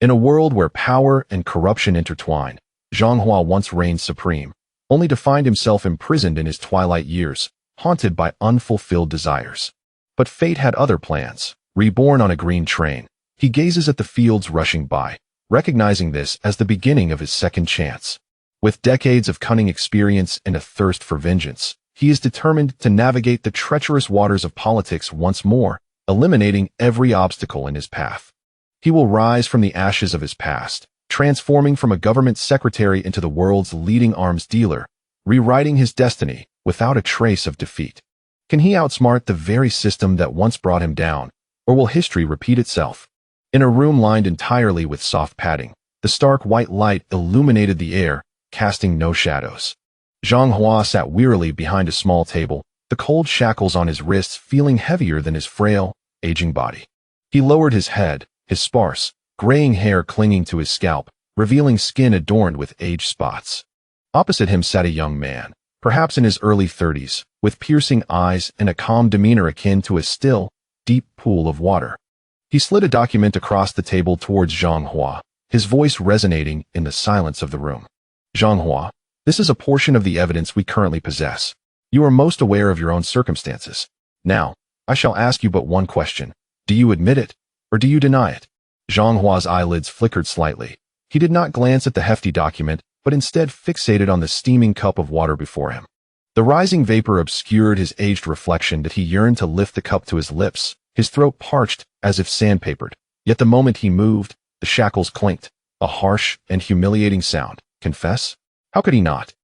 In a world where power and corruption intertwine, Zhang Hua once reigned supreme, only to find himself imprisoned in his twilight years, haunted by unfulfilled desires. But fate had other plans. Reborn on a green train, he gazes at the fields rushing by, recognizing this as the beginning of his second chance. With decades of cunning experience and a thirst for vengeance, he is determined to navigate the treacherous waters of politics once more, eliminating every obstacle in his path. He will rise from the ashes of his past, transforming from a government secretary into the world's leading arms dealer, rewriting his destiny without a trace of defeat. Can he outsmart the very system that once brought him down, or will history repeat itself? In a room lined entirely with soft padding, the stark white light illuminated the air, casting no shadows. Zhang Hua sat wearily behind a small table, the cold shackles on his wrists feeling heavier than his frail, aging body. He lowered his head, his sparse, graying hair clinging to his scalp, revealing skin adorned with age spots. Opposite him sat a young man, perhaps in his early 30s, with piercing eyes and a calm demeanor akin to a still, deep pool of water. He slid a document across the table towards Zhang Hua, his voice resonating in the silence of the room. Zhang Hua, this is a portion of the evidence we currently possess. You are most aware of your own circumstances. Now, I shall ask you but one question. Do you admit it, or do you deny it? Zhang Hua's eyelids flickered slightly. He did not glance at the hefty document, but instead fixated on the steaming cup of water before him. The rising vapor obscured his aged reflection that he yearned to lift the cup to his lips, his throat parched as if sandpapered. Yet the moment he moved, the shackles clinked, a harsh and humiliating sound. Confess? How could he not?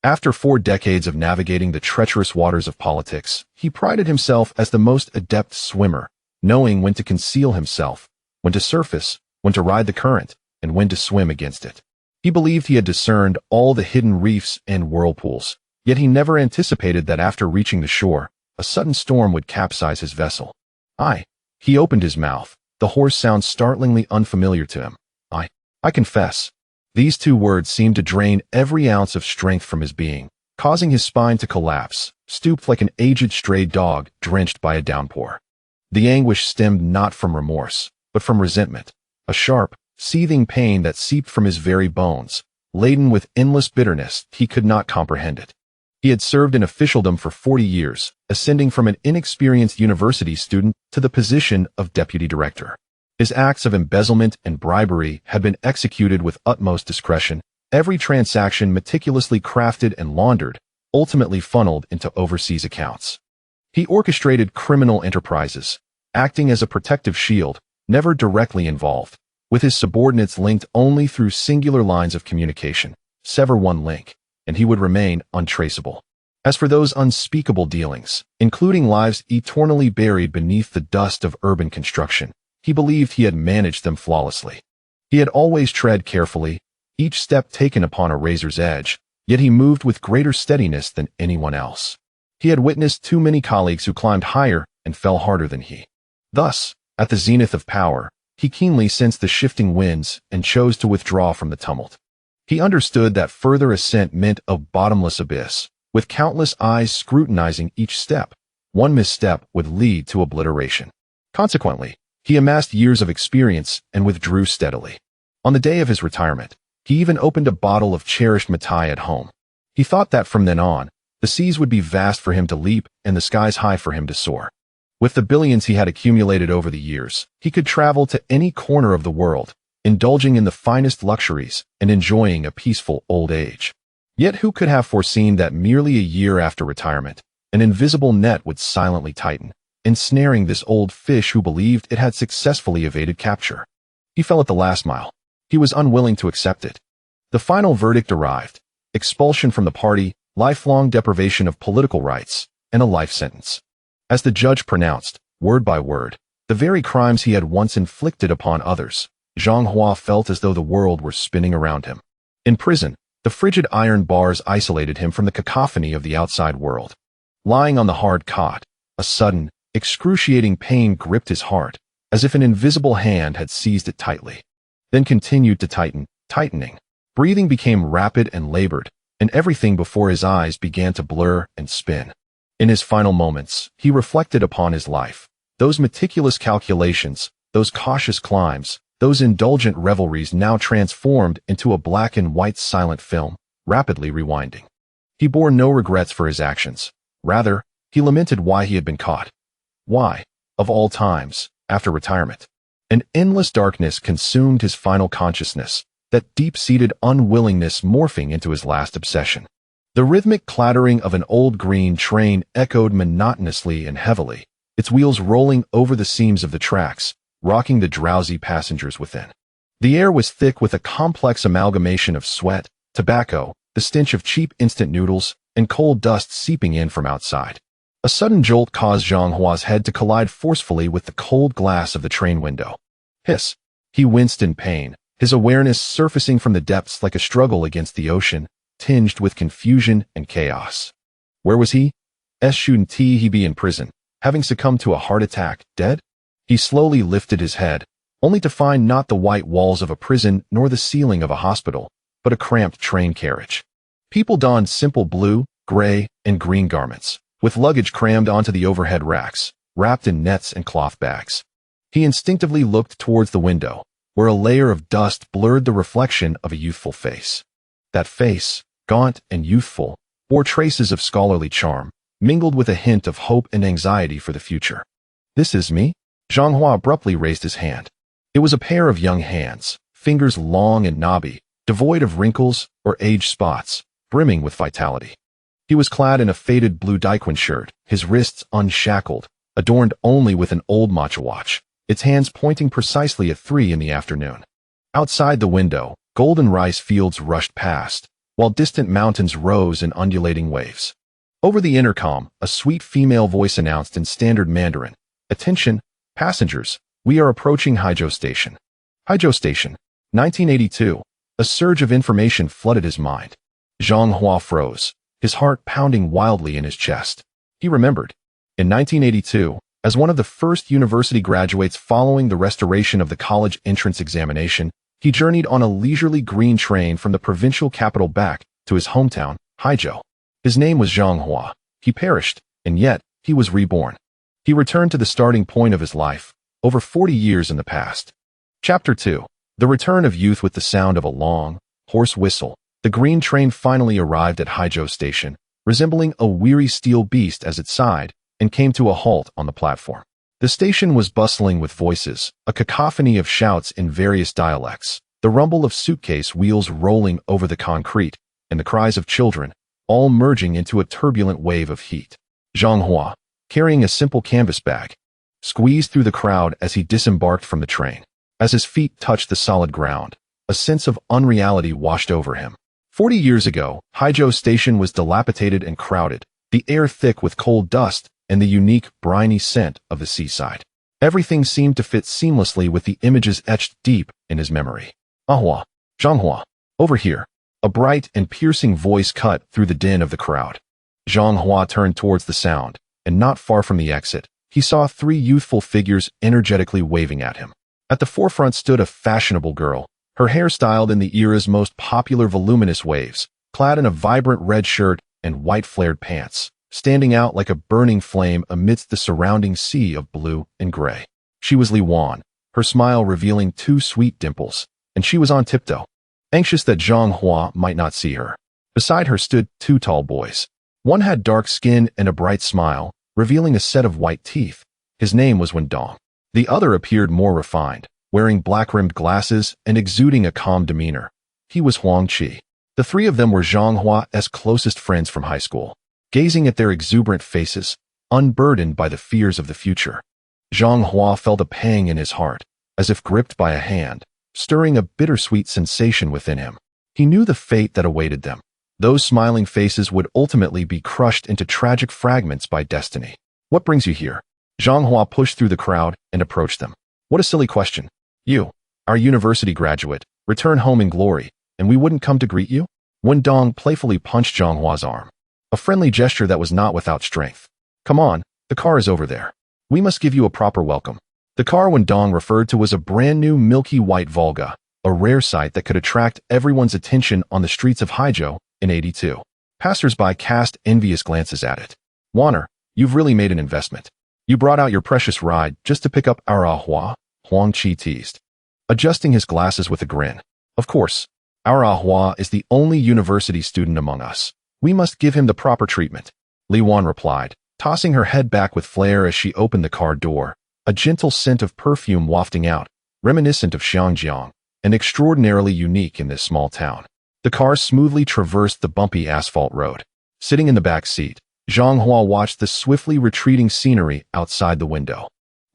After 4 decades of navigating the treacherous waters of politics, he prided himself as the most adept swimmer, knowing when to conceal himself, when to surface, when to ride the current, and when to swim against it. He believed he had discerned all the hidden reefs and whirlpools, yet he never anticipated that after reaching the shore, a sudden storm would capsize his vessel. He opened his mouth, the hoarse sound startlingly unfamiliar to him. I confess. These 2 words seemed to drain every ounce of strength from his being, causing his spine to collapse, stooped like an aged stray dog drenched by a downpour. The anguish stemmed not from remorse, but from resentment, a sharp, seething pain that seeped from his very bones, laden with endless bitterness. He could not comprehend it. He had served in officialdom for 40 years, ascending from an inexperienced university student to the position of deputy director. His acts of embezzlement and bribery had been executed with utmost discretion, every transaction meticulously crafted and laundered, ultimately funneled into overseas accounts. He orchestrated criminal enterprises, acting as a protective shield, never directly involved, with his subordinates linked only through singular lines of communication. Sever one link, and he would remain untraceable. As for those unspeakable dealings, including lives eternally buried beneath the dust of urban construction, he believed he had managed them flawlessly. He had always tread carefully, each step taken upon a razor's edge, yet he moved with greater steadiness than anyone else. He had witnessed too many colleagues who climbed higher and fell harder than he. Thus, at the zenith of power, he keenly sensed the shifting winds and chose to withdraw from the tumult. He understood that further ascent meant a bottomless abyss, with countless eyes scrutinizing each step. One misstep would lead to obliteration. Consequently, he amassed years of experience and withdrew steadily. On the day of his retirement, he even opened a bottle of cherished Matai at home. He thought that from then on, the seas would be vast for him to leap and the skies high for him to soar. With the billions he had accumulated over the years, he could travel to any corner of the world, indulging in the finest luxuries and enjoying a peaceful old age. Yet who could have foreseen that merely a year after retirement, an invisible net would silently tighten, ensnaring this old fish who believed it had successfully evaded capture. He fell at the last mile. He was unwilling to accept it. The final verdict arrived: expulsion from the party, lifelong deprivation of political rights, and a life sentence. As the judge pronounced, word by word, the very crimes he had once inflicted upon others, Zhang Hua felt as though the world were spinning around him. In prison, the frigid iron bars isolated him from the cacophony of the outside world. Lying on the hard cot, a sudden, excruciating pain gripped his heart, as if an invisible hand had seized it tightly. Then continued to tighten, tightening. Breathing became rapid and labored, and everything before his eyes began to blur and spin. In his final moments, he reflected upon his life, those meticulous calculations, those cautious climbs, those indulgent revelries now transformed into a black and white silent film, rapidly rewinding. He bore no regrets for his actions. Rather, he lamented why he had been caught. Why, of all times, after retirement? An endless darkness consumed his final consciousness, that deep-seated unwillingness morphing into his last obsession. The rhythmic clattering of an old green train echoed monotonously and heavily, its wheels rolling over the seams of the tracks, rocking the drowsy passengers within. The air was thick with a complex amalgamation of sweat, tobacco, the stench of cheap instant noodles, and coal dust seeping in from outside. A sudden jolt caused Zhang Hua's head to collide forcefully with the cold glass of the train window. Hiss! He winced in pain, his awareness surfacing from the depths like a struggle against the ocean, tinged with confusion and chaos. Where was he? Shouldn't he be in prison, having succumbed to a heart attack, dead? He slowly lifted his head, only to find not the white walls of a prison nor the ceiling of a hospital, but a cramped train carriage. People donned simple blue, gray, and green garments, with luggage crammed onto the overhead racks, wrapped in nets and cloth bags. He instinctively looked towards the window, where a layer of dust blurred the reflection of a youthful face. That face, gaunt and youthful, bore traces of scholarly charm, mingled with a hint of hope and anxiety for the future. This is me? Zhang Hua abruptly raised his hand. It was a pair of young hands, fingers long and knobby, devoid of wrinkles or age spots, brimming with vitality. He was clad in a faded blue daikwen shirt, his wrists unshackled, adorned only with an old matcha watch, its hands pointing precisely at 3 in the afternoon. Outside the window, golden rice fields rushed past, while distant mountains rose in undulating waves. Over the intercom, a sweet female voice announced in standard Mandarin, "Attention, passengers, we are approaching Haizhou Station." Haizhou Station, 1982. A surge of information flooded his mind. Zhang Hua froze, his heart pounding wildly in his chest. He remembered. In 1982, as one of the first university graduates following the restoration of the college entrance examination, he journeyed on a leisurely green train from the provincial capital back to his hometown, Haizhou. His name was Zhang Hua. He perished, and yet he was reborn. He returned to the starting point of his life, over 40 years in the past. Chapter 2. The return of youth. With the sound of a long, hoarse whistle, the green train finally arrived at Haizhou Station, resembling a weary steel beast as it sighed, and came to a halt on the platform. The station was bustling with voices, a cacophony of shouts in various dialects, the rumble of suitcase wheels rolling over the concrete, and the cries of children, all merging into a turbulent wave of heat. Zhang Hua, carrying a simple canvas bag, squeezed through the crowd as he disembarked from the train. As his feet touched the solid ground, a sense of unreality washed over him. 40 years ago, Haizhou Station was dilapidated and crowded, the air thick with coal dust and the unique, briny scent of the seaside. Everything seemed to fit seamlessly with the images etched deep in his memory. "Ahua, Zhang Hua, over here." A bright and piercing voice cut through the din of the crowd. Zhang Hua turned towards the sound, and not far from the exit, he saw 3 youthful figures energetically waving at him. At the forefront stood a fashionable girl, her hair styled in the era's most popular voluminous waves, clad in a vibrant red shirt and white flared pants, standing out like a burning flame amidst the surrounding sea of blue and gray. She was Li Wan, her smile revealing 2 sweet dimples, and she was on tiptoe, anxious that Zhang Hua might not see her. Beside her stood 2 tall boys. One had dark skin and a bright smile, revealing a set of white teeth. His name was Wendong. The other appeared more refined, wearing black-rimmed glasses and exuding a calm demeanor. He was Huang Qi. The 3 of them were Zhang Hua's closest friends from high school. Gazing at their exuberant faces, unburdened by the fears of the future, Zhang Hua felt a pang in his heart, as if gripped by a hand, stirring a bittersweet sensation within him. He knew the fate that awaited them. Those smiling faces would ultimately be crushed into tragic fragments by destiny. "What brings you here?" Zhang Hua pushed through the crowd and approached them. "What a silly question. You, our university graduate, return home in glory, and we wouldn't come to greet you?" Wendong playfully punched Zhang Hua's arm, a friendly gesture that was not without strength. "Come on, the car is over there. We must give you a proper welcome." The car Wendong referred to was a brand new milky white Volga, a rare sight that could attract everyone's attention on the streets of Haizhou in 82. Passers-by cast envious glances at it. "Wanner, you've really made an investment. You brought out your precious ride just to pick up our Ahua," Huang Qi teased. adjusting his glasses with a grin. Of course, our Ahua is the only university student among us. We must give him the proper treatment, Li Wan replied, tossing her head back with flair as she opened the car door, a gentle scent of perfume wafting out, reminiscent of Xiangjiang, and extraordinarily unique in this small town. The car smoothly traversed the bumpy asphalt road. Sitting in the back seat, Zhang Hua watched the swiftly retreating scenery outside the window.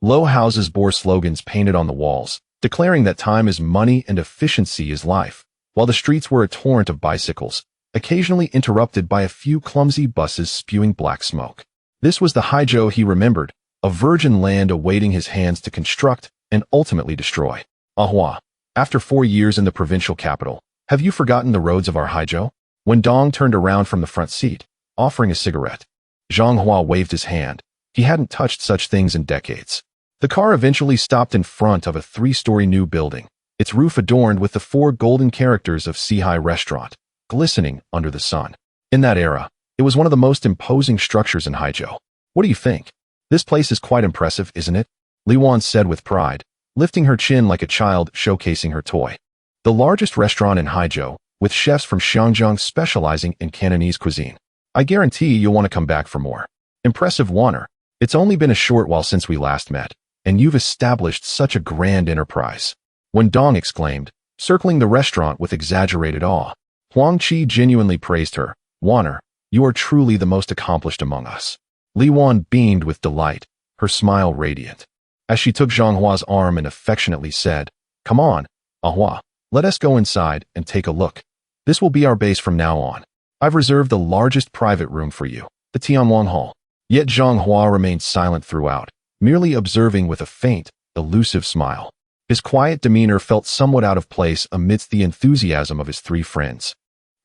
Low houses bore slogans painted on the walls, declaring that time is money and efficiency is life, while the streets were a torrent of bicycles, occasionally interrupted by a few clumsy buses spewing black smoke. This was the Haizhou he remembered, a virgin land awaiting his hands to construct and ultimately destroy. Ahua, after 4 years in the provincial capital, have you forgotten the roads of our Haizhou? When Dong turned around from the front seat, offering a cigarette, Zhang Hua waved his hand. He hadn't touched such things in decades. The car eventually stopped in front of a 3-story new building, its roof adorned with the 4 golden characters of Sihai Restaurant, glistening under the sun. In that era, it was one of the most imposing structures in Haizhou. What do you think? This place is quite impressive, isn't it? Li Wan said with pride, lifting her chin like a child showcasing her toy. The largest restaurant in Haizhou, with chefs from Xiangjiang specializing in Cantonese cuisine. I guarantee you'll want to come back for more. Impressive, Wanner. It's only been a short while since we last met, and you've established such a grand enterprise. When Dong exclaimed, circling the restaurant with exaggerated awe, Huang Qi genuinely praised her. Wanner, you are truly the most accomplished among us. Li Wan beamed with delight, her smile radiant. As she took Zhang Hua's arm and affectionately said, Come on, Ahua, let us go inside and take a look. This will be our base from now on. I've reserved the largest private room for you, the Tianwang Hall. Yet Zhang Hua remained silent throughout, merely observing with a faint, elusive smile. His quiet demeanor felt somewhat out of place amidst the enthusiasm of his 3 friends.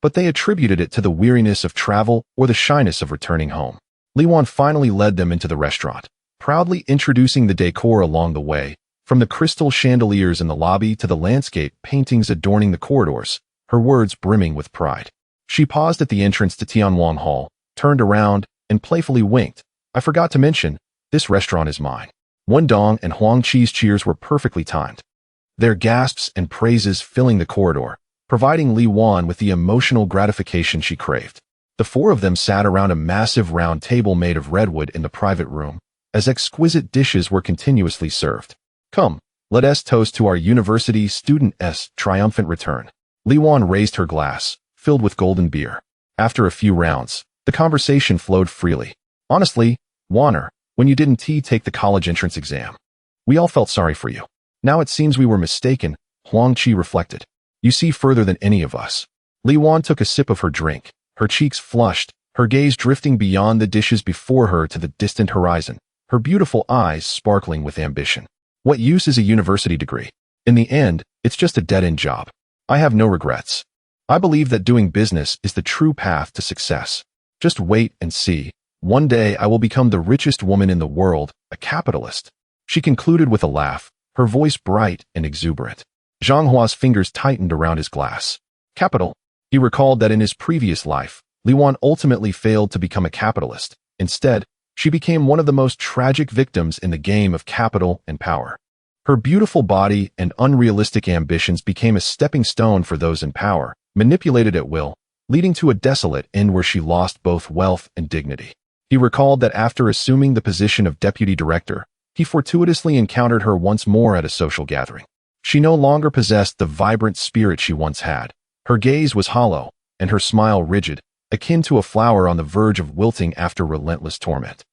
But they attributed it to the weariness of travel or the shyness of returning home. Li Wan finally led them into the restaurant, proudly introducing the decor along the way, from the crystal chandeliers in the lobby to the landscape paintings adorning the corridors, her words brimming with pride. She paused at the entrance to Tianwang Hall, turned around, and playfully winked. I forgot to mention, this restaurant is mine. Wen Dong and Huang Qi's cheers were perfectly timed, their gasps and praises filling the corridor, providing Li Wan with the emotional gratification she craved. The 4 of them sat around a massive round table made of redwood in the private room, as exquisite dishes were continuously served. Come, let us toast to our university student's triumphant return. Li Wan raised her glass, filled with golden beer. After a few rounds, the conversation flowed freely. Honestly, Wanner, when you didn't take the college entrance exam, we all felt sorry for you. Now it seems we were mistaken, Huang Qi reflected. You see further than any of us. Li Wan took a sip of her drink, her cheeks flushed, her gaze drifting beyond the dishes before her to the distant horizon, her beautiful eyes sparkling with ambition. What use is a university degree? In the end, it's just a dead-end job. I have no regrets. I believe that doing business is the true path to success. Just wait and see. One day I will become the richest woman in the world, a capitalist. She concluded with a laugh, her voice bright and exuberant. Zhang Hua's fingers tightened around his glass. Capital. He recalled that in his previous life, Li Wan ultimately failed to become a capitalist. Instead, she became one of the most tragic victims in the game of capital and power. Her beautiful body and unrealistic ambitions became a stepping stone for those in power, manipulated at will, leading to a desolate end where she lost both wealth and dignity. He recalled that after assuming the position of deputy director, he fortuitously encountered her once more at a social gathering. She no longer possessed the vibrant spirit she once had. Her gaze was hollow, and her smile rigid, akin to a flower on the verge of wilting after relentless torment.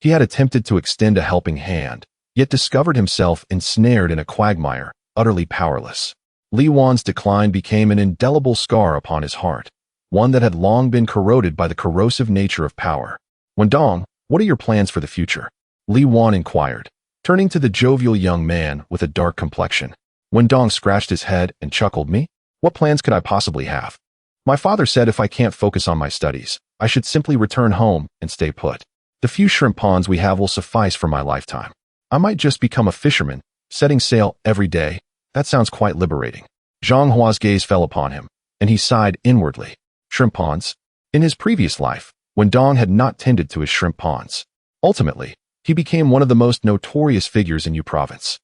He had attempted to extend a helping hand, yet discovered himself ensnared in a quagmire, utterly powerless. Li Wan's decline became an indelible scar upon his heart, one that had long been corroded by the corrosive nature of power. Wen Dong, what are your plans for the future? Li Wan inquired, turning to the jovial young man with a dark complexion. Wen Dong scratched his head and chuckled. Me? What plans could I possibly have? My father said if I can't focus on my studies, I should simply return home and stay put. The few shrimp ponds we have will suffice for my lifetime. I might just become a fisherman, setting sail every day. That sounds quite liberating. Zhang Hua's gaze fell upon him, and he sighed inwardly. Shrimp ponds? In his previous life, Wen Dong had not tended to his shrimp ponds. Ultimately, he became one of the most notorious figures in Yu Province.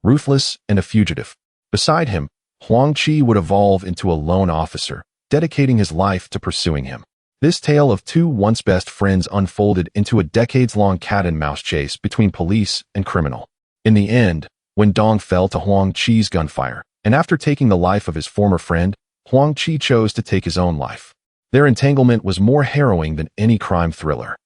Ruthless and a fugitive, Beside him, Huang Qi would evolve into a lone officer, dedicating his life to pursuing him. This tale of two once best friends unfolded into a decades-long cat-and-mouse chase between police and criminal. In the end, when Dong fell to Huang Qi's gunfire, and after taking the life of his former friend, Huang Qi chose to take his own life. Their entanglement was more harrowing than any crime thriller.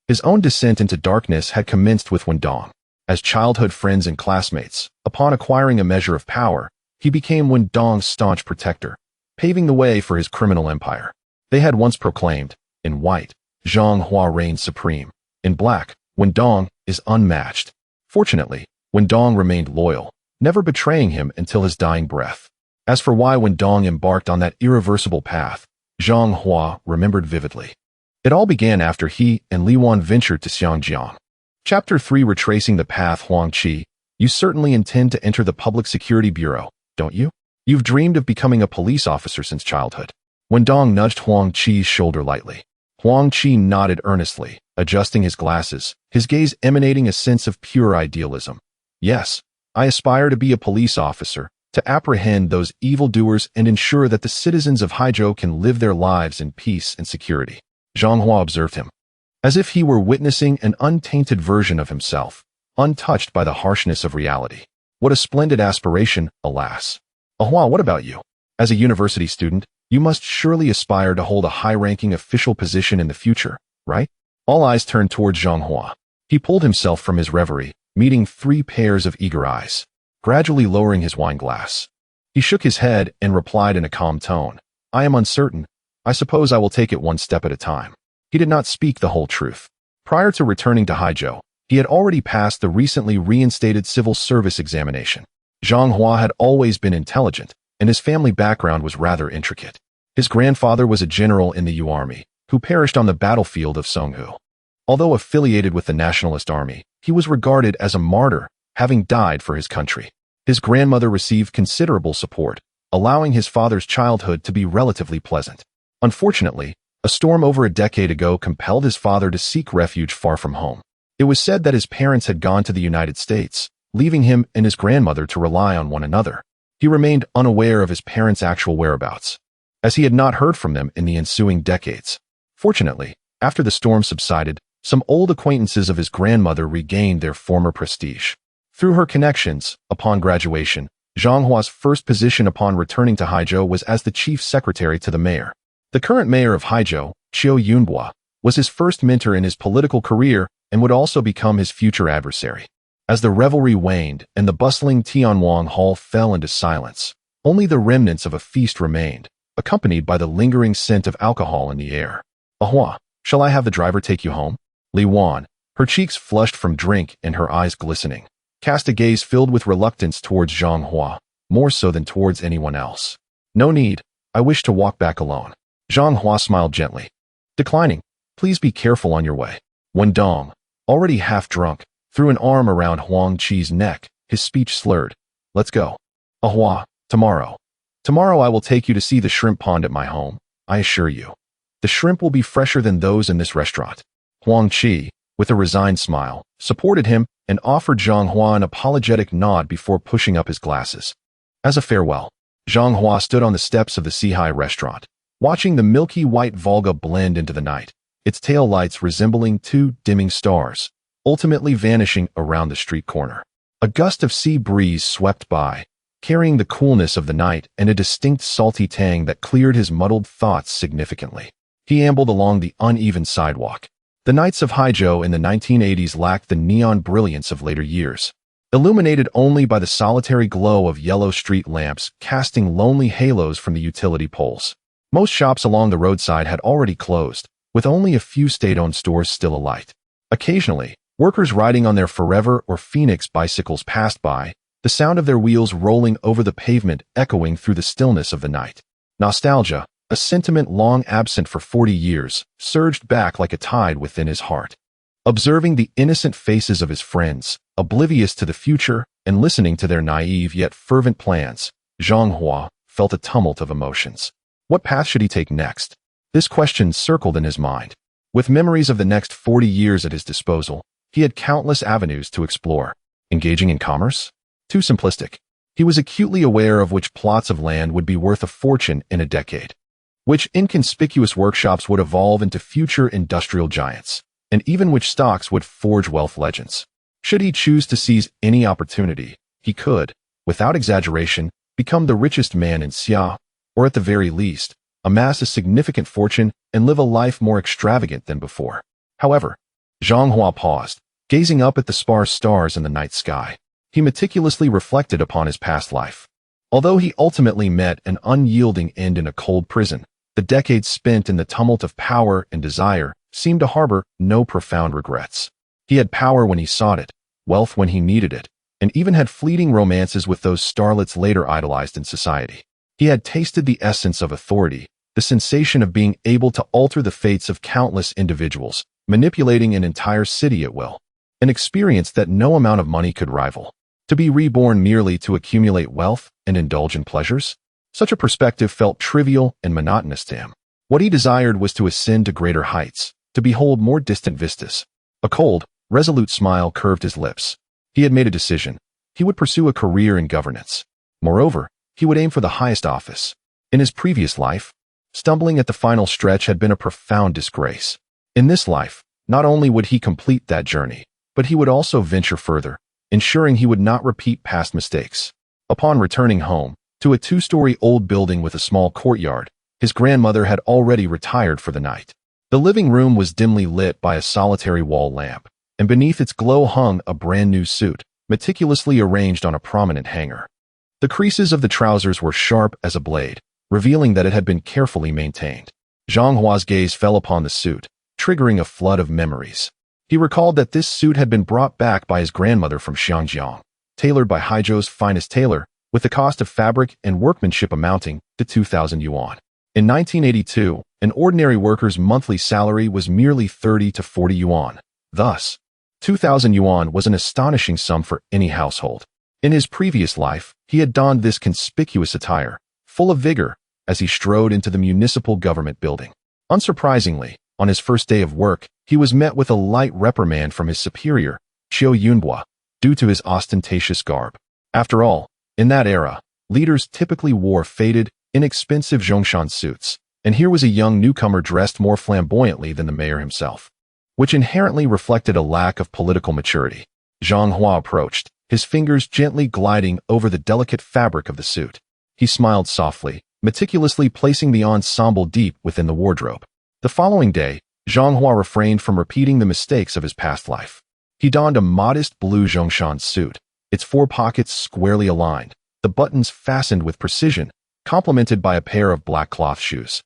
His own descent into darkness had commenced with when Dong, as childhood friends and classmates, upon acquiring a measure of power, he became Wen Dong's staunch protector, paving the way for his criminal empire. They had once proclaimed, in white, Zhang Hua reigns supreme. In black, Wen Dong is unmatched. Fortunately, Wen Dong remained loyal, never betraying him until his dying breath. As for why Wen Dong embarked on that irreversible path, Zhang Hua remembered vividly. It all began after he and Li Wan ventured to Xiangjiang. Chapter 3 Retracing the Path. Huang Qi, you certainly intend to enter the Public Security Bureau, don't you? You've dreamed of becoming a police officer since childhood. Wen Dong nudged Huang Qi's shoulder lightly. Huang Qi nodded earnestly, adjusting his glasses, his gaze emanating a sense of pure idealism. Yes, I aspire to be a police officer, to apprehend those evildoers and ensure that the citizens of Haizhou can live their lives in peace and security. Zhang Hua observed him, as if he were witnessing an untainted version of himself, untouched by the harshness of reality. What a splendid aspiration, alas. Hua, what about you? As a university student, you must surely aspire to hold a high-ranking official position in the future, right? All eyes turned towards Zhang Hua. He pulled himself from his reverie, meeting 3 pairs of eager eyes, gradually lowering his wine glass. He shook his head and replied in a calm tone, I am uncertain. I suppose I will take it one step at a time. He did not speak the whole truth. Prior to returning to Haizhou, he had already passed the recently reinstated civil service examination. Zhang Hua had always been intelligent, and his family background was rather intricate. His grandfather was a general in the Yu Army, who perished on the battlefield of Songhu. Although affiliated with the Nationalist Army, he was regarded as a martyr, having died for his country. His grandmother received considerable support, allowing his father's childhood to be relatively pleasant. Unfortunately, a storm over a decade ago compelled his father to seek refuge far from home. It was said that his parents had gone to the United States, leaving him and his grandmother to rely on one another. He remained unaware of his parents' actual whereabouts, as he had not heard from them in the ensuing decades. Fortunately, after the storm subsided, some old acquaintances of his grandmother regained their former prestige. Through her connections, upon graduation, Zhang Hua's first position upon returning to Haizhou was as the chief secretary to the mayor. The current mayor of Haizhou, Qiu Yunhua, was his first mentor in his political career and would also become his future adversary. As the revelry waned and the bustling Tianwang Hall fell into silence, only the remnants of a feast remained, accompanied by the lingering scent of alcohol in the air. Hua, shall I have the driver take you home? Li Wan, her cheeks flushed from drink and her eyes glistening, cast a gaze filled with reluctance towards Zhang Hua, more so than towards anyone else. No need, I wish to walk back alone. Zhang Hua smiled gently, declining, please be careful on your way. Wen Dong, already half drunk, threw an arm around Huang Qi's neck, his speech slurred. Let's go. Hua, tomorrow. Tomorrow I will take you to see the shrimp pond at my home, I assure you. The shrimp will be fresher than those in this restaurant. Huang Qi, with a resigned smile, supported him and offered Zhang Hua an apologetic nod before pushing up his glasses. As a farewell, Zhang Hua stood on the steps of the Sihai restaurant, watching the milky white Volga blend into the night, its tail lights resembling 2 dimming stars, ultimately vanishing around the street corner. A gust of sea breeze swept by, carrying the coolness of the night and a distinct salty tang that cleared his muddled thoughts significantly. He ambled along the uneven sidewalk. The nights of Haizhou in the 1980s lacked the neon brilliance of later years, illuminated only by the solitary glow of yellow street lamps casting lonely halos from the utility poles. Most shops along the roadside had already closed, with only a few state-owned stores still alight. Occasionally, workers riding on their Forever or Phoenix bicycles passed by, the sound of their wheels rolling over the pavement echoing through the stillness of the night. Nostalgia, a sentiment long absent for 40 years, surged back like a tide within his heart. Observing the innocent faces of his friends, oblivious to the future and listening to their naive yet fervent plans, Zhang Hua felt a tumult of emotions. What path should he take next? This question circled in his mind. With memories of the next 40 years at his disposal, he had countless avenues to explore. Engaging in commerce? Too simplistic. He was acutely aware of which plots of land would be worth a fortune in a decade, which inconspicuous workshops would evolve into future industrial giants, and even which stocks would forge wealth legends. Should he choose to seize any opportunity, he could, without exaggeration, become the richest man in Xia, or at the very least, amass a significant fortune and live a life more extravagant than before. However, Zhang Hua paused, gazing up at the sparse stars in the night sky. He meticulously reflected upon his past life. Although he ultimately met an unyielding end in a cold prison, the decades spent in the tumult of power and desire seemed to harbor no profound regrets. He had power when he sought it, wealth when he needed it, and even had fleeting romances with those starlets later idolized in society. He had tasted the essence of authority, the sensation of being able to alter the fates of countless individuals, manipulating an entire city at will, an experience that no amount of money could rival. To be reborn merely to accumulate wealth and indulge in pleasures? Such a perspective felt trivial and monotonous to him. What he desired was to ascend to greater heights, to behold more distant vistas. A cold, resolute smile curved his lips. He had made a decision. He would pursue a career in governance. Moreover, he would aim for the highest office. In his previous life, stumbling at the final stretch had been a profound disgrace. In this life, not only would he complete that journey, but he would also venture further, ensuring he would not repeat past mistakes. Upon returning home, to a two-story old building with a small courtyard, his grandmother had already retired for the night. The living room was dimly lit by a solitary wall lamp, and beneath its glow hung a brand-new suit, meticulously arranged on a prominent hanger. The creases of the trousers were sharp as a blade, revealing that it had been carefully maintained. Zhang Hua's gaze fell upon the suit, triggering a flood of memories. He recalled that this suit had been brought back by his grandmother from Xiangjiang, tailored by Haizhou's finest tailor, with the cost of fabric and workmanship amounting to 2,000 yuan. In 1982, an ordinary worker's monthly salary was merely 30 to 40 yuan. Thus, 2,000 yuan was an astonishing sum for any household. In his previous life, he had donned this conspicuous attire, full of vigor, as he strode into the municipal government building. Unsurprisingly, on his first day of work, he was met with a light reprimand from his superior, Qiu Yunhua, due to his ostentatious garb. After all, in that era, leaders typically wore faded, inexpensive Zhongshan suits, and here was a young newcomer dressed more flamboyantly than the mayor himself, which inherently reflected a lack of political maturity. Zhang Hua approached, his fingers gently gliding over the delicate fabric of the suit. He smiled softly, meticulously placing the ensemble deep within the wardrobe. The following day, Zhang Hua refrained from repeating the mistakes of his past life. He donned a modest blue Zhongshan suit, its four pockets squarely aligned, the buttons fastened with precision, complemented by a pair of black cloth shoes.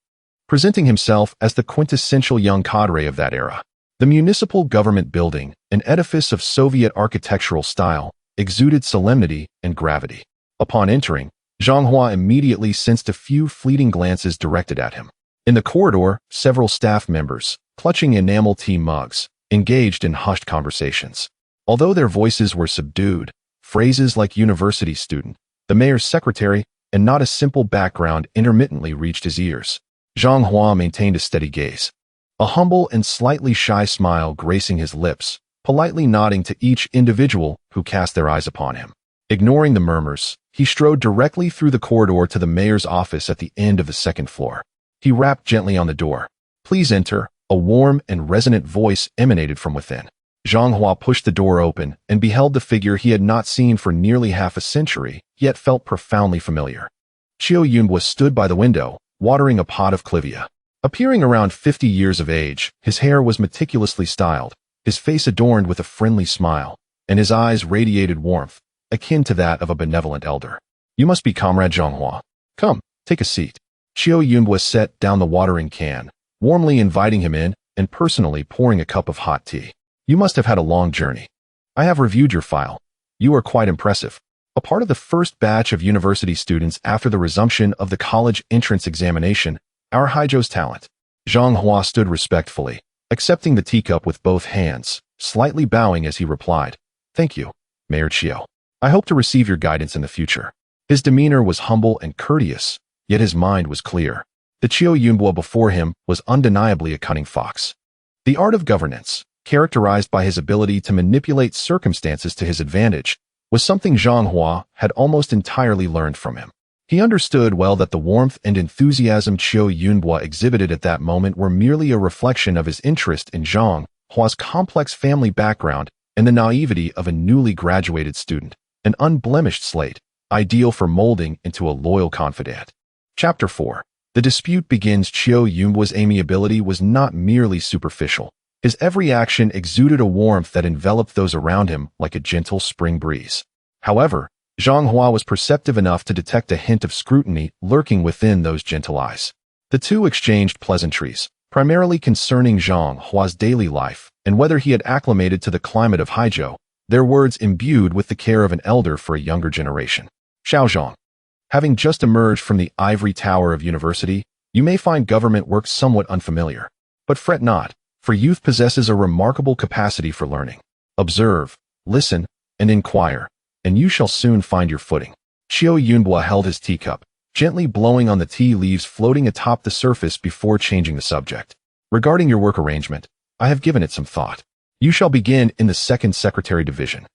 Presenting himself as the quintessential young cadre of that era, the municipal government building, an edifice of Soviet architectural style, exuded solemnity and gravity. Upon entering, Zhang Hua immediately sensed a few fleeting glances directed at him. In the corridor, several staff members, clutching enamel tea mugs, engaged in hushed conversations. Although their voices were subdued, phrases like university student, the mayor's secretary, and not a simple background intermittently reached his ears. Zhang Hua maintained a steady gaze, a humble and slightly shy smile gracing his lips, politely nodding to each individual who cast their eyes upon him. Ignoring the murmurs, he strode directly through the corridor to the mayor's office at the end of the second floor. He rapped gently on the door. "Please enter," a warm and resonant voice emanated from within. Zhang Hua pushed the door open and beheld the figure he had not seen for nearly half a century, yet felt profoundly familiar. Qiu Yunhua stood by the window, watering a pot of clivia. Appearing around 50 years of age, his hair was meticulously styled, his face adorned with a friendly smile, and his eyes radiated warmth, akin to that of a benevolent elder. "You must be Comrade Zhang Hua. Come, take a seat." Qiu Yunhua set down the watering can, warmly inviting him in and personally pouring a cup of hot tea. "You must have had a long journey. I have reviewed your file. You are quite impressive. A part of the first batch of university students after the resumption of the college entrance examination, our Haizhou's talent." Zhang Hua stood respectfully, accepting the teacup with both hands, slightly bowing as he replied, "Thank you, Mayor Qiu. I hope to receive your guidance in the future." His demeanor was humble and courteous, yet his mind was clear. The Qiu Yunhua before him was undeniably a cunning fox. The art of governance, characterized by his ability to manipulate circumstances to his advantage, was something Zhang Hua had almost entirely learned from him. He understood well that the warmth and enthusiasm Qiu Yunhua exhibited at that moment were merely a reflection of his interest in Zhang Hua's complex family background and the naivety of a newly graduated student, an unblemished slate, ideal for molding into a loyal confidant. Chapter 4. The dispute begins. Qiu Yunhua's amiability was not merely superficial. His every action exuded a warmth that enveloped those around him like a gentle spring breeze. However, Zhang Hua was perceptive enough to detect a hint of scrutiny lurking within those gentle eyes. The two exchanged pleasantries, primarily concerning Zhang Hua's daily life and whether he had acclimated to the climate of Haizhou, their words imbued with the care of an elder for a younger generation. Xiaozhang. Having just emerged from the ivory tower of university, you may find government work somewhat unfamiliar. But fret not, for youth possesses a remarkable capacity for learning. Observe, listen, and inquire, and you shall soon find your footing. Qiu Yunhua held his teacup, gently blowing on the tea leaves floating atop the surface before changing the subject. Regarding your work arrangement, I have given it some thought. You shall begin in the second secretary division,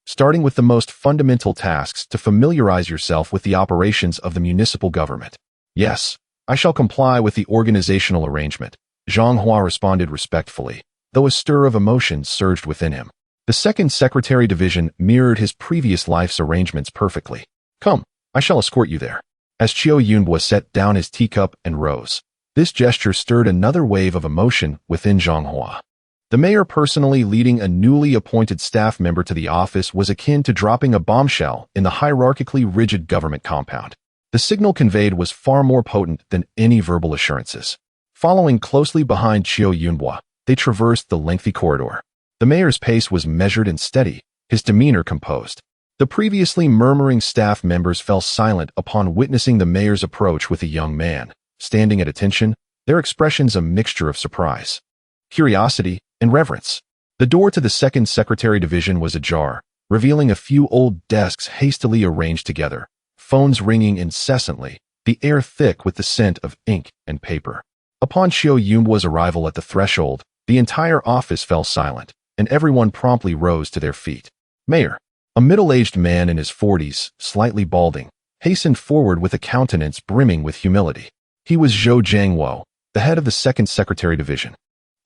starting with the most fundamental tasks to familiarize yourself with the operations of the municipal government. Yes, I shall comply with the organizational arrangement, Zhang Hua responded respectfully, though a stir of emotion surged within him. The second secretary division mirrored his previous life's arrangements perfectly. Come, I shall escort you there. As Qiu Yunhua set down his teacup and rose, this gesture stirred another wave of emotion within Zhang Hua. The mayor personally leading a newly appointed staff member to the office was akin to dropping a bombshell in the hierarchically rigid government compound. The signal conveyed was far more potent than any verbal assurances. Following closely behind Qiu Yunhua, they traversed the lengthy corridor. The mayor's pace was measured and steady, his demeanor composed. The previously murmuring staff members fell silent upon witnessing the mayor's approach with a young man, standing at attention, their expressions a mixture of surprise, curiosity, and reverence. The door to the second secretary division was ajar, revealing a few old desks hastily arranged together, phones ringing incessantly, the air thick with the scent of ink and paper. Upon Qiu Yunhua's arrival at the threshold, the entire office fell silent, and everyone promptly rose to their feet. Mayor, a middle-aged man in his 40s, slightly balding, hastened forward with a countenance brimming with humility. He was Zhou Jiangwo, the head of the second secretary division.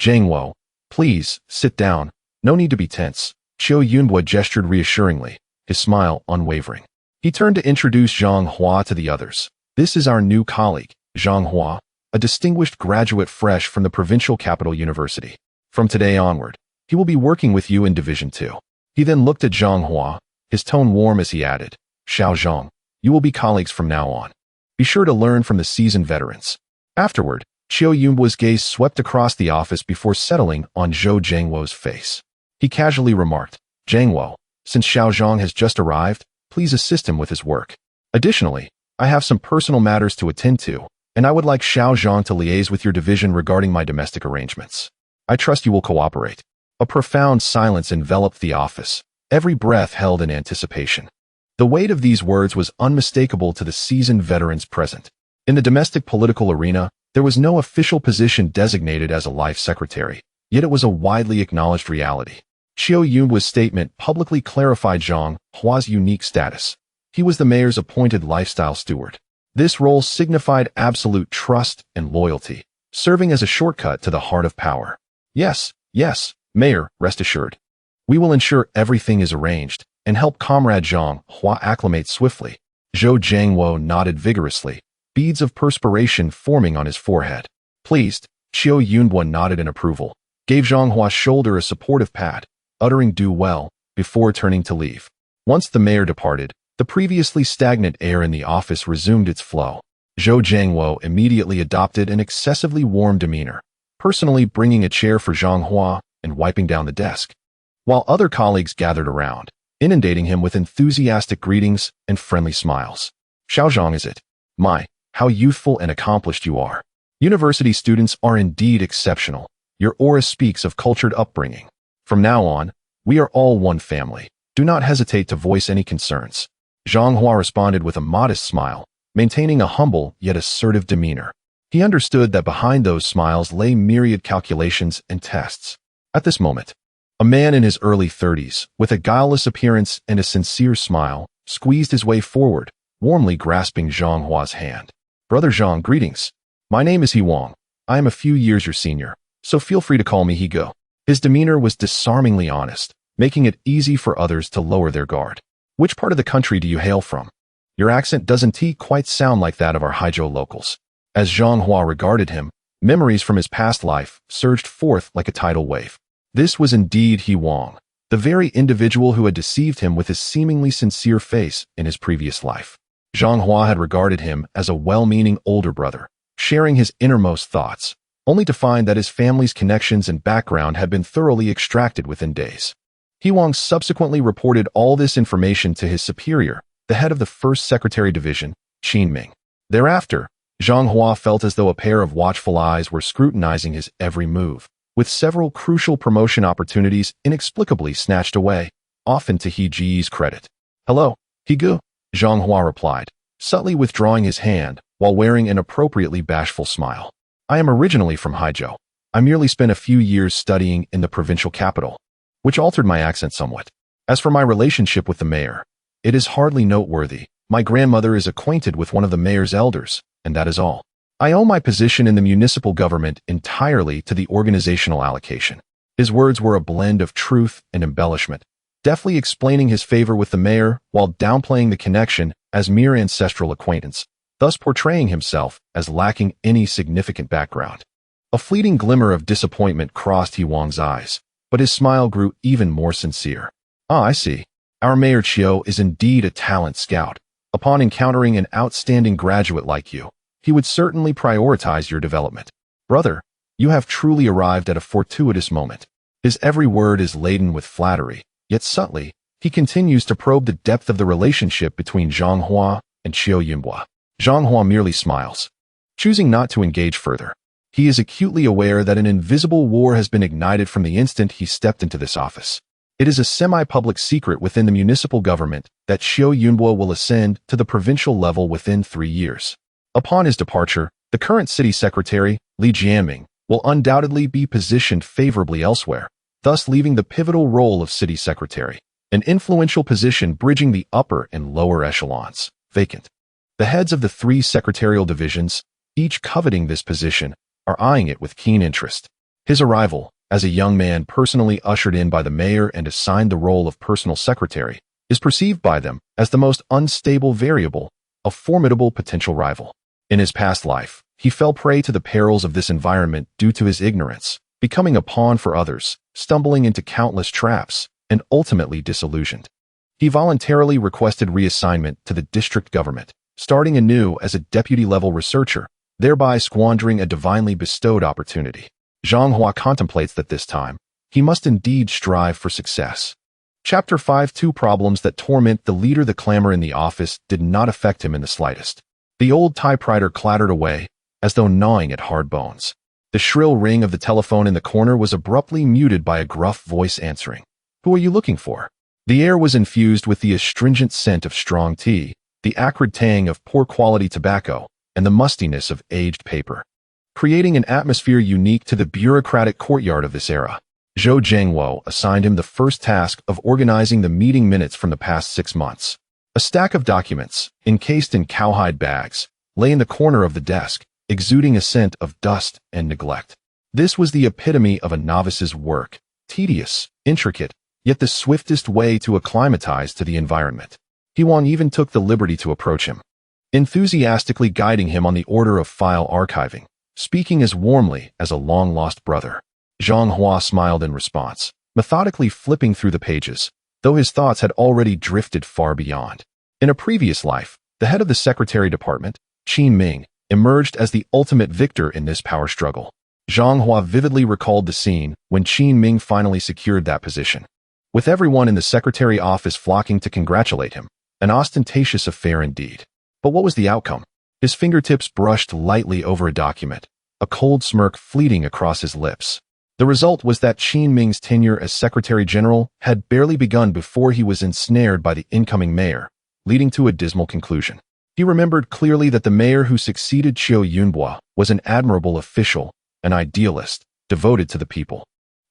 Jiangwo, please, sit down. No need to be tense. Qiu Yunhua gestured reassuringly, his smile unwavering. He turned to introduce Zhang Hua to the others. This is our new colleague, Zhang Hua, a distinguished graduate fresh from the provincial capital university. From today onward, he will be working with you in Division 2. He then looked at Zhang Hua, his tone warm as he added, Xiaozhang, you will be colleagues from now on. Be sure to learn from the seasoned veterans. Afterward, Qiu Yunhua's gaze swept across the office before settling on Zhou Jiangwo's face. He casually remarked, Jiangwo, since Xiaozhang has just arrived, please assist him with his work. Additionally, I have some personal matters to attend to, and I would like Xiaozhang to liaise with your division regarding my domestic arrangements. I trust you will cooperate. A profound silence enveloped the office, every breath held in anticipation. The weight of these words was unmistakable to the seasoned veterans present. In the domestic political arena, there was no official position designated as a life secretary, yet it was a widely acknowledged reality. Qiu Yunhua's statement publicly clarified Zhang Hua's unique status. He was the mayor's appointed lifestyle steward. This role signified absolute trust and loyalty, serving as a shortcut to the heart of power. Yes, Mayor, rest assured. We will ensure everything is arranged and help Comrade Zhang Hua acclimate swiftly. Zhou Jiangwo nodded vigorously, beads of perspiration forming on his forehead. Pleased, Qiu Yunhua nodded in approval, gave Zhang Hua's shoulder a supportive pat, uttering do well, before turning to leave. Once the mayor departed, the previously stagnant air in the office resumed its flow. Zhou Jiangwo immediately adopted an excessively warm demeanor, personally bringing a chair for Zhang Hua and wiping down the desk, while other colleagues gathered around, inundating him with enthusiastic greetings and friendly smiles. Xiaozhang, is it? My, how youthful and accomplished you are. University students are indeed exceptional. Your aura speaks of cultured upbringing. From now on, we are all one family. Do not hesitate to voice any concerns. Zhang Hua responded with a modest smile, maintaining a humble yet assertive demeanor. He understood that behind those smiles lay myriad calculations and tests. At this moment, A man in his early 30s, with a guileless appearance and a sincere smile, squeezed his way forward, warmly grasping Zhang Hua's hand. "Brother Zhang, greetings. My name is He Wang. I am a few years your senior, so feel free to call me He Go." His demeanor was disarmingly honest, making it easy for others to lower their guard. "Which part of the country do you hail from? Your accent doesn't quite sound like that of our Haizhou locals." As Zhang Hua regarded him, memories from his past life surged forth like a tidal wave. This was indeed He Wang, the very individual who had deceived him with his seemingly sincere face in his previous life. Zhang Hua had regarded him as a well-meaning older brother, sharing his innermost thoughts, only to find that his family's connections and background had been thoroughly extracted within days. He Wang subsequently reported all this information to his superior, the head of the 1st Secretary Division, Qin Ming. Thereafter, Zhang Hua felt as though a pair of watchful eyes were scrutinizing his every move, with several crucial promotion opportunities inexplicably snatched away, often to He Ji's credit. "Hello, He Gu," Zhang Hua replied, subtly withdrawing his hand while wearing an appropriately bashful smile. "I am originally from Haizhou. I merely spent a few years studying in the provincial capital, which altered my accent somewhat. As for my relationship with the mayor, it is hardly noteworthy. My grandmother is acquainted with one of the mayor's elders, and that is all. I owe my position in the municipal government entirely to the organizational allocation." His words were a blend of truth and embellishment, deftly explaining his favor with the mayor while downplaying the connection as mere ancestral acquaintance, thus portraying himself as lacking any significant background. A fleeting glimmer of disappointment crossed He Wang's eyes, but his smile grew even more sincere. "Ah, I see. Our Mayor Chiu is indeed a talent scout. Upon encountering an outstanding graduate like you, he would certainly prioritize your development. Brother, you have truly arrived at a fortuitous moment." His every word is laden with flattery, yet subtly, he continues to probe the depth of the relationship between Zhang Hua and Chiu Yunhua. Zhang Hua merely smiles, choosing not to engage further. He is acutely aware that an invisible war has been ignited from the instant he stepped into this office. It is a semi-public secret within the municipal government that Chiu Yunhua will ascend to the provincial level within 3 years. Upon his departure, the current city secretary, Li Jianming, will undoubtedly be positioned favorably elsewhere, thus leaving the pivotal role of city secretary, an influential position bridging the upper and lower echelons, vacant. The heads of the 3 secretarial divisions, each coveting this position, are eyeing it with keen interest. His arrival, as a young man personally ushered in by the mayor and assigned the role of personal secretary, is perceived by them as the most unstable variable, a formidable potential rival. In his past life, he fell prey to the perils of this environment due to his ignorance, becoming a pawn for others, stumbling into countless traps, and ultimately disillusioned. He voluntarily requested reassignment to the district government, starting anew as a deputy-level researcher, thereby squandering a divinely bestowed opportunity. Zhang Hua contemplates that this time, he must indeed strive for success. Chapter 5. 2 Problems that torment the leader. The clamor in the office did not affect him in the slightest. The old typewriter clattered away, as though gnawing at hard bones. The shrill ring of the telephone in the corner was abruptly muted by a gruff voice answering. "Who are you looking for?" The air was infused with the astringent scent of strong tea, the acrid tang of poor-quality tobacco, and the mustiness of aged paper, creating an atmosphere unique to the bureaucratic courtyard of this era. Zhou Zhengwo assigned him the first task of organizing the meeting minutes from the past 6 months. A stack of documents, encased in cowhide bags, lay in the corner of the desk, exuding a scent of dust and neglect. This was the epitome of a novice's work, tedious, intricate, yet the swiftest way to acclimatize to the environment. He Wang even took the liberty to approach him, enthusiastically guiding him on the order of file archiving, speaking as warmly as a long-lost brother. Zhang Hua smiled in response, methodically flipping through the pages, though his thoughts had already drifted far beyond. In a previous life, the head of the secretary department, Qin Ming, emerged as the ultimate victor in this power struggle. Zhang Hua vividly recalled the scene when Qin Ming finally secured that position, with everyone in the secretary office flocking to congratulate him. An ostentatious affair indeed. But what was the outcome? His fingertips brushed lightly over a document, a cold smirk fleeting across his lips. The result was that Qin Ming's tenure as Secretary General had barely begun before he was ensnared by the incoming mayor, leading to a dismal conclusion. He remembered clearly that the mayor who succeeded Chiu Yunhua was an admirable official, an idealist, devoted to the people.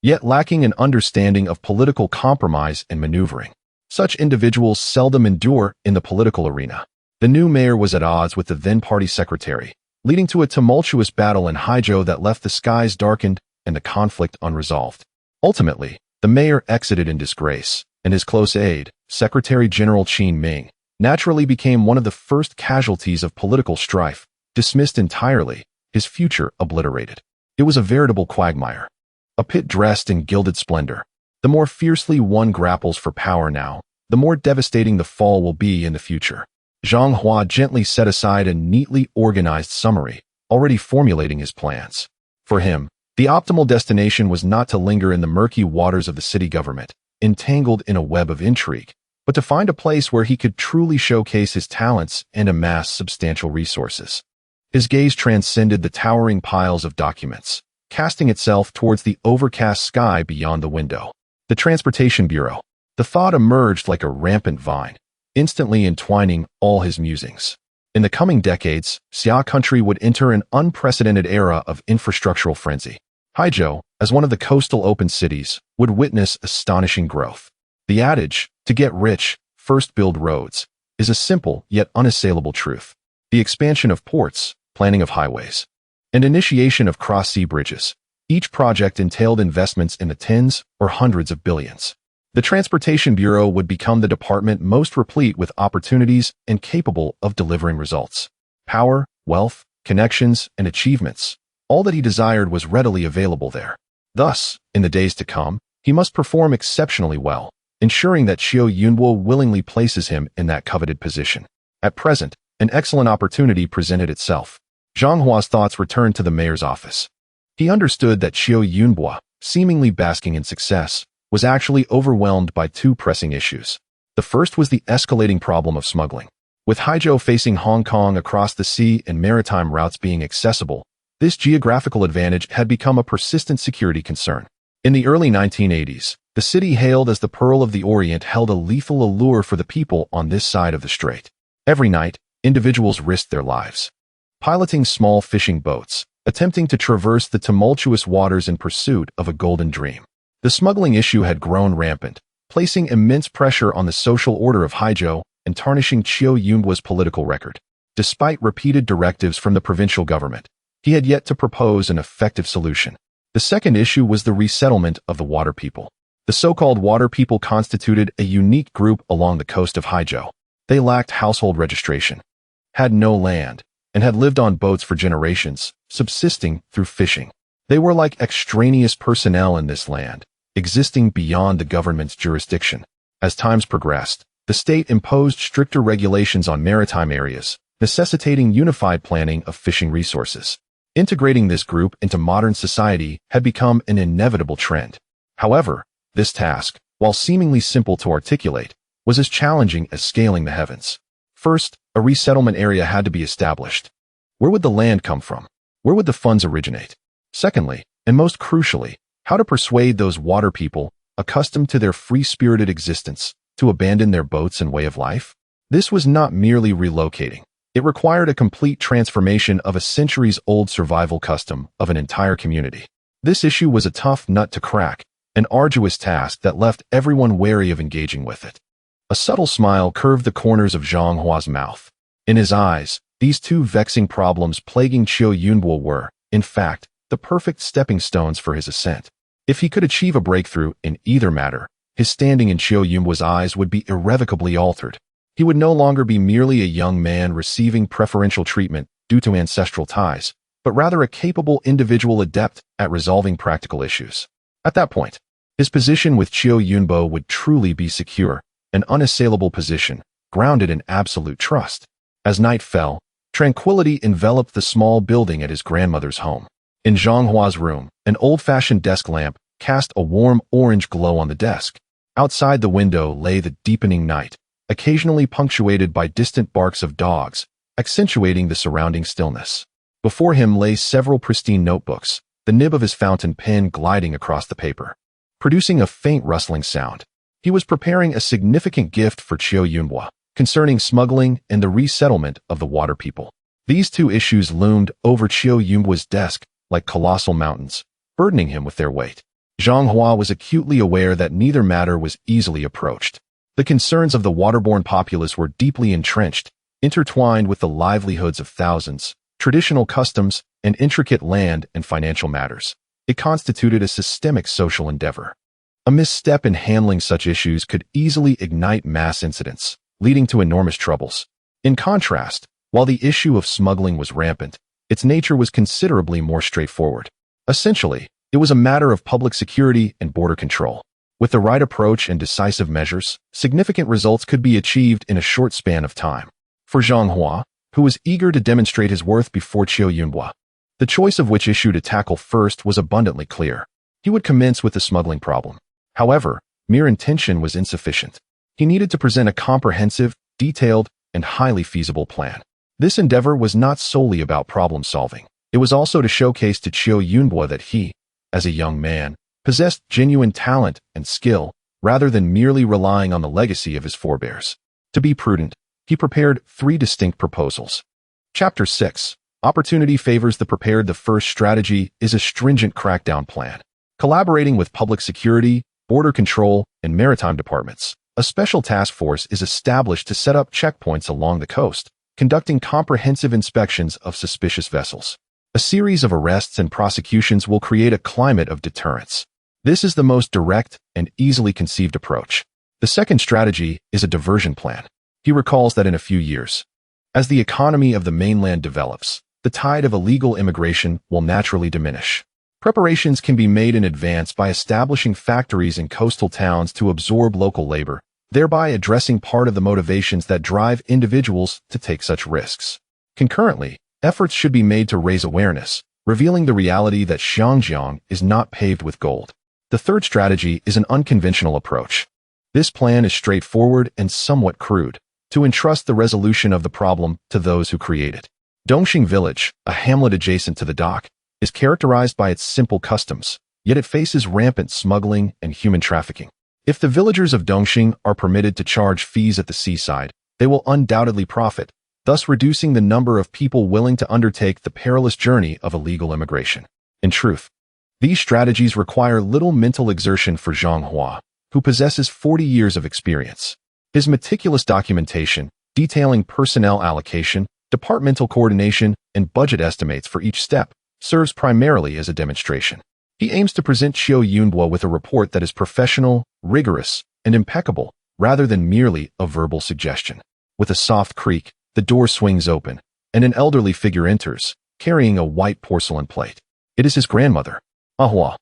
yet lacking an understanding of political compromise and maneuvering. Such individuals seldom endure in the political arena. The new mayor was at odds with the then-party secretary, leading to a tumultuous battle in Haizhou that left the skies darkened and the conflict unresolved. Ultimately, the mayor exited in disgrace, and his close aide, Secretary General Qin Ming, naturally became one of the first casualties of political strife, dismissed entirely, his future obliterated. It was a veritable quagmire, a pit dressed in gilded splendor. The more fiercely one grapples for power now, the more devastating the fall will be in the future. Zhang Hua gently set aside a neatly organized summary, already formulating his plans. For him, the optimal destination was not to linger in the murky waters of the city government, entangled in a web of intrigue, but to find a place where he could truly showcase his talents and amass substantial resources. His gaze transcended the towering piles of documents, casting itself towards the overcast sky beyond the window. The Transportation Bureau. The thought emerged like a rampant vine, instantly entwining all his musings. In the coming decades, Xia country would enter an unprecedented era of infrastructural frenzy. Haizhou, as one of the coastal open cities, would witness astonishing growth. The adage, to get rich, first build roads, is a simple yet unassailable truth. The expansion of ports, planning of highways, and initiation of cross-sea bridges. Each project entailed investments in the tens or hundreds of billions. The Transportation Bureau would become the department most replete with opportunities and capable of delivering results. Power, wealth, connections, and achievements. All that he desired was readily available there. Thus, in the days to come, he must perform exceptionally well, ensuring that Qiu Yunbo willingly places him in that coveted position. At present, an excellent opportunity presented itself. Zhang Hua's thoughts returned to the mayor's office. He understood that Qiu Yunbo, seemingly basking in success, was actually overwhelmed by two pressing issues. The first was the escalating problem of smuggling. With Haizhou facing Hong Kong across the sea and maritime routes being accessible, this geographical advantage had become a persistent security concern. In the early 1980s, the city hailed as the Pearl of the Orient held a lethal allure for the people on this side of the strait. Every night, individuals risked their lives, piloting small fishing boats, attempting to traverse the tumultuous waters in pursuit of a golden dream. The smuggling issue had grown rampant, placing immense pressure on the social order of Haizhou and tarnishing Qiu Yunbo's political record. Despite repeated directives from the provincial government, he had yet to propose an effective solution. The second issue was the resettlement of the water people. The so-called water people constituted a unique group along the coast of Haizhou. They lacked household registration, had no land, and had lived on boats for generations, subsisting through fishing. They were like extraneous personnel in this land, existing beyond the government's jurisdiction. As times progressed, the state imposed stricter regulations on maritime areas, necessitating unified planning of fishing resources. Integrating this group into modern society had become an inevitable trend. However, this task, while seemingly simple to articulate, was as challenging as scaling the heavens. First, a resettlement area had to be established. Where would the land come from? Where would the funds originate? Secondly, and most crucially, how to persuade those water people, accustomed to their free-spirited existence, to abandon their boats and way of life? This was not merely relocating. It required a complete transformation of a centuries-old survival custom of an entire community. This issue was a tough nut to crack, an arduous task that left everyone wary of engaging with it. A subtle smile curved the corners of Zhang Hua's mouth. In his eyes, these two vexing problems plaguing Qiu Yunbo were, in fact, the perfect stepping stones for his ascent. If he could achieve a breakthrough in either matter, his standing in Qiu Yunbo's eyes would be irrevocably altered. He would no longer be merely a young man receiving preferential treatment due to ancestral ties, but rather a capable individual adept at resolving practical issues. At that point, his position with Qiu Yunbo would truly be secure, an unassailable position, grounded in absolute trust. As night fell, tranquility enveloped the small building at his grandmother's home. In Zhang Hua's room, an old-fashioned desk lamp cast a warm orange glow on the desk. Outside the window lay the deepening night, occasionally punctuated by distant barks of dogs, accentuating the surrounding stillness. Before him lay several pristine notebooks, the nib of his fountain pen gliding across the paper, producing a faint rustling sound. He was preparing a significant gift for Qiu Yunbo, concerning smuggling and the resettlement of the water people. These two issues loomed over Qiu Yunbo's desk like colossal mountains, burdening him with their weight. Zhang Hua was acutely aware that neither matter was easily approached. The concerns of the waterborne populace were deeply entrenched, intertwined with the livelihoods of thousands, traditional customs, and intricate land and financial matters. It constituted a systemic social endeavor. A misstep in handling such issues could easily ignite mass incidents, leading to enormous troubles. In contrast, while the issue of smuggling was rampant, its nature was considerably more straightforward. Essentially, it was a matter of public security and border control. With the right approach and decisive measures, significant results could be achieved in a short span of time. For Zhang Hua, who was eager to demonstrate his worth before Qiu Yunhua, the choice of which issue to tackle first was abundantly clear. He would commence with the smuggling problem. However, mere intention was insufficient. He needed to present a comprehensive, detailed, and highly feasible plan. This endeavor was not solely about problem solving. It was also to showcase to Qiu Yunhua that he, as a young man, possessed genuine talent and skill, rather than merely relying on the legacy of his forebears. To be prudent, he prepared 3 distinct proposals. Chapter 6. Opportunity favors the prepared. The first strategy is a stringent crackdown plan. Collaborating with public security, border control, and maritime departments, a special task force is established to set up checkpoints along the coast, conducting comprehensive inspections of suspicious vessels. A series of arrests and prosecutions will create a climate of deterrence. This is the most direct and easily conceived approach. The second strategy is a diversion plan. He recalls that in a few years, as the economy of the mainland develops, the tide of illegal immigration will naturally diminish. Preparations can be made in advance by establishing factories in coastal towns to absorb local labor, thereby addressing part of the motivations that drive individuals to take such risks. Concurrently, efforts should be made to raise awareness, revealing the reality that Xinjiang is not paved with gold. The third strategy is an unconventional approach. This plan is straightforward and somewhat crude, to entrust the resolution of the problem to those who create it. Dongxing Village, a hamlet adjacent to the dock, is characterized by its simple customs, yet it faces rampant smuggling and human trafficking. If the villagers of Dongxing are permitted to charge fees at the seaside, they will undoubtedly profit, thus reducing the number of people willing to undertake the perilous journey of illegal immigration. In truth, these strategies require little mental exertion for Zhang Hua, who possesses 40 years of experience. His meticulous documentation, detailing personnel allocation, departmental coordination, and budget estimates for each step, serves primarily as a demonstration. He aims to present Qiu Yunhua with a report that is professional, rigorous, and impeccable, rather than merely a verbal suggestion. With a soft creak, the door swings open, and an elderly figure enters, carrying a white porcelain plate. It is his grandmother. Ahua.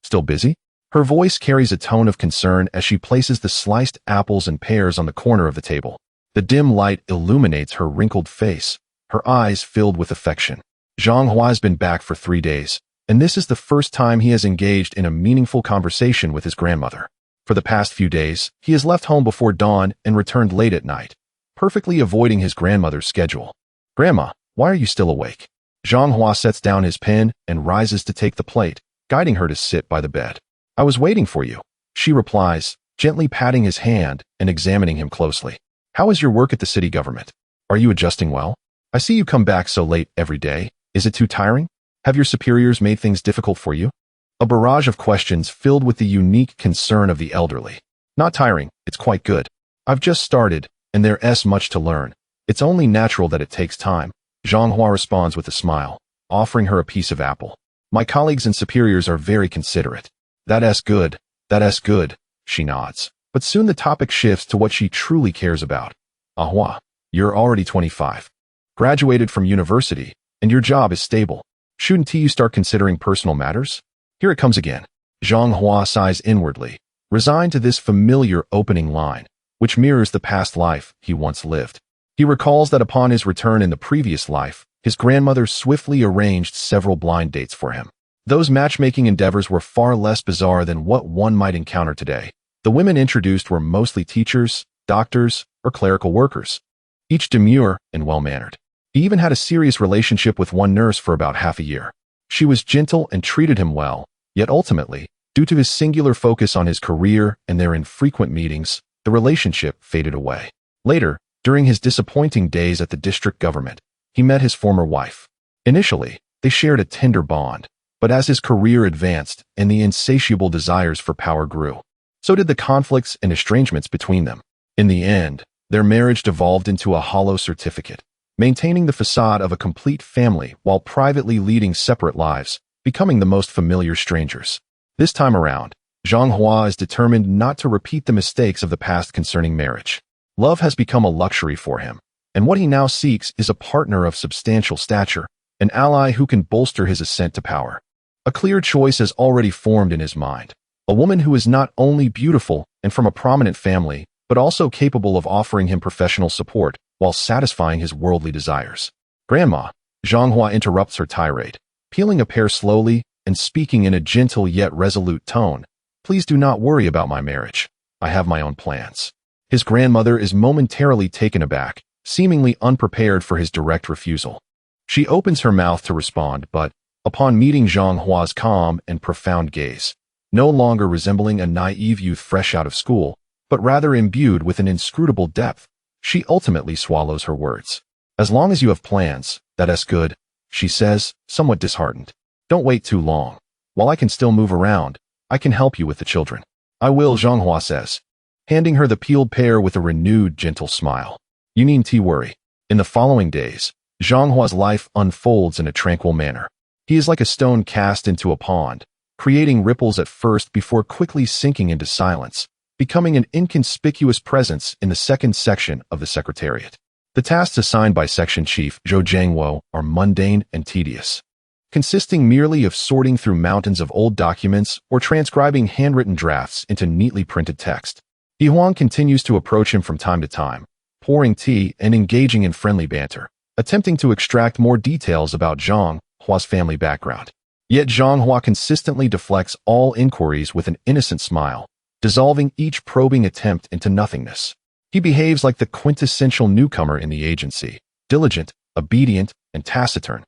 Still busy? Her voice carries a tone of concern as she places the sliced apples and pears on the corner of the table. The dim light illuminates her wrinkled face, her eyes filled with affection. Zhang Hua has been back for 3 days, and this is the first time he has engaged in a meaningful conversation with his grandmother. For the past few days, he has left home before dawn and returned late at night, perfectly avoiding his grandmother's schedule. Grandma, why are you still awake? Zhang Hua sets down his pen and rises to take the plate, guiding her to sit by the bed. I was waiting for you, she replies, gently patting his hand and examining him closely. How is your work at the city government? Are you adjusting well? I see you come back so late every day. Is it too tiring? Have your superiors made things difficult for you? A barrage of questions filled with the unique concern of the elderly. Not tiring, it's quite good. I've just started, and there's much to learn. It's only natural that it takes time. Zhang Hua responds with a smile, offering her a piece of apple. My colleagues and superiors are very considerate. That's good, she nods. But soon the topic shifts to what she truly cares about. Ahua, you're already 25. Graduated from university, and your job is stable. Shouldn't you start considering personal matters? Here it comes again. Zhang Hua sighs inwardly, resigned to this familiar opening line, which mirrors the past life he once lived. He recalls that upon his return in the previous life, his grandmother swiftly arranged several blind dates for him. Those matchmaking endeavors were far less bizarre than what one might encounter today. The women introduced were mostly teachers, doctors, or clerical workers, each demure and well-mannered. He even had a serious relationship with one nurse for about half a year. She was gentle and treated him well, yet ultimately, due to his singular focus on his career and their infrequent meetings, the relationship faded away. Later, during his disappointing days at the district government, he met his former wife. Initially, they shared a tender bond, But as his career advanced and the insatiable desires for power grew, so did the conflicts and estrangements between them. In the end, their marriage devolved into a hollow certificate, maintaining the facade of a complete family while privately leading separate lives, becoming the most familiar strangers. This time around, Zhang Hua is determined not to repeat the mistakes of the past concerning marriage. Love has become a luxury for him, and what he now seeks is a partner of substantial stature, an ally who can bolster his ascent to power. A clear choice has already formed in his mind, a woman who is not only beautiful and from a prominent family, but also capable of offering him professional support while satisfying his worldly desires. Grandma, Zhang Hua interrupts her tirade, peeling a pear slowly and speaking in a gentle yet resolute tone. Please do not worry about my marriage. I have my own plans. His grandmother is momentarily taken aback, seemingly unprepared for his direct refusal. She opens her mouth to respond, but, upon meeting Zhang Hua's calm and profound gaze, no longer resembling a naive youth fresh out of school, but rather imbued with an inscrutable depth, she ultimately swallows her words. As long as you have plans, that's good, she says, somewhat disheartened. Don't wait too long. While I can still move around, I can help you with the children. I will, Zhang Hua says, handing her the peeled pear with a renewed gentle smile. You needn't worry. In the following days, Zhang Hua's life unfolds in a tranquil manner. He is like a stone cast into a pond, creating ripples at first before quickly sinking into silence, becoming an inconspicuous presence in the second section of the Secretariat. The tasks assigned by Section Chief Zhou Jiangwo are mundane and tedious, consisting merely of sorting through mountains of old documents or transcribing handwritten drafts into neatly printed text. He Huang continues to approach him from time to time, pouring tea and engaging in friendly banter, attempting to extract more details about Zhang Hua's family background. Yet Zhang Hua consistently deflects all inquiries with an innocent smile, dissolving each probing attempt into nothingness. He behaves like the quintessential newcomer in the agency, diligent, obedient, and taciturn,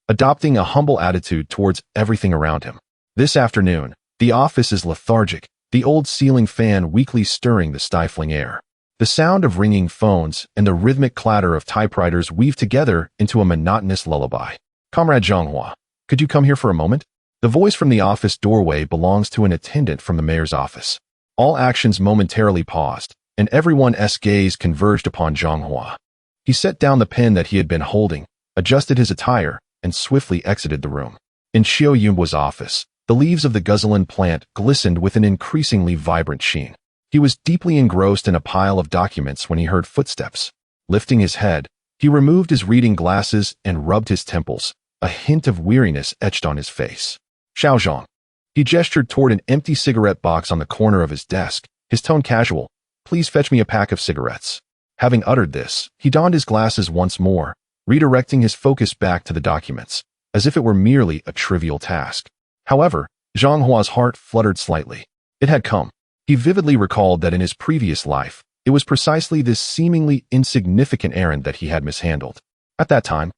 adopting a humble attitude towards everything around him. This afternoon, the office is lethargic, the old ceiling fan weakly stirring the stifling air. The sound of ringing phones and the rhythmic clatter of typewriters weave together into a monotonous lullaby. Comrade Zhang Hua, could you come here for a moment? The voice from the office doorway belongs to an attendant from the mayor's office. All actions momentarily paused, and everyone's gaze converged upon Zhang Hua. He set down the pen that he had been holding, adjusted his attire, and swiftly exited the room. In Xiao Yunbu's office, the leaves of the guzzling plant glistened with an increasingly vibrant sheen. He was deeply engrossed in a pile of documents when he heard footsteps. Lifting his head, he removed his reading glasses and rubbed his temples, a hint of weariness etched on his face. Xiaozhong. He gestured toward an empty cigarette box on the corner of his desk, his tone casual. Please fetch me a pack of cigarettes. Having uttered this, he donned his glasses once more, redirecting his focus back to the documents, as if it were merely a trivial task. However, Zhang Hua's heart fluttered slightly. It had come. He vividly recalled that in his previous life, it was precisely this seemingly insignificant errand that he had mishandled. At that time,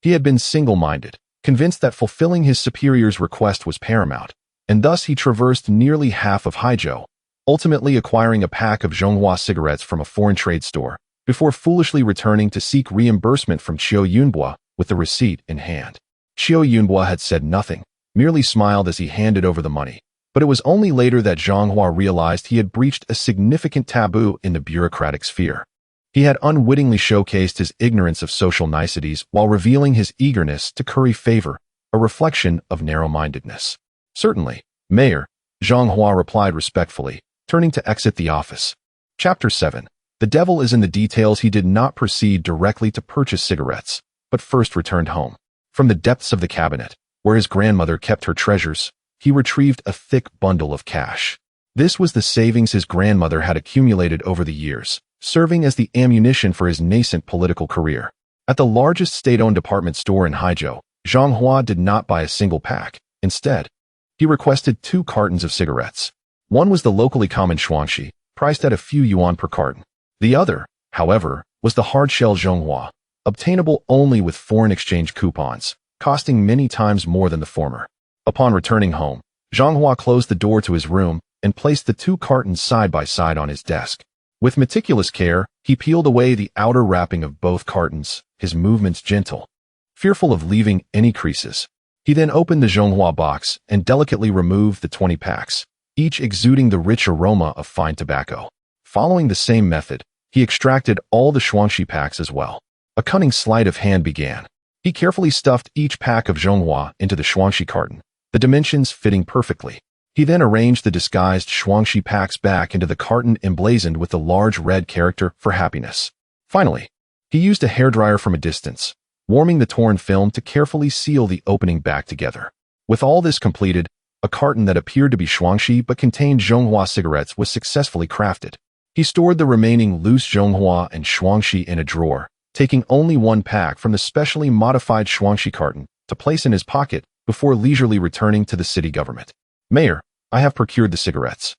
he had been single-minded, convinced that fulfilling his superior's request was paramount, and thus he traversed nearly half of Haizhou, ultimately acquiring a pack of Zhonghua cigarettes from a foreign trade store, before foolishly returning to seek reimbursement from Qiu Yunbua with the receipt in hand. Qiu Yunbua had said nothing, merely smiled as he handed over the money. But it was only later that Zhang Hua realized he had breached a significant taboo in the bureaucratic sphere. He had unwittingly showcased his ignorance of social niceties while revealing his eagerness to curry favor, a reflection of narrow-mindedness. Certainly, Mayor, Zhang Hua replied respectfully, turning to exit the office. Chapter 7. The devil is in the details. He did not proceed directly to purchase cigarettes, but first returned home. From the depths of the cabinet, where his grandmother kept her treasures, he retrieved a thick bundle of cash. This was the savings his grandmother had accumulated over the years, serving as the ammunition for his nascent political career. At the largest state-owned department store in Haizhou, Zhang Hua did not buy a single pack. Instead, he requested 2 cartons of cigarettes. One was the locally common Shuangxi, priced at a few yuan per carton. The other, however, was the hard-shell Zhonghua, obtainable only with foreign exchange coupons, costing many times more than the former. Upon returning home, Zhang Hua closed the door to his room and placed the 2 cartons side by side on his desk. With meticulous care, he peeled away the outer wrapping of both cartons, his movements gentle. Fearful of leaving any creases, He then opened the Zhonghua box and delicately removed the 20 packs, each exuding the rich aroma of fine tobacco. Following the same method, he extracted all the Shuangxi packs as well. A cunning sleight of hand began. He carefully stuffed each pack of Zhonghua into the Shuangxi carton, the dimensions fitting perfectly. He then arranged the disguised Shuangxi packs back into the carton emblazoned with the large red character for happiness. Finally, he used a hairdryer from a distance, warming the torn film to carefully seal the opening back together. With all this completed, a carton that appeared to be Shuangxi but contained Zhonghua cigarettes was successfully crafted. He stored the remaining loose Zhonghua and Shuangxi in a drawer, taking only one pack from the specially modified Shuangxi carton to place in his pocket before leisurely returning to the city government. "Mayor, I have procured the cigarettes,"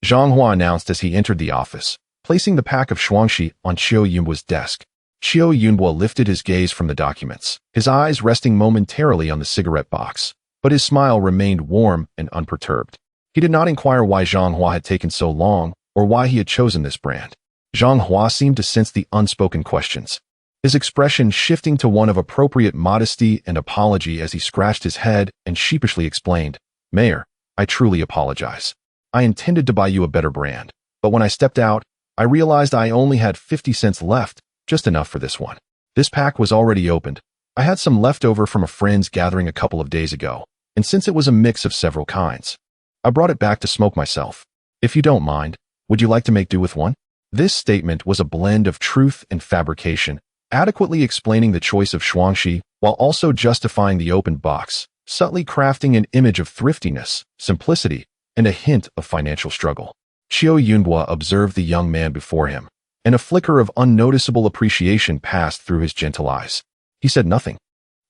Zhonghua announced as he entered the office, placing the pack of Shuangxi on Qiu Yunbua's desk. Qiu Yunbua lifted his gaze from the documents, his eyes resting momentarily on the cigarette box, but his smile remained warm and unperturbed. He did not inquire why Zhonghua had taken so long or why he had chosen this brand. Zhonghua seemed to sense the unspoken questions, his expression shifting to one of appropriate modesty and apology as he scratched his head and sheepishly explained, "Mayor, I truly apologize. I intended to buy you a better brand, but when I stepped out, I realized I only had 50 cents left, just enough for this one. This pack was already opened. I had some left over from a friend's gathering a couple of days ago, and since it was a mix of several kinds, I brought it back to smoke myself. If you don't mind, would you like to make do with one?" This statement was a blend of truth and fabrication, adequately explaining the choice of Shuangxi while also justifying the opened box, subtly crafting an image of thriftiness, simplicity, and a hint of financial struggle. Qiu Yunbua observed the young man before him, and a flicker of unnoticeable appreciation passed through his gentle eyes. He said nothing,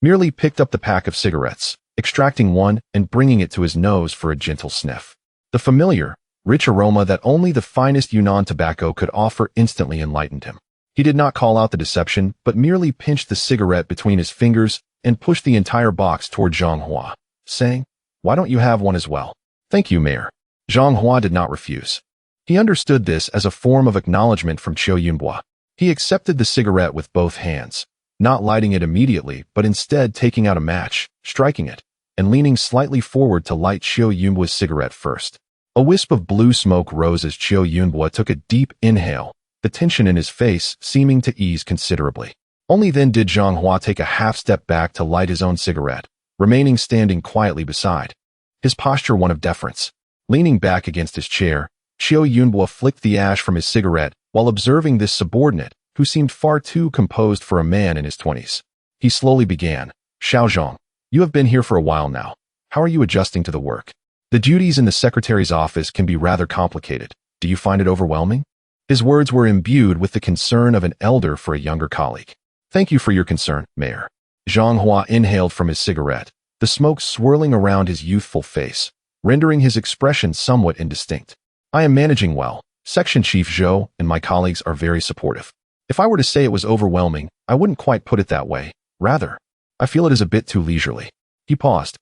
merely picked up the pack of cigarettes, extracting one and bringing it to his nose for a gentle sniff. The familiar, rich aroma that only the finest Yunnan tobacco could offer instantly enlightened him. He did not call out the deception, but merely pinched the cigarette between his fingers and pushed the entire box toward Zhonghua, saying, "Why don't you have one as well?" "Thank you, Mayor." Zhonghua did not refuse. He understood this as a form of acknowledgement from Qiu Yunbua. He accepted the cigarette with both hands, not lighting it immediately, but instead taking out a match, striking it, and leaning slightly forward to light Qiu Yunbua's cigarette first. A wisp of blue smoke rose as Qiu Yunbua took a deep inhale, the tension in his face seeming to ease considerably. Only then did Zhonghua take a half step back to light his own cigarette, remaining standing quietly beside, his posture one of deference. Leaning back against his chair, Qiu Yunbua flicked the ash from his cigarette while observing this subordinate, who seemed far too composed for a man in his 20s. He slowly began, "Xiaozhong, you have been here for a while now. How are you adjusting to the work? The duties in the secretary's office can be rather complicated. Do you find it overwhelming?" His words were imbued with the concern of an elder for a younger colleague. "Thank you for your concern, Mayor." Zhonghua inhaled from his cigarette, the smoke swirling around his youthful face, rendering his expression somewhat indistinct. "I am managing well. Section Chief Zhou and my colleagues are very supportive. If I were to say it was overwhelming, I wouldn't quite put it that way. Rather, I feel it is a bit too leisurely." He paused,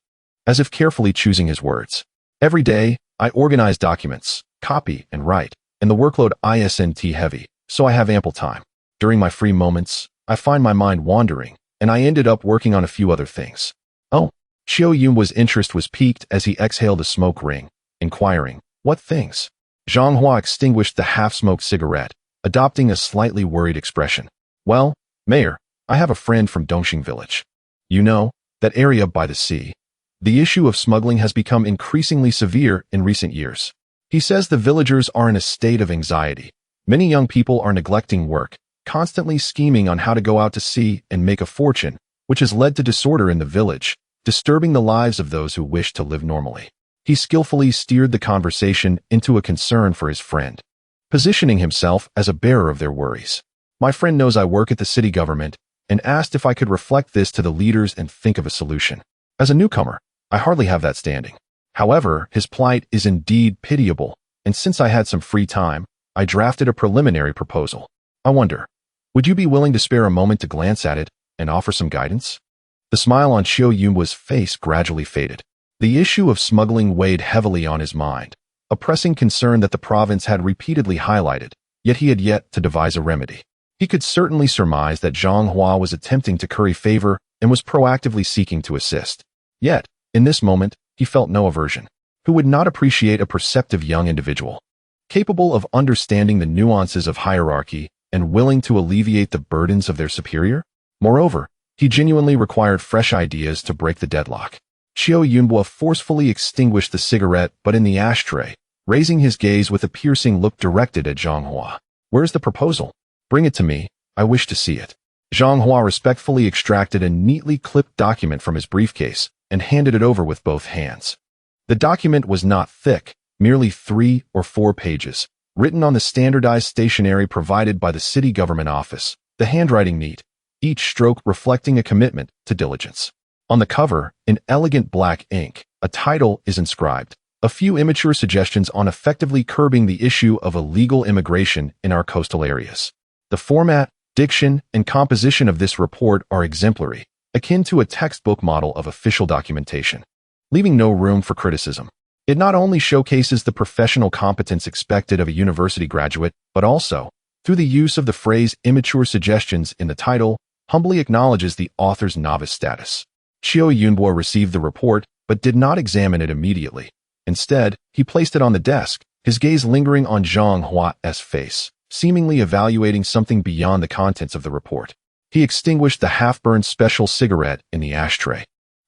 as if carefully choosing his words. "Every day, I organize documents, copy, and write, and the workload isn't heavy, so I have ample time. During my free moments, I find my mind wandering, and I ended up working on a few other things." "Oh." Qiu Yunbua's interest was piqued as he exhaled a smoke ring, inquiring, "What things?" Zhonghua extinguished the half-smoked cigarette, adopting a slightly worried expression. "Well, Mayor, I have a friend from Dongxing Village. You know, that area by the sea. The issue of smuggling has become increasingly severe in recent years. He says the villagers are in a state of anxiety. Many young people are neglecting work, constantly scheming on how to go out to sea and make a fortune, which has led to disorder in the village, disturbing the lives of those who wish to live normally." He skillfully steered the conversation into a concern for his friend, positioning himself as a bearer of their worries. "My friend knows I work at the city government and asked if I could reflect this to the leaders and think of a solution. As a newcomer, I hardly have that standing. However, his plight is indeed pitiable, and since I had some free time, I drafted a preliminary proposal. I wonder, would you be willing to spare a moment to glance at it and offer some guidance?" The smile on Qiu Yunbua's face gradually faded. The issue of smuggling weighed heavily on his mind, a pressing concern that the province had repeatedly highlighted, yet he had yet to devise a remedy. He could certainly surmise that Zhonghua was attempting to curry favor and was proactively seeking to assist. Yet, in this moment, he felt no aversion. Who would not appreciate a perceptive young individual, capable of understanding the nuances of hierarchy and willing to alleviate the burdens of their superior? Moreover, he genuinely required fresh ideas to break the deadlock. Qiu Yunbo forcefully extinguished the cigarette but in the ashtray, raising his gaze with a piercing look directed at Zhang Hua. "Where's the proposal? Bring it to me. I wish to see it." Zhang Hua respectfully extracted a neatly clipped document from his briefcase and handed it over with both hands. The document was not thick, merely 3 or 4 pages, written on the standardized stationery provided by the city government office, the handwriting neat, each stroke reflecting a commitment to diligence. On the cover, in elegant black ink, a title is inscribed, "A few immature suggestions on effectively curbing the issue of illegal immigration in our coastal areas." The format, diction, and composition of this report are exemplary, akin to a textbook model of official documentation, leaving no room for criticism. It not only showcases the professional competence expected of a university graduate, but also, through the use of the phrase immature suggestions in the title, humbly acknowledges the author's novice status. Qiu Yunbo received the report, but did not examine it immediately. Instead, he placed it on the desk, his gaze lingering on Zhang Hua's face, seemingly evaluating something beyond the contents of the report. He extinguished the half-burned special cigarette in the ashtray,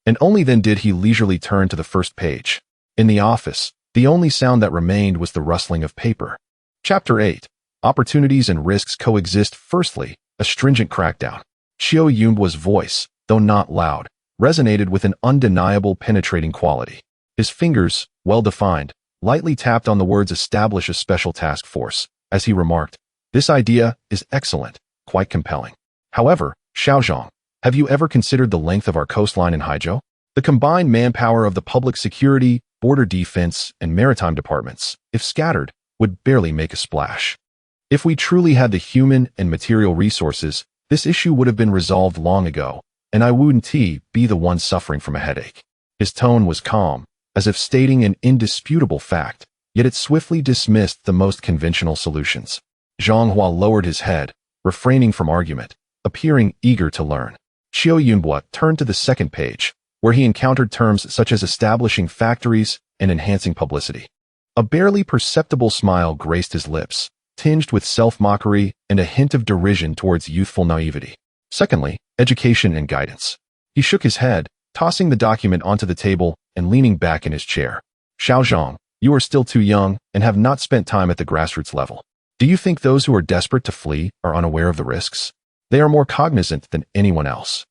and only then did he leisurely turn to the first page. In the office, the only sound that remained was the rustling of paper. Chapter 8. Opportunities and risks coexist. Firstly, a stringent crackdown. Qiu Yunbo's voice, though not loud, resonated with an undeniable penetrating quality. His fingers, well-defined, lightly tapped on the words "establish a special task force," as he remarked, "This idea is excellent, quite compelling. However, Xiaozhong, have you ever considered the length of our coastline in Haizhou? The combined manpower of the public security, border defense, and maritime departments, if scattered, would barely make a splash. If we truly had the human and material resources, this issue would have been resolved long ago, and I wouldn't be the one suffering from a headache." His tone was calm, as if stating an indisputable fact, yet it swiftly dismissed the most conventional solutions. Zhang Hua lowered his head, refraining from argument, appearing eager to learn. Qiu Yunbo turned to the second page, where he encountered terms such as establishing factories and enhancing publicity. A barely perceptible smile graced his lips, tinged with self-mockery and a hint of derision towards youthful naivety. Secondly, education and guidance. He shook his head, tossing the document onto the table and leaning back in his chair. "Xiaozhong, you are still too young and have not spent time at the grassroots level. Do you think those who are desperate to flee are unaware of the risks? They are more cognizant than anyone else.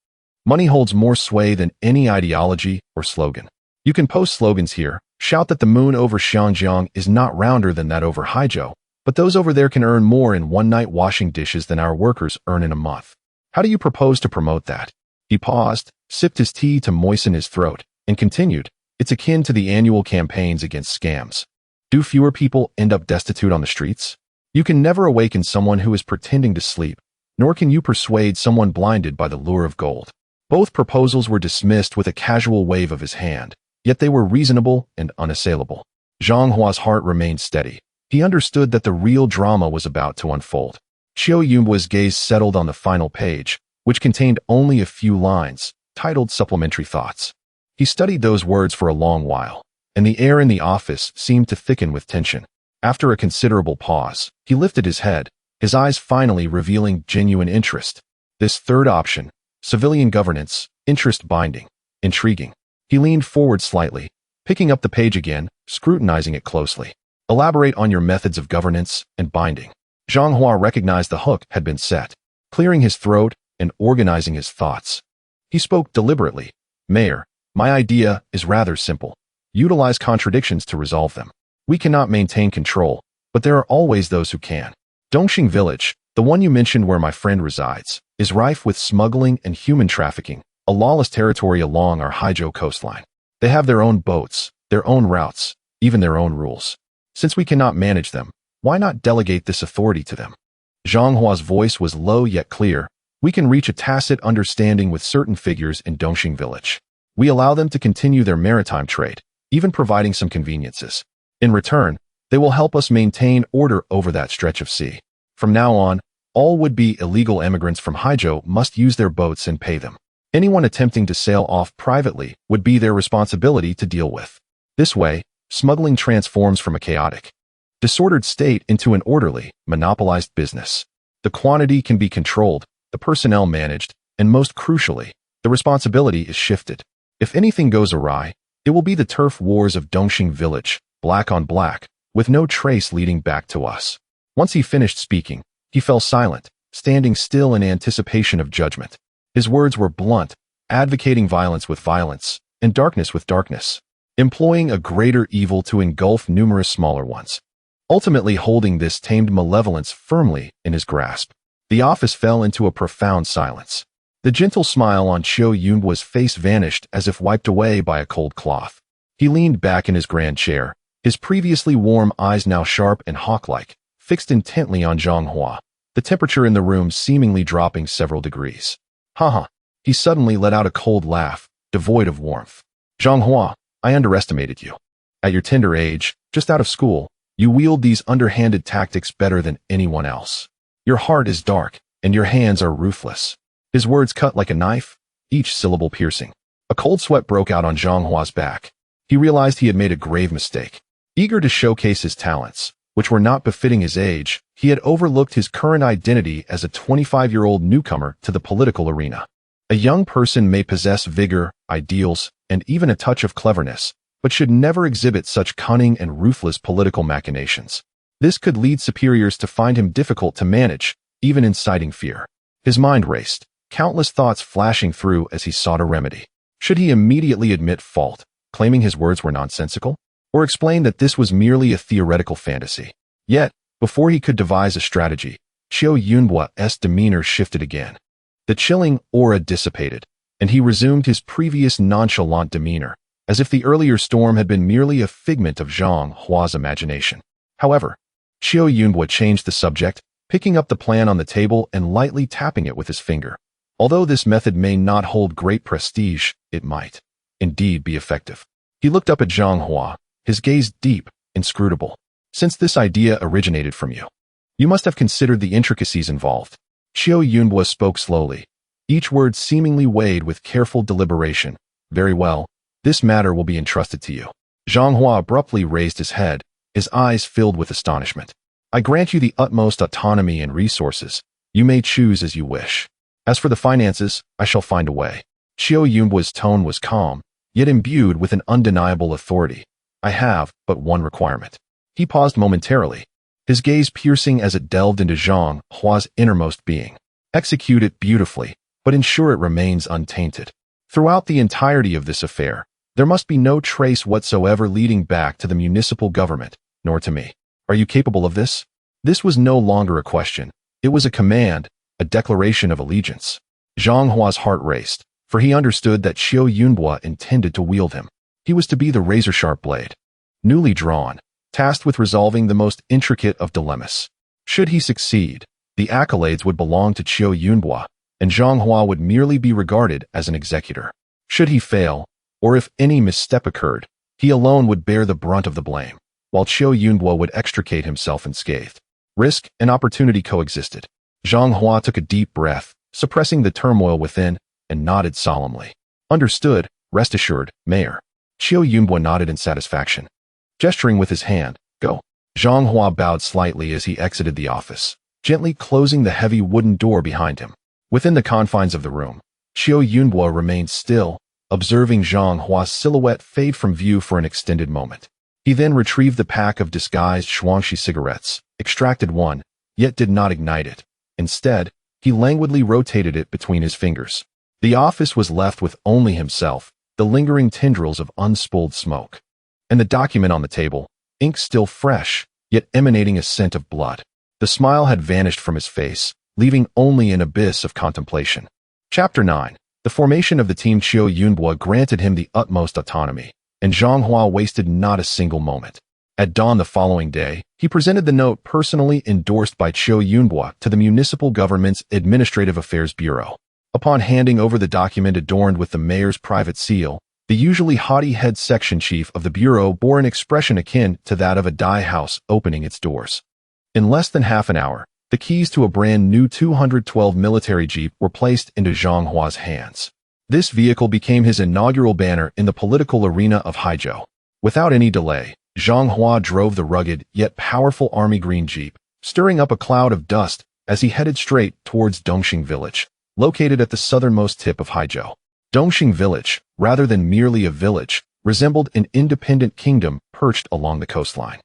Money holds more sway than any ideology or slogan. You can post slogans here, shout that the moon over Xiangjiang is not rounder than that over Haizhou, but those over there can earn more in one night washing dishes than our workers earn in a month. How do you propose to promote that?" He paused, sipped his tea to moisten his throat, and continued, "It's akin to the annual campaigns against scams. Do fewer people end up destitute on the streets? You can never awaken someone who is pretending to sleep, nor can you persuade someone blinded by the lure of gold." Both proposals were dismissed with a casual wave of his hand, yet they were reasonable and unassailable. Zhang Hua's heart remained steady. He understood that the real drama was about to unfold. Qiu Yunbo's gaze settled on the final page, which contained only a few lines, titled Supplementary Thoughts. He studied those words for a long while, and the air in the office seemed to thicken with tension. After a considerable pause, he lifted his head, his eyes finally revealing genuine interest. This third option, civilian governance, interest binding, intriguing. He leaned forward slightly, picking up the page again, scrutinizing it closely. "Elaborate on your methods of governance and binding." Zhang Hua recognized the hook had been set, clearing his throat and organizing his thoughts. He spoke deliberately. "Mayor, my idea is rather simple. Utilize contradictions to resolve them. We cannot maintain control, but there are always those who can. Dongxing Village, the one you mentioned where my friend resides, is rife with smuggling and human trafficking, a lawless territory along our Haizhou coastline. They have their own boats, their own routes, even their own rules. Since we cannot manage them, why not delegate this authority to them?" Zhang Hua's voice was low yet clear. "We can reach a tacit understanding with certain figures in Dongxing Village. We allow them to continue their maritime trade, even providing some conveniences. In return, they will help us maintain order over that stretch of sea. From now on, all would-be illegal immigrants from Haizhou must use their boats and pay them. Anyone attempting to sail off privately would be their responsibility to deal with. This way, smuggling transforms from a chaotic, disordered state into an orderly, monopolized business. The quantity can be controlled, the personnel managed, and most crucially, the responsibility is shifted. If anything goes awry, it will be the turf wars of Dongxing Village, black on black, with no trace leading back to us. Once he finished speaking, he fell silent, standing still in anticipation of judgment. His words were blunt, advocating violence with violence, and darkness with darkness, employing a greater evil to engulf numerous smaller ones, ultimately holding this tamed malevolence firmly in his grasp. The office fell into a profound silence. The gentle smile on Qiu Yunhua's face vanished as if wiped away by a cold cloth. He leaned back in his grand chair, his previously warm eyes now sharp and hawk-like, fixed intently on Zhang Hua, the temperature in the room seemingly dropping several degrees. Ha. He suddenly let out a cold laugh, devoid of warmth. Zhang Hua, I underestimated you. At your tender age, just out of school, you wield these underhanded tactics better than anyone else. Your heart is dark, and your hands are ruthless. His words cut like a knife, each syllable piercing. A cold sweat broke out on Zhang Hua's back. He realized he had made a grave mistake. Eager to showcase his talents, which were not befitting his age, he had overlooked his current identity as a 25-year-old newcomer to the political arena. A young person may possess vigor, ideals, and even a touch of cleverness, but should never exhibit such cunning and ruthless political machinations. This could lead superiors to find him difficult to manage, even inciting fear. His mind raced, countless thoughts flashing through as he sought a remedy. Should he immediately admit fault, claiming his words were nonsensical? Or explain that this was merely a theoretical fantasy? Yet, before he could devise a strategy, Qiu Yunhua's demeanor shifted again. The chilling aura dissipated, and he resumed his previous nonchalant demeanor, as if the earlier storm had been merely a figment of Zhang Hua's imagination. However, Qiu Yunhua changed the subject, picking up the plan on the table and lightly tapping it with his finger. Although this method may not hold great prestige, it might, indeed, be effective. He looked up at Zhang Hua, his gaze deep, inscrutable. Since this idea originated from you, you must have considered the intricacies involved. Qiu Yunhua spoke slowly, each word seemingly weighed with careful deliberation. Very well, this matter will be entrusted to you. Zhang Hua abruptly raised his head, his eyes filled with astonishment. I grant you the utmost autonomy and resources. You may choose as you wish. As for the finances, I shall find a way. Qiu Yunhua's tone was calm, yet imbued with an undeniable authority. I have but one requirement. He paused momentarily, his gaze piercing as it delved into Zhang Hua's innermost being. Execute it beautifully, but ensure it remains untainted. Throughout the entirety of this affair, there must be no trace whatsoever leading back to the municipal government, nor to me. Are you capable of this? This was no longer a question. It was a command, a declaration of allegiance. Zhang Hua's heart raced, for he understood that Qiu Yunhua intended to wield him. He was to be the razor-sharp blade, newly drawn, tasked with resolving the most intricate of dilemmas. Should he succeed, the accolades would belong to Qiu Yunhua, and Zhang Hua would merely be regarded as an executor. Should he fail, or if any misstep occurred, he alone would bear the brunt of the blame, while Qiu Yunhua would extricate himself unscathed. Risk and opportunity coexisted. Zhang Hua took a deep breath, suppressing the turmoil within, and nodded solemnly. Understood, rest assured, Mayor. Qiu Yunhua nodded in satisfaction. Gesturing with his hand, go. Zhang Hua bowed slightly as he exited the office, gently closing the heavy wooden door behind him. Within the confines of the room, Qiu Yunhua remained still, observing Zhang Hua's silhouette fade from view for an extended moment. He then retrieved the pack of disguised Shuangxi cigarettes, extracted one, yet did not ignite it. Instead, he languidly rotated it between his fingers. The office was left with only himself, the lingering tendrils of unspooled smoke, and the document on the table, ink still fresh, yet emanating a scent of blood. The smile had vanished from his face, leaving only an abyss of contemplation. Chapter 9. The formation of the team. Qiu Yunhua granted him the utmost autonomy, and Zhang Hua wasted not a single moment. At dawn the following day, he presented the note personally endorsed by Qiu Yunhua to the municipal government's Administrative Affairs Bureau. Upon handing over the document adorned with the mayor's private seal, the usually haughty head section chief of the bureau bore an expression akin to that of a dye house opening its doors. In less than half an hour, the keys to a brand new 212 military jeep were placed into Zhang Hua's hands. This vehicle became his inaugural banner in the political arena of Haizhou. Without any delay, Zhang Hua drove the rugged yet powerful army green jeep, stirring up a cloud of dust as he headed straight towards Dongxing Village, located at the southernmost tip of Haizhou. Dongxing Village, rather than merely a village, resembled an independent kingdom perched along the coastline.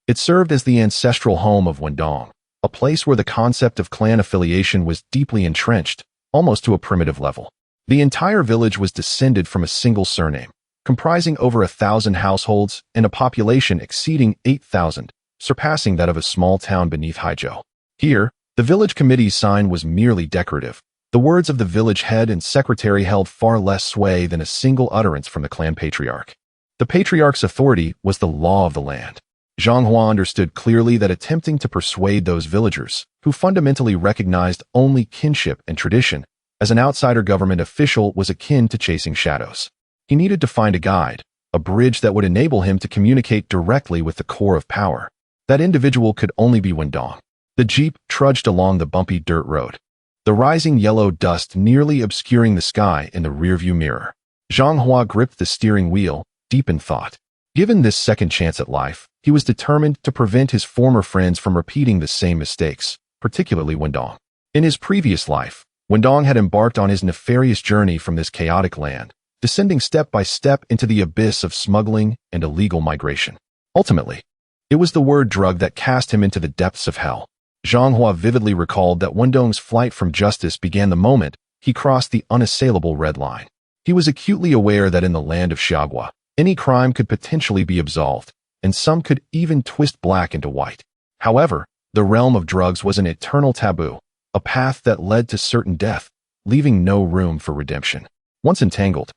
It served as the ancestral home of Wendong, a place where the concept of clan affiliation was deeply entrenched, almost to a primitive level. The entire village was descended from a single surname, comprising over 1,000 households and a population exceeding 8,000, surpassing that of a small town beneath Haizhou. Here, the village committee's sign was merely decorative. The words of the village head and secretary held far less sway than a single utterance from the clan patriarch. The patriarch's authority was the law of the land. Zhang Hua understood clearly that attempting to persuade those villagers, who fundamentally recognized only kinship and tradition, as an outsider government official was akin to chasing shadows. He needed to find a guide, a bridge that would enable him to communicate directly with the core of power. That individual could only be Wendong. The jeep trudged along the bumpy dirt road, the rising yellow dust nearly obscuring the sky in the rearview mirror. Zhang Hua gripped the steering wheel, deep in thought. Given this second chance at life, he was determined to prevent his former friends from repeating the same mistakes, particularly Wendong. In his previous life, Wendong had embarked on his nefarious journey from this chaotic land, descending step by step into the abyss of smuggling and illegal migration. Ultimately, it was the word drug that cast him into the depths of hell. Zhang Hua vividly recalled that Wendong's flight from justice began the moment he crossed the unassailable red line. He was acutely aware that in the land of Xiagua, any crime could potentially be absolved, and some could even twist black into white. However, the realm of drugs was an eternal taboo, a path that led to certain death, leaving no room for redemption. Once entangled,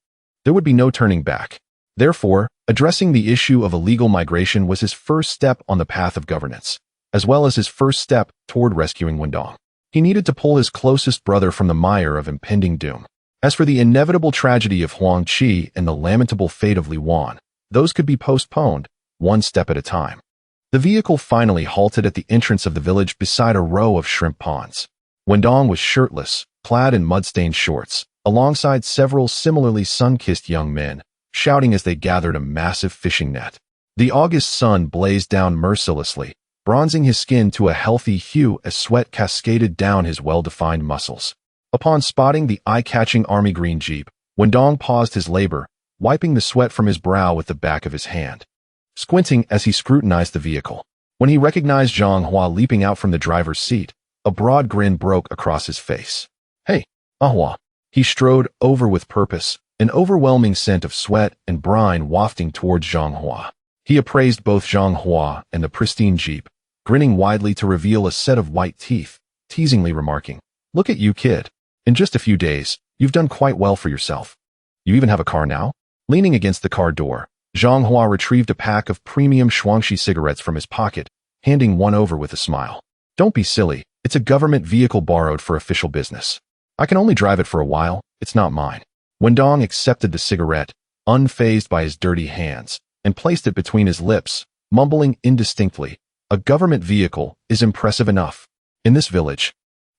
there would be no turning back. Therefore, addressing the issue of illegal migration was his first step on the path of governance, as well as his first step toward rescuing Wendong. He needed to pull his closest brother from the mire of impending doom. As for the inevitable tragedy of Huang Qi and the lamentable fate of Li Wan, those could be postponed, one step at a time. The vehicle finally halted at the entrance of the village beside a row of shrimp ponds. Wendong was shirtless, clad in mud-stained shorts, alongside several similarly sun-kissed young men, shouting as they gathered a massive fishing net. The August sun blazed down mercilessly, bronzing his skin to a healthy hue as sweat cascaded down his well-defined muscles. Upon spotting the eye-catching army green jeep, Wendong paused his labor, wiping the sweat from his brow with the back of his hand, squinting as he scrutinized the vehicle. When he recognized Zhang Hua leaping out from the driver's seat, a broad grin broke across his face. "Hey, Ahua." He strode over with purpose, an overwhelming scent of sweat and brine wafting towards Zhang Hua. He appraised both Zhang Hua and the pristine jeep, grinning widely to reveal a set of white teeth, teasingly remarking, "Look at you, kid. In just a few days, you've done quite well for yourself. You even have a car now?" Leaning against the car door, Zhang Hua retrieved a pack of premium Shuangxi cigarettes from his pocket, handing one over with a smile. "Don't be silly. It's a government vehicle borrowed for official business. I can only drive it for a while. It's not mine." Wendong accepted the cigarette, unfazed by his dirty hands, and placed it between his lips, mumbling indistinctly, "A government vehicle is impressive enough. In this village,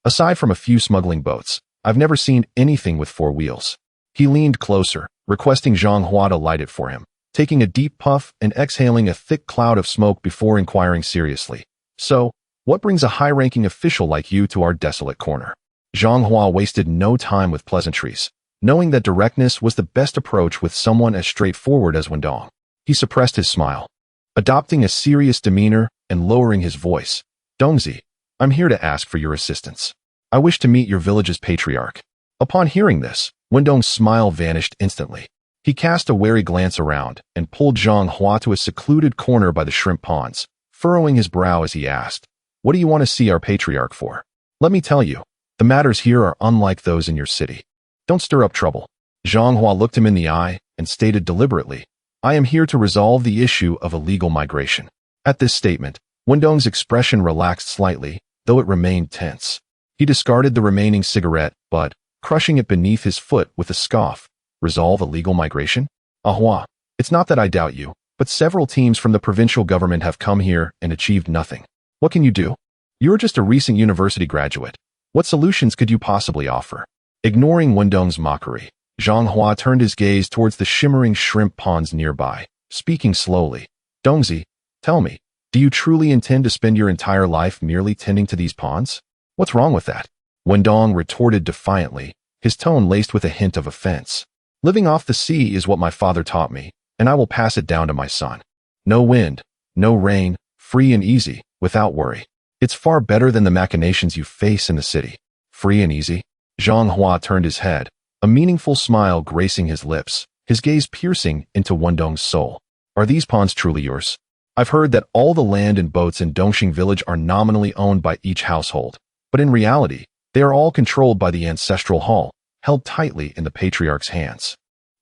aside from a few smuggling boats, I've never seen anything with 4 wheels." He leaned closer, requesting Zhang Hua to light it for him, taking a deep puff and exhaling a thick cloud of smoke before inquiring seriously, "So, what brings a high-ranking official like you to our desolate corner?" Zhang Hua wasted no time with pleasantries, knowing that directness was the best approach with someone as straightforward as Wendong. He suppressed his smile, adopting a serious demeanor and lowering his voice. "Dongzi, I'm here to ask for your assistance. I wish to meet your village's patriarch." Upon hearing this, Wendong's smile vanished instantly. He cast a wary glance around and pulled Zhang Hua to a secluded corner by the shrimp ponds, furrowing his brow as he asked, "What do you want to see our patriarch for?" "Let me tell you, the matters here are unlike those in your city. Don't stir up trouble." Zhang Hua looked him in the eye and stated deliberately, "I am here to resolve the issue of illegal migration." At this statement, Wendong's expression relaxed slightly, though it remained tense. He discarded the remaining cigarette, but, crushing it beneath his foot with a scoff, "Resolve illegal migration? Ahua, it's not that I doubt you, but several teams from the provincial government have come here and achieved nothing. What can you do? You're just a recent university graduate. What solutions could you possibly offer?" Ignoring Wendong's mockery, Zhang Hua turned his gaze towards the shimmering shrimp ponds nearby, speaking slowly. Dongzi, tell me, do you truly intend to spend your entire life merely tending to these ponds? What's wrong with that? Wendong retorted defiantly, his tone laced with a hint of offense. Living off the sea is what my father taught me, and I will pass it down to my son. No wind, no rain, free and easy, without worry. It's far better than the machinations you face in the city. Free and easy? Zhang Hua turned his head, a meaningful smile gracing his lips, his gaze piercing into Wendong's soul. Are these ponds truly yours? I've heard that all the land and boats in Dongxing village are nominally owned by each household, but in reality, they are all controlled by the ancestral hall, held tightly in the patriarch's hands.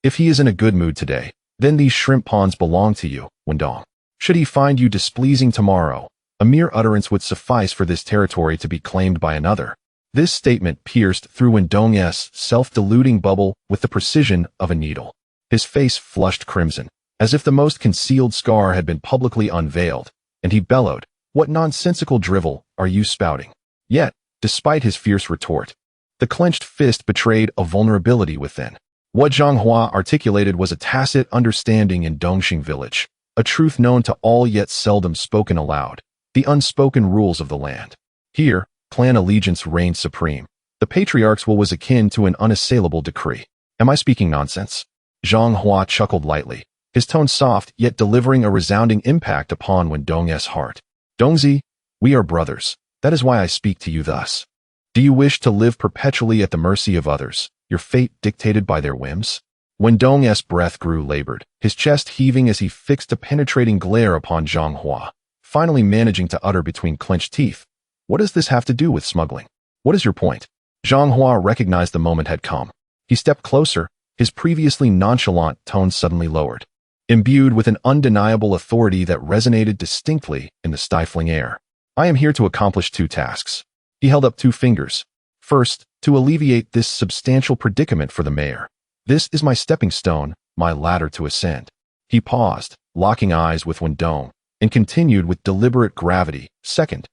If he is in a good mood today, then these shrimp ponds belong to you, Wendong. Should he find you displeasing tomorrow, a mere utterance would suffice for this territory to be claimed by another. This statement pierced through Wendong's self-deluding bubble with the precision of a needle. His face flushed crimson, as if the most concealed scar had been publicly unveiled, and he bellowed, "What nonsensical drivel are you spouting?" Yet, despite his fierce retort, the clenched fist betrayed a vulnerability within. What Zhang Hua articulated was a tacit understanding in Dongxing village, a truth known to all yet seldom spoken aloud, the unspoken rules of the land. Here, clan allegiance reigned supreme. The patriarch's will was akin to an unassailable decree. Am I speaking nonsense? Zhang Hua chuckled lightly, his tone soft yet delivering a resounding impact upon Wendong's heart. Dongzi, we are brothers. That is why I speak to you thus. Do you wish to live perpetually at the mercy of others, your fate dictated by their whims? Wendong's breath grew labored, his chest heaving as he fixed a penetrating glare upon Zhang Hua, finally managing to utter between clenched teeth. What does this have to do with smuggling? What is your point? Zhang Hua recognized the moment had come. He stepped closer, his previously nonchalant tone suddenly lowered, imbued with an undeniable authority that resonated distinctly in the stifling air. I am here to accomplish two tasks. He held up two fingers. First, to alleviate this substantial predicament for the mayor. This is my stepping stone, my ladder to ascend. He paused, locking eyes with Wendong, and continued with deliberate gravity. Second,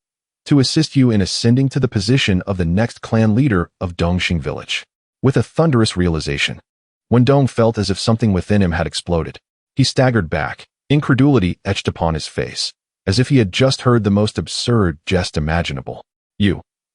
to assist you in ascending to the position of the next clan leader of Dongxing village. With a thunderous realization, Wendong felt as if something within him had exploded. He staggered back, incredulity etched upon his face, as if he had just heard the most absurd jest imaginable.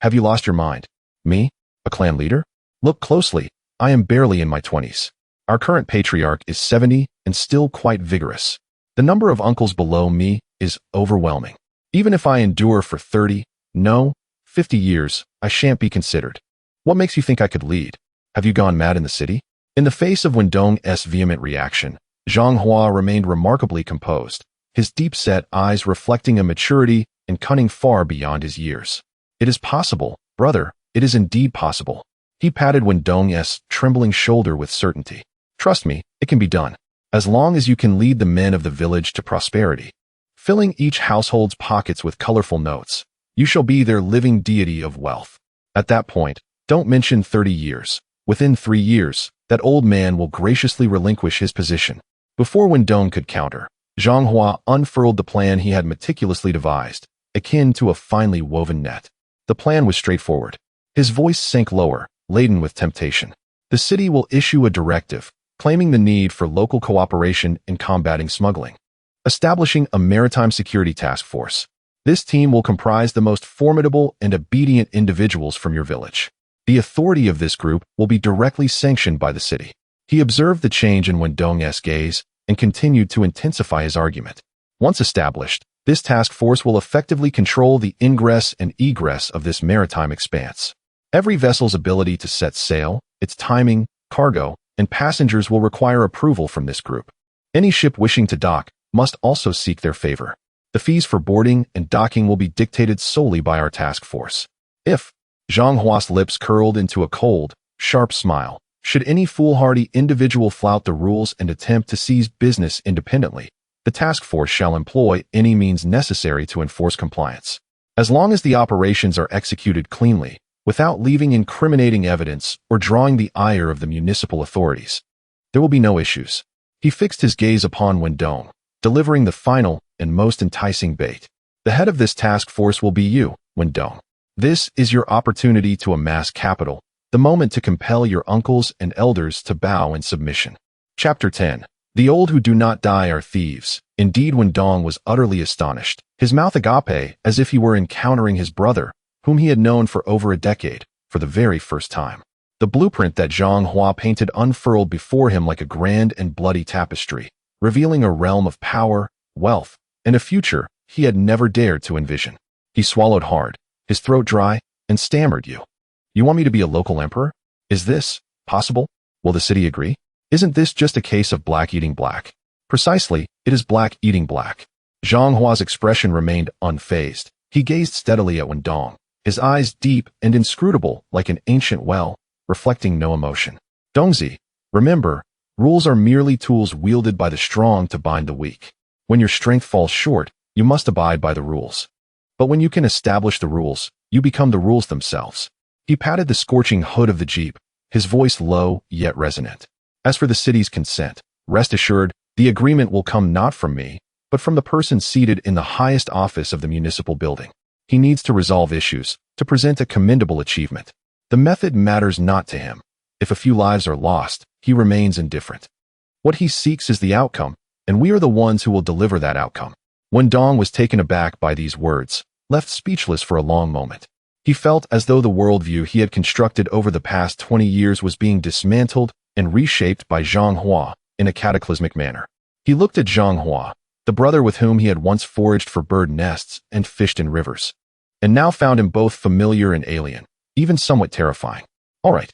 Have you lost your mind? Me? A clan leader? Look closely, I am barely in my 20s. Our current patriarch is 70 and still quite vigorous. The number of uncles below me is overwhelming. Even if I endure for 30, no, 50 years, I shan't be considered. What makes you think I could lead? Have you gone mad in the city? In the face of Wendong's vehement reaction, Zhang Hua remained remarkably composed, his deep-set eyes reflecting a maturity and cunning far beyond his years. It is possible, brother, it is indeed possible. He patted Wendong's trembling shoulder with certainty. Trust me, it can be done. As long as you can lead the men of the village to prosperity, filling each household's pockets with colorful notes, you shall be their living deity of wealth. At that point, don't mention 30 years. Within 3 years, that old man will graciously relinquish his position. Before Wendong could counter, Zhang Hua unfurled the plan he had meticulously devised, akin to a finely woven net. The plan was straightforward. His voice sank lower, laden with temptation. The city will issue a directive, claiming the need for local cooperation in combating smuggling. Establishing a maritime security task force. This team will comprise the most formidable and obedient individuals from your village. The authority of this group will be directly sanctioned by the city. He observed the change in Wendong's gaze and continued to intensify his argument. Once established, this task force will effectively control the ingress and egress of this maritime expanse. Every vessel's ability to set sail, its timing, cargo, and passengers will require approval from this group. Any ship wishing to dock must also seek their favor. The fees for boarding and docking will be dictated solely by our task force. If Zhang Hua's lips curled into a cold, sharp smile, should any foolhardy individual flout the rules and attempt to seize business independently, the task force shall employ any means necessary to enforce compliance. As long as the operations are executed cleanly, without leaving incriminating evidence or drawing the ire of the municipal authorities, there will be no issues. He fixed his gaze upon Wendong, delivering the final and most enticing bait. The head of this task force will be you, Wendong. This is your opportunity to amass capital, the moment to compel your uncles and elders to bow in submission. Chapter 10. The old who do not die are thieves. Indeed, when Dong was utterly astonished, his mouth agape as if he were encountering his brother, whom he had known for over a decade, for the very first time. The blueprint that Zhang Hua painted unfurled before him like a grand and bloody tapestry, revealing a realm of power, wealth, and a future he had never dared to envision. He swallowed hard, his throat dry, and stammered, You want me to be a local emperor? Is this possible? Will the city agree? Isn't this just a case of black eating black? Precisely, it is black eating black. Zhang Hua's expression remained unfazed. He gazed steadily at Wen Dong, his eyes deep and inscrutable like an ancient well, reflecting no emotion. Dongzi, remember, rules are merely tools wielded by the strong to bind the weak. When your strength falls short, you must abide by the rules. But when you can establish the rules, you become the rules themselves. He patted the scorching hood of the jeep, his voice low yet resonant. As for the city's consent, rest assured, the agreement will come not from me, but from the person seated in the highest office of the municipal building. He needs to resolve issues, to present a commendable achievement. The method matters not to him. If a few lives are lost, he remains indifferent. What he seeks is the outcome, and we are the ones who will deliver that outcome. Wen Dong was taken aback by these words, left speechless for a long moment. He felt as though the worldview he had constructed over the past 20 years was being dismantled and reshaped by Zhang Hua in a cataclysmic manner. He looked at Zhang Hua, the brother with whom he had once foraged for bird nests and fished in rivers, and now found him both familiar and alien, even somewhat terrifying. All right.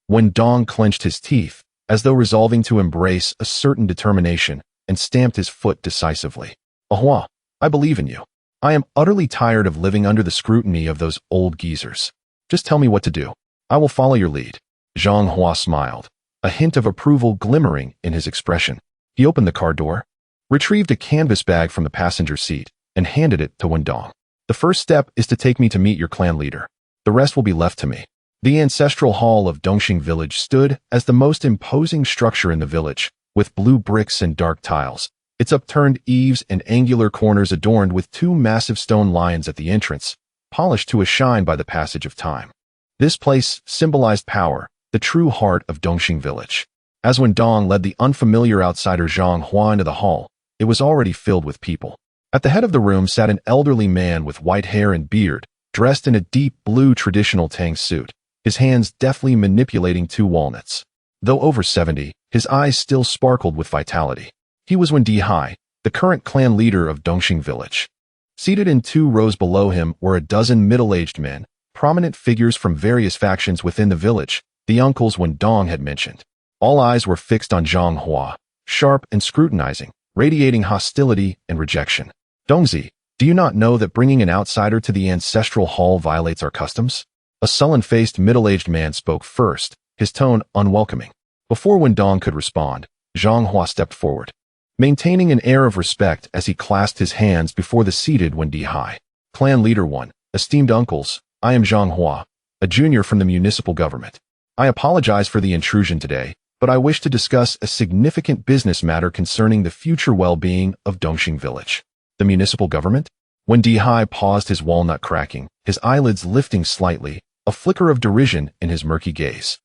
Wen Dong clenched his teeth, as though resolving to embrace a certain determination, and stamped his foot decisively. Ahua, I believe in you. I am utterly tired of living under the scrutiny of those old geezers. Just tell me what to do. I will follow your lead. Zhang Hua smiled, a hint of approval glimmering in his expression. He opened the car door, retrieved a canvas bag from the passenger seat, and handed it to Wen Dong. The first step is to take me to meet your clan leader. The rest will be left to me. The ancestral hall of Dongxing village stood as the most imposing structure in the village, with blue bricks and dark tiles, its upturned eaves and angular corners adorned with two massive stone lions at the entrance, polished to a shine by the passage of time. This place symbolized power, the true heart of Dongxing village. As Wen Dong led the unfamiliar outsider Zhang Hua into the hall, it was already filled with people. At the head of the room sat an elderly man with white hair and beard, dressed in a deep blue traditional Tang suit, his hands deftly manipulating two walnuts. Though over 70, his eyes still sparkled with vitality. He was Wen Dihai, the current clan leader of Dongxing village. Seated in 2 rows below him were a dozen middle-aged men, prominent figures from various factions within the village, the uncles Wen Dong had mentioned. All eyes were fixed on Zhang Hua, sharp and scrutinizing, radiating hostility and rejection. Dongzi, do you not know that bringing an outsider to the ancestral hall violates our customs? A sullen-faced middle-aged man spoke first, his tone unwelcoming. Before Wen Dong could respond, Zhang Hua stepped forward, maintaining an air of respect as he clasped his hands before the seated Wen Dihai. Clan Leader 1, esteemed uncles, I am Zhang Hua, a junior from the municipal government. I apologize for the intrusion today, but I wish to discuss a significant business matter concerning the future well-being of Dongxing village. The municipal government? Wen Dihai paused, his walnut cracking, his eyelids lifting slightly, a flicker of derision in his murky gaze.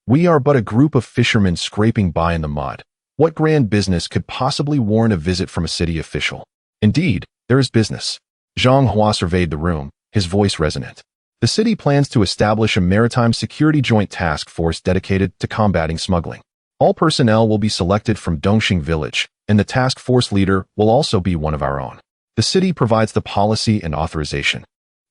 We are but a group of fishermen scraping by in the mud. What grand business could possibly warrant a visit from a city official? Indeed, there is business. Zhang Hua surveyed the room, his voice resonant. The city plans to establish a maritime security joint task force dedicated to combating smuggling. All personnel will be selected from Dongxing village, and the task force leader will also be one of our own. The city provides the policy and authorization,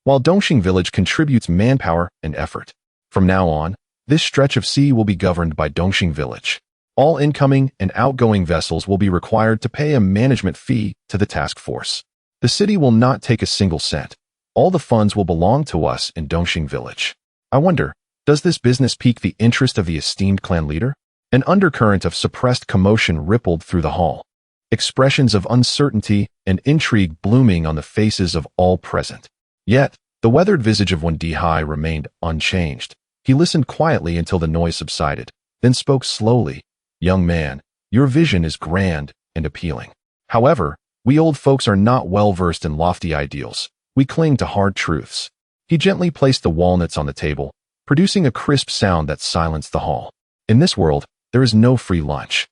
while Dongxing village contributes manpower and effort. From now on, this stretch of sea will be governed by Dongxing village. All incoming and outgoing vessels will be required to pay a management fee to the task force. The city will not take a single cent. All the funds will belong to us in Dongxing village. I wonder, does this business pique the interest of the esteemed clan leader? An undercurrent of suppressed commotion rippled through the hall, expressions of uncertainty and intrigue blooming on the faces of all present. Yet, the weathered visage of Wen Dihai remained unchanged. He listened quietly until the noise subsided, then spoke slowly. Young man, your vision is grand and appealing. However, we old folks are not well versed in lofty ideals. We cling to hard truths. He gently placed the walnuts on the table, producing a crisp sound that silenced the hall. In this world, there is no free lunch.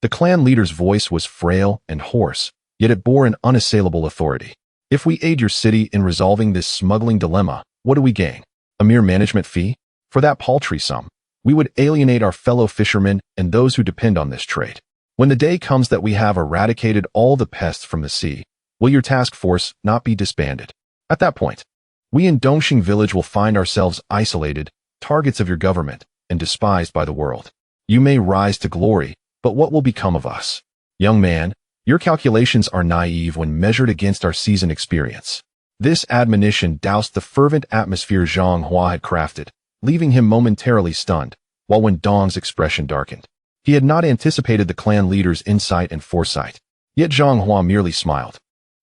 The clan leader's voice was frail and hoarse, yet it bore an unassailable authority. If we aid your city in resolving this smuggling dilemma, what do we gain? A mere management fee? For that paltry sum, we would alienate our fellow fishermen and those who depend on this trade. When the day comes that we have eradicated all the pests from the sea, will your task force not be disbanded? At that point, we in Dongxing village will find ourselves isolated, targets of your government, and despised by the world. You may rise to glory, but what will become of us? Young man, your calculations are naive when measured against our seasoned experience. This admonition doused the fervent atmosphere Zhang Hua had crafted, leaving him momentarily stunned, while when Dong's expression darkened. He had not anticipated the clan leader's insight and foresight, yet Zhang Hua merely smiled,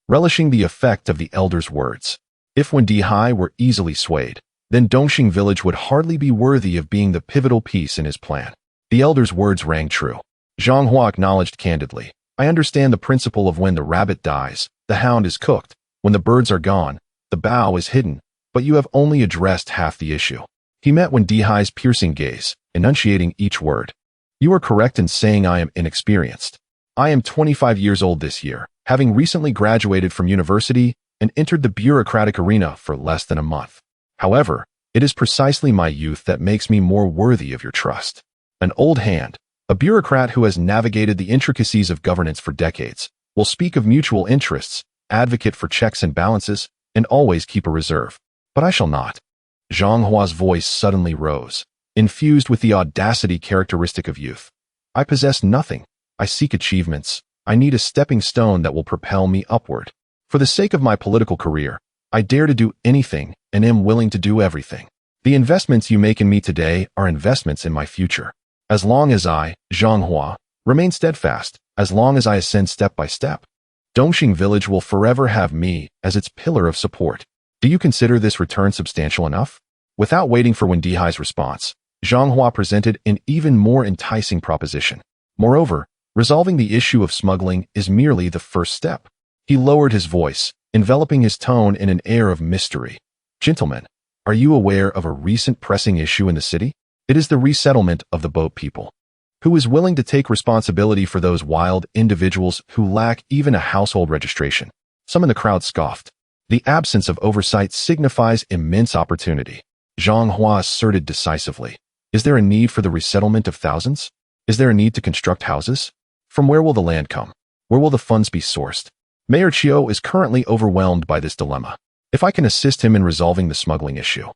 relishing the effect of the elder's words. If Wen Dihai were easily swayed, then Dongxing village would hardly be worthy of being the pivotal piece in his plan. The elder's words rang true. Zhang Hua acknowledged candidly, I understand the principle of when the rabbit dies, the hound is cooked, when the birds are gone, the bough is hidden, but you have only addressed half the issue. He met Wen Dihai's piercing gaze, enunciating each word. You are correct in saying I am inexperienced. I am 25 years old this year, having recently graduated from university and entered the bureaucratic arena for less than a month. However, it is precisely my youth that makes me more worthy of your trust. An old hand, a bureaucrat who has navigated the intricacies of governance for decades, will speak of mutual interests, advocate for checks and balances, and always keep a reserve. But I shall not. Zhang Hua's voice suddenly rose, infused with the audacity characteristic of youth. I possess nothing. I seek achievements. I need a stepping stone that will propel me upward. For the sake of my political career, I dare to do anything and am willing to do everything. The investments you make in me today are investments in my future. As long as I, Zhang Hua, remain steadfast, as long as I ascend step by step, Dongxing village will forever have me as its pillar of support. Do you consider this return substantial enough? Without waiting for Wen Dihai's response, Zhang Hua presented an even more enticing proposition. Moreover, resolving the issue of smuggling is merely the first step. He lowered his voice, enveloping his tone in an air of mystery. Gentlemen, are you aware of a recent pressing issue in the city? It is the resettlement of the boat people. Who is willing to take responsibility for those wild individuals who lack even a household registration? Some in the crowd scoffed. The absence of oversight signifies immense opportunity. Zhang Hua asserted decisively. Is there a need for the resettlement of thousands? Is there a need to construct houses? From where will the land come? Where will the funds be sourced? Mayor Chiu is currently overwhelmed by this dilemma. If I can assist him in resolving the smuggling issue,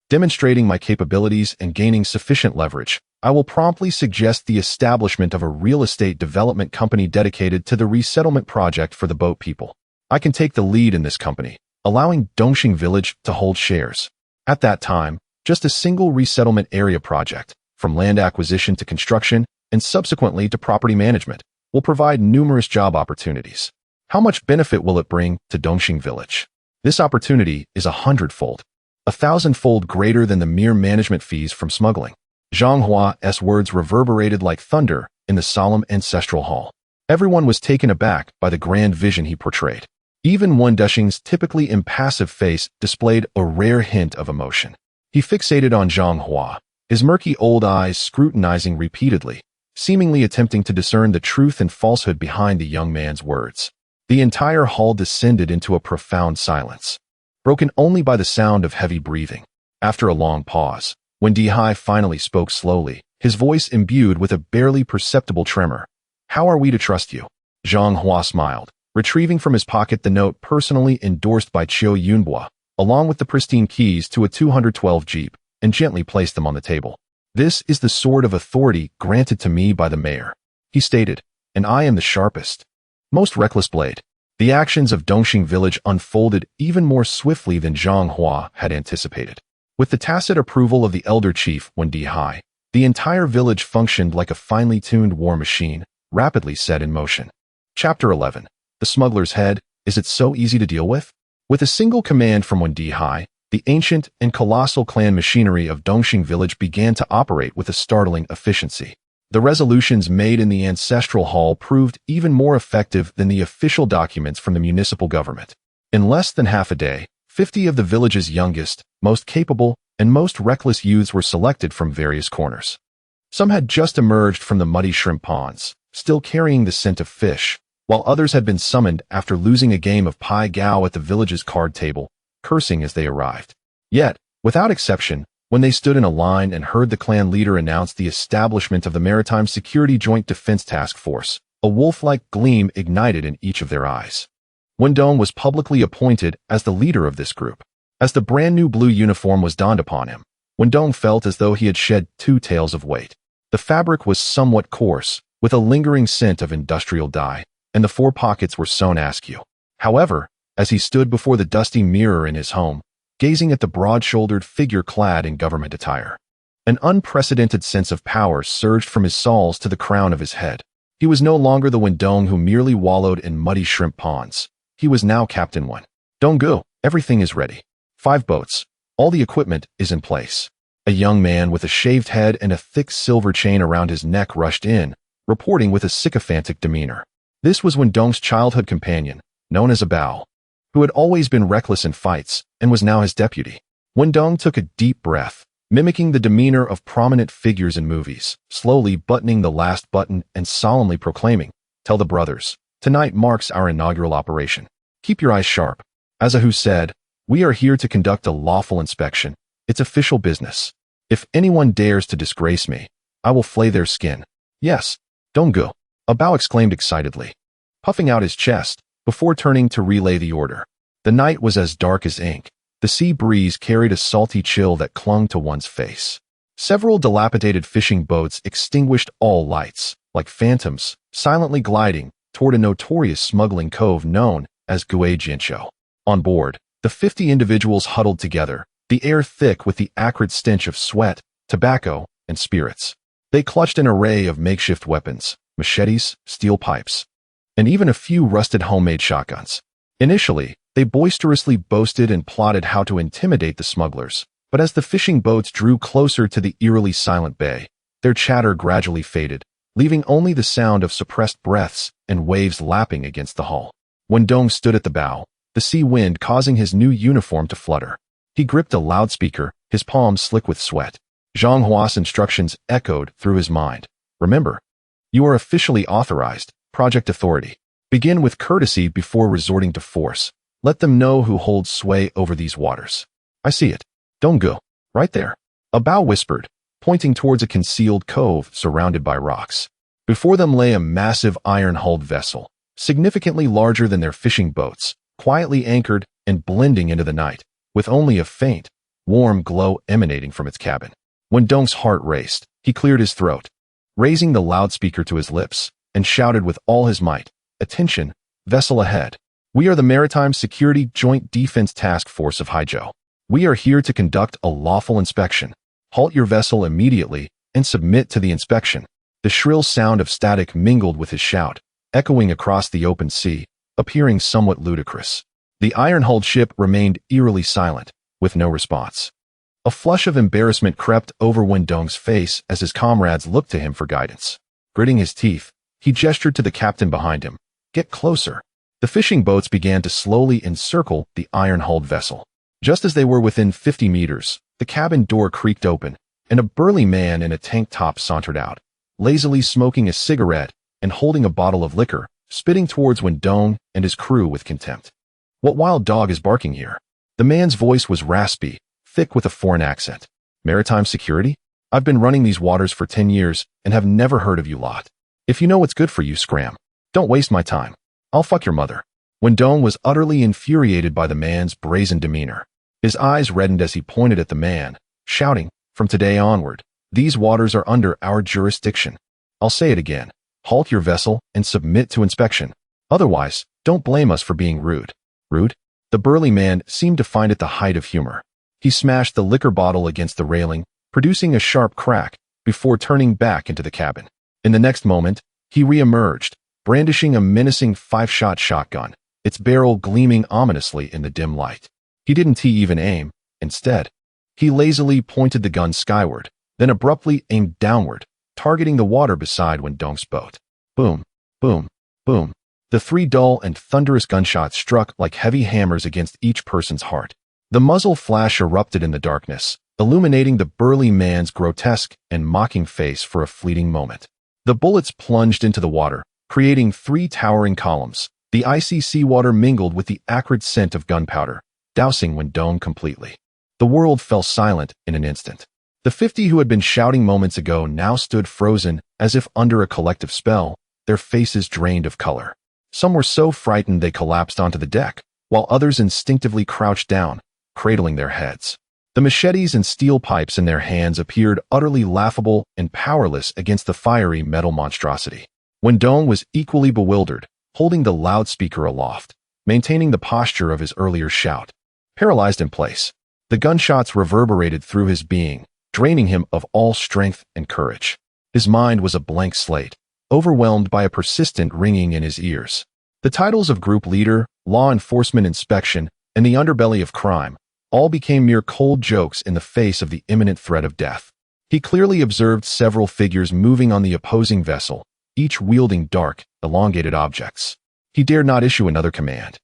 demonstrating my capabilities and gaining sufficient leverage, I will promptly suggest the establishment of a real estate development company dedicated to the resettlement project for the boat people. I can take the lead in this company, allowing Dongxing village to hold shares. At that time, just a single resettlement area project, from land acquisition to construction and subsequently to property management, will provide numerous job opportunities. How much benefit will it bring to Dongxing village? This opportunity is 100-fold, 1,000-fold greater than the mere management fees from smuggling. Zhang Hua's words reverberated like thunder in the solemn ancestral hall. Everyone was taken aback by the grand vision he portrayed. Even Wen Desheng's typically impassive face displayed a rare hint of emotion. He fixated on Zhang Hua, his murky old eyes scrutinizing repeatedly, seemingly attempting to discern the truth and falsehood behind the young man's words. The entire hall descended into a profound silence, broken only by the sound of heavy breathing. After a long pause, Wen Dihai finally spoke slowly, his voice imbued with a barely perceptible tremor. How are we to trust you? Zhang Hua smiled, retrieving from his pocket the note personally endorsed by Chiu Yunbua, along with the pristine keys to a 212 Jeep, and gently placed them on the table. This is the sword of authority granted to me by the mayor, he stated, and I am the sharpest, most reckless blade. The actions of Dongxing village unfolded even more swiftly than Zhang Hua had anticipated. With the tacit approval of the elder chief Wen Dihai, the entire village functioned like a finely tuned war machine, rapidly set in motion. Chapter 11. The Smuggler's Head, is it so easy to deal with? With a single command from Wen Dihai, the ancient and colossal clan machinery of Dongxing village began to operate with a startling efficiency. The resolutions made in the ancestral hall proved even more effective than the official documents from the municipal government. In less than half a day, 50 of the village's youngest, most capable, and most reckless youths were selected from various corners. Some had just emerged from the muddy shrimp ponds, still carrying the scent of fish, while others had been summoned after losing a game of pai gow at the village's card table, cursing as they arrived. Yet, without exception, when they stood in a line and heard the clan leader announce the establishment of the Maritime Security Joint Defense Task Force, a wolf-like gleam ignited in each of their eyes. Wendong was publicly appointed as the leader of this group. As the brand-new blue uniform was donned upon him, Wendong felt as though he had shed 2 taels of weight. The fabric was somewhat coarse, with a lingering scent of industrial dye, and the 4 pockets were sewn askew. However, as he stood before the dusty mirror in his home, gazing at the broad-shouldered figure clad in government attire, an unprecedented sense of power surged from his soles to the crown of his head. He was no longer the Wendong who merely wallowed in muddy shrimp ponds. He was now Captain Wen. Donggu, everything is ready. 5 boats. All the equipment is in place. A young man with a shaved head and a thick silver chain around his neck rushed in, reporting with a sycophantic demeanor. This was Wendong's childhood companion, known as a Bao, who had always been reckless in fights and was now his deputy. Wendong took a deep breath, mimicking the demeanor of prominent figures in movies, slowly buttoning the last button and solemnly proclaiming, "Tell the brothers, tonight marks our inaugural operation. Keep your eyes sharp." Haizhou said, "We are here to conduct a lawful inspection. It's official business. If anyone dares to disgrace me, I will flay their skin." "Yes, Donggu," a Bao exclaimed excitedly, puffing out his chest, before turning to relay the order. The night was as dark as ink. The sea breeze carried a salty chill that clung to one's face. Several dilapidated fishing boats extinguished all lights, like phantoms, silently gliding toward a notorious smuggling cove known as Gui Jianshou. On board, the 50 individuals huddled together, the air thick with the acrid stench of sweat, tobacco, and spirits. They clutched an array of makeshift weapons, machetes, steel pipes, and even a few rusted homemade shotguns. Initially, they boisterously boasted and plotted how to intimidate the smugglers, but as the fishing boats drew closer to the eerily silent bay, their chatter gradually faded, leaving only the sound of suppressed breaths and waves lapping against the hull. Wendong stood at the bow, the sea wind causing his new uniform to flutter. He gripped a loudspeaker, his palms slick with sweat. Zhang Hua's instructions echoed through his mind. "Remember, you are officially authorized, Project Authority. Begin with courtesy before resorting to force. Let them know who holds sway over these waters." "I see it. Donggu. Right there," a Bao whispered, pointing towards a concealed cove surrounded by rocks. Before them lay a massive iron-hulled vessel, significantly larger than their fishing boats, quietly anchored and blending into the night, with only a faint, warm glow emanating from its cabin. Wendong's heart raced. He cleared his throat, raising the loudspeaker to his lips, and shouted with all his might, "Attention, vessel ahead. We are the Maritime Security Joint Defense Task Force of Haizhou. We are here to conduct a lawful inspection. Halt your vessel immediately and submit to the inspection." The shrill sound of static mingled with his shout, echoing across the open sea, appearing somewhat ludicrous. The iron-hulled ship remained eerily silent, with no response. A flush of embarrassment crept over Wendong's face as his comrades looked to him for guidance. Gritting his teeth, he gestured to the captain behind him. "Get closer." The fishing boats began to slowly encircle the iron-hulled vessel. Just as they were within 50 meters, the cabin door creaked open, and a burly man in a tank top sauntered out, lazily smoking a cigarette and holding a bottle of liquor, spitting towards Wendong and his crew with contempt. "What wild dog is barking here?" The man's voice was raspy, thick with a foreign accent. "Maritime security? I've been running these waters for 10 years and have never heard of you lot. If you know what's good for you, scram. Don't waste my time. I'll fuck your mother." Wendong was utterly infuriated by the man's brazen demeanor. His eyes reddened as he pointed at the man, shouting, "From today onward, these waters are under our jurisdiction. I'll say it again. Halt your vessel and submit to inspection. Otherwise, don't blame us for being rude." "Rude?" The burly man seemed to find it the height of humor. He smashed the liquor bottle against the railing, producing a sharp crack, before turning back into the cabin. In the next moment, he re-emerged, brandishing a menacing 5-shot shotgun, its barrel gleaming ominously in the dim light. He didn't even aim. Instead, he lazily pointed the gun skyward, then abruptly aimed downward, targeting the water beside Wendong's boat. Boom, boom, boom. The 3 dull and thunderous gunshots struck like heavy hammers against each person's heart. The muzzle flash erupted in the darkness, illuminating the burly man's grotesque and mocking face for a fleeting moment. The bullets plunged into the water, creating 3 towering columns. The icy seawater mingled with the acrid scent of gunpowder, dousing Wendong completely. The world fell silent in an instant. The 50 who had been shouting moments ago now stood frozen, as if under a collective spell, their faces drained of color. Some were so frightened they collapsed onto the deck, while others instinctively crouched down, cradling their heads. The machetes and steel pipes in their hands appeared utterly laughable and powerless against the fiery metal monstrosity. Wendong was equally bewildered, holding the loudspeaker aloft, maintaining the posture of his earlier shout. Paralyzed in place, the gunshots reverberated through his being, draining him of all strength and courage. His mind was a blank slate, overwhelmed by a persistent ringing in his ears. The titles of group leader, law enforcement inspection, and the underbelly of crime all became mere cold jokes in the face of the imminent threat of death. He clearly observed several figures moving on the opposing vessel, each wielding dark, elongated objects. He dared not issue another command,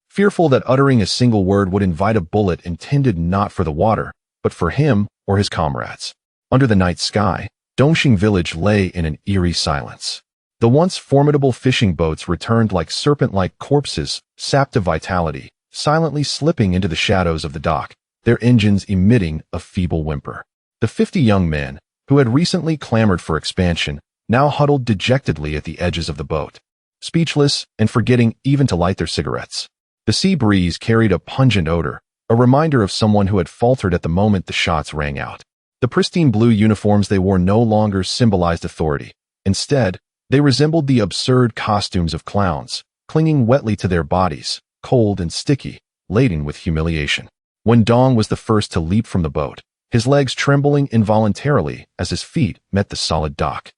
fearful that uttering a single word would invite a bullet intended not for the water, but for him or his comrades. Under the night sky, Dongxing village lay in an eerie silence. The once formidable fishing boats returned like serpent-like corpses, sapped of vitality, silently slipping into the shadows of the dock, their engines emitting a feeble whimper. The 50 young men, who had recently clamored for expansion, now huddled dejectedly at the edges of the boat, speechless and forgetting even to light their cigarettes. The sea breeze carried a pungent odor, a reminder of someone who had faltered at the moment the shots rang out. The pristine blue uniforms they wore no longer symbolized authority. Instead, they resembled the absurd costumes of clowns, clinging wetly to their bodies, cold and sticky, laden with humiliation. Wendong was the first to leap from the boat, his legs trembling involuntarily as his feet met the solid dock.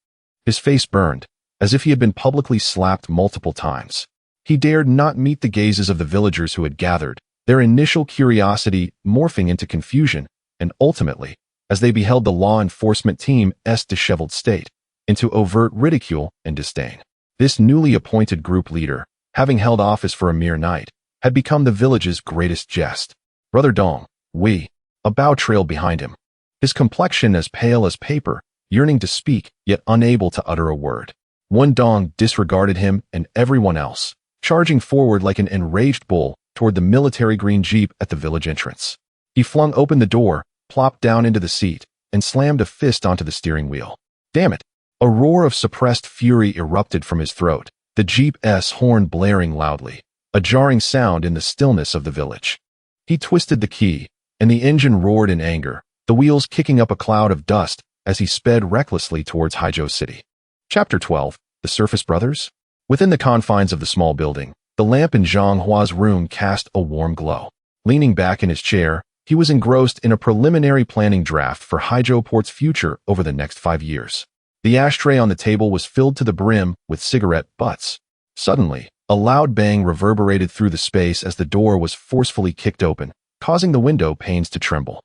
His face burned, as if he had been publicly slapped multiple times. He dared not meet the gazes of the villagers who had gathered, their initial curiosity morphing into confusion, and ultimately, as they beheld the law enforcement team's disheveled state, into overt ridicule and disdain. This newly appointed group leader, having held office for a mere night, had become the village's greatest jest. Brother Dong, a bow trailed behind him, his complexion as pale as paper, yearning to speak, yet unable to utter a word. Wendong disregarded him and everyone else, charging forward like an enraged bull toward the military green jeep at the village entrance. He flung open the door, plopped down into the seat, and slammed a fist onto the steering wheel. Damn it! A roar of suppressed fury erupted from his throat, the jeep's horn blaring loudly, a jarring sound in the stillness of the village. He twisted the key, and the engine roared in anger, the wheels kicking up a cloud of dust as he sped recklessly towards Haizhou City. Chapter 12. The Surface Brothers? Within the confines of the small building, the lamp in Zhang Hua's room cast a warm glow. Leaning back in his chair, he was engrossed in a preliminary planning draft for Haizhou Port's future over the next 5 years. The ashtray on the table was filled to the brim with cigarette butts. Suddenly, a loud bang reverberated through the space as the door was forcefully kicked open, causing the window panes to tremble.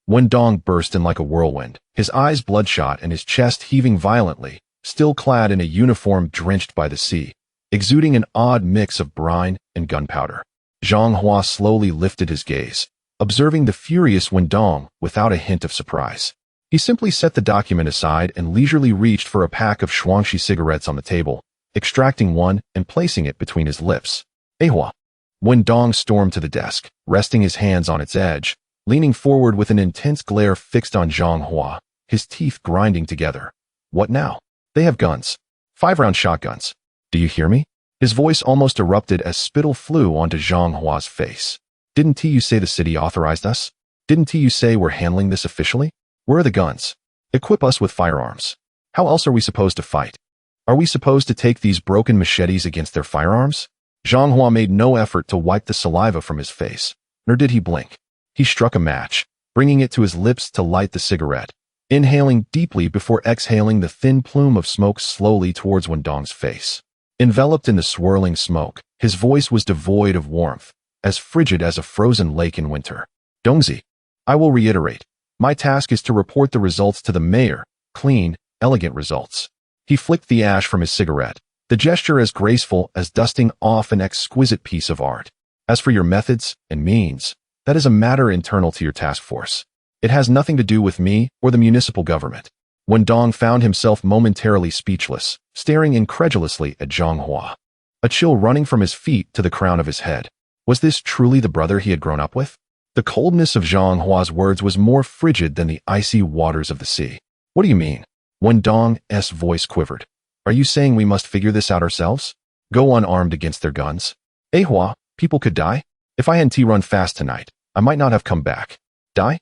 Wendong burst in like a whirlwind, his eyes bloodshot and his chest heaving violently, still clad in a uniform drenched by the sea, exuding an odd mix of brine and gunpowder. Zhang Hua slowly lifted his gaze, observing the furious Wendong without a hint of surprise. He simply set the document aside and leisurely reached for a pack of Shuangxi cigarettes on the table, extracting one and placing it between his lips. Ehua. Wendong stormed to the desk, resting his hands on its edge, leaning forward with an intense glare fixed on Zhang Hua, his teeth grinding together. What now? They have guns. 5-round shotguns. Do you hear me? His voice almost erupted as spittle flew onto Zhang Hua's face. Didn't you say the city authorized us? Didn't you say we're handling this officially? Where are the guns? Equip us with firearms. How else are we supposed to fight? Are we supposed to take these broken machetes against their firearms? Zhang Hua made no effort to wipe the saliva from his face, nor did he blink. He struck a match, bringing it to his lips to light the cigarette, inhaling deeply before exhaling the thin plume of smoke slowly towards Wendong's face. Enveloped in the swirling smoke, his voice was devoid of warmth, as frigid as a frozen lake in winter. Dongzi, I will reiterate. My task is to report the results to the mayor, clean, elegant results. He flicked the ash from his cigarette, the gesture as graceful as dusting off an exquisite piece of art. As for your methods and means, that is a matter internal to your task force. It has nothing to do with me or the municipal government. Wendong found himself momentarily speechless, staring incredulously at Zhang Hua. A chill running from his feet to the crown of his head. Was this truly the brother he had grown up with? The coldness of Zhang Hua's words was more frigid than the icy waters of the sea. What do you mean? Wendong's voice quivered. Are you saying we must figure this out ourselves? Go unarmed against their guns? Hua, people could die? If I hadn't run fast tonight, I might not have come back. Die?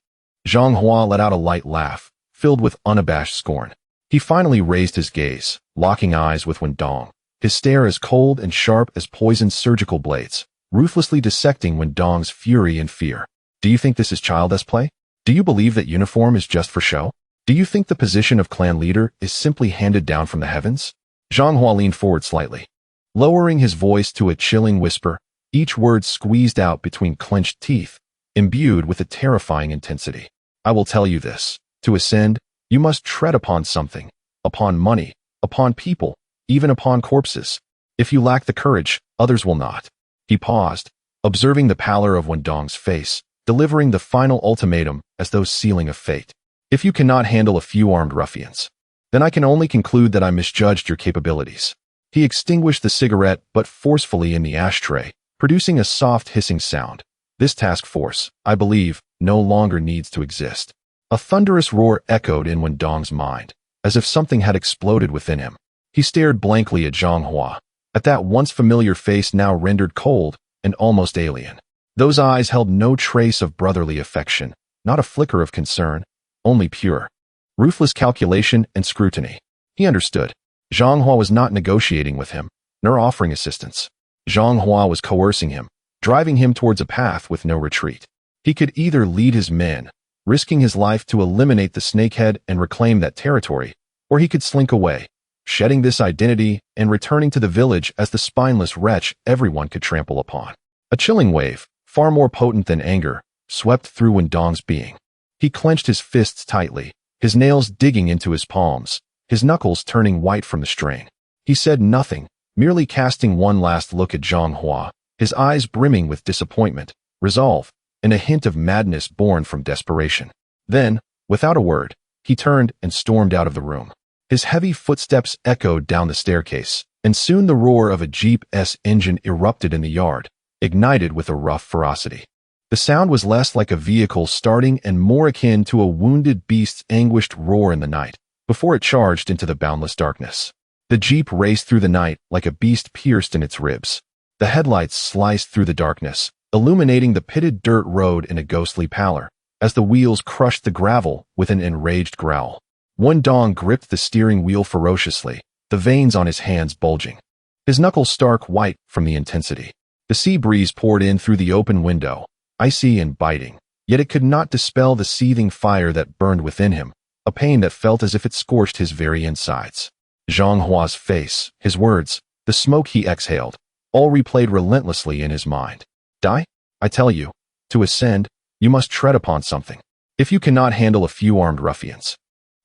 Zhang Hua let out a light laugh, filled with unabashed scorn. He finally raised his gaze, locking eyes with Wendong, his stare as cold and sharp as poisoned surgical blades, ruthlessly dissecting Wendong's fury and fear. Do you think this is child's play? Do you believe that uniform is just for show? Do you think the position of clan leader is simply handed down from the heavens? Zhang Hua leaned forward slightly, lowering his voice to a chilling whisper, each word squeezed out between clenched teeth, imbued with a terrifying intensity. I will tell you this. To ascend, you must tread upon something, upon money, upon people, even upon corpses. If you lack the courage, others will not. He paused, observing the pallor of Wendong's face, delivering the final ultimatum as though sealing a fate. If you cannot handle a few armed ruffians, then I can only conclude that I misjudged your capabilities. He extinguished the cigarette but forcefully in the ashtray, producing a soft hissing sound. This task force, I believe, no longer needs to exist. A thunderous roar echoed in Wendong's mind, as if something had exploded within him. He stared blankly at Zhang Hua, at that once familiar face now rendered cold and almost alien. Those eyes held no trace of brotherly affection, not a flicker of concern, only pure, ruthless calculation and scrutiny. He understood. Zhang Hua was not negotiating with him, nor offering assistance. Zhang Hua was coercing him, driving him towards a path with no retreat. He could either lead his men, risking his life to eliminate the snakehead and reclaim that territory, or he could slink away, shedding this identity and returning to the village as the spineless wretch everyone could trample upon. A chilling wave, far more potent than anger, swept through Wendong's being. He clenched his fists tightly, his nails digging into his palms, his knuckles turning white from the strain. He said nothing, merely casting one last look at Zhang Hua, his eyes brimming with disappointment, resolve, and a hint of madness born from desperation. Then, without a word, he turned and stormed out of the room. His heavy footsteps echoed down the staircase, and soon the roar of a Jeep's engine erupted in the yard, ignited with a rough ferocity. The sound was less like a vehicle starting and more akin to a wounded beast's anguished roar in the night, before it charged into the boundless darkness. The Jeep raced through the night like a beast pierced in its ribs. The headlights sliced through the darkness, illuminating the pitted dirt road in a ghostly pallor, as the wheels crushed the gravel with an enraged growl. Wendong gripped the steering wheel ferociously, the veins on his hands bulging, his knuckles stark white from the intensity. The sea breeze poured in through the open window, icy and biting, yet it could not dispel the seething fire that burned within him, a pain that felt as if it scorched his very insides. Zhang Hua's face, his words, the smoke he exhaled, all replayed relentlessly in his mind. Die? I tell you, to ascend, you must tread upon something. If you cannot handle a few armed ruffians,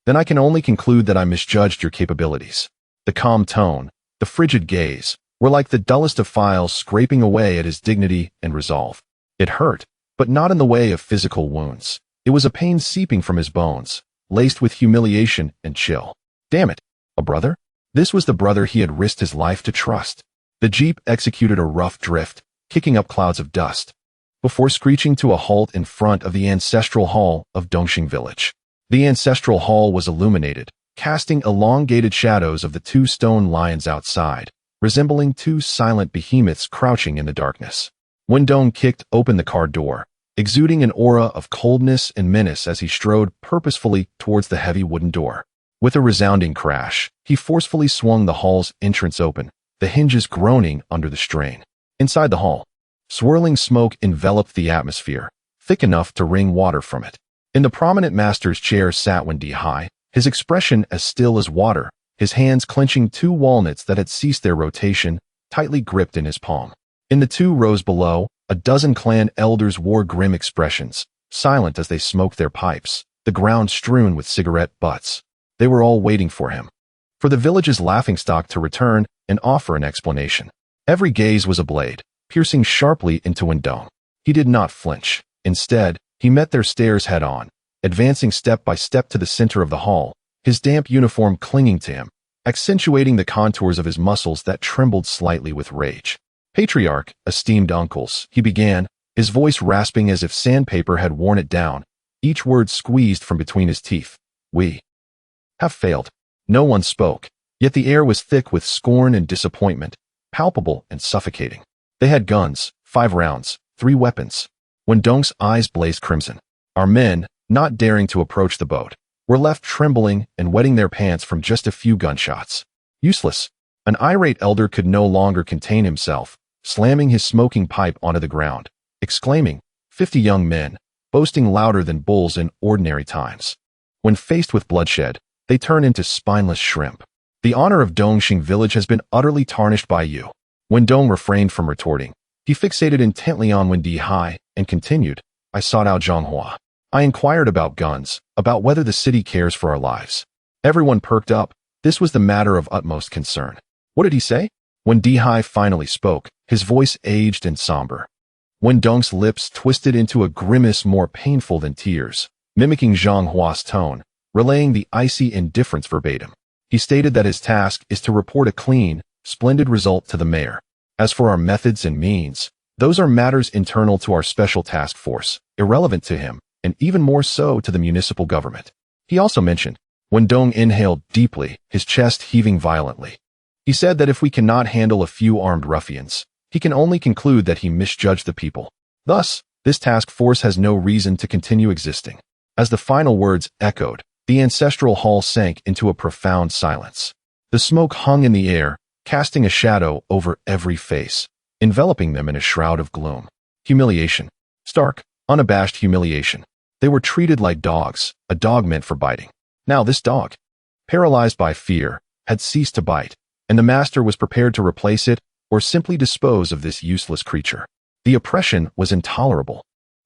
then I can only conclude that I misjudged your capabilities. The calm tone, the frigid gaze, were like the dullest of files scraping away at his dignity and resolve. It hurt, but not in the way of physical wounds. It was a pain seeping from his bones, laced with humiliation and chill. Damn it, a brother? This was the brother he had risked his life to trust. The Jeep executed a rough drift, kicking up clouds of dust, before screeching to a halt in front of the ancestral hall of Dongxing Village. The ancestral hall was illuminated, casting elongated shadows of the two stone lions outside, resembling two silent behemoths crouching in the darkness. Wendong kicked open the car door, exuding an aura of coldness and menace as he strode purposefully towards the heavy wooden door. With a resounding crash, he forcefully swung the hall's entrance open, the hinges groaning under the strain. Inside the hall, swirling smoke enveloped the atmosphere, thick enough to wring water from it. In the prominent master's chair sat Wendy Hai, his expression as still as water, his hands clenching two walnuts that had ceased their rotation, tightly gripped in his palm. In the 2 rows below, a dozen clan elders wore grim expressions, silent as they smoked their pipes, the ground strewn with cigarette butts. They were all waiting for him, for the village's laughingstock to return and offer an explanation. Every gaze was a blade, piercing sharply into Wendong. He did not flinch. Instead, he met their stares head-on, advancing step by step to the center of the hall, his damp uniform clinging to him, accentuating the contours of his muscles that trembled slightly with rage. "Patriarch, esteemed uncles," he began, his voice rasping as if sandpaper had worn it down, each word squeezed from between his teeth. "We have failed." No one spoke, yet the air was thick with scorn and disappointment, palpable and suffocating. They had guns, 5 rounds, 3 weapons. When Dong's eyes blazed crimson, our men, not daring to approach the boat, were left trembling and wetting their pants from just a few gunshots. Useless. An irate elder could no longer contain himself, slamming his smoking pipe onto the ground, exclaiming, 50 young men, boasting louder than bulls in ordinary times. When faced with bloodshed, they turn into spineless shrimp. The honor of Dongxing village has been utterly tarnished by you. When Dong refrained from retorting, he fixated intently on Wen Dihai and continued, I sought out Zhanghua. I inquired about guns, about whether the city cares for our lives. Everyone perked up. This was the matter of utmost concern. What did he say? When Dihai finally spoke, his voice aged and somber. When Dong's lips twisted into a grimace more painful than tears, mimicking Zhanghua's tone, relaying the icy indifference verbatim. He stated that his task is to report a clean, splendid result to the mayor. As for our methods and means, those are matters internal to our special task force, irrelevant to him, and even more so to the municipal government. He also mentioned, when Dong inhaled deeply, his chest heaving violently. He said that if we cannot handle a few armed ruffians, he can only conclude that he misjudged the people. Thus, this task force has no reason to continue existing. As the final words echoed, the ancestral hall sank into a profound silence. The smoke hung in the air, casting a shadow over every face, enveloping them in a shroud of gloom. Humiliation. Stark, unabashed humiliation. They were treated like dogs, a dog meant for biting. Now this dog, paralyzed by fear, had ceased to bite, and the master was prepared to replace it or simply dispose of this useless creature. The oppression was intolerable.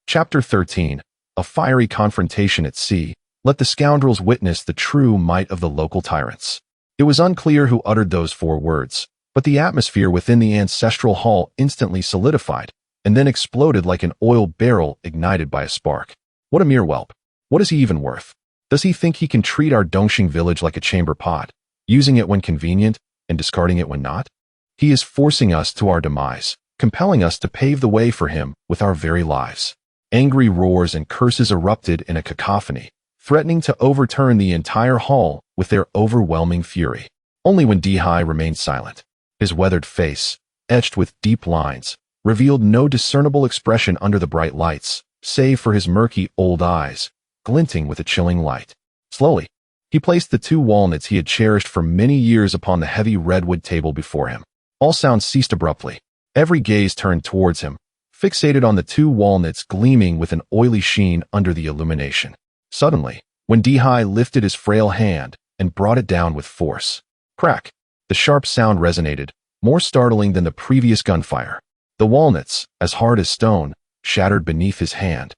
Chapter 13. A fiery confrontation at sea. Let the scoundrels witness the true might of the local tyrants. It was unclear who uttered those 4 words, but the atmosphere within the ancestral hall instantly solidified, and then exploded like an oil barrel ignited by a spark. What a mere whelp. What is he even worth? Does he think he can treat our Dongxing village like a chamber pot, using it when convenient and discarding it when not? He is forcing us to our demise, compelling us to pave the way for him with our very lives. Angry roars and curses erupted in a cacophony, threatening to overturn the entire hall with their overwhelming fury. Only when Dihai remained silent. His weathered face, etched with deep lines, revealed no discernible expression under the bright lights, save for his murky old eyes, glinting with a chilling light. Slowly, he placed the 2 walnuts he had cherished for many years upon the heavy redwood table before him. All sound ceased abruptly. Every gaze turned towards him, fixated on the 2 walnuts gleaming with an oily sheen under the illumination. Suddenly, when Dihai lifted his frail hand and brought it down with force. Crack! The sharp sound resonated, more startling than the previous gunfire. The walnuts, as hard as stone, shattered beneath his hand,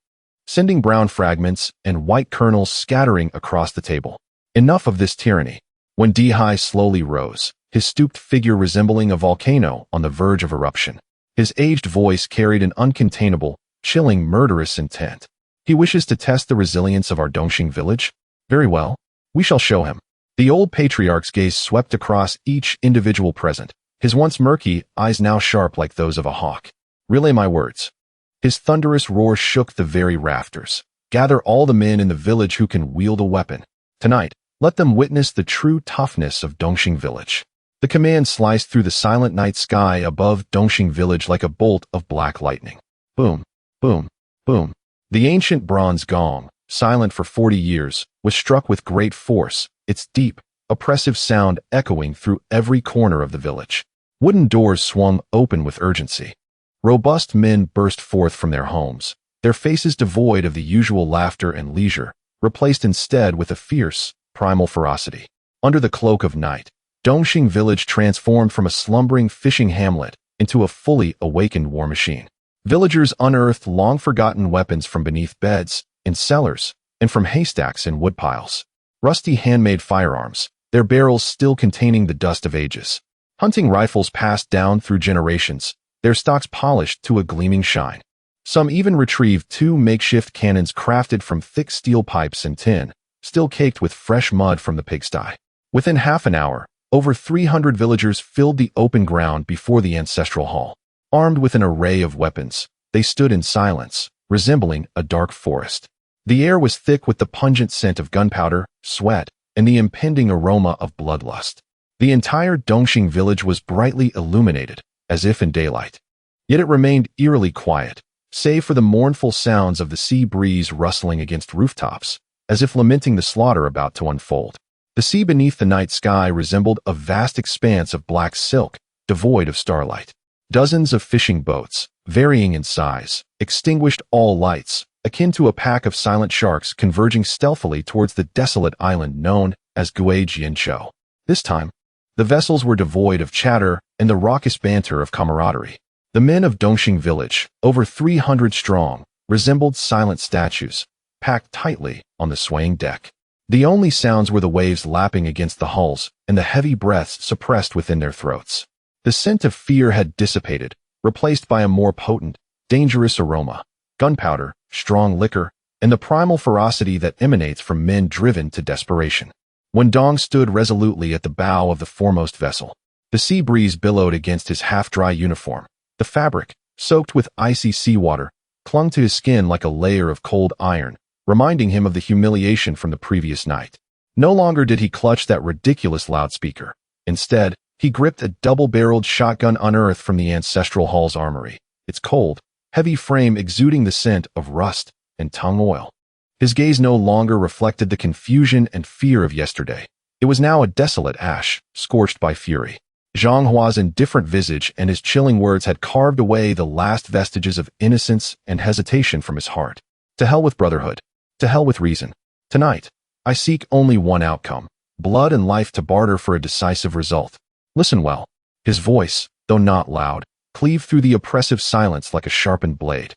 sending brown fragments and white kernels scattering across the table. Enough of this tyranny. When Dihai slowly rose, his stooped figure resembling a volcano on the verge of eruption. His aged voice carried an uncontainable, chilling, murderous intent. He wishes to test the resilience of our Dongxing village? Very well. We shall show him. The old patriarch's gaze swept across each individual present, his once murky eyes now sharp like those of a hawk. Relay my words. His thunderous roar shook the very rafters. Gather all the men in the village who can wield a weapon. Tonight, let them witness the true toughness of Dongxing village. The command sliced through the silent night sky above Dongxing village like a bolt of black lightning. Boom, boom, boom. The ancient bronze gong, silent for 40 years, was struck with great force, its deep, oppressive sound echoing through every corner of the village. Wooden doors swung open with urgency. Robust men burst forth from their homes, their faces devoid of the usual laughter and leisure, replaced instead with a fierce, primal ferocity. Under the cloak of night, Dongxing village transformed from a slumbering fishing hamlet into a fully awakened war machine. Villagers unearthed long-forgotten weapons from beneath beds, in cellars, and from haystacks and woodpiles. Rusty handmade firearms, their barrels still containing the dust of ages. Hunting rifles passed down through generations, their stocks polished to a gleaming shine. Some even retrieved 2 makeshift cannons crafted from thick steel pipes and tin, still caked with fresh mud from the pigsty. Within half an hour, over 300 villagers filled the open ground before the ancestral hall. Armed with an array of weapons, they stood in silence, resembling a dark forest. The air was thick with the pungent scent of gunpowder, sweat, and the impending aroma of bloodlust. The entire Dongxing village was brightly illuminated, as if in daylight. Yet it remained eerily quiet, save for the mournful sounds of the sea breeze rustling against rooftops, as if lamenting the slaughter about to unfold. The sea beneath the night sky resembled a vast expanse of black silk, devoid of starlight. Dozens of fishing boats, varying in size, extinguished all lights, akin to a pack of silent sharks converging stealthily towards the desolate island known as Guijianchou. This time, the vessels were devoid of chatter and the raucous banter of camaraderie. The men of Dongxing village, over 300 strong, resembled silent statues, packed tightly on the swaying deck. The only sounds were the waves lapping against the hulls and the heavy breaths suppressed within their throats. The scent of fear had dissipated, replaced by a more potent, dangerous aroma: gunpowder, strong liquor, and the primal ferocity that emanates from men driven to desperation. When Dong stood resolutely at the bow of the foremost vessel, the sea breeze billowed against his half-dry uniform. The fabric, soaked with icy seawater, clung to his skin like a layer of cold iron, reminding him of the humiliation from the previous night. No longer did he clutch that ridiculous loudspeaker. Instead, he gripped a double-barreled shotgun unearthed from the ancestral hall's armory, its cold, heavy frame exuding the scent of rust and tung oil. His gaze no longer reflected the confusion and fear of yesterday. It was now a desolate ash, scorched by fury. Zhang Hua's indifferent visage and his chilling words had carved away the last vestiges of innocence and hesitation from his heart. To hell with brotherhood. To hell with reason. Tonight, I seek only one outcome: blood and life to barter for a decisive result. Listen well. His voice, though not loud, cleaved through the oppressive silence like a sharpened blade.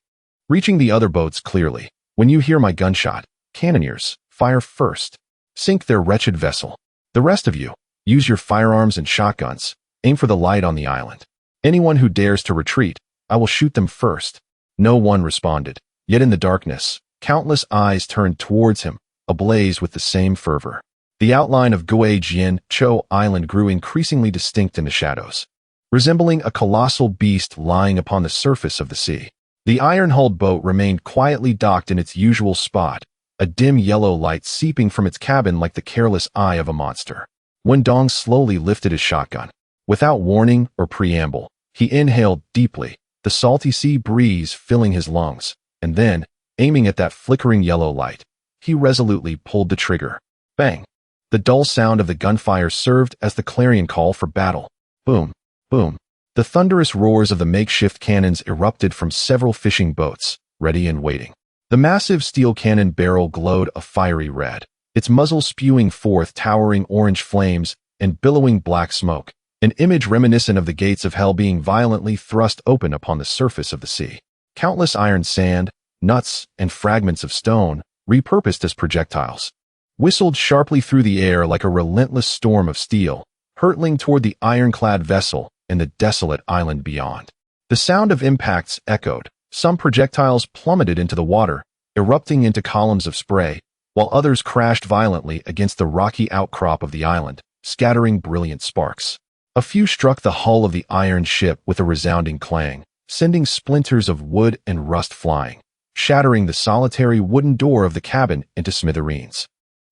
Reaching the other boats clearly, when you hear my gunshot, cannoneers, fire first. Sink their wretched vessel. The rest of you, use your firearms and shotguns. Aim for the light on the island. Anyone who dares to retreat, I will shoot them first. No one responded, yet in the darkness, countless eyes turned towards him, ablaze with the same fervor. The outline of Guijianchou Island grew increasingly distinct in the shadows, resembling a colossal beast lying upon the surface of the sea. The iron-hulled boat remained quietly docked in its usual spot, a dim yellow light seeping from its cabin like the careless eye of a monster. When Dong slowly lifted his shotgun, without warning or preamble, he inhaled deeply, the salty sea breeze filling his lungs, and then, aiming at that flickering yellow light, he resolutely pulled the trigger. Bang! The dull sound of the gunfire served as the clarion call for battle. Boom! Boom! The thunderous roars of the makeshift cannons erupted from several fishing boats, ready and waiting. The massive steel cannon barrel glowed a fiery red, its muzzle spewing forth towering orange flames and billowing black smoke, an image reminiscent of the gates of hell being violently thrust open upon the surface of the sea. Countless iron sand, nuts, and fragments of stone, repurposed as projectiles, whistled sharply through the air like a relentless storm of steel, hurtling toward the ironclad vessel and the desolate island beyond. The sound of impacts echoed. Some projectiles plummeted into the water, erupting into columns of spray, while others crashed violently against the rocky outcrop of the island, scattering brilliant sparks. A few struck the hull of the iron ship with a resounding clang, sending splinters of wood and rust flying, shattering the solitary wooden door of the cabin into smithereens.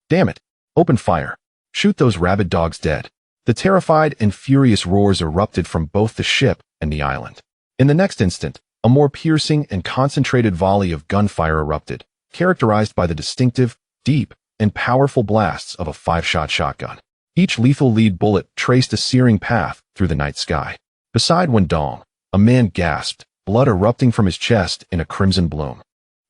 Damn it! Open fire! Shoot those rabid dogs dead! The terrified and furious roars erupted from both the ship and the island. In the next instant, a more piercing and concentrated volley of gunfire erupted, characterized by the distinctive, deep, and powerful blasts of a 5-shot shotgun. Each lethal lead bullet traced a searing path through the night sky. Beside Wen Dong, a man gasped, blood erupting from his chest in a crimson bloom.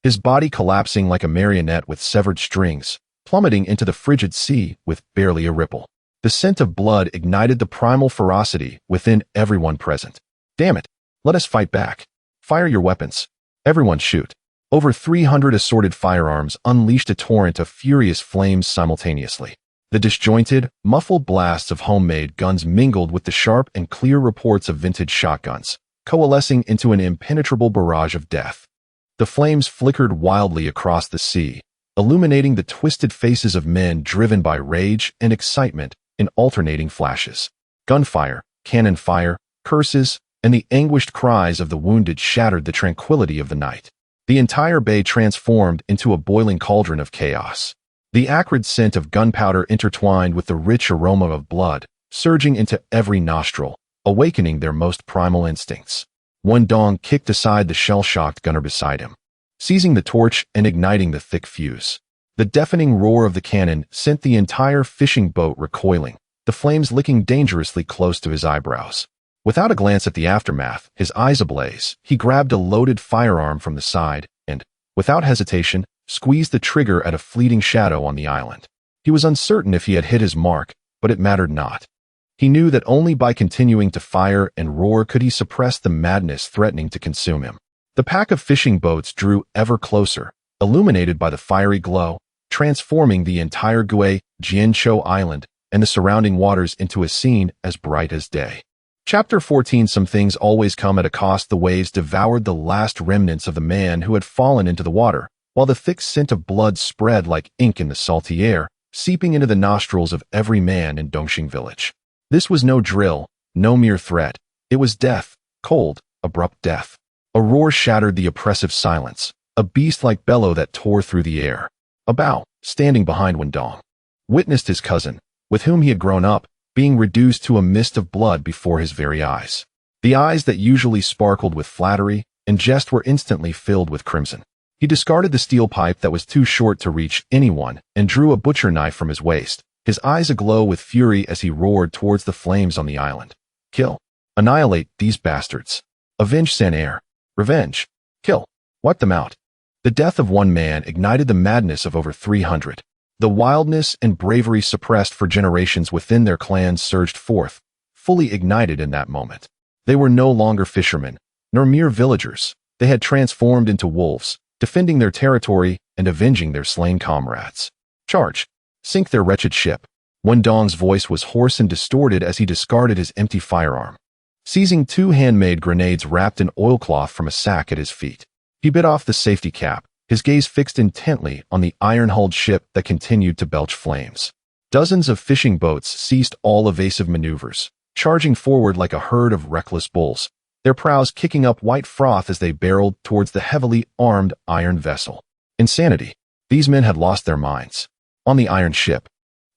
His body collapsing like a marionette with severed strings, plummeting into the frigid sea with barely a ripple. The scent of blood ignited the primal ferocity within everyone present. Damn it! Let us fight back. Fire your weapons. Everyone shoot. Over 300 assorted firearms unleashed a torrent of furious flames simultaneously. The disjointed, muffled blasts of homemade guns mingled with the sharp and clear reports of vintage shotguns, coalescing into an impenetrable barrage of death. The flames flickered wildly across the sea, illuminating the twisted faces of men driven by rage and excitement in alternating flashes. Gunfire, cannon fire, curses, and the anguished cries of the wounded shattered the tranquility of the night. The entire bay transformed into a boiling cauldron of chaos. The acrid scent of gunpowder intertwined with the rich aroma of blood, surging into every nostril, awakening their most primal instincts. Wendong kicked aside the shell-shocked gunner beside him, seizing the torch and igniting the thick fuse. The deafening roar of the cannon sent the entire fishing boat recoiling, the flames licking dangerously close to his eyebrows. Without a glance at the aftermath, his eyes ablaze, he grabbed a loaded firearm from the side and, without hesitation, squeezed the trigger at a fleeting shadow on the island. He was uncertain if he had hit his mark, but it mattered not. He knew that only by continuing to fire and roar could he suppress the madness threatening to consume him. The pack of fishing boats drew ever closer, illuminated by the fiery glow, transforming the entire Gue Jianzhou Island and the surrounding waters into a scene as bright as day. Chapter 14. Some things always come at a cost. The waves devoured the last remnants of the man who had fallen into the water, while the thick scent of blood spread like ink in the salty air, seeping into the nostrils of every man in Dongxing village. This was no drill, no mere threat. It was death, cold, abrupt death. A roar shattered the oppressive silence, a beast-like bellow that tore through the air. A Bao, standing behind Wendong, witnessed his cousin, with whom he had grown up, being reduced to a mist of blood before his very eyes. The eyes that usually sparkled with flattery and jest were instantly filled with crimson. He discarded the steel pipe that was too short to reach anyone and drew a butcher knife from his waist, his eyes aglow with fury as he roared towards the flames on the island. Kill. Annihilate these bastards. Avenge San Air. Revenge. Kill. Wipe them out. The death of one man ignited the madness of over 300. The wildness and bravery suppressed for generations within their clans surged forth, fully ignited in that moment. They were no longer fishermen, nor mere villagers. They had transformed into wolves, defending their territory and avenging their slain comrades. Charge! Sink their wretched ship. Wendong's voice was hoarse and distorted as he discarded his empty firearm. Seizing 2 handmade grenades wrapped in oilcloth from a sack at his feet, he bit off the safety cap, his gaze fixed intently on the iron-hulled ship that continued to belch flames. Dozens of fishing boats ceased all evasive maneuvers, charging forward like a herd of reckless bulls, their prows kicking up white froth as they barreled towards the heavily armed iron vessel. Insanity. These men had lost their minds. On the iron ship,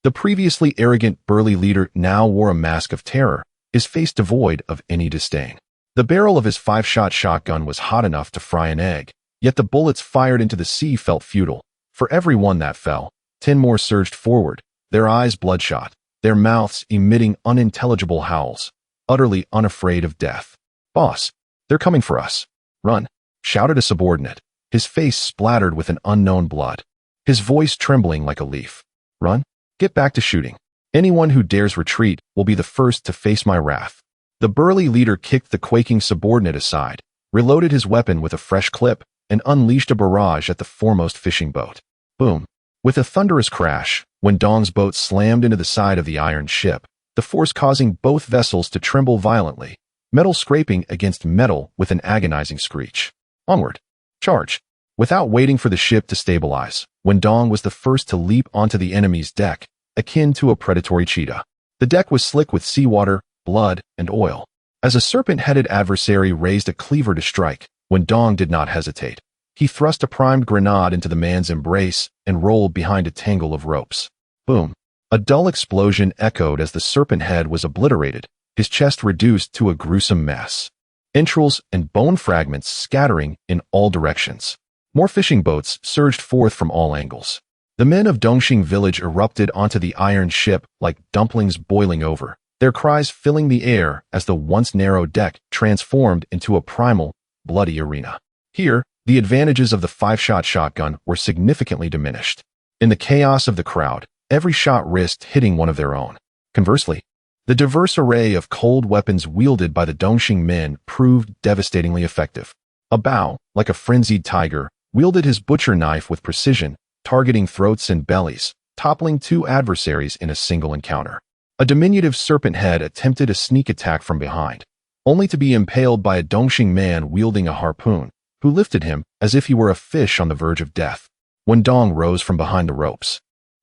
the previously arrogant, burly leader now wore a mask of terror, his face devoid of any disdain. The barrel of his 5-shot shotgun was hot enough to fry an egg, yet the bullets fired into the sea felt futile. For every one that fell, 10 more surged forward, their eyes bloodshot, their mouths emitting unintelligible howls, utterly unafraid of death. "Boss, they're coming for us. Run," shouted a subordinate, his face splattered with an unknown blood, his voice trembling like a leaf. "Run? Get back to shooting. Anyone who dares retreat will be the first to face my wrath." The burly leader kicked the quaking subordinate aside, reloaded his weapon with a fresh clip, and unleashed a barrage at the foremost fishing boat. Boom! With a thunderous crash, Wendong's boat slammed into the side of the iron ship, the force causing both vessels to tremble violently, metal scraping against metal with an agonizing screech. Onward! Charge! Without waiting for the ship to stabilize, Wendong was the first to leap onto the enemy's deck, akin to a predatory cheetah. The deck was slick with seawater, blood, and oil. As a serpent-headed adversary raised a cleaver to strike, Wendong did not hesitate. He thrust a primed grenade into the man's embrace and rolled behind a tangle of ropes. Boom! A dull explosion echoed as the serpent head was obliterated, his chest reduced to a gruesome mess. Entrails and bone fragments scattering in all directions. More fishing boats surged forth from all angles. The men of Dongxing village erupted onto the iron ship like dumplings boiling over, their cries filling the air as the once narrow deck transformed into a primal, bloody arena. Here, the advantages of the 5-shot shotgun were significantly diminished. In the chaos of the crowd, every shot risked hitting one of their own. Conversely, the diverse array of cold weapons wielded by the Dongxing men proved devastatingly effective. A Bao, like a frenzied tiger, wielded his butcher knife with precision, targeting throats and bellies, toppling 2 adversaries in a single encounter. A diminutive serpent head attempted a sneak attack from behind, only to be impaled by a Dongxing man wielding a harpoon, who lifted him as if he were a fish on the verge of death. Wendong rose from behind the ropes,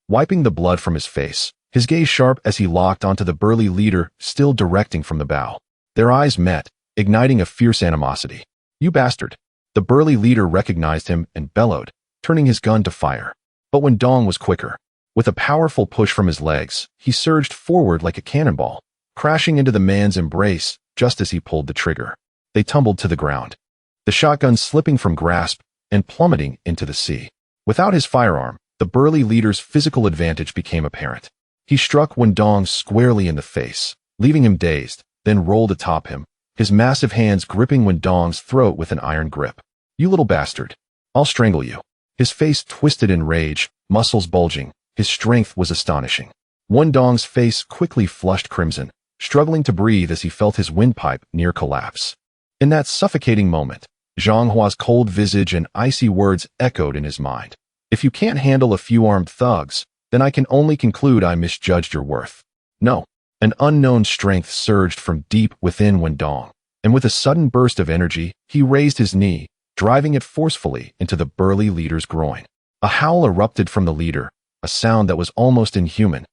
wiping the blood from his face, his gaze sharp as he locked onto the burly leader still directing from the bow. Their eyes met, igniting a fierce animosity. "You bastard!" The burly leader recognized him and bellowed, turning his gun to fire. But Wendong was quicker. With a powerful push from his legs, he surged forward like a cannonball, crashing into the man's embrace just as he pulled the trigger. They tumbled to the ground, the shotgun slipping from grasp and plummeting into the sea. Without his firearm, the burly leader's physical advantage became apparent. He struck Wendong squarely in the face, leaving him dazed, then rolled atop him, his massive hands gripping Wendong's throat with an iron grip. "You little bastard. I'll strangle you." His face twisted in rage, muscles bulging. His strength was astonishing. Wendong's face quickly flushed crimson, struggling to breathe as he felt his windpipe near collapse. In that suffocating moment, Zhang Hua's cold visage and icy words echoed in his mind. "If you can't handle a few armed thugs, then I can only conclude I misjudged your worth." No. An unknown strength surged from deep within Wendong, and with a sudden burst of energy, he raised his knee, driving it forcefully into the burly leader's groin. A howl erupted from the leader, a sound that was almost inhuman,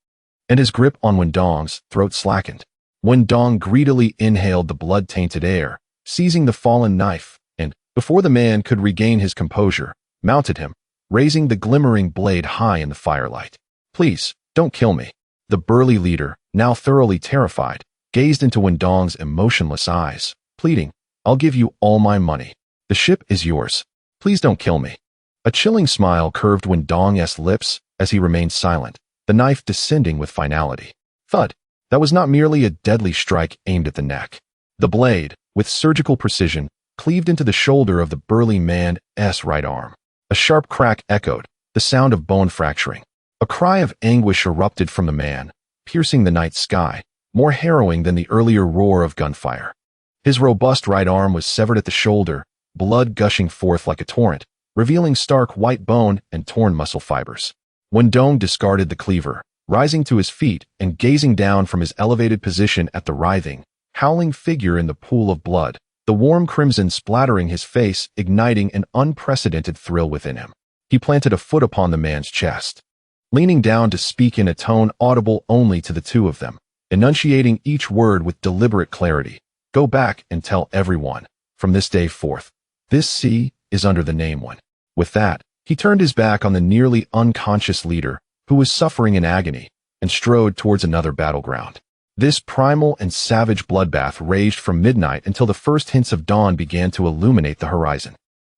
and his grip on Wendong's throat slackened. Wendong greedily inhaled the blood-tainted air, seizing the fallen knife, and, before the man could regain his composure, mounted him, raising the glimmering blade high in the firelight. "Please, don't kill me." The burly leader, now thoroughly terrified, gazed into Wendong's emotionless eyes, pleading, "I'll give you all my money. The ship is yours. Please don't kill me." A chilling smile curved Wendong's lips as he remained silent, the knife descending with finality. Thud! That was not merely a deadly strike aimed at the neck. The blade, with surgical precision, cleaved into the shoulder of the burly man's right arm. A sharp crack echoed, the sound of bone fracturing. A cry of anguish erupted from the man, piercing the night sky, more harrowing than the earlier roar of gunfire. His robust right arm was severed at the shoulder, blood gushing forth like a torrent, revealing stark white bone and torn muscle fibers. Wendong discarded the cleaver, rising to his feet and gazing down from his elevated position at the writhing, howling figure in the pool of blood, the warm crimson splattering his face, igniting an unprecedented thrill within him. He planted a foot upon the man's chest, leaning down to speak in a tone audible only to the two of them, enunciating each word with deliberate clarity. "Go back and tell everyone, from this day forth, this sea is under the name one." With that, he turned his back on the nearly unconscious leader, who was suffering in agony, and strode towards another battleground. This primal and savage bloodbath raged from midnight until the first hints of dawn began to illuminate the horizon.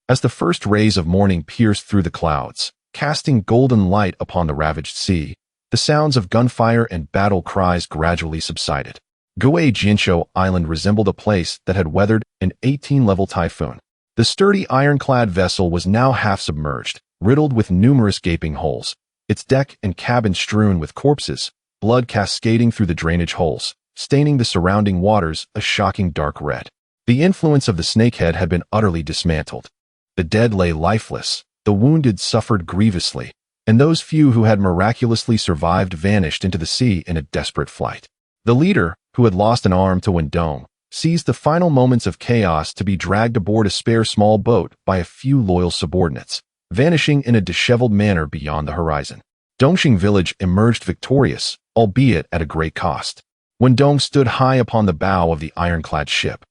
As the first rays of morning pierced through the clouds, casting golden light upon the ravaged sea, the sounds of gunfire and battle cries gradually subsided. Guay Jinsho Island resembled a place that had weathered an 18-level typhoon. The sturdy ironclad vessel was now half submerged, riddled with numerous gaping holes, its deck and cabin strewn with corpses, blood cascading through the drainage holes, staining the surrounding waters a shocking dark red. The influence of the snakehead had been utterly dismantled. The dead lay lifeless, the wounded suffered grievously, and those few who had miraculously survived vanished into the sea in a desperate flight. The leader, who had lost an arm to Wendong, seized the final moments of chaos to be dragged aboard a spare small boat by a few loyal subordinates, vanishing in a disheveled manner beyond the horizon. Dongxing village emerged victorious, albeit at a great cost. Wendong stood high upon the bow of the ironclad ship,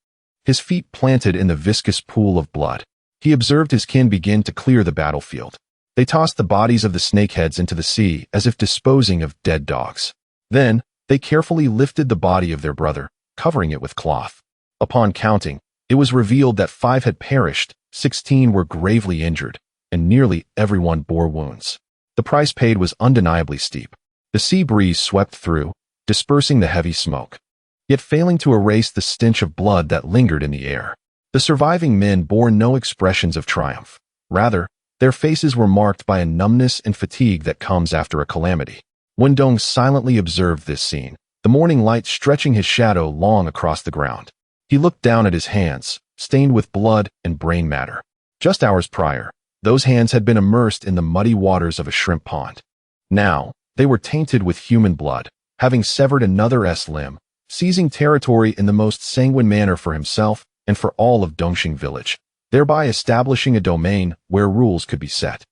his feet planted in the viscous pool of blood. He observed his kin begin to clear the battlefield. They tossed the bodies of the snakeheads into the sea as if disposing of dead dogs. Then, they carefully lifted the body of their brother, covering it with cloth. Upon counting, it was revealed that 5 had perished, 16 were gravely injured, and nearly everyone bore wounds. The price paid was undeniably steep. The sea breeze swept through, dispersing the heavy smoke, yet failing to erase the stench of blood that lingered in the air. The surviving men bore no expressions of triumph. Rather, their faces were marked by a numbness and fatigue that comes after a calamity. Wendong silently observed this scene, the morning light stretching his shadow long across the ground. He looked down at his hands, stained with blood and brain matter. Just hours prior, those hands had been immersed in the muddy waters of a shrimp pond. Now, they were tainted with human blood, having severed another limb, seizing territory in the most sanguine manner for himself and for all of Dongxing village. thereby establishing a domain where rules could be set.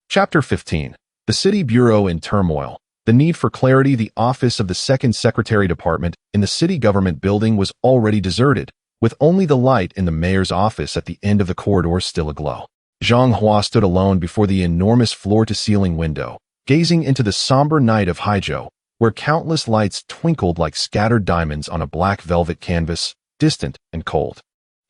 Chapter 15. The City Bureau in Turmoil. The need for clarity. The office of the Second Secretary Department in the city government building was already deserted, with only the light in the mayor's office at the end of the corridor still aglow. Zhang Hua stood alone before the enormous floor-to-ceiling window, gazing into the somber night of Haizhou, where countless lights twinkled like scattered diamonds on a black velvet canvas, distant and cold.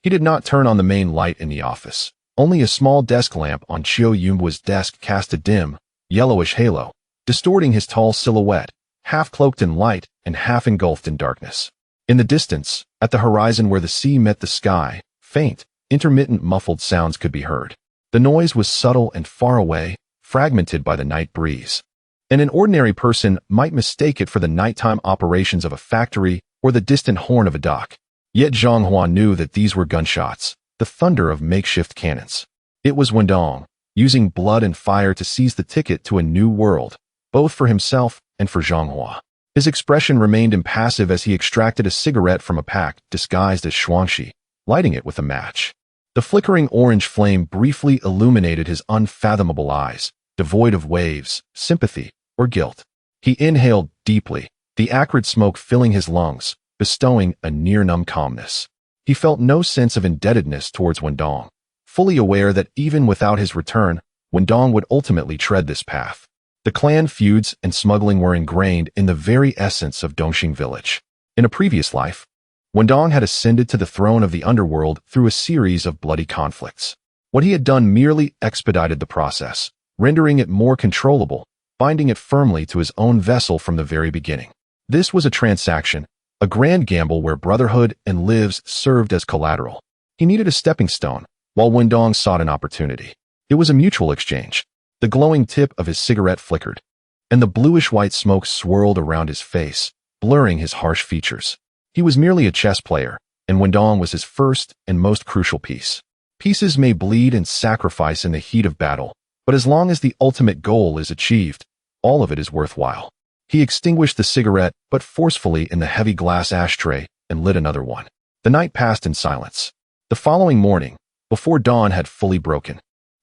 He did not turn on the main light in the office. Only a small desk lamp on Qiu Yunhua's desk cast a dim, yellowish halo, distorting his tall silhouette, half cloaked in light and half engulfed in darkness. In the distance, at the horizon where the sea met the sky, faint, intermittent muffled sounds could be heard. The noise was subtle and far away, fragmented by the night breeze. And an ordinary person might mistake it for the nighttime operations of a factory or the distant horn of a dock. Yet Zhang Hua knew that these were gunshots, the thunder of makeshift cannons. It was Wendong, using blood and fire to seize the ticket to a new world, both for himself and for Zhang Hua. His expression remained impassive as he extracted a cigarette from a pack disguised as Shuangxi, lighting it with a match. The flickering orange flame briefly illuminated his unfathomable eyes, devoid of waves, sympathy, or guilt. He inhaled deeply, the acrid smoke filling his lungs, bestowing a near-numb calmness. He felt no sense of indebtedness towards Wendong, fully aware that even without his return, Wendong would ultimately tread this path. The clan feuds and smuggling were ingrained in the very essence of Dongxing Village. In a previous life, Wendong had ascended to the throne of the underworld through a series of bloody conflicts. What he had done merely expedited the process, rendering it more controllable, binding it firmly to his own vessel from the very beginning. This was a transaction, a grand gamble where brotherhood and lives served as collateral. He needed a stepping stone, while Wendong sought an opportunity. It was a mutual exchange. The glowing tip of his cigarette flickered, and the bluish-white smoke swirled around his face, blurring his harsh features. He was merely a chess player, and Wendong was his first and most crucial piece. Pieces may bleed and sacrifice in the heat of battle, but as long as the ultimate goal is achieved, all of it is worthwhile. He extinguished the cigarette, but forcefully in the heavy glass ashtray, and lit another one. The night passed in silence. The following morning, before dawn had fully broken,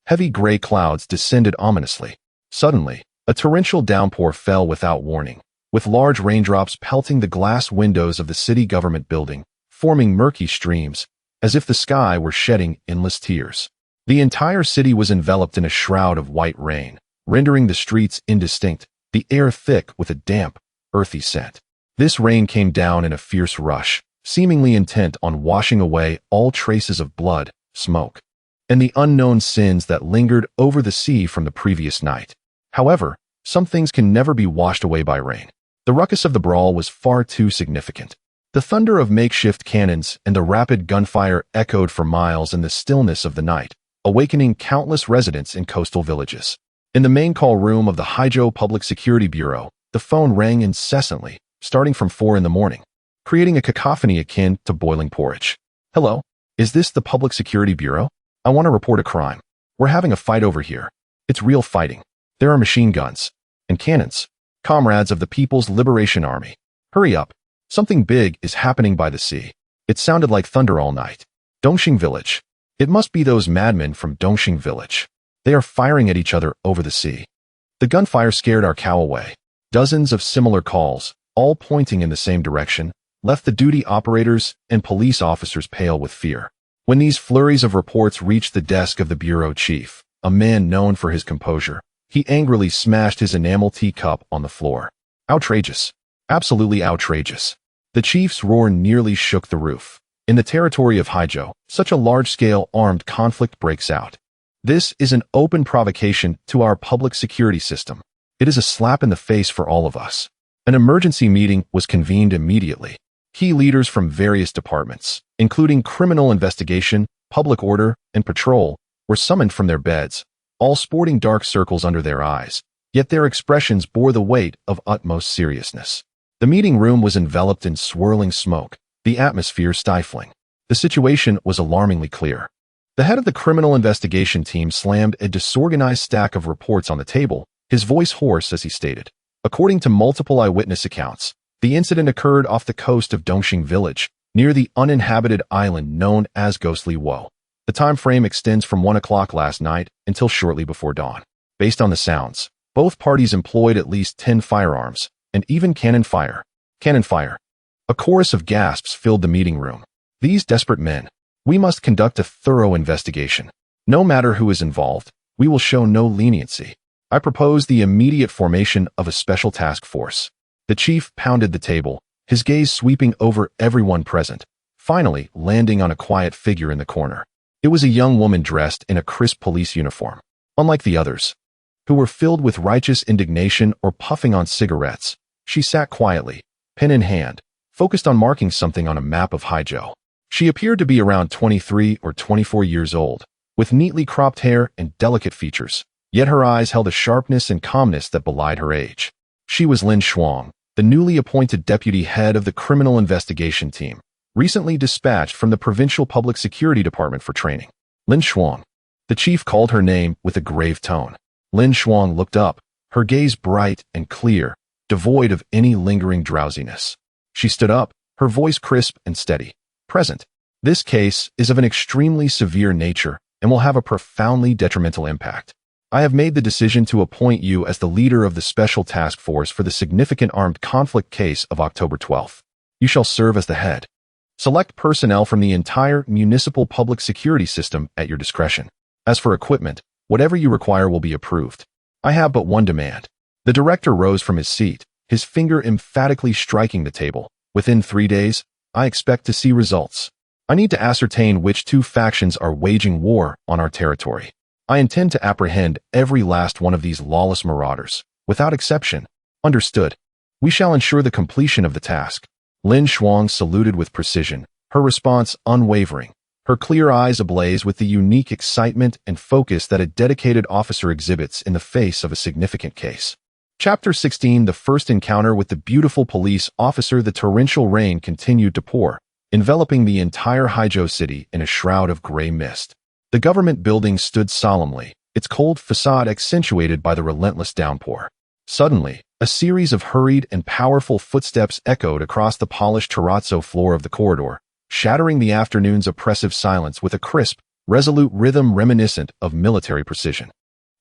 heavy gray clouds descended ominously. Suddenly, a torrential downpour fell without warning, with large raindrops pelting the glass windows of the city government building, forming murky streams, as if the sky were shedding endless tears. The entire city was enveloped in a shroud of white rain, rendering the streets indistinct, the air thick with a damp, earthy scent. This rain came down in a fierce rush, seemingly intent on washing away all traces of blood, smoke, and the unknown sins that lingered over the sea from the previous night. However, some things can never be washed away by rain. The ruckus of the brawl was far too significant. The thunder of makeshift cannons and the rapid gunfire echoed for miles in the stillness of the night, awakening countless residents in coastal villages. In the main call room of the Haizhou Public Security Bureau, the phone rang incessantly, starting from 4 in the morning, creating a cacophony akin to boiling porridge. Hello, is this the Public Security Bureau? I want to report a crime. We're having a fight over here. It's real fighting. There are machine guns and cannons. Comrades of the People's Liberation Army. Hurry up. Something big is happening by the sea. It sounded like thunder all night. Dongxing Village. It must be those madmen from Dongxing Village. They are firing at each other over the sea. The gunfire scared our cow away. Dozens of similar calls, all pointing in the same direction, left the duty operators and police officers pale with fear. When these flurries of reports reached the desk of the bureau chief, a man known for his composure, he angrily smashed his enamel teacup on the floor. Outrageous. Absolutely outrageous. The chief's roar nearly shook the roof. In the territory of Haizhou, such a large-scale armed conflict breaks out. This is an open provocation to our public security system. It is a slap in the face for all of us. An emergency meeting was convened immediately. Key leaders from various departments, including criminal investigation, public order, and patrol, were summoned from their beds, all sporting dark circles under their eyes, yet their expressions bore the weight of utmost seriousness. The meeting room was enveloped in swirling smoke, the atmosphere stifling. The situation was alarmingly clear. The head of the criminal investigation team slammed a disorganized stack of reports on the table, his voice hoarse as he stated. According to multiple eyewitness accounts, the incident occurred off the coast of Dongxing Village, near the uninhabited island known as Ghostly Woe. The time frame extends from 1 o'clock last night until shortly before dawn. Based on the sounds, both parties employed at least 10 firearms, and even cannon fire. Cannon fire. A chorus of gasps filled the meeting room. These desperate men. We must conduct a thorough investigation. No matter who is involved, we will show no leniency. I propose the immediate formation of a special task force. The chief pounded the table, his gaze sweeping over everyone present, finally landing on a quiet figure in the corner. It was a young woman dressed in a crisp police uniform. Unlike the others, who were filled with righteous indignation or puffing on cigarettes, she sat quietly, pen in hand, focused on marking something on a map of Haizhou. She appeared to be around 23 or 24 years old, with neatly cropped hair and delicate features, yet her eyes held a sharpness and calmness that belied her age. She was Lin Shuang, the newly appointed deputy head of the criminal investigation team, recently dispatched from the Provincial Public Security Department for training. Lin Shuang. The chief called her name with a grave tone. Lin Shuang looked up, her gaze bright and clear, devoid of any lingering drowsiness. She stood up, her voice crisp and steady. Present. This case is of an extremely severe nature and will have a profoundly detrimental impact. I have made the decision to appoint you as the leader of the Special Task Force for the significant armed conflict case of October 12th. You shall serve as the head. Select personnel from the entire municipal public security system at your discretion. As for equipment, whatever you require will be approved. I have but one demand. The director rose from his seat, his finger emphatically striking the table. Within 3 days, I expect to see results. I need to ascertain which two factions are waging war on our territory. I intend to apprehend every last one of these lawless marauders, without exception. Understood. We shall ensure the completion of the task. Lin Shuang saluted with precision, her response unwavering, her clear eyes ablaze with the unique excitement and focus that a dedicated officer exhibits in the face of a significant case. Chapter 16. The first encounter with the beautiful police officer. The torrential rain continued to pour, enveloping the entire Haizhou city in a shroud of gray mist. The government building stood solemnly, its cold facade accentuated by the relentless downpour. Suddenly, a series of hurried and powerful footsteps echoed across the polished terrazzo floor of the corridor, shattering the afternoon's oppressive silence with a crisp, resolute rhythm reminiscent of military precision.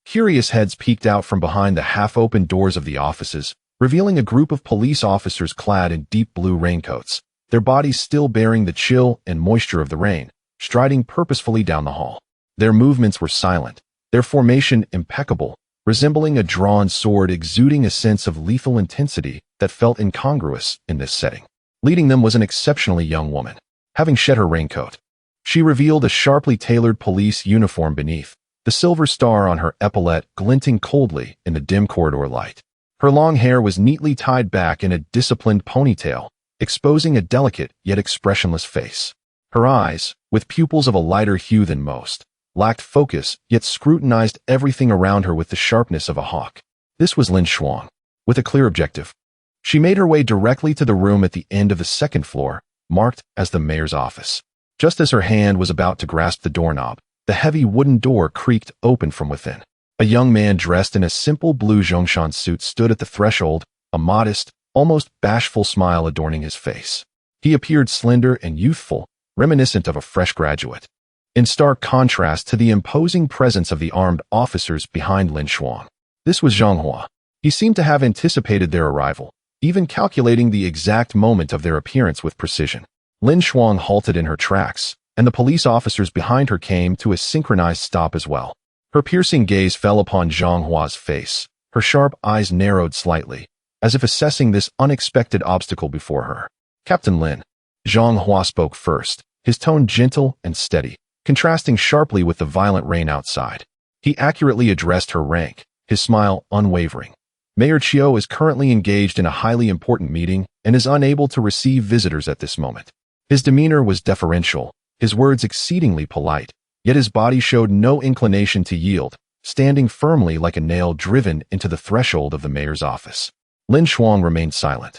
Curious heads peeked out from behind the half-open doors of the offices, revealing a group of police officers clad in deep blue raincoats, their bodies still bearing the chill and moisture of the rain, striding purposefully down the hall. Their movements were silent, their formation impeccable, resembling a drawn sword exuding a sense of lethal intensity that felt incongruous in this setting. Leading them was an exceptionally young woman. Having shed her raincoat, she revealed a sharply tailored police uniform beneath, the silver star on her epaulette glinting coldly in the dim corridor light. Her long hair was neatly tied back in a disciplined ponytail, exposing a delicate yet expressionless face. Her eyes, with pupils of a lighter hue than most, lacked focus yet scrutinized everything around her with the sharpness of a hawk. This was Lin Shuang, with a clear objective. She made her way directly to the room at the end of the second floor, marked as the mayor's office. Just as her hand was about to grasp the doorknob, the heavy wooden door creaked open from within. A young man dressed in a simple blue Zhongshan suit stood at the threshold, a modest, almost bashful smile adorning his face. He appeared slender and youthful, reminiscent of a fresh graduate. In stark contrast to the imposing presence of the armed officers behind Lin Shuang. This was Zhang Hua. He seemed to have anticipated their arrival, even calculating the exact moment of their appearance with precision. Lin Shuang halted in her tracks, and the police officers behind her came to a synchronized stop as well. Her piercing gaze fell upon Zhang Hua's face. Her sharp eyes narrowed slightly, as if assessing this unexpected obstacle before her. Captain Lin. Zhang Hua spoke first, his tone gentle and steady, contrasting sharply with the violent rain outside. He accurately addressed her rank, his smile unwavering. Mayor Qiu is currently engaged in a highly important meeting and is unable to receive visitors at this moment. His demeanor was deferential, his words exceedingly polite, yet his body showed no inclination to yield, standing firmly like a nail driven into the threshold of the mayor's office. Lin Shuang remained silent,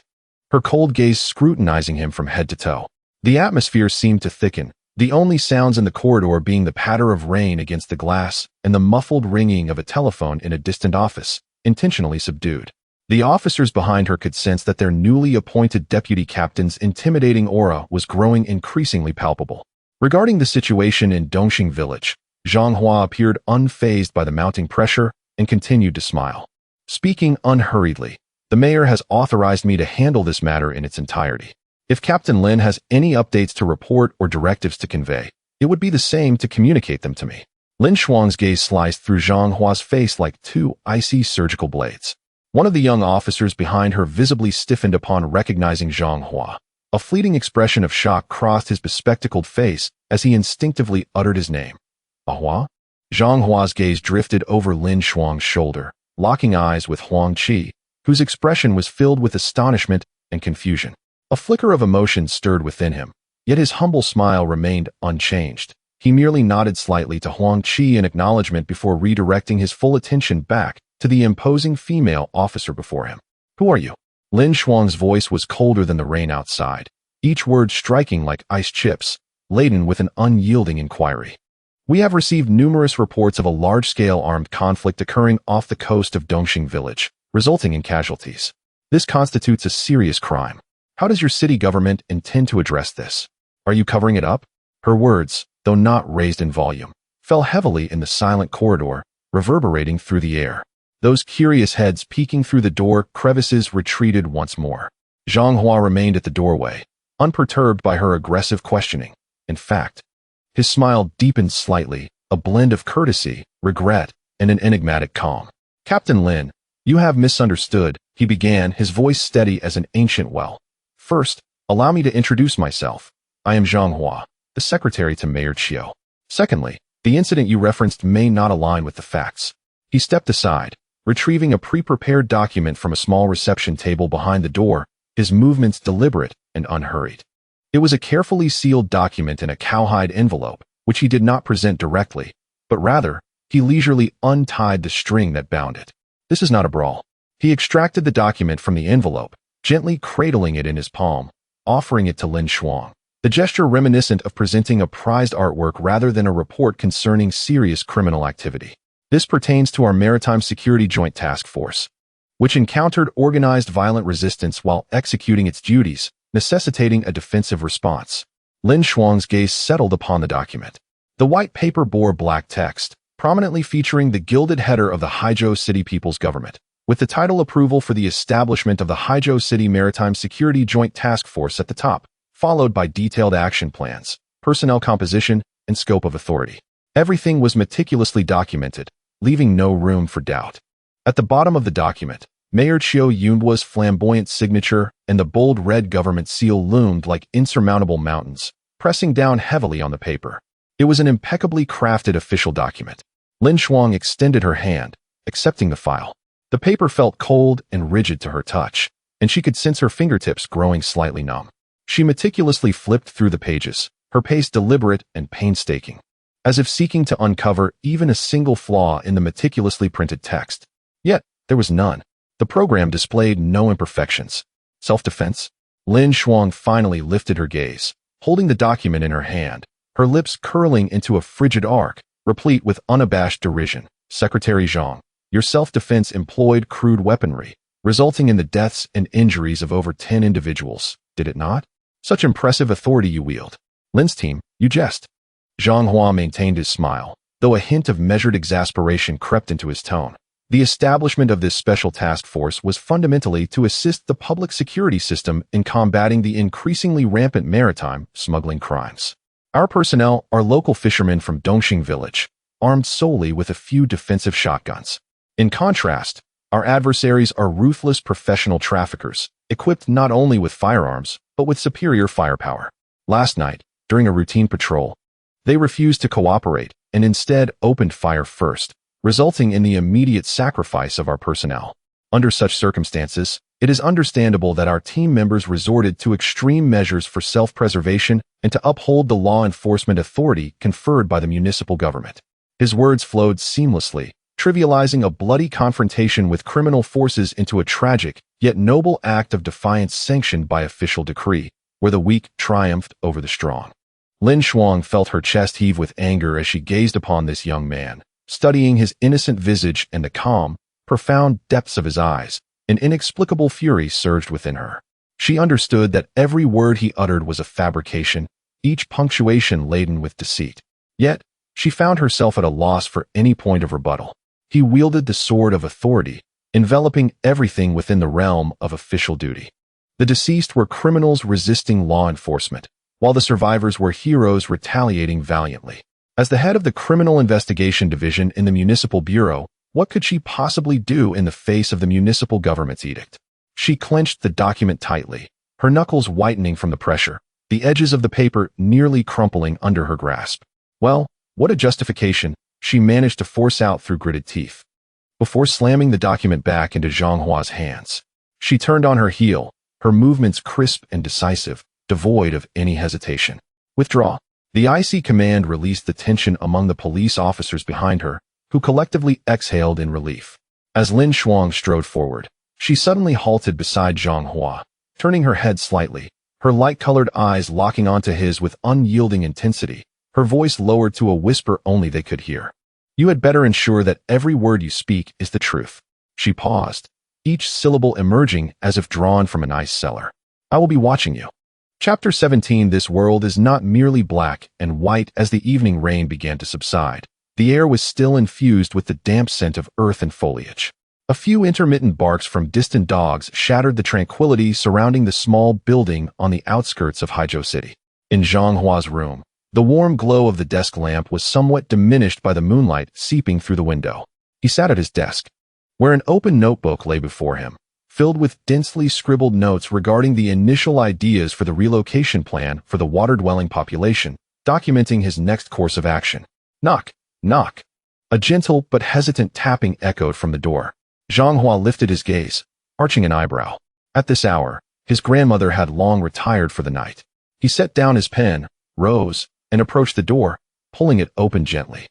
her cold gaze scrutinizing him from head to toe. The atmosphere seemed to thicken, the only sounds in the corridor being the patter of rain against the glass and the muffled ringing of a telephone in a distant office, intentionally subdued. The officers behind her could sense that their newly appointed deputy captain's intimidating aura was growing increasingly palpable. Regarding the situation in Dongxing village, Zhang Hua appeared unfazed by the mounting pressure and continued to smile. Speaking unhurriedly, the mayor has authorized me to handle this matter in its entirety. If Captain Lin has any updates to report or directives to convey, it would be the same to communicate them to me. Lin Shuang's gaze sliced through Zhang Hua's face like two icy surgical blades. One of the young officers behind her visibly stiffened upon recognizing Zhang Hua. A fleeting expression of shock crossed his bespectacled face as he instinctively uttered his name. Hua? Zhang Hua's gaze drifted over Lin Shuang's shoulder, locking eyes with Huang Qi, whose expression was filled with astonishment and confusion. A flicker of emotion stirred within him, yet his humble smile remained unchanged. He merely nodded slightly to Huang Qi in acknowledgement before redirecting his full attention back to the imposing female officer before him. Who are you? Lin Shuang's voice was colder than the rain outside, each word striking like ice chips, laden with an unyielding inquiry. We have received numerous reports of a large-scale armed conflict occurring off the coast of Dongxing village, resulting in casualties. This constitutes a serious crime. How does your city government intend to address this? Are you covering it up? Her words, though not raised in volume, fell heavily in the silent corridor, reverberating through the air. Those curious heads peeking through the door crevices retreated once more. Zhang Hua remained at the doorway, unperturbed by her aggressive questioning. In fact, his smile deepened slightly, a blend of courtesy, regret, and an enigmatic calm. Captain Lin, you have misunderstood, he began, his voice steady as an ancient well. First, allow me to introduce myself. I am Zhang Hua, the secretary to Mayor Qiu. Secondly, the incident you referenced may not align with the facts. He stepped aside, retrieving a pre-prepared document from a small reception table behind the door, his movements deliberate and unhurried. It was a carefully sealed document in a cowhide envelope, which he did not present directly, but rather, he leisurely untied the string that bound it. This is not a brawl. He extracted the document from the envelope, gently cradling it in his palm, offering it to Lin Shuang. The gesture reminiscent of presenting a prized artwork rather than a report concerning serious criminal activity. This pertains to our Maritime Security Joint Task Force, which encountered organized violent resistance while executing its duties, necessitating a defensive response. Lin Shuang's gaze settled upon the document. The white paper bore black text, prominently featuring the gilded header of the Haizhou City People's Government, with the title Approval for the Establishment of the Haizhou City Maritime Security Joint Task Force at the top, followed by detailed action plans, personnel composition, and scope of authority. Everything was meticulously documented, leaving no room for doubt. At the bottom of the document, Mayor Qiu Yunhua's flamboyant signature and the bold red government seal loomed like insurmountable mountains, pressing down heavily on the paper. It was an impeccably crafted official document. Lin Shuang extended her hand, accepting the file. The paper felt cold and rigid to her touch, and she could sense her fingertips growing slightly numb. She meticulously flipped through the pages, her pace deliberate and painstaking, as if seeking to uncover even a single flaw in the meticulously printed text. Yet, there was none. The program displayed no imperfections. Self-defense? Lin Shuang finally lifted her gaze, holding the document in her hand, her lips curling into a frigid arc, replete with unabashed derision. Secretary Zhang, your self-defense employed crude weaponry, resulting in the deaths and injuries of over 10 individuals, did it not? Such impressive authority you wield. Lin's team, you jest. Zhang Hua maintained his smile, though a hint of measured exasperation crept into his tone. The establishment of this special task force was fundamentally to assist the public security system in combating the increasingly rampant maritime smuggling crimes. Our personnel are local fishermen from Dongxing village, armed solely with a few defensive shotguns. In contrast, our adversaries are ruthless professional traffickers, equipped not only with firearms, but with superior firepower. Last night, during a routine patrol, they refused to cooperate and instead opened fire first, resulting in the immediate sacrifice of our personnel. Under such circumstances, it is understandable that our team members resorted to extreme measures for self-preservation and to uphold the law enforcement authority conferred by the municipal government. His words flowed seamlessly, trivializing a bloody confrontation with criminal forces into a tragic, yet noble act of defiance sanctioned by official decree, where the weak triumphed over the strong. Lin Shuang felt her chest heave with anger as she gazed upon this young man, studying his innocent visage and the calm, profound depths of his eyes. An inexplicable fury surged within her. She understood that every word he uttered was a fabrication, each punctuation laden with deceit. Yet, she found herself at a loss for any point of rebuttal. He wielded the sword of authority, enveloping everything within the realm of official duty. The deceased were criminals resisting law enforcement, while the survivors were heroes retaliating valiantly. As the head of the Criminal Investigation Division in the Municipal Bureau, what could she possibly do in the face of the municipal government's edict? She clenched the document tightly, her knuckles whitening from the pressure, the edges of the paper nearly crumpling under her grasp. Well, what a justification, she managed to force out through gritted teeth. Before slamming the document back into Zhang Hua's hands, she turned on her heel, her movements crisp and decisive, devoid of any hesitation. Withdraw. The IC command released the tension among the police officers behind her, who collectively exhaled in relief. As Lin Shuang strode forward, she suddenly halted beside Zhang Hua, turning her head slightly, her light-colored eyes locking onto his with unyielding intensity, her voice lowered to a whisper only they could hear. You had better ensure that every word you speak is the truth. She paused, each syllable emerging as if drawn from an ice cellar. I will be watching you. Chapter 17. This world is not merely black and white. As the evening rain began to subside, the air was still infused with the damp scent of earth and foliage. A few intermittent barks from distant dogs shattered the tranquility surrounding the small building on the outskirts of Haizhou City. In Zhang Hua's room, the warm glow of the desk lamp was somewhat diminished by the moonlight seeping through the window. He sat at his desk, where an open notebook lay before him, filled with densely scribbled notes regarding the initial ideas for the relocation plan for the water-dwelling population, documenting his next course of action. Knock, knock. A gentle but hesitant tapping echoed from the door. Zhang Hua lifted his gaze, arching an eyebrow. At this hour, his grandmother had long retired for the night. He set down his pen, rose, and approached the door, pulling it open gently.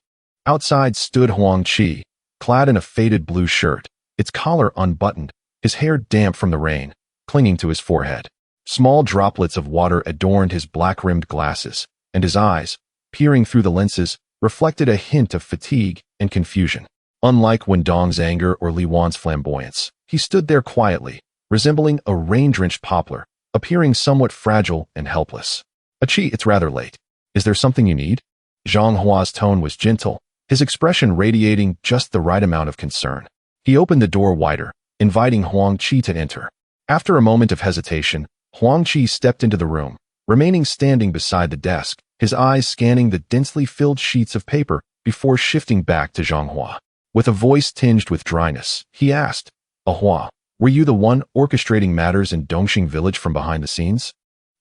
Outside stood Huang Qi, clad in a faded blue shirt, its collar unbuttoned, his hair damp from the rain, clinging to his forehead. Small droplets of water adorned his black-rimmed glasses, and his eyes, peering through the lenses, reflected a hint of fatigue and confusion. Unlike Wendong's anger or Li Wan's flamboyance, he stood there quietly, resembling a rain-drenched poplar, appearing somewhat fragile and helpless. Qi, it's rather late. Is there something you need? Zhang Hua's tone was gentle, his expression radiating just the right amount of concern. He opened the door wider, inviting Huang Qi to enter. After a moment of hesitation, Huang Qi stepped into the room, remaining standing beside the desk, his eyes scanning the densely filled sheets of paper before shifting back to Zhang Hua. With a voice tinged with dryness, he asked, Hua, were you the one orchestrating matters in Dongxing village from behind the scenes?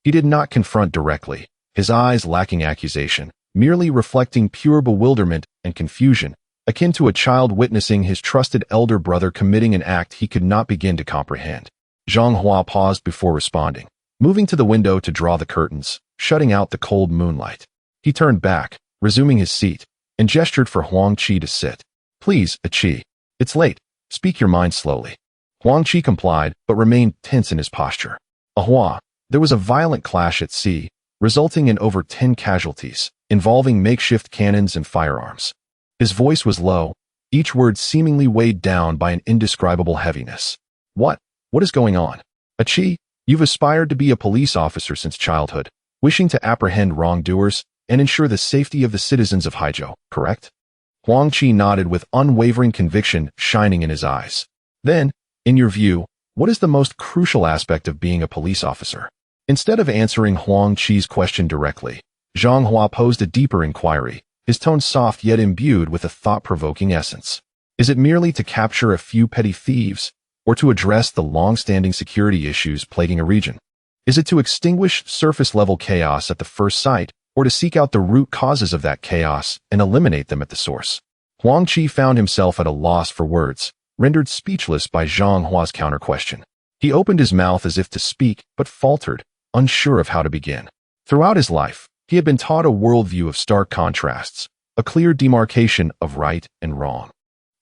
He did not confront directly, his eyes lacking accusation, merely reflecting pure bewilderment and confusion, akin to a child witnessing his trusted elder brother committing an act he could not begin to comprehend. Zhang Hua paused before responding, moving to the window to draw the curtains, shutting out the cold moonlight. He turned back, resuming his seat, and gestured for Huang Qi to sit. Please, Qi. It's late. Speak your mind slowly. Huang Qi complied, but remained tense in his posture. Hua, there was a violent clash at sea, resulting in over 10 casualties, involving makeshift cannons and firearms. His voice was low, each word seemingly weighed down by an indescribable heaviness. What is going on? Qi, you've aspired to be a police officer since childhood, wishing to apprehend wrongdoers and ensure the safety of the citizens of Haizhou, correct? Huang Qi nodded with unwavering conviction shining in his eyes. Then, in your view, what is the most crucial aspect of being a police officer? Instead of answering Huang Qi's question directly, Zhang Hua posed a deeper inquiry, his tone soft yet imbued with a thought-provoking essence. Is it merely to capture a few petty thieves, or to address the long-standing security issues plaguing a region? Is it to extinguish surface-level chaos at the first sight, or to seek out the root causes of that chaos and eliminate them at the source? Huang Qi found himself at a loss for words, rendered speechless by Zhang Hua's counter-question. He opened his mouth as if to speak, but faltered, unsure of how to begin. Throughout his life, he had been taught a worldview of stark contrasts, a clear demarcation of right and wrong.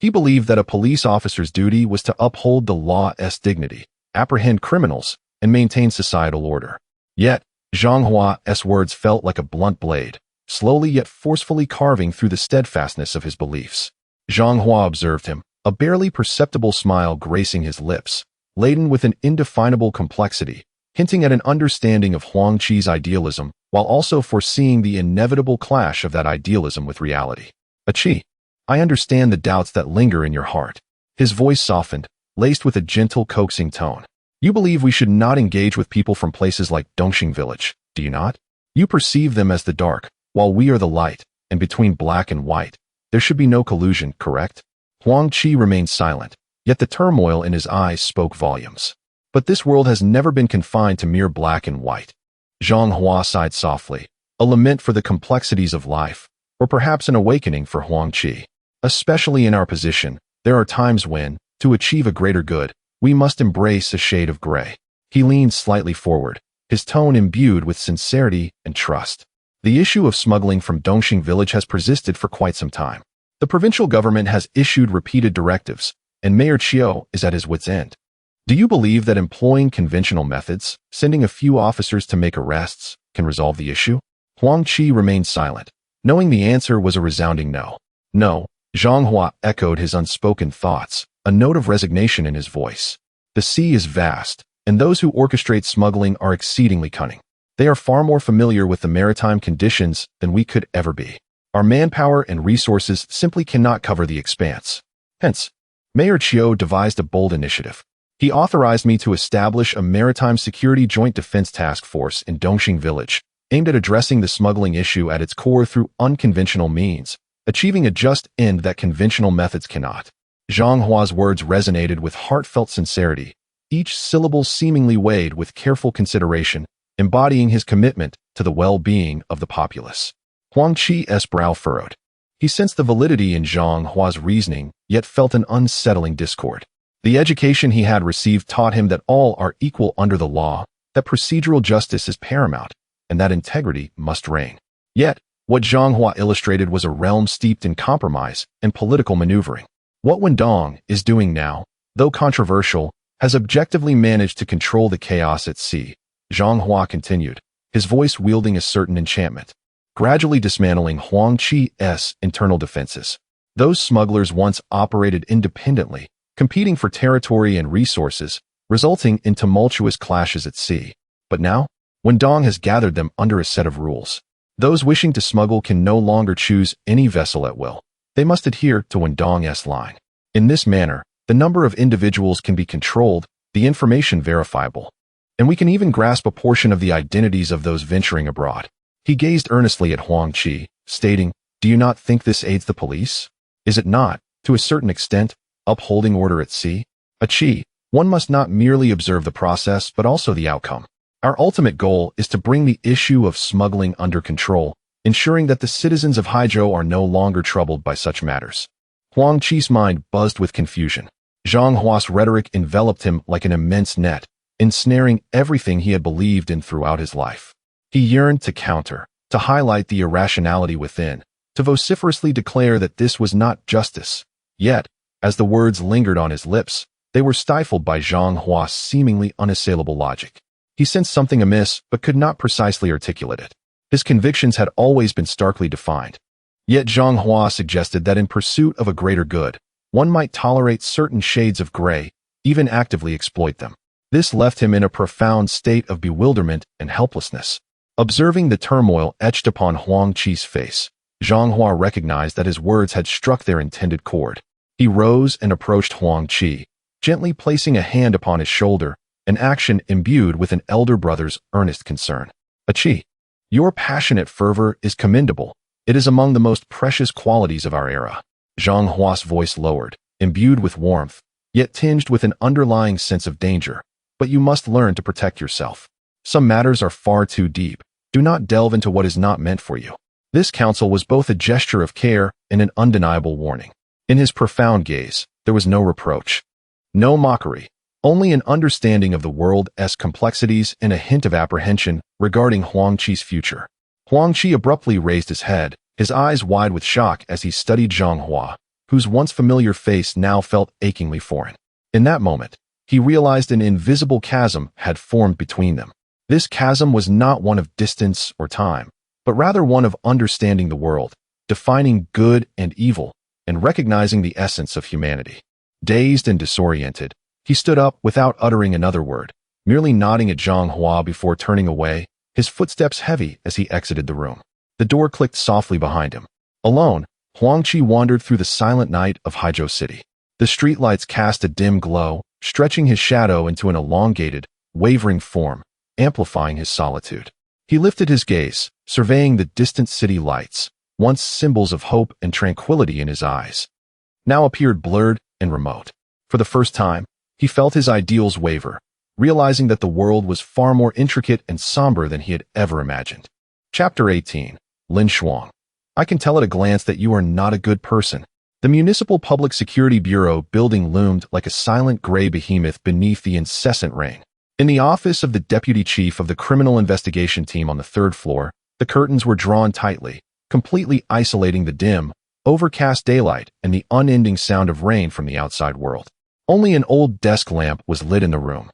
He believed that a police officer's duty was to uphold the law's dignity, apprehend criminals, and maintain societal order. Yet, Zhang Hua's words felt like a blunt blade, slowly yet forcefully carving through the steadfastness of his beliefs. Zhang Hua observed him, a barely perceptible smile gracing his lips, laden with an indefinable complexity, hinting at an understanding of Huang Qi's idealism while also foreseeing the inevitable clash of that idealism with reality. Achi, I understand the doubts that linger in your heart. His voice softened, laced with a gentle, coaxing tone. You believe we should not engage with people from places like Dongxing Village, do you not? You perceive them as the dark, while we are the light, and between black and white, there should be no collusion, correct? Huang Qi remained silent, yet the turmoil in his eyes spoke volumes. But this world has never been confined to mere black and white. Zhang Hua sighed softly, a lament for the complexities of life, or perhaps an awakening for Huang Qi. Especially in our position, there are times when, to achieve a greater good, we must embrace a shade of gray. He leaned slightly forward, his tone imbued with sincerity and trust. The issue of smuggling from Dongxing Village has persisted for quite some time. The provincial government has issued repeated directives, and Mayor Qiu is at his wit's end. Do you believe that employing conventional methods, sending a few officers to make arrests, can resolve the issue? Huang Qi remained silent, knowing the answer was a resounding no. No, Zhang Hua echoed his unspoken thoughts, a note of resignation in his voice. The sea is vast, and those who orchestrate smuggling are exceedingly cunning. They are far more familiar with the maritime conditions than we could ever be. Our manpower and resources simply cannot cover the expanse. Hence, Mayor Qiu devised a bold initiative. He authorized me to establish a Maritime Security Joint Defense Task Force in Dongxing Village, aimed at addressing the smuggling issue at its core through unconventional means, achieving a just end that conventional methods cannot. Zhang Hua's words resonated with heartfelt sincerity, each syllable seemingly weighed with careful consideration, embodying his commitment to the well-being of the populace. Huang Qi's brow furrowed. He sensed the validity in Zhang Hua's reasoning, yet felt an unsettling discord. The education he had received taught him that all are equal under the law, that procedural justice is paramount, and that integrity must reign. Yet, what Zhang Hua illustrated was a realm steeped in compromise and political maneuvering. What Wendong is doing now, though controversial, has objectively managed to control the chaos at sea, Zhang Hua continued, his voice wielding a certain enchantment, gradually dismantling Huang Qi's internal defenses. Those smugglers once operated independently, competing for territory and resources, resulting in tumultuous clashes at sea. But now, Wendong has gathered them under a set of rules. Those wishing to smuggle can no longer choose any vessel at will. They must adhere to Wendong's line. In this manner, the number of individuals can be controlled, the information verifiable, and we can even grasp a portion of the identities of those venturing abroad. He gazed earnestly at Huang Qi, stating, "Do you not think this aids the police? Is it not, to a certain extent, upholding order at sea? Qi, one must not merely observe the process but also the outcome. Our ultimate goal is to bring the issue of smuggling under control, ensuring that the citizens of Haizhou are no longer troubled by such matters." Huang Qi's mind buzzed with confusion. Zhang Hua's rhetoric enveloped him like an immense net, ensnaring everything he had believed in throughout his life. He yearned to counter, to highlight the irrationality within, to vociferously declare that this was not justice. Yet, as the words lingered on his lips, they were stifled by Zhang Hua's seemingly unassailable logic. He sensed something amiss but could not precisely articulate it. His convictions had always been starkly defined. Yet Zhang Hua suggested that in pursuit of a greater good, one might tolerate certain shades of gray, even actively exploit them. This left him in a profound state of bewilderment and helplessness. Observing the turmoil etched upon Huang Qi's face, Zhang Hua recognized that his words had struck their intended chord. He rose and approached Huang Qi, gently placing a hand upon his shoulder, an action imbued with an elder brother's earnest concern. "Qi, your passionate fervor is commendable. It is among the most precious qualities of our era." Zhang Hua's voice lowered, imbued with warmth, yet tinged with an underlying sense of danger. "But you must learn to protect yourself. Some matters are far too deep. Do not delve into what is not meant for you." This counsel was both a gesture of care and an undeniable warning. In his profound gaze, there was no reproach, no mockery, only an understanding of the world's complexities and a hint of apprehension regarding Huang Qi's future. Huang Qi abruptly raised his head, his eyes wide with shock as he studied Zhang Hua, whose once familiar face now felt achingly foreign. In that moment, he realized an invisible chasm had formed between them. This chasm was not one of distance or time, but rather one of understanding the world, defining good and evil, and recognizing the essence of humanity. Dazed and disoriented, he stood up without uttering another word, merely nodding at Zhang Hua before turning away, his footsteps heavy as he exited the room. The door clicked softly behind him. Alone, Huangqi wandered through the silent night of Haizhou City. The streetlights cast a dim glow, stretching his shadow into an elongated, wavering form, amplifying his solitude. He lifted his gaze, surveying the distant city lights, once symbols of hope and tranquility in his eyes. Now appeared blurred and remote. For the first time, he felt his ideals waver, realizing that the world was far more intricate and somber than he had ever imagined. Chapter 18. Lin Shuang. I can tell at a glance that you are not a good person. The Municipal Public Security Bureau building loomed like a silent gray behemoth beneath the incessant rain. In the office of the Deputy Chief of the Criminal Investigation Team on the third floor, the curtains were drawn tightly, completely isolating the dim, overcast daylight and the unending sound of rain from the outside world. Only an old desk lamp was lit in the room,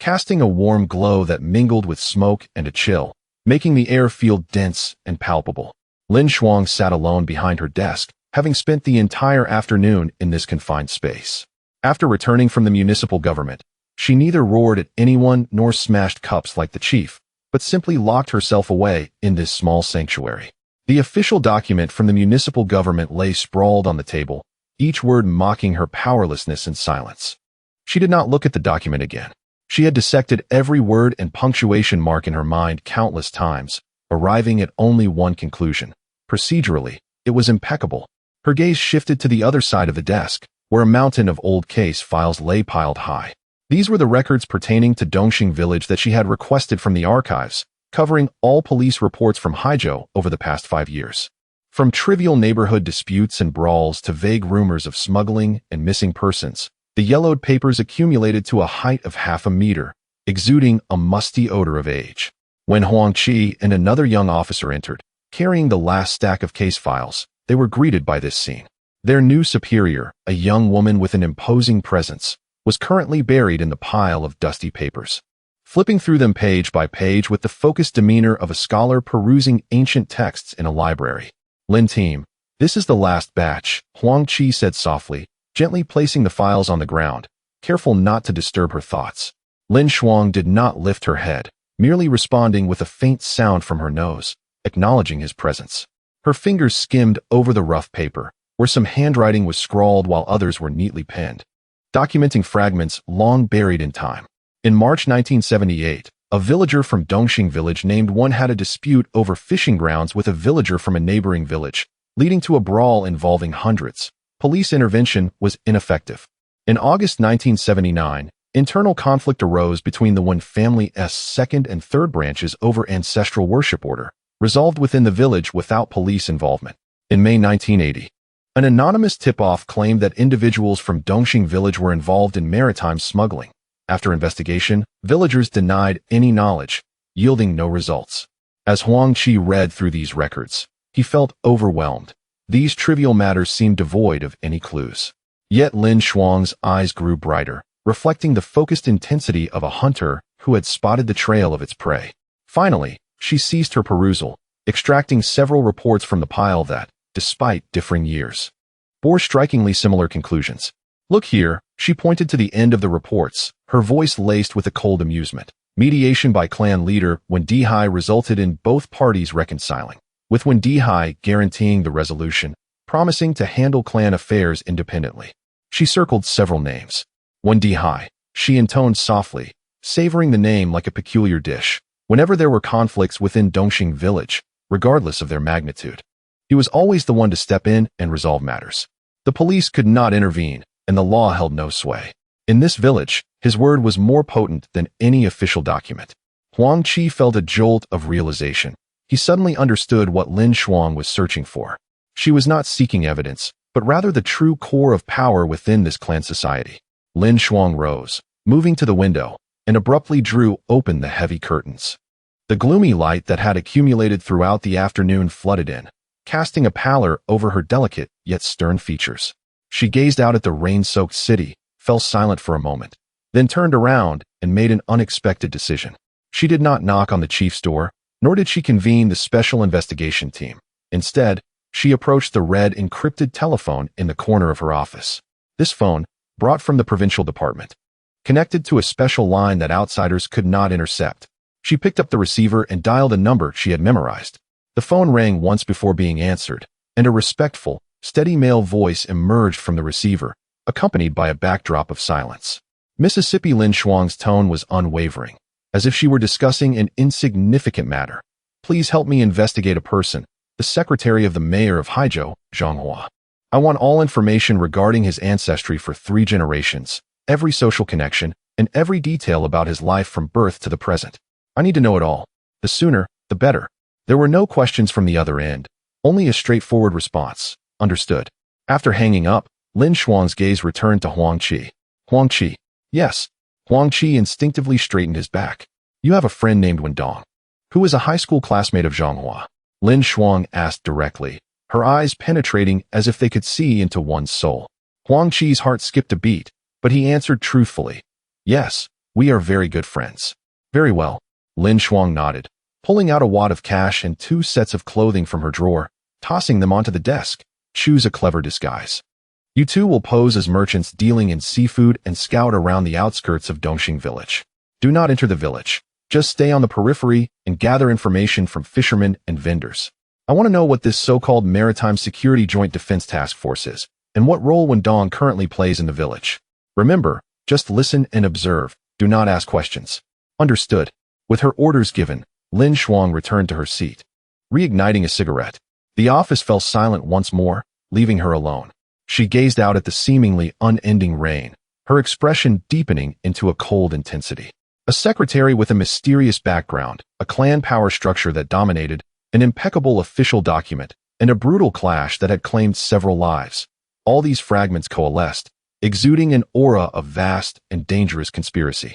casting a warm glow that mingled with smoke and a chill, making the air feel dense and palpable. Lin Shuang sat alone behind her desk, having spent the entire afternoon in this confined space. After returning from the municipal government, she neither roared at anyone nor smashed cups like the chief, but simply locked herself away in this small sanctuary. The official document from the municipal government lay sprawled on the table, each word mocking her powerlessness and silence. She did not look at the document again. She had dissected every word and punctuation mark in her mind countless times, arriving at only one conclusion. Procedurally, it was impeccable. Her gaze shifted to the other side of the desk, where a mountain of old case files lay piled high. These were the records pertaining to Dongxing Village that she had requested from the archives, covering all police reports from Haizhou over the past 5 years. From trivial neighborhood disputes and brawls to vague rumors of smuggling and missing persons, the yellowed papers accumulated to a height of half a meter, exuding a musty odor of age. When Huangqi and another young officer entered, carrying the last stack of case files, they were greeted by this scene. Their new superior, a young woman with an imposing presence, was currently buried in the pile of dusty papers. Flipping through them page by page with the focused demeanor of a scholar perusing ancient texts in a library. Lin team, this is the last batch, Huangqi said softly, gently placing the files on the ground, careful not to disturb her thoughts. Lin Shuang did not lift her head, merely responding with a faint sound from her nose, acknowledging his presence. Her fingers skimmed over the rough paper, where some handwriting was scrawled while others were neatly penned, documenting fragments long buried in time. In March 1978, a villager from Dongxing Village named One had a dispute over fishing grounds with a villager from a neighboring village, leading to a brawl involving hundreds. Police intervention was ineffective. In August 1979, internal conflict arose between the One family's second and third branches over ancestral worship order, resolved within the village without police involvement. In May 1980, an anonymous tip-off claimed that individuals from Dongxing Village were involved in maritime smuggling. After investigation, villagers denied any knowledge, yielding no results. As Huangqi read through these records, he felt overwhelmed. These trivial matters seemed devoid of any clues. Yet Lin Shuang's eyes grew brighter, reflecting the focused intensity of a hunter who had spotted the trail of its prey. Finally, she ceased her perusal, extracting several reports from the pile that, despite differing years, bore strikingly similar conclusions. Look here, she pointed to the end of the reports, her voice laced with a cold amusement. Mediation by clan leader Wen Dihai resulted in both parties reconciling, with Wen Dihai guaranteeing the resolution, promising to handle clan affairs independently. She circled several names. Wen Dihai, she intoned softly, savoring the name like a peculiar dish. Whenever there were conflicts within Dongxing Village, regardless of their magnitude, he was always the one to step in and resolve matters. The police could not intervene, and the law held no sway. In this village, his word was more potent than any official document. Huangqi felt a jolt of realization. He suddenly understood what Lin Shuang was searching for. She was not seeking evidence, but rather the true core of power within this clan society. Lin Shuang rose, moving to the window, and abruptly drew open the heavy curtains. The gloomy light that had accumulated throughout the afternoon flooded in, casting a pallor over her delicate yet stern features. She gazed out at the rain-soaked city, fell silent for a moment, then turned around and made an unexpected decision. She did not knock on the chief's door, nor did she convene the special investigation team. Instead, she approached the red encrypted telephone in the corner of her office. This phone, brought from the provincial department, connected to a special line that outsiders could not intercept. She picked up the receiver and dialed a number she had memorized. The phone rang once before being answered, and a respectful, steady male voice emerged from the receiver, accompanied by a backdrop of silence. Mississippi Lin Shuang's tone was unwavering, as if she were discussing an insignificant matter. Please help me investigate a person, the secretary of the mayor of Haizhou, Zhang Hua. I want all information regarding his ancestry for 3 generations, every social connection, and every detail about his life from birth to the present. I need to know it all. The sooner, the better. There were no questions from the other end, only a straightforward response. Understood. After hanging up, Lin Shuang's gaze returned to Huang Qi. Huang Qi. Yes. Huang Qi instinctively straightened his back. You have a friend named Wen Dong, who is a high school classmate of Zhang Hua. Lin Shuang asked directly, her eyes penetrating as if they could see into one's soul. Huang Qi's heart skipped a beat, but he answered truthfully. Yes, we are very good friends. Very well. Lin Shuang nodded, pulling out a wad of cash and 2 sets of clothing from her drawer, tossing them onto the desk. Choose a clever disguise. You two will pose as merchants dealing in seafood and scout around the outskirts of Dongxing village. Do not enter the village. Just stay on the periphery and gather information from fishermen and vendors. I want to know what this so-called Maritime Security Joint Defense Task Force is, and what role Wen Dong currently plays in the village. Remember, just listen and observe. Do not ask questions. Understood. With her orders given, Lin Shuang returned to her seat. Reigniting a cigarette, the office fell silent once more, leaving her alone. She gazed out at the seemingly unending rain, her expression deepening into a cold intensity. A secretary with a mysterious background, a clan power structure that dominated, an impeccable official document, and a brutal clash that had claimed several lives. All these fragments coalesced, exuding an aura of vast and dangerous conspiracy.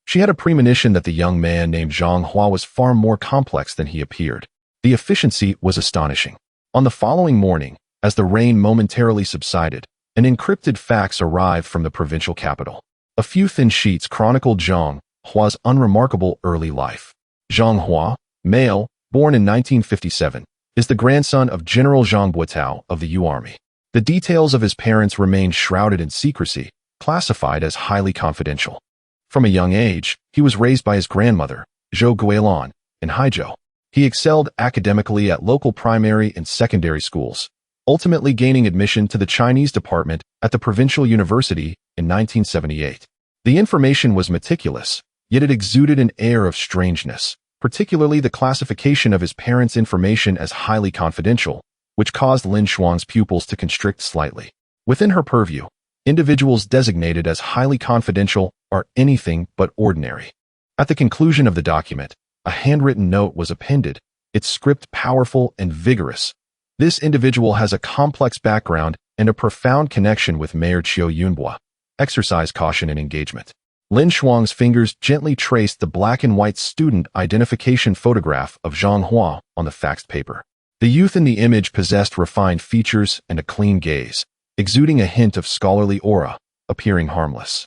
She had a premonition that the young man named Zhang Hua was far more complex than he appeared. The efficiency was astonishing. On the following morning, as the rain momentarily subsided, an encrypted fax arrived from the provincial capital. A few thin sheets chronicled Zhang Hua's unremarkable early life. Zhang Hua, male, born in 1957, is the grandson of General Zhang Buotao of the Yu Army. The details of his parents remain shrouded in secrecy, classified as highly confidential. From a young age, he was raised by his grandmother, Zhou Guilan, in Haizhou. He excelled academically at local primary and secondary schools, ultimately gaining admission to the Chinese department at the provincial university in 1978. The information was meticulous, yet it exuded an air of strangeness, particularly the classification of his parents' information as highly confidential, which caused Lin Shuang's pupils to constrict slightly. Within her purview, individuals designated as highly confidential are anything but ordinary. At the conclusion of the document, a handwritten note was appended, its script powerful and vigorous. This individual has a complex background and a profound connection with Mayor Qiu Yunhua. Exercise caution and engagement. Lin Shuang's fingers gently traced the black and white student identification photograph of Zhang Hua on the faxed paper. The youth in the image possessed refined features and a clean gaze, exuding a hint of scholarly aura, appearing harmless.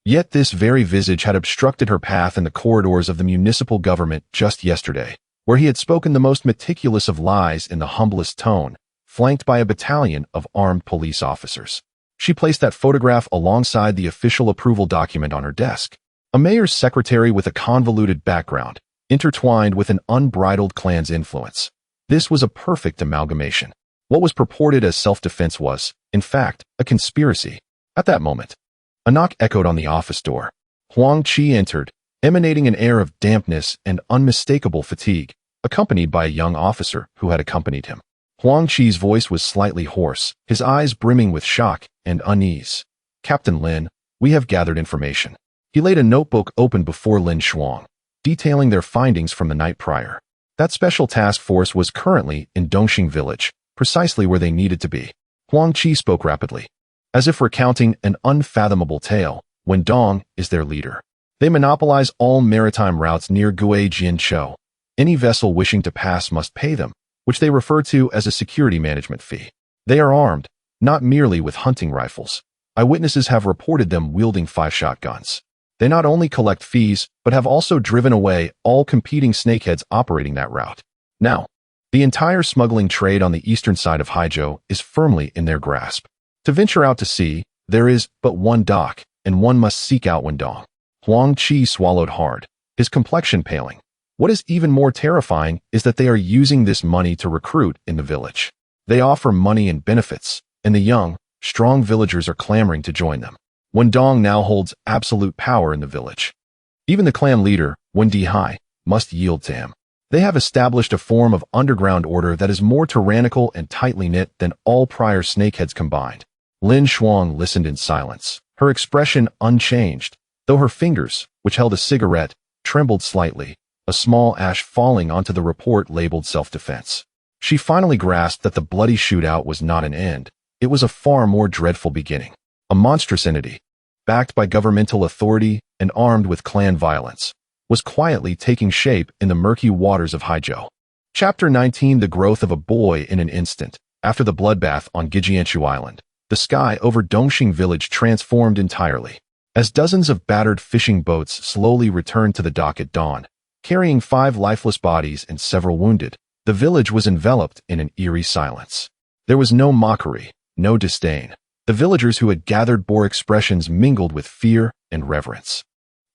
Yet this very visage had obstructed her path in the corridors of the municipal government just yesterday, where he had spoken the most meticulous of lies in the humblest tone, flanked by a battalion of armed police officers. She placed that photograph alongside the official approval document on her desk. A mayor's secretary with a convoluted background, intertwined with an unbridled clan's influence. This was a perfect amalgamation. What was purported as self-defense was, in fact, a conspiracy. At that moment, a knock echoed on the office door. Huang Qi entered, emanating an air of dampness and unmistakable fatigue, accompanied by a young officer who had accompanied him. Huang Qi's voice was slightly hoarse, his eyes brimming with shock and unease. Captain Lin, we have gathered information. He laid a notebook open before Lin Shuang, detailing their findings from the night prior. That special task force was currently in Dongxing village, precisely where they needed to be. Huang Qi spoke rapidly. As if recounting an unfathomable tale, Wen Dong is their leader. They monopolize all maritime routes near Guijianzhou. Any vessel wishing to pass must pay them, which they refer to as a security management fee. They are armed, not merely with hunting rifles. Eyewitnesses have reported them wielding 5 shotguns. They not only collect fees, but have also driven away all competing snakeheads operating that route. Now, the entire smuggling trade on the eastern side of Haizhou is firmly in their grasp. To venture out to sea, there is but one dock, and one must seek out Wen Dong. Huang Qi swallowed hard, his complexion paling. What is even more terrifying is that they are using this money to recruit in the village. They offer money and benefits, and the young, strong villagers are clamoring to join them. Wendong now holds absolute power in the village. Even the clan leader, Wendihai, must yield to him. They have established a form of underground order that is more tyrannical and tightly knit than all prior snakeheads combined. Lin Shuang listened in silence, her expression unchanged, though her fingers, which held a cigarette, trembled slightly, a small ash falling onto the report labeled self-defense. She finally grasped that the bloody shootout was not an end. It was a far more dreadful beginning. A monstrous entity, backed by governmental authority and armed with clan violence, was quietly taking shape in the murky waters of Haizhou. Chapter 19: The Growth of a Boy in an Instant. After the bloodbath on Gijianshu Island, the sky over Dongxing village transformed entirely. As dozens of battered fishing boats slowly returned to the dock at dawn, carrying 5 lifeless bodies and several wounded, the village was enveloped in an eerie silence. There was no mockery, no disdain. The villagers who had gathered bore expressions mingled with fear and reverence.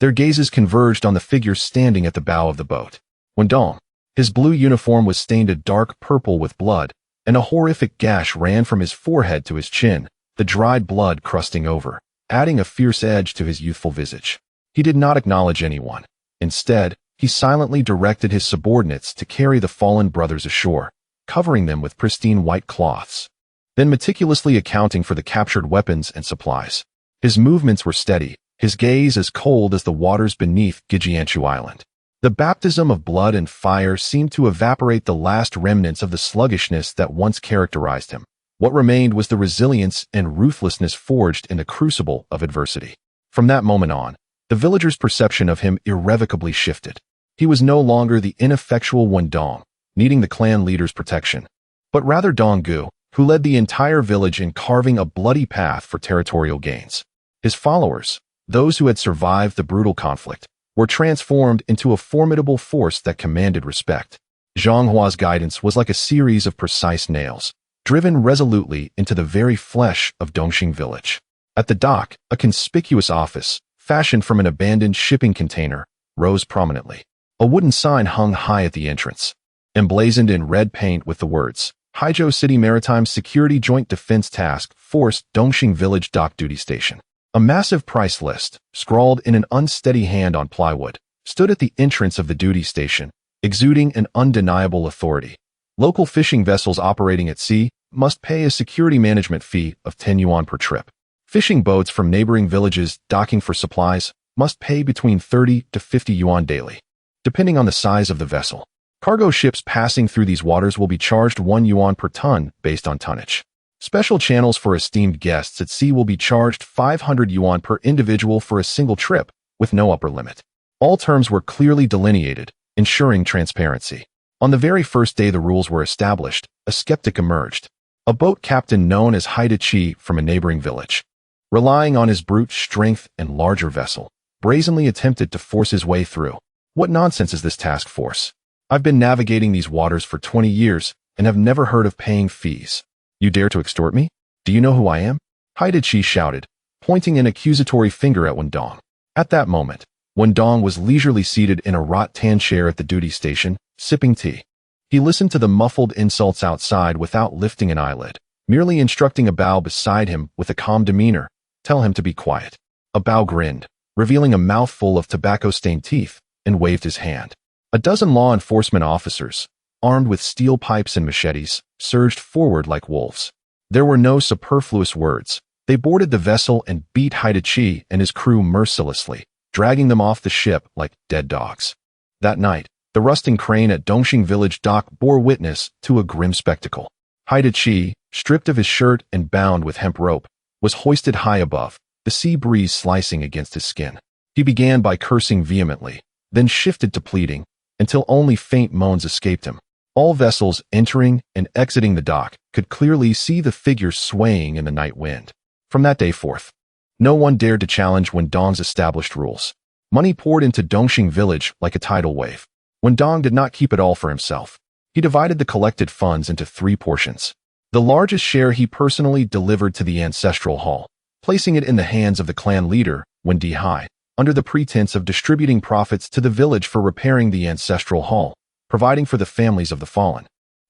Their gazes converged on the figure standing at the bow of the boat. Wendong. His blue uniform was stained a dark purple with blood, and a horrific gash ran from his forehead to his chin, the dried blood crusting over, adding a fierce edge to his youthful visage. He did not acknowledge anyone. Instead, he silently directed his subordinates to carry the fallen brothers ashore, covering them with pristine white cloths, then meticulously accounting for the captured weapons and supplies. His movements were steady, his gaze as cold as the waters beneath Gijianshu Island. The baptism of blood and fire seemed to evaporate the last remnants of the sluggishness that once characterized him. What remained was the resilience and ruthlessness forged in the crucible of adversity. From that moment on, the villagers' perception of him irrevocably shifted. He was no longer the ineffectual Wendong, needing the clan leader's protection, but rather Donggu, who led the entire village in carving a bloody path for territorial gains. His followers, those who had survived the brutal conflict, were transformed into a formidable force that commanded respect. Zhang Hua's guidance was like a series of precise nails, driven resolutely into the very flesh of Dongxing village. At the dock, a conspicuous office, fashioned from an abandoned shipping container, rose prominently. A wooden sign hung high at the entrance, emblazoned in red paint with the words, Haizhou City Maritime Security Joint Defense Task Force Dongxing Village Dock Duty Station. A massive price list, scrawled in an unsteady hand on plywood, stood at the entrance of the duty station, exuding an undeniable authority. Local fishing vessels operating at sea must pay a security management fee of 10 yuan per trip. Fishing boats from neighboring villages docking for supplies must pay between 30 to 50 yuan daily, depending on the size of the vessel. Cargo ships passing through these waters will be charged 1 yuan per ton based on tonnage. Special channels for esteemed guests at sea will be charged 500 yuan per individual for a single trip, with no upper limit. All terms were clearly delineated, ensuring transparency. On the very first day the rules were established, a skeptic emerged. A boat captain known as Haizhou from a neighboring village, relying on his brute strength and larger vessel, brazenly attempted to force his way through. What nonsense is this task force? I've been navigating these waters for 20 years and have never heard of paying fees. You dare to extort me? Do you know who I am? Haizhou shouted, pointing an accusatory finger at Wendong. At that moment, Wendong was leisurely seated in a wrought-tan chair at the duty station, sipping tea. He listened to the muffled insults outside without lifting an eyelid, merely instructing a Bao beside him with a calm demeanor, tell him to be quiet. A Bao grinned, revealing a mouthful of tobacco-stained teeth, and waved his hand. A dozen law enforcement officers, armed with steel pipes and machetes, surged forward like wolves. There were no superfluous words. They boarded the vessel and beat Haizhou and his crew mercilessly, dragging them off the ship like dead dogs. That night, the rusting crane at Dongxing village dock bore witness to a grim spectacle. Haizhou, stripped of his shirt and bound with hemp rope, was hoisted high above, the sea breeze slicing against his skin. He began by cursing vehemently, then shifted to pleading, until only faint moans escaped him. All vessels entering and exiting the dock could clearly see the figure swaying in the night wind. From that day forth, no one dared to challenge Wendong's established rules. Money poured into Dongxing village like a tidal wave. Wendong did not keep it all for himself. He divided the collected funds into 3 portions. The largest share he personally delivered to the ancestral hall, placing it in the hands of the clan leader, Wendihai, under the pretense of distributing profits to the village for repairing the ancestral hall, providing for the families of the fallen,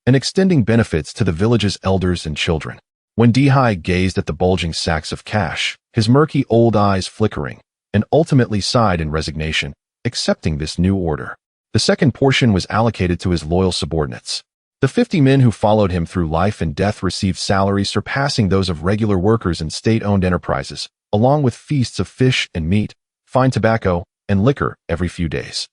and extending benefits to the village's elders and children. When Dihai gazed at the bulging sacks of cash, his murky old eyes flickering, and ultimately sighed in resignation, accepting this new order. The second portion was allocated to his loyal subordinates. The 50 men who followed him through life and death received salaries surpassing those of regular workers in state-owned enterprises, along with feasts of fish and meat, fine tobacco, and liquor every few days.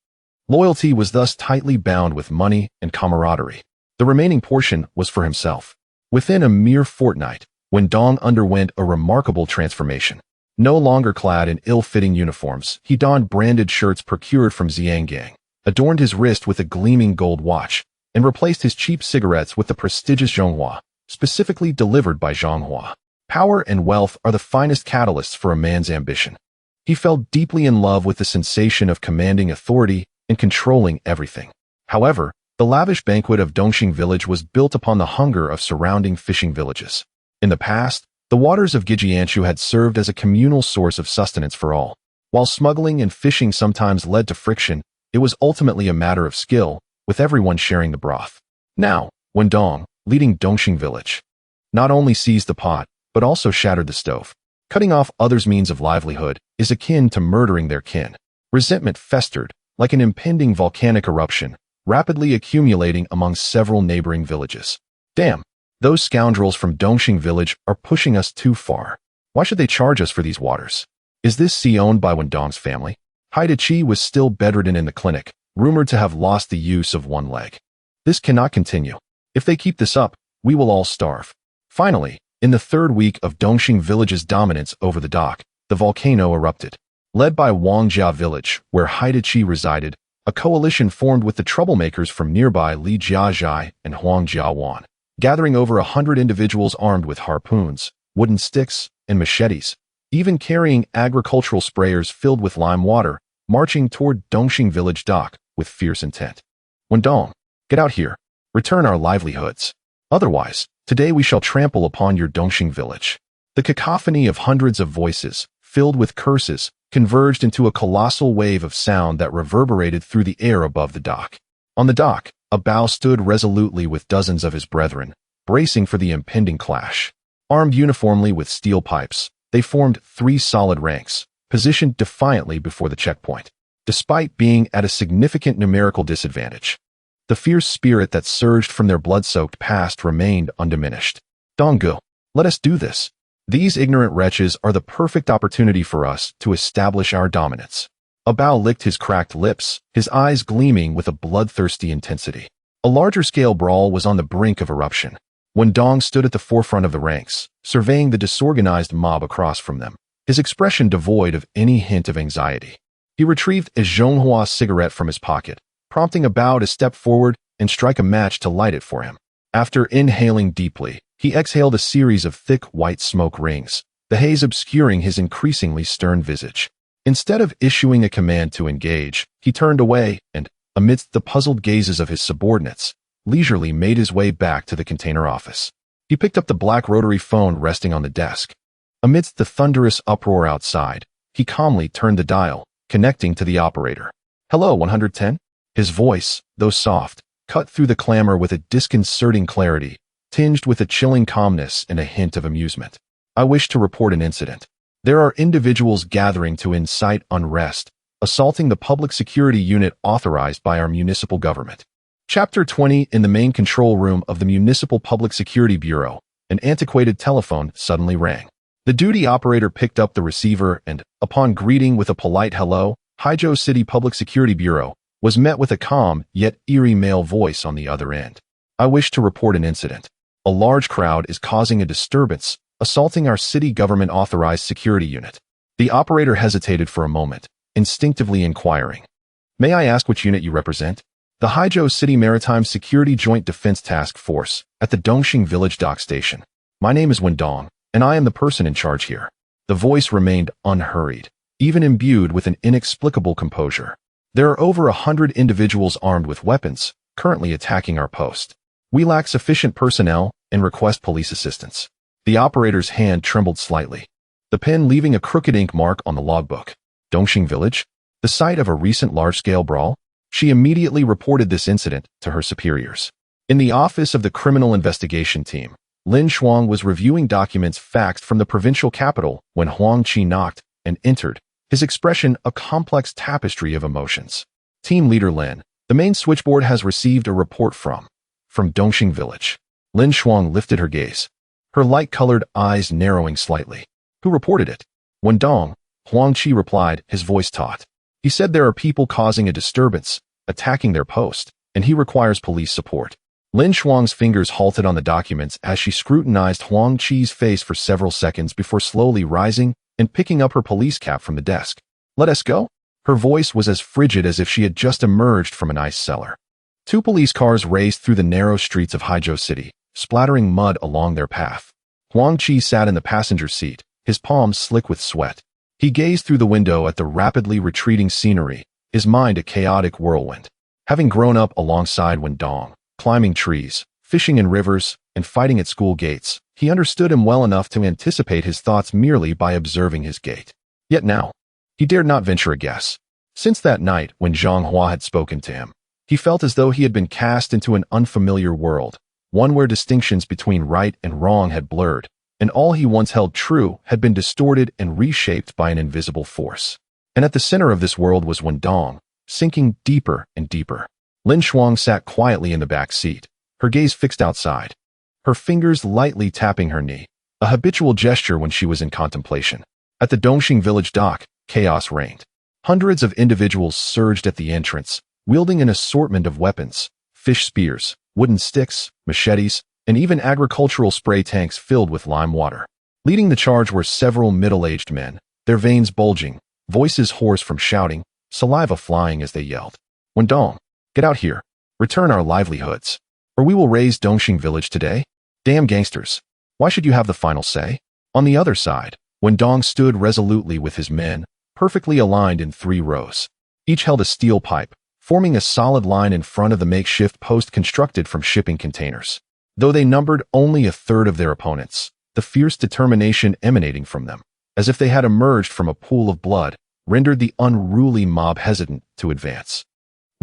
Loyalty was thus tightly bound with money and camaraderie. The remaining portion was for himself. Within a mere fortnight, Wen Dong underwent a remarkable transformation. No longer clad in ill-fitting uniforms, he donned branded shirts procured from Xiangang, adorned his wrist with a gleaming gold watch, and replaced his cheap cigarettes with the prestigious Zhonghua, specifically delivered by Zhonghua. Power and wealth are the finest catalysts for a man's ambition. He fell deeply in love with the sensation of commanding authority and controlling everything. However, the lavish banquet of Dongxing village was built upon the hunger of surrounding fishing villages. In the past, the waters of Gijianshu had served as a communal source of sustenance for all. While smuggling and fishing sometimes led to friction, it was ultimately a matter of skill, with everyone sharing the broth. Now, Wen Dong, leading Dongxing village, not only seized the pot, but also shattered the stove. Cutting off others' means of livelihood is akin to murdering their kin. Resentment festered, like an impending volcanic eruption, rapidly accumulating among several neighboring villages. Damn, those scoundrels from Dongxing village are pushing us too far. Why should they charge us for these waters? Is this sea owned by Wen Dong's family? Haizhou was still bedridden in the clinic, rumored to have lost the use of one leg. This cannot continue. If they keep this up, we will all starve. Finally, in the third week of Dongxing village's dominance over the dock, the volcano erupted. Led by Wangjia village, where Haizhou resided, a coalition formed with the troublemakers from nearby Li Jiazhai and Huangjiawan, gathering over 100 individuals armed with harpoons, wooden sticks, and machetes, even carrying agricultural sprayers filled with lime water, marching toward Dongxing village dock with fierce intent. Wen Dong, get out here. Return our livelihoods. Otherwise, today we shall trample upon your Dongxing village. The cacophony of hundreds of voices, filled with curses, converged into a colossal wave of sound that reverberated through the air above the dock. On the dock, a Bao stood resolutely with dozens of his brethren, bracing for the impending clash. Armed uniformly with steel pipes, they formed 3 solid ranks, positioned defiantly before the checkpoint. Despite being at a significant numerical disadvantage, the fierce spirit that surged from their blood-soaked past remained undiminished. Donggu, let us do this. These ignorant wretches are the perfect opportunity for us to establish our dominance. A Bao licked his cracked lips, his eyes gleaming with a bloodthirsty intensity. A larger-scale brawl was on the brink of eruption. Wen Dong stood at the forefront of the ranks, surveying the disorganized mob across from them, his expression devoid of any hint of anxiety. He retrieved a Zhonghua cigarette from his pocket, prompting a Bao to step forward and strike a match to light it for him. After inhaling deeply, he exhaled a series of thick white smoke rings, the haze obscuring his increasingly stern visage. Instead of issuing a command to engage, he turned away and, amidst the puzzled gazes of his subordinates, leisurely made his way back to the container office. He picked up the black rotary phone resting on the desk. Amidst the thunderous uproar outside, he calmly turned the dial, connecting to the operator. "Hello, 110? His voice, though soft, cut through the clamor with a disconcerting clarity, tinged with a chilling calmness and a hint of amusement. "I wish to report an incident. There are individuals gathering to incite unrest, assaulting the public security unit authorized by our municipal government." Chapter 20. In the main control room of the Municipal Public Security Bureau, an antiquated telephone suddenly rang. The duty operator picked up the receiver and, upon greeting with a polite hello, Haizhou City Public Security Bureau, was met with a calm yet eerie male voice on the other end. "I wish to report an incident. A large crowd is causing a disturbance, assaulting our city government-authorized security unit." The operator hesitated for a moment, instinctively inquiring, "May I ask which unit you represent?" "The Haizhou City Maritime Security Joint Defense Task Force at the Dongxing Village Dock Station. My name is Wen Dong, and I am the person in charge here." The voice remained unhurried, even imbued with an inexplicable composure. "There are over 100 individuals armed with weapons, currently attacking our post. We lack sufficient personnel and request police assistance." The operator's hand trembled slightly, the pen leaving a crooked ink mark on the logbook. Dongxing Village, the site of a recent large-scale brawl. She immediately reported this incident to her superiors. In the office of the Criminal Investigation Team, Lin Shuang was reviewing documents faxed from the provincial capital when Huang Qi knocked and entered, his expression a complex tapestry of emotions. Team Leader Lin, the main switchboard has received a report from Dongxing Village. Lin Shuang lifted her gaze, her light-colored eyes narrowing slightly. Who reported it? Wendong, Huang Qi replied, his voice taut. He said there are people causing a disturbance, attacking their post, and he requires police support. Lin Shuang's fingers halted on the documents as she scrutinized Huang Qi's face for several seconds before slowly rising and picking up her police cap from the desk. Let us go? Her voice was as frigid as if she had just emerged from an ice cellar. 2 police cars raced through the narrow streets of Haizhou City, splattering mud along their path. Huang Qi sat in the passenger seat, his palms slick with sweat. He gazed through the window at the rapidly retreating scenery, his mind a chaotic whirlwind. Having grown up alongside Wendong, climbing trees, fishing in rivers, and fighting at school gates, he understood him well enough to anticipate his thoughts merely by observing his gait. Yet now, he dared not venture a guess. Since that night when Zhang Hua had spoken to him, he felt as though he had been cast into an unfamiliar world, one where distinctions between right and wrong had blurred, and all he once held true had been distorted and reshaped by an invisible force. And at the center of this world was Wendong, sinking deeper and deeper. Lin Shuang sat quietly in the back seat, her gaze fixed outside, her fingers lightly tapping her knee, a habitual gesture when she was in contemplation. At the Dongxing Village dock, chaos reigned. Hundreds of individuals surged at the entrance, wielding an assortment of weapons, fish spears, wooden sticks, machetes, and even agricultural spray tanks filled with lime water. Leading the charge were several middle-aged men, their veins bulging, voices hoarse from shouting, saliva flying as they yelled. Wendong, get out here, return our livelihoods, or we will raise Dongxing Village today. Damn gangsters, why should you have the final say? On the other side, Wendong stood resolutely with his men, perfectly aligned in 3 rows. Each held a steel pipe, forming a solid line in front of the makeshift post constructed from shipping containers. Though they numbered only a third of their opponents, the fierce determination emanating from them, as if they had emerged from a pool of blood, rendered the unruly mob hesitant to advance.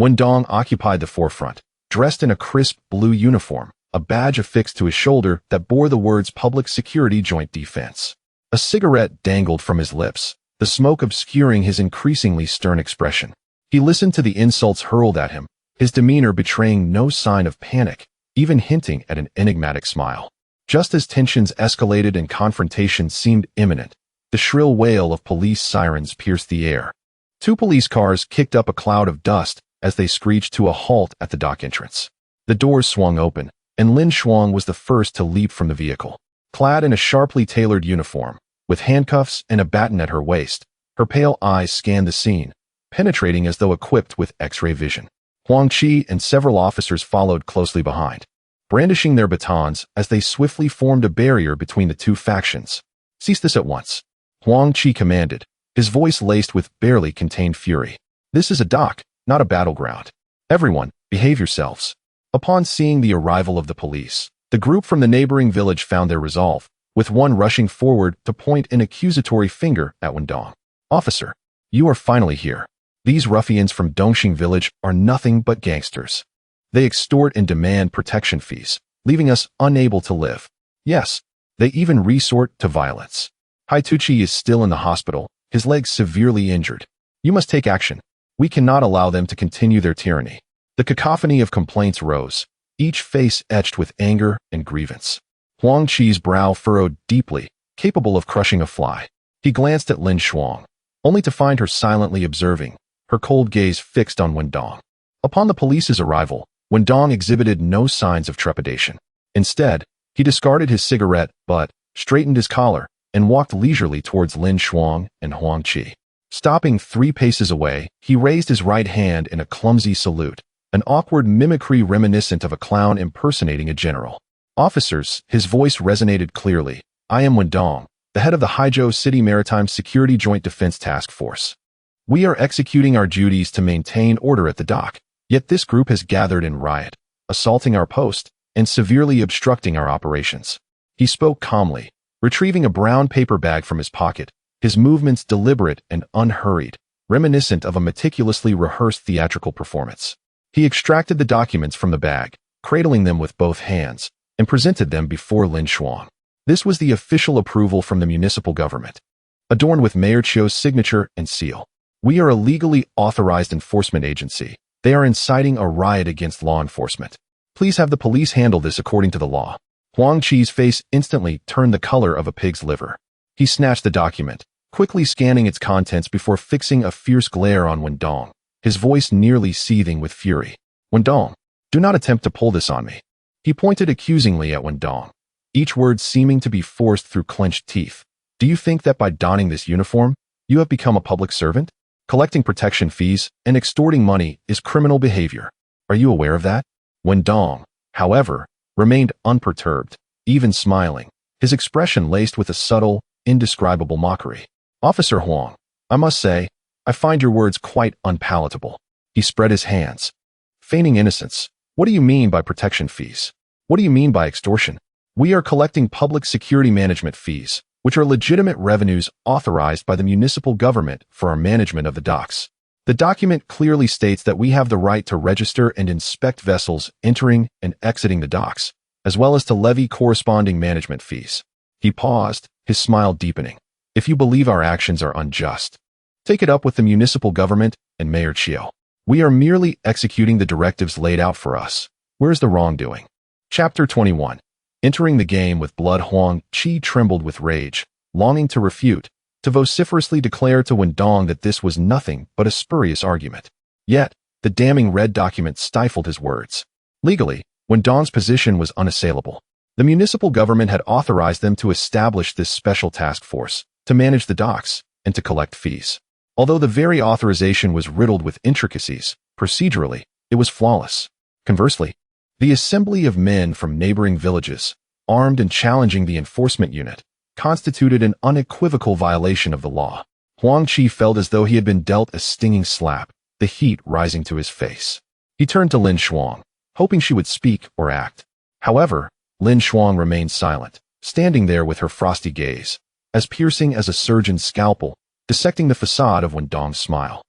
Wendong occupied the forefront, dressed in a crisp blue uniform, a badge affixed to his shoulder that bore the words Public Security Joint Defense. A cigarette dangled from his lips, the smoke obscuring his increasingly stern expression. He listened to the insults hurled at him, his demeanor betraying no sign of panic, even hinting at an enigmatic smile. Just as tensions escalated and confrontation seemed imminent, the shrill wail of police sirens pierced the air. 2 police cars kicked up a cloud of dust as they screeched to a halt at the dock entrance. The doors swung open, and Lin Shuang was the first to leap from the vehicle. Clad in a sharply tailored uniform, with handcuffs and a baton at her waist, her pale eyes scanned the scene, penetrating as though equipped with X-ray vision. Huang Qi and several officers followed closely behind, brandishing their batons as they swiftly formed a barrier between the 2 factions. Cease this at once, Huang Qi commanded, his voice laced with barely contained fury. This is a dock, not a battleground. Everyone, behave yourselves. Upon seeing the arrival of the police, the group from the neighboring village found their resolve, with one rushing forward to point an accusatory finger at Wendong. Officer, you are finally here. These ruffians from Dongxing Village are nothing but gangsters. They extort and demand protection fees, leaving us unable to live. Yes, they even resort to violence. Haituchi is still in the hospital, his legs severely injured. You must take action. We cannot allow them to continue their tyranny. The cacophony of complaints rose, each face etched with anger and grievance. Huang Qi's brow furrowed deeply, capable of crushing a fly. He glanced at Lin Shuang, only to find her silently observing, her cold gaze fixed on Wendong. Upon the police's arrival, Wendong exhibited no signs of trepidation. Instead, he discarded his cigarette, butt, straightened his collar, and walked leisurely towards Lin Shuang and Huang Qi. Stopping 3 paces away, he raised his right hand in a clumsy salute, an awkward mimicry reminiscent of a clown impersonating a general. Officers, his voice resonated clearly. I am Wendong, the head of the Haizhou City Maritime Security Joint Defense Task Force. We are executing our duties to maintain order at the dock, yet this group has gathered in riot, assaulting our post, and severely obstructing our operations. He spoke calmly, retrieving a brown paper bag from his pocket, his movements deliberate and unhurried, reminiscent of a meticulously rehearsed theatrical performance. He extracted the documents from the bag, cradling them with both hands, and presented them before Lin Shuang. This was the official approval from the municipal government, adorned with Mayor Chio's signature and seal. We are a legally authorized enforcement agency. They are inciting a riot against law enforcement. Please have the police handle this according to the law. Huang Qi's face instantly turned the color of a pig's liver. He snatched the document, quickly scanning its contents before fixing a fierce glare on Wendong, his voice nearly seething with fury. Wendong, do not attempt to pull this on me. He pointed accusingly at Wendong, each word seeming to be forced through clenched teeth. Do you think that by donning this uniform, you have become a public servant? Collecting protection fees and extorting money is criminal behavior. Are you aware of that? Wendong, however, remained unperturbed, even smiling, his expression laced with a subtle, indescribable mockery. Officer Huang, I must say, I find your words quite unpalatable. He spread his hands, feigning innocence. What do you mean by protection fees? What do you mean by extortion? We are collecting public security management fees, which are legitimate revenues authorized by the municipal government for our management of the docks. The document clearly states that we have the right to register and inspect vessels entering and exiting the docks, as well as to levy corresponding management fees. He paused, his smile deepening. If you believe our actions are unjust, take it up with the municipal government and Mayor Chio. We are merely executing the directives laid out for us. Where's the wrongdoing? Chapter 21. Entering the game with blood, Huang Qi trembled with rage, longing to refute, to vociferously declare to Wendong that this was nothing but a spurious argument. Yet, the damning red document stifled his words. Legally, Wendong's position was unassailable. The municipal government had authorized them to establish this special task force, to manage the docks, and to collect fees. Although the very authorization was riddled with intricacies, procedurally, it was flawless. Conversely, the assembly of men from neighboring villages, armed and challenging the enforcement unit, constituted an unequivocal violation of the law. Huang Qi felt as though he had been dealt a stinging slap, the heat rising to his face. He turned to Lin Shuang, hoping she would speak or act. However, Lin Shuang remained silent, standing there with her frosty gaze, as piercing as a surgeon's scalpel, dissecting the facade of Wendong's smile,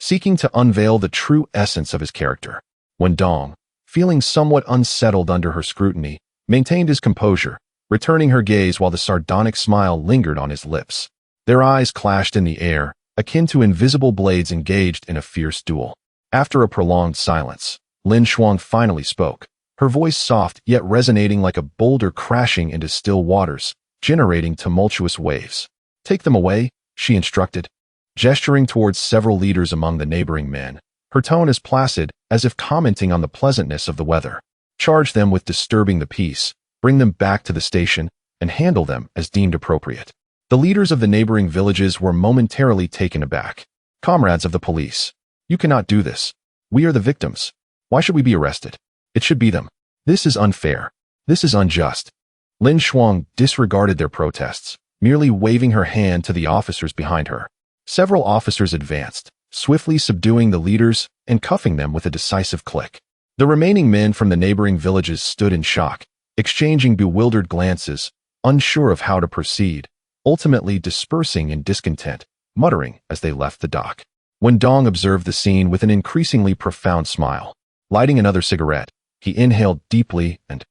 seeking to unveil the true essence of his character. Wendong, feeling somewhat unsettled under her scrutiny, maintained his composure, returning her gaze while the sardonic smile lingered on his lips. Their eyes clashed in the air, akin to invisible blades engaged in a fierce duel. After a prolonged silence, Lin Shuang finally spoke, her voice soft yet resonating like a boulder crashing into still waters, generating tumultuous waves. Take them away, she instructed, gesturing towards several leaders among the neighboring men, her tone as placid as if commenting on the pleasantness of the weather. Charge them with disturbing the peace, bring them back to the station, and handle them as deemed appropriate. The leaders of the neighboring villages were momentarily taken aback. Comrades of the police, you cannot do this. We are the victims. Why should we be arrested? It should be them. This is unfair. This is unjust. Lin Shuang disregarded their protests, merely waving her hand to the officers behind her. Several officers advanced, swiftly subduing the leaders and cuffing them with a decisive click. The remaining men from the neighboring villages stood in shock, exchanging bewildered glances, unsure of how to proceed, ultimately dispersing in discontent, muttering as they left the dock. Wendong observed the scene with an increasingly profound smile. Lighting another cigarette, he inhaled deeply and,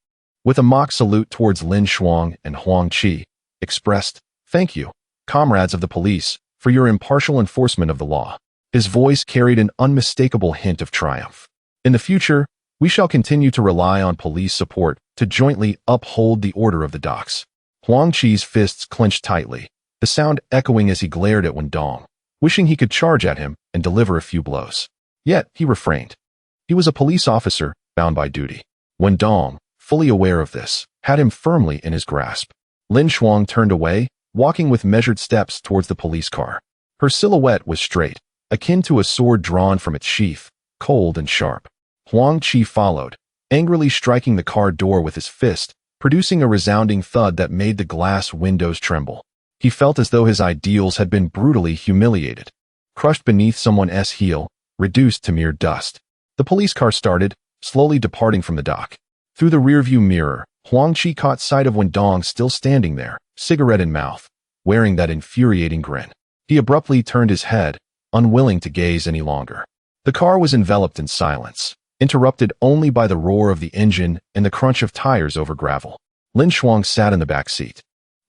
with a mock salute towards Lin Shuang and Huang Qi, expressed, "Thank you, comrades of the police, for your impartial enforcement of the law." His voice carried an unmistakable hint of triumph. In the future, we shall continue to rely on police support to jointly uphold the order of the docks. Huang Qi's fists clenched tightly, the sound echoing as he glared at Wendong, wishing he could charge at him and deliver a few blows. Yet, he refrained. He was a police officer, bound by duty. Wendong, fully aware of this, had him firmly in his grasp. Lin Shuang turned away, walking with measured steps towards the police car. Her silhouette was straight, akin to a sword drawn from its sheath, cold and sharp. Huang Qi followed, angrily striking the car door with his fist, producing a resounding thud that made the glass windows tremble. He felt as though his ideals had been brutally humiliated, crushed beneath someone's heel, reduced to mere dust. The police car started, slowly departing from the dock. Through the rearview mirror, Huang Qi caught sight of Wendong still standing there, cigarette in mouth, wearing that infuriating grin. He abruptly turned his head, unwilling to gaze any longer. The car was enveloped in silence, interrupted only by the roar of the engine and the crunch of tires over gravel. Lin Shuang sat in the back seat,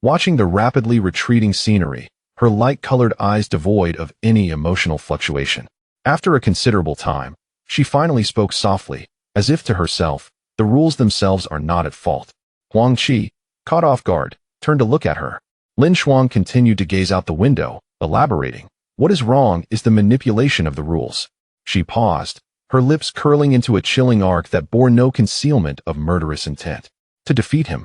watching the rapidly retreating scenery, her light-colored eyes devoid of any emotional fluctuation. After a considerable time, she finally spoke softly, as if to herself, the rules themselves are not at fault. Huang Qi, caught off guard, turned to look at her. Lin Shuang continued to gaze out the window, elaborating. What is wrong is the manipulation of the rules. She paused, her lips curling into a chilling arc that bore no concealment of murderous intent. To defeat him,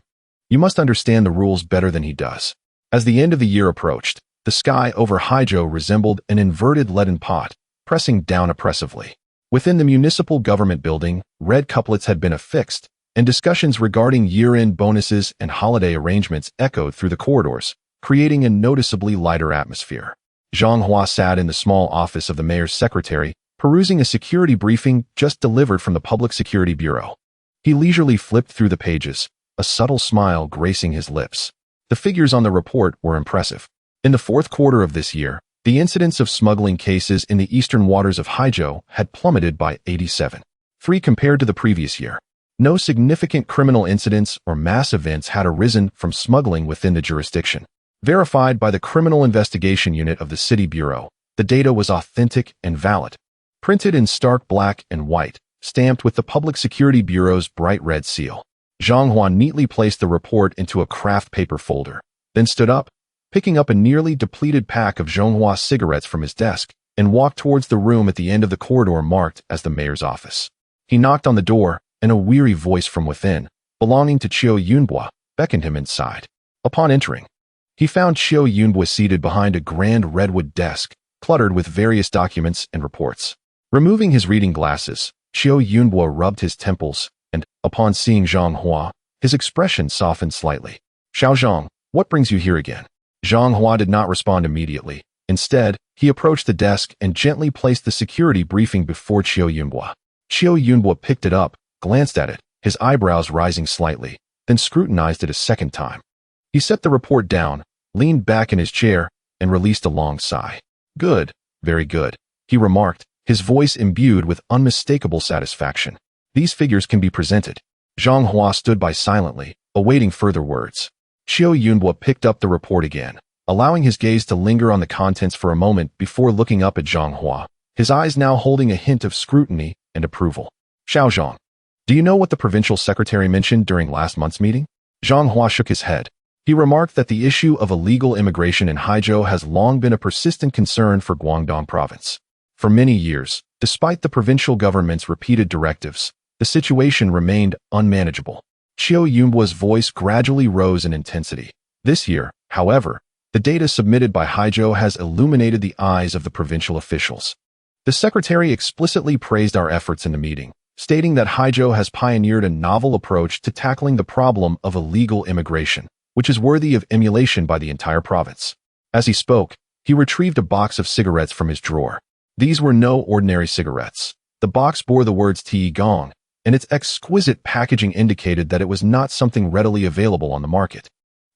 you must understand the rules better than he does. As the end of the year approached, the sky over Haizhou resembled an inverted leaden pot, pressing down oppressively. Within the municipal government building, red couplets had been affixed, and discussions regarding year-end bonuses and holiday arrangements echoed through the corridors, creating a noticeably lighter atmosphere. Zhang Hua sat in the small office of the mayor's secretary, perusing a security briefing just delivered from the Public Security Bureau. He leisurely flipped through the pages, a subtle smile gracing his lips. The figures on the report were impressive. In the fourth quarter of this year, the incidence of smuggling cases in the eastern waters of Haizhou had plummeted by 87.3 compared to the previous year. No significant criminal incidents or mass events had arisen from smuggling within the jurisdiction. Verified by the Criminal Investigation Unit of the City Bureau, the data was authentic and valid. Printed in stark black and white, stamped with the Public Security Bureau's bright red seal. Zhang Hua neatly placed the report into a craft paper folder, then stood up, picking up a nearly depleted pack of Zhonghua cigarettes from his desk, and walked towards the room at the end of the corridor marked as the mayor's office. He knocked on the door, and a weary voice from within, belonging to Qiu Yunbua, beckoned him inside. Upon entering, he found Qiu Yunbua seated behind a grand redwood desk, cluttered with various documents and reports. Removing his reading glasses, Qiu Yunbua rubbed his temples, and, upon seeing Zhang Hua, his expression softened slightly. "Xiao Zhang, what brings you here again?" Zhang Hua did not respond immediately. Instead, he approached the desk and gently placed the security briefing before Qiu Yunbua. Qiu Yunbua picked it up, glanced at it, his eyebrows rising slightly, then scrutinized it a second time. He set the report down, leaned back in his chair, and released a long sigh. "Good, very good," he remarked, his voice imbued with unmistakable satisfaction. "These figures can be presented." Zhang Hua stood by silently, awaiting further words. Qiu Yunbua picked up the report again, allowing his gaze to linger on the contents for a moment before looking up at Zhang Hua, his eyes now holding a hint of scrutiny and approval. "Xiao Zhang, do you know what the provincial secretary mentioned during last month's meeting?" Zhang Hua shook his head. He remarked that the issue of illegal immigration in Haizhou has long been a persistent concern for Guangdong province. For many years, despite the provincial government's repeated directives, the situation remained unmanageable. Qiu Yunbua's voice gradually rose in intensity. This year, however, the data submitted by Haizhou has illuminated the eyes of the provincial officials. The secretary explicitly praised our efforts in the meeting, stating that Haizhou has pioneered a novel approach to tackling the problem of illegal immigration, which is worthy of emulation by the entire province. As he spoke, he retrieved a box of cigarettes from his drawer. These were no ordinary cigarettes. The box bore the words Ti Gong, and its exquisite packaging indicated that it was not something readily available on the market.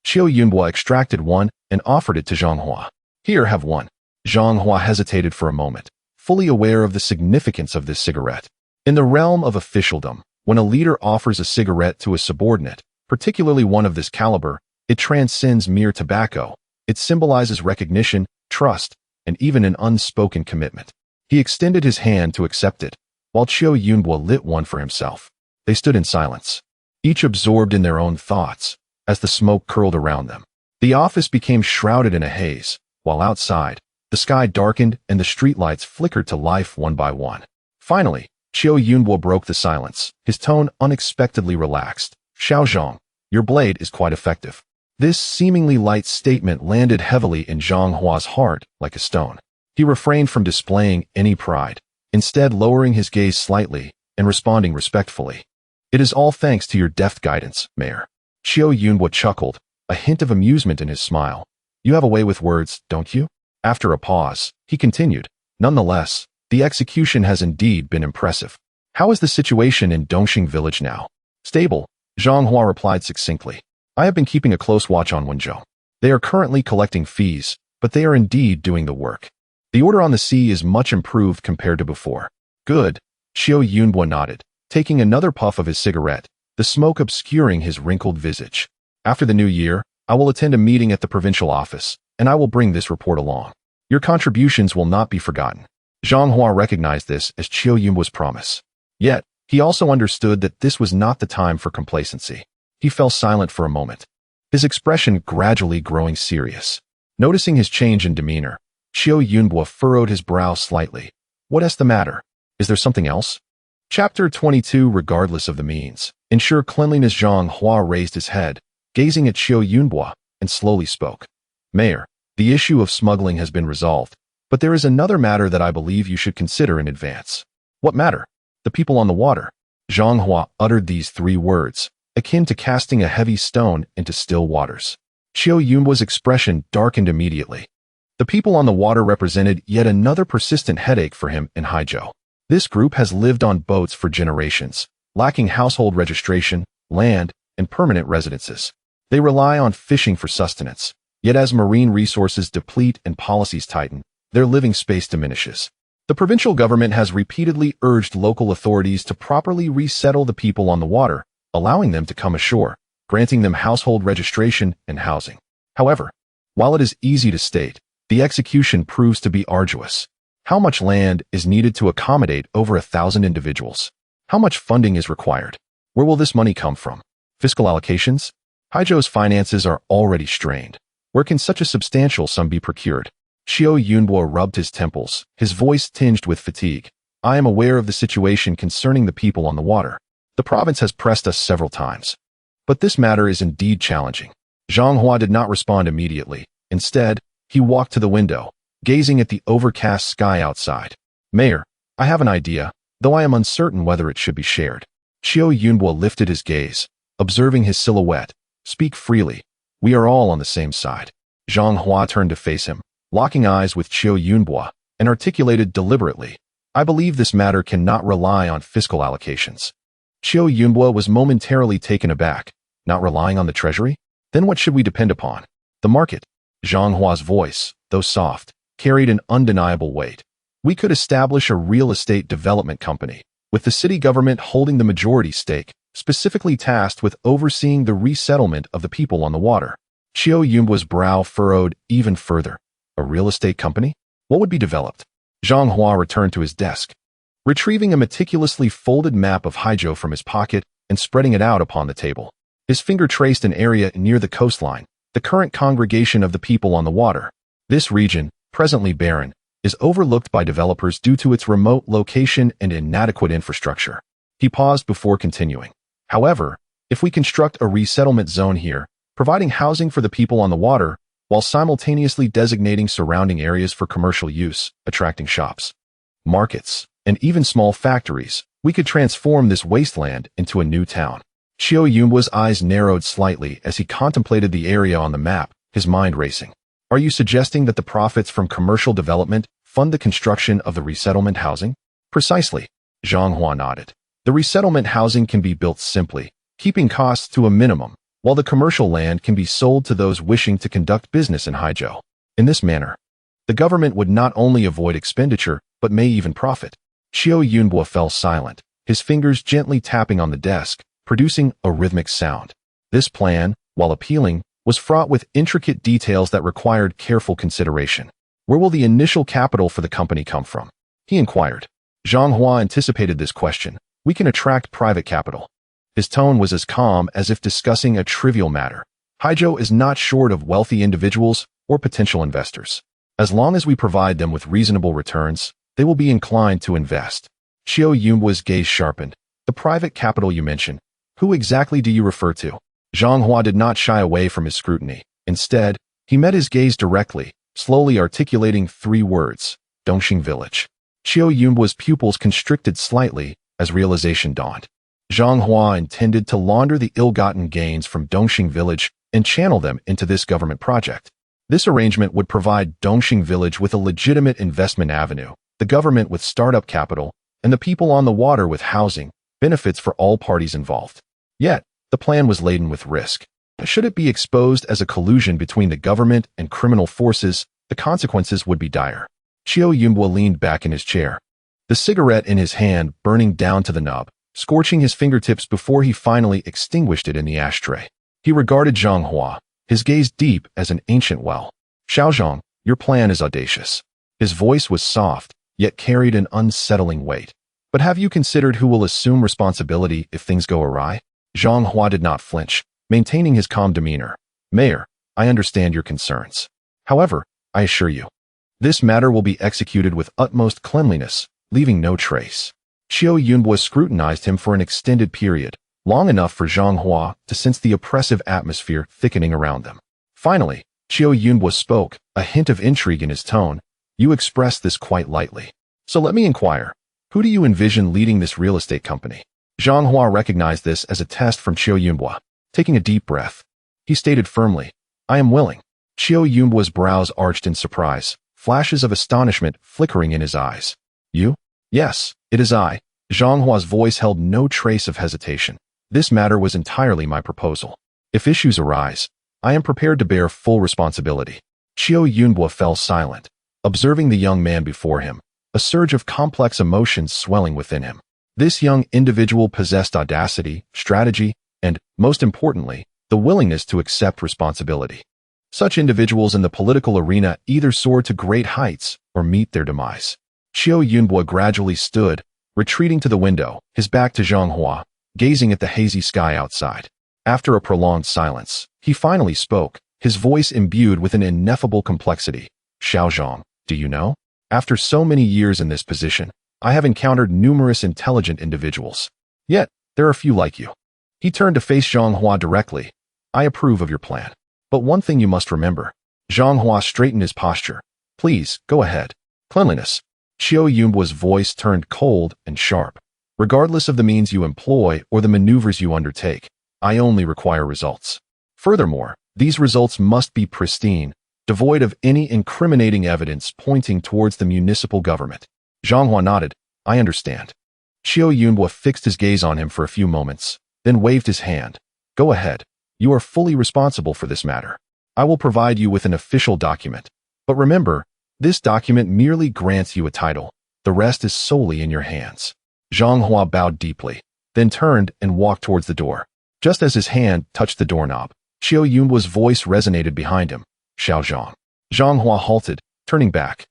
Qiu Yunbua extracted one and offered it to Zhang Hua. "Here, have one." Zhang Hua hesitated for a moment, fully aware of the significance of this cigarette. In the realm of officialdom, when a leader offers a cigarette to a subordinate, particularly one of this caliber, it transcends mere tobacco. It symbolizes recognition, trust, and even an unspoken commitment. He extended his hand to accept it, while Qiu Yunbua lit one for himself. They stood in silence, each absorbed in their own thoughts, as the smoke curled around them. The office became shrouded in a haze, while outside, the sky darkened and the streetlights flickered to life one by one. Finally, Qiu Yunbua broke the silence, his tone unexpectedly relaxed. "Xiao Zhang, your blade is quite effective." This seemingly light statement landed heavily in Zhang Hua's heart like a stone. He refrained from displaying any pride, instead lowering his gaze slightly and responding respectfully. "It is all thanks to your deft guidance, Mayor." Qiu Yunbua chuckled, a hint of amusement in his smile. "You have a way with words, don't you?" After a pause, he continued, "Nonetheless, the execution has indeed been impressive. How is the situation in Dongxing village now?" "Stable," Zhang Hua replied succinctly. "I have been keeping a close watch on Wenzhou. They are currently collecting fees, but they are indeed doing the work. The order on the sea is much improved compared to before. Good, Qiu Yunbo nodded, taking another puff of his cigarette, the smoke obscuring his wrinkled visage. After the new year, I will attend a meeting at the provincial office, and I will bring this report along. Your contributions will not be forgotten. Zhang Hua recognized this as Qiu Yunbo's promise. Yet, he also understood that this was not the time for complacency. He fell silent for a moment, his expression gradually growing serious. Noticing his change in demeanor, Qiu Yunbo furrowed his brow slightly. What is the matter? Is there something else? Chapter 22. Regardless of the means, ensure cleanliness. Zhang Hua raised his head, gazing at Qiu Yunbo, and slowly spoke. Mayor, the issue of smuggling has been resolved, but there is another matter that I believe you should consider in advance. What matter? The people on the water. Zhang Hua uttered these 3 words, akin to casting a heavy stone into still waters. Qiu Yunbo's expression darkened immediately. The people on the water represented yet another persistent headache for him in Haizhou. This group has lived on boats for generations, lacking household registration, land, and permanent residences. They rely on fishing for sustenance, yet as marine resources deplete and policies tighten, their living space diminishes. The provincial government has repeatedly urged local authorities to properly resettle the people on the water, allowing them to come ashore, granting them household registration and housing. However, while it is easy to state, the execution proves to be arduous. How much land is needed to accommodate over 1,000 individuals? How much funding is required? Where will this money come from? Fiscal allocations? Haizhou's finances are already strained. Where can such a substantial sum be procured? Qiu Yunbo rubbed his temples, his voice tinged with fatigue. I am aware of the situation concerning the people on the water. The province has pressed us several times. But this matter is indeed challenging. Zhang Hua did not respond immediately. Instead, he walked to the window, gazing at the overcast sky outside. Mayor, I have an idea, though I am uncertain whether it should be shared. Qiu Yunbo lifted his gaze, observing his silhouette. Speak freely. We are all on the same side. Zhang Hua turned to face him, locking eyes with Qiu Yunbo, and articulated deliberately. I believe this matter cannot rely on fiscal allocations. Qiu Yunbo was momentarily taken aback. Not relying on the treasury? Then what should we depend upon? The market. Zhang Hua's voice, though soft, carried an undeniable weight. We could establish a real estate development company, with the city government holding the majority stake, specifically tasked with overseeing the resettlement of the people on the water. Qiu Yunbo's brow furrowed even further. A real estate company? What would be developed? Zhang Hua returned to his desk, retrieving a meticulously folded map of Haizhou from his pocket and spreading it out upon the table. His finger traced an area near the coastline, the current congregation of the people on the water. This region, presently barren, is overlooked by developers due to its remote location and inadequate infrastructure. He paused before continuing. However, if we construct a resettlement zone here, providing housing for the people on the water, while simultaneously designating surrounding areas for commercial use, attracting shops, markets, and even small factories, we could transform this wasteland into a new town. Qiu Yunbo's eyes narrowed slightly as he contemplated the area on the map, his mind racing. Are you suggesting that the profits from commercial development fund the construction of the resettlement housing? Precisely. Zhang Hua nodded. The resettlement housing can be built simply, keeping costs to a minimum, while the commercial land can be sold to those wishing to conduct business in Haizhou. In this manner, the government would not only avoid expenditure, but may even profit. Qiu Yunbo fell silent, his fingers gently tapping on the desk, producing a rhythmic sound. This plan, while appealing, was fraught with intricate details that required careful consideration. Where will the initial capital for the company come from? He inquired. Zhang Hua anticipated this question. We can attract private capital. His tone was as calm as if discussing a trivial matter. Haizhou is not short of wealthy individuals or potential investors. As long as we provide them with reasonable returns, they will be inclined to invest. Qiu Yunbo's gaze sharpened. The private capital you mentioned, who exactly do you refer to? Zhang Hua did not shy away from his scrutiny. Instead, he met his gaze directly, slowly articulating 3 words, Dongxing Village. Qiu Yunbo's pupils constricted slightly as realization dawned. Zhang Hua intended to launder the ill-gotten gains from Dongxing Village and channel them into this government project. This arrangement would provide Dongxing Village with a legitimate investment avenue, the government with startup capital, and the people on the water with housing, benefits for all parties involved. Yet, the plan was laden with risk. Should it be exposed as a collusion between the government and criminal forces, the consequences would be dire. Qiu Yunbo leaned back in his chair, the cigarette in his hand burning down to the knob, scorching his fingertips before he finally extinguished it in the ashtray. He regarded Zhang Hua, his gaze deep as an ancient well. Xiaozhong, your plan is audacious. His voice was soft, yet carried an unsettling weight. But have you considered who will assume responsibility if things go awry? Zhang Hua did not flinch, maintaining his calm demeanor. Mayor, I understand your concerns. However, I assure you, this matter will be executed with utmost cleanliness, leaving no trace. Qiu Yunbo scrutinized him for an extended period, long enough for Zhang Hua to sense the oppressive atmosphere thickening around them. Finally, Qiu Yunbo spoke, a hint of intrigue in his tone. You expressed this quite lightly. So let me inquire, who do you envision leading this real estate company? Zhang Hua recognized this as a test from Qiu Yunbo. Taking a deep breath, he stated firmly, I am willing. Qiu Yunbo's brows arched in surprise, flashes of astonishment flickering in his eyes. You? Yes, it is I. Zhang Hua's voice held no trace of hesitation. This matter was entirely my proposal. If issues arise, I am prepared to bear full responsibility. Qiu Yunbo fell silent, observing the young man before him, a surge of complex emotions swelling within him. This young individual possessed audacity, strategy, and, most importantly, the willingness to accept responsibility. Such individuals in the political arena either soar to great heights or meet their demise. Qiu Yunbo gradually stood, retreating to the window, his back to Zhang Hua, gazing at the hazy sky outside. After a prolonged silence, he finally spoke, his voice imbued with an ineffable complexity. Xiaozhong, do you know? After so many years in this position, I have encountered numerous intelligent individuals. Yet, there are few like you. He turned to face Zhang Hua directly. I approve of your plan. But one thing you must remember. Zhang Hua straightened his posture. Please, go ahead. Cleanliness. Qiu Yunbo's voice turned cold and sharp. Regardless of the means you employ or the maneuvers you undertake, I only require results. Furthermore, these results must be pristine, devoid of any incriminating evidence pointing towards the municipal government. Zhang Hua nodded. I understand. Qiu Yunbo fixed his gaze on him for a few moments, then waved his hand. Go ahead. You are fully responsible for this matter. I will provide you with an official document. But remember, this document merely grants you a title. The rest is solely in your hands. Zhang Hua bowed deeply, then turned and walked towards the door. Just as his hand touched the doorknob, Qiu Yunbo's voice resonated behind him. Xiaozhong. Zhang Hua halted, turning back.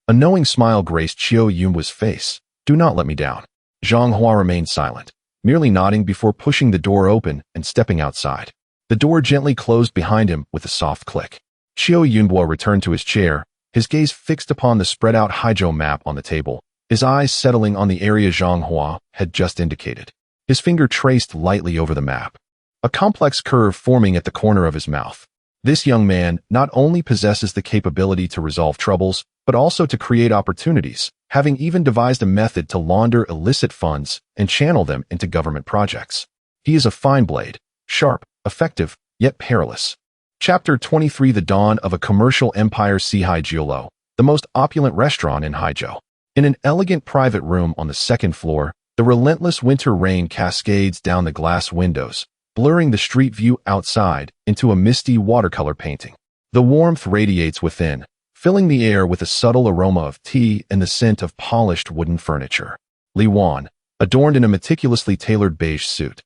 A knowing smile graced Qiu Yunbo's face. Do not let me down. Zhang Hua remained silent, merely nodding before pushing the door open and stepping outside. The door gently closed behind him with a soft click. Qiu Yunbo returned to his chair, his gaze fixed upon the spread-out Haizhou map on the table, his eyes settling on the area Zhang Hua had just indicated. His finger traced lightly over the map, a complex curve forming at the corner of his mouth. This young man not only possesses the capability to resolve troubles, but also to create opportunities, having even devised a method to launder illicit funds and channel them into government projects. He is a fine blade, sharp, effective, yet perilous. Chapter 23 The Dawn of a Commercial Empire. See Haizhou, the most opulent restaurant in Haizhou. In an elegant private room on the second floor, the relentless winter rain cascades down the glass windows, blurring the street view outside into a misty watercolor painting. The warmth radiates within, filling the air with a subtle aroma of tea and the scent of polished wooden furniture. Li Wan, adorned in a meticulously tailored beige suit,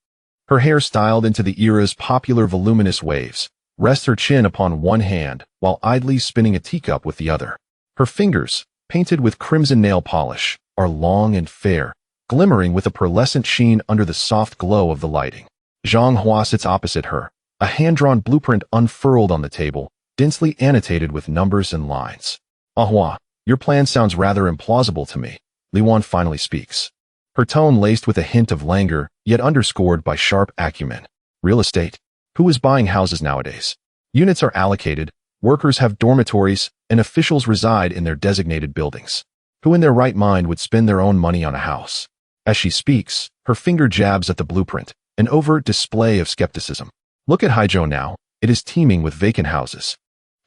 her hair styled into the era's popular voluminous waves, rests her chin upon one hand while idly spinning a teacup with the other. Her fingers, painted with crimson nail polish, are long and fair, glimmering with a pearlescent sheen under the soft glow of the lighting. Zhang Hua sits opposite her, a hand-drawn blueprint unfurled on the table, densely annotated with numbers and lines. Hua, your plan sounds rather implausible to me. Li Wan finally speaks, her tone laced with a hint of languor, yet underscored by sharp acumen. Real estate? Who is buying houses nowadays? Units are allocated, workers have dormitories, and officials reside in their designated buildings. Who in their right mind would spend their own money on a house? As she speaks, her finger jabs at the blueprint, an overt display of skepticism. Look at Haizhou now. It is teeming with vacant houses.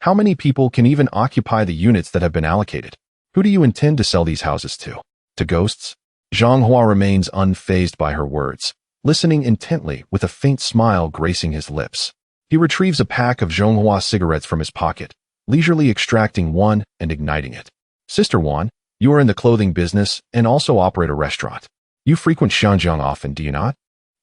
How many people can even occupy the units that have been allocated? Who do you intend to sell these houses to? To ghosts? Zhang Hua remains unfazed by her words, listening intently with a faint smile gracing his lips. He retrieves a pack of Zhonghua cigarettes from his pocket, leisurely extracting one and igniting it. Sister Wan, you are in the clothing business and also operate a restaurant. You frequent Xianjiang often, do you not?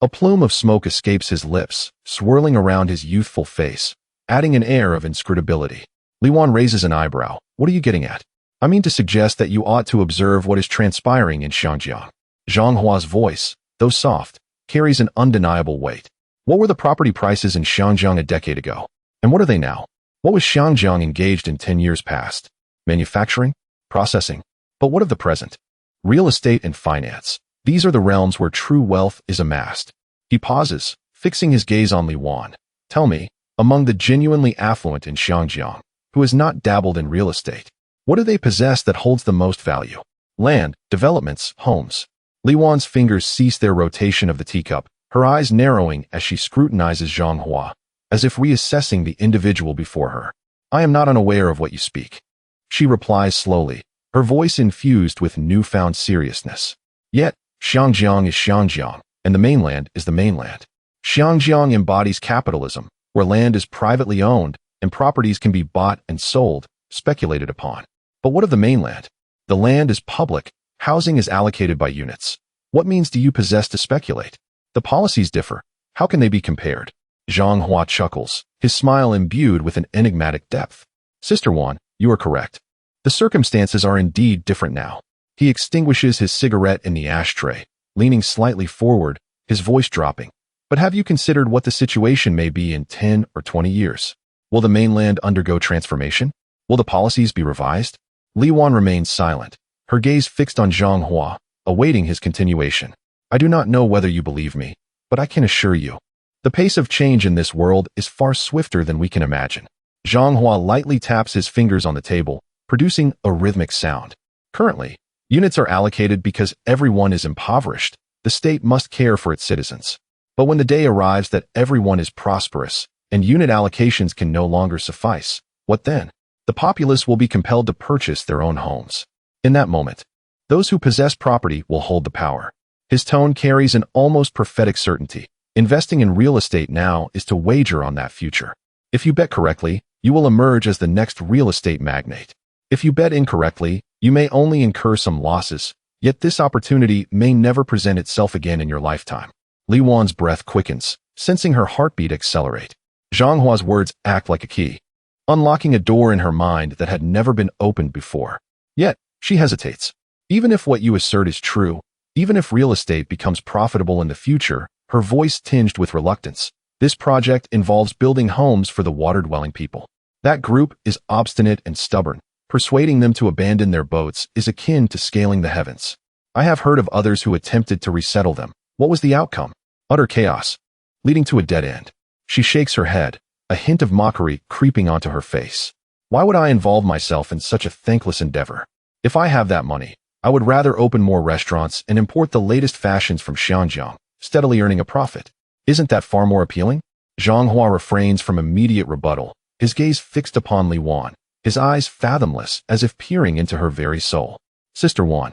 A plume of smoke escapes his lips, swirling around his youthful face, adding an air of inscrutability. Li Wan raises an eyebrow. What are you getting at? I mean to suggest that you ought to observe what is transpiring in Xianjiang. Zhang Hua's voice, though soft, carries an undeniable weight. What were the property prices in Xianjiang a decade ago? And what are they now? What was Xianjiang engaged in 10 years past? Manufacturing? Processing? But what of the present? Real estate and finance. These are the realms where true wealth is amassed. He pauses, fixing his gaze on Li Wan. Tell me, among the genuinely affluent in Xianjiang, who has not dabbled in real estate, what do they possess that holds the most value? Land, developments, homes. Li Wan's fingers cease their rotation of the teacup, her eyes narrowing as she scrutinizes Zhang Hua, as if reassessing the individual before her. I am not unaware of what you speak. She replies slowly, her voice infused with newfound seriousness. Yet, Xianjiang is Xianjiang, and the mainland is the mainland. Xianjiang embodies capitalism, where land is privately owned and properties can be bought and sold, speculated upon. But what of the mainland? The land is public, housing is allocated by units. What means do you possess to speculate? The policies differ. How can they be compared? Zhang Hua chuckles, his smile imbued with an enigmatic depth. Sister Wan, you are correct. The circumstances are indeed different now. He extinguishes his cigarette in the ashtray, leaning slightly forward, his voice dropping. But have you considered what the situation may be in 10 or 20 years? Will the mainland undergo transformation? Will the policies be revised? Li Wan remains silent, her gaze fixed on Zhang Hua, awaiting his continuation. I do not know whether you believe me, but I can assure you, the pace of change in this world is far swifter than we can imagine. Zhang Hua lightly taps his fingers on the table, producing a rhythmic sound. Currently, units are allocated because everyone is impoverished. The state must care for its citizens. But when the day arrives that everyone is prosperous and unit allocations can no longer suffice, what then? The populace will be compelled to purchase their own homes. In that moment, those who possess property will hold the power. His tone carries an almost prophetic certainty. Investing in real estate now is to wager on that future. If you bet correctly, you will emerge as the next real estate magnate. If you bet incorrectly, you may only incur some losses, yet this opportunity may never present itself again in your lifetime. Li Wan's breath quickens, sensing her heartbeat accelerate. Zhang Hua's words act like a key, unlocking a door in her mind that had never been opened before. Yet, she hesitates. Even if what you assert is true, even if real estate becomes profitable in the future, her voice tinged with reluctance, this project involves building homes for the water-dwelling people. That group is obstinate and stubborn. Persuading them to abandon their boats is akin to scaling the heavens. I have heard of others who attempted to resettle them. What was the outcome? Utter chaos, leading to a dead end. She shakes her head, a hint of mockery creeping onto her face. Why would I involve myself in such a thankless endeavor? If I have that money, I would rather open more restaurants and import the latest fashions from Xianjiang, steadily earning a profit. Isn't that far more appealing? Zhang Hua refrains from immediate rebuttal, his gaze fixed upon Li Wan, his eyes fathomless as if peering into her very soul. Sister Wan,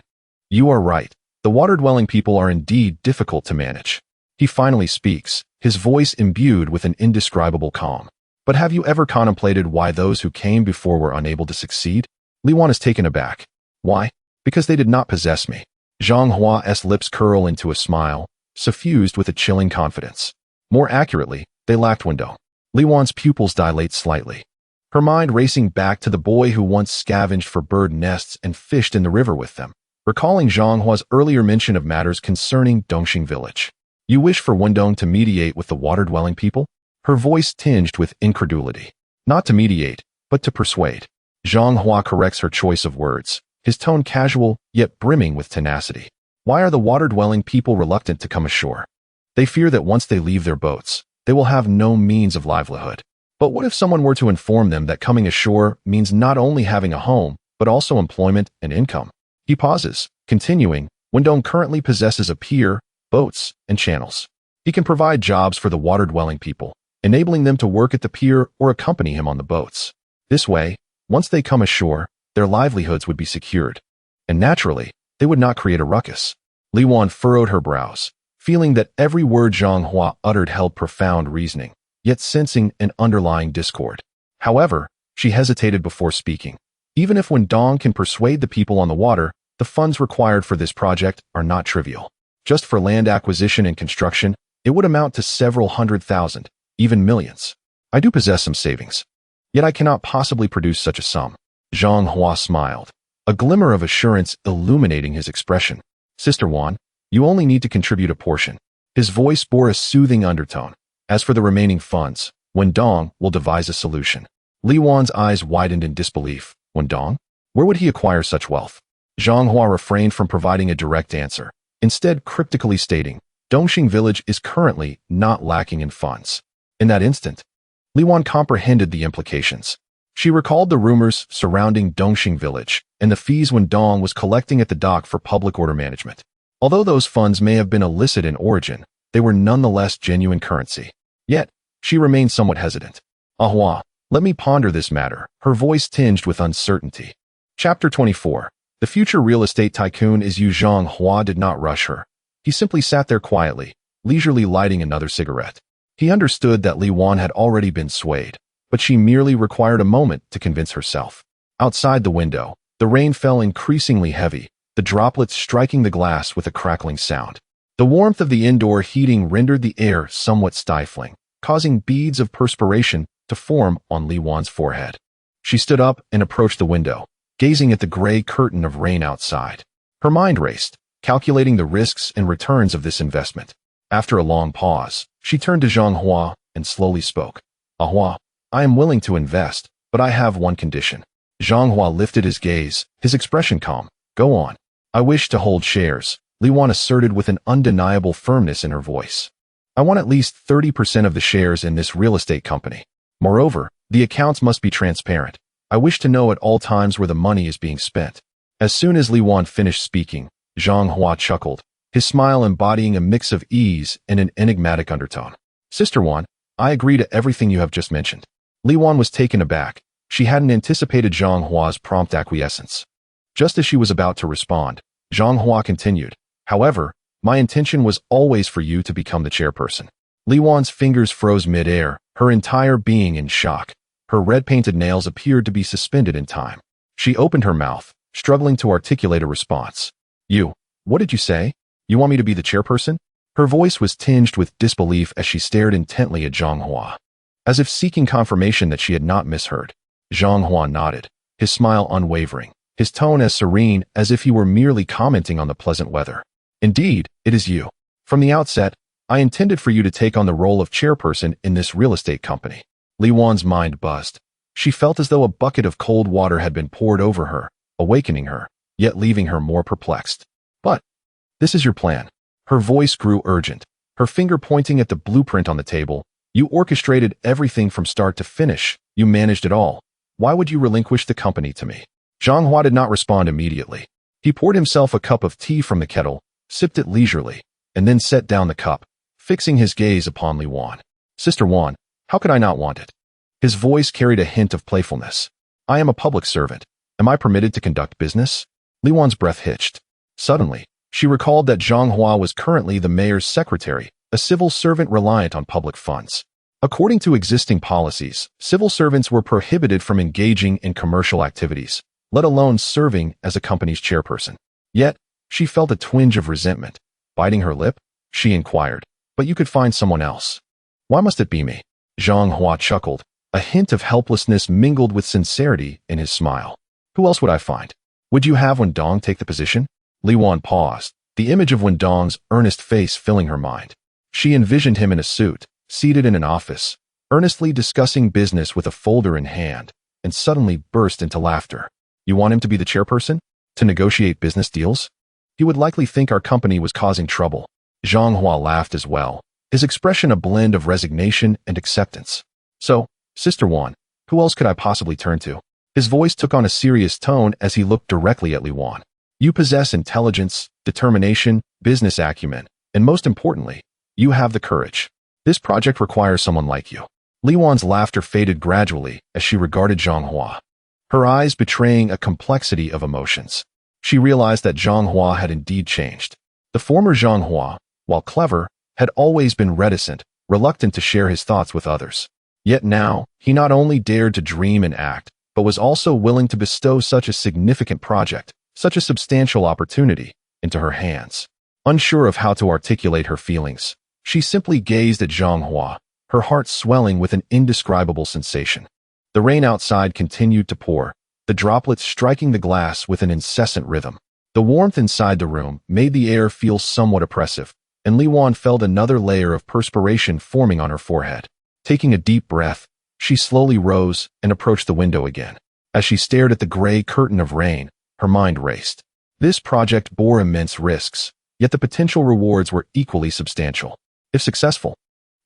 you are right. The water-dwelling people are indeed difficult to manage. He finally speaks, his voice imbued with an indescribable calm. But have you ever contemplated why those who came before were unable to succeed? Li Wan is taken aback. Why? Because they did not possess me. Zhang Hua's lips curl into a smile, suffused with a chilling confidence. More accurately, they lacked window. Li Wan's pupils dilate slightly, her mind racing back to the boy who once scavenged for bird nests and fished in the river with them, recalling Zhang Hua's earlier mention of matters concerning Dongxing village. You wish for Wendong to mediate with the water-dwelling people? Her voice tinged with incredulity. Not to mediate, but to persuade. Zhang Hua corrects her choice of words, his tone casual, yet brimming with tenacity. Why are the water-dwelling people reluctant to come ashore? They fear that once they leave their boats, they will have no means of livelihood. But what if someone were to inform them that coming ashore means not only having a home, but also employment and income? He pauses, continuing, Wendong currently possesses a pier, boats, and channels. He can provide jobs for the water-dwelling people, enabling them to work at the pier or accompany him on the boats. This way, once they come ashore, their livelihoods would be secured. And naturally, they would not create a ruckus. Li Wan furrowed her brows, feeling that every word Zhang Hua uttered held profound reasoning. yet sensing an underlying discord. However, she hesitated before speaking. Even if Wendong can persuade the people on the water, the funds required for this project are not trivial. Just for land acquisition and construction, it would amount to several hundred thousand, even millions. I do possess some savings, yet I cannot possibly produce such a sum. Zhang Hua smiled, a glimmer of assurance illuminating his expression. Sister Wan, you only need to contribute a portion. His voice bore a soothing undertone. As for the remaining funds, Wendong will devise a solution. Li Wan's eyes widened in disbelief. Wendong? Where would he acquire such wealth? Zhang Hua refrained from providing a direct answer, instead cryptically stating, Dongxing village is currently not lacking in funds. In that instant, Li Wan comprehended the implications. She recalled the rumors surrounding Dongxing village and the fees Wendong was collecting at the dock for public order management. Although those funds may have been illicit in origin, they were nonetheless genuine currency. Yet, she remained somewhat hesitant. Ahua, let me ponder this matter, her voice tinged with uncertainty. Chapter 24. The future real estate tycoon is Yu. Zhang Hua did not rush her. He simply sat there quietly, leisurely lighting another cigarette. He understood that Li Wan had already been swayed, but she merely required a moment to convince herself. Outside the window, the rain fell increasingly heavy, the droplets striking the glass with a crackling sound. The warmth of the indoor heating rendered the air somewhat stifling, causing beads of perspiration to form on Li Wan's forehead. She stood up and approached the window, gazing at the gray curtain of rain outside. Her mind raced, calculating the risks and returns of this investment. After a long pause, she turned to Zhang Hua and slowly spoke. Ahua, I am willing to invest, but I have one condition. Zhang Hua lifted his gaze, his expression calm. Go on. I wish to hold shares, Li Wan asserted with an undeniable firmness in her voice. I want at least 30% of the shares in this real estate company. Moreover, the accounts must be transparent. I wish to know at all times where the money is being spent. As soon as Li Wan finished speaking, Zhang Hua chuckled, his smile embodying a mix of ease and an enigmatic undertone. Sister Wan, I agree to everything you have just mentioned. Li Wan was taken aback. She hadn't anticipated Zhang Hua's prompt acquiescence. Just as she was about to respond, Zhang Hua continued, however, my intention was always for you to become the chairperson. Li Wan's fingers froze mid-air, her entire being in shock. Her red-painted nails appeared to be suspended in time. She opened her mouth, struggling to articulate a response. You, what did you say? You want me to be the chairperson? Her voice was tinged with disbelief as she stared intently at Zhang Hua, as if seeking confirmation that she had not misheard. Zhang Hua nodded, his smile unwavering, his tone as serene as if he were merely commenting on the pleasant weather. Indeed, it is you. From the outset, I intended for you to take on the role of chairperson in this real estate company. Li Wan's mind buzzed. She felt as though a bucket of cold water had been poured over her, awakening her, yet leaving her more perplexed. But, this is your plan. Her voice grew urgent, her finger pointing at the blueprint on the table. You orchestrated everything from start to finish. You managed it all. Why would you relinquish the company to me? Zhang Hua did not respond immediately. He poured himself a cup of tea from the kettle, sipped it leisurely, and then set down the cup, fixing his gaze upon Li Wan. Sister Wan, how could I not want it? His voice carried a hint of playfulness. I am a public servant. Am I permitted to conduct business? Li Wan's breath hitched. Suddenly, she recalled that Zhang Hua was currently the mayor's secretary, a civil servant reliant on public funds. According to existing policies, civil servants were prohibited from engaging in commercial activities, let alone serving as a company's chairperson. Yet, she felt a twinge of resentment. Biting her lip, she inquired, but you could find someone else. Why must it be me? Zhang Hua chuckled, a hint of helplessness mingled with sincerity in his smile. Who else would I find? Would you have Wendong take the position? Li Wan paused, the image of Wendong's earnest face filling her mind. She envisioned him in a suit, seated in an office, earnestly discussing business with a folder in hand, and suddenly burst into laughter. You want him to be the chairperson? To negotiate business deals? He would likely think our company was causing trouble. Zhang Hua laughed as well, his expression a blend of resignation and acceptance. So, Sister Wan, who else could I possibly turn to? His voice took on a serious tone as he looked directly at Li Wan. You possess intelligence, determination, business acumen, and most importantly, you have the courage. This project requires someone like you. Li Wan's laughter faded gradually as she regarded Zhang Hua, her eyes betraying a complexity of emotions. She realized that Zhang Hua had indeed changed. The former Zhang Hua, while clever, had always been reticent, reluctant to share his thoughts with others. Yet now, he not only dared to dream and act, but was also willing to bestow such a significant project, such a substantial opportunity, into her hands. Unsure of how to articulate her feelings, she simply gazed at Zhang Hua, her heart swelling with an indescribable sensation. The rain outside continued to pour, the droplets striking the glass with an incessant rhythm. The warmth inside the room made the air feel somewhat oppressive, and Li Wan felt another layer of perspiration forming on her forehead. Taking a deep breath, she slowly rose and approached the window again. As she stared at the gray curtain of rain, her mind raced. This project bore immense risks, yet the potential rewards were equally substantial. If successful,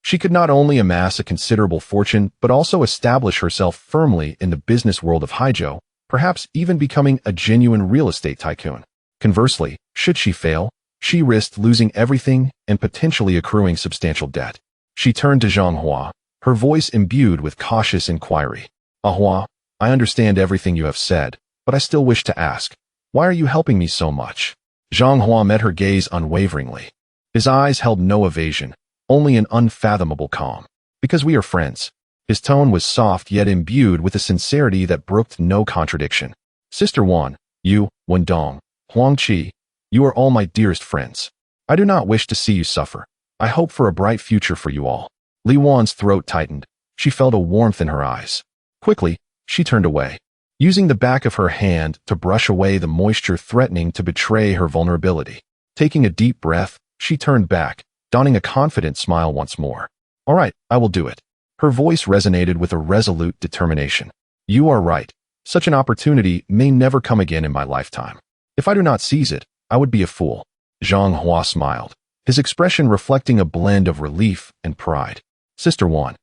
she could not only amass a considerable fortune, but also establish herself firmly in the business world of Haizhou, perhaps even becoming a genuine real estate tycoon. Conversely, should she fail, she risked losing everything and potentially accruing substantial debt. She turned to Zhang Hua, her voice imbued with cautious inquiry. Hua, I understand everything you have said, but I still wish to ask, why are you helping me so much? Zhang Hua met her gaze unwaveringly. His eyes held no evasion, only an unfathomable calm. Because we are friends. His tone was soft yet imbued with a sincerity that brooked no contradiction. Sister Wan, you, Wendong, Huangqi, you are all my dearest friends. I do not wish to see you suffer. I hope for a bright future for you all. Li Wan's throat tightened. She felt a warmth in her eyes. Quickly, she turned away, using the back of her hand to brush away the moisture threatening to betray her vulnerability. Taking a deep breath, she turned back, donning a confident smile once more. All right, I will do it. Her voice resonated with a resolute determination. You are right. Such an opportunity may never come again in my lifetime. If I do not seize it, I would be a fool. Zhang Hua smiled, his expression reflecting a blend of relief and pride. Sister Wan,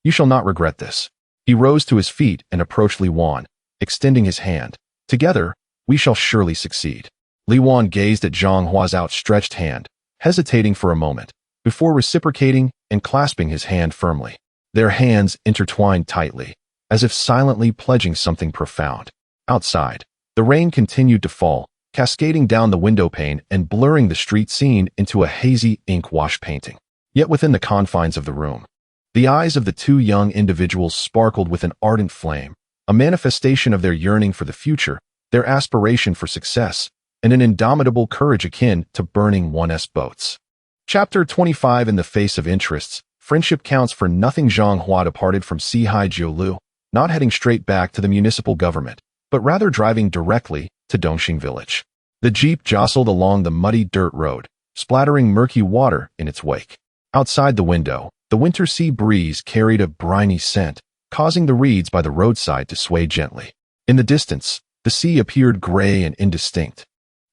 you shall not regret this. He rose to his feet and approached Li Wan, extending his hand. Together, we shall surely succeed. Li Wan gazed at Zhang Hua's outstretched hand, hesitating for a moment, before reciprocating and clasping his hand firmly. Their hands intertwined tightly, as if silently pledging something profound. Outside, the rain continued to fall, cascading down the window pane and blurring the street scene into a hazy ink wash painting. Yet within the confines of the room, the eyes of the two young individuals sparkled with an ardent flame, a manifestation of their yearning for the future, their aspiration for success, and an indomitable courage akin to burning 1S boats. Chapter 25. In the face of interests, friendship counts for nothing. Zhang Hua departed from Haizhou Lu, not heading straight back to the municipal government, but rather driving directly to Dongxing village. The jeep jostled along the muddy dirt road, splattering murky water in its wake. Outside the window, the winter sea breeze carried a briny scent, causing the reeds by the roadside to sway gently. In the distance, the sea appeared gray and indistinct,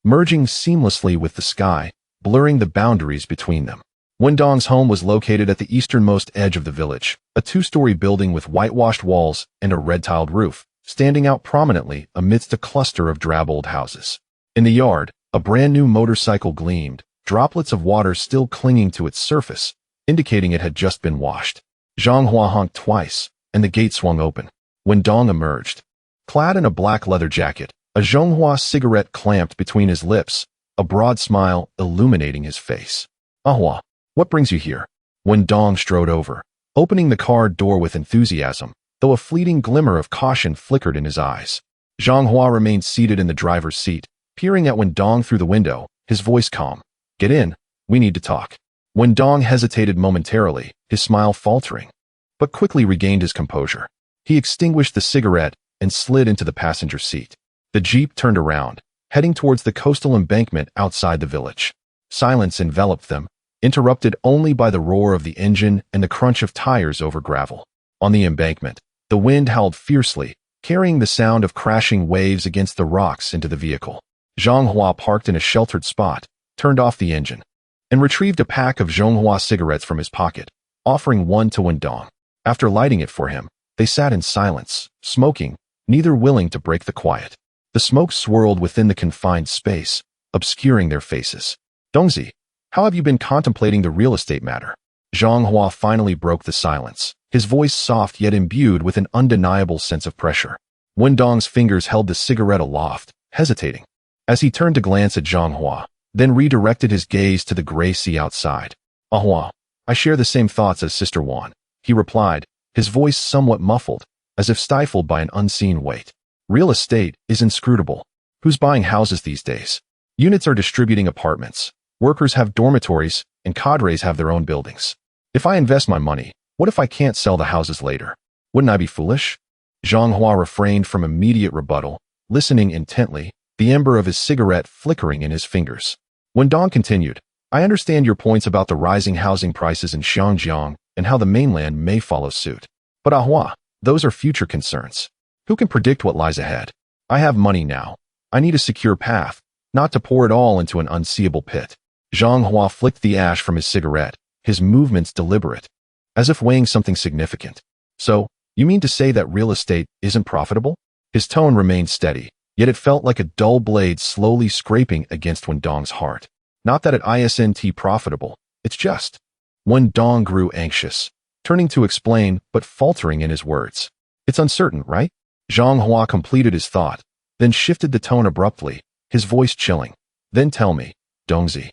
merging seamlessly with the sky, blurring the boundaries between them. Wendong's home was located at the easternmost edge of the village, a two-story building with whitewashed walls and a red-tiled roof, standing out prominently amidst a cluster of drab old houses. In the yard, a brand-new motorcycle gleamed, droplets of water still clinging to its surface, indicating it had just been washed. Zhang Hua honked twice, and the gate swung open. Wendong emerged. Clad in a black leather jacket, a Zhonghua cigarette clamped between his lips, a broad smile illuminating his face. Ahua, what brings you here? Wendong strode over, opening the car door with enthusiasm, though a fleeting glimmer of caution flickered in his eyes. Zhang Hua remained seated in the driver's seat, peering at Wendong through the window, his voice calm. Get in, we need to talk. Wendong hesitated momentarily, his smile faltering, but quickly regained his composure. He extinguished the cigarette and slid into the passenger seat. The jeep turned around, heading towards the coastal embankment outside the village. Silence enveloped them, interrupted only by the roar of the engine and the crunch of tires over gravel. On the embankment, the wind howled fiercely, carrying the sound of crashing waves against the rocks into the vehicle. Zhang Hua parked in a sheltered spot, turned off the engine, and retrieved a pack of Zhonghua cigarettes from his pocket, offering one to Wendong. After lighting it for him, they sat in silence, smoking, neither willing to break the quiet. The smoke swirled within the confined space, obscuring their faces. Dongzi, how have you been contemplating the real estate matter? Zhang Hua finally broke the silence, his voice soft yet imbued with an undeniable sense of pressure. Wendong's fingers held the cigarette aloft, hesitating, as he turned to glance at Zhang Hua, then redirected his gaze to the gray sea outside. Ahua, I share the same thoughts as Sister Wan, he replied, his voice somewhat muffled, as if stifled by an unseen weight. Real estate is inscrutable. Who's buying houses these days? Units are distributing apartments. Workers have dormitories, and cadres have their own buildings. If I invest my money, what if I can't sell the houses later? Wouldn't I be foolish? Zhang Hua refrained from immediate rebuttal, listening intently, the ember of his cigarette flickering in his fingers. When Dong continued, I understand your points about the rising housing prices in Xinjiang and how the mainland may follow suit. But Ahua, those are future concerns. Who can predict what lies ahead? I have money now. I need a secure path, not to pour it all into an unseeable pit. Zhang Hua flicked the ash from his cigarette, his movements deliberate, as if weighing something significant. So, you mean to say that real estate isn't profitable? His tone remained steady, yet it felt like a dull blade slowly scraping against Wen Dong's heart. Not that it isn't profitable, it's just. Wen Dong grew anxious, turning to explain but faltering in his words. It's uncertain, right? Zhang Hua completed his thought, then shifted the tone abruptly, his voice chilling. Then tell me, Dongzi,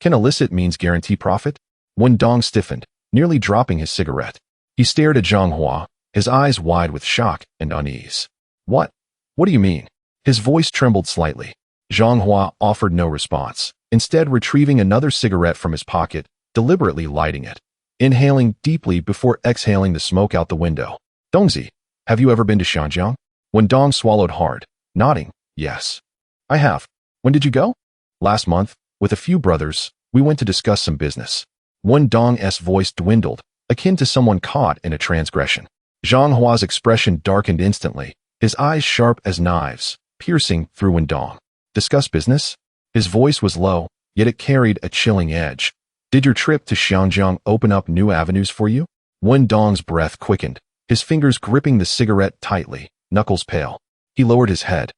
can illicit means guarantee profit? Wen Dong stiffened, nearly dropping his cigarette. He stared at Zhang Hua, his eyes wide with shock and unease. What? What do you mean? His voice trembled slightly. Zhang Hua offered no response, instead retrieving another cigarette from his pocket, deliberately lighting it, inhaling deeply before exhaling the smoke out the window. Dongzi, have you ever been to Xinjiang? Wen Dong swallowed hard, nodding, yes. I have. When did you go? Last month, with a few brothers, we went to discuss some business. Wen Dong's voice dwindled, akin to someone caught in a transgression. Zhang Hua's expression darkened instantly, his eyes sharp as knives, piercing through Wen Dong. Discuss business? His voice was low, yet it carried a chilling edge. Did your trip to Xinjiang open up new avenues for you? Wen Dong's breath quickened, his fingers gripping the cigarette tightly, knuckles pale. He lowered his head,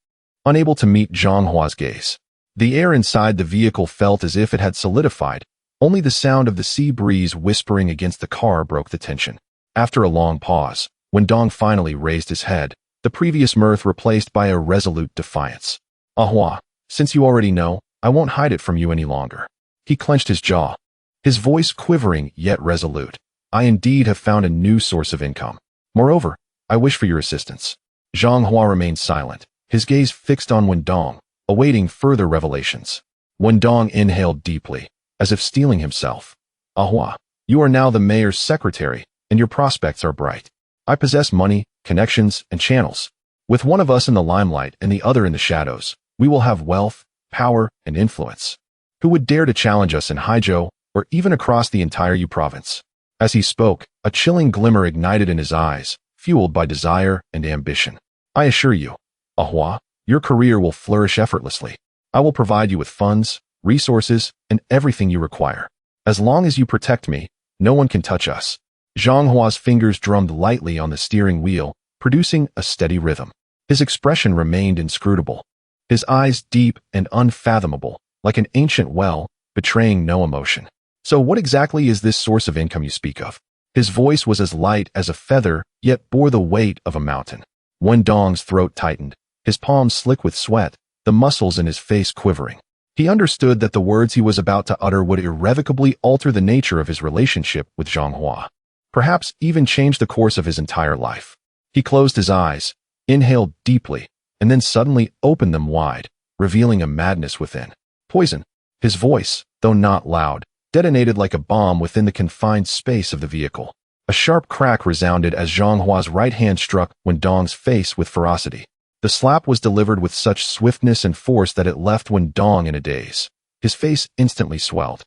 unable to meet Zhang Hua's gaze. The air inside the vehicle felt as if it had solidified. Only the sound of the sea breeze whispering against the car broke the tension. After a long pause, Wen Dong finally raised his head, the previous mirth replaced by a resolute defiance. Ahua, since you already know, I won't hide it from you any longer. He clenched his jaw, his voice quivering yet resolute. I indeed have found a new source of income. Moreover, I wish for your assistance. Zhang Hua remained silent, his gaze fixed on Wen Dong, awaiting further revelations. Wen Dong inhaled deeply, as if steeling himself. Ahua, you are now the mayor's secretary, and your prospects are bright. I possess money, connections, and channels. With one of us in the limelight and the other in the shadows, we will have wealth, power, and influence. Who would dare to challenge us in Haizhou, or even across the entire Yu province? As he spoke, a chilling glimmer ignited in his eyes, fueled by desire and ambition. I assure you, Ahua, your career will flourish effortlessly. I will provide you with funds, resources, and everything you require. As long as you protect me, no one can touch us. Zhang Hua's fingers drummed lightly on the steering wheel, producing a steady rhythm. His expression remained inscrutable, his eyes deep and unfathomable, like an ancient well, betraying no emotion. So what exactly is this source of income you speak of? His voice was as light as a feather, yet bore the weight of a mountain. Wen Dong's throat tightened, his palms slick with sweat, the muscles in his face quivering. He understood that the words he was about to utter would irrevocably alter the nature of his relationship with Zhang Hua, perhaps even change the course of his entire life. He closed his eyes, inhaled deeply, and then suddenly opened them wide, revealing a madness within. Poison. His voice, though not loud, detonated like a bomb within the confined space of the vehicle. A sharp crack resounded as Zhang Hua's right hand struck Wen Dong's face with ferocity. The slap was delivered with such swiftness and force that it left Wen Dong in a daze. His face instantly swelled,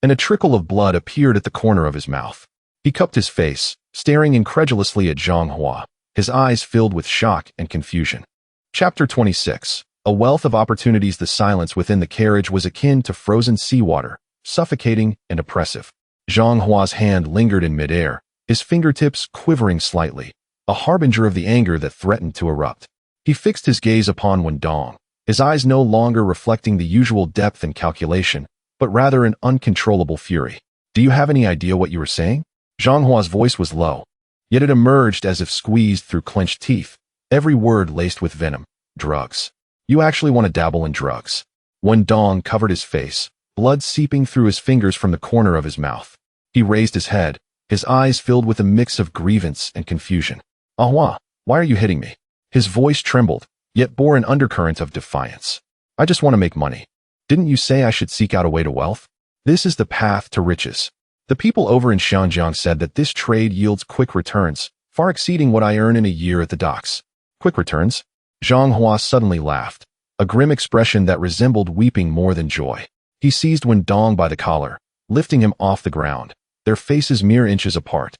and a trickle of blood appeared at the corner of his mouth. He cupped his face, staring incredulously at Zhang Hua, his eyes filled with shock and confusion. Chapter 26. A wealth of opportunities. The silence within the carriage was akin to frozen seawater, suffocating and oppressive. Zhang Hua's hand lingered in midair, his fingertips quivering slightly, a harbinger of the anger that threatened to erupt. He fixed his gaze upon Wen Dong, his eyes no longer reflecting the usual depth and calculation, but rather an uncontrollable fury. Do you have any idea what you were saying? Zhang Hua's voice was low, yet it emerged as if squeezed through clenched teeth, every word laced with venom. Drugs. You actually want to dabble in drugs? Wen Dong covered his face, blood seeping through his fingers from the corner of his mouth. He raised his head, his eyes filled with a mix of grievance and confusion. Ahua, why are you hitting me? His voice trembled, yet bore an undercurrent of defiance. I just want to make money. Didn't you say I should seek out a way to wealth? This is the path to riches. The people over in Xianjiang said that this trade yields quick returns, far exceeding what I earn in a year at the docks. Quick returns? Zhang Hua suddenly laughed, a grim expression that resembled weeping more than joy. He seized Wen Dong by the collar, lifting him off the ground, their faces mere inches apart,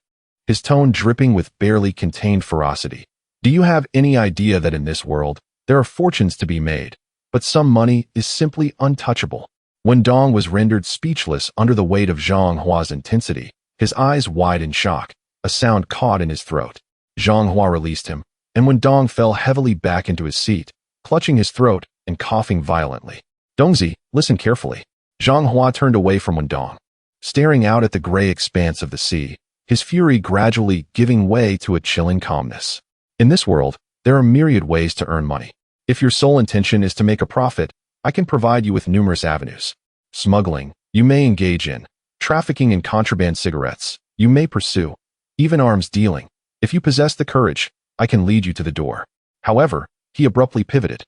his tone dripping with barely contained ferocity. Do you have any idea that in this world, there are fortunes to be made, but some money is simply untouchable? Wen Dong was rendered speechless under the weight of Zhang Hua's intensity, his eyes wide in shock, a sound caught in his throat. Zhang Hua released him, and Wen Dong fell heavily back into his seat, clutching his throat and coughing violently. Dongzi, listen carefully. Zhang Hua turned away from Wen Dong, staring out at the gray expanse of the sea, his fury gradually giving way to a chilling calmness. In this world, there are myriad ways to earn money. If your sole intention is to make a profit, I can provide you with numerous avenues. Smuggling, you may engage in. Trafficking in contraband cigarettes, you may pursue. Even arms dealing. If you possess the courage, I can lead you to the door. However, he abruptly pivoted,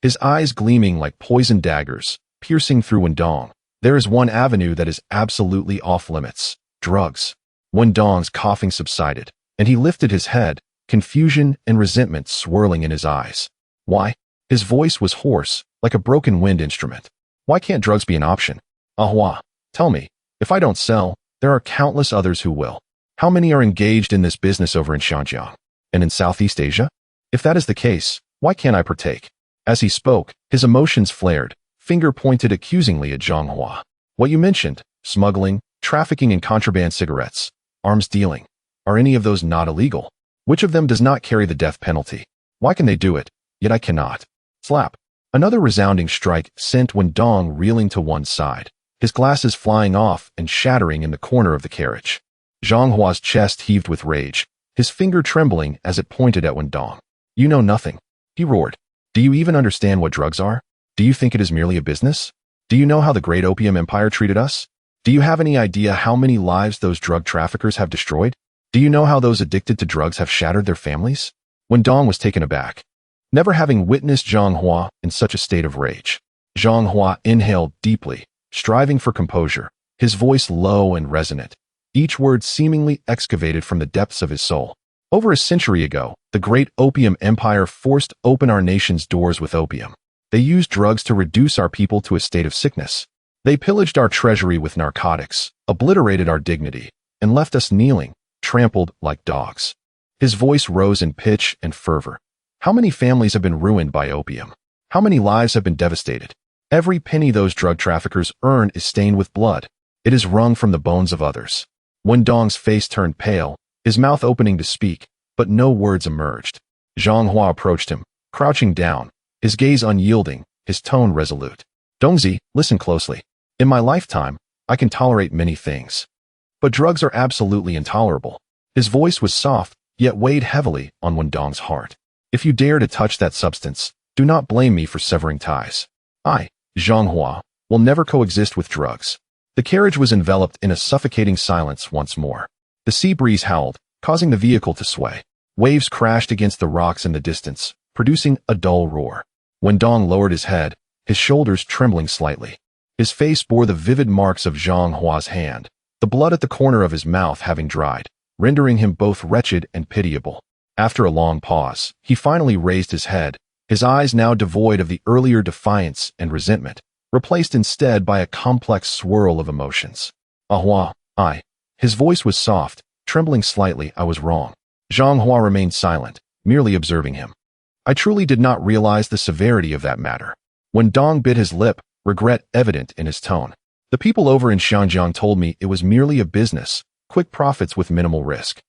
his eyes gleaming like poisoned daggers, piercing through Wen Dong. There is one avenue that is absolutely off limits. Drugs. Wen Dong's coughing subsided, and he lifted his head, confusion and resentment swirling in his eyes. Why? His voice was hoarse, like a broken wind instrument. Why can't drugs be an option? Ahua, tell me, if I don't sell, there are countless others who will. How many are engaged in this business over in Xinjiang? And in Southeast Asia? If that is the case, why can't I partake? As he spoke, his emotions flared, finger pointed accusingly at Zhang Hua. What you mentioned, smuggling, trafficking in contraband cigarettes, arms dealing, are any of those not illegal? Which of them does not carry the death penalty? Why can they do it, yet I cannot? Slap. Another resounding strike sent Wen Dong reeling to one side, his glasses flying off and shattering in the corner of the carriage. Zhang Hua's chest heaved with rage, his finger trembling as it pointed at Wen Dong. You know nothing, he roared. Do you even understand what drugs are? Do you think it is merely a business? Do you know how the great opium empire treated us? Do you have any idea how many lives those drug traffickers have destroyed? Do you know how those addicted to drugs have shattered their families? Wen Dong was taken aback, never having witnessed Zhang Hua in such a state of rage. Zhang Hua inhaled deeply, striving for composure, his voice low and resonant, each word seemingly excavated from the depths of his soul. Over a century ago, the great opium empire forced open our nation's doors with opium. They used drugs to reduce our people to a state of sickness. They pillaged our treasury with narcotics, obliterated our dignity, and left us kneeling, trampled like dogs. His voice rose in pitch and fervor. How many families have been ruined by opium? How many lives have been devastated? Every penny those drug traffickers earn is stained with blood. It is wrung from the bones of others. Wen Dong's face turned pale, his mouth opening to speak, but no words emerged. Zhang Hua approached him, crouching down, his gaze unyielding, his tone resolute. Dongzi, listen closely. In my lifetime, I can tolerate many things. But drugs are absolutely intolerable. His voice was soft, yet weighed heavily on Wen Dong's heart. If you dare to touch that substance, do not blame me for severing ties. I, Zhang Hua, will never coexist with drugs. The carriage was enveloped in a suffocating silence once more. The sea breeze howled, causing the vehicle to sway. Waves crashed against the rocks in the distance, producing a dull roar. Wen Dong lowered his head, his shoulders trembling slightly. His face bore the vivid marks of Zhang Hua's hand, the blood at the corner of his mouth having dried, rendering him both wretched and pitiable. After a long pause, he finally raised his head, his eyes now devoid of the earlier defiance and resentment, replaced instead by a complex swirl of emotions. Ahua, His voice was soft, trembling slightly. I was wrong. Zhang Hua remained silent, merely observing him. I truly did not realize the severity of that matter. Wen Dong bit his lip, regret evident in his tone. The people over in Xinjiang told me it was merely a business, quick profits with minimal risk.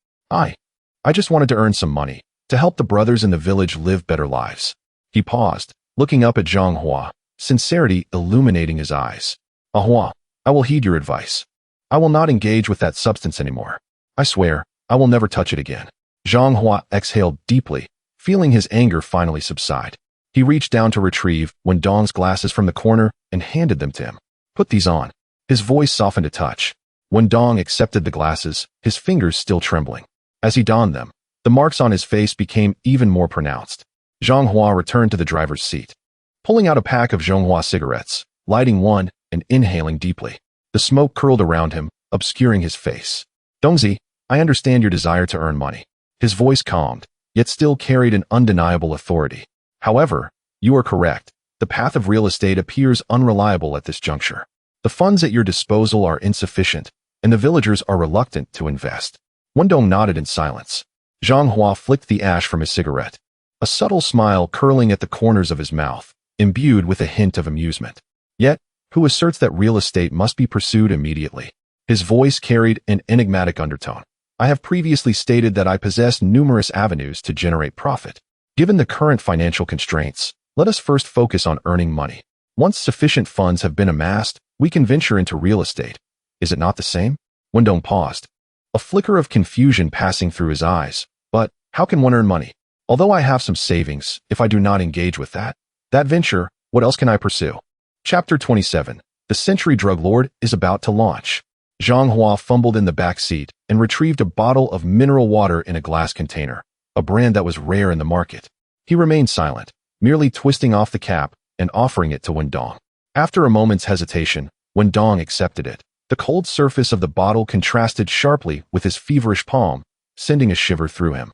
I just wanted to earn some money, to help the brothers in the village live better lives. He paused, looking up at Zhang Hua, sincerity illuminating his eyes. Ahua, I will heed your advice. I will not engage with that substance anymore. I swear, I will never touch it again. Zhang Hua exhaled deeply, feeling his anger finally subside. He reached down to retrieve Wen Dong's glasses from the corner and handed them to him. Put these on. His voice softened a touch. When Dong accepted the glasses, his fingers still trembling. As he donned them, the marks on his face became even more pronounced. Zhang Hua returned to the driver's seat, pulling out a pack of Zhonghua cigarettes, lighting one and inhaling deeply. The smoke curled around him, obscuring his face. Dongzi, I understand your desire to earn money. His voice calmed, yet still carried an undeniable authority. However, you are correct. The path of real estate appears unreliable at this juncture. The funds at your disposal are insufficient, and the villagers are reluctant to invest. Wendong nodded in silence. Zhang Hua flicked the ash from his cigarette, a subtle smile curling at the corners of his mouth, imbued with a hint of amusement. Yet, who asserts that real estate must be pursued immediately? His voice carried an enigmatic undertone. I have previously stated that I possess numerous avenues to generate profit. Given the current financial constraints, let us first focus on earning money. Once sufficient funds have been amassed, we can venture into real estate. Is it not the same? Wendong paused, a flicker of confusion passing through his eyes. But how can one earn money? Although I have some savings, if I do not engage with that venture, what else can I pursue? Chapter 27. The Century Drug Lord is about to launch. Zhang Hua fumbled in the back seat and retrieved a bottle of mineral water in a glass container, a brand that was rare in the market. He remained silent, merely twisting off the cap and offering it to Wendong. After a moment's hesitation, Wendong accepted it. The cold surface of the bottle contrasted sharply with his feverish palm, sending a shiver through him.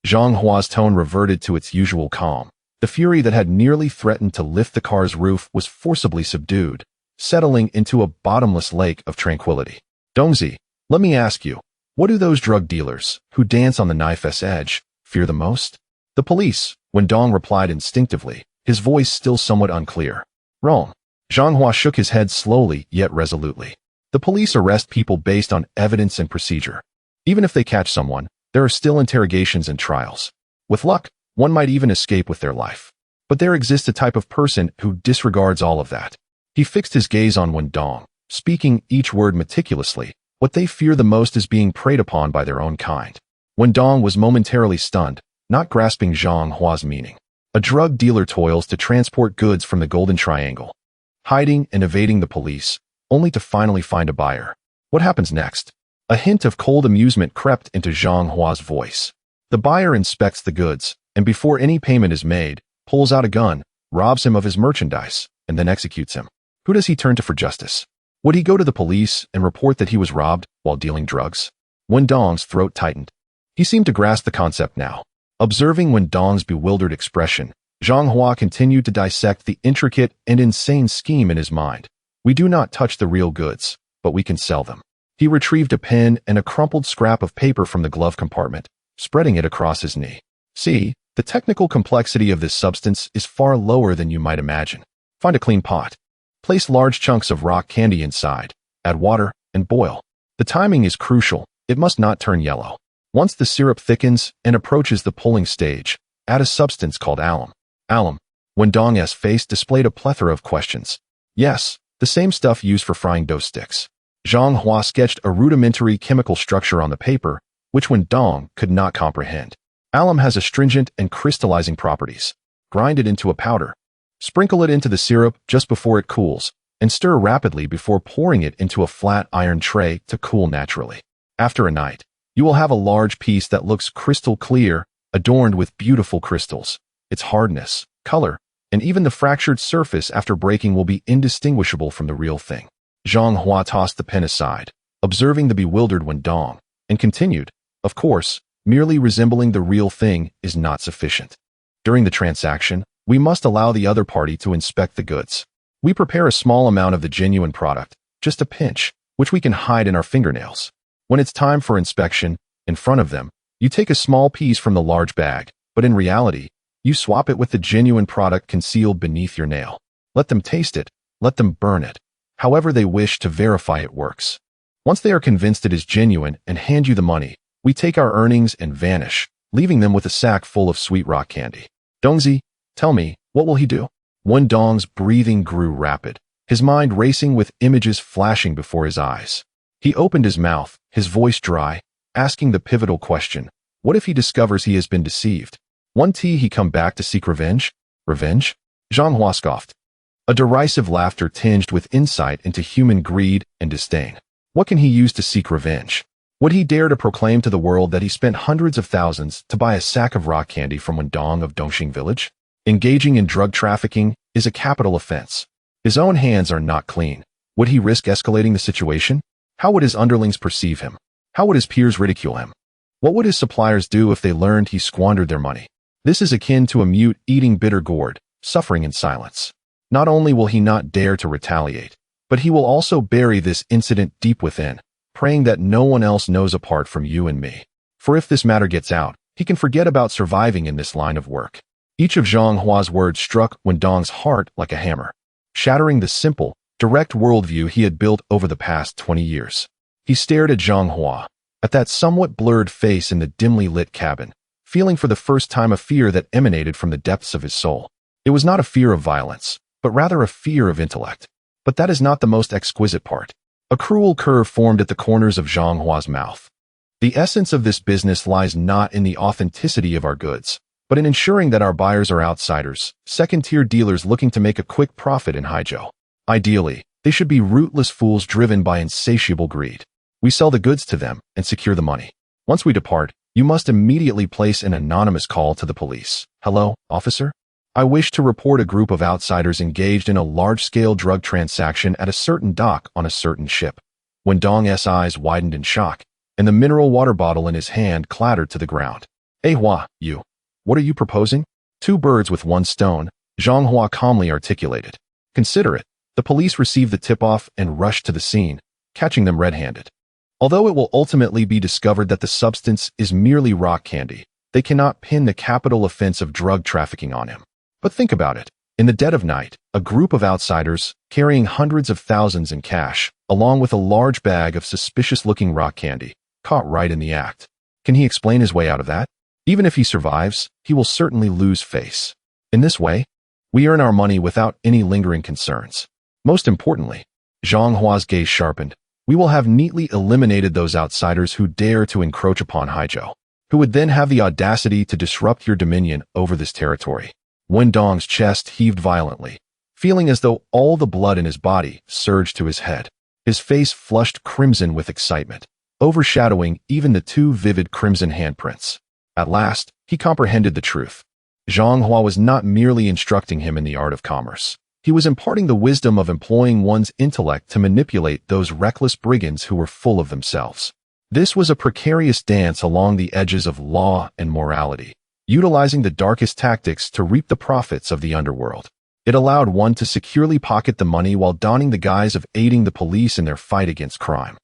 Zhang Hua's tone reverted to its usual calm. The fury that had nearly threatened to lift the car's roof was forcibly subdued, settling into a bottomless lake of tranquility. Dongzi, let me ask you, what do those drug dealers, who dance on the knife's edge, fear the most? The police, Wendong replied instinctively, his voice still somewhat unclear. Wrong. Zhang Hua shook his head slowly yet resolutely. The police arrest people based on evidence and procedure. Even if they catch someone, there are still interrogations and trials. With luck, one might even escape with their life. But there exists a type of person who disregards all of that. He fixed his gaze on Wendong, speaking each word meticulously. What they fear the most is being preyed upon by their own kind. Wendong was momentarily stunned, not grasping Zhang Hua's meaning. A drug dealer toils to transport goods from the Golden Triangle, hiding and evading the police, only to finally find a buyer. What happens next? A hint of cold amusement crept into Zhang Hua's voice. The buyer inspects the goods, and before any payment is made, pulls out a gun, robs him of his merchandise, and then executes him. Who does he turn to for justice? Would he go to the police and report that he was robbed while dealing drugs? Wendong's throat tightened. He seemed to grasp the concept now. Observing Wendong's bewildered expression, Zhang Hua continued to dissect the intricate and insane scheme in his mind. We do not touch the real goods, but we can sell them. He retrieved a pen and a crumpled scrap of paper from the glove compartment, spreading it across his knee. See, the technical complexity of this substance is far lower than you might imagine. Find a clean pot. Place large chunks of rock candy inside, add water, and boil. The timing is crucial. It must not turn yellow. Once the syrup thickens and approaches the pulling stage, add a substance called alum. Alum. Wendong's face displayed a plethora of questions. Yes, the same stuff used for frying dough sticks. Zhang Hua sketched a rudimentary chemical structure on the paper, which Wendong could not comprehend. Alum has astringent and crystallizing properties. Grind it into a powder. Sprinkle it into the syrup just before it cools, and stir rapidly before pouring it into a flat iron tray to cool naturally. After a night, you will have a large piece that looks crystal clear, adorned with beautiful crystals. Its hardness, color, and even the fractured surface after breaking will be indistinguishable from the real thing. Zhang Hua tossed the pen aside, observing the bewildered Wendong, and continued, of course, merely resembling the real thing is not sufficient. During the transaction, we must allow the other party to inspect the goods. We prepare a small amount of the genuine product, just a pinch, which we can hide in our fingernails. When it's time for inspection, in front of them, you take a small piece from the large bag, but in reality, you swap it with the genuine product concealed beneath your nail. Let them taste it, let them burn it, however they wish to verify it works. Once they are convinced it is genuine and hand you the money, we take our earnings and vanish, leaving them with a sack full of sweet rock candy. Dongzi, tell me, what will he do? Wendong's breathing grew rapid, his mind racing with images flashing before his eyes. He opened his mouth, his voice dry, asking the pivotal question, what if he discovers he has been deceived? Won't he come back to seek revenge? Revenge? Zhang Hua scoffed, a derisive laughter tinged with insight into human greed and disdain. What can he use to seek revenge? Would he dare to proclaim to the world that he spent hundreds of thousands to buy a sack of rock candy from Wendong of Dongxing Village? Engaging in drug trafficking is a capital offense. His own hands are not clean. Would he risk escalating the situation? How would his underlings perceive him? How would his peers ridicule him? What would his suppliers do if they learned he squandered their money? This is akin to a mute eating bitter gourd, suffering in silence. Not only will he not dare to retaliate, but he will also bury this incident deep within, praying that no one else knows apart from you and me. For if this matter gets out, he can forget about surviving in this line of work. Each of Zhang Hua's words struck Wendong's heart like a hammer, shattering the simple, direct worldview he had built over the past 20 years. He stared at Zhang Hua, at that somewhat blurred face in the dimly lit cabin, feeling for the first time a fear that emanated from the depths of his soul. It was not a fear of violence, but rather a fear of intellect. But that is not the most exquisite part. A cruel curve formed at the corners of Zhang Hua's mouth. The essence of this business lies not in the authenticity of our goods, but in ensuring that our buyers are outsiders, second-tier dealers looking to make a quick profit in Haizhou. Ideally, they should be rootless fools driven by insatiable greed. We sell the goods to them and secure the money. Once we depart, you must immediately place an anonymous call to the police. Hello, officer? I wish to report a group of outsiders engaged in a large-scale drug transaction at a certain dock on a certain ship. Wendong's eyes widened in shock, and the mineral water bottle in his hand clattered to the ground. Hua, you. What are you proposing? Two birds with one stone, Zhang Hua calmly articulated. Consider it. The police received the tip-off and rushed to the scene, catching them red-handed. Although it will ultimately be discovered that the substance is merely rock candy, they cannot pin the capital offense of drug trafficking on him. But think about it. In the dead of night, a group of outsiders, carrying hundreds of thousands in cash, along with a large bag of suspicious-looking rock candy, caught right in the act. Can he explain his way out of that? Even if he survives, he will certainly lose face. In this way, we earn our money without any lingering concerns. Most importantly, Zhang Hua's gaze sharpened. We will have neatly eliminated those outsiders who dare to encroach upon Haizhou, who would then have the audacity to disrupt your dominion over this territory. Wendong's chest heaved violently, feeling as though all the blood in his body surged to his head. His face flushed crimson with excitement, overshadowing even the two vivid crimson handprints. At last, he comprehended the truth. Zhang Hua was not merely instructing him in the art of commerce. He was imparting the wisdom of employing one's intellect to manipulate those reckless brigands who were full of themselves. This was a precarious dance along the edges of law and morality, utilizing the darkest tactics to reap the profits of the underworld. It allowed one to securely pocket the money while donning the guise of aiding the police in their fight against crime,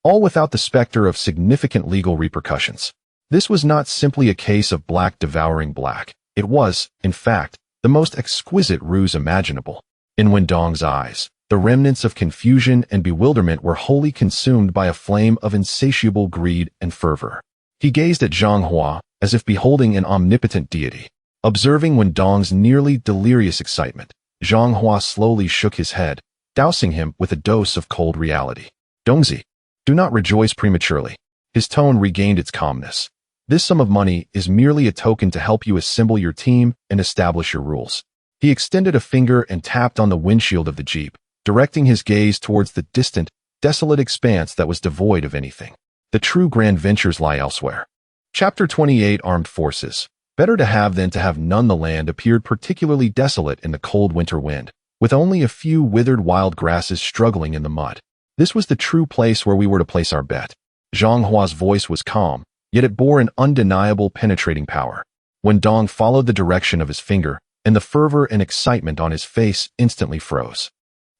all without the specter of significant legal repercussions. This was not simply a case of black devouring black. It was, in fact, the most exquisite ruse imaginable. In Wendong's eyes, the remnants of confusion and bewilderment were wholly consumed by a flame of insatiable greed and fervor. He gazed at Zhang Hua as if beholding an omnipotent deity. Observing Wendong's nearly delirious excitement, Zhang Hua slowly shook his head, dousing him with a dose of cold reality. Dongzi, do not rejoice prematurely. His tone regained its calmness. This sum of money is merely a token to help you assemble your team and establish your rules. He extended a finger and tapped on the windshield of the Jeep, directing his gaze towards the distant, desolate expanse that was devoid of anything. The true grand ventures lie elsewhere. Chapter 28 Armed Forces. Better to have than to have none. The land appeared particularly desolate in the cold winter wind, with only a few withered wild grasses struggling in the mud. This was the true place where we were to place our bet. Zhang Hua's voice was calm, yet it bore an undeniable penetrating power. Wendong followed the direction of his finger, and the fervor and excitement on his face instantly froze.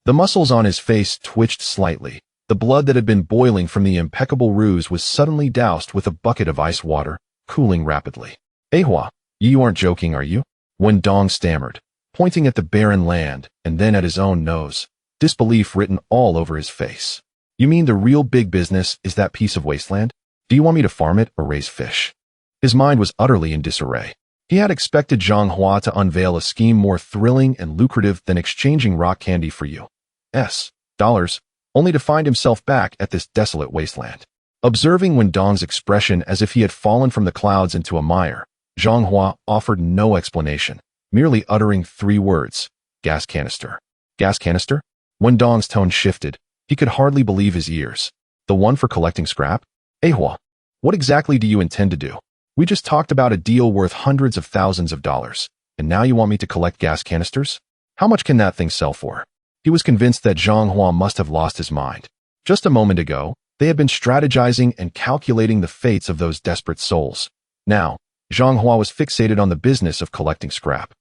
The muscles on his face twitched slightly. The blood that had been boiling from the impeccable ruse was suddenly doused with a bucket of ice water, cooling rapidly. Hua, you aren't joking, are you? Wendong stammered, pointing at the barren land and then at his own nose, disbelief written all over his face. You mean the real big business is that piece of wasteland? Do you want me to farm it or raise fish? His mind was utterly in disarray. He had expected Zhang Hua to unveil a scheme more thrilling and lucrative than exchanging rock candy for $, only to find himself back at this desolate wasteland. Observing Wendong's expression as if he had fallen from the clouds into a mire, Zhang Hua offered no explanation, merely uttering 3 words, gas canister. Gas canister? Wendong's tone shifted. He could hardly believe his ears. The one for collecting scrap? Haizhou, what exactly do you intend to do? We just talked about a deal worth hundreds of thousands of dollars, and now you want me to collect gas canisters? How much can that thing sell for? He was convinced that Zhang Hua must have lost his mind. Just a moment ago, they had been strategizing and calculating the fates of those desperate souls. Now, Zhang Hua was fixated on the business of collecting scrap.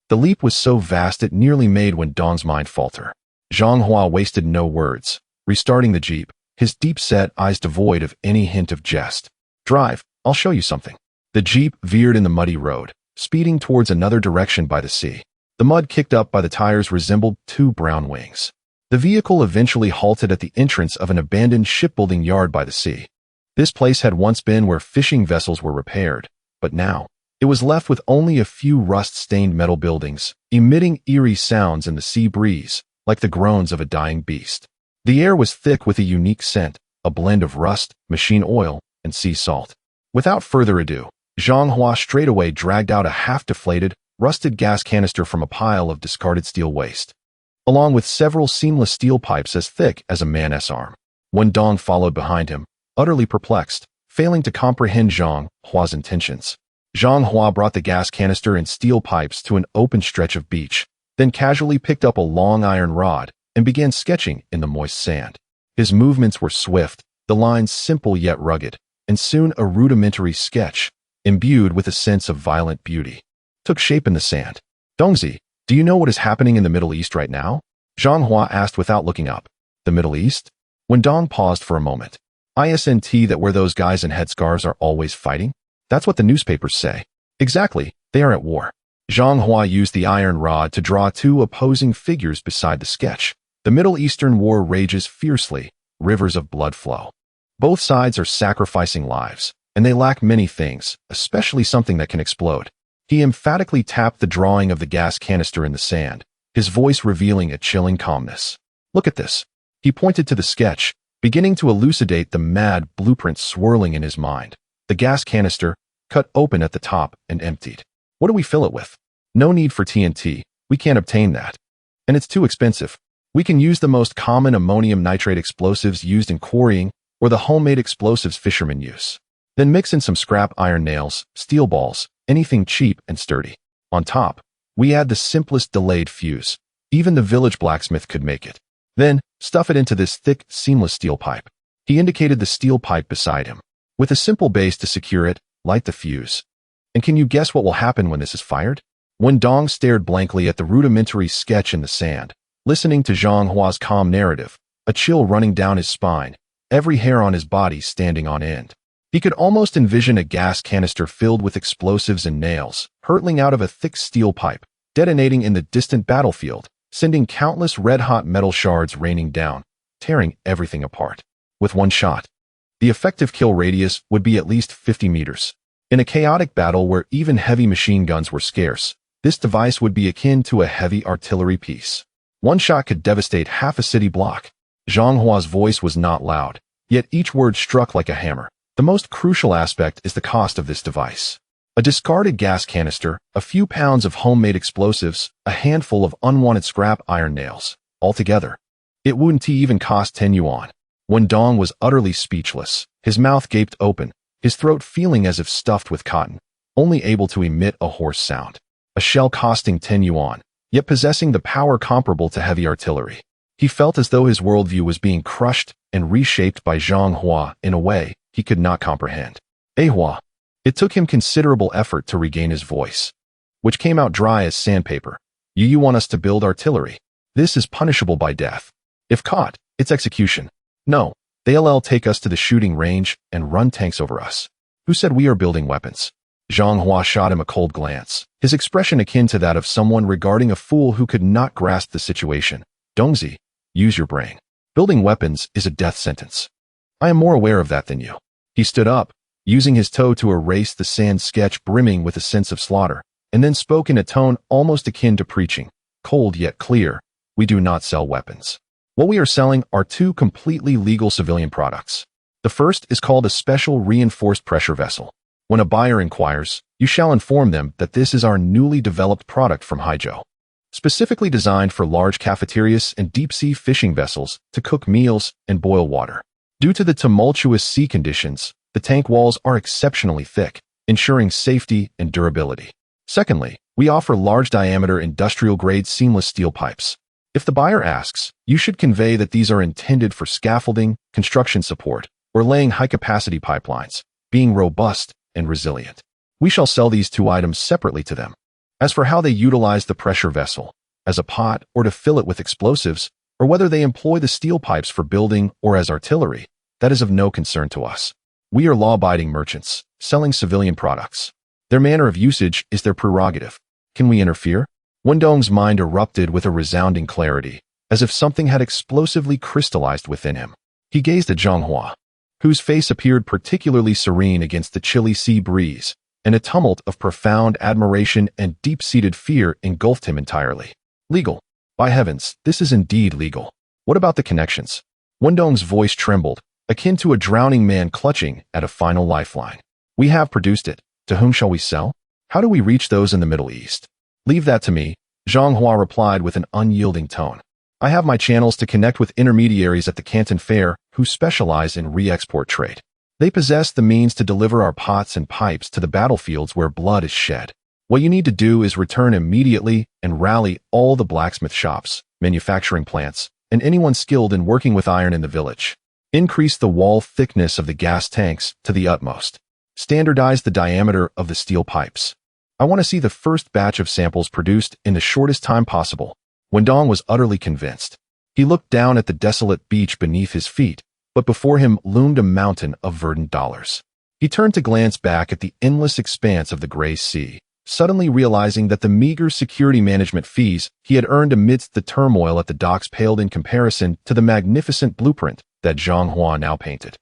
The leap was so vast it nearly made Wen Dong's mind falter. Zhang Hua wasted no words, restarting the jeep, his deep-set eyes devoid of any hint of jest. Drive, I'll show you something. The jeep veered in the muddy road, speeding towards another direction by the sea. The mud kicked up by the tires resembled two brown wings. The vehicle eventually halted at the entrance of an abandoned shipbuilding yard by the sea. This place had once been where fishing vessels were repaired, but now, it was left with only a few rust-stained metal buildings, emitting eerie sounds in the sea breeze, like the groans of a dying beast. The air was thick with a unique scent, a blend of rust, machine oil, and sea salt. Without further ado, Zhang Hua straightaway dragged out a half-deflated, rusted gas canister from a pile of discarded steel waste, along with several seamless steel pipes as thick as a man's arm. Wen Dong followed behind him, utterly perplexed, failing to comprehend Zhang Hua's intentions. Zhang Hua brought the gas canister and steel pipes to an open stretch of beach, then casually picked up a long iron rod and began sketching in the moist sand. His movements were swift, the lines simple yet rugged, and soon a rudimentary sketch, imbued with a sense of violent beauty, took shape in the sand. Dongzi, do you know what is happening in the Middle East right now? Zhang Hua asked without looking up. The Middle East? Wen Dong paused for a moment. Isn't that where those guys in headscarves are always fighting? That's what the newspapers say. Exactly, they are at war. Zhang Hua used the iron rod to draw two opposing figures beside the sketch. The Middle Eastern war rages fiercely, rivers of blood flow. Both sides are sacrificing lives, and they lack many things, especially something that can explode. He emphatically tapped the drawing of the gas canister in the sand, his voice revealing a chilling calmness. Look at this. He pointed to the sketch, beginning to elucidate the mad blueprint swirling in his mind. The gas canister, cut open at the top and emptied. What do we fill it with? No need for TNT, we can't obtain that. And it's too expensive. We can use the most common ammonium nitrate explosives used in quarrying, or the homemade explosives fishermen use. Then mix in some scrap iron nails, steel balls, anything cheap and sturdy. On top, we add the simplest delayed fuse. Even the village blacksmith could make it. Then, stuff it into this thick, seamless steel pipe. He indicated the steel pipe beside him. With a simple base to secure it, light the fuse. And can you guess what will happen when this is fired? Wen Dong stared blankly at the rudimentary sketch in the sand, listening to Zhang Hua's calm narrative, a chill running down his spine, every hair on his body standing on end. He could almost envision a gas canister filled with explosives and nails, hurtling out of a thick steel pipe, detonating in the distant battlefield, sending countless red-hot metal shards raining down, tearing everything apart. With one shot, the effective kill radius would be at least 50 meters. In a chaotic battle where even heavy machine guns were scarce, this device would be akin to a heavy artillery piece. One shot could devastate half a city block. Zhang Hua's voice was not loud, yet each word struck like a hammer. The most crucial aspect is the cost of this device. A discarded gas canister, a few pounds of homemade explosives, a handful of unwanted scrap iron nails. Altogether, it wouldn't even cost 10 yuan. Wen Dong was utterly speechless, his mouth gaped open, his throat feeling as if stuffed with cotton, only able to emit a hoarse sound. A shell costing 10 yuan, yet possessing the power comparable to heavy artillery. He felt as though his worldview was being crushed and reshaped by Zhang Hua in a way he could not comprehend. Haizhou. It took him considerable effort to regain his voice, which came out dry as sandpaper. You want us to build artillery? This is punishable by death. If caught, it's execution. No, they'll take us to the shooting range and run tanks over us. Who said we are building weapons? Zhang Hua shot him a cold glance, his expression akin to that of someone regarding a fool who could not grasp the situation. Dongzi, use your brain. Building weapons is a death sentence. I am more aware of that than you. He stood up, using his toe to erase the sand sketch brimming with a sense of slaughter, and then spoke in a tone almost akin to preaching, cold yet clear. We do not sell weapons. What we are selling are two completely legal civilian products. The first is called a special reinforced pressure vessel. When a buyer inquires, you shall inform them that this is our newly developed product from Haizhou, specifically designed for large cafeterias and deep-sea fishing vessels to cook meals and boil water. Due to the tumultuous sea conditions, the tank walls are exceptionally thick, ensuring safety and durability. Secondly, we offer large-diameter industrial-grade seamless steel pipes. If the buyer asks, you should convey that these are intended for scaffolding, construction support, or laying high-capacity pipelines, being robust and resilient. We shall sell these two items separately to them. As for how they utilize the pressure vessel, as a pot or to fill it with explosives, or whether they employ the steel pipes for building or as artillery, that is of no concern to us. We are law-abiding merchants, selling civilian products. Their manner of usage is their prerogative. Can we interfere? Wendong's mind erupted with a resounding clarity, as if something had explosively crystallized within him. He gazed at Zhang Hua, whose face appeared particularly serene against the chilly sea breeze, and a tumult of profound admiration and deep-seated fear engulfed him entirely. Legal. By heavens, this is indeed legal. What about the connections? Wendong's voice trembled, akin to a drowning man clutching at a final lifeline. We have produced it. To whom shall we sell? How do we reach those in the Middle East? Leave that to me, Zhang Hua replied with an unyielding tone. I have my channels to connect with intermediaries at the Canton Fair who specialize in re-export trade. They possess the means to deliver our pots and pipes to the battlefields where blood is shed. What you need to do is return immediately and rally all the blacksmith shops, manufacturing plants, and anyone skilled in working with iron in the village. Increase the wall thickness of the gas tanks to the utmost. Standardize the diameter of the steel pipes. I want to see the first batch of samples produced in the shortest time possible. Wendong was utterly convinced. He looked down at the desolate beach beneath his feet, but before him loomed a mountain of verdant dollars. He turned to glance back at the endless expanse of the gray sea, suddenly realizing that the meager security management fees he had earned amidst the turmoil at the docks paled in comparison to the magnificent blueprint that Zhang Hua now painted.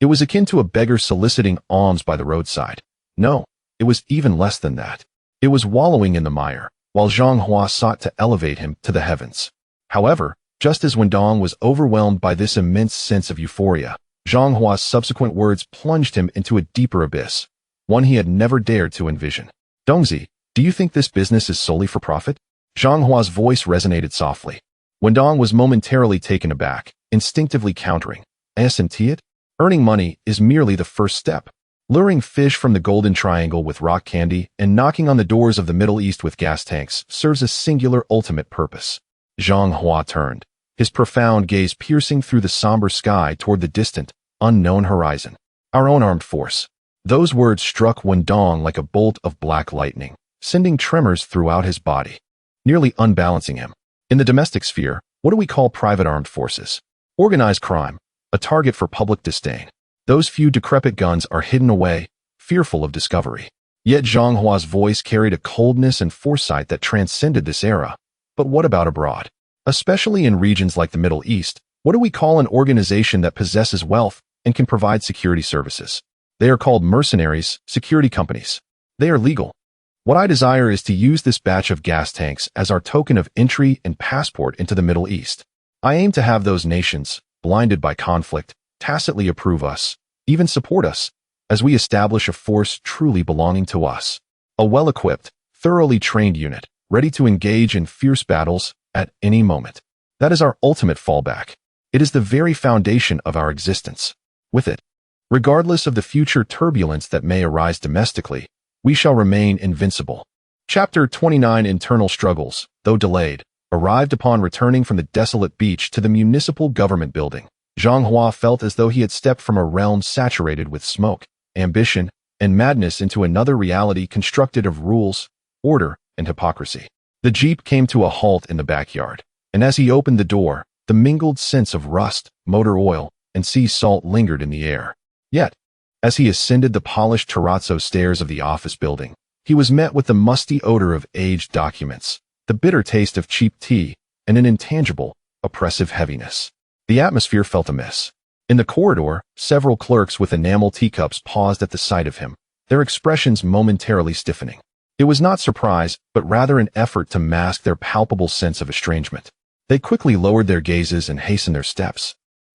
It was akin to a beggar soliciting alms by the roadside. No, it was even less than that. It was wallowing in the mire, while Zhang Hua sought to elevate him to the heavens. However, just as Wendong was overwhelmed by this immense sense of euphoria, Zhang Hua's subsequent words plunged him into a deeper abyss, one he had never dared to envision. Dongzi, do you think this business is solely for profit? Zhang Hua's voice resonated softly. Wendong was momentarily taken aback, instinctively countering. Isn't it? Earning money is merely the first step. Luring fish from the Golden Triangle with rock candy and knocking on the doors of the Middle East with gas tanks serves a singular ultimate purpose. Zhang Hua turned, his profound gaze piercing through the somber sky toward the distant, unknown horizon. Our own armed force. Those words struck Wendong like a bolt of black lightning, sending tremors throughout his body, nearly unbalancing him. In the domestic sphere, what do we call private armed forces? Organized crime, a target for public disdain. Those few decrepit guns are hidden away, fearful of discovery. Yet Zhang Hua's voice carried a coldness and foresight that transcended this era. But what about abroad? Especially in regions like the Middle East, what do we call an organization that possesses wealth and can provide security services? They are called mercenaries, security companies. They are legal. What I desire is to use this batch of gas tanks as our token of entry and passport into the Middle East. I aim to have those nations, blinded by conflict, tacitly approve us, even support us, as we establish a force truly belonging to us. A well-equipped, thoroughly trained unit, ready to engage in fierce battles at any moment. That is our ultimate fallback. It is the very foundation of our existence. With it, regardless of the future turbulence that may arise domestically, we shall remain invincible. Chapter 29 Internal struggles, though delayed, arrived upon returning from the desolate beach to the municipal government building. Zhang Hua felt as though he had stepped from a realm saturated with smoke, ambition, and madness into another reality constructed of rules, order, and hypocrisy. The jeep came to a halt in the backyard, and as he opened the door, the mingled scents of rust, motor oil, and sea salt lingered in the air. Yet, as he ascended the polished terrazzo stairs of the office building, he was met with the musty odor of aged documents, the bitter taste of cheap tea, and an intangible, oppressive heaviness. The atmosphere felt amiss. In the corridor, several clerks with enamel teacups paused at the sight of him, their expressions momentarily stiffening. It was not surprise, but rather an effort to mask their palpable sense of estrangement. They quickly lowered their gazes and hastened their steps,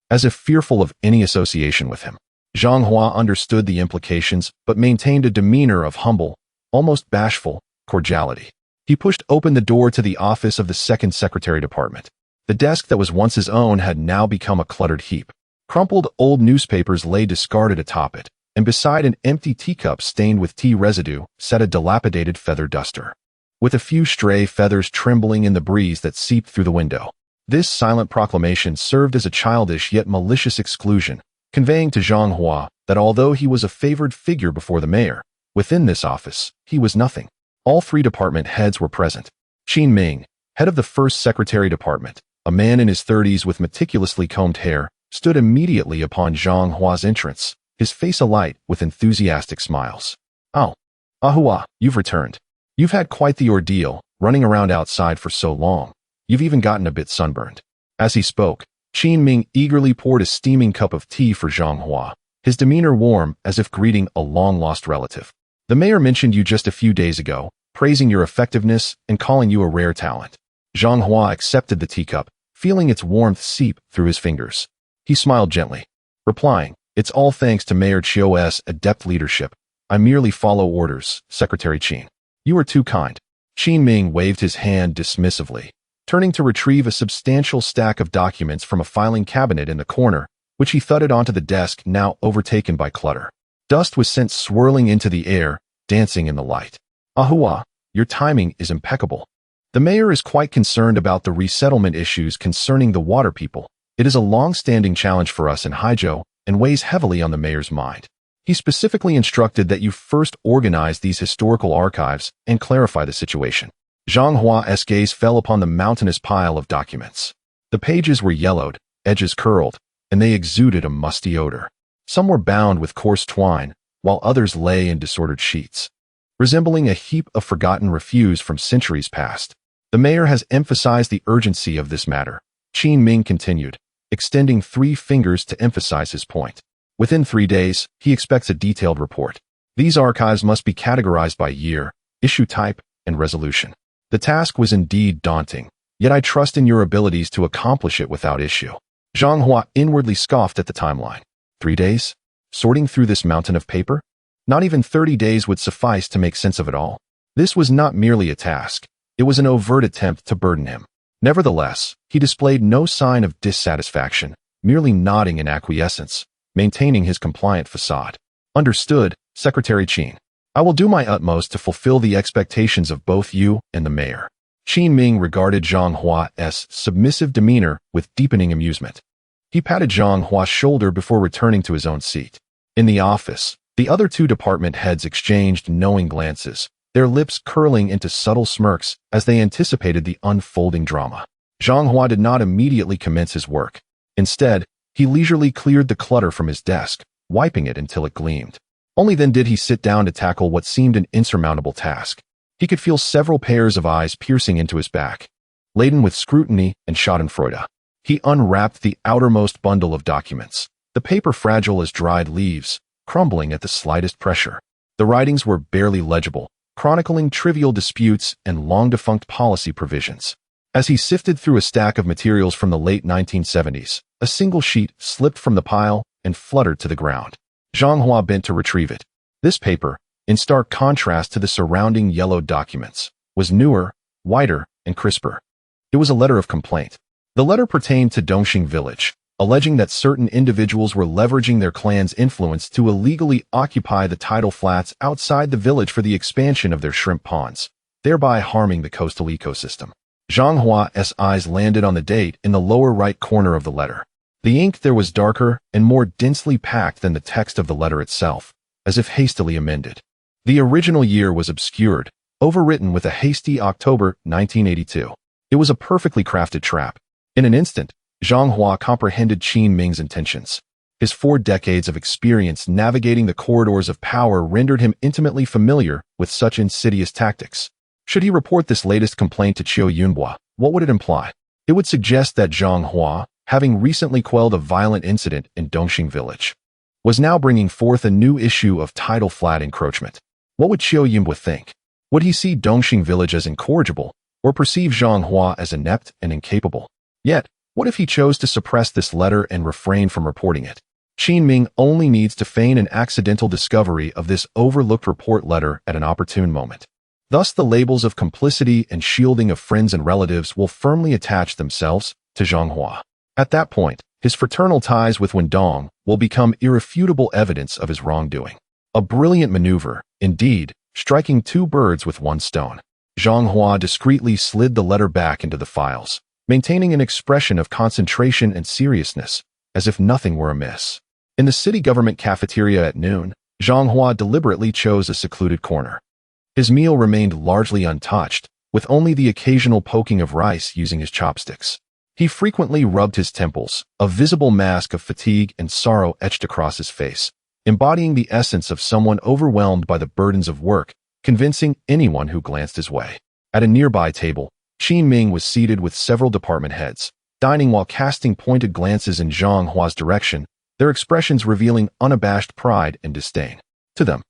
as if fearful of any association with him. Zhang Hua understood the implications, but maintained a demeanor of humble, almost bashful, cordiality. He pushed open the door to the office of the second secretary department. The desk that was once his own had now become a cluttered heap. Crumpled old newspapers lay discarded atop it, and beside an empty teacup stained with tea residue sat a dilapidated feather duster, with a few stray feathers trembling in the breeze that seeped through the window. This silent proclamation served as a childish yet malicious exclusion, conveying to Zhang Hua that although he was a favored figure before the mayor, within this office, he was nothing. All three department heads were present. Qin Ming, head of the first secretary department, a man in his 30s with meticulously combed hair, stood immediately upon Zhang Hua's entrance, his face alight with enthusiastic smiles. "Oh, Ahua, you've returned. You've had quite the ordeal, running around outside for so long. You've even gotten a bit sunburned." As he spoke, Qin Ming eagerly poured a steaming cup of tea for Zhang Hua, his demeanor warm as if greeting a long-lost relative. "The mayor mentioned you just a few days ago, praising your effectiveness and calling you a rare talent." Zhang Hua accepted the teacup, feeling its warmth seep through his fingers. He smiled gently, replying, "It's all thanks to Mayor Chio's adept leadership. I merely follow orders, Secretary Qin." "You are too kind." Qin Ming waved his hand dismissively, turning to retrieve a substantial stack of documents from a filing cabinet in the corner, which he thudded onto the desk now overtaken by clutter. Dust was sent swirling into the air, dancing in the light. "Ahua, your timing is impeccable. The mayor is quite concerned about the resettlement issues concerning the water people. It is a long-standing challenge for us in Haizhou and weighs heavily on the mayor's mind. He specifically instructed that you first organize these historical archives and clarify the situation." Zhang Hua's gaze fell upon the mountainous pile of documents. The pages were yellowed, edges curled, and they exuded a musty odor. Some were bound with coarse twine, while others lay in disordered sheets, resembling a heap of forgotten refuse from centuries past. "The mayor has emphasized the urgency of this matter," Qin Ming continued, extending 3 fingers to emphasize his point. "Within 3 days, he expects a detailed report. These archives must be categorized by year, issue type, and resolution." The task was indeed daunting, yet I trust in your abilities to accomplish it without issue. Zhang Hua inwardly scoffed at the timeline. 3 days? Sorting through this mountain of paper? Not even 30 days would suffice to make sense of it all. This was not merely a task. It was an overt attempt to burden him. Nevertheless, he displayed no sign of dissatisfaction, merely nodding in acquiescence, maintaining his compliant facade. "Understood, Secretary Qin. I will do my utmost to fulfill the expectations of both you and the mayor." Qin Ming regarded Zhang Hua's submissive demeanor with deepening amusement. He patted Zhang Hua's shoulder before returning to his own seat. In the office, the other 2 department heads exchanged knowing glances, their lips curling into subtle smirks as they anticipated the unfolding drama. Zhang Hua did not immediately commence his work. Instead, he leisurely cleared the clutter from his desk, wiping it until it gleamed. Only then did he sit down to tackle what seemed an insurmountable task. He could feel several pairs of eyes piercing into his back, laden with scrutiny and schadenfreude. He unwrapped the outermost bundle of documents, the paper fragile as dried leaves, crumbling at the slightest pressure. The writings were barely legible, chronicling trivial disputes and long-defunct policy provisions. As he sifted through a stack of materials from the late 1970s, a single sheet slipped from the pile and fluttered to the ground. Zhang Hua bent to retrieve it. This paper, in stark contrast to the surrounding yellowed documents, was newer, whiter, and crisper. It was a letter of complaint. The letter pertained to Dongxing Village, alleging that certain individuals were leveraging their clan's influence to illegally occupy the tidal flats outside the village for the expansion of their shrimp ponds, thereby harming the coastal ecosystem. Zhang Hua's eyes landed on the date in the lower right corner of the letter. The ink there was darker and more densely packed than the text of the letter itself, as if hastily amended. The original year was obscured, overwritten with a hasty October 1982. It was a perfectly crafted trap. In an instant, Zhang Hua comprehended Qin Ming's intentions. His 4 decades of experience navigating the corridors of power rendered him intimately familiar with such insidious tactics. Should he report this latest complaint to Qiu Yunhua, what would it imply? It would suggest that Zhang Hua, having recently quelled a violent incident in Dongxing Village, was now bringing forth a new issue of tidal flat encroachment. What would Qiu Yunhua think? Would he see Dongxing Village as incorrigible, or perceive Zhang Hua as inept and incapable? Yet, what if he chose to suppress this letter and refrain from reporting it? Qin Ming only needs to feign an accidental discovery of this overlooked report letter at an opportune moment. Thus, the labels of complicity and shielding of friends and relatives will firmly attach themselves to Zhang Hua. At that point, His fraternal ties with Wendong will become irrefutable evidence of his wrongdoing. A brilliant maneuver, indeed, striking two birds with one stone. Zhang Hua discreetly slid the letter back into the files, maintaining an expression of concentration and seriousness, as if nothing were amiss. In the city government cafeteria at noon, Zhang Hua deliberately chose a secluded corner. His meal remained largely untouched, with only the occasional poking of rice using his chopsticks. He frequently rubbed his temples, a visible mask of fatigue and sorrow etched across his face, embodying the essence of someone overwhelmed by the burdens of work, convincing anyone who glanced his way. At a nearby table, Qin Ming was seated with several department heads, dining while casting pointed glances in Zhang Hua's direction, their expressions revealing unabashed pride and disdain. To them,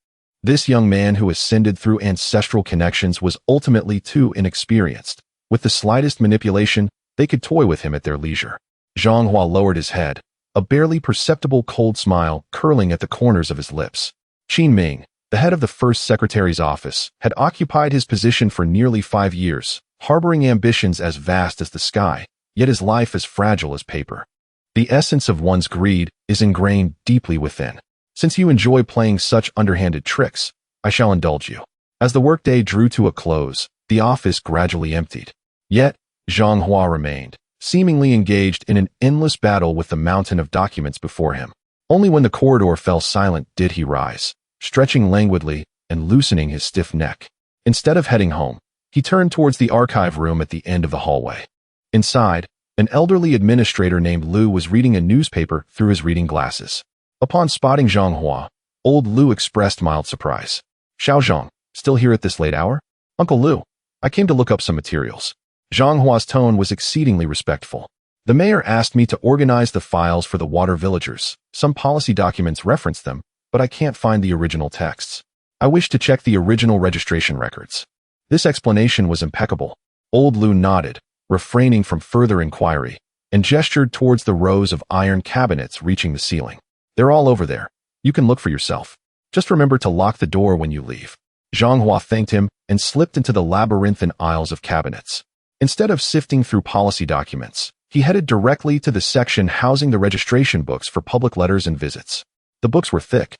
this young man who ascended through ancestral connections was ultimately too inexperienced. With the slightest manipulation, they could toy with him at their leisure. Zhang Hua lowered his head, a barely perceptible cold smile curling at the corners of his lips. Qin Ming, the head of the first secretary's office, had occupied his position for nearly 5 years, harboring ambitions as vast as the sky, yet his life as fragile as paper. The essence of one's greed is ingrained deeply within. Since you enjoy playing such underhanded tricks, I shall indulge you. As the workday drew to a close, the office gradually emptied. Yet, Zhang Hua remained, seemingly engaged in an endless battle with the mountain of documents before him. Only when the corridor fell silent did he rise, stretching languidly and loosening his stiff neck. Instead of heading home, he turned towards the archive room at the end of the hallway. Inside, an elderly administrator named Lu was reading a newspaper through his reading glasses. Upon spotting Zhang Hua, old Lu expressed mild surprise. "Xiao Zhang, still here at this late hour?" "Uncle Lu, I came to look up some materials." Zhang Hua's tone was exceedingly respectful. "The mayor asked me to organize the files for the water villagers. Some policy documents reference them, but I can't find the original texts. I wish to check the original registration records." This explanation was impeccable. Old Lu nodded, refraining from further inquiry, and gestured towards the rows of iron cabinets reaching the ceiling. "They're all over there. You can look for yourself. Just remember to lock the door when you leave." Zhang Hua thanked him and slipped into the labyrinthine aisles of cabinets. Instead of sifting through policy documents, he headed directly to the section housing the registration books for public letters and visits. The books were thick,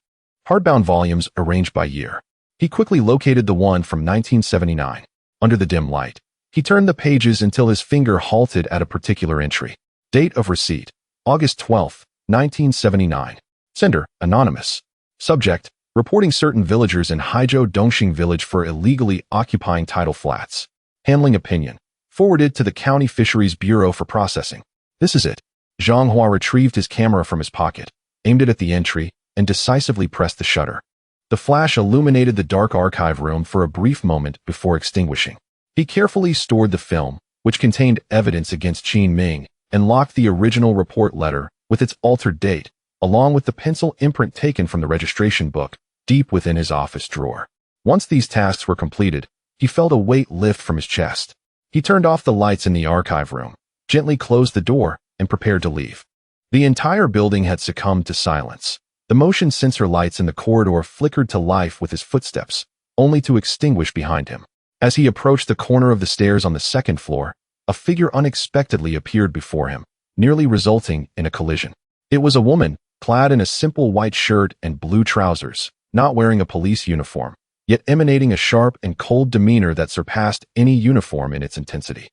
hardbound volumes arranged by year. He quickly located the one from 1979. Under the dim light, he turned the pages until his finger halted at a particular entry. Date of receipt, August 12, 1979. Sender, anonymous. Subject, reporting certain villagers in Haizhou Dongxing village for illegally occupying tidal flats. Handling opinion, forwarded to the County Fisheries Bureau for processing. This is it. Zhang Hua retrieved his camera from his pocket, aimed it at the entry, and decisively pressed the shutter. The flash illuminated the dark archive room for a brief moment before extinguishing. He carefully stored the film, which contained evidence against Qin Ming, and locked the original report letter, with its altered date, along with the pencil imprint taken from the registration book, deep within his office drawer. Once these tasks were completed, he felt a weight lift from his chest. He turned off the lights in the archive room, gently closed the door, and prepared to leave. The entire building had succumbed to silence. The motion sensor lights in the corridor flickered to life with his footsteps, only to extinguish behind him. As he approached the corner of the stairs on the second floor, a figure unexpectedly appeared before him, nearly resulting in a collision. It was a woman, clad in a simple white shirt and blue trousers, not wearing a police uniform, yet emanating a sharp and cold demeanor that surpassed any uniform in its intensity.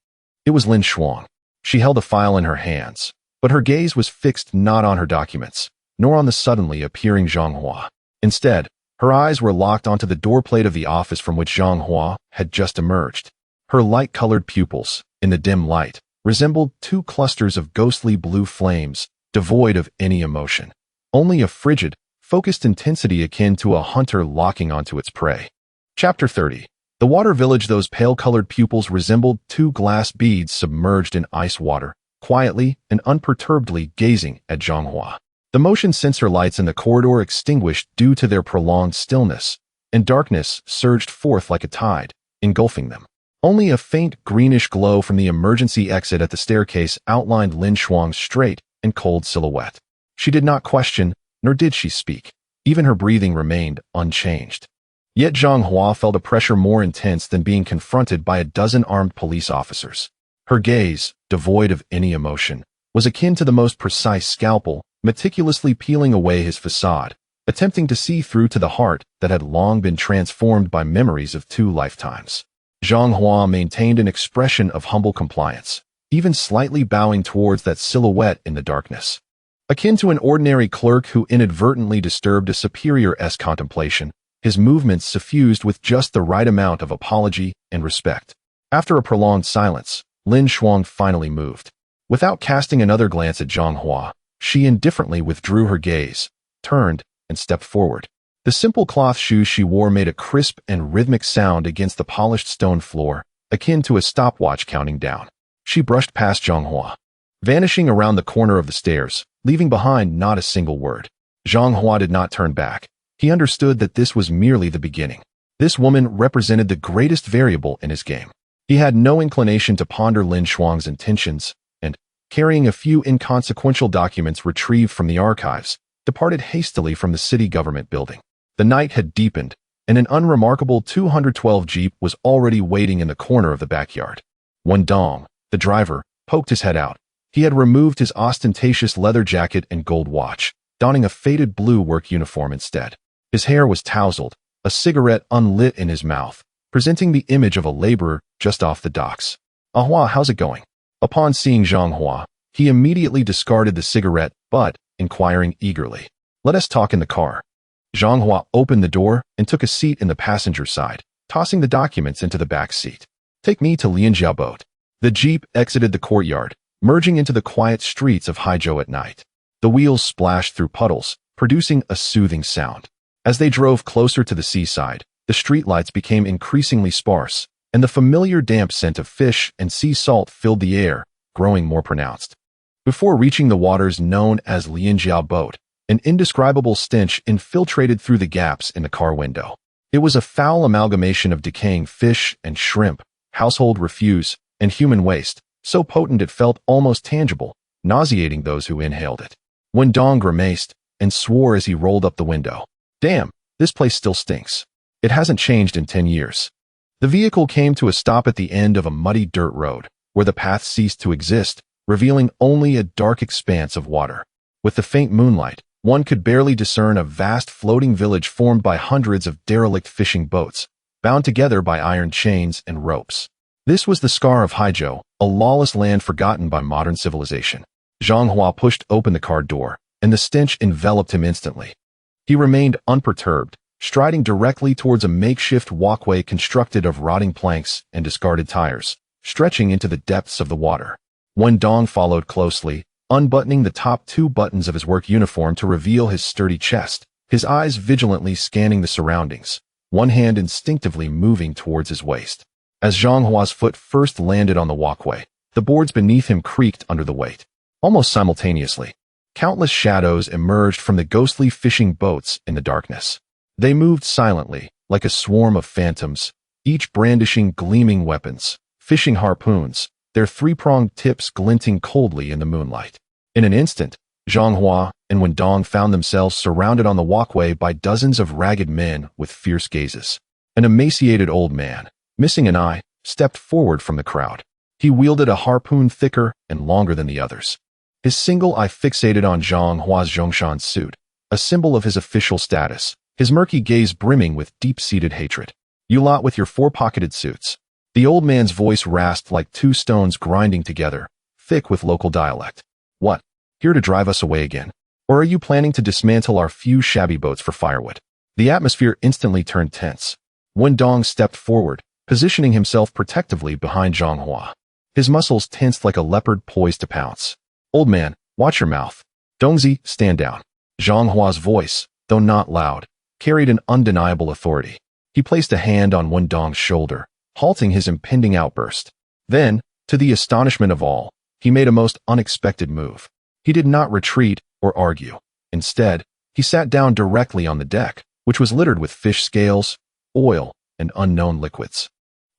It was Lin Shuang. She held a file in her hands, but her gaze was fixed not on her documents, nor on the suddenly appearing Zhang Hua. Instead, her eyes were locked onto the doorplate of the office from which Zhang Hua had just emerged. Her light-colored pupils, in the dim light, resembled two clusters of ghostly blue flames, devoid of any emotion. Only a frigid, focused intensity akin to a hunter locking onto its prey. Chapter 30. The water village. Those pale-colored pupils resembled two glass beads submerged in ice water, quietly and unperturbedly gazing at Zhang Hua. The motion sensor lights in the corridor extinguished due to their prolonged stillness, and darkness surged forth like a tide, engulfing them. Only a faint greenish glow from the emergency exit at the staircase outlined Lin Shuang's straight and cold silhouette. She did not question, nor did she speak. Even her breathing remained unchanged. Yet Zhang Hua felt a pressure more intense than being confronted by a dozen armed police officers. Her gaze, devoid of any emotion, was akin to the most precise scalpel, meticulously peeling away his facade, attempting to see through to the heart that had long been transformed by memories of 2 lifetimes. Zhang Hua maintained an expression of humble compliance, even slightly bowing towards that silhouette in the darkness. Akin to an ordinary clerk who inadvertently disturbed a superior's contemplation, his movements suffused with just the right amount of apology and respect. After a prolonged silence, Lin Shuang finally moved. Without casting another glance at Zhang Hua, she indifferently withdrew her gaze, turned, and stepped forward. The simple cloth shoes she wore made a crisp and rhythmic sound against the polished stone floor, akin to a stopwatch counting down. She brushed past Zhang Hua, vanishing around the corner of the stairs, leaving behind not a single word. Zhang Hua did not turn back. He understood that this was merely the beginning. This woman represented the greatest variable in his game. He had no inclination to ponder Lin Shuang's intentions, and, carrying a few inconsequential documents retrieved from the archives, departed hastily from the city government building. The night had deepened, and an unremarkable 212 Jeep was already waiting in the corner of the backyard. Wen Dong, the driver, poked his head out. He had removed his ostentatious leather jacket and gold watch, donning a faded blue work uniform instead. His hair was tousled, a cigarette unlit in his mouth, presenting the image of a laborer just off the docks. "Hua, how's it going?" Upon seeing Zhang Hua, he immediately discarded the cigarette, but, inquiring eagerly, "Let us talk in the car." Zhang Hua opened the door and took a seat in the passenger side, tossing the documents into the back seat. "Take me to Lianjiao boat." The Jeep exited the courtyard, merging into the quiet streets of Haizhou at night. The wheels splashed through puddles, producing a soothing sound. As they drove closer to the seaside, the streetlights became increasingly sparse, and the familiar damp scent of fish and sea salt filled the air, growing more pronounced. Before reaching the waters known as Lianjiao boat, an indescribable stench infiltrated through the gaps in the car window. It was a foul amalgamation of decaying fish and shrimp, household refuse, and human waste, so potent it felt almost tangible, nauseating those who inhaled it. Wen Dong grimaced and swore as he rolled up the window. "Damn, this place still stinks. It hasn't changed in 10 years. The vehicle came to a stop at the end of a muddy dirt road, where the path ceased to exist, revealing only a dark expanse of water. With the faint moonlight, one could barely discern a vast floating village formed by hundreds of derelict fishing boats, bound together by iron chains and ropes. This was the scar of Haizhou, a lawless land forgotten by modern civilization. Zhang Hua pushed open the car door, and the stench enveloped him instantly. He remained unperturbed, striding directly towards a makeshift walkway constructed of rotting planks and discarded tires, stretching into the depths of the water. Wen Dong followed closely, unbuttoning the top 2 buttons of his work uniform to reveal his sturdy chest, his eyes vigilantly scanning the surroundings, one hand instinctively moving towards his waist. As Zhang Hua's foot first landed on the walkway, the boards beneath him creaked under the weight. Almost simultaneously, countless shadows emerged from the ghostly fishing boats in the darkness. They moved silently, like a swarm of phantoms, each brandishing gleaming weapons, fishing harpoons, their 3-pronged tips glinting coldly in the moonlight. In an instant, Zhang Hua and Wen Dong found themselves surrounded on the walkway by dozens of ragged men with fierce gazes. An emaciated old man, missing an eye, stepped forward from the crowd. He wielded a harpoon thicker and longer than the others. His single eye fixated on Zhang Hua's Zhongshan suit, a symbol of his official status, his murky gaze brimming with deep-seated hatred. "You lot with your 4-pocketed suits." The old man's voice rasped like 2 stones grinding together, thick with local dialect. "What? Here to drive us away again? Or are you planning to dismantle our few shabby boats for firewood?" The atmosphere instantly turned tense. Wen Dong stepped forward, positioning himself protectively behind Zhang Hua. His muscles tensed like a leopard poised to pounce. "Old man, watch your mouth. Dongzi, stand down." Zhang Hua's voice, though not loud, carried an undeniable authority. He placed a hand on Wen Dong's shoulder, halting his impending outburst. Then, to the astonishment of all, he made a most unexpected move. He did not retreat or argue. Instead, he sat down directly on the deck, which was littered with fish scales, oil, and unknown liquids.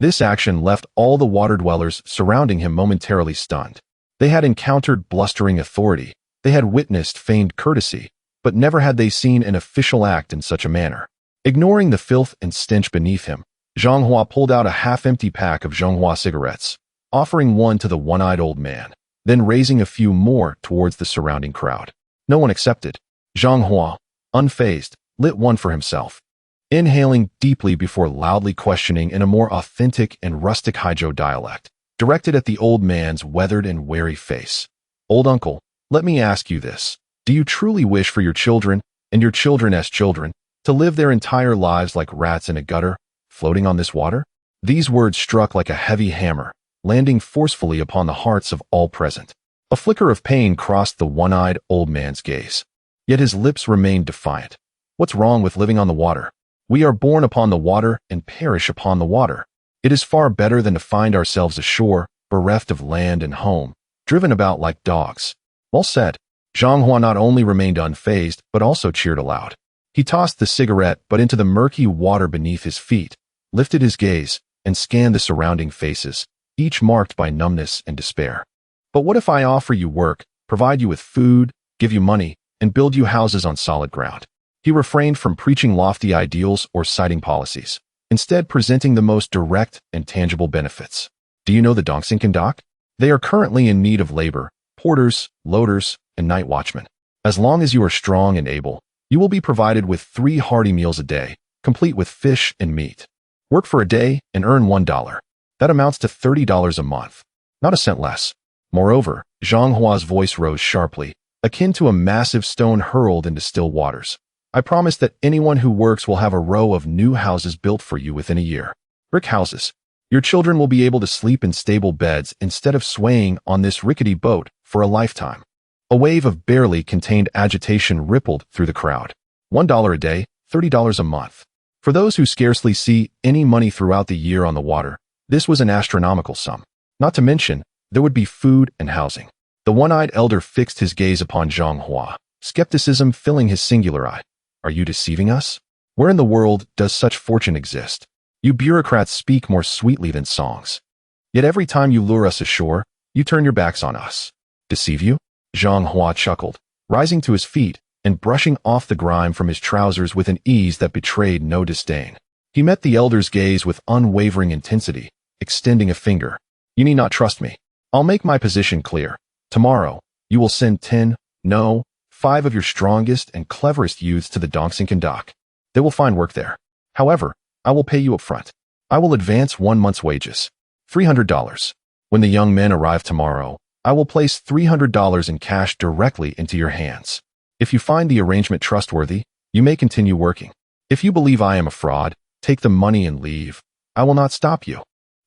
This action left all the water dwellers surrounding him momentarily stunned. They had encountered blustering authority, they had witnessed feigned courtesy, but never had they seen an official act in such a manner. Ignoring the filth and stench beneath him, Zhang Hua pulled out a half-empty pack of Zhonghua cigarettes, offering one to the one-eyed old man. then raising a few more towards the surrounding crowd. No one accepted. Zhang Hua, unfazed, lit one for himself, inhaling deeply before loudly questioning in a more authentic and rustic Haizhou dialect, directed at the old man's weathered and wary face. Old uncle, let me ask you this. Do you truly wish for your children, and your children's children, to live their entire lives like rats in a gutter, floating on this water? These words struck like a heavy hammer, landing forcefully upon the hearts of all present. A flicker of pain crossed the one-eyed old man's gaze. Yet his lips remained defiant. What's wrong with living on the water? We are born upon the water and perish upon the water. It is far better than to find ourselves ashore, bereft of land and home, driven about like dogs. Well said. Zhang Hua not only remained unfazed, but also cheered aloud. He tossed the cigarette but into the murky water beneath his feet, lifted his gaze, and scanned the surrounding faces, each marked by numbness and despair. But what if I offer you work, provide you with food, give you money, and build you houses on solid ground? He refrained from preaching lofty ideals or citing policies, instead presenting the most direct and tangible benefits. Do you know the Dongxingkan? They are currently in need of labor, porters, loaders, and night watchmen. As long as you are strong and able, you will be provided with 3 hearty meals a day, complete with fish and meat. Work for a day and earn $1. That amounts to $30 a month. Not a cent less. Moreover, Zhang Hua's voice rose sharply, akin to a massive stone hurled into still waters. I promise that anyone who works will have a row of new houses built for you within a year. Brick houses. Your children will be able to sleep in stable beds instead of swaying on this rickety boat for a lifetime. A wave of barely contained agitation rippled through the crowd. $1 a day, $30 a month. For those who scarcely see any money throughout the year on the water, this was an astronomical sum. Not to mention, there would be food and housing. The one-eyed elder fixed his gaze upon Zhang Hua, skepticism filling his singular eye. Are you deceiving us? Where in the world does such fortune exist? You bureaucrats speak more sweetly than songs. Yet every time you lure us ashore, you turn your backs on us. Deceive you? Zhang Hua chuckled, rising to his feet and brushing off the grime from his trousers with an ease that betrayed no disdain. He met the elder's gaze with unwavering intensity, extending a finger. You need not trust me. I'll make my position clear. Tomorrow, you will send 5 of your strongest and cleverest youths to the Dongxingkan dock. They will find work there. However, I will pay you up front. I will advance 1 month's wages. $300. When the young men arrive tomorrow, I will place $300 in cash directly into your hands. If you find the arrangement trustworthy, you may continue working. If you believe I am a fraud, take the money and leave. I will not stop you.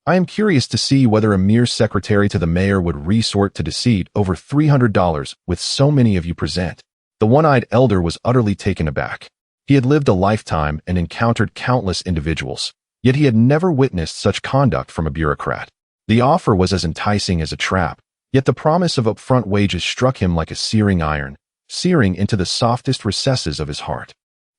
I am curious to see whether a mere secretary to the mayor would resort to deceit over $300 with so many of you present. The one-eyed elder was utterly taken aback. He had lived a lifetime and encountered countless individuals, yet he had never witnessed such conduct from a bureaucrat. The offer was as enticing as a trap, yet the promise of upfront wages struck him like a searing iron, searing into the softest recesses of his heart.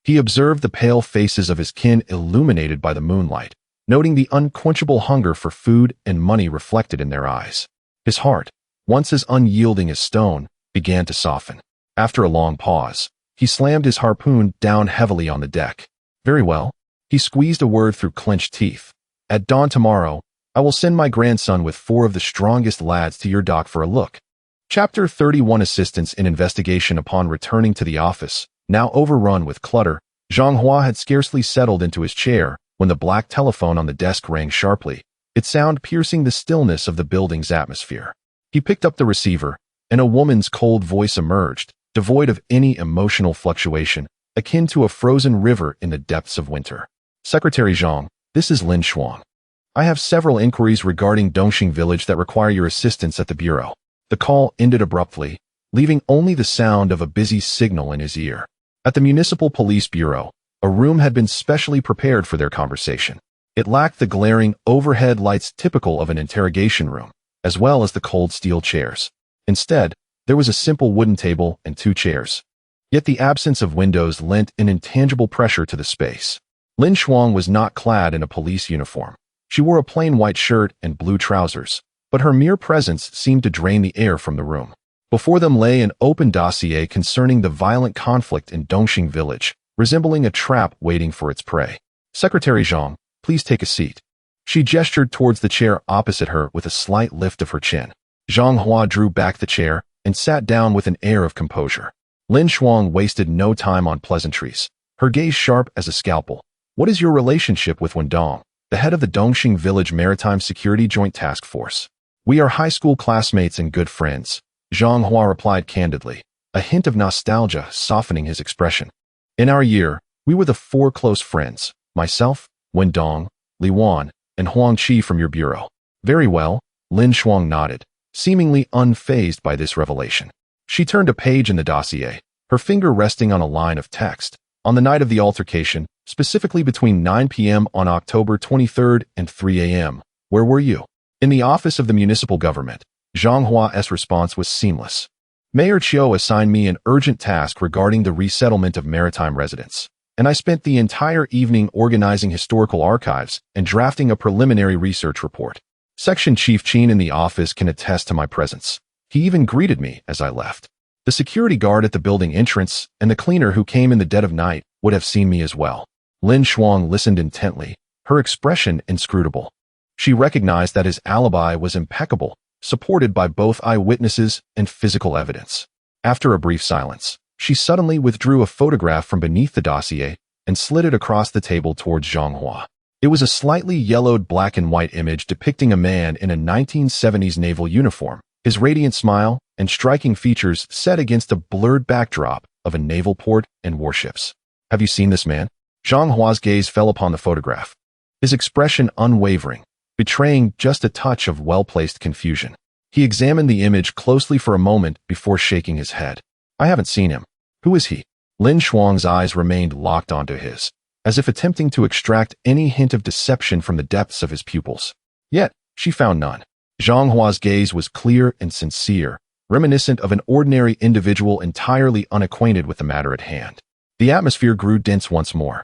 He observed the pale faces of his kin illuminated by the moonlight, noting the unquenchable hunger for food and money reflected in their eyes. His heart, once as unyielding as stone, began to soften. After a long pause, he slammed his harpoon down heavily on the deck. Very well. He squeezed a word through clenched teeth. At dawn tomorrow, I will send my grandson with 4 of the strongest lads to your dock for a look. Chapter 31 Assistance in Investigation. Upon returning to the office, now overrun with clutter, Zhang Hua had scarcely settled into his chair when the black telephone on the desk rang sharply, its sound piercing the stillness of the building's atmosphere. He picked up the receiver, and a woman's cold voice emerged, devoid of any emotional fluctuation, akin to a frozen river in the depths of winter. Secretary Zhang, this is Lin Shuang. I have several inquiries regarding Dongxing Village that require your assistance at the bureau. The call ended abruptly, leaving only the sound of a busy signal in his ear. At the Municipal Police Bureau, a room had been specially prepared for their conversation. It lacked the glaring overhead lights typical of an interrogation room, as well as the cold steel chairs. Instead, there was a simple wooden table and 2 chairs. Yet the absence of windows lent an intangible pressure to the space. Lin Shuang was not clad in a police uniform. She wore a plain white shirt and blue trousers, but her mere presence seemed to drain the air from the room. Before them lay an open dossier concerning the violent conflict in Dongxing Village, resembling a trap waiting for its prey. Secretary Zhang, please take a seat. She gestured towards the chair opposite her with a slight lift of her chin. Zhang Hua drew back the chair and sat down with an air of composure. Lin Shuang wasted no time on pleasantries, her gaze sharp as a scalpel. What is your relationship with Wen Dong, the head of the Dongxing Village Maritime Security Joint Task Force? We are high school classmates and good friends, Zhang Hua replied candidly, a hint of nostalgia softening his expression. In our year, we were the 4 close friends, myself, Wen Dong, Li Wan, and Huang Qi from your bureau. Very well, Lin Shuang nodded, seemingly unfazed by this revelation. She turned a page in the dossier, her finger resting on a line of text. On the night of the altercation, specifically between 9 p.m. on October 23rd and 3 a.m., where were you? In the office of the municipal government. Zhang Hua's response was seamless. Mayor Chiu assigned me an urgent task regarding the resettlement of maritime residents, and I spent the entire evening organizing historical archives and drafting a preliminary research report. Section Chief Qin in the office can attest to my presence. He even greeted me as I left. The security guard at the building entrance and the cleaner who came in the dead of night would have seen me as well. Lin Shuang listened intently, her expression inscrutable. She recognized that his alibi was impeccable, supported by both eyewitnesses and physical evidence. After a brief silence, she suddenly withdrew a photograph from beneath the dossier and slid it across the table towards Zhang Hua. It was a slightly yellowed black and white image depicting a man in a 1970s naval uniform, his radiant smile and striking features set against a blurred backdrop of a naval port and warships. Have you seen this man? Zhang Hua's gaze fell upon the photograph, his expression unwavering, betraying just a touch of well-placed confusion. He examined the image closely for a moment before shaking his head. I haven't seen him. Who is he? Lin Shuang's eyes remained locked onto his, as if attempting to extract any hint of deception from the depths of his pupils. Yet, she found none. Zhang Hua's gaze was clear and sincere, reminiscent of an ordinary individual entirely unacquainted with the matter at hand. The atmosphere grew dense once more.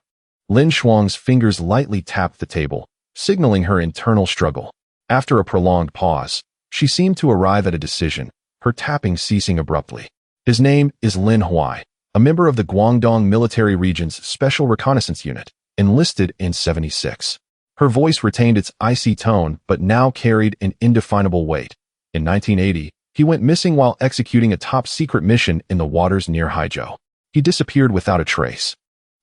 Lin Shuang's fingers lightly tapped the table, signaling her internal struggle. After a prolonged pause, she seemed to arrive at a decision, her tapping ceasing abruptly. His name is Lin Huai, a member of the Guangdong Military Region's Special Reconnaissance Unit, enlisted in '76. Her voice retained its icy tone but now carried an indefinable weight. In 1980, he went missing while executing a top-secret mission in the waters near Haizhou. He disappeared without a trace.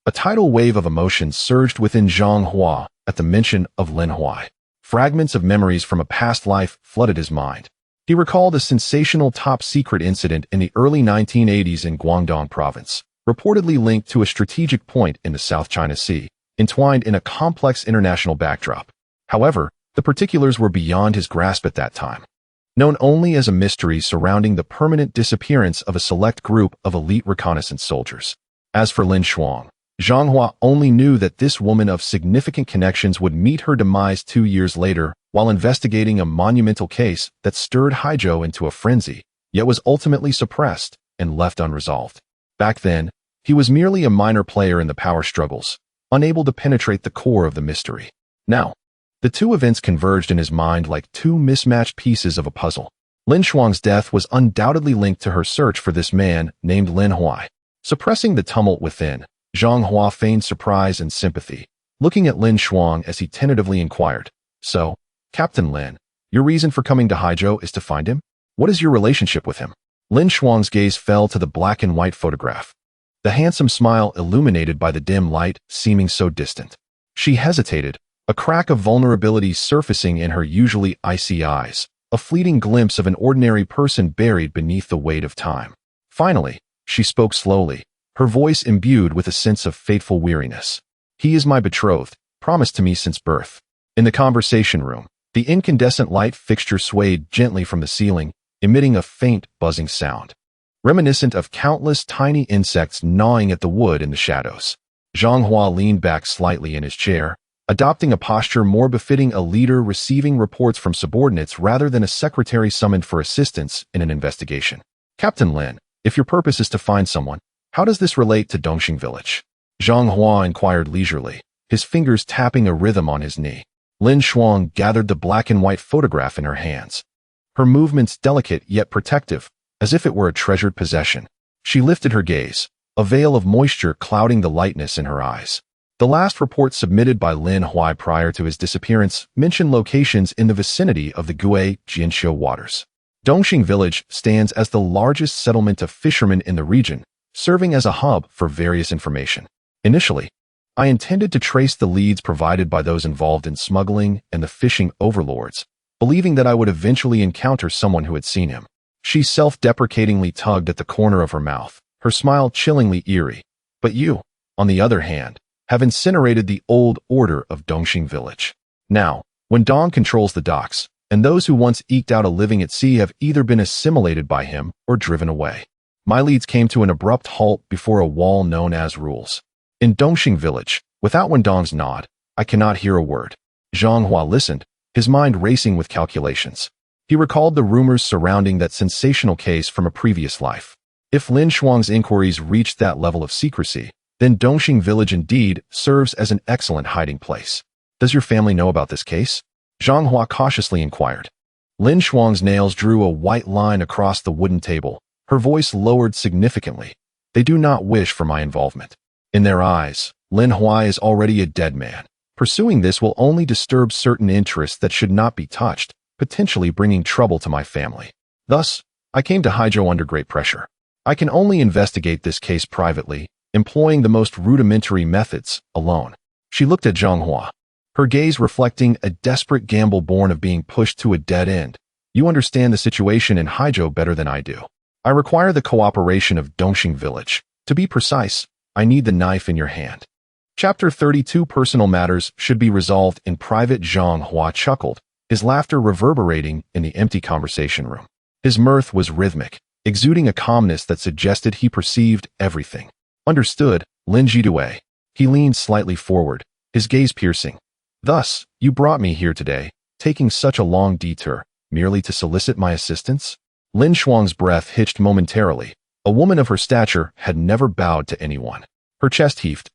A tidal wave of emotion surged within Zhang Hua at the mention of Lin Huai. Fragments of memories from a past life flooded his mind. He recalled a sensational top-secret incident in the early 1980s in Guangdong province, reportedly linked to a strategic point in the South China Sea, entwined in a complex international backdrop. However, the particulars were beyond his grasp at that time, known only as a mystery surrounding the permanent disappearance of a select group of elite reconnaissance soldiers. As for Lin Shuang, Zhang Hua only knew that this woman of significant connections would meet her demise 2 years later while investigating a monumental case that stirred Haizhou into a frenzy, yet was ultimately suppressed and left unresolved. Back then, he was merely a minor player in the power struggles, unable to penetrate the core of the mystery. Now, the two events converged in his mind like two mismatched pieces of a puzzle. Lin Shuang's death was undoubtedly linked to her search for this man named Lin Huai. Suppressing the tumult within, Zhang Hua feigned surprise and sympathy, looking at Lin Shuang as he tentatively inquired, "So, Captain Lin, your reason for coming to Haizhou is to find him? What is your relationship with him?" Lin Shuang's gaze fell to the black and white photograph, the handsome smile illuminated by the dim light seeming so distant. She hesitated, a crack of vulnerability surfacing in her usually icy eyes, a fleeting glimpse of an ordinary person buried beneath the weight of time. Finally, she spoke slowly, her voice imbued with a sense of fateful weariness. "He is my betrothed, promised to me since birth." In the conversation room, the incandescent light fixture swayed gently from the ceiling, emitting a faint, buzzing sound, reminiscent of countless tiny insects gnawing at the wood in the shadows. Zhang Hua leaned back slightly in his chair, adopting a posture more befitting a leader receiving reports from subordinates rather than a secretary summoned for assistance in an investigation. "Captain Lin, if your purpose is to find someone, how does this relate to Dongxing Village?" Zhang Hua inquired leisurely, his fingers tapping a rhythm on his knee. Lin Shuang gathered the black and white photograph in her hands, her movements delicate yet protective, as if it were a treasured possession. She lifted her gaze, a veil of moisture clouding the lightness in her eyes. The last report submitted by Lin Huai prior to his disappearance mentioned locations in the vicinity of the Gue Jianxiu waters. Dongxing Village stands as the largest settlement of fishermen in the region, serving as a hub for various information. Initially, I intended to trace the leads provided by those involved in smuggling and the fishing overlords, believing that I would eventually encounter someone who had seen him. She self-deprecatingly tugged at the corner of her mouth, her smile chillingly eerie. But you, on the other hand, have incinerated the old order of Dongxing Village. Now, when Dong controls the docks, and those who once eked out a living at sea have either been assimilated by him or driven away. My leads came to an abrupt halt before a wall known as rules. In Dongxing Village, without Wendong's nod, I cannot hear a word. Zhang Hua listened, his mind racing with calculations. He recalled the rumors surrounding that sensational case from a previous life. If Lin Shuang's inquiries reached that level of secrecy, then Dongxing Village indeed serves as an excellent hiding place. Does your family know about this case? Zhang Hua cautiously inquired. Lin Shuang's nails drew a white line across the wooden table. Her voice lowered significantly. They do not wish for my involvement. In their eyes, Lin Hua is already a dead man. Pursuing this will only disturb certain interests that should not be touched, potentially bringing trouble to my family. Thus, I came to Haizhou under great pressure. I can only investigate this case privately, employing the most rudimentary methods, alone. She looked at Zhang Hua, her gaze reflecting a desperate gamble born of being pushed to a dead end. You understand the situation in Haizhou better than I do. I require the cooperation of Dongxing Village. To be precise, I need the knife in your hand. Chapter 32 Personal matters should be resolved in private. Zhang Hua chuckled, his laughter reverberating in the empty conversation room. His mirth was rhythmic, exuding a calmness that suggested he perceived everything. Understood, Lin Jidue. He leaned slightly forward, his gaze piercing. Thus, you brought me here today, taking such a long detour, merely to solicit my assistance? Lin Shuang's breath hitched momentarily. A woman of her stature had never bowed to anyone. Her chest heaved,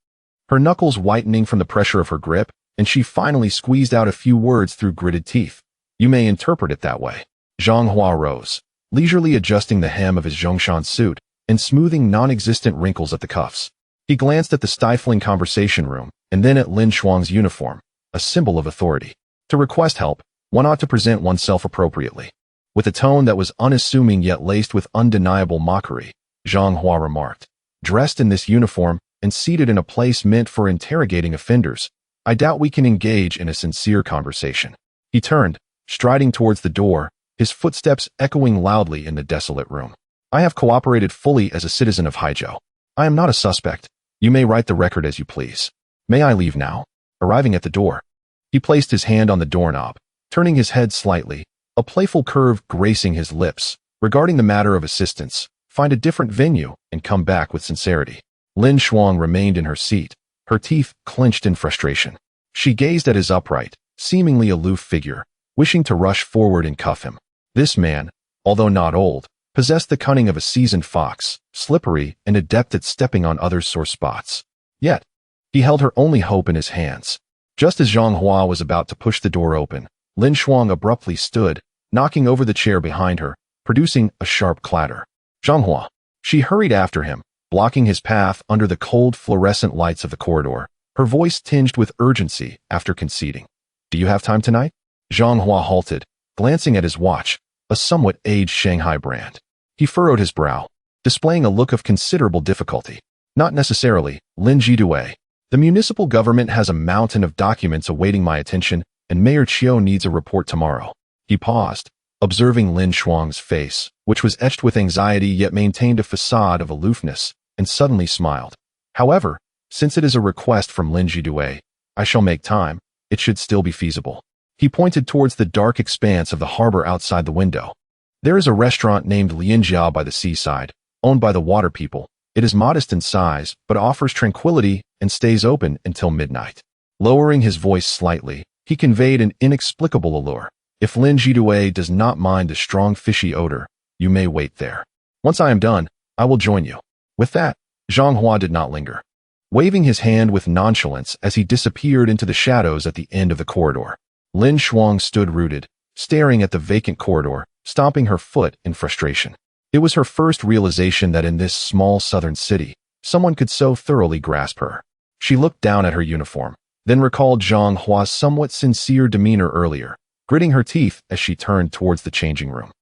her knuckles whitening from the pressure of her grip, and she finally squeezed out a few words through gritted teeth. You may interpret it that way. Zhang Hua rose, leisurely adjusting the hem of his Zhongshan suit and smoothing non-existent wrinkles at the cuffs. He glanced at the stifling conversation room and then at Lin Shuang's uniform, a symbol of authority. To request help, one ought to present oneself appropriately. With a tone that was unassuming yet laced with undeniable mockery, Zhang Hua remarked, dressed in this uniform and seated in a place meant for interrogating offenders, I doubt we can engage in a sincere conversation. He turned, striding towards the door, his footsteps echoing loudly in the desolate room. I have cooperated fully as a citizen of Haizhou. I am not a suspect. You may write the record as you please. May I leave now? Arriving at the door, he placed his hand on the doorknob, turning his head slightly, a playful curve gracing his lips. Regarding the matter of assistance, find a different venue and come back with sincerity. Lin Shuang remained in her seat, her teeth clenched in frustration. She gazed at his upright, seemingly aloof figure, wishing to rush forward and cuff him. This man, although not old, possessed the cunning of a seasoned fox, slippery and adept at stepping on others' sore spots. Yet, he held her only hope in his hands. Just as Zhang Hua was about to push the door open, Lin Shuang abruptly stood, knocking over the chair behind her, producing a sharp clatter. Zhang Hua. She hurried after him, blocking his path under the cold fluorescent lights of the corridor, her voice tinged with urgency after conceding. Do you have time tonight? Zhang Hua halted, glancing at his watch, a somewhat aged Shanghai brand. He furrowed his brow, displaying a look of considerable difficulty. Not necessarily, Lin Jidue. The municipal government has a mountain of documents awaiting my attention, and Mayor Qiu needs a report tomorrow. He paused, observing Lin Shuang's face, which was etched with anxiety yet maintained a facade of aloofness, and suddenly smiled. However, since it is a request from Lin Jidue, I shall make time. It should still be feasible. He pointed towards the dark expanse of the harbor outside the window. There is a restaurant named Lianjia by the seaside, owned by the water people. It is modest in size, but offers tranquility and stays open until midnight. Lowering his voice slightly, he conveyed an inexplicable allure. If Lin Jidue does not mind the strong fishy odor, you may wait there. Once I am done, I will join you. With that, Zhang Hua did not linger, waving his hand with nonchalance as he disappeared into the shadows at the end of the corridor. Lin Shuang stood rooted, staring at the vacant corridor, stomping her foot in frustration. It was her first realization that in this small southern city, someone could so thoroughly grasp her. She looked down at her uniform, then recalled Zhang Hua's somewhat sincere demeanor earlier, gritting her teeth as she turned towards the changing room.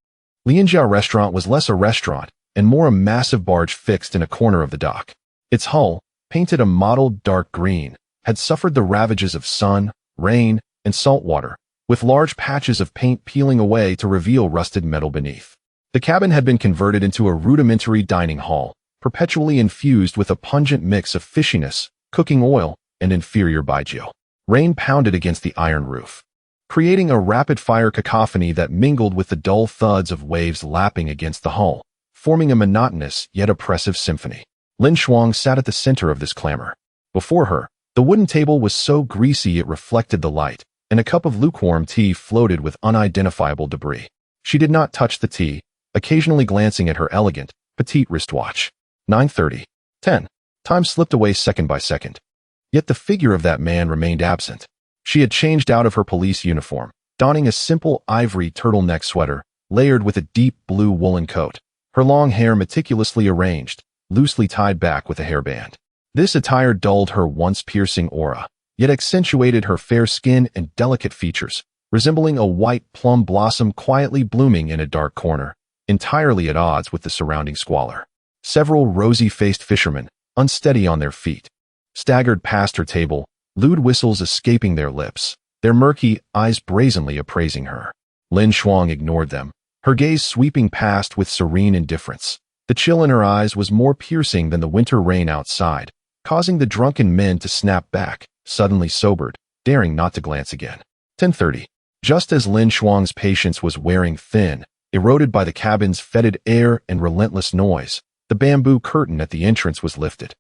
Lianjia Restaurant was less a restaurant and more a massive barge fixed in a corner of the dock. Its hull, painted a mottled dark green, had suffered the ravages of sun, rain, and salt water, with large patches of paint peeling away to reveal rusted metal beneath. The cabin had been converted into a rudimentary dining hall, perpetually infused with a pungent mix of fishiness, cooking oil, and inferior baijiu. Rain pounded against the iron roof, creating a rapid-fire cacophony that mingled with the dull thuds of waves lapping against the hull, forming a monotonous yet oppressive symphony. Lin Shuang sat at the center of this clamor. Before her, the wooden table was so greasy it reflected the light, and a cup of lukewarm tea floated with unidentifiable debris. She did not touch the tea, occasionally glancing at her elegant, petite wristwatch. 9:30. 10. Time slipped away second by second. Yet the figure of that man remained absent. She had changed out of her police uniform, donning a simple ivory turtleneck sweater, layered with a deep blue woolen coat, her long hair meticulously arranged, loosely tied back with a hairband. This attire dulled her once piercing aura, yet accentuated her fair skin and delicate features, resembling a white plum blossom quietly blooming in a dark corner, entirely at odds with the surrounding squalor. Several rosy-faced fishermen, unsteady on their feet, staggered past her table, lewd whistles escaping their lips, their murky eyes brazenly appraising her. Lin Shuang ignored them, her gaze sweeping past with serene indifference. The chill in her eyes was more piercing than the winter rain outside, causing the drunken men to snap back, suddenly sobered, daring not to glance again. 10:30. Just as Lin Shuang's patience was wearing thin, eroded by the cabin's fetid air and relentless noise, the bamboo curtain at the entrance was lifted.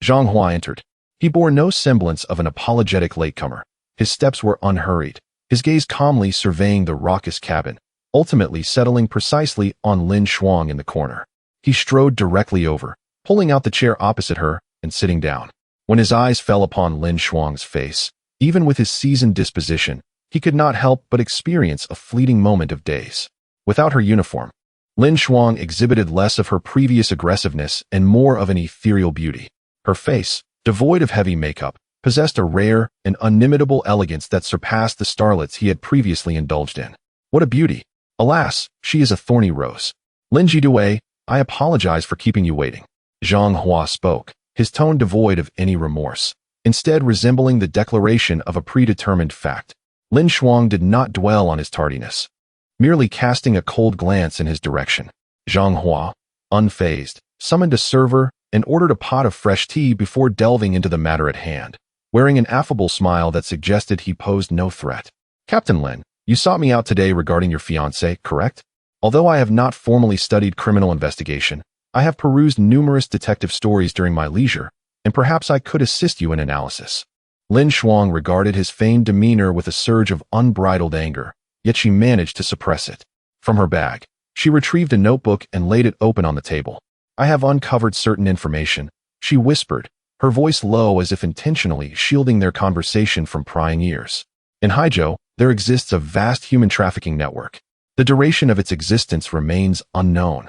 Zhang Hua entered. He bore no semblance of an apologetic latecomer. His steps were unhurried, his gaze calmly surveying the raucous cabin, ultimately settling precisely on Lin Shuang in the corner. He strode directly over, pulling out the chair opposite her and sitting down. When his eyes fell upon Lin Shuang's face, even with his seasoned disposition, he could not help but experience a fleeting moment of daze. Without her uniform, Lin Shuang exhibited less of her previous aggressiveness and more of an ethereal beauty. Her face, devoid of heavy makeup, possessed a rare and unimitable elegance that surpassed the starlets he had previously indulged in. What a beauty! Alas, she is a thorny rose. Lin Jidue, I apologize for keeping you waiting. Zhang Hua spoke, his tone devoid of any remorse, instead resembling the declaration of a predetermined fact. Lin Shuang did not dwell on his tardiness, merely casting a cold glance in his direction. Zhang Hua, unfazed, summoned a server and ordered a pot of fresh tea before delving into the matter at hand, wearing an affable smile that suggested he posed no threat. Captain Lin, you sought me out today regarding your fiancé, correct? Although I have not formally studied criminal investigation, I have perused numerous detective stories during my leisure, and perhaps I could assist you in analysis. Lin Shuang regarded his feigned demeanor with a surge of unbridled anger, yet she managed to suppress it. From her bag, she retrieved a notebook and laid it open on the table. I have uncovered certain information, she whispered, her voice low as if intentionally shielding their conversation from prying ears. In Haizhou, there exists a vast human trafficking network. The duration of its existence remains unknown,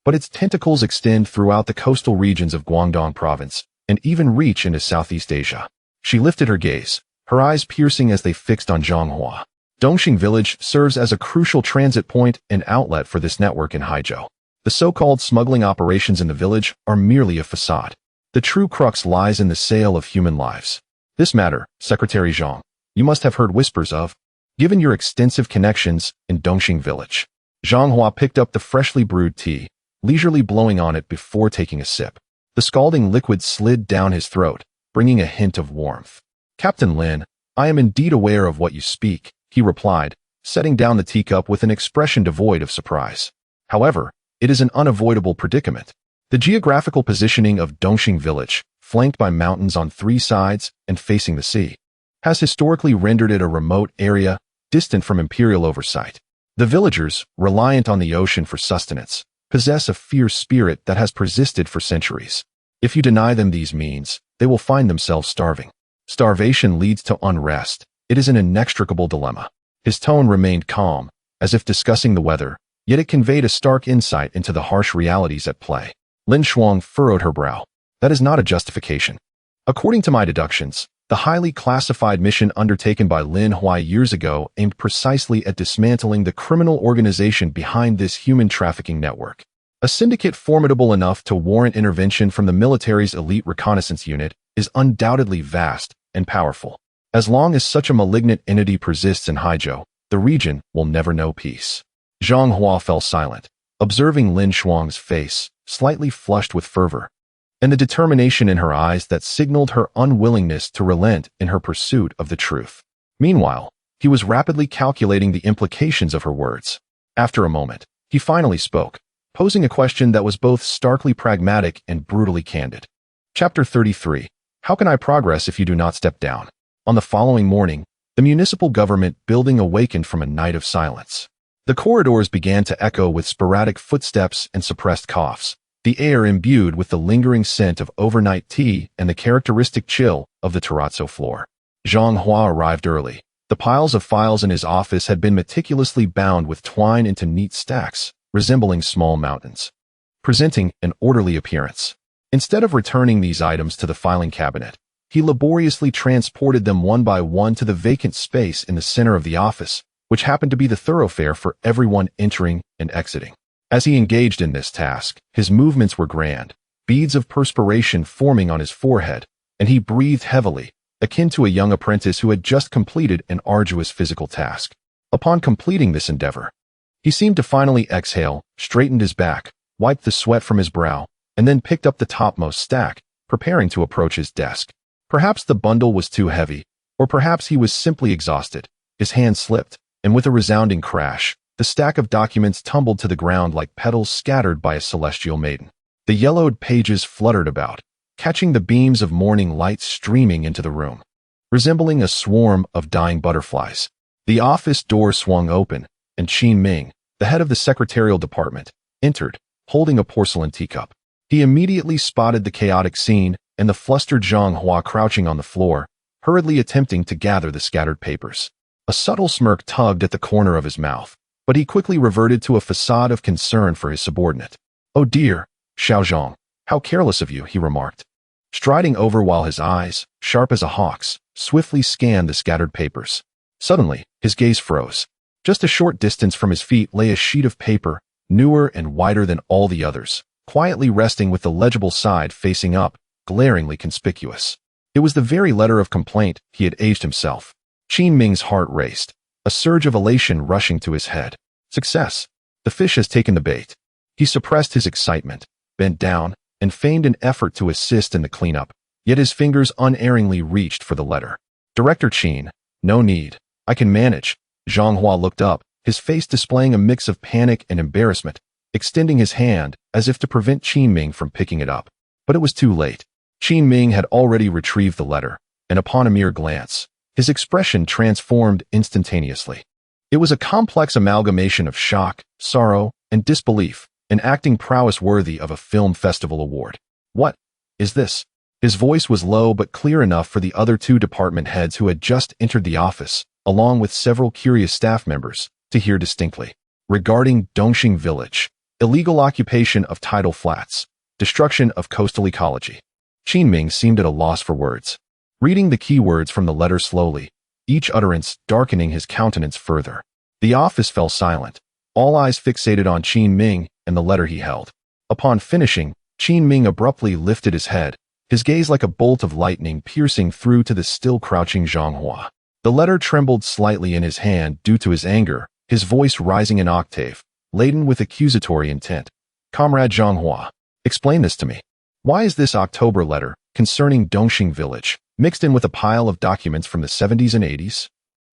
but its tentacles extend throughout the coastal regions of Guangdong province and even reach into Southeast Asia. She lifted her gaze, her eyes piercing as they fixed on Zhang Hua. Dongxing Village serves as a crucial transit point and outlet for this network in Haizhou. The so-called smuggling operations in the village are merely a facade. The true crux lies in the sale of human lives. This matter, Secretary Zhang, you must have heard whispers of, given your extensive connections in Dongxing Village. Zhang Hua picked up the freshly brewed tea, leisurely blowing on it before taking a sip. The scalding liquid slid down his throat, bringing a hint of warmth. Captain Lin, I am indeed aware of what you speak, he replied, setting down the teacup with an expression devoid of surprise. However, it is an unavoidable predicament. The geographical positioning of Dongxing Village, flanked by mountains on three sides and facing the sea, has historically rendered it a remote area, distant from imperial oversight. The villagers, reliant on the ocean for sustenance, possess a fierce spirit that has persisted for centuries. If you deny them these means, they will find themselves starving. Starvation leads to unrest. It is an inextricable dilemma. His tone remained calm, as if discussing the weather, yet it conveyed a stark insight into the harsh realities at play. Lin Shuang furrowed her brow. That is not a justification. According to my deductions, The highly classified mission undertaken by Lin Huai years ago aimed precisely at dismantling the criminal organization behind this human trafficking network. A syndicate formidable enough to warrant intervention from the military's elite reconnaissance unit is undoubtedly vast and powerful. As long as such a malignant entity persists in Haizhou, the region will never know peace. Zhang Hua fell silent, observing Lin Shuang's face, slightly flushed with fervor, and the determination in her eyes that signaled her unwillingness to relent in her pursuit of the truth. Meanwhile, he was rapidly calculating the implications of her words. After a moment, he finally spoke, posing a question that was both starkly pragmatic and brutally candid. Chapter 33. How can I progress if you do not step down? On the following morning, the municipal government building awakened from a night of silence. The corridors began to echo with sporadic footsteps and suppressed coughs, the air imbued with the lingering scent of overnight tea and the characteristic chill of the terrazzo floor. Zhang Hua arrived early. The piles of files in his office had been meticulously bound with twine into neat stacks, resembling small mountains, presenting an orderly appearance. Instead of returning these items to the filing cabinet, he laboriously transported them one by one to the vacant space in the center of the office, which happened to be the thoroughfare for everyone entering and exiting. As he engaged in this task, his movements were grand, beads of perspiration forming on his forehead, and he breathed heavily, akin to a young apprentice who had just completed an arduous physical task. Upon completing this endeavor, he seemed to finally exhale, straightened his back, wiped the sweat from his brow, and then picked up the topmost stack, preparing to approach his desk. Perhaps the bundle was too heavy, or perhaps he was simply exhausted. His hand slipped, and with a resounding crash, the stack of documents tumbled to the ground like petals scattered by a celestial maiden. The yellowed pages fluttered about, catching the beams of morning light streaming into the room, resembling a swarm of dying butterflies. The office door swung open, and Qin Ming, the head of the secretarial department, entered, holding a porcelain teacup. He immediately spotted the chaotic scene and the flustered Zhang Hua crouching on the floor, hurriedly attempting to gather the scattered papers. A subtle smirk tugged at the corner of his mouth, but he quickly reverted to a facade of concern for his subordinate. "Oh dear, Xiaozhong, how careless of you," he remarked, striding over while his eyes, sharp as a hawk's, swiftly scanned the scattered papers. Suddenly, his gaze froze. Just a short distance from his feet lay a sheet of paper, newer and wider than all the others, quietly resting with the legible side facing up, glaringly conspicuous. It was the very letter of complaint he had aged himself. Qin Ming's heart raced, a surge of elation rushing to his head. Success! The fish has taken the bait. He suppressed his excitement, bent down, and feigned an effort to assist in the cleanup, yet his fingers unerringly reached for the letter. "Director Qin, no need. I can manage." Zhang Hua looked up, his face displaying a mix of panic and embarrassment, extending his hand as if to prevent Qin Ming from picking it up. But it was too late. Qin Ming had already retrieved the letter, and upon a mere glance, his expression transformed instantaneously. It was a complex amalgamation of shock, sorrow, and disbelief, an acting prowess worthy of a film festival award. "What is this?" His voice was low but clear enough for the other two department heads who had just entered the office, along with several curious staff members, to hear distinctly. "Regarding Dongxing Village, illegal occupation of tidal flats, destruction of coastal ecology." Qin Ming seemed at a loss for words, reading the keywords from the letter slowly, each utterance darkening his countenance further. The office fell silent, all eyes fixated on Qin Ming and the letter he held. Upon finishing, Qin Ming abruptly lifted his head, his gaze like a bolt of lightning piercing through to the still crouching Zhang Hua. The letter trembled slightly in his hand due to his anger, his voice rising an octave, laden with accusatory intent. "Comrade Zhang Hua, explain this to me. Why is this October letter, concerning Dongxing Village, mixed in with a pile of documents from the 70s and 80s?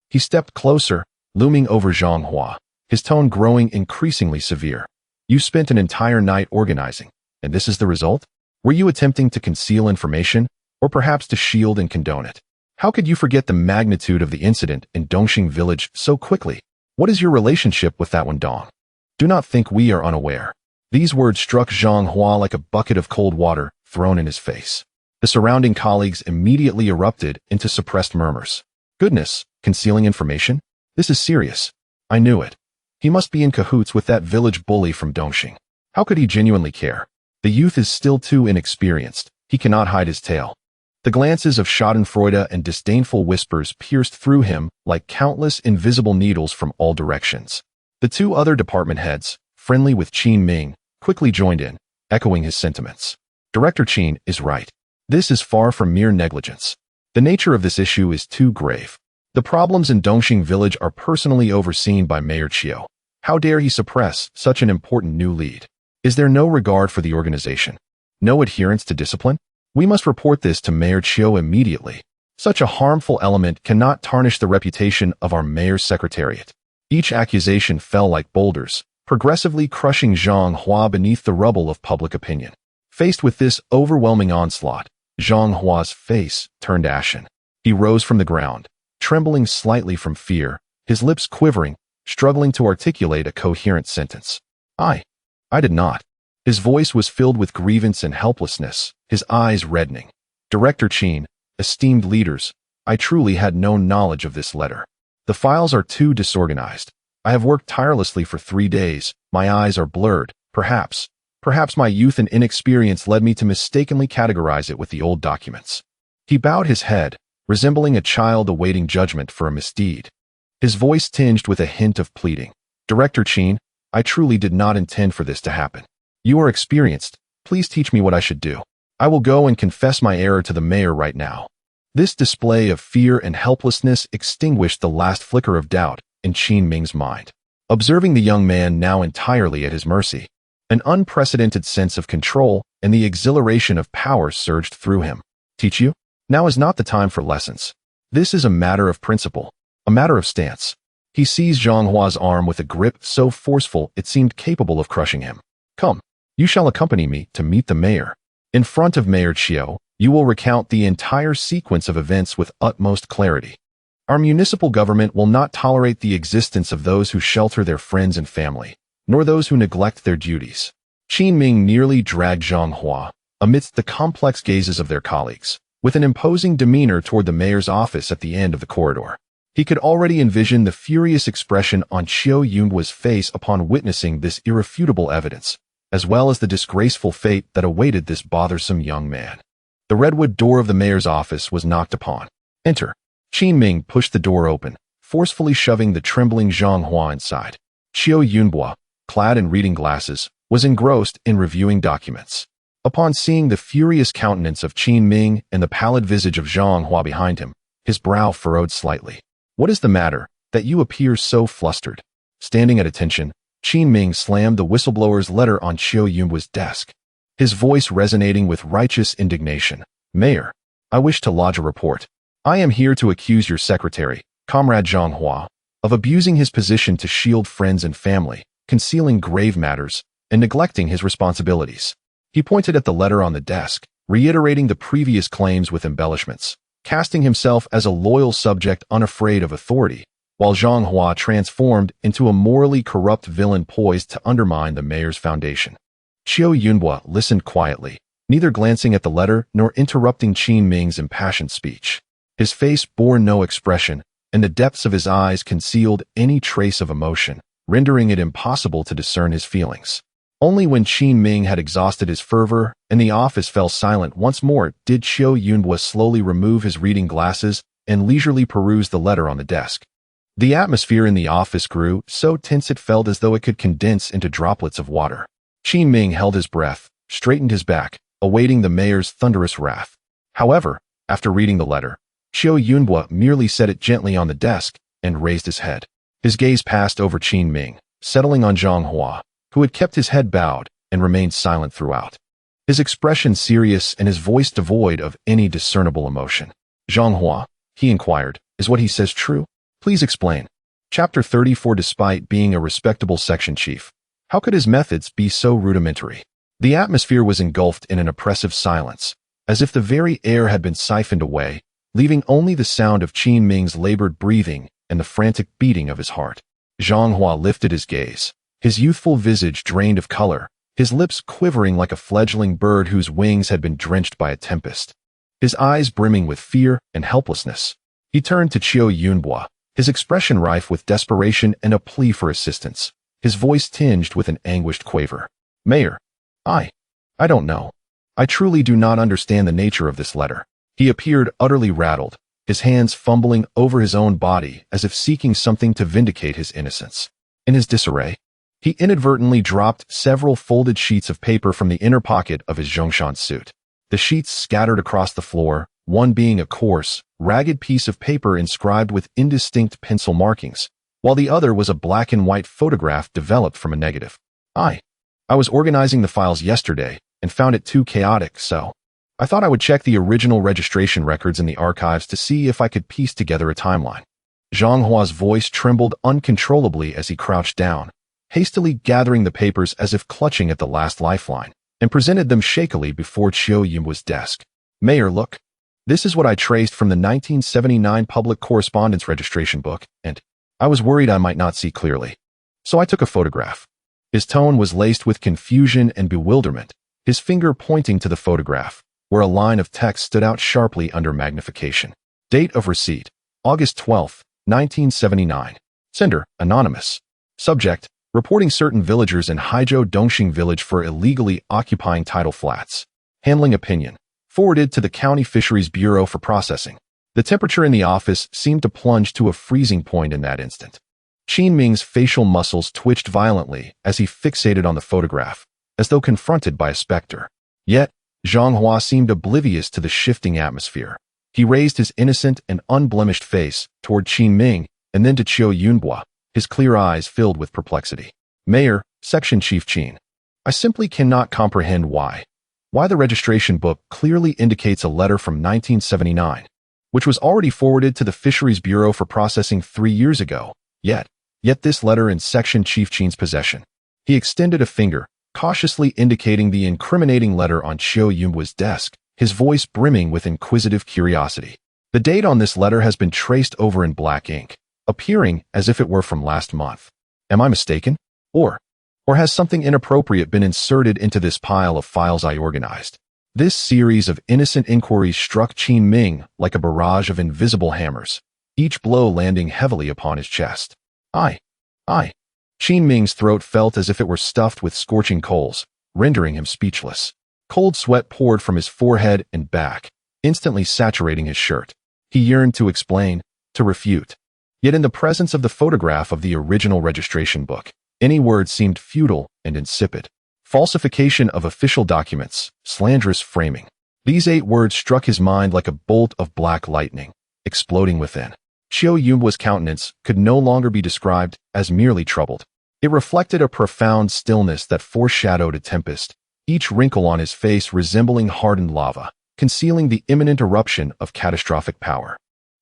He stepped closer, looming over Zhang Hua, his tone growing increasingly severe. "You spent an entire night organizing, and this is the result? Were you attempting to conceal information, or perhaps to shield and condone it? How could you forget the magnitude of the incident in Dongxing Village so quickly? What is your relationship with that one, Dong? Do not think we are unaware." These words struck Zhang Hua like a bucket of cold water thrown in his face. The surrounding colleagues immediately erupted into suppressed murmurs. "Goodness, concealing information? This is serious. I knew it. He must be in cahoots with that village bully from Dongxing. How could he genuinely care? The youth is still too inexperienced. He cannot hide his tail." The glances of schadenfreude and disdainful whispers pierced through him like countless invisible needles from all directions. The two other department heads, friendly with Qin Ming, quickly joined in, echoing his sentiments. Director Qin is right. This is far from mere negligence. The nature of this issue is too grave. The problems in Dongxing village are personally overseen by Mayor Qiu. How dare he suppress such an important new lead? Is there no regard for the organization? No adherence to discipline? We must report this to Mayor Qiu immediately. Such a harmful element cannot tarnish the reputation of our mayor's secretariat. Each accusation fell like boulders, progressively crushing Zhang Hua beneath the rubble of public opinion. Faced with this overwhelming onslaught, Zhang Hua's face turned ashen. He rose from the ground, trembling slightly from fear, his lips quivering, struggling to articulate a coherent sentence. I did not. His voice was filled with grievance and helplessness, his eyes reddening. Director Qin, esteemed leaders, I truly had no knowledge of this letter. The files are too disorganized. I have worked tirelessly for 3 days. My eyes are blurred. Perhaps my youth and inexperience led me to mistakenly categorize it with the old documents. He bowed his head, resembling a child awaiting judgment for a misdeed. His voice tinged with a hint of pleading. Director Qin, I truly did not intend for this to happen. You are experienced. Please teach me what I should do. I will go and confess my error to the mayor right now. This display of fear and helplessness extinguished the last flicker of doubt in Qin Ming's mind. Observing the young man now entirely at his mercy, an unprecedented sense of control and the exhilaration of power surged through him. Teach you? Now is not the time for lessons. This is a matter of principle, a matter of stance. He seized Zhang Hua's arm with a grip so forceful it seemed capable of crushing him. Come, you shall accompany me to meet the mayor. In front of Mayor Qiu, you will recount the entire sequence of events with utmost clarity. Our municipal government will not tolerate the existence of those who shelter their friends and family, nor those who neglect their duties. Qin Ming nearly dragged Zhang Hua, amidst the complex gazes of their colleagues, with an imposing demeanor toward the mayor's office at the end of the corridor. He could already envision the furious expression on Qiu Yunhua's face upon witnessing this irrefutable evidence, as well as the disgraceful fate that awaited this bothersome young man. The redwood door of the mayor's office was knocked upon. Enter. Qin Ming pushed the door open, forcefully shoving the trembling Zhang Hua inside. Qiu Yunhua, clad in reading glasses, was engrossed in reviewing documents. Upon seeing the furious countenance of Qin Ming and the pallid visage of Zhang Hua behind him, his brow furrowed slightly. What is the matter, that you appear so flustered? Standing at attention, Qin Ming slammed the whistleblower's letter on Qiu Yunhua's desk, his voice resonating with righteous indignation. Mayor, I wish to lodge a report. I am here to accuse your secretary, Comrade Zhang Hua, of abusing his position to shield friends and family, concealing grave matters, and neglecting his responsibilities. He pointed at the letter on the desk, reiterating the previous claims with embellishments, casting himself as a loyal subject unafraid of authority, while Zhang Hua transformed into a morally corrupt villain poised to undermine the mayor's foundation. Qiu Yunhua listened quietly, neither glancing at the letter nor interrupting Qin Ming's impassioned speech. His face bore no expression, and the depths of his eyes concealed any trace of emotion, rendering it impossible to discern his feelings. Only when Qin Ming had exhausted his fervor and the office fell silent once more did Qiu Yunhua slowly remove his reading glasses and leisurely peruse the letter on the desk. The atmosphere in the office grew so tense it felt as though it could condense into droplets of water. Qin Ming held his breath, straightened his back, awaiting the mayor's thunderous wrath. However, after reading the letter, Qiu Yunhua merely set it gently on the desk and raised his head. His gaze passed over Qin Ming, settling on Zhang Hua, who had kept his head bowed and remained silent throughout. His expression serious and his voice devoid of any discernible emotion. Zhang Hua, he inquired, is what he says true? Please explain. Chapter 34. Despite being a respectable section chief, how could his methods be so rudimentary? The atmosphere was engulfed in an oppressive silence, as if the very air had been siphoned away, leaving only the sound of Qin Ming's labored breathing and the frantic beating of his heart. Zhang Hua lifted his gaze, his youthful visage drained of color, his lips quivering like a fledgling bird whose wings had been drenched by a tempest. His eyes brimming with fear and helplessness. He turned to Qiu Yunhua, his expression rife with desperation and a plea for assistance, his voice tinged with an anguished quaver. Mayor, I don't know. I truly do not understand the nature of this letter. He appeared utterly rattled, his hands fumbling over his own body as if seeking something to vindicate his innocence. In his disarray, he inadvertently dropped several folded sheets of paper from the inner pocket of his Zhongshan suit. The sheets scattered across the floor, one being a coarse, ragged piece of paper inscribed with indistinct pencil markings, while the other was a black and white photograph developed from a negative. I was organizing the files yesterday and found it too chaotic, so I thought I would check the original registration records in the archives to see if I could piece together a timeline. Zhang Hua's voice trembled uncontrollably as he crouched down, hastily gathering the papers as if clutching at the last lifeline, and presented them shakily before Qiu Yunhua's desk. Mayor, look. This is what I traced from the 1979 public correspondence registration book, and I was worried I might not see clearly. So I took a photograph. His tone was laced with confusion and bewilderment, his finger pointing to the photograph, where a line of text stood out sharply under magnification. Date of receipt, August 12, 1979. Sender, anonymous. Subject, reporting certain villagers in Haizhou Dongxing village for illegally occupying tidal flats. Handling opinion, forwarded to the County Fisheries Bureau for processing. The temperature in the office seemed to plunge to a freezing point in that instant. Qin Ming's facial muscles twitched violently as he fixated on the photograph, as though confronted by a specter. Yet, Zhang Hua seemed oblivious to the shifting atmosphere. He raised his innocent and unblemished face toward Qin Ming and then to Qiu Yunhua, his clear eyes filled with perplexity. Mayor, Section Chief Qin. I simply cannot comprehend why the registration book clearly indicates a letter from 1979, which was already forwarded to the Fisheries Bureau for processing 3 years ago, yet this letter in Section Chief Qin's possession. He extended a finger, cautiously indicating the incriminating letter on Qiu Yunhua's desk, his voice brimming with inquisitive curiosity. The date on this letter has been traced over in black ink, appearing as if it were from last month. Am I mistaken? Or has something inappropriate been inserted into this pile of files I organized? This series of innocent inquiries struck Qin Ming like a barrage of invisible hammers, each blow landing heavily upon his chest. I. Qin Ming's throat felt as if it were stuffed with scorching coals, rendering him speechless. Cold sweat poured from his forehead and back, instantly saturating his shirt. He yearned to explain, to refute. Yet in the presence of the photograph of the original registration book, any word seemed futile and insipid. Falsification of official documents, slanderous framing. These 8 words struck his mind like a bolt of black lightning, exploding within. Qiu Yunhua's countenance could no longer be described as merely troubled. It reflected a profound stillness that foreshadowed a tempest, each wrinkle on his face resembling hardened lava, concealing the imminent eruption of catastrophic power.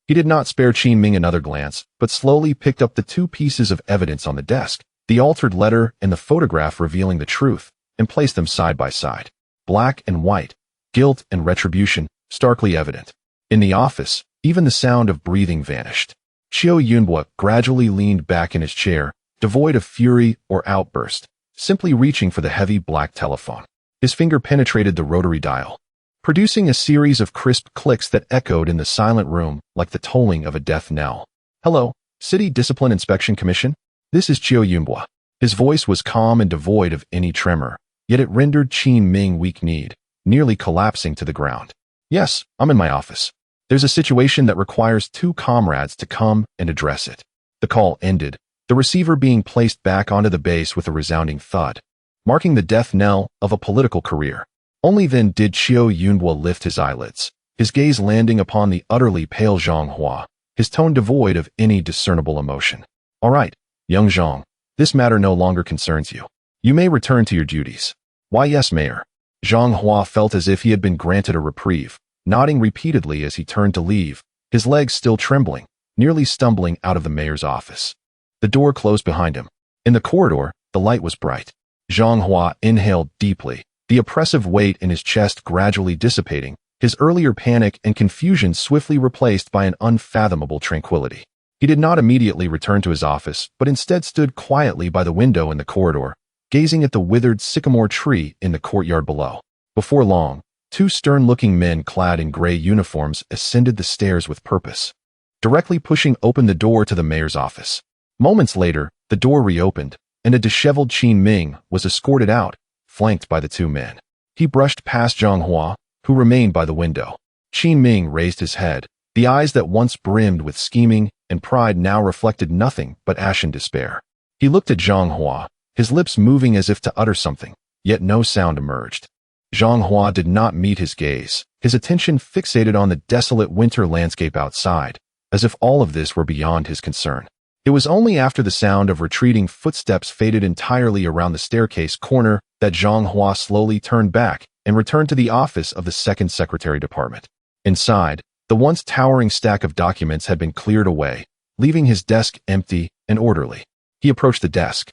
He did not spare Qin Ming another glance, but slowly picked up the 2 pieces of evidence on the desk, the altered letter and the photograph revealing the truth, and placed them side by side. Black and white, guilt and retribution, starkly evident. In the office, even the sound of breathing vanished. Qiu Yunhua gradually leaned back in his chair, devoid of fury or outburst, simply reaching for the heavy black telephone. His finger penetrated the rotary dial, producing a series of crisp clicks that echoed in the silent room like the tolling of a death knell. Hello, City Discipline Inspection Commission? This is Qiu Yunhua. His voice was calm and devoid of any tremor, yet it rendered Qin Ming weak-kneed, nearly collapsing to the ground. Yes, I'm in my office. There's a situation that requires 2 comrades to come and address it. The call ended, the receiver being placed back onto the base with a resounding thud, marking the death knell of a political career. Only then did Qiu Yunhua lift his eyelids, his gaze landing upon the utterly pale Zhang Hua, his tone devoid of any discernible emotion. All right, young Zhang, this matter no longer concerns you. You may return to your duties. Why yes, Mayor. Zhang Hua felt as if he had been granted a reprieve, nodding repeatedly as he turned to leave, his legs still trembling, nearly stumbling out of the mayor's office. The door closed behind him. In the corridor, the light was bright. Zhang Hua inhaled deeply, the oppressive weight in his chest gradually dissipating, his earlier panic and confusion swiftly replaced by an unfathomable tranquility. He did not immediately return to his office, but instead stood quietly by the window in the corridor, gazing at the withered sycamore tree in the courtyard below. Before long, 2 stern-looking men clad in gray uniforms ascended the stairs with purpose, directly pushing open the door to the mayor's office. Moments later, the door reopened, and a disheveled Qin Ming was escorted out, flanked by the 2 men. He brushed past Zhang Hua, who remained by the window. Qin Ming raised his head. The eyes that once brimmed with scheming and pride now reflected nothing but ashen despair. He looked at Zhang Hua, his lips moving as if to utter something, yet no sound emerged. Zhang Hua did not meet his gaze, his attention fixated on the desolate winter landscape outside, as if all of this were beyond his concern. It was only after the sound of retreating footsteps faded entirely around the staircase corner that Zhang Hua slowly turned back and returned to the office of the second secretary department. Inside, the once towering stack of documents had been cleared away, leaving his desk empty and orderly. He approached the desk,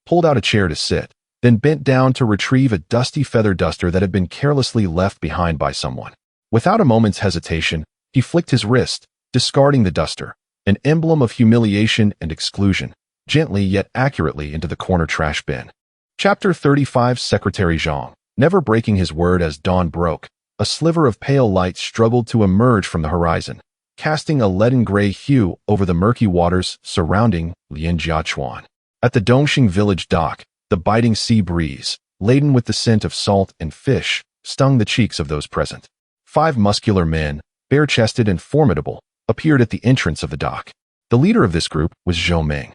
pulled out a chair to sit, then bent down to retrieve a dusty feather duster that had been carelessly left behind by someone. Without a moment's hesitation, he flicked his wrist, discarding the duster, an emblem of humiliation and exclusion, gently yet accurately into the corner trash bin. Chapter 35. Secretary Zhang. Never breaking his word as dawn broke, a sliver of pale light struggled to emerge from the horizon, casting a leaden-gray hue over the murky waters surrounding Lianjiachuan. At the Dongxing village dock, the biting sea breeze, laden with the scent of salt and fish, stung the cheeks of those present. 5 muscular men, bare-chested and formidable, appeared at the entrance of the dock. The leader of this group was Zhou Ming,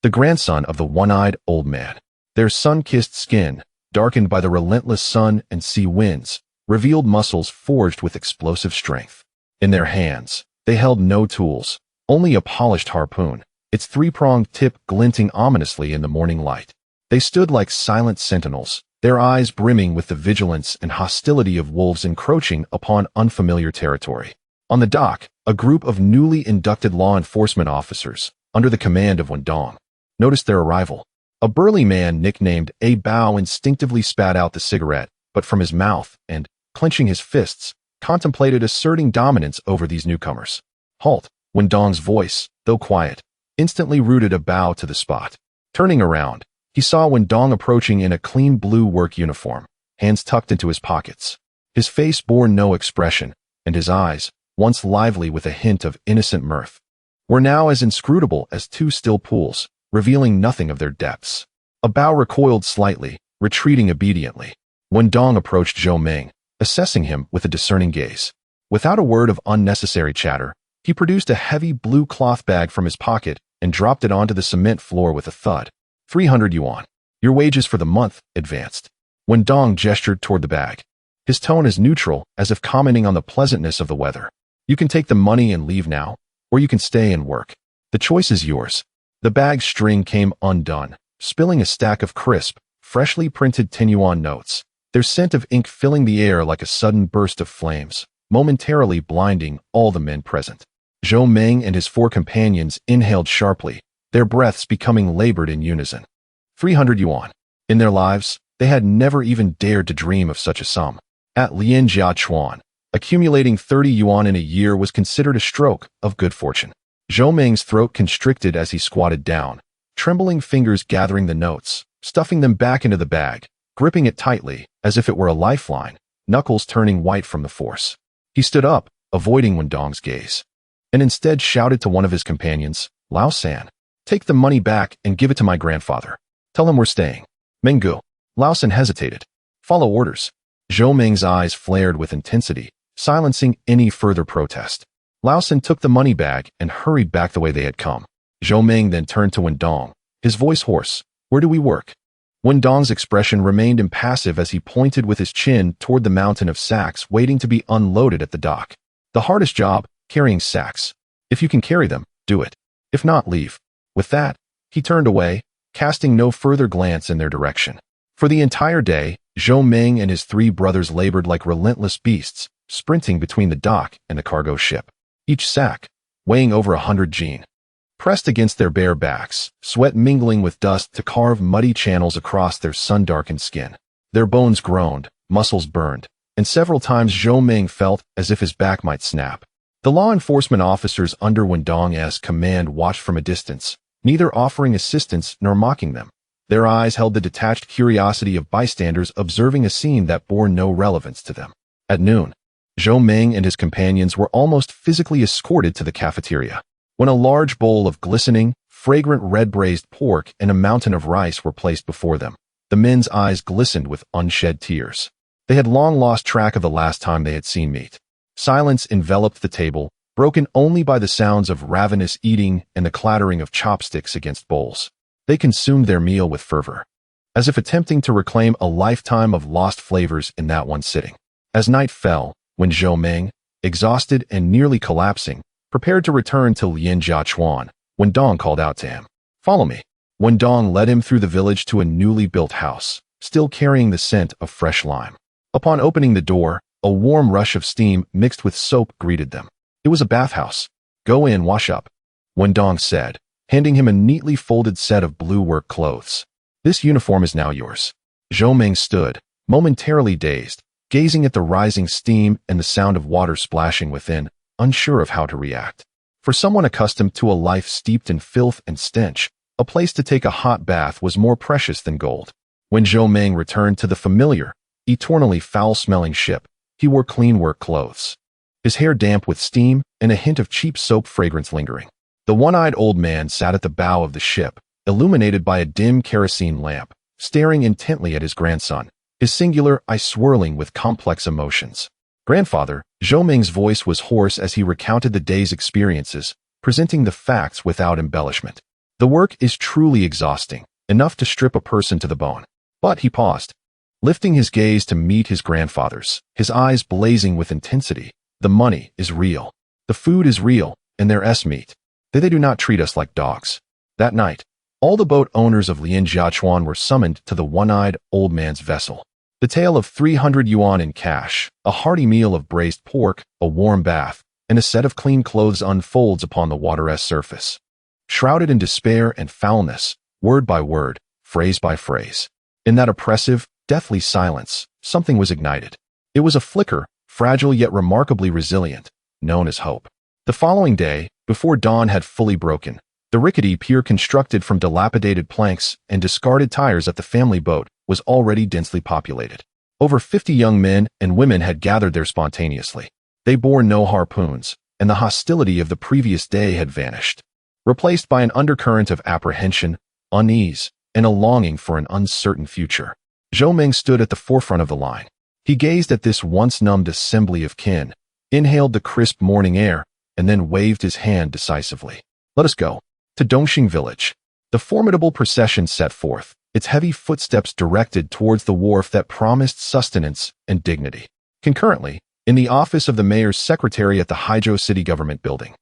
the grandson of the one-eyed old man. Their sun-kissed skin, darkened by the relentless sun and sea winds, revealed muscles forged with explosive strength. In their hands, they held no tools, only a polished harpoon, its 3-pronged tip glinting ominously in the morning light. They stood like silent sentinels, their eyes brimming with the vigilance and hostility of wolves encroaching upon unfamiliar territory. On the dock, a group of newly inducted law enforcement officers, under the command of Wendong, noticed their arrival. A burly man nicknamed A Bao instinctively spat out the cigarette, but from his mouth and, clenching his fists, contemplated asserting dominance over these newcomers. Halt! Wendong's voice, though quiet, instantly rooted A Bao to the spot. Turning around, he saw Wendong approaching in a clean blue work uniform, hands tucked into his pockets. His face bore no expression, and his eyes, once lively with a hint of innocent mirth, were now as inscrutable as 2 still pools, revealing nothing of their depths. A Bao recoiled slightly, retreating obediently. Wendong approached Zhou Ming, assessing him with a discerning gaze. Without a word of unnecessary chatter, he produced a heavy blue cloth bag from his pocket and dropped it onto the cement floor with a thud. 300 yuan. Your wages for the month, advanced. Wendong gestured toward the bag. His tone is neutral, as if commenting on the pleasantness of the weather. You can take the money and leave now, or you can stay and work. The choice is yours. The bag's string came undone, spilling a stack of crisp, freshly printed 10 yuan notes, their scent of ink filling the air like a sudden burst of flames, momentarily blinding all the men present. Zhou Ming and his 4 companions inhaled sharply, their breaths becoming labored in unison. 300 yuan. In their lives, they had never even dared to dream of such a sum. At Lianjiachuan, accumulating 30 yuan in a year was considered a stroke of good fortune. Zhou Ming's throat constricted as he squatted down, trembling fingers gathering the notes, stuffing them back into the bag, gripping it tightly, as if it were a lifeline, knuckles turning white from the force. He stood up, avoiding Wendong's gaze, and instead shouted to one of his companions, Lao San, take the money back and give it to my grandfather. Tell him we're staying. Menggu. Lao San hesitated. Follow orders. Zhou Ming's eyes flared with intensity, silencing any further protest. Lao San took the money bag and hurried back the way they had come. Zhou Ming then turned to Wendong, his voice hoarse. Where do we work? Wendong's expression remained impassive as he pointed with his chin toward the mountain of sacks waiting to be unloaded at the dock. The hardest job, carrying sacks. If you can carry them, do it. If not, leave. With that, he turned away, casting no further glance in their direction. For the entire day, Zhou Ming and his 3 brothers labored like relentless beasts, sprinting between the dock and the cargo ship. Each sack, weighing over 100 jin, pressed against their bare backs, sweat mingling with dust to carve muddy channels across their sun-darkened skin. Their bones groaned, muscles burned, and several times Zhou Ming felt as if his back might snap. The law enforcement officers under Wendong's command watched from a distance, neither offering assistance nor mocking them. Their eyes held the detached curiosity of bystanders observing a scene that bore no relevance to them. At noon, Zhou Ming and his companions were almost physically escorted to the cafeteria. When a large bowl of glistening, fragrant red braised pork and a mountain of rice were placed before them, the men's eyes glistened with unshed tears. They had long lost track of the last time they had seen meat. Silence enveloped the table, broken only by the sounds of ravenous eating and the clattering of chopsticks against bowls. They consumed their meal with fervor, as if attempting to reclaim a lifetime of lost flavors in that one sitting. As night fell, when Zhou Ming, exhausted and nearly collapsing, prepared to return to Lianjiachuan, Wen Dong called out to him, "Follow me." Wen Dong led him through the village to a newly built house, still carrying the scent of fresh lime. Upon opening the door, a warm rush of steam mixed with soap greeted them. It was a bathhouse. "Go in, wash up," Wen Dong said, handing him a neatly folded set of blue work clothes. "This uniform is now yours." Zhou Ming stood, momentarily dazed, gazing at the rising steam and the sound of water splashing within, unsure of how to react. For someone accustomed to a life steeped in filth and stench, a place to take a hot bath was more precious than gold. When Zhou Ming returned to the familiar, eternally foul-smelling ship, he wore clean work clothes, his hair damp with steam and a hint of cheap soap fragrance lingering. The one-eyed old man sat at the bow of the ship, illuminated by a dim kerosene lamp, staring intently at his grandson, his singular eye swirling with complex emotions. "Grandfather," Zhou Ming's voice was hoarse as he recounted the day's experiences, presenting the facts without embellishment. "The work is truly exhausting, enough to strip a person to the bone." But he paused, lifting his gaze to meet his grandfather's, his eyes blazing with intensity. "The money is real. The food is real, and their meat. They do not treat us like dogs." That night, all the boat owners of Lianjiachuan were summoned to the one-eyed old man's vessel. The tale of 300 yuan in cash, a hearty meal of braised pork, a warm bath, and a set of clean clothes unfolds upon the water's surface. Shrouded in despair and foulness, word by word, phrase by phrase. In that oppressive, deathly silence, something was ignited. It was a flicker, fragile yet remarkably resilient, known as hope. The following day, before dawn had fully broken, the rickety pier constructed from dilapidated planks and discarded tires at the family boat was already densely populated. Over 50 young men and women had gathered there spontaneously. They bore no harpoons, and the hostility of the previous day had vanished, replaced by an undercurrent of apprehension, unease, and a longing for an uncertain future. Zhou Ming stood at the forefront of the line. He gazed at this once-numbed assembly of kin, inhaled the crisp morning air, and then waved his hand decisively. "Let us go." To Dongxing village. The formidable procession set forth, its heavy footsteps directed towards the wharf that promised sustenance and dignity. Concurrently, in the office of the mayor's secretary at the Haizhou city government building,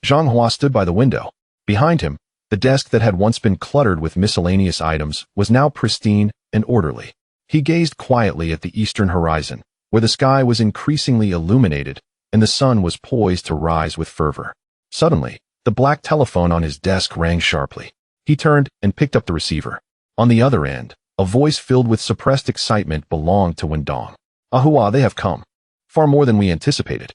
Zhang Hua stood by the window. Behind him, the desk that had once been cluttered with miscellaneous items was now pristine and orderly. He gazed quietly at the eastern horizon, where the sky was increasingly illuminated and the sun was poised to rise with fervor. Suddenly, the black telephone on his desk rang sharply. He turned and picked up the receiver. On the other end, a voice filled with suppressed excitement belonged to Wen Dong. "Ahua, they have come. Far more than we anticipated."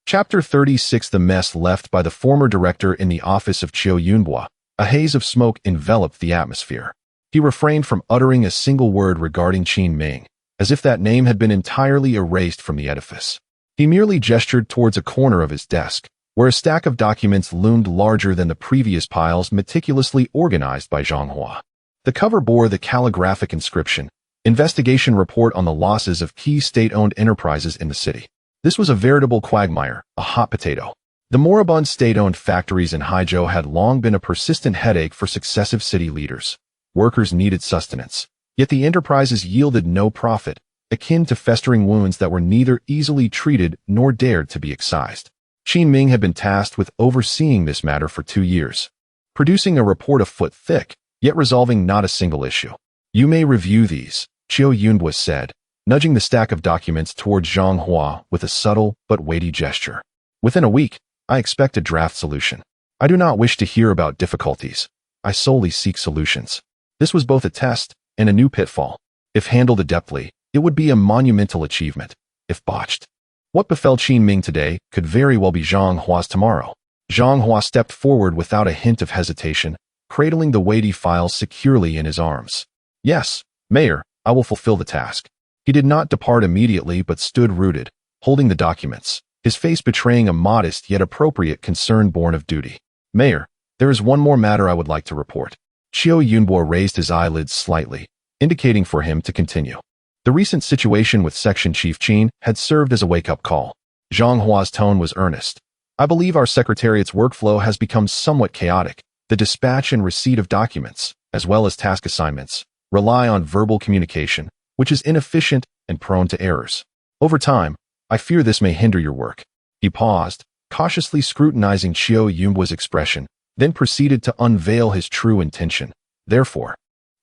Chapter 36. The mess left by the former director in the office of Qiu Yunhua. A haze of smoke enveloped the atmosphere. He refrained from uttering a single word regarding Qin Ming, as if that name had been entirely erased from the edifice. He merely gestured towards a corner of his desk, where a stack of documents loomed larger than the previous piles meticulously organized by Zhang Hua. The cover bore the calligraphic inscription, "Investigation Report on the Losses of Key State-Owned Enterprises in the City." This was a veritable quagmire, a hot potato. The moribund state-owned factories in Haizhou had long been a persistent headache for successive city leaders. Workers needed sustenance, yet the enterprises yielded no profit, akin to festering wounds that were neither easily treated nor dared to be excised. Qin Ming had been tasked with overseeing this matter for 2 years, producing a report a foot thick, yet resolving not a single issue. "You may review these," Qiu Yunhua said, nudging the stack of documents towards Zhang Hua with a subtle but weighty gesture. "Within a week, I expect a draft solution. I do not wish to hear about difficulties. I solely seek solutions." This was both a test and a new pitfall. If handled adeptly, it would be a monumental achievement. If botched, what befell Qin Ming today could very well be Zhang Hua's tomorrow. Zhang Hua stepped forward without a hint of hesitation, cradling the weighty files securely in his arms. "Yes, Mayor, I will fulfill the task." He did not depart immediately but stood rooted, holding the documents, his face betraying a modest yet appropriate concern born of duty. "Mayor, there is one more matter I would like to report." Qiu Yunhua raised his eyelids slightly, indicating for him to continue. The recent situation with Section Chief Qin had served as a wake-up call. Zhang Hua's tone was earnest. I believe our secretariat's workflow has become somewhat chaotic. The dispatch and receipt of documents, as well as task assignments, rely on verbal communication, which is inefficient and prone to errors. Over time, I fear this may hinder your work. He paused, cautiously scrutinizing Qiu Yunbua's expression, then proceeded to unveil his true intention. Therefore,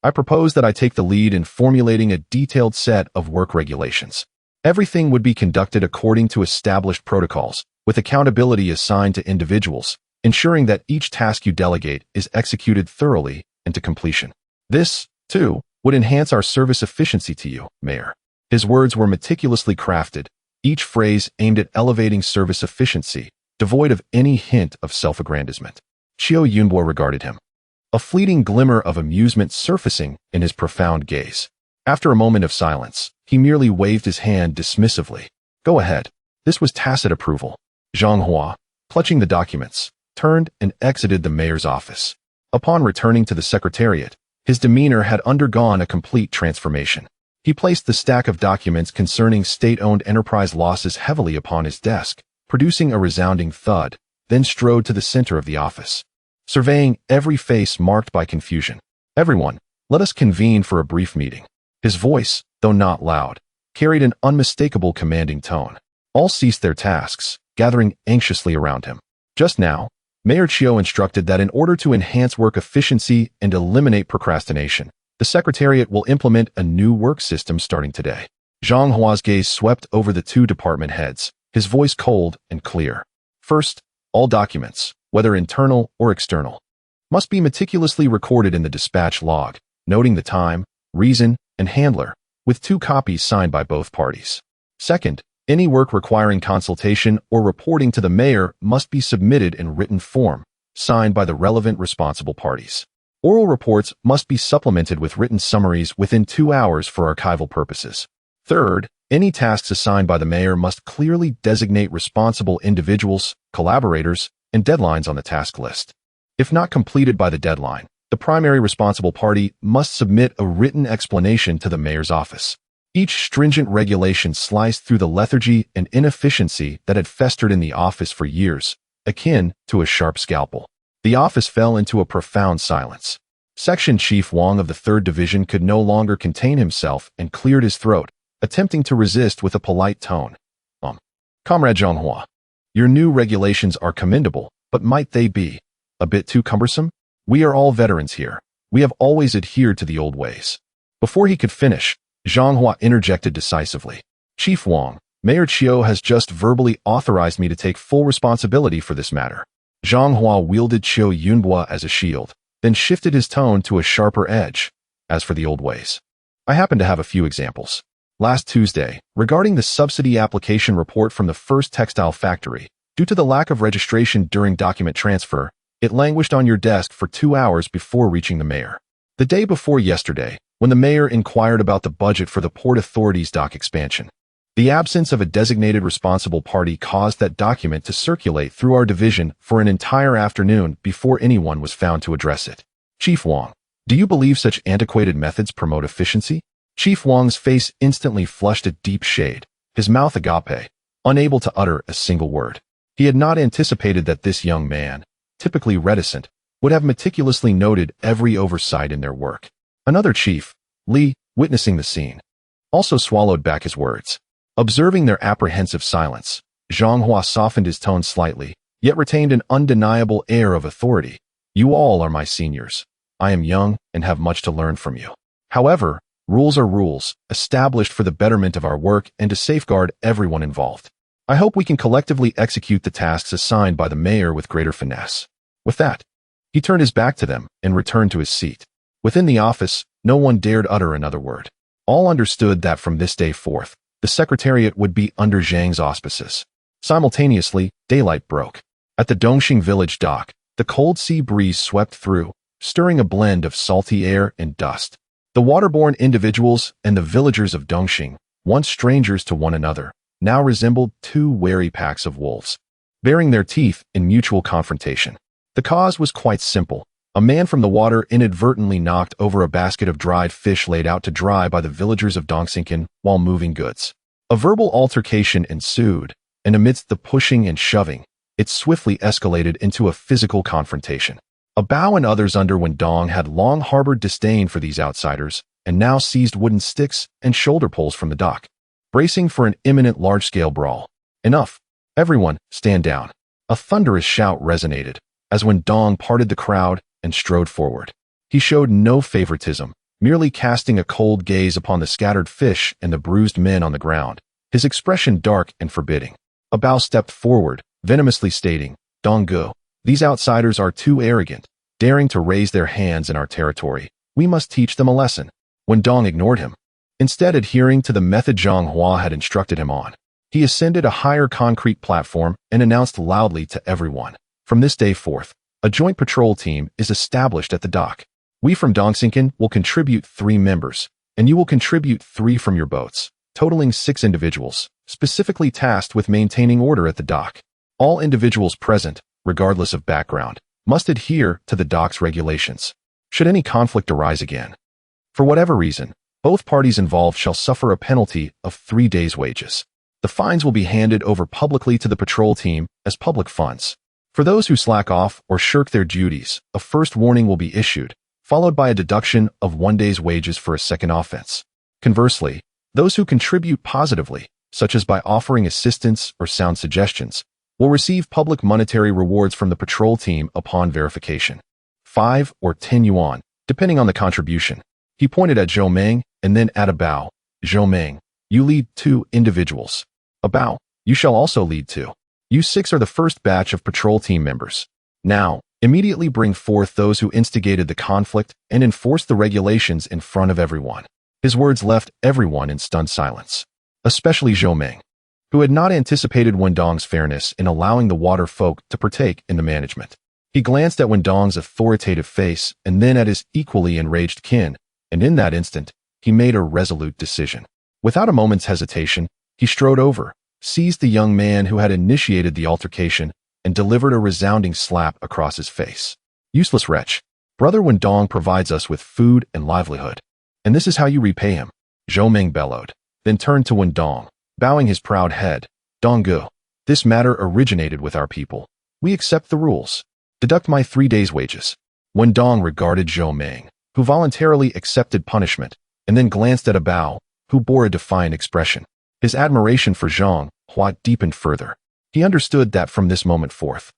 I propose that I take the lead in formulating a detailed set of work regulations. Everything would be conducted according to established protocols, with accountability assigned to individuals, ensuring that each task you delegate is executed thoroughly and to completion. This, too, would enhance our service efficiency to you, Mayor. His words were meticulously crafted, each phrase aimed at elevating service efficiency, devoid of any hint of self-aggrandizement. Qiu Yunbua regarded him, a fleeting glimmer of amusement surfacing in his profound gaze. After a moment of silence, he merely waved his hand dismissively. Go ahead. This was tacit approval. Zhang Hua, clutching the documents, turned and exited the mayor's office. Upon returning to the secretariat, his demeanor had undergone a complete transformation. He placed the stack of documents concerning state-owned enterprise losses heavily upon his desk, producing a resounding thud, then strode to the center of the office, surveying every face marked by confusion. Everyone, let us convene for a brief meeting. His voice, though not loud, carried an unmistakable commanding tone. All ceased their tasks, gathering anxiously around him. Just now, Mayor Qiu instructed that in order to enhance work efficiency and eliminate procrastination, the Secretariat will implement a new work system starting today. Zhang Hua's gaze swept over the two department heads, his voice cold and clear. First, all documents, whether internal or external, must be meticulously recorded in the dispatch log, noting the time, reason, and handler, with 2 copies signed by both parties. Second, any work requiring consultation or reporting to the mayor must be submitted in written form, signed by the relevant responsible parties. Oral reports must be supplemented with written summaries within 2 hours for archival purposes. Third, any tasks assigned by the mayor must clearly designate responsible individuals, collaborators, and deadlines on the task list. If not completed by the deadline, the primary responsible party must submit a written explanation to the mayor's office. Each stringent regulation sliced through the lethargy and inefficiency that had festered in the office for years, akin to a sharp scalpel. The office fell into a profound silence. Section Chief Wang of the 3rd Division could no longer contain himself and cleared his throat, attempting to resist with a polite tone. Comrade Zhang Hua, your new regulations are commendable, but might they be a bit too cumbersome? We are all veterans here. We have always adhered to the old ways. Before he could finish, Zhang Hua interjected decisively. Chief Wang, Mayor Qiu has just verbally authorized me to take full responsibility for this matter. Zhang Hua wielded Qiu Yunbua as a shield, then shifted his tone to a sharper edge. As for the old ways, I happen to have a few examples. Last Tuesday, regarding the subsidy application report from the first textile factory, due to the lack of registration during document transfer, it languished on your desk for 2 hours before reaching the mayor. The day before yesterday, when the mayor inquired about the budget for the Port Authority's dock expansion, the absence of a designated responsible party caused that document to circulate through our division for an entire afternoon before anyone was found to address it. Chief Wang, do you believe such antiquated methods promote efficiency? Chief Wang's face instantly flushed a deep shade, his mouth agape, unable to utter a single word. He had not anticipated that this young man, typically reticent, would have meticulously noted every oversight in their work. Another chief, Li, witnessing the scene, also swallowed back his words. Observing their apprehensive silence, Zhang Hua softened his tone slightly, yet retained an undeniable air of authority. You all are my seniors. I am young and have much to learn from you. However, rules are rules, established for the betterment of our work and to safeguard everyone involved. I hope we can collectively execute the tasks assigned by the mayor with greater finesse. With that, he turned his back to them and returned to his seat. Within the office, no one dared utter another word. All understood that from this day forth, the Secretariat would be under Zhang's auspices. Simultaneously, daylight broke. At the Dongxing village dock, the cold sea breeze swept through, stirring a blend of salty air and dust. The waterborne individuals and the villagers of Dongxing, once strangers to one another, now resembled 2 wary packs of wolves, baring their teeth in mutual confrontation. The cause was quite simple. A man from the water inadvertently knocked over a basket of dried fish laid out to dry by the villagers of Dongxingkan while moving goods. A verbal altercation ensued, and amidst the pushing and shoving, it swiftly escalated into a physical confrontation. Bao and others under Wendong had long harbored disdain for these outsiders, and now seized wooden sticks and shoulder poles from the dock, bracing for an imminent large-scale brawl. Enough! Everyone, stand down. A thunderous shout resonated, as Wendong parted the crowd and strode forward. He showed no favoritism, merely casting a cold gaze upon the scattered fish and the bruised men on the ground, his expression dark and forbidding. Bao stepped forward, venomously stating, "Donggu, these outsiders are too arrogant, daring to raise their hands in our territory. We must teach them a lesson." Wendong ignored him, instead adhering to the method Zhang Hua had instructed him on. He ascended a higher concrete platform and announced loudly to everyone, "From this day forth, a joint patrol team is established at the dock. We from Dongsinken will contribute 3 members, and you will contribute 3 from your boats, totaling 6 individuals, specifically tasked with maintaining order at the dock. All individuals present, regardless of background, must adhere to the dock's regulations. Should any conflict arise again, for whatever reason, both parties involved shall suffer a penalty of 3 days' wages. The fines will be handed over publicly to the patrol team as public funds. For those who slack off or shirk their duties, a first warning will be issued, followed by a deduction of 1 day's wages for a second offense. Conversely, those who contribute positively, such as by offering assistance or sound suggestions, will receive public monetary rewards from the patrol team upon verification. 5 or 10 yuan, depending on the contribution." He pointed at Zhou Meng and then at Bao. "Zhou Meng, you lead 2 individuals. Bao, you shall also lead 2. You 6 are the first batch of patrol team members. Now, immediately bring forth those who instigated the conflict and enforce the regulations in front of everyone." His words left everyone in stunned silence, especially Zhou Meng, who had not anticipated Wendong's fairness in allowing the water folk to partake in the management. He glanced at Wendong's authoritative face and then at his equally enraged kin, and in that instant, he made a resolute decision. Without a moment's hesitation, he strode over, seized the young man who had initiated the altercation, and delivered a resounding slap across his face. "Useless wretch! Brother Wendong provides us with food and livelihood, and this is how you repay him," Zhou Meng bellowed, then turned to Wendong, bowing his proud head. "Donggu, this matter originated with our people. We accept the rules. Deduct my 3 days' wages." Wendong regarded Zhou Meng, who voluntarily accepted punishment, and then glanced at Bao, who bore a defiant expression. His admiration for Zhang Hua deepened further. He understood that from this moment forth,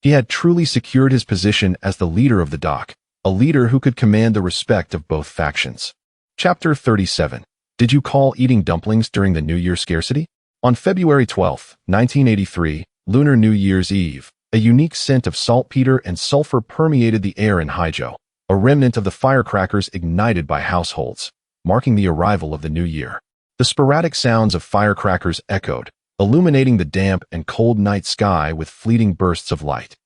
he had truly secured his position as the leader of the dock, a leader who could command the respect of both factions. Chapter 37. Did you call eating dumplings during the New Year scarcity? On February 12, 1983, Lunar New Year's Eve, a unique scent of saltpeter and sulfur permeated the air in Haizhou, a remnant of the firecrackers ignited by households, marking the arrival of the new year. The sporadic sounds of firecrackers echoed, illuminating the damp and cold night sky with fleeting bursts of light.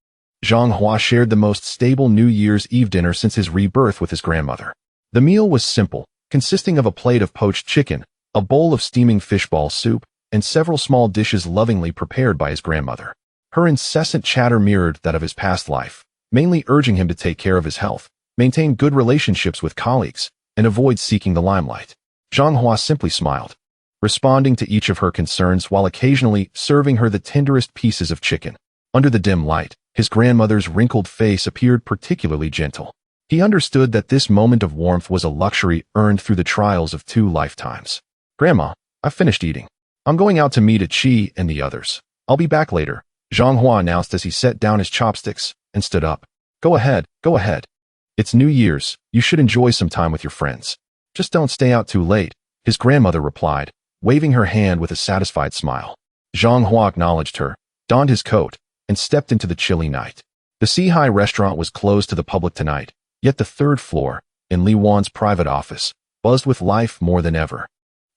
Zhang Hua shared the most stable New Year's Eve dinner since his rebirth with his grandmother. The meal was simple, consisting of a plate of poached chicken, a bowl of steaming fishball soup, and several small dishes lovingly prepared by his grandmother. Her incessant chatter mirrored that of his past life, mainly urging him to take care of his health, maintain good relationships with colleagues, and avoid seeking the limelight. Zhang Hua simply smiled, responding to each of her concerns while occasionally serving her the tenderest pieces of chicken. Under the dim light, his grandmother's wrinkled face appeared particularly gentle. He understood that this moment of warmth was a luxury earned through the trials of 2 lifetimes. "Grandma, I've finished eating. I'm going out to meet Chi and the others. I'll be back later," Zhang Hua announced as he set down his chopsticks and stood up. Go ahead. It's New Year's. You should enjoy some time with your friends. Just don't stay out too late," his grandmother replied, waving her hand with a satisfied smile. Zhang Hua acknowledged her, donned his coat, and stepped into the chilly night. The Sihai restaurant was closed to the public tonight, yet the 3rd floor, in Li Wan's private office, buzzed with life more than ever.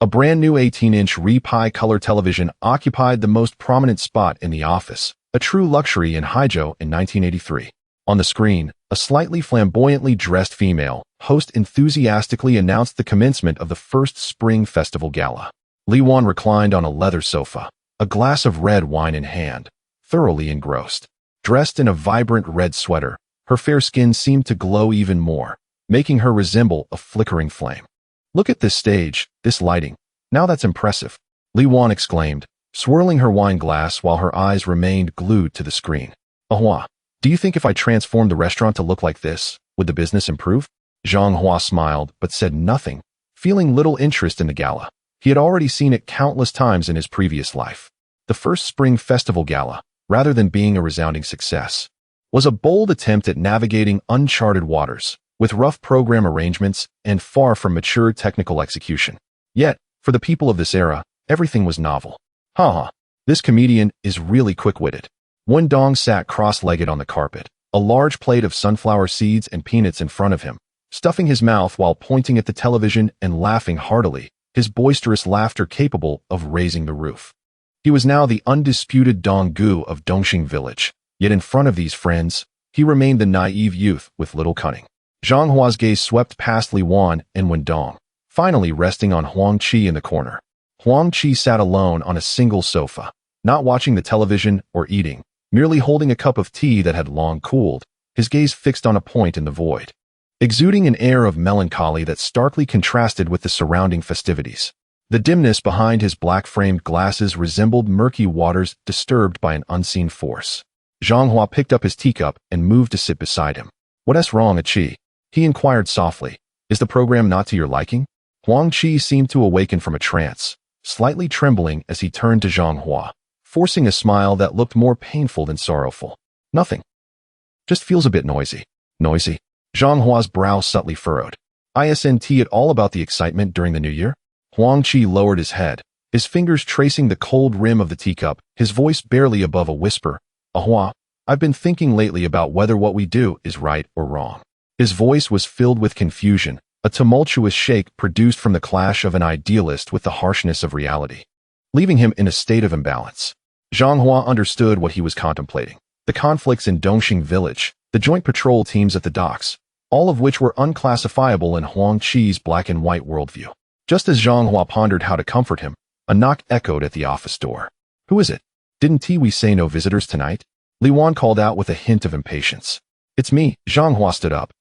A brand new 18-inch Repai color television occupied the most prominent spot in the office, a true luxury in Haizhou in 1983. On the screen, a slightly flamboyantly dressed female host enthusiastically announced the commencement of the first Spring Festival Gala. Li Wan reclined on a leather sofa, a glass of red wine in hand, thoroughly engrossed. Dressed in a vibrant red sweater, her fair skin seemed to glow even more, making her resemble a flickering flame. "Look at this stage, this lighting. Now that's impressive," Li Wan exclaimed, swirling her wine glass while her eyes remained glued to the screen. Ahua, do you think if I transformed the restaurant to look like this, would the business improve? Zhang Hua smiled but said nothing, feeling little interest in the gala. He had already seen it countless times in his previous life. The first Spring Festival Gala, rather than being a resounding success, was a bold attempt at navigating uncharted waters, with rough program arrangements and far from mature technical execution. Yet, for the people of this era, everything was novel. Haha, this comedian is really quick-witted. Wen Dong sat cross-legged on the carpet, a large plate of sunflower seeds and peanuts in front of him, stuffing his mouth while pointing at the television and laughing heartily, his boisterous laughter capable of raising the roof. He was now the undisputed Donggu of Dongxing Village, yet in front of these friends, he remained the naive youth with little cunning. Zhang Hua's gaze swept past Li Wan and Wen Dong, finally resting on Huang Qi in the corner. Huang Qi sat alone on a single sofa, not watching the television or eating, merely holding a cup of tea that had long cooled, his gaze fixed on a point in the void, exuding an air of melancholy that starkly contrasted with the surrounding festivities. The dimness behind his black-framed glasses resembled murky waters disturbed by an unseen force. Zhang Hua picked up his teacup and moved to sit beside him. "What's wrong, Qi?" he inquired softly. "Is the program not to your liking?" Huang Qi seemed to awaken from a trance, slightly trembling as he turned to Zhang Hua, forcing a smile that looked more painful than sorrowful. "Nothing. Just feels a bit noisy." "Noisy?" Zhang Hua's brow subtly furrowed. "Isn't it all about the excitement during the New Year?" Huang Qi lowered his head, his fingers tracing the cold rim of the teacup, his voice barely above a whisper. "Ahua, I've been thinking lately about whether what we do is right or wrong." His voice was filled with confusion, a tumultuous shake produced from the clash of an idealist with the harshness of reality, leaving him in a state of imbalance. Zhang Hua understood what he was contemplating. The conflicts in Dongxing Village, the joint patrol teams at the docks, all of which were unclassifiable in Huang Qi's black and white worldview. Just as Zhang Hua pondered how to comfort him, a knock echoed at the office door. "Who is it? Didn't we say no visitors tonight?" Li Wan called out with a hint of impatience. "It's me." Zhang Hua stood up.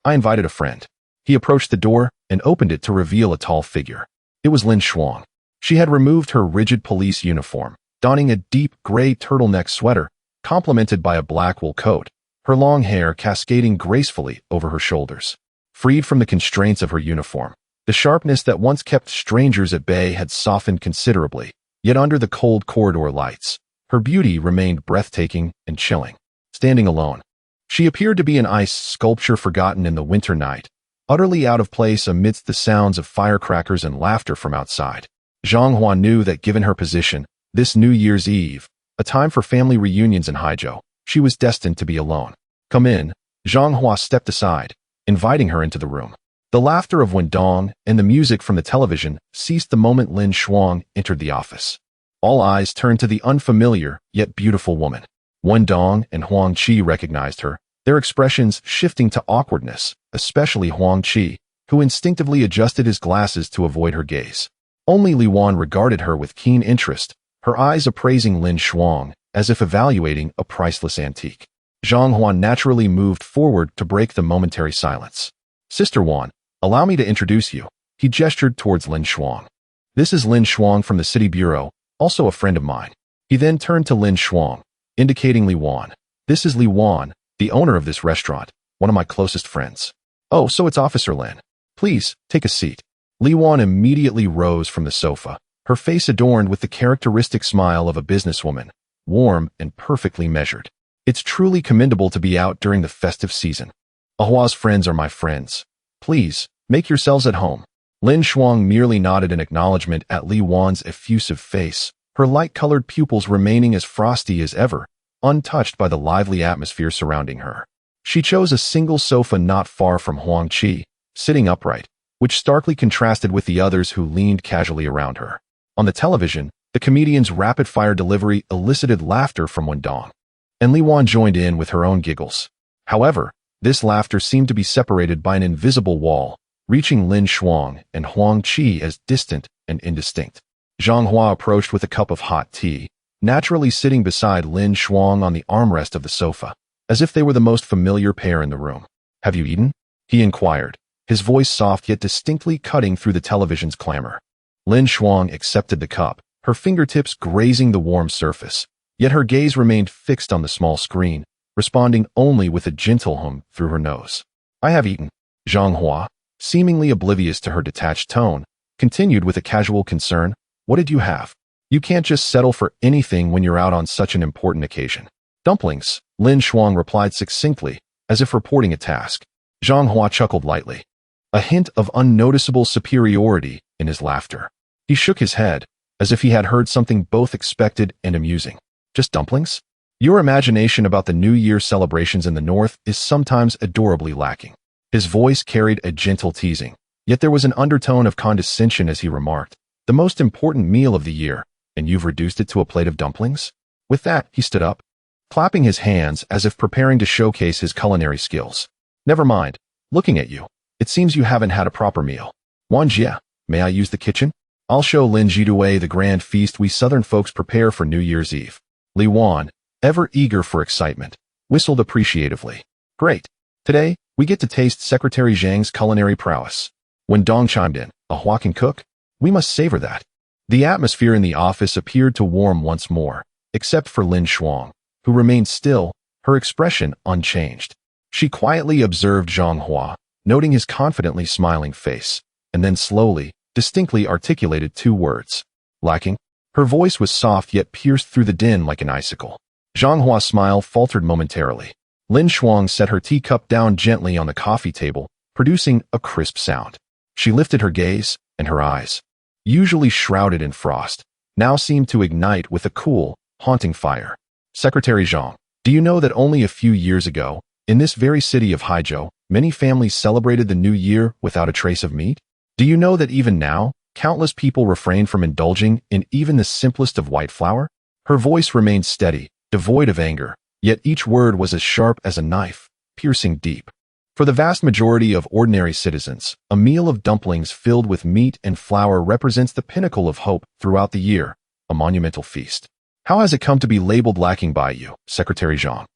"I invited a friend." He approached the door and opened it to reveal a tall figure. It was Lin Shuang. She had removed her rigid police uniform, donning a deep gray turtleneck sweater, complemented by a black wool coat, her long hair cascading gracefully over her shoulders. Freed from the constraints of her uniform, the sharpness that once kept strangers at bay had softened considerably, yet under the cold corridor lights, her beauty remained breathtaking and chilling. Standing alone, she appeared to be an ice sculpture forgotten in the winter night, utterly out of place amidst the sounds of firecrackers and laughter from outside. Zhang Hua knew that given her position, this New Year's Eve, a time for family reunions in Haizhou, she was destined to be alone. "Come in." Zhang Hua stepped aside, inviting her into the room. The laughter of Wen Dong and the music from the television ceased the moment Lin Shuang entered the office. All eyes turned to the unfamiliar yet beautiful woman. Wen Dong and Huang Qi recognized her, their expressions shifting to awkwardness, especially Huang Qi, who instinctively adjusted his glasses to avoid her gaze. Only Li Wan regarded her with keen interest, her eyes appraising Lin Shuang as if evaluating a priceless antique. Zhang Hua naturally moved forward to break the momentary silence. "Sister Wan, allow me to introduce you." He gestured towards Lin Shuang. "This is Lin Shuang from the city bureau, also a friend of mine." He then turned to Lin Shuang, indicating Li Wan. "This is Li Wan, the owner of this restaurant, one of my closest friends." "Oh, so it's Officer Lin. Please, take a seat." Li Wan immediately rose from the sofa, her face adorned with the characteristic smile of a businesswoman, warm and perfectly measured. "It's truly commendable to be out during the festive season. Ahua's friends are my friends. Please, make yourselves at home." Lin Shuang merely nodded in acknowledgement at Li Wan's effusive face, her light-colored pupils remaining as frosty as ever, untouched by the lively atmosphere surrounding her. She chose a single sofa not far from Huang Qi, sitting upright, which starkly contrasted with the others who leaned casually around her. On the television, the comedian's rapid-fire delivery elicited laughter from Wen Dong, and Li Wan joined in with her own giggles. However, this laughter seemed to be separated by an invisible wall, reaching Lin Shuang and Huang Qi as distant and indistinct. Zhang Hua approached with a cup of hot tea, naturally sitting beside Lin Shuang on the armrest of the sofa, as if they were the most familiar pair in the room. "Have you eaten?" he inquired, his voice soft yet distinctly cutting through the television's clamor. Lin Shuang accepted the cup, her fingertips grazing the warm surface. Yet her gaze remained fixed on the small screen, responding only with a gentle hum through her nose. I have eaten. Zhang Hua, seemingly oblivious to her detached tone, continued with a casual concern. What did you have? You can't just settle for anything when you're out on such an important occasion. Dumplings, Lin Shuang replied succinctly, as if reporting a task. Zhang Hua chuckled lightly, a hint of unnoticeable superiority in his laughter. He shook his head, as if he had heard something both expected and amusing. Just dumplings? Your imagination about the New Year celebrations in the north is sometimes adorably lacking. His voice carried a gentle teasing, yet there was an undertone of condescension as he remarked, the most important meal of the year, and you've reduced it to a plate of dumplings? With that, he stood up, clapping his hands as if preparing to showcase his culinary skills. Never mind. Looking at you, it seems you haven't had a proper meal. Wan Jia, may I use the kitchen? I'll show Lin Jidue the grand feast we southern folks prepare for New Year's Eve. Li Wan, ever eager for excitement, whistled appreciatively. Great. Today, we get to taste Secretary Zhang's culinary prowess. When Dong chimed in, a Hua can cook? We must savor that. The atmosphere in the office appeared to warm once more, except for Lin Shuang, who remained still, her expression unchanged. She quietly observed Zhang Hua, noting his confidently smiling face, and then slowly, distinctly articulated two words. Lacking? Her voice was soft yet pierced through the din like an icicle. Zhang Hua's smile faltered momentarily. Lin Shuang set her teacup down gently on the coffee table, producing a crisp sound. She lifted her gaze, and her eyes, usually shrouded in frost, now seemed to ignite with a cool, haunting fire. Secretary Zhang, do you know that only a few years ago, in this very city of Haizhou, many families celebrated the New Year without a trace of meat? Do you know that even now, countless people refrain from indulging in even the simplest of white flour? Her voice remained steady, devoid of anger, yet each word was as sharp as a knife, piercing deep. For the vast majority of ordinary citizens, a meal of dumplings filled with meat and flour represents the pinnacle of hope throughout the year, a monumental feast. How has it come to be labeled lacking by you, Secretary Zhang?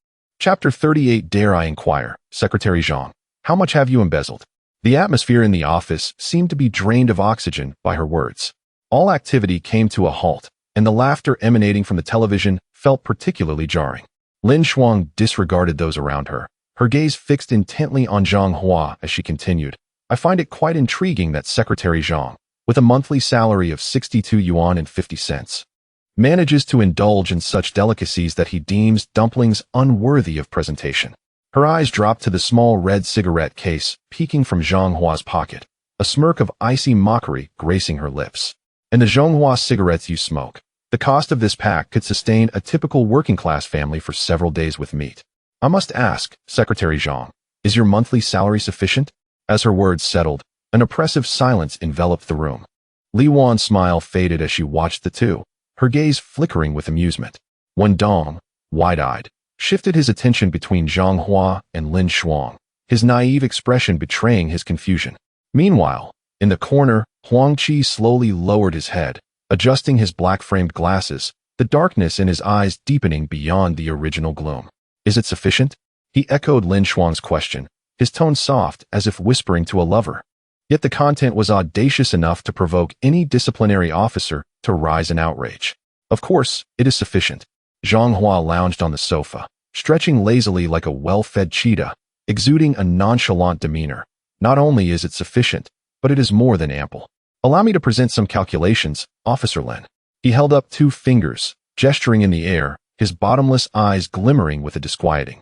Chapter 38. Dare I inquire, Secretary Zhang, how much have you embezzled? The atmosphere in the office seemed to be drained of oxygen by her words. All activity came to a halt, and the laughter emanating from the television felt particularly jarring. Lin Shuang disregarded those around her, her gaze fixed intently on Zhang Hua as she continued. I find it quite intriguing that Secretary Zhang, with a monthly salary of 62 yuan and 50 cents, manages to indulge in such delicacies that he deems dumplings unworthy of presentation. Her eyes dropped to the small red cigarette case peeking from Zhang Hua's pocket, a smirk of icy mockery gracing her lips. And the Zhang Hua cigarettes you smoke, the cost of this pack could sustain a typical working-class family for several days with meat. I must ask, Secretary Zhang, is your monthly salary sufficient? As her words settled, an oppressive silence enveloped the room. Li Wan's smile faded as she watched the two, her gaze flickering with amusement. When Dong, wide-eyed, shifted his attention between Zhang Hua and Lin Shuang, his naive expression betraying his confusion. Meanwhile, in the corner, Huang Qi slowly lowered his head, adjusting his black-framed glasses, the darkness in his eyes deepening beyond the original gloom. Is it sufficient? He echoed Lin Shuang's question, his tone soft as if whispering to a lover. Yet the content was audacious enough to provoke any disciplinary officer to rise in outrage. Of course, it is sufficient. Zhang Hua lounged on the sofa, stretching lazily like a well-fed cheetah, exuding a nonchalant demeanor. Not only is it sufficient, but it is more than ample. Allow me to present some calculations, Officer Lin. He held up two fingers, gesturing in the air, his bottomless eyes glimmering with a disquieting,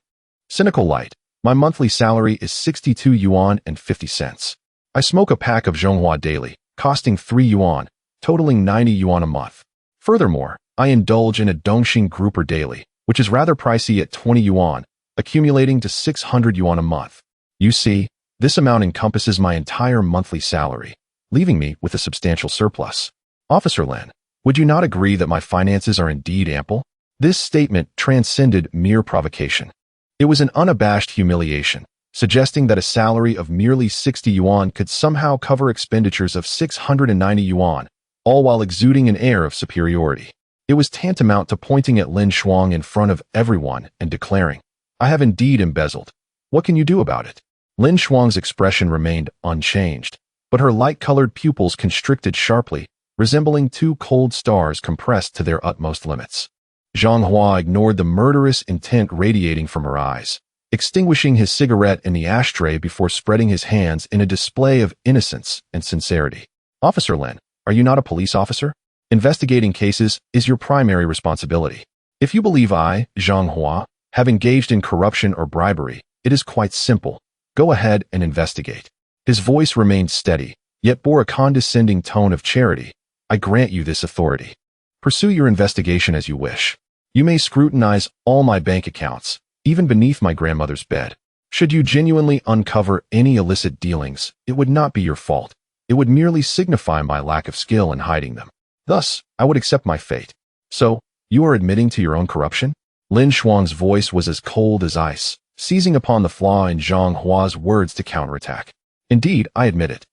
cynical light. My monthly salary is 62 yuan and 50 cents. I smoke a pack of Zhonghua daily, costing 3 yuan, totaling 90 yuan a month. Furthermore, I indulge in a Dongxing grouper daily, which is rather pricey at 20 yuan, accumulating to 600 yuan a month. You see, this amount encompasses my entire monthly salary, leaving me with a substantial surplus. Officer Lin, would you not agree that my finances are indeed ample? This statement transcended mere provocation. It was an unabashed humiliation, suggesting that a salary of merely 60 yuan could somehow cover expenditures of 690 yuan, all while exuding an air of superiority. It was tantamount to pointing at Lin Shuang in front of everyone and declaring, I have indeed embezzled. What can you do about it? Lin Shuang's expression remained unchanged, but her light-colored pupils constricted sharply, resembling two cold stars compressed to their utmost limits. Zhang Hua ignored the murderous intent radiating from her eyes, extinguishing his cigarette in the ashtray before spreading his hands in a display of innocence and sincerity. Officer Lin, are you not a police officer? Investigating cases is your primary responsibility. If you believe I, Zhang Hua, have engaged in corruption or bribery, it is quite simple. Go ahead and investigate. His voice remained steady, yet bore a condescending tone of charity. I grant you this authority. Pursue your investigation as you wish. You may scrutinize all my bank accounts, even beneath my grandmother's bed. Should you genuinely uncover any illicit dealings, it would not be your fault. It would merely signify my lack of skill in hiding them. Thus, I would accept my fate. So, you are admitting to your own corruption? Lin Shuang's voice was as cold as ice, seizing upon the flaw in Zhang Hua's words to counterattack. Indeed, I admit it.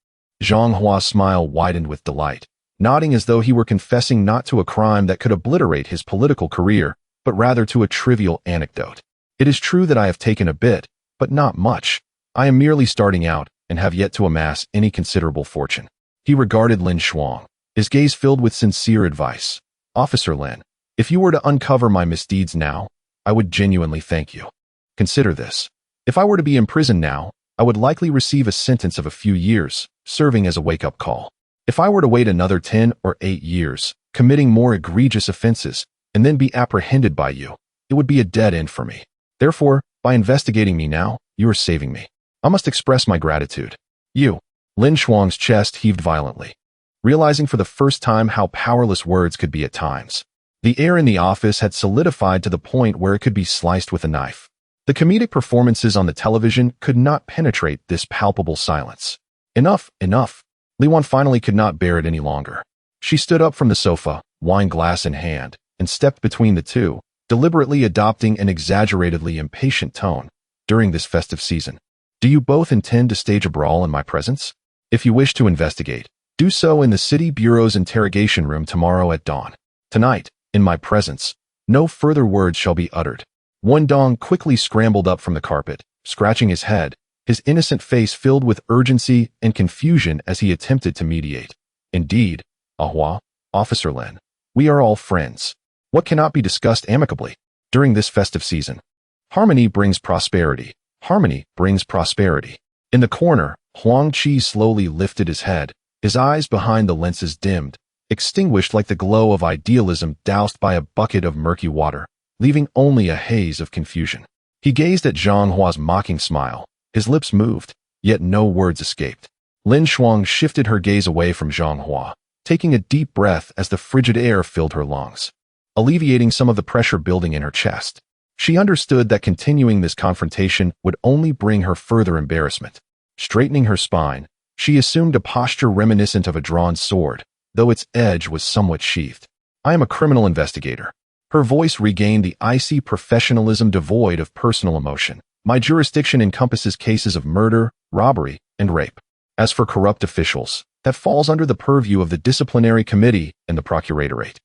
Zhang Hua's smile widened with delight, nodding as though he were confessing not to a crime that could obliterate his political career, but rather to a trivial anecdote. It is true that I have taken a bit, but not much. I am merely starting out and have yet to amass any considerable fortune. He regarded Lin Shuang, his gaze filled with sincere advice. Officer Lin, if you were to uncover my misdeeds now, I would genuinely thank you. Consider this. If I were to be imprisoned now, I would likely receive a sentence of a few years, serving as a wake-up call. If I were to wait another 10 or 8 years, committing more egregious offenses, and then be apprehended by you, it would be a dead end for me. Therefore, by investigating me now, you are saving me. I must express my gratitude. You. Lin Shuang's chest heaved violently, realizing for the first time how powerless words could be at times. The air in the office had solidified to the point where it could be sliced with a knife. The comedic performances on the television could not penetrate this palpable silence. Enough, enough. Li Wan finally could not bear it any longer. She stood up from the sofa, wine glass in hand, and stepped between the two, deliberately adopting an exaggeratedly impatient tone. During this festive season, do you both intend to stage a brawl in my presence? If you wish to investigate, do so in the City Bureau's interrogation room tomorrow at dawn. Tonight, in my presence, no further words shall be uttered. Wen Dong quickly scrambled up from the carpet, scratching his head, his innocent face filled with urgency and confusion as he attempted to mediate. Indeed, Ahua, Officer Lin, we are all friends. What cannot be discussed amicably during this festive season? Harmony brings prosperity. Harmony brings prosperity. In the corner, Huang Qi slowly lifted his head, his eyes behind the lenses dimmed, extinguished like the glow of idealism doused by a bucket of murky water, leaving only a haze of confusion. He gazed at Zhang Hua's mocking smile. His lips moved, yet no words escaped. Lin Shuang shifted her gaze away from Zhang Hua, taking a deep breath as the frigid air filled her lungs, alleviating some of the pressure building in her chest. She understood that continuing this confrontation would only bring her further embarrassment. Straightening her spine, she assumed a posture reminiscent of a drawn sword, though its edge was somewhat sheathed. I am a criminal investigator. Her voice regained the icy professionalism devoid of personal emotion. My jurisdiction encompasses cases of murder, robbery, and rape. As for corrupt officials, that falls under the purview of the disciplinary committee and the procuratorate.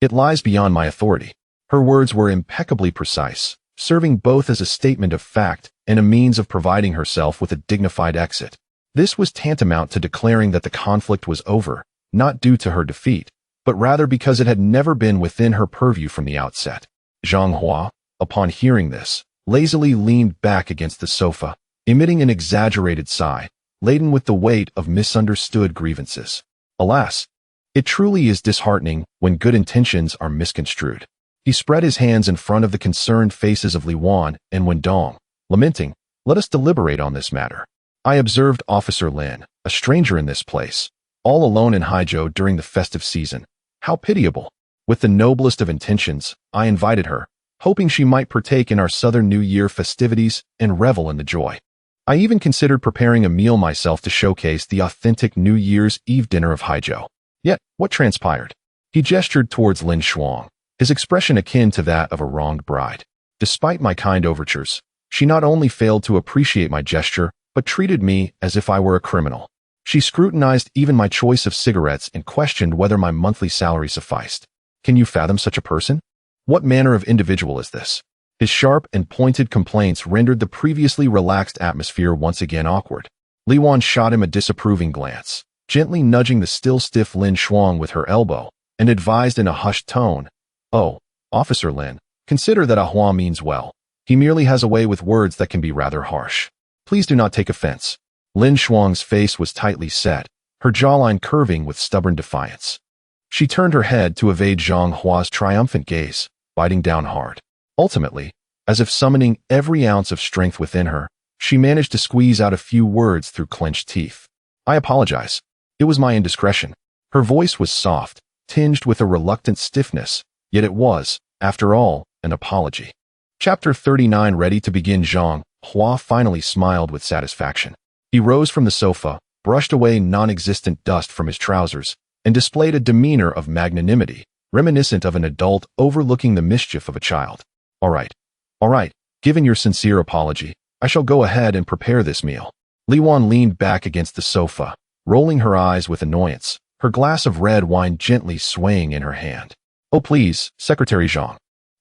It lies beyond my authority. Her words were impeccably precise, serving both as a statement of fact and a means of providing herself with a dignified exit. This was tantamount to declaring that the conflict was over, not due to her defeat, but rather because it had never been within her purview from the outset. Zhang Hua, upon hearing this, lazily leaned back against the sofa, emitting an exaggerated sigh, laden with the weight of misunderstood grievances. Alas, it truly is disheartening when good intentions are misconstrued. He spread his hands in front of the concerned faces of Li Wan and Wen Dong, lamenting, let us deliberate on this matter. I observed Officer Lin, a stranger in this place, all alone in Haizhou during the festive season. How pitiable. With the noblest of intentions, I invited her, hoping she might partake in our Southern New Year festivities and revel in the joy. I even considered preparing a meal myself to showcase the authentic New Year's Eve dinner of Haizhou. Yet, what transpired? He gestured towards Lin Shuang, his expression akin to that of a wronged bride. Despite my kind overtures, she not only failed to appreciate my gesture, but treated me as if I were a criminal. She scrutinized even my choice of cigarettes and questioned whether my monthly salary sufficed. Can you fathom such a person? What manner of individual is this? His sharp and pointed complaints rendered the previously relaxed atmosphere once again awkward. Li Wan shot him a disapproving glance, gently nudging the still stiff Lin Shuang with her elbow, and advised in a hushed tone, "Oh, Officer Lin, consider that Hua means well. He merely has a way with words that can be rather harsh. Please do not take offense." Lin Shuang's face was tightly set, her jawline curving with stubborn defiance. She turned her head to evade Zhang Hua's triumphant gaze, biting down hard. Ultimately, as if summoning every ounce of strength within her, she managed to squeeze out a few words through clenched teeth. "I apologize. It was my indiscretion." Her voice was soft, tinged with a reluctant stiffness, yet it was, after all, an apology. Chapter 39. Ready to begin. Zhang Hua finally smiled with satisfaction. He rose from the sofa, brushed away non-existent dust from his trousers, and displayed a demeanor of magnanimity, reminiscent of an adult overlooking the mischief of a child. All right, given your sincere apology, I shall go ahead and prepare this meal." Li Wan leaned back against the sofa, rolling her eyes with annoyance, her glass of red wine gently swaying in her hand. "Oh please, Secretary Zhang.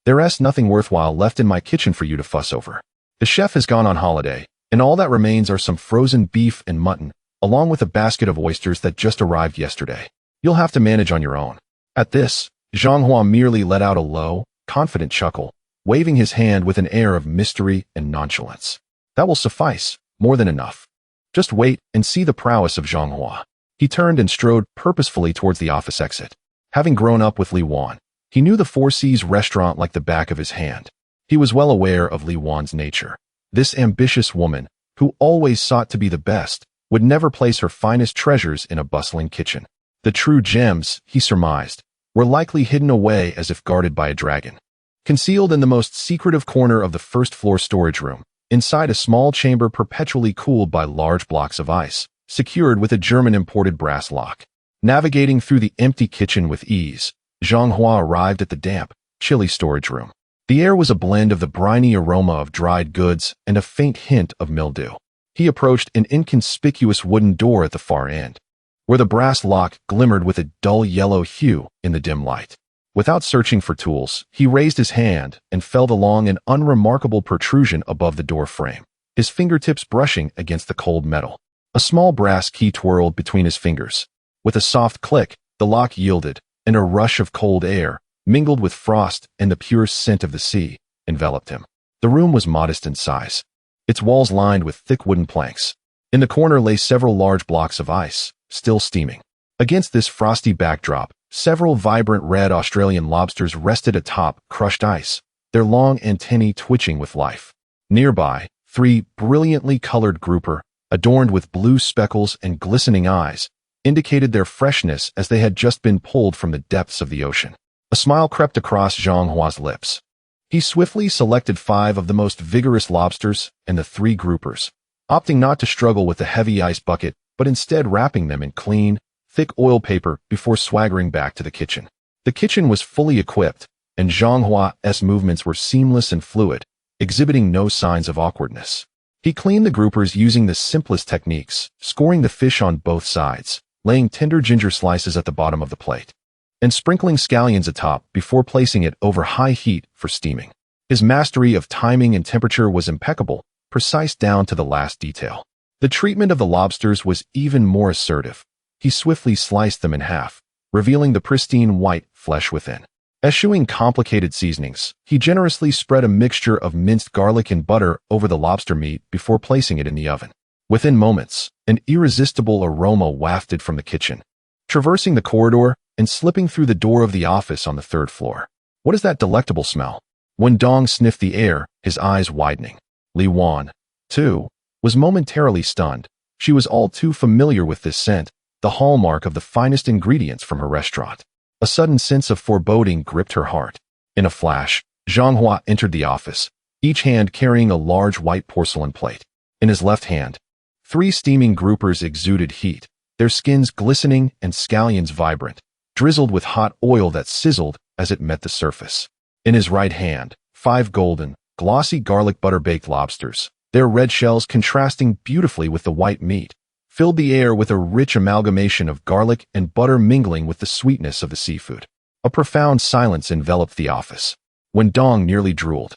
There's nothing worthwhile left in my kitchen for you to fuss over. The chef has gone on holiday, and all that remains are some frozen beef and mutton, along with a basket of oysters that just arrived yesterday. You'll have to manage on your own." At this, Zhang Hua merely let out a low, confident chuckle, waving his hand with an air of mystery and nonchalance. "That will suffice, more than enough. Just wait and see the prowess of Zhang Hua." He turned and strode purposefully towards the office exit. Having grown up with Li Wan, he knew the Four Seas restaurant like the back of his hand. He was well aware of Li Wan's nature. This ambitious woman, who always sought to be the best, would never place her finest treasures in a bustling kitchen. The true gems, he surmised, were likely hidden away as if guarded by a dragon. Concealed in the most secretive corner of the first-floor storage room, inside a small chamber perpetually cooled by large blocks of ice, secured with a German-imported brass lock. Navigating through the empty kitchen with ease, Zhang Hua arrived at the damp, chilly storage room. The air was a blend of the briny aroma of dried goods and a faint hint of mildew. He approached an inconspicuous wooden door at the far end, where the brass lock glimmered with a dull yellow hue in the dim light. Without searching for tools, he raised his hand and felt along an unremarkable protrusion above the door frame, his fingertips brushing against the cold metal. A small brass key twirled between his fingers. With a soft click, the lock yielded, and a rush of cold air, mingled with frost and the pure scent of the sea, enveloped him. The room was modest in size, its walls lined with thick wooden planks. In the corner lay several large blocks of ice, still steaming. Against this frosty backdrop, several vibrant red Australian lobsters rested atop crushed ice, their long antennae twitching with life. Nearby, 3 brilliantly colored grouper, adorned with blue speckles and glistening eyes, indicated their freshness as they had just been pulled from the depths of the ocean. A smile crept across Zhang Hua's lips. He swiftly selected 5 of the most vigorous lobsters and the 3 groupers, opting not to struggle with the heavy ice bucket, but instead wrapping them in clean, thick oil paper before swaggering back to the kitchen. The kitchen was fully equipped, and Zhang Hua's movements were seamless and fluid, exhibiting no signs of awkwardness. He cleaned the groupers using the simplest techniques, scoring the fish on both sides, laying tender ginger slices at the bottom of the plate, and sprinkling scallions atop before placing it over high heat for steaming. His mastery of timing and temperature was impeccable, precise down to the last detail. The treatment of the lobsters was even more assertive. He swiftly sliced them in half, revealing the pristine white flesh within. Eschewing complicated seasonings, he generously spread a mixture of minced garlic and butter over the lobster meat before placing it in the oven. Within moments, an irresistible aroma wafted from the kitchen, traversing the corridor and slipping through the door of the office on the 3rd floor. What is that delectable smell? When Dong sniffed the air, his eyes widening. Li Wan, too, was momentarily stunned. She was all too familiar with this scent, the hallmark of the finest ingredients from her restaurant. A sudden sense of foreboding gripped her heart. In a flash, Zhang Hua entered the office, each hand carrying a large white porcelain plate. In his left hand, 3 steaming groupers exuded heat, their skins glistening and scallions vibrant, drizzled with hot oil that sizzled as it met the surface. In his right hand, 5 golden, glossy garlic butter-baked lobsters, their red shells contrasting beautifully with the white meat, filled the air with a rich amalgamation of garlic and butter mingling with the sweetness of the seafood. A profound silence enveloped the office, when Dong nearly drooled,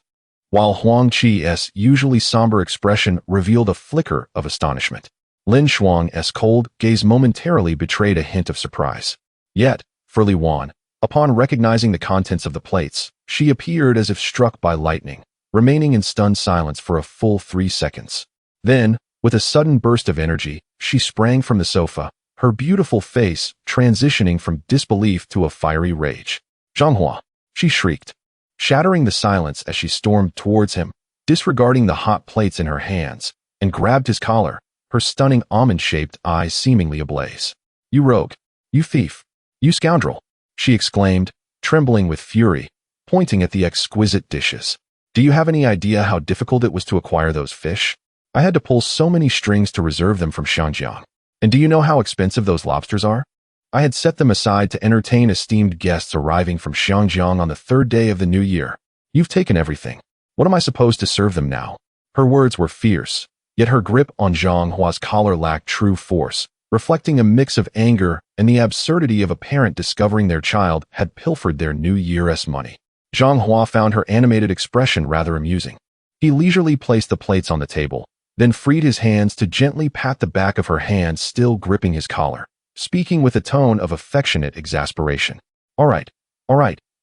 while Huang Chi's usually somber expression revealed a flicker of astonishment. Lin Shuang's cold gaze momentarily betrayed a hint of surprise. Yet, for Li Wan, upon recognizing the contents of the plates, she appeared as if struck by lightning, remaining in stunned silence for a full 3 seconds. Then, with a sudden burst of energy, she sprang from the sofa, her beautiful face transitioning from disbelief to a fiery rage. "Zhanghua!" she shrieked, shattering the silence as she stormed towards him, disregarding the hot plates in her hands, and grabbed his collar, her stunning almond-shaped eyes seemingly ablaze. "You rogue! You thief! You scoundrel!" she exclaimed, trembling with fury, pointing at the exquisite dishes. "Do you have any idea how difficult it was to acquire those fish? I had to pull so many strings to reserve them from Shanjiang. And do you know how expensive those lobsters are? I had set them aside to entertain esteemed guests arriving from Shanjiang on the 3rd day of the new year. You've taken everything. What am I supposed to serve them now?" Her words were fierce, yet her grip on Zhang Hua's collar lacked true force, reflecting a mix of anger and the absurdity of a parent discovering their child had pilfered their New Year's money. Zhang Hua found her animated expression rather amusing. He leisurely placed the plates on the table, then freed his hands to gently pat the back of her hand still gripping his collar, speaking with a tone of affectionate exasperation. All right,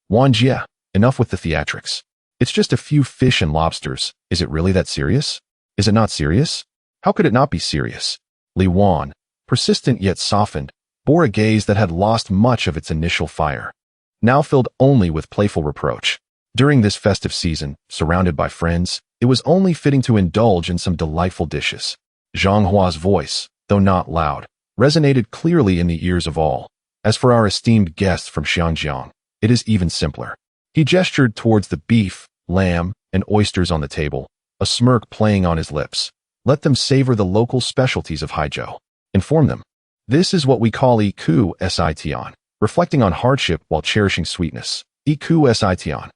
Wan Jie, enough with the theatrics. It's just a few fish and lobsters. Is it really that serious? Is it not serious? How could it not be serious?" Li Wan, persistent yet softened, bore a gaze that had lost much of its initial fire, now filled only with playful reproach. During this festive season, surrounded by friends, it was only fitting to indulge in some delightful dishes. Zhang Hua's voice, though not loud, resonated clearly in the ears of all. As for our esteemed guests from Xianjiang, it is even simpler. He gestured towards the beef, lamb, and oysters on the table, a smirk playing on his lips. Let them savor the local specialties of Haizhou. Inform them. This is what we call Iku Sition, reflecting on hardship while cherishing sweetness. Iku Sition.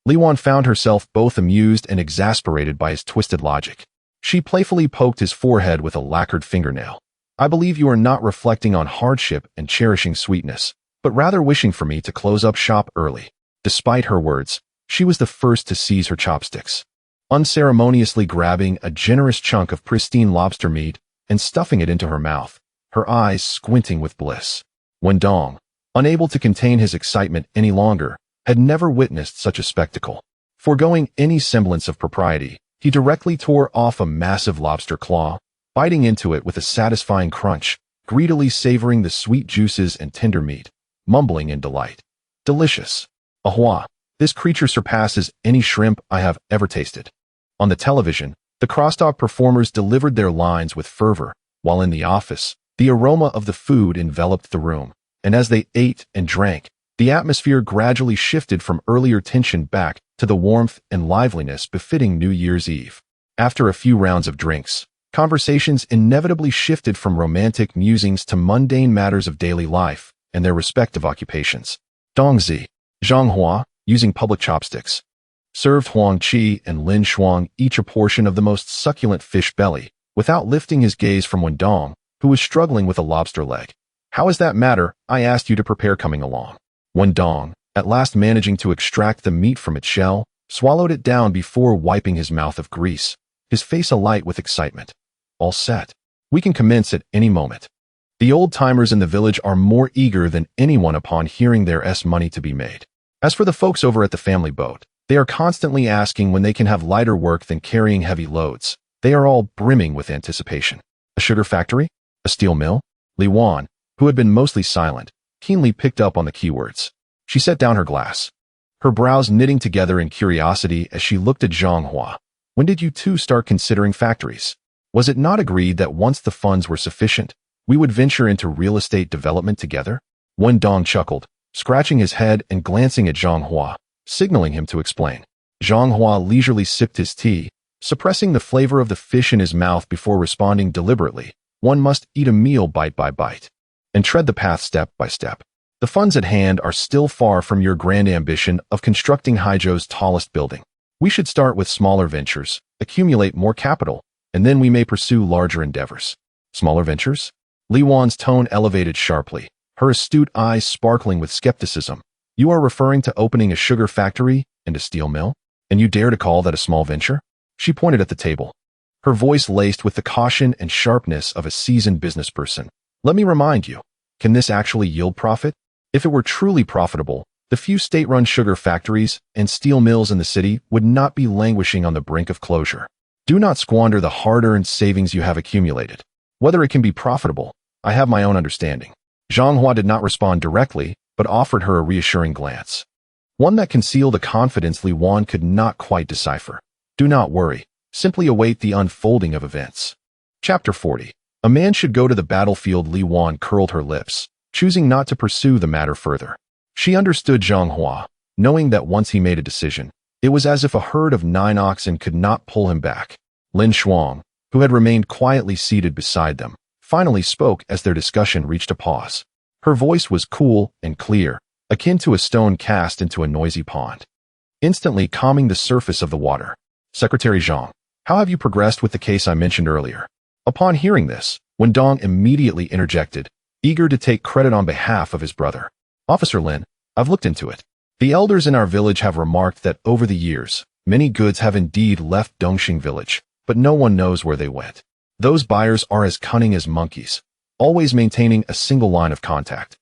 Li Wan found herself both amused and exasperated by his twisted logic. She playfully poked his forehead with a lacquered fingernail. "I believe you are not reflecting on hardship and cherishing sweetness, but rather wishing for me to close up shop early." Despite her words, she was the first to seize her chopsticks, unceremoniously grabbing a generous chunk of pristine lobster meat and stuffing it into her mouth, her eyes squinting with bliss. Wendong, unable to contain his excitement any longer, had never witnessed such a spectacle. Foregoing any semblance of propriety, he directly tore off a massive lobster claw, biting into it with a satisfying crunch, greedily savoring the sweet juices and tender meat, mumbling in delight. "Delicious. Ahua, this creature surpasses any shrimp I have ever tasted." On the television, the crosstalk performers delivered their lines with fervor, while in the office, the aroma of the food enveloped the room, and as they ate and drank, the atmosphere gradually shifted from earlier tension back to the warmth and liveliness befitting New Year's Eve. After a few rounds of drinks, conversations inevitably shifted from romantic musings to mundane matters of daily life and their respective occupations. Dongzi, Zhang Hua, using public chopsticks, served Huang Qi and Lin Shuang each a portion of the most succulent fish belly, without lifting his gaze from Wendong, who was struggling with a lobster leg. "How is that matter I asked you to prepare coming along?" Wendong, at last managing to extract the meat from its shell, swallowed it down before wiping his mouth of grease, his face alight with excitement. "All set. We can commence at any moment." The old-timers in the village are more eager than anyone upon hearing their money to be made. As for the folks over at the family boat, they are constantly asking when they can have lighter work than carrying heavy loads. They are all brimming with anticipation. A sugar factory? A steel mill? Li Wan, who had been mostly silent, keenly picked up on the keywords. She set down her glass, her brows knitting together in curiosity as she looked at Zhang Hua. "When did you two start considering factories? Was it not agreed that once the funds were sufficient, we would venture into real estate development together?" Wendong chuckled, scratching his head and glancing at Zhang Hua, signaling him to explain. Zhang Hua leisurely sipped his tea, suppressing the flavor of the fish in his mouth before responding deliberately. "One must eat a meal bite by bite, and tread the path step by step. The funds at hand are still far from your grand ambition of constructing Haizhou's tallest building. We should start with smaller ventures, accumulate more capital, and then we may pursue larger endeavors." "Smaller ventures?" Li Wan's tone elevated sharply, her astute eyes sparkling with skepticism. "You are referring to opening a sugar factory and a steel mill? And you dare to call that a small venture?" She pointed at the table, her voice laced with the caution and sharpness of a seasoned businessperson. Let me remind you, can this actually yield profit? If it were truly profitable, the few state-run sugar factories and steel mills in the city would not be languishing on the brink of closure. Do not squander the hard-earned savings you have accumulated. Whether it can be profitable, I have my own understanding. Zhang Hua did not respond directly, but offered her a reassuring glance. One that concealed a confidence Li Wan could not quite decipher. Do not worry. Simply await the unfolding of events. Chapter 40. A man should go to the battlefield. Li Wan curled her lips, choosing not to pursue the matter further. She understood Zhang Hua, knowing that once he made a decision, it was as if a herd of 9 oxen could not pull him back. Lin Shuang, who had remained quietly seated beside them, finally spoke as their discussion reached a pause. Her voice was cool and clear, akin to a stone cast into a noisy pond, instantly calming the surface of the water. Secretary Zhang, how have you progressed with the case I mentioned earlier? Upon hearing this, Wen Dong immediately interjected, eager to take credit on behalf of his brother. Officer Lin, I've looked into it. The elders in our village have remarked that over the years, many goods have indeed left Dongxing village, but no one knows where they went. Those buyers are as cunning as monkeys, always maintaining a single line of contact,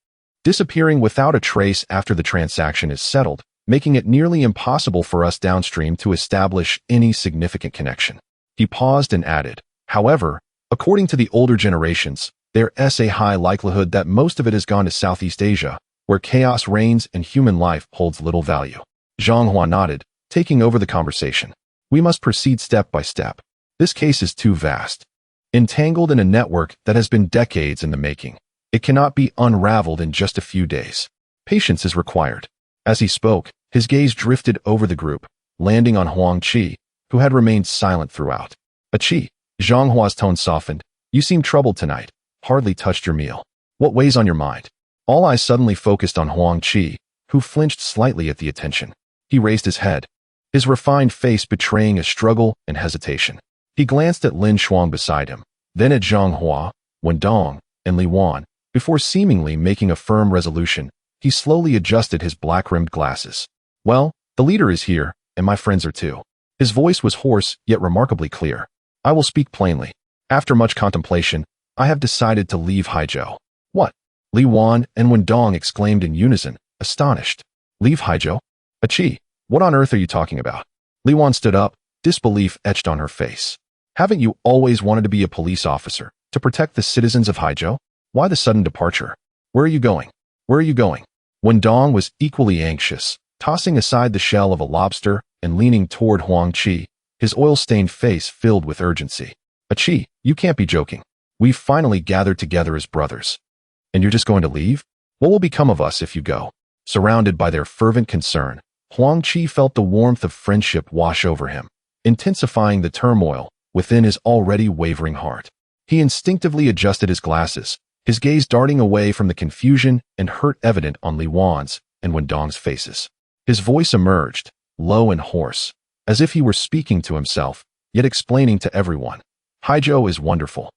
disappearing without a trace after the transaction is settled, making it nearly impossible for us downstream to establish any significant connection. He paused and added, however, according to the older generations, there is a high likelihood that most of it has gone to Southeast Asia, where chaos reigns and human life holds little value. Zhang Hua nodded, taking over the conversation. We must proceed step by step. This case is too vast, entangled in a network that has been decades in the making. It cannot be unraveled in just a few days. Patience is required. As he spoke, his gaze drifted over the group, landing on Huang Qi, who had remained silent throughout. Qi, Zhang Hua's tone softened. You seem troubled tonight. Hardly touched your meal. What weighs on your mind? All eyes suddenly focused on Huang Qi, who flinched slightly at the attention. He raised his head, his refined face betraying a struggle and hesitation. He glanced at Lin Shuang beside him, then at Zhang Hua, Wen Dong, and Li Wan. Before seemingly making a firm resolution, he slowly adjusted his black-rimmed glasses. Well, the leader is here, and my friends are too. His voice was hoarse, yet remarkably clear. I will speak plainly. After much contemplation, I have decided to leave Haizhou. What? Li Wan and Wen Dong exclaimed in unison, astonished. Leave Haizhou? Qi, what on earth are you talking about? Li Wan stood up, disbelief etched on her face. Haven't you always wanted to be a police officer, to protect the citizens of Haizhou? Why the sudden departure? Where are you going? Where are you going? Wen Dong was equally anxious, tossing aside the shell of a lobster and leaning toward Huang Qi, his oil-stained face filled with urgency. Qi, you can't be joking. We've finally gathered together as brothers. And you're just going to leave? What will become of us if you go? Surrounded by their fervent concern, Huang Qi felt the warmth of friendship wash over him, intensifying the turmoil within his already wavering heart. He instinctively adjusted his glasses, his gaze darting away from the confusion and hurt evident on Li Wan's and Wen Dong's faces. His voice emerged, low and hoarse, as if he were speaking to himself, yet explaining to everyone. Haizhou is wonderful.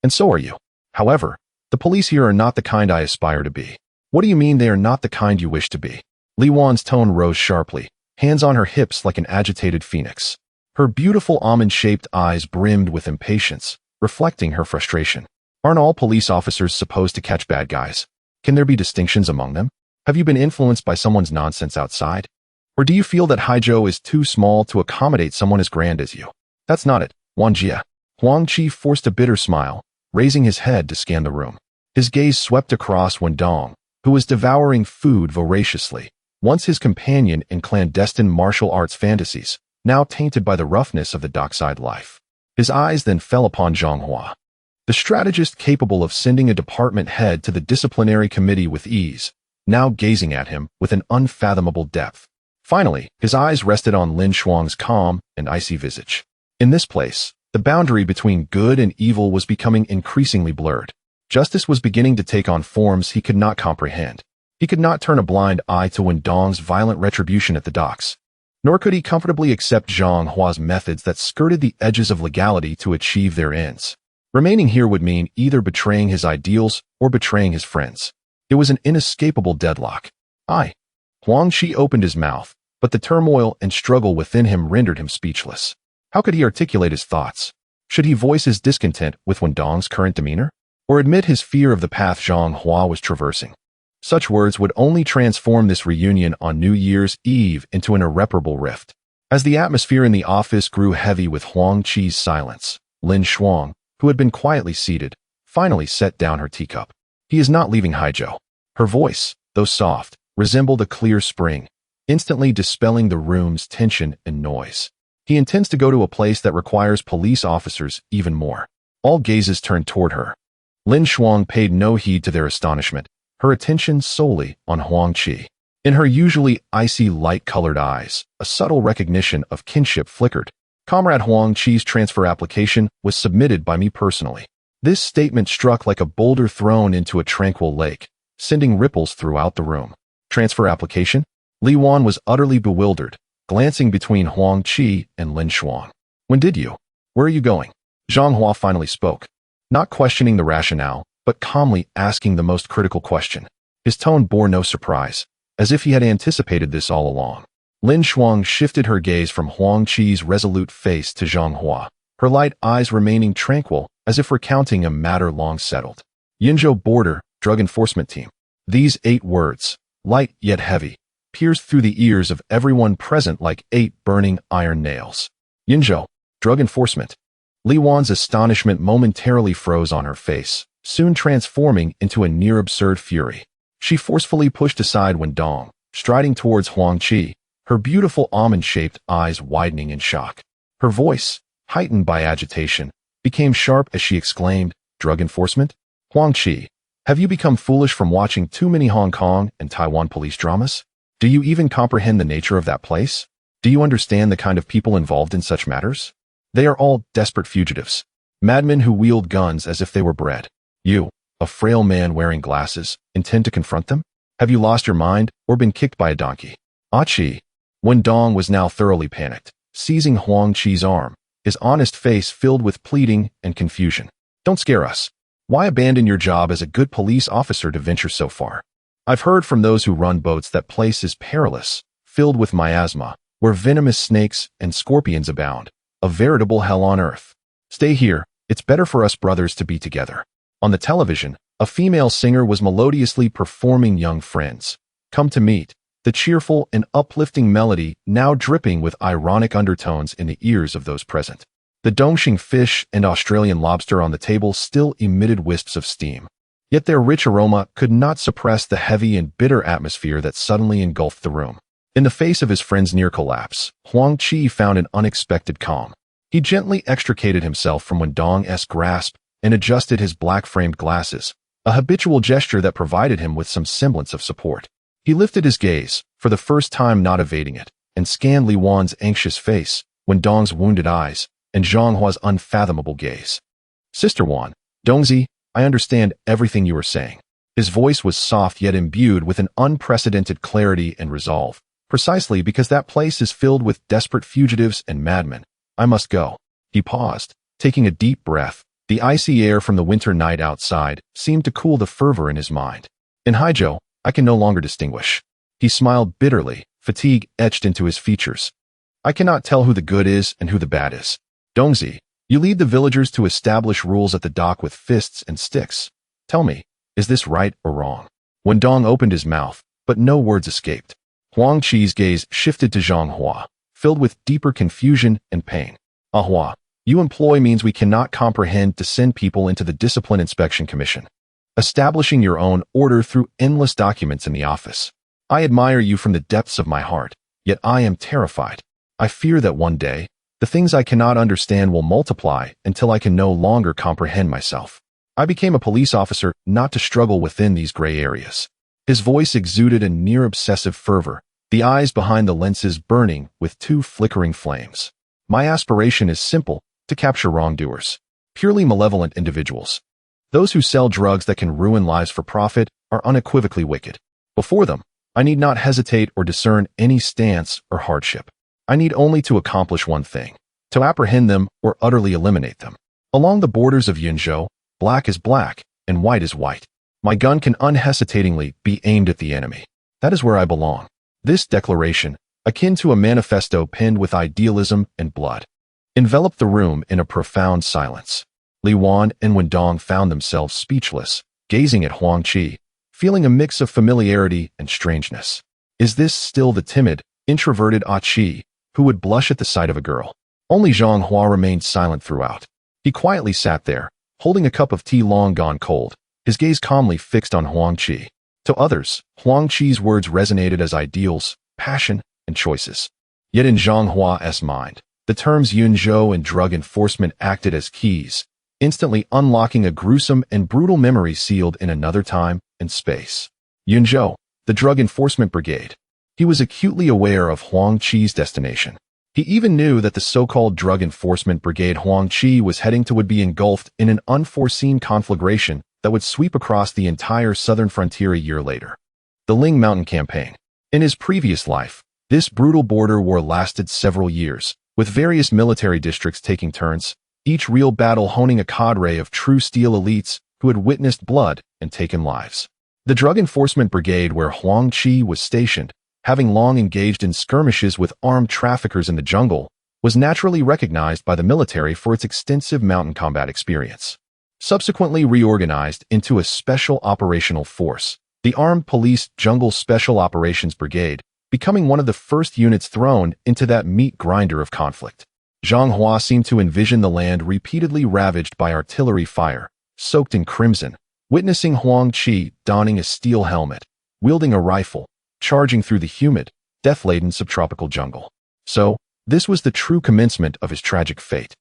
And so are you. However, the police here are not the kind I aspire to be. What do you mean they are not the kind you wish to be? Li Wan's tone rose sharply, hands on her hips like an agitated phoenix. Her beautiful almond-shaped eyes brimmed with impatience, reflecting her frustration. Aren't all police officers supposed to catch bad guys? Can there be distinctions among them? Have you been influenced by someone's nonsense outside? Or do you feel that Haizhou is too small to accommodate someone as grand as you? That's not it, Wan Jia. Huang Qi forced a bitter smile, raising his head to scan the room. His gaze swept across Wen Dong, who was devouring food voraciously, once his companion in clandestine martial arts fantasies, now tainted by the roughness of the dockside life. His eyes then fell upon Zhang Hua, the strategist capable of sending a department head to the disciplinary committee with ease, now gazing at him with an unfathomable depth. Finally, his eyes rested on Lin Shuang's calm and icy visage. In this place, the boundary between good and evil was becoming increasingly blurred. Justice was beginning to take on forms he could not comprehend. He could not turn a blind eye to Wen Dong's violent retribution at the docks, nor could he comfortably accept Zhang Hua's methods that skirted the edges of legality to achieve their ends. Remaining here would mean either betraying his ideals or betraying his friends. It was an inescapable deadlock. Huang Qi opened his mouth, but the turmoil and struggle within him rendered him speechless. How could he articulate his thoughts? Should he voice his discontent with Wendong's current demeanor? Or admit his fear of the path Zhang Hua was traversing? Such words would only transform this reunion on New Year's Eve into an irreparable rift. As the atmosphere in the office grew heavy with Huang Qi's silence, Lin Shuang, who had been quietly seated, finally set down her teacup. He is not leaving Haizhou. Her voice, though soft, resembled a clear spring, instantly dispelling the room's tension and noise. He intends to go to a place that requires police officers even more. All gazes turned toward her. Lin Shuang paid no heed to their astonishment, her attention solely on Huang Qi. In her usually icy light-colored eyes, a subtle recognition of kinship flickered. Comrade Huang Qi's transfer application was submitted by me personally. This statement struck like a boulder thrown into a tranquil lake, sending ripples throughout the room. Transfer application? Li Wan was utterly bewildered, glancing between Huang Qi and Lin Shuang. When did you? Where are you going? Zhang Hua finally spoke, not questioning the rationale, but calmly asking the most critical question. His tone bore no surprise, as if he had anticipated this all along. Lin Shuang shifted her gaze from Huang Qi's resolute face to Zhang Hua, her light eyes remaining tranquil as if recounting a matter long settled. Yinzhou Border, Drug Enforcement Team. These 8 words, light yet heavy, pierced through the ears of everyone present like 8 burning iron nails. Yinzhou, Drug Enforcement. Li Wan's astonishment momentarily froze on her face, soon transforming into a near-absurd fury. She forcefully pushed aside Wendong, striding towards Huang Qi, her beautiful almond-shaped eyes widening in shock. Her voice, heightened by agitation, became sharp as she exclaimed, "Drug enforcement? Huang Qi, have you become foolish from watching too many Hong Kong and Taiwan police dramas? Do you even comprehend the nature of that place? Do you understand the kind of people involved in such matters? They are all desperate fugitives, madmen who wield guns as if they were bread. You, a frail man wearing glasses, intend to confront them? Have you lost your mind or been kicked by a donkey?" Ah Qi. Wendong was now thoroughly panicked, seizing Huang Qi's arm, his honest face filled with pleading and confusion. "Don't scare us. Why abandon your job as a good police officer to venture so far? I've heard from those who run boats that place is perilous, filled with miasma, where venomous snakes and scorpions abound, a veritable hell on earth. Stay here, it's better for us brothers to be together." On the television, a female singer was melodiously performing Young Friends, Come to Meet, the cheerful and uplifting melody now dripping with ironic undertones in the ears of those present. The Dongxing fish and Australian lobster on the table still emitted wisps of steam. Yet their rich aroma could not suppress the heavy and bitter atmosphere that suddenly engulfed the room. In the face of his friend's near collapse, Huang Qi found an unexpected calm. He gently extricated himself from Wendong's grasp and adjusted his black-framed glasses, a habitual gesture that provided him with some semblance of support. He lifted his gaze, for the first time not evading it, and scanned Li Wan's anxious face, Wendong's wounded eyes, and Zhang Hua's unfathomable gaze. "Sister Wan, Dongzi, I understand everything you are saying." His voice was soft yet imbued with an unprecedented clarity and resolve. "Precisely because that place is filled with desperate fugitives and madmen. I must go." He paused, taking a deep breath. The icy air from the winter night outside seemed to cool the fervor in his mind. "In Haizhou, I can no longer distinguish." He smiled bitterly, fatigue etched into his features. "I cannot tell who the good is and who the bad is. Dongzi, you lead the villagers to establish rules at the dock with fists and sticks. Tell me, is this right or wrong?" Wendong opened his mouth, but no words escaped. Huang Qi's gaze shifted to Zhang Hua, filled with deeper confusion and pain. "Ah Hua, you employ means we cannot comprehend to send people into the Discipline Inspection Commission, establishing your own order through endless documents in the office. I admire you from the depths of my heart, yet I am terrified. I fear that one day, the things I cannot understand will multiply until I can no longer comprehend myself. I became a police officer not to struggle within these gray areas." His voice exuded a near-obsessive fervor, the eyes behind the lenses burning with 2 flickering flames. "My aspiration is simple, to capture wrongdoers, purely malevolent individuals. Those who sell drugs that can ruin lives for profit are unequivocally wicked. Before them, I need not hesitate or discern any stance or hardship. I need only to accomplish one thing, to apprehend them or utterly eliminate them. Along the borders of Yinzhou, black is black and white is white. My gun can unhesitatingly be aimed at the enemy. That is where I belong." This declaration, akin to a manifesto penned with idealism and blood, enveloped the room in a profound silence. Li Wan and Wendong found themselves speechless, gazing at Huang Qi, feeling a mix of familiarity and strangeness. Is this still the timid, introverted Qi who would blush at the sight of a girl? Only Zhang Hua remained silent throughout. He quietly sat there, holding a cup of tea long gone cold, his gaze calmly fixed on Huang Qi. To others, Huang Qi's words resonated as ideals, passion, and choices. Yet in Zhang Hua's mind, the terms Yunzhou and drug enforcement acted as keys, instantly unlocking a gruesome and brutal memory sealed in another time and space. Yunzhou, the Drug Enforcement Brigade. He was acutely aware of Huang Qi's destination. He even knew that the so-called Drug Enforcement Brigade Huang Qi was heading to would be engulfed in an unforeseen conflagration that would sweep across the entire southern frontier a year later. The Ling Mountain Campaign. In his previous life, this brutal border war lasted several years, with various military districts taking turns, each real battle honing a cadre of true steel elites who had witnessed blood and taken lives. The Drug Enforcement Brigade where Huang Qi was stationed, having long engaged in skirmishes with armed traffickers in the jungle, was naturally recognized by the military for its extensive mountain combat experience. Subsequently reorganized into a special operational force, the Armed Police Jungle Special Operations Brigade, becoming one of the first units thrown into that meat grinder of conflict. Zhang Hua seemed to envision the land repeatedly ravaged by artillery fire, soaked in crimson, witnessing Huang Qi donning a steel helmet, wielding a rifle, charging through the humid, death-laden subtropical jungle. So, this was the true commencement of his tragic fate.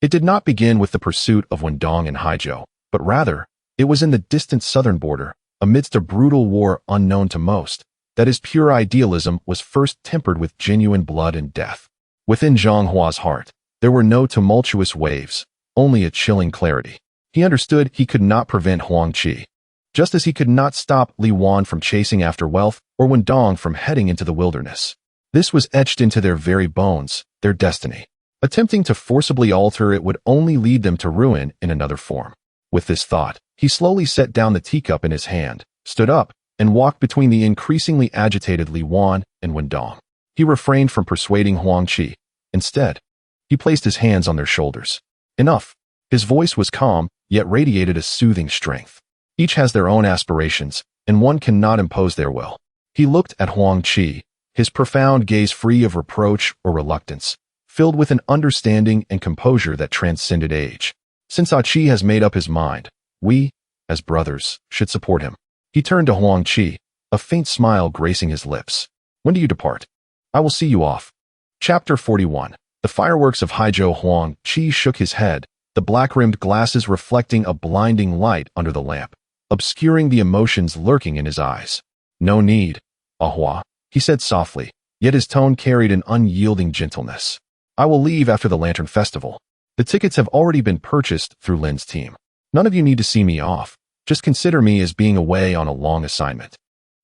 It did not begin with the pursuit of Wendong and Haizhou, but rather, it was in the distant southern border, amidst a brutal war unknown to most, that his pure idealism was first tempered with genuine blood and death. Within Zhang Hua's heart, there were no tumultuous waves, only a chilling clarity. He understood he could not prevent Huang Qi, just as he could not stop Li Wan from chasing after wealth or Wendong from heading into the wilderness. This was etched into their very bones, their destiny. Attempting to forcibly alter it would only lead them to ruin in another form. With this thought, he slowly set down the teacup in his hand, stood up, and walked between the increasingly agitated Li Wan and Wendong. He refrained from persuading Huang Qi. Instead, he placed his hands on their shoulders. Enough. His voice was calm, yet radiated a soothing strength. Each has their own aspirations, and one cannot impose their will. He looked at Huang Qi, his profound gaze free of reproach or reluctance, filled with an understanding and composure that transcended age. Since Qi has made up his mind, we, as brothers, should support him. He turned to Huang Qi, a faint smile gracing his lips. When do you depart? I will see you off. Chapter 41. The fireworks of Haizhou. Huang Qi shook his head, the black-rimmed glasses reflecting a blinding light under the lamp, obscuring the emotions lurking in his eyes. No need, Hua, he said softly, yet his tone carried an unyielding gentleness. I will leave after the Lantern Festival. The tickets have already been purchased through Lin's team. None of you need to see me off. Just consider me as being away on a long assignment.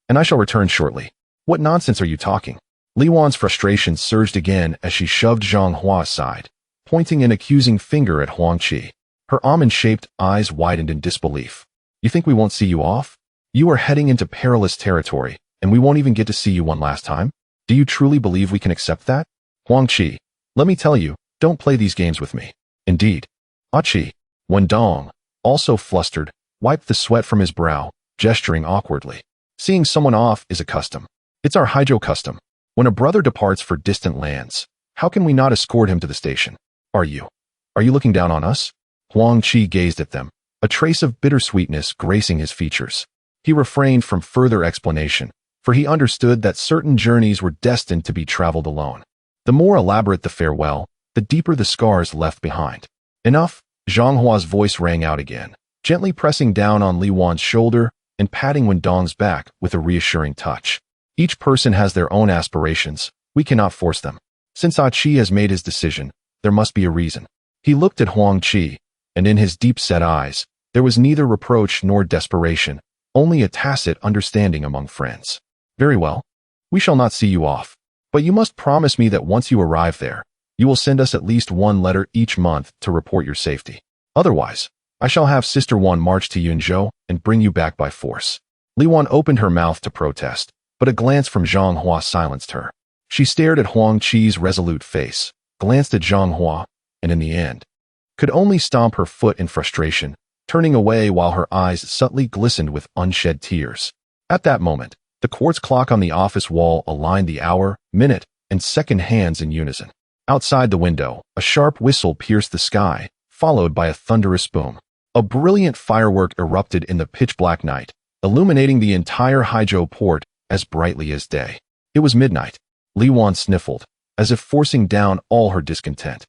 And I shall return shortly. What nonsense are you talking? Li Wan's frustration surged again as she shoved Zhang Hua aside, pointing an accusing finger at Huang Qi. Her almond-shaped eyes widened in disbelief. You think we won't see you off? You are heading into perilous territory, and we won't even get to see you one last time? Do you truly believe we can accept that? Huang Qi, let me tell you, don't play these games with me. Indeed. Qi, Wendong, also flustered, wiped the sweat from his brow, gesturing awkwardly. Seeing someone off is a custom. It's our Haizhou custom. When a brother departs for distant lands, how can we not escort him to the station? Are you looking down on us? Huang Qi gazed at them, a trace of bittersweetness gracing his features. He refrained from further explanation, for he understood that certain journeys were destined to be traveled alone. The more elaborate the farewell, the deeper the scars left behind. Enough, Zhang Hua's voice rang out again, gently pressing down on Li Wan's shoulder and patting Wendong's back with a reassuring touch. Each person has their own aspirations. We cannot force them. Since Qi has made his decision, there must be a reason. He looked at Huang Qi, and in his deep-set eyes, there was neither reproach nor desperation, only a tacit understanding among friends. Very well. We shall not see you off. But you must promise me that once you arrive there, you will send us at least one letter each month to report your safety. Otherwise, I shall have Sister Wan march to Yunzhou and bring you back by force. Li Wan opened her mouth to protest, but a glance from Zhang Hua silenced her. She stared at Huang Qi's resolute face, glanced at Zhang Hua, and in the end, could only stomp her foot in frustration, turning away while her eyes subtly glistened with unshed tears. At that moment, the quartz clock on the office wall aligned the hour, minute, and second hands in unison. Outside the window, a sharp whistle pierced the sky, followed by a thunderous boom. A brilliant firework erupted in the pitch-black night, illuminating the entire Haizhou port as brightly as day. It was midnight. Li Wan sniffled, as if forcing down all her discontent,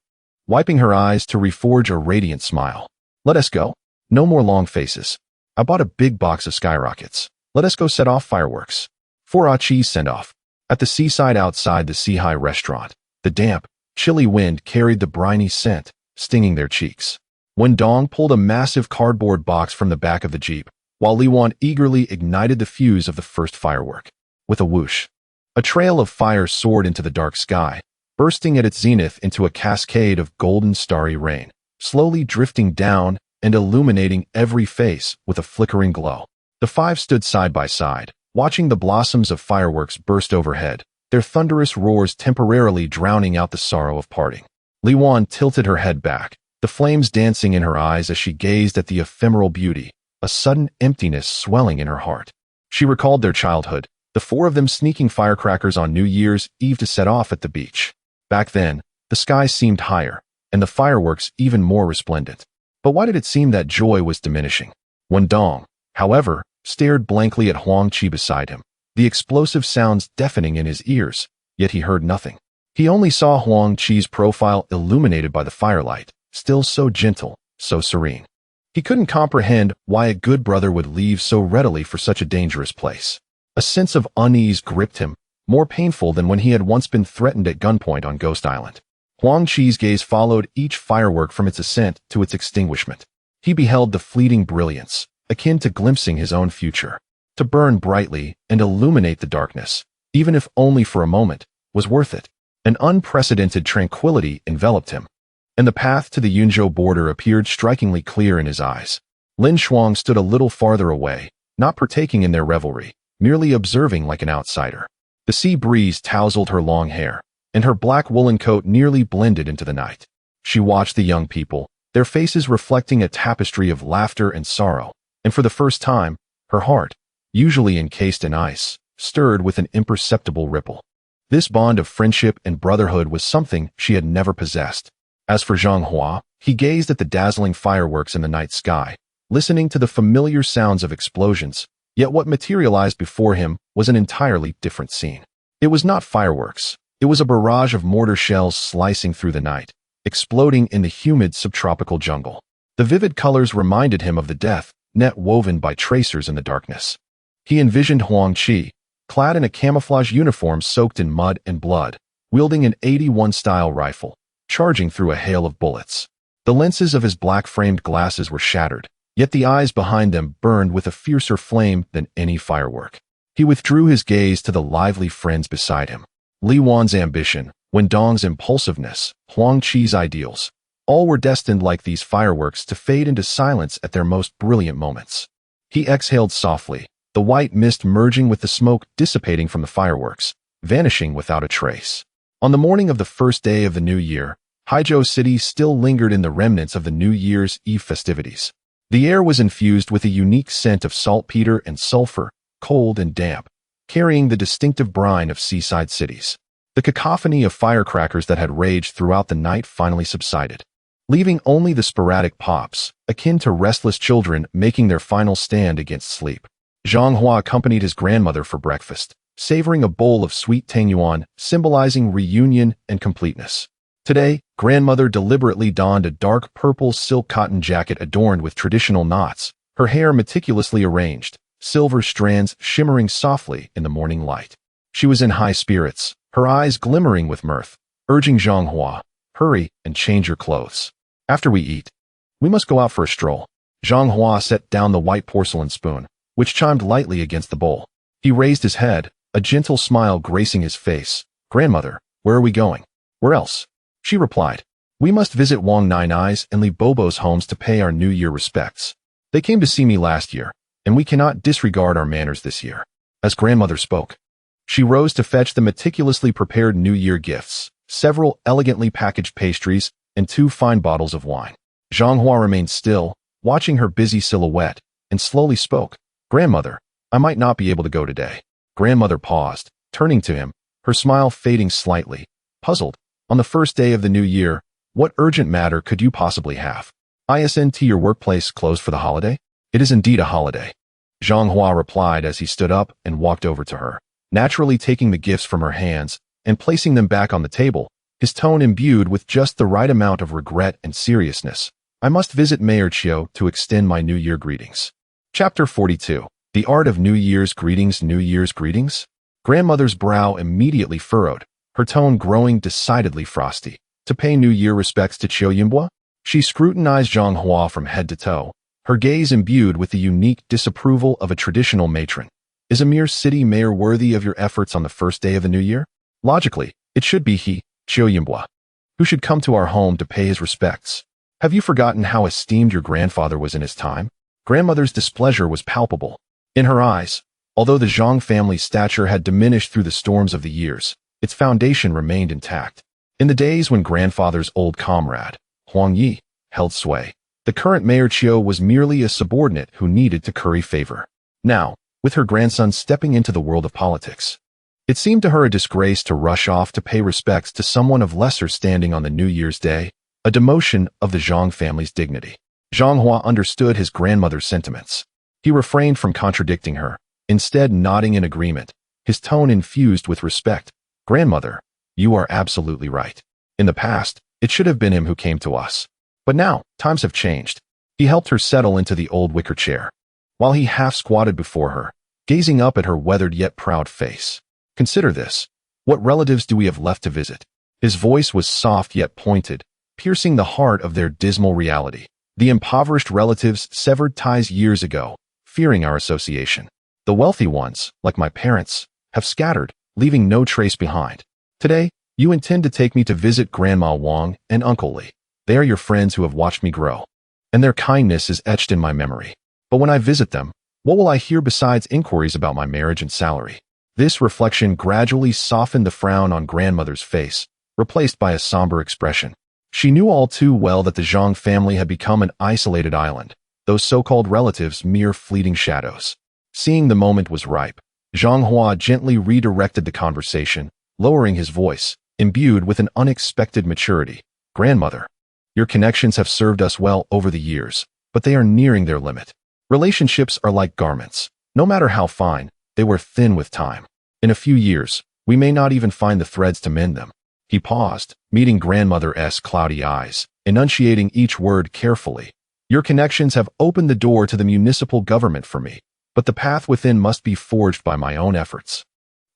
wiping her eyes to reforge a radiant smile. Let us go. No more long faces. I bought a big box of skyrockets. Let us go set off fireworks. For Achi's send-off. At the seaside outside the Seahai restaurant, the damp, chilly wind carried the briny scent, stinging their cheeks. When Dong pulled a massive cardboard box from the back of the jeep, while Li Wan eagerly ignited the fuse of the first firework. With a whoosh, a trail of fire soared into the dark sky, bursting at its zenith into a cascade of golden starry rain, slowly drifting down and illuminating every face with a flickering glow. The five stood side by side, watching the blossoms of fireworks burst overhead, their thunderous roars temporarily drowning out the sorrow of parting. Li Wan tilted her head back, the flames dancing in her eyes as she gazed at the ephemeral beauty, a sudden emptiness swelling in her heart. She recalled their childhood, the four of them sneaking firecrackers on New Year's Eve to set off at the beach. Back then, the sky seemed higher, and the fireworks even more resplendent. But why did it seem that joy was diminishing? When Dong, however, stared blankly at Huang Qi beside him, the explosive sounds deafening in his ears, yet he heard nothing. He only saw Huang Qi's profile illuminated by the firelight, still so gentle, so serene. He couldn't comprehend why a good brother would leave so readily for such a dangerous place. A sense of unease gripped him, more painful than when he had once been threatened at gunpoint on Ghost Island. Huang Qi's gaze followed each firework from its ascent to its extinguishment. He beheld the fleeting brilliance, akin to glimpsing his own future. To burn brightly and illuminate the darkness, even if only for a moment, was worth it. An unprecedented tranquility enveloped him, and the path to the Yunzhou border appeared strikingly clear in his eyes. Lin Shuang stood a little farther away, not partaking in their revelry, merely observing like an outsider. The sea breeze tousled her long hair, and her black woolen coat nearly blended into the night. She watched the young people, their faces reflecting a tapestry of laughter and sorrow, and for the first time, her heart, usually encased in ice, stirred with an imperceptible ripple. This bond of friendship and brotherhood was something she had never possessed. As for Zhang Hua, he gazed at the dazzling fireworks in the night sky, listening to the familiar sounds of explosions, yet what materialized before him was an entirely different scene. It was not fireworks. It was a barrage of mortar shells slicing through the night, exploding in the humid subtropical jungle. The vivid colors reminded him of the death net woven by tracers in the darkness. He envisioned Huang Qi, clad in a camouflage uniform soaked in mud and blood, wielding an 81-style rifle, charging through a hail of bullets. The lenses of his black-framed glasses were shattered, yet the eyes behind them burned with a fiercer flame than any firework. He withdrew his gaze to the lively friends beside him. Li Wan's ambition, Wen Dong's impulsiveness, Huang Qi's ideals, all were destined like these fireworks to fade into silence at their most brilliant moments. He exhaled softly, the white mist merging with the smoke dissipating from the fireworks, vanishing without a trace. On the morning of the first day of the new year, Haizhou City still lingered in the remnants of the New Year's Eve festivities. The air was infused with a unique scent of saltpeter and sulfur, cold and damp, carrying the distinctive brine of seaside cities. The cacophony of firecrackers that had raged throughout the night finally subsided, leaving only the sporadic pops, akin to restless children making their final stand against sleep. Zhang Hua accompanied his grandmother for breakfast, savoring a bowl of sweet tangyuan, symbolizing reunion and completeness. Today, grandmother deliberately donned a dark purple silk cotton jacket adorned with traditional knots, her hair meticulously arranged, silver strands shimmering softly in the morning light. She was in high spirits, her eyes glimmering with mirth, urging Zhang Hua, "Hurry and change your clothes. After we eat, we must go out for a stroll." Zhang Hua set down the white porcelain spoon, which chimed lightly against the bowl. He raised his head, a gentle smile gracing his face. "Grandmother, where are we going?" "Where else?" she replied. "We must visit Wang Nai-Nai's and Li Bobo's homes to pay our New Year respects. They came to see me last year, and we cannot disregard our manners this year." As grandmother spoke, she rose to fetch the meticulously prepared New Year gifts, several elegantly packaged pastries, and 2 fine bottles of wine. Zhang Hua remained still, watching her busy silhouette, and slowly spoke. Grandmother, I might not be able to go today. Grandmother paused, turning to him, her smile fading slightly. Puzzled, on the first day of the new year, what urgent matter could you possibly have? Isn't your workplace closed for the holiday? It is indeed a holiday. Zhang Hua replied as he stood up and walked over to her, naturally taking the gifts from her hands and placing them back on the table, his tone imbued with just the right amount of regret and seriousness. I must visit Mayor Chiu to extend my New Year greetings. Chapter 42. The Art of New Year's Greetings. New Year's Greetings? Grandmother's brow immediately furrowed, her tone growing decidedly frosty. To pay New Year respects to Chiu Yunbua? She scrutinized Zhang Hua from head to toe, her gaze imbued with the unique disapproval of a traditional matron. Is a mere city mayor worthy of your efforts on the first day of the new year? Logically, it should be he, Chiu Yunbua, who should come to our home to pay his respects. Have you forgotten how esteemed your grandfather was in his time? Grandmother's displeasure was palpable. In her eyes, although the Zhang family's stature had diminished through the storms of the years, its foundation remained intact. In the days when grandfather's old comrade, Huang Yi, held sway, the current Mayor Chiu was merely a subordinate who needed to curry favor. Now, with her grandson stepping into the world of politics, it seemed to her a disgrace to rush off to pay respects to someone of lesser standing on the New Year's Day, a demotion of the Zhang family's dignity. Zhang Hua understood his grandmother's sentiments. He refrained from contradicting her, instead nodding in agreement, his tone infused with respect. Grandmother, you are absolutely right. In the past, it should have been him who came to us. But now, times have changed. He helped her settle into the old wicker chair, while he half squatted before her, gazing up at her weathered yet proud face. Consider this. What relatives do we have left to visit? His voice was soft yet pointed, piercing the heart of their dismal reality. The impoverished relatives severed ties years ago, fearing our association. The wealthy ones, like my parents, have scattered, leaving no trace behind. Today, you intend to take me to visit Grandma Wang and Uncle Li. They are your friends who have watched me grow, and their kindness is etched in my memory. But when I visit them, what will I hear besides inquiries about my marriage and salary? This reflection gradually softened the frown on grandmother's face, replaced by a somber expression. She knew all too well that the Zhang family had become an isolated island, those so-called relatives mere fleeting shadows. Seeing the moment was ripe, Zhang Hua gently redirected the conversation, lowering his voice, imbued with an unexpected maturity. Grandmother, your connections have served us well over the years, but they are nearing their limit. Relationships are like garments. No matter how fine, they wear thin with time. In a few years, we may not even find the threads to mend them. He paused, meeting grandmother's cloudy eyes, enunciating each word carefully. Your connections have opened the door to the municipal government for me, but the path within must be forged by my own efforts.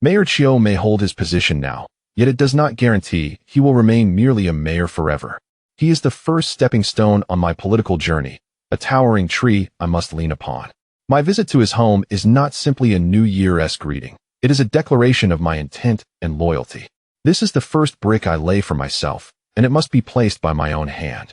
Mayor Chiu may hold his position now, yet it does not guarantee he will remain merely a mayor forever. He is the first stepping stone on my political journey, a towering tree I must lean upon. My visit to his home is not simply a New Year-esque greeting. It is a declaration of my intent and loyalty. This is the first brick I lay for myself, and it must be placed by my own hand.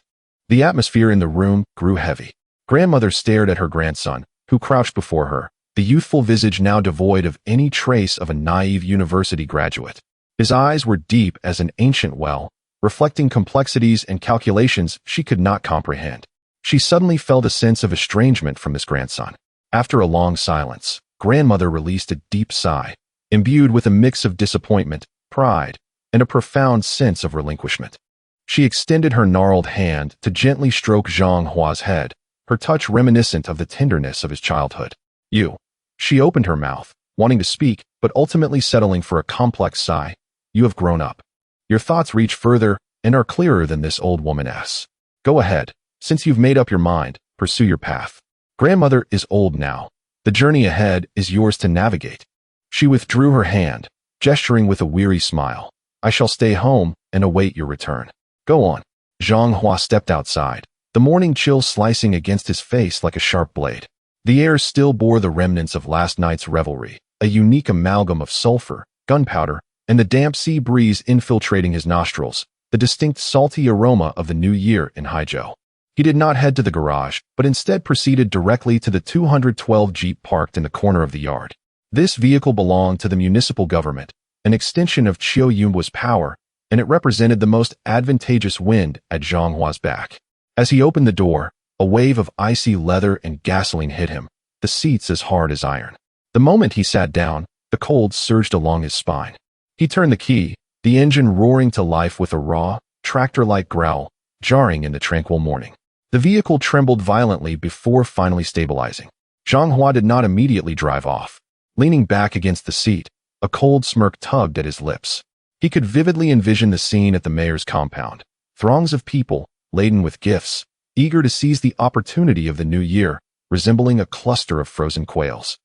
The atmosphere in the room grew heavy. Grandmother stared at her grandson, who crouched before her, the youthful visage now devoid of any trace of a naive university graduate. His eyes were deep as an ancient well, reflecting complexities and calculations she could not comprehend. She suddenly felt a sense of estrangement from this grandson. After a long silence, grandmother released a deep sigh, imbued with a mix of disappointment, pride, and a profound sense of relinquishment. She extended her gnarled hand to gently stroke Zhang Hua's head, her touch reminiscent of the tenderness of his childhood. You. She opened her mouth, wanting to speak, but ultimately settling for a complex sigh. You have grown up. Your thoughts reach further and are clearer than this old woman's. Go ahead. Since you've made up your mind, pursue your path. Grandmother is old now. The journey ahead is yours to navigate. She withdrew her hand, gesturing with a weary smile. I shall stay home and await your return. Go on. Zhang Hua stepped outside, the morning chill slicing against his face like a sharp blade. The air still bore the remnants of last night's revelry, a unique amalgam of sulfur, gunpowder, and the damp sea breeze infiltrating his nostrils, the distinct salty aroma of the new year in Haizhou. He did not head to the garage, but instead proceeded directly to the 212 Jeep parked in the corner of the yard. This vehicle belonged to the municipal government, an extension of Chiu Yunbua's power, and it represented the most advantageous wind at Zhang Hua's back. As he opened the door, a wave of icy leather and gasoline hit him, the seats as hard as iron. The moment he sat down, the cold surged along his spine. He turned the key, the engine roaring to life with a raw, tractor-like growl, jarring in the tranquil morning. The vehicle trembled violently before finally stabilizing. Zhang Hua did not immediately drive off. Leaning back against the seat, a cold smirk tugged at his lips. He could vividly envision the scene at the mayor's compound. Throngs of people, laden with gifts, eager to seize the opportunity of the new year, resembling a cluster of frozen quails.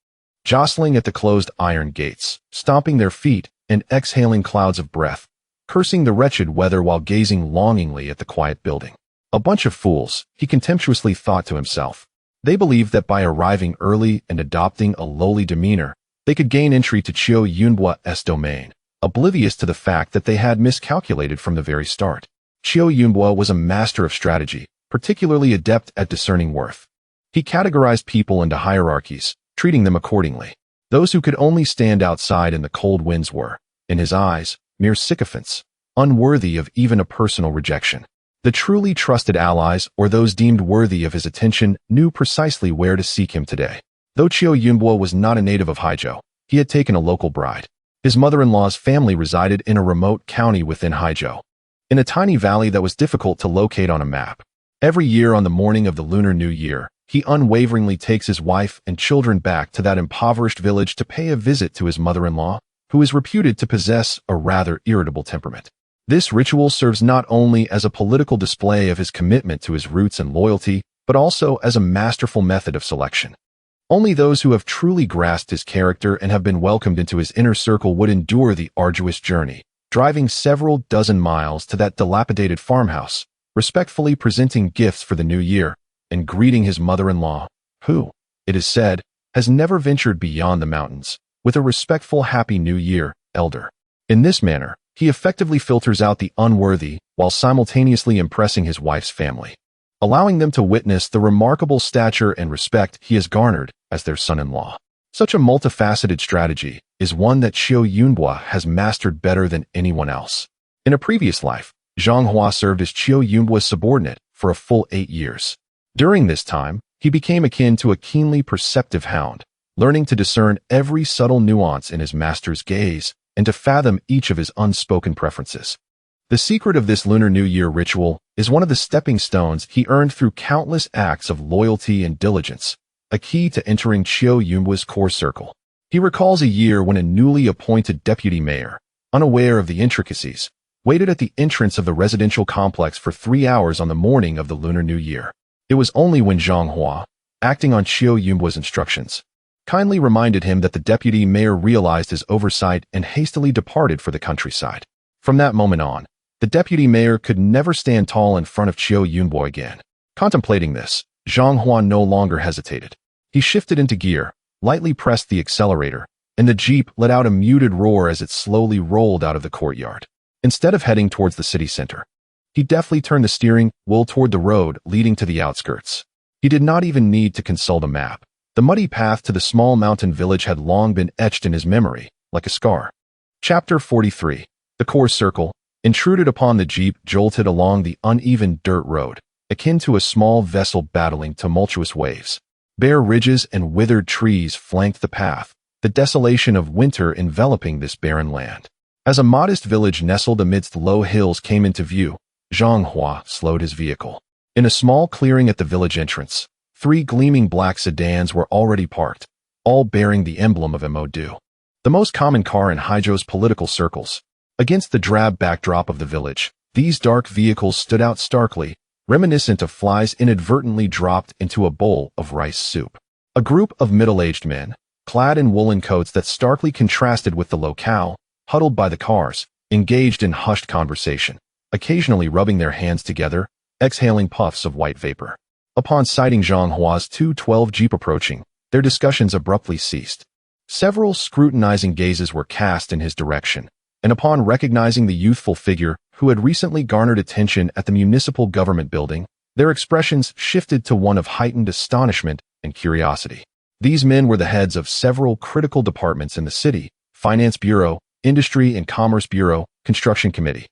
Jostling at the closed iron gates, stomping their feet and exhaling clouds of breath, cursing the wretched weather while gazing longingly at the quiet building. A bunch of fools, he contemptuously thought to himself. They believed that by arriving early and adopting a lowly demeanor, they could gain entry to Qiu Yunbua's domain, oblivious to the fact that they had miscalculated from the very start. Qiu Yunbua was a master of strategy, particularly adept at discerning worth. He categorized people into hierarchies, treating them accordingly. Those who could only stand outside in the cold winds were, in his eyes, mere sycophants, unworthy of even a personal rejection. The truly trusted allies, or those deemed worthy of his attention, knew precisely where to seek him today. Though Qiu Yunbua was not a native of Haizhou, he had taken a local bride. His mother-in-law's family resided in a remote county within Haizhou, in a tiny valley that was difficult to locate on a map. Every year on the morning of the Lunar New Year, he unwaveringly takes his wife and children back to that impoverished village to pay a visit to his mother-in-law, who is reputed to possess a rather irritable temperament. This ritual serves not only as a political display of his commitment to his roots and loyalty, but also as a masterful method of selection. Only those who have truly grasped his character and have been welcomed into his inner circle would endure the arduous journey, driving several dozen miles to that dilapidated farmhouse, respectfully presenting gifts for the new year, and greeting his mother-in-law, who, it is said, has never ventured beyond the mountains, with a respectful Happy New Year, elder. In this manner, he effectively filters out the unworthy while simultaneously impressing his wife's family, allowing them to witness the remarkable stature and respect he has garnered as their son-in-law. Such a multifaceted strategy is one that Qiu Yunbua has mastered better than anyone else. In a previous life, Zhang Hua served as Qiu Yunbua's subordinate for a full 8 years. During this time, he became akin to a keenly perceptive hound, learning to discern every subtle nuance in his master's gaze and to fathom each of his unspoken preferences. The secret of this Lunar New Year ritual is one of the stepping stones he earned through countless acts of loyalty and diligence, a key to entering Qiu Yunbua's core circle. He recalls a year when a newly appointed deputy mayor, unaware of the intricacies, waited at the entrance of the residential complex for 3 hours on the morning of the Lunar New Year. It was only when Zhang Hua, acting on Qiu Yunbua's instructions, kindly reminded him that the deputy mayor realized his oversight and hastily departed for the countryside. From that moment on, the deputy mayor could never stand tall in front of Qiu Yunbua again. Contemplating this, Zhang Hua no longer hesitated. He shifted into gear, lightly pressed the accelerator, and the jeep let out a muted roar as it slowly rolled out of the courtyard. Instead of heading towards the city center, he deftly turned the steering wheel toward the road leading to the outskirts. He did not even need to consult a map. The muddy path to the small mountain village had long been etched in his memory, like a scar. Chapter 43. The core circle, intruded upon the jeep, jolted along the uneven dirt road, akin to a small vessel battling tumultuous waves. Bare ridges and withered trees flanked the path, the desolation of winter enveloping this barren land. As a modest village nestled amidst low hills came into view, Zhang Hua slowed his vehicle. In a small clearing at the village entrance, 3 gleaming black sedans were already parked, all bearing the emblem of MOD, the most common car in Haizhou's political circles. Against the drab backdrop of the village, these dark vehicles stood out starkly, reminiscent of flies inadvertently dropped into a bowl of rice soup. A group of middle-aged men, clad in woolen coats that starkly contrasted with the locale, huddled by the cars, engaged in hushed conversation, occasionally rubbing their hands together, exhaling puffs of white vapor. Upon sighting Zhang Hua's 212 jeep approaching, their discussions abruptly ceased. Several scrutinizing gazes were cast in his direction, and upon recognizing the youthful figure who had recently garnered attention at the municipal government building, their expressions shifted to one of heightened astonishment and curiosity. These men were the heads of several critical departments in the city: Finance Bureau, Industry and Commerce Bureau, Construction Committee.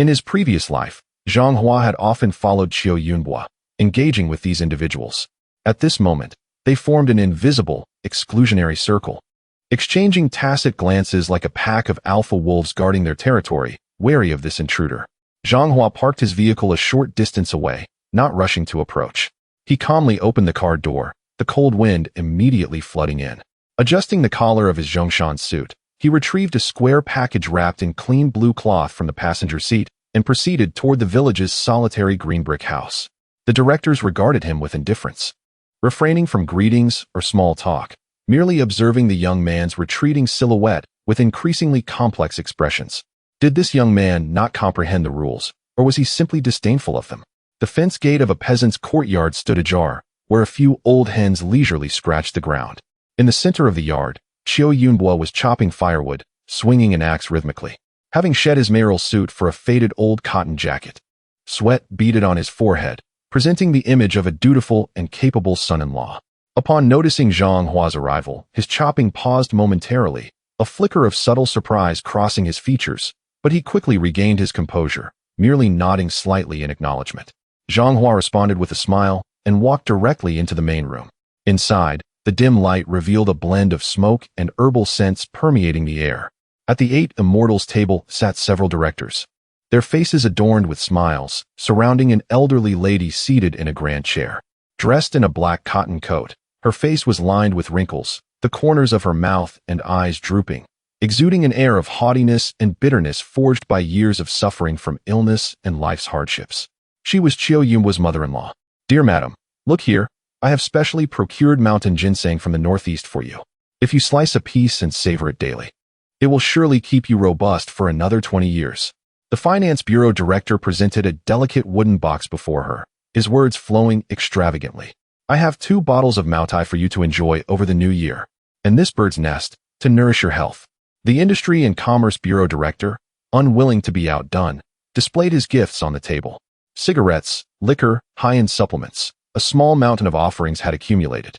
In his previous life, Zhang Hua had often followed Qiu Yunhua, engaging with these individuals. At this moment, they formed an invisible, exclusionary circle, exchanging tacit glances like a pack of alpha wolves guarding their territory, wary of this intruder. Zhang Hua parked his vehicle a short distance away, not rushing to approach. He calmly opened the car door, the cold wind immediately flooding in. Adjusting the collar of his Zhongshan suit, he retrieved a square package wrapped in clean blue cloth from the passenger seat and proceeded toward the village's solitary green brick house. The directors regarded him with indifference, refraining from greetings or small talk, merely observing the young man's retreating silhouette with increasingly complex expressions. Did this young man not comprehend the rules, or was he simply disdainful of them? The fence gate of a peasant's courtyard stood ajar, where a few old hens leisurely scratched the ground. In the center of the yard, Qiu Yunhua was chopping firewood, swinging an axe rhythmically. Having shed his mayoral suit for a faded old cotton jacket, sweat beaded on his forehead, presenting the image of a dutiful and capable son-in-law. Upon noticing Zhang Hua's arrival, his chopping paused momentarily, a flicker of subtle surprise crossing his features, but he quickly regained his composure, merely nodding slightly in acknowledgement. Zhang Hua responded with a smile and walked directly into the main room. Inside, the dim light revealed a blend of smoke and herbal scents permeating the air. At the 8 Immortals table sat several directors, their faces adorned with smiles, surrounding an elderly lady seated in a grand chair. Dressed in a black cotton coat, her face was lined with wrinkles, the corners of her mouth and eyes drooping, exuding an air of haughtiness and bitterness forged by years of suffering from illness and life's hardships. She was Qiu Yunhua's mother-in-law. "Dear madam, look here, I have specially procured mountain ginseng from the northeast for you. If you slice a piece and savor it daily, it will surely keep you robust for another 20 years. The finance bureau director presented a delicate wooden box before her, his words flowing extravagantly. "I have 2 bottles of Moutai for you to enjoy over the new year, and this bird's nest to nourish your health." The Industry and Commerce Bureau Director, unwilling to be outdone, displayed his gifts on the table. Cigarettes, liquor, high-end supplements, a small mountain of offerings had accumulated.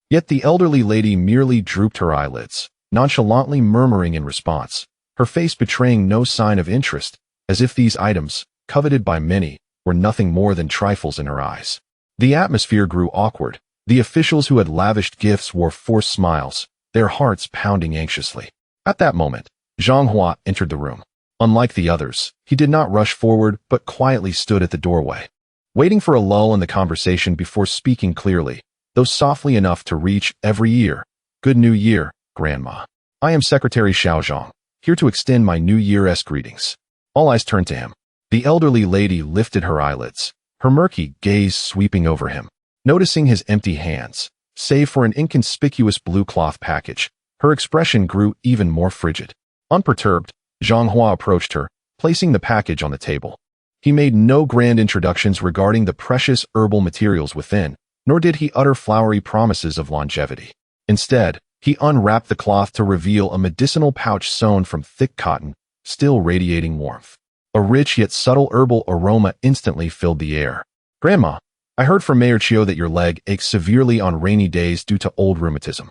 Yet the elderly lady merely drooped her eyelids, nonchalantly murmuring in response, her face betraying no sign of interest, as if these items, coveted by many, were nothing more than trifles in her eyes. The atmosphere grew awkward. The officials who had lavished gifts wore forced smiles, their hearts pounding anxiously. At that moment, Zhang Hua entered the room. Unlike the others, he did not rush forward but quietly stood at the doorway, waiting for a lull in the conversation before speaking clearly, though softly enough to reach every ear. "Good New Year, Grandma. I am Secretary Xiao Zhang, here to extend my New Year's greetings." All eyes turned to him. The elderly lady lifted her eyelids, her murky gaze sweeping over him. Noticing his empty hands, save for an inconspicuous blue cloth package, her expression grew even more frigid. Unperturbed, Zhang Hua approached her, placing the package on the table. He made no grand introductions regarding the precious herbal materials within, nor did he utter flowery promises of longevity. Instead, he unwrapped the cloth to reveal a medicinal pouch sewn from thick cotton, still radiating warmth. A rich yet subtle herbal aroma instantly filled the air. "Grandma, I heard from Mayor Qiu that your leg aches severely on rainy days due to old rheumatism."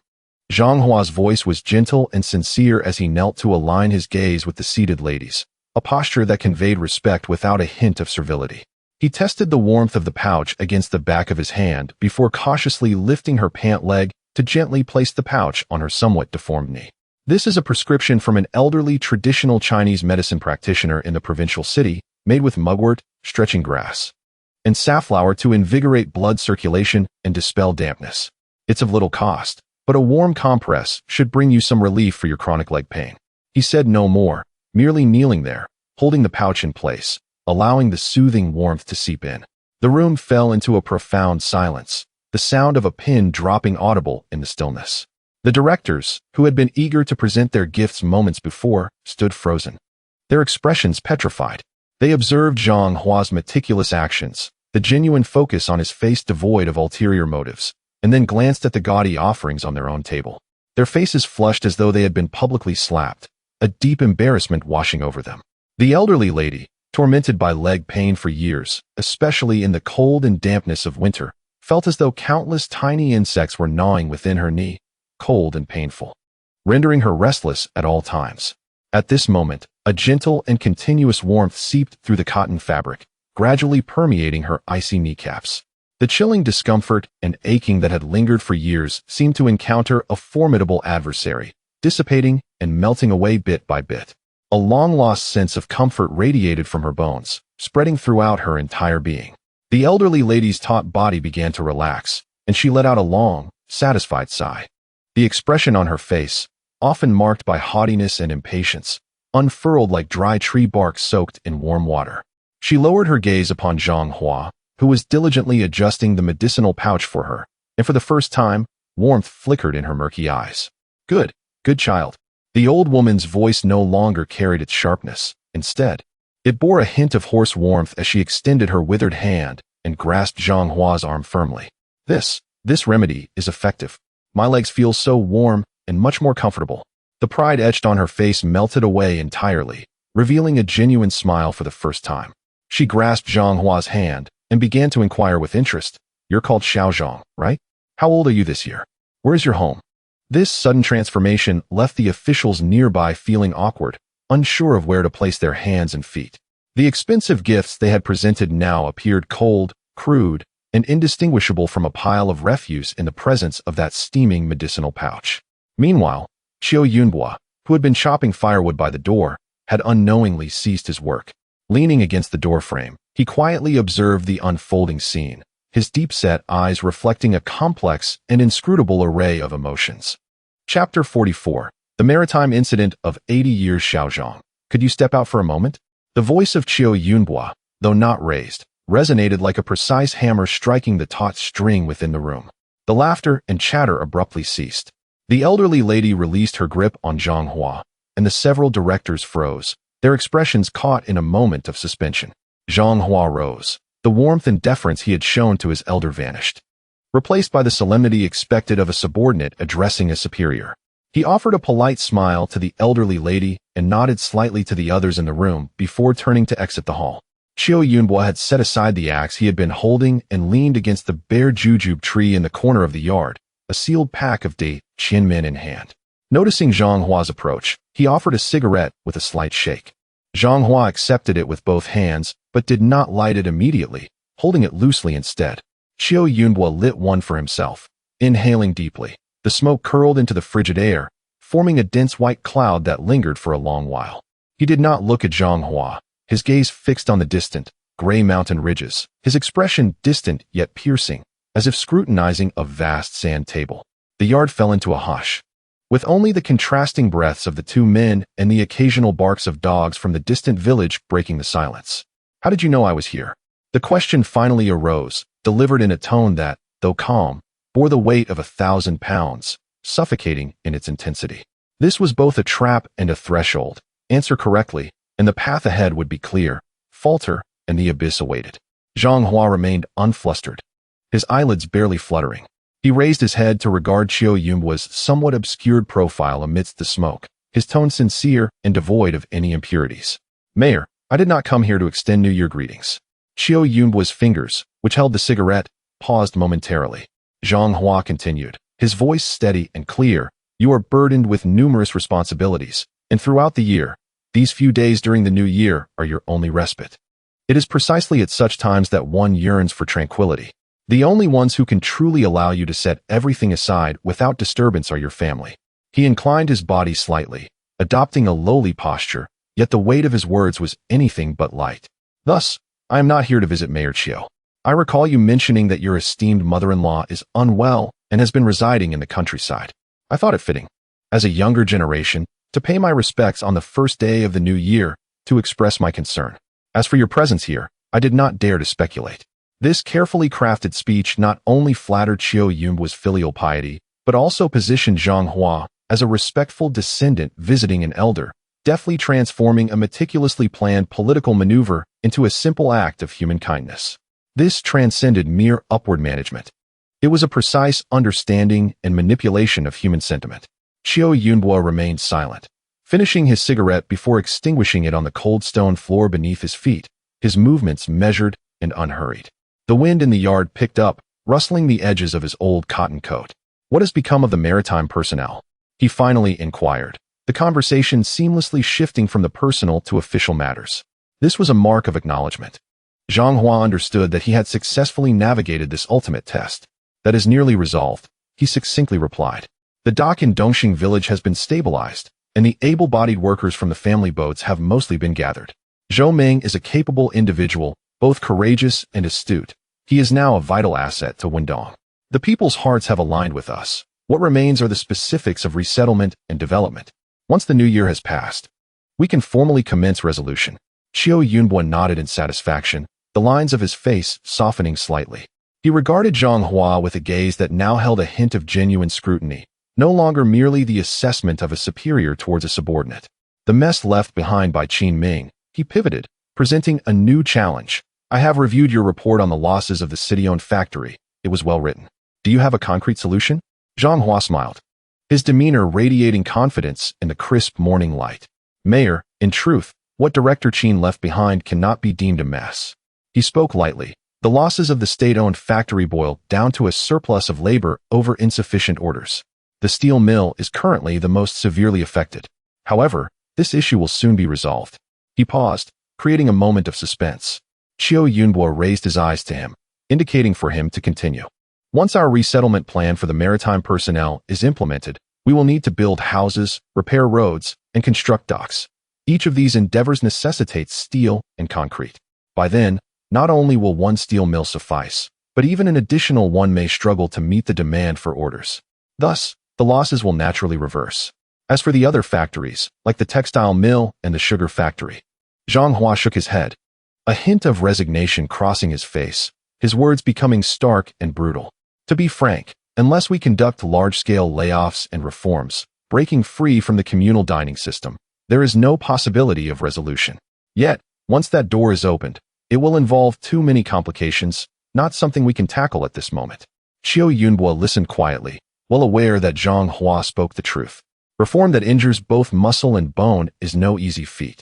Zhang Hua's voice was gentle and sincere as he knelt to align his gaze with the seated ladies, a posture that conveyed respect without a hint of servility. He tested the warmth of the pouch against the back of his hand before cautiously lifting her pant leg to gently place the pouch on her somewhat deformed knee. "This is a prescription from an elderly traditional Chinese medicine practitioner in the provincial city, made with mugwort, stretching grass, and safflower to invigorate blood circulation and dispel dampness. It's of little cost, but a warm compress should bring you some relief for your chronic leg pain." He said no more, merely kneeling there, holding the pouch in place, allowing the soothing warmth to seep in. The room fell into a profound silence, the sound of a pin dropping audible in the stillness. The directors, who had been eager to present their gifts moments before, stood frozen, their expressions petrified. They observed Zhang Hua's meticulous actions, the genuine focus on his face devoid of ulterior motives, and then glanced at the gaudy offerings on their own table. Their faces flushed as though they had been publicly slapped, a deep embarrassment washing over them. The elderly lady, tormented by leg pain for years, especially in the cold and dampness of winter, felt as though countless tiny insects were gnawing within her knee, cold and painful, rendering her restless at all times. At this moment, A gentle and continuous warmth seeped through the cotton fabric, gradually permeating her icy kneecaps. The chilling discomfort and aching that had lingered for years seemed to encounter a formidable adversary, dissipating and melting away bit by bit. A long-lost sense of comfort radiated from her bones, spreading throughout her entire being. The elderly lady's taut body began to relax, and she let out a long, satisfied sigh. The expression on her face, often marked by haughtiness and impatience, unfurled like dry tree bark soaked in warm water. She lowered her gaze upon Zhang Hua, who was diligently adjusting the medicinal pouch for her, and for the first time, warmth flickered in her murky eyes. Good child. The old woman's voice no longer carried its sharpness. Instead, it bore a hint of hoarse warmth as she extended her withered hand and grasped Zhang Hua's arm firmly. This remedy is effective. My legs feel so warm and much more comfortable. The pride etched on her face melted away entirely, revealing a genuine smile for the first time. She grasped Zhang Hua's hand and began to inquire with interest. You're called Xiaozhong, right? How old are you this year? Where is your home? This sudden transformation left the officials nearby feeling awkward, unsure of where to place their hands and feet. The expensive gifts they had presented now appeared cold, crude, and indistinguishable from a pile of refuse in the presence of that steaming medicinal pouch. Meanwhile, Qiu Yunhua, who had been chopping firewood by the door, had unknowingly ceased his work. Leaning against the doorframe, he quietly observed the unfolding scene, his deep-set eyes reflecting a complex and inscrutable array of emotions. Chapter 44. The Maritime Incident of 80 Years Xiaozhong. Could you step out for a moment? The voice of Qiu Yunhua, though not raised, resonated like a precise hammer striking the taut string within the room. The laughter and chatter abruptly ceased. The elderly lady released her grip on Zhang Hua, and the several directors froze, their expressions caught in a moment of suspension. Zhang Hua rose. The warmth and deference he had shown to his elder vanished, replaced by the solemnity expected of a subordinate addressing a superior. He offered a polite smile to the elderly lady and nodded slightly to the others in the room before turning to exit the hall. Qiu Yunhua had set aside the axe he had been holding and leaned against the bare jujube tree in the corner of the yard, a sealed pack of date Qinmin in hand. Noticing Zhang Hua's approach, he offered a cigarette with a slight shake. Zhang Hua accepted it with both hands, but did not light it immediately, holding it loosely instead. Qiu Yunhua lit one for himself. Inhaling deeply, the smoke curled into the frigid air, forming a dense white cloud that lingered for a long while. He did not look at Zhang Hua, his gaze fixed on the distant, gray mountain ridges, his expression distant yet piercing, as if scrutinizing a vast sand table. The yard fell into a hush, with only the contrasting breaths of the two men and the occasional barks of dogs from the distant village breaking the silence. How did you know I was here? The question finally arose, delivered in a tone that, though calm, bore the weight of 1,000 pounds, suffocating in its intensity. This was both a trap and a threshold. Answer correctly, and the path ahead would be clear. Falter, and the abyss awaited. Zhang Hua remained unflustered, his eyelids barely fluttering. He raised his head to regard Qiu Yunhua's somewhat obscured profile amidst the smoke, his tone sincere and devoid of any impurities. Mayor, I did not come here to extend New Year greetings. Qiu Yunhua's fingers, which held the cigarette, paused momentarily. Zhang Hua continued, his voice steady and clear. You are burdened with numerous responsibilities, and throughout the year, these few days during the new year are your only respite. It is precisely at such times that one yearns for tranquility. The only ones who can truly allow you to set everything aside without disturbance are your family. He inclined his body slightly, adopting a lowly posture, yet the weight of his words was anything but light. Thus, I am not here to visit Mayor Qiu. I recall you mentioning that your esteemed mother-in-law is unwell and has been residing in the countryside. I thought it fitting, as a younger generation, to pay my respects on the first day of the new year to express my concern. As for your presence here, I did not dare to speculate. This carefully crafted speech not only flattered Qiu Yunhua's filial piety, but also positioned Zhang Hua as a respectful descendant visiting an elder, deftly transforming a meticulously planned political maneuver into a simple act of human kindness. This transcended mere upward management. It was a precise understanding and manipulation of human sentiment. Qiu Yunhua remained silent, finishing his cigarette before extinguishing it on the cold stone floor beneath his feet, his movements measured and unhurried. The wind in the yard picked up, rustling the edges of his old cotton coat. What has become of the maritime personnel? He finally inquired, the conversation seamlessly shifting from the personal to official matters. This was a mark of acknowledgement. Zhang Hua understood that he had successfully navigated this ultimate test. That is nearly resolved, he succinctly replied. The dock in Dongxing village has been stabilized, and the able-bodied workers from the family boats have mostly been gathered. Zhou Ming is a capable individual, both courageous and astute. He is now a vital asset to Wendong. The people's hearts have aligned with us. What remains are the specifics of resettlement and development. Once the new year has passed, we can formally commence resolution. Qiu Yunbo nodded in satisfaction, the lines of his face softening slightly. He regarded Zhang Hua with a gaze that now held a hint of genuine scrutiny, no longer merely the assessment of a superior towards a subordinate. The mess left behind by Qin Ming, he pivoted, presenting a new challenge. I have reviewed your report on the losses of the city-owned factory. It was well written. Do you have a concrete solution? Zhang Hua smiled, his demeanor radiating confidence in the crisp morning light. Mayor, in truth, what Director Qin left behind cannot be deemed a mess. He spoke lightly. The losses of the state-owned factory boiled down to a surplus of labor over insufficient orders. The steel mill is currently the most severely affected. However, this issue will soon be resolved. He paused, creating a moment of suspense. Qiu Yunbo raised his eyes to him, indicating for him to continue. Once our resettlement plan for the maritime personnel is implemented, we will need to build houses, repair roads, and construct docks. Each of these endeavors necessitates steel and concrete. By then, not only will one steel mill suffice, but even an additional one may struggle to meet the demand for orders. Thus, the losses will naturally reverse. As for the other factories, like the textile mill and the sugar factory, Zhang Hua shook his head, a hint of resignation crossing his face, his words becoming stark and brutal. To be frank, unless we conduct large-scale layoffs and reforms, breaking free from the communal dining system, there is no possibility of resolution. Yet, once that door is opened, it will involve too many complications, not something we can tackle at this moment. Qiu Yunbo listened quietly, well aware that Zhang Hua spoke the truth. Reform that injures both muscle and bone is no easy feat.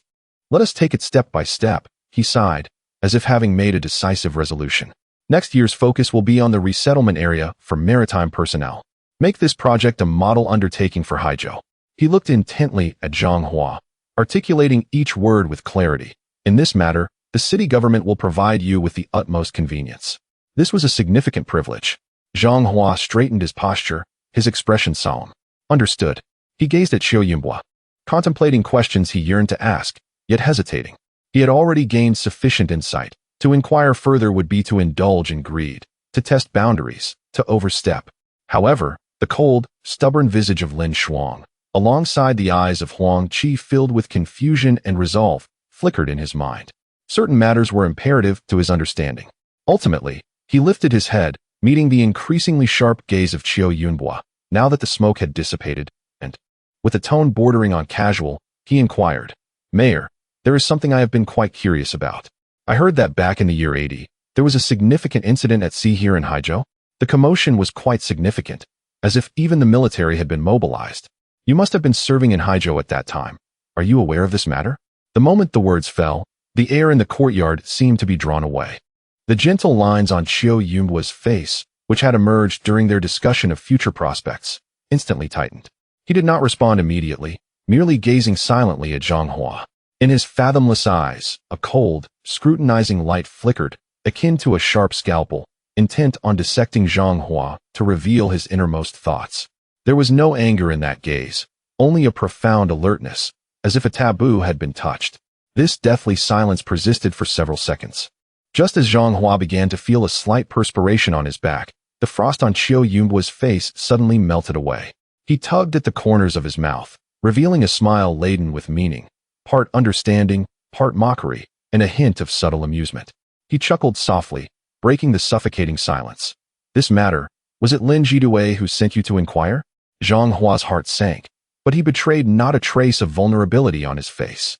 Let us take it step by step, he sighed, as if having made a decisive resolution. Next year's focus will be on the resettlement area for maritime personnel. Make this project a model undertaking for Haizhou. He looked intently at Zhang Hua, articulating each word with clarity. In this matter, the city government will provide you with the utmost convenience. This was a significant privilege. Zhang Hua straightened his posture, his expression solemn. Understood. He gazed at Qiu Yunbo, contemplating questions he yearned to ask, yet hesitating. He had already gained sufficient insight. To inquire further would be to indulge in greed, to test boundaries, to overstep. However, the cold, stubborn visage of Lin Shuang, alongside the eyes of Huang Qi filled with confusion and resolve, flickered in his mind. Certain matters were imperative to his understanding. Ultimately, he lifted his head, meeting the increasingly sharp gaze of Qiu Yunbo, now that the smoke had dissipated, and, with a tone bordering on casual, he inquired, Mayor, there is something I have been quite curious about. I heard that back in the year 80, there was a significant incident at sea here in Haizhou. The commotion was quite significant, as if even the military had been mobilized. You must have been serving in Haizhou at that time. Are you aware of this matter? The moment the words fell, the air in the courtyard seemed to be drawn away. The gentle lines on Qiu Yunbo's face, which had emerged during their discussion of future prospects, instantly tightened. He did not respond immediately, merely gazing silently at Zhang Hua. In his fathomless eyes, a cold, scrutinizing light flickered, akin to a sharp scalpel, intent on dissecting Zhang Hua to reveal his innermost thoughts. There was no anger in that gaze, only a profound alertness, as if a taboo had been touched. This deathly silence persisted for several seconds. Just as Zhang Hua began to feel a slight perspiration on his back, the frost on Qiu Yunbo's face suddenly melted away. He tugged at the corners of his mouth, revealing a smile laden with meaning, part understanding, part mockery, and a hint of subtle amusement. He chuckled softly, breaking the suffocating silence. This matter, was it Lin Jidue who sent you to inquire? Zhang Hua's heart sank, but he betrayed not a trace of vulnerability on his face.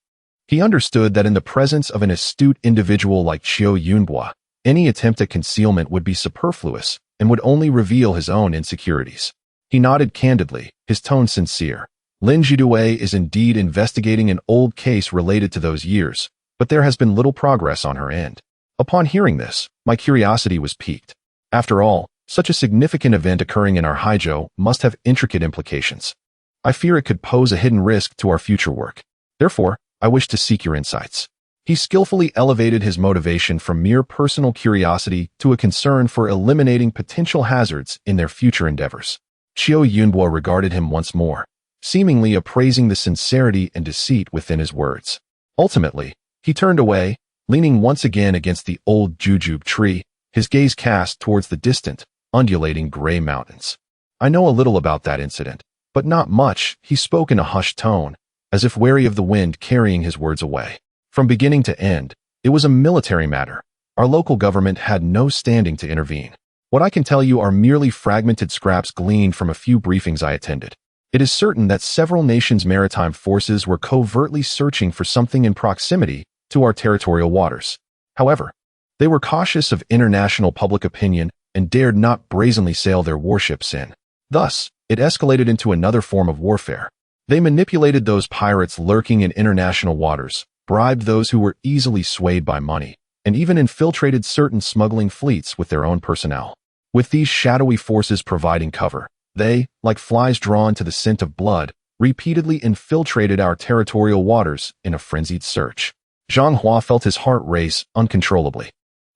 He understood that in the presence of an astute individual like Qiu Yunbo, any attempt at concealment would be superfluous and would only reveal his own insecurities. He nodded candidly, his tone sincere. Lin Jidue is indeed investigating an old case related to those years, but there has been little progress on her end. Upon hearing this, my curiosity was piqued. After all, such a significant event occurring in our Haizhou must have intricate implications. I fear it could pose a hidden risk to our future work. Therefore, I wish to seek your insights. He skillfully elevated his motivation from mere personal curiosity to a concern for eliminating potential hazards in their future endeavors. Qiu Yunbo regarded him once more, seemingly appraising the sincerity and deceit within his words. Ultimately, he turned away, leaning once again against the old jujube tree, his gaze cast towards the distant, undulating gray mountains. I know a little about that incident, but not much, he spoke in a hushed tone, as if wary of the wind carrying his words away. From beginning to end, it was a military matter. Our local government had no standing to intervene. What I can tell you are merely fragmented scraps gleaned from a few briefings I attended. It is certain that several nations' maritime forces were covertly searching for something in proximity to our territorial waters. However, they were cautious of international public opinion and dared not brazenly sail their warships in. Thus, it escalated into another form of warfare. They manipulated those pirates lurking in international waters, bribed those who were easily swayed by money, and even infiltrated certain smuggling fleets with their own personnel. With these shadowy forces providing cover, they, like flies drawn to the scent of blood, repeatedly infiltrated our territorial waters in a frenzied search. Zhang Hua felt his heart race uncontrollably.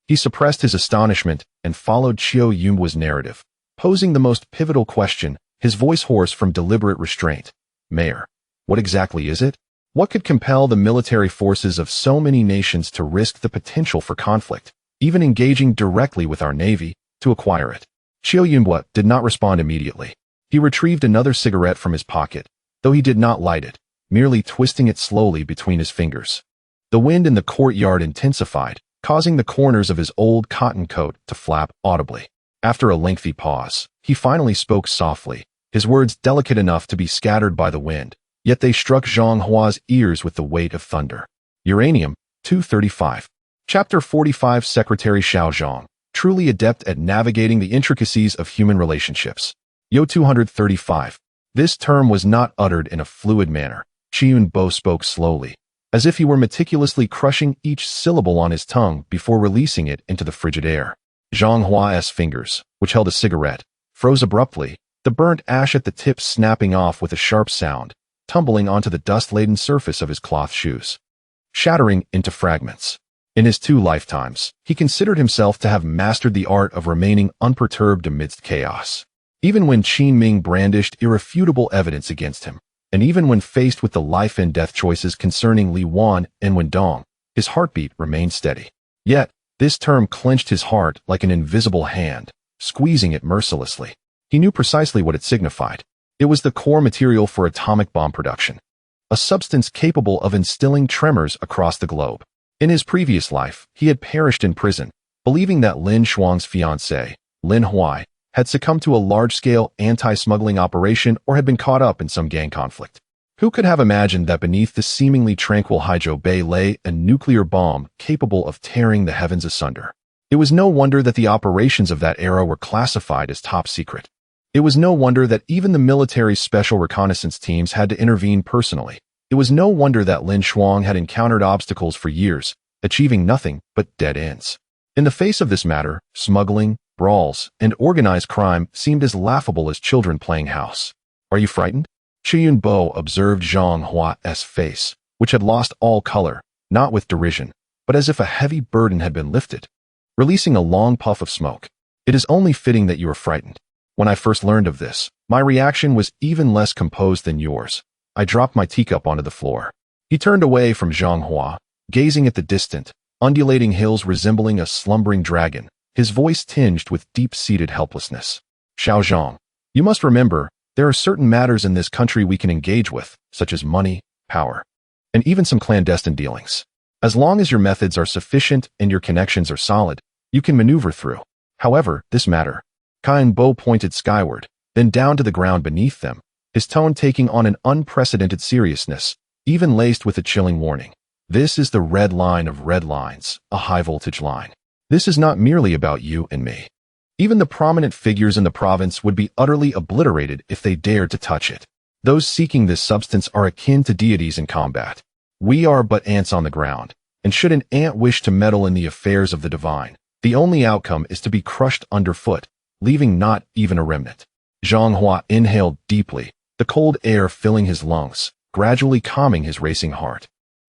He suppressed his astonishment and followed Qiu Yunbo's narrative, posing the most pivotal question, his voice hoarse from deliberate restraint. Mayor, what exactly is it? What could compel the military forces of so many nations to risk the potential for conflict, even engaging directly with our navy, to acquire it? Qiu Yunbo did not respond immediately. He retrieved another cigarette from his pocket, though he did not light it, merely twisting it slowly between his fingers. The wind in the courtyard intensified, causing the corners of his old cotton coat to flap audibly. After a lengthy pause, he finally spoke softly, his words delicate enough to be scattered by the wind, yet they struck Zhang Hua's ears with the weight of thunder. Uranium, 235. Chapter 45. Secretary Xiao Zhang, truly adept at navigating the intricacies of human relationships. Yo 235. This term was not uttered in a fluid manner. Qiu spoke slowly, as if he were meticulously crushing each syllable on his tongue before releasing it into the frigid air. Zhang Hua's fingers, which held a cigarette, froze abruptly, the burnt ash at the tip snapping off with a sharp sound, tumbling onto the dust-laden surface of his cloth shoes, shattering into fragments. In his 2 lifetimes, he considered himself to have mastered the art of remaining unperturbed amidst chaos. Even when Qin Ming brandished irrefutable evidence against him, and even when faced with the life and death choices concerning Li Wan and Wen Dong, his heartbeat remained steady. Yet, this term clenched his heart like an invisible hand, squeezing it mercilessly. He knew precisely what it signified. It was the core material for atomic bomb production, a substance capable of instilling tremors across the globe. In his previous life, he had perished in prison, believing that Lin Shuang's fiancée, Lin Huai, had succumbed to a large-scale anti-smuggling operation or had been caught up in some gang conflict. Who could have imagined that beneath the seemingly tranquil Haizhou Bay lay a nuclear bomb capable of tearing the heavens asunder? It was no wonder that the operations of that era were classified as top secret. It was no wonder that even the military's special reconnaissance teams had to intervene personally. It was no wonder that Lin Shuang had encountered obstacles for years, achieving nothing but dead ends. In the face of this matter, smuggling, brawls, and organized crime seemed as laughable as children playing house. Are you frightened? Qiu Yunbo observed Zhang Hua's face, which had lost all color, not with derision, but as if a heavy burden had been lifted. Releasing a long puff of smoke. It is only fitting that you are frightened. When I first learned of this, my reaction was even less composed than yours. I dropped my teacup onto the floor. He turned away from Zhang Hua, gazing at the distant, undulating hills resembling a slumbering dragon, his voice tinged with deep-seated helplessness. Xiao Zhang, you must remember, there are certain matters in this country we can engage with, such as money, power, and even some clandestine dealings. As long as your methods are sufficient and your connections are solid, you can maneuver through. However, this matter. Qian Bo pointed skyward, then down to the ground beneath them, his tone taking on an unprecedented seriousness, even laced with a chilling warning. This is the red line of red lines, a high-voltage line. This is not merely about you and me. Even the prominent figures in the province would be utterly obliterated if they dared to touch it. Those seeking this substance are akin to deities in combat. We are but ants on the ground, and should an ant wish to meddle in the affairs of the divine, the only outcome is to be crushed underfoot, leaving not even a remnant. Zhang Hua inhaled deeply, the cold air filling his lungs, gradually calming his racing heart.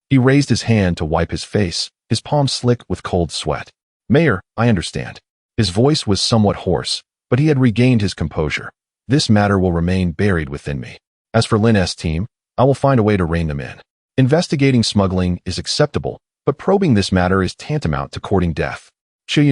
He raised his hand to wipe his face, his palm slick with cold sweat. "Mayor, I understand." His voice was somewhat hoarse, but he had regained his composure. "This matter will remain buried within me. As for Lin S. team, I will find a way to rein them in. Investigating smuggling is acceptable, but probing this matter is tantamount to courting death."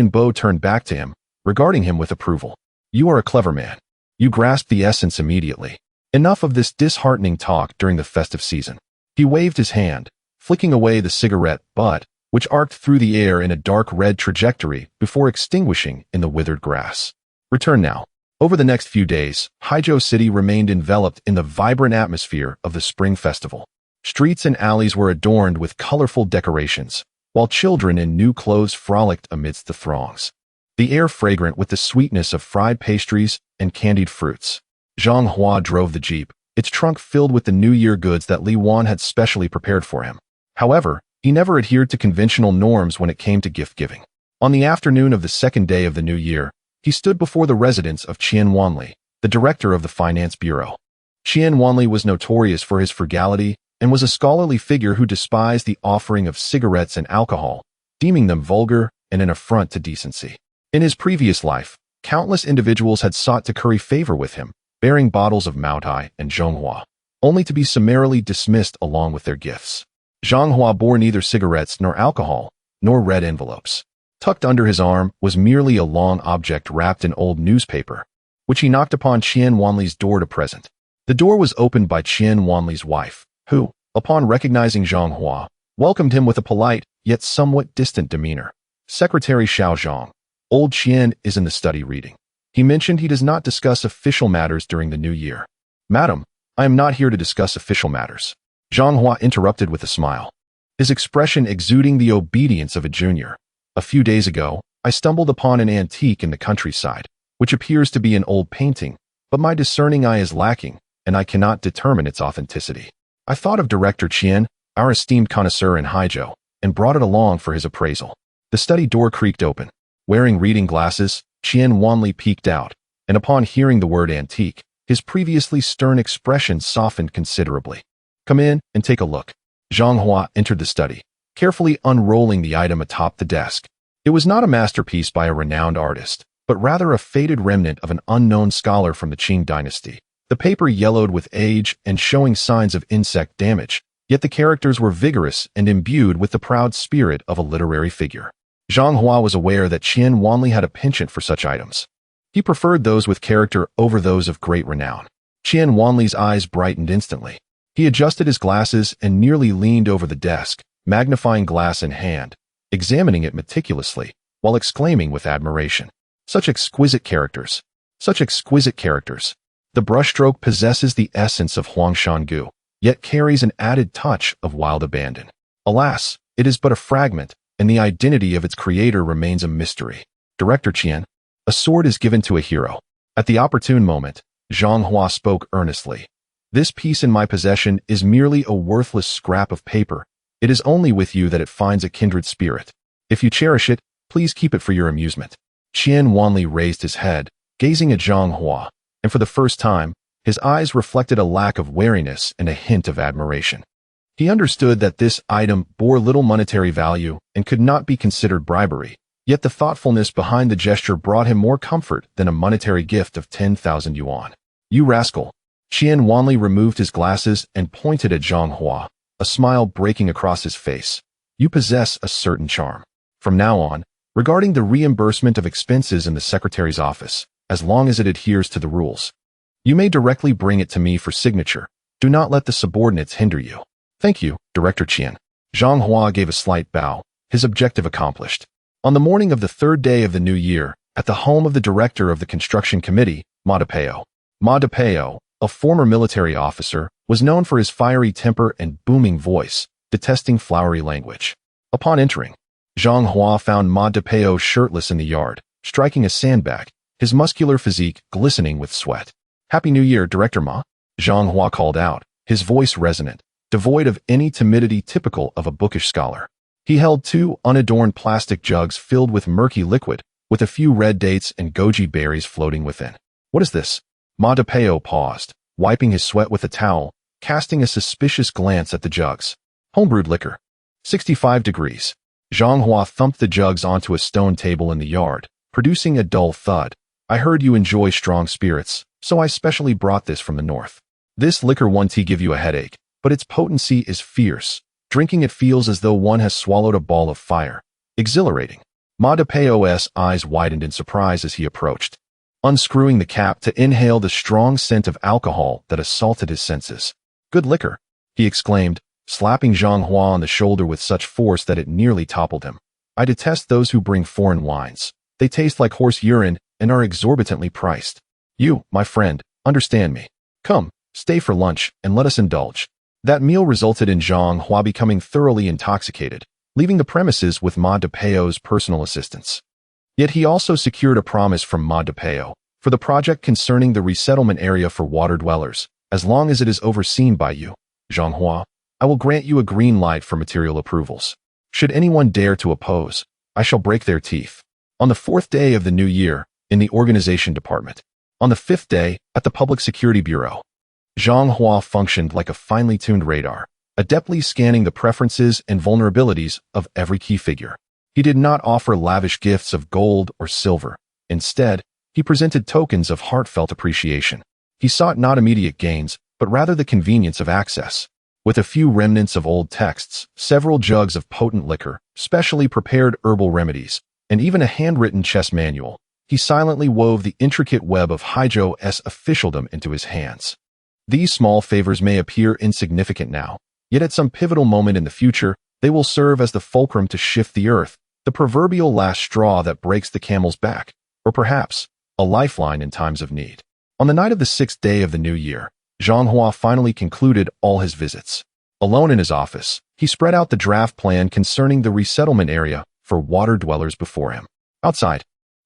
Bo turned back to him, regarding him with approval. "You are a clever man. You grasp the essence immediately. Enough of this disheartening talk during the festive season." He waved his hand, flicking away the cigarette butt, which arced through the air in a dark red trajectory before extinguishing in the withered grass. "Return now." Over the next few days, Haizhou City remained enveloped in the vibrant atmosphere of the Spring Festival. Streets and alleys were adorned with colorful decorations, while children in new clothes frolicked amidst the throngs. The air fragrant with the sweetness of fried pastries and candied fruits. Zhang Hua drove the jeep, its trunk filled with the New Year goods that Li Wan had specially prepared for him. However, he never adhered to conventional norms when it came to gift-giving. On the afternoon of the second day of the new year, he stood before the residence of Qian Wanli, the director of the Finance Bureau. Qian Wanli was notorious for his frugality and was a scholarly figure who despised the offering of cigarettes and alcohol, deeming them vulgar and an affront to decency. In his previous life, countless individuals had sought to curry favor with him, bearing bottles of Maotai and Zhonghua, only to be summarily dismissed along with their gifts. Zhonghua bore neither cigarettes nor alcohol, nor red envelopes. Tucked under his arm was merely a long object wrapped in old newspaper, which he knocked upon Qian Wanli's door to present. The door was opened by Qian Wanli's wife, who, upon recognizing Zhonghua, welcomed him with a polite, yet somewhat distant demeanor. "Secretary Xiao Zhang, old Qian is in the study reading. He mentioned he does not discuss official matters during the new year." "Madam, I am not here to discuss official matters," Zhonghua interrupted with a smile, his expression exuding the obedience of a junior. "A few days ago, I stumbled upon an antique in the countryside, which appears to be an old painting, but my discerning eye is lacking, and I cannot determine its authenticity. I thought of Director Qian, our esteemed connoisseur in Haizhou, and brought it along for his appraisal." The study door creaked open. Wearing reading glasses, Qian Wanli peeked out, and upon hearing the word antique, his previously stern expression softened considerably. "Come in and take a look." Zhonghua entered the study, carefully unrolling the item atop the desk. It was not a masterpiece by a renowned artist, but rather a faded remnant of an unknown scholar from the Qing dynasty. The paper yellowed with age and showing signs of insect damage, yet the characters were vigorous and imbued with the proud spirit of a literary figure. Zhonghua was aware that Qian Wanli had a penchant for such items. He preferred those with character over those of great renown. Qian Wanli's eyes brightened instantly. He adjusted his glasses and nearly leaned over the desk, magnifying glass in hand, examining it meticulously, while exclaiming with admiration, "Such exquisite characters! Such exquisite characters! The brushstroke possesses the essence of Huangshangu, yet carries an added touch of wild abandon. Alas, it is but a fragment, and the identity of its creator remains a mystery. Director Qian, a sword is given to a hero." At the opportune moment, Zhonghua spoke earnestly. "This piece in my possession is merely a worthless scrap of paper. It is only with you that it finds a kindred spirit. If you cherish it, please keep it for your amusement." Qian Wanli raised his head, gazing at Zhonghua, and for the first time, his eyes reflected a lack of wariness and a hint of admiration. He understood that this item bore little monetary value and could not be considered bribery, yet the thoughtfulness behind the gesture brought him more comfort than a monetary gift of 10,000 yuan. "You rascal!" Qian Wanli removed his glasses and pointed at Zhonghua, a smile breaking across his face. "You possess a certain charm. From now on, regarding the reimbursement of expenses in the secretary's office, as long as it adheres to the rules, you may directly bring it to me for signature. Do not let the subordinates hinder you." "Thank you, Director Qian." Zhonghua gave a slight bow, his objective accomplished. On the morning of the third day of the new year, at the home of the director of the construction committee, Ma Depeo, a former military officer, was known for his fiery temper and booming voice, detesting flowery language. Upon entering, Zhonghua found Ma Depeo shirtless in the yard, striking a sandbag, his muscular physique glistening with sweat. "Happy New Year, Director Ma," Zhonghua called out, his voice resonant, devoid of any timidity typical of a bookish scholar. He held two unadorned plastic jugs filled with murky liquid, with a few red dates and goji berries floating within. "What is this?" Ma Depeo paused, wiping his sweat with a towel, casting a suspicious glance at the jugs. Homebrewed liquor. 65 degrees. Zhang Hua thumped the jugs onto a stone table in the yard, producing a dull thud. I heard you enjoy strong spirits, so I specially brought this from the north. This liquor won't give you a headache, but its potency is fierce. Drinking it feels as though one has swallowed a ball of fire. Exhilarating. Ma Depeo's eyes widened in surprise as he approached, unscrewing the cap to inhale the strong scent of alcohol that assaulted his senses. Good liquor, he exclaimed, slapping Zhang Hua on the shoulder with such force that it nearly toppled him. I detest those who bring foreign wines. They taste like horse urine and are exorbitantly priced. You, my friend, understand me. Come, stay for lunch and let us indulge. That meal resulted in Zhang Hua becoming thoroughly intoxicated, leaving the premises with Ma Depeo's personal assistance. Yet he also secured a promise from Ma Depeo for the project concerning the resettlement area for water dwellers. As long as it is overseen by you, Zhang Hua, I will grant you a green light for material approvals. Should anyone dare to oppose, I shall break their teeth. On the 4th day of the new year, in the organization department. On the 5th day, at the Public Security Bureau. Zhang Hua functioned like a finely tuned radar, adeptly scanning the preferences and vulnerabilities of every key figure. He did not offer lavish gifts of gold or silver. Instead, he presented tokens of heartfelt appreciation. He sought not immediate gains, but rather the convenience of access. With a few remnants of old texts, several jugs of potent liquor, specially prepared herbal remedies, and even a handwritten chess manual, he silently wove the intricate web of Haizhou's officialdom into his hands. These small favors may appear insignificant now, yet at some pivotal moment in the future, they will serve as the fulcrum to shift the earth, the proverbial last straw that breaks the camel's back, or perhaps, a lifeline in times of need. On the night of the 6th day of the new year, Zhang Hua finally concluded all his visits. Alone in his office, he spread out the draft plan concerning the resettlement area for water dwellers before him. Outside,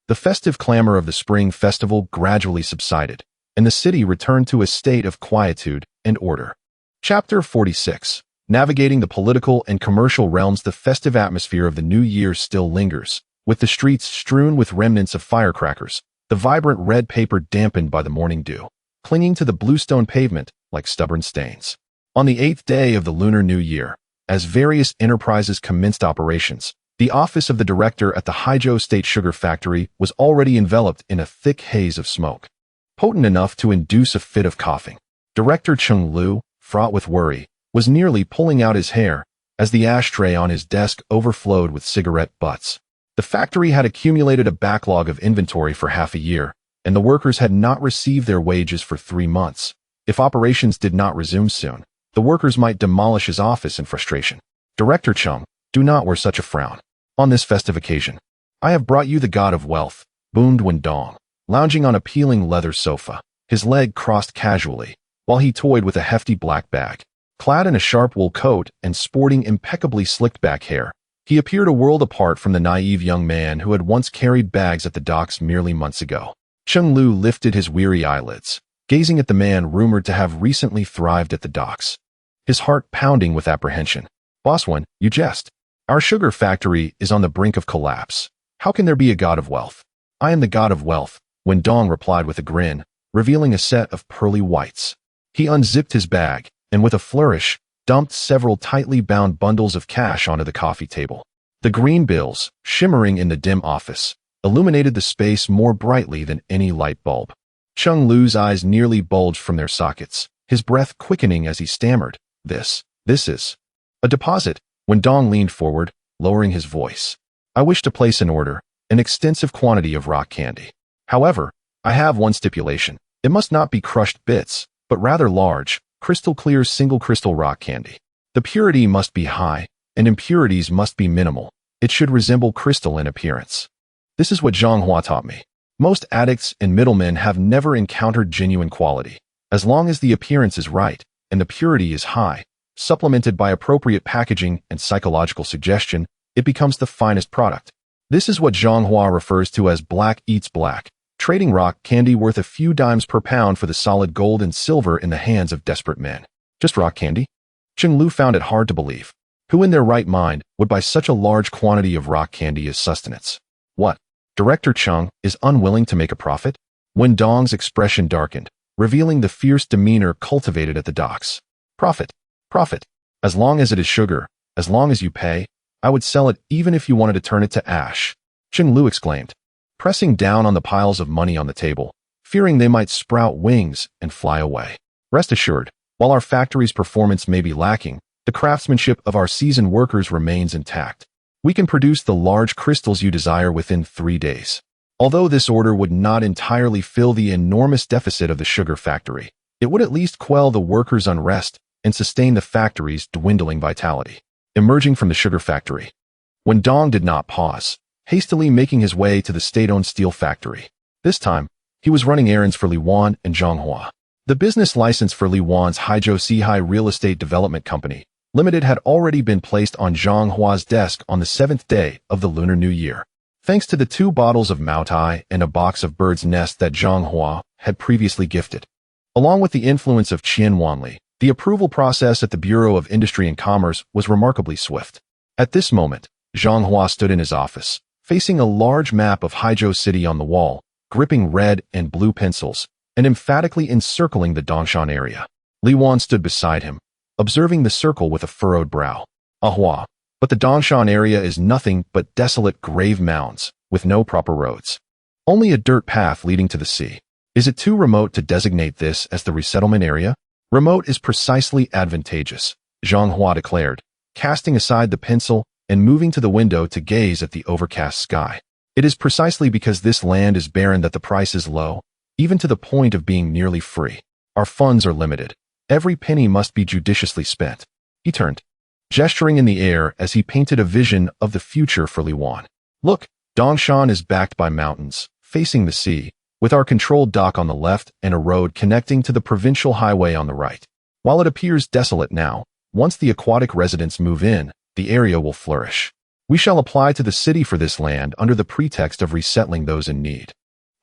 the festive clamor of the spring festival gradually subsided, and the city returned to a state of quietude and order. Chapter 46. Navigating the political and commercial realms, the festive atmosphere of the new year still lingers, with the streets strewn with remnants of firecrackers, the vibrant red paper dampened by the morning dew, clinging to the bluestone pavement like stubborn stains. On the 8th day of the Lunar New Year, as various enterprises commenced operations, the office of the director at the Haizhou State Sugar Factory was already enveloped in a thick haze of smoke, potent enough to induce a fit of coughing. Director Cheng Lu, fraught with worry, was nearly pulling out his hair as the ashtray on his desk overflowed with cigarette butts. The factory had accumulated a backlog of inventory for half a year, and the workers had not received their wages for 3 months. If operations did not resume soon, the workers might demolish his office in frustration. Director Chung, do not wear such a frown. On this festive occasion, I have brought you the god of wealth, boomed Wendong, lounging on a peeling leather sofa, his leg crossed casually, while he toyed with a hefty black bag. Clad in a sharp wool coat and sporting impeccably slicked back hair, he appeared a world apart from the naive young man who had once carried bags at the docks merely months ago. Cheng Lu lifted his weary eyelids, gazing at the man rumored to have recently thrived at the docks, his heart pounding with apprehension. Bosswan, you jest. Our sugar factory is on the brink of collapse. How can there be a god of wealth? I am the god of wealth, Wendong replied with a grin, revealing a set of pearly whites. He unzipped his bag, and with a flourish, dumped several tightly bound bundles of cash onto the coffee table. The green bills, shimmering in the dim office, illuminated the space more brightly than any light bulb. Cheng Lu's eyes nearly bulged from their sockets, his breath quickening as he stammered, This is a deposit. Wendong leaned forward, lowering his voice. I wish to place an order, an extensive quantity of rock candy. However, I have one stipulation. It must not be crushed bits, but rather large, crystal clear single crystal rock candy. The purity must be high, and impurities must be minimal. It should resemble crystal in appearance. This is what Zhang Hua taught me. Most addicts and middlemen have never encountered genuine quality. As long as the appearance is right, and the purity is high, supplemented by appropriate packaging and psychological suggestion, it becomes the finest product. This is what Zhang Hua refers to as black eats black, trading rock candy worth a few dimes per pound for the solid gold and silver in the hands of desperate men. Just rock candy? Cheng Lu found it hard to believe. Who in their right mind would buy such a large quantity of rock candy as sustenance? What? Director Chung is unwilling to make a profit? Wendong's expression darkened, revealing the fierce demeanor cultivated at the docks. Profit. Profit. As long as it is sugar, as long as you pay, I would sell it even if you wanted to turn it to ash, Cheng Lu exclaimed, pressing down on the piles of money on the table, fearing they might sprout wings and fly away. Rest assured, while our factory's performance may be lacking, the craftsmanship of our seasoned workers remains intact. We can produce the large crystals you desire within 3 days. Although this order would not entirely fill the enormous deficit of the sugar factory, it would at least quell the workers' unrest and sustain the factory's dwindling vitality. Emerging from the sugar factory, Wen Dong did not pause, hastily making his way to the state-owned steel factory. This time, he was running errands for Li Wan and Zhang Hua. The business license for Li Wan's Haizhou Station Real Estate Development Company Limited had already been placed on Zhang Hua's desk on the 7th day of the Lunar New Year, thanks to the 2 bottles of Maotai and a box of bird's nest that Zhang Hua had previously gifted. Along with the influence of Qian Wanli, the approval process at the Bureau of Industry and Commerce was remarkably swift. At this moment, Zhang Hua stood in his office, facing a large map of Haizhou City on the wall, gripping red and blue pencils, and emphatically encircling the Dongshan area. Li Wan stood beside him, observing the circle with a furrowed brow. Ahua, but the Dongshan area is nothing but desolate grave mounds, with no proper roads. Only a dirt path leading to the sea. Is it too remote to designate this as the resettlement area? Remote is precisely advantageous, Zhang Hua declared, casting aside the pencil and moving to the window to gaze at the overcast sky. It is precisely because this land is barren that the price is low, even to the point of being nearly free. Our funds are limited. Every penny must be judiciously spent. He turned, gesturing in the air as he painted a vision of the future for Li Wan. Look, Dongshan is backed by mountains, facing the sea, with our controlled dock on the left and a road connecting to the provincial highway on the right. While it appears desolate now, once the aquatic residents move in, the area will flourish. We shall apply to the city for this land under the pretext of resettling those in need.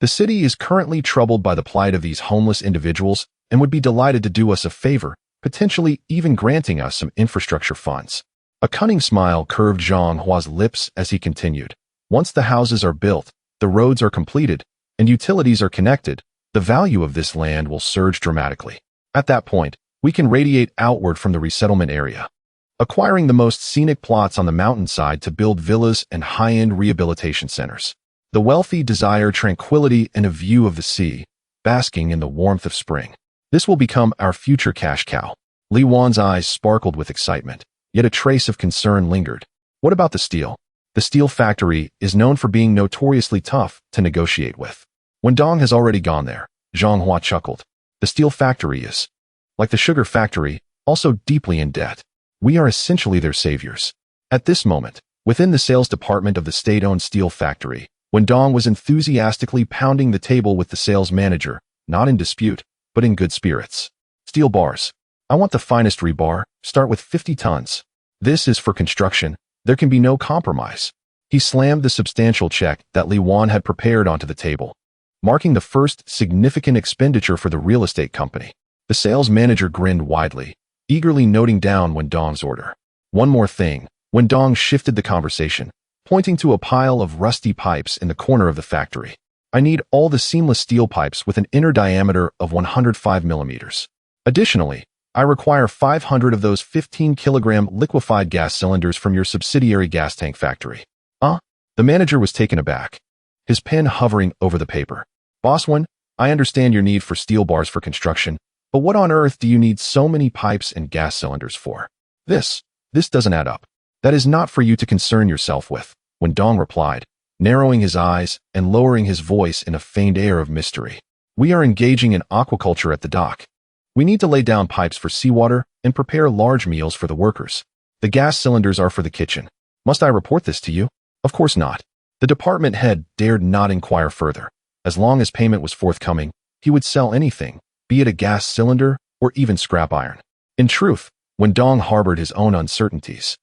The city is currently troubled by the plight of these homeless individuals and would be delighted to do us a favor, potentially even granting us some infrastructure funds. A cunning smile curved Zhang Hua's lips as he continued. Once the houses are built, the roads are completed, and utilities are connected, the value of this land will surge dramatically. At that point, we can radiate outward from the resettlement area, acquiring the most scenic plots on the mountainside to build villas and high-end rehabilitation centers. The wealthy desire tranquility and a view of the sea, basking in the warmth of spring. This will become our future cash cow. Li Wan's eyes sparkled with excitement, yet a trace of concern lingered. What about the steel? The steel factory is known for being notoriously tough to negotiate with. Wen Dong has already gone there, Zhang Hua chuckled. The steel factory is, like the sugar factory, also deeply in debt. We are essentially their saviors. At this moment, within the sales department of the state-owned steel factory, Wen Dong was enthusiastically pounding the table with the sales manager, not in dispute, but in good spirits. Steel bars. I want the finest rebar, start with 50 tons. This is for construction. There can be no compromise. He slammed the substantial check that Li Wan had prepared onto the table, marking the first significant expenditure for the real estate company. The sales manager grinned widely, eagerly noting down Wen Dong's order. One more thing. Wen Dong shifted the conversation, pointing to a pile of rusty pipes in the corner of the factory. I need all the seamless steel pipes with an inner diameter of 105 millimeters. Additionally, I require 500 of those 15-kilogram liquefied gas cylinders from your subsidiary gas tank factory. The manager was taken aback, his pen hovering over the paper. Boss Wen, I understand your need for steel bars for construction, but what on earth do you need so many pipes and gas cylinders for? This doesn't add up. That is not for you to concern yourself with, Wen Dong replied, narrowing his eyes and lowering his voice in a feigned air of mystery. We are engaging in aquaculture at the dock. We need to lay down pipes for seawater and prepare large meals for the workers. The gas cylinders are for the kitchen. Must I report this to you? Of course not. The department head dared not inquire further. As long as payment was forthcoming, he would sell anything, be it a gas cylinder or even scrap iron. In truth, Wen Dong harbored his own uncertainties.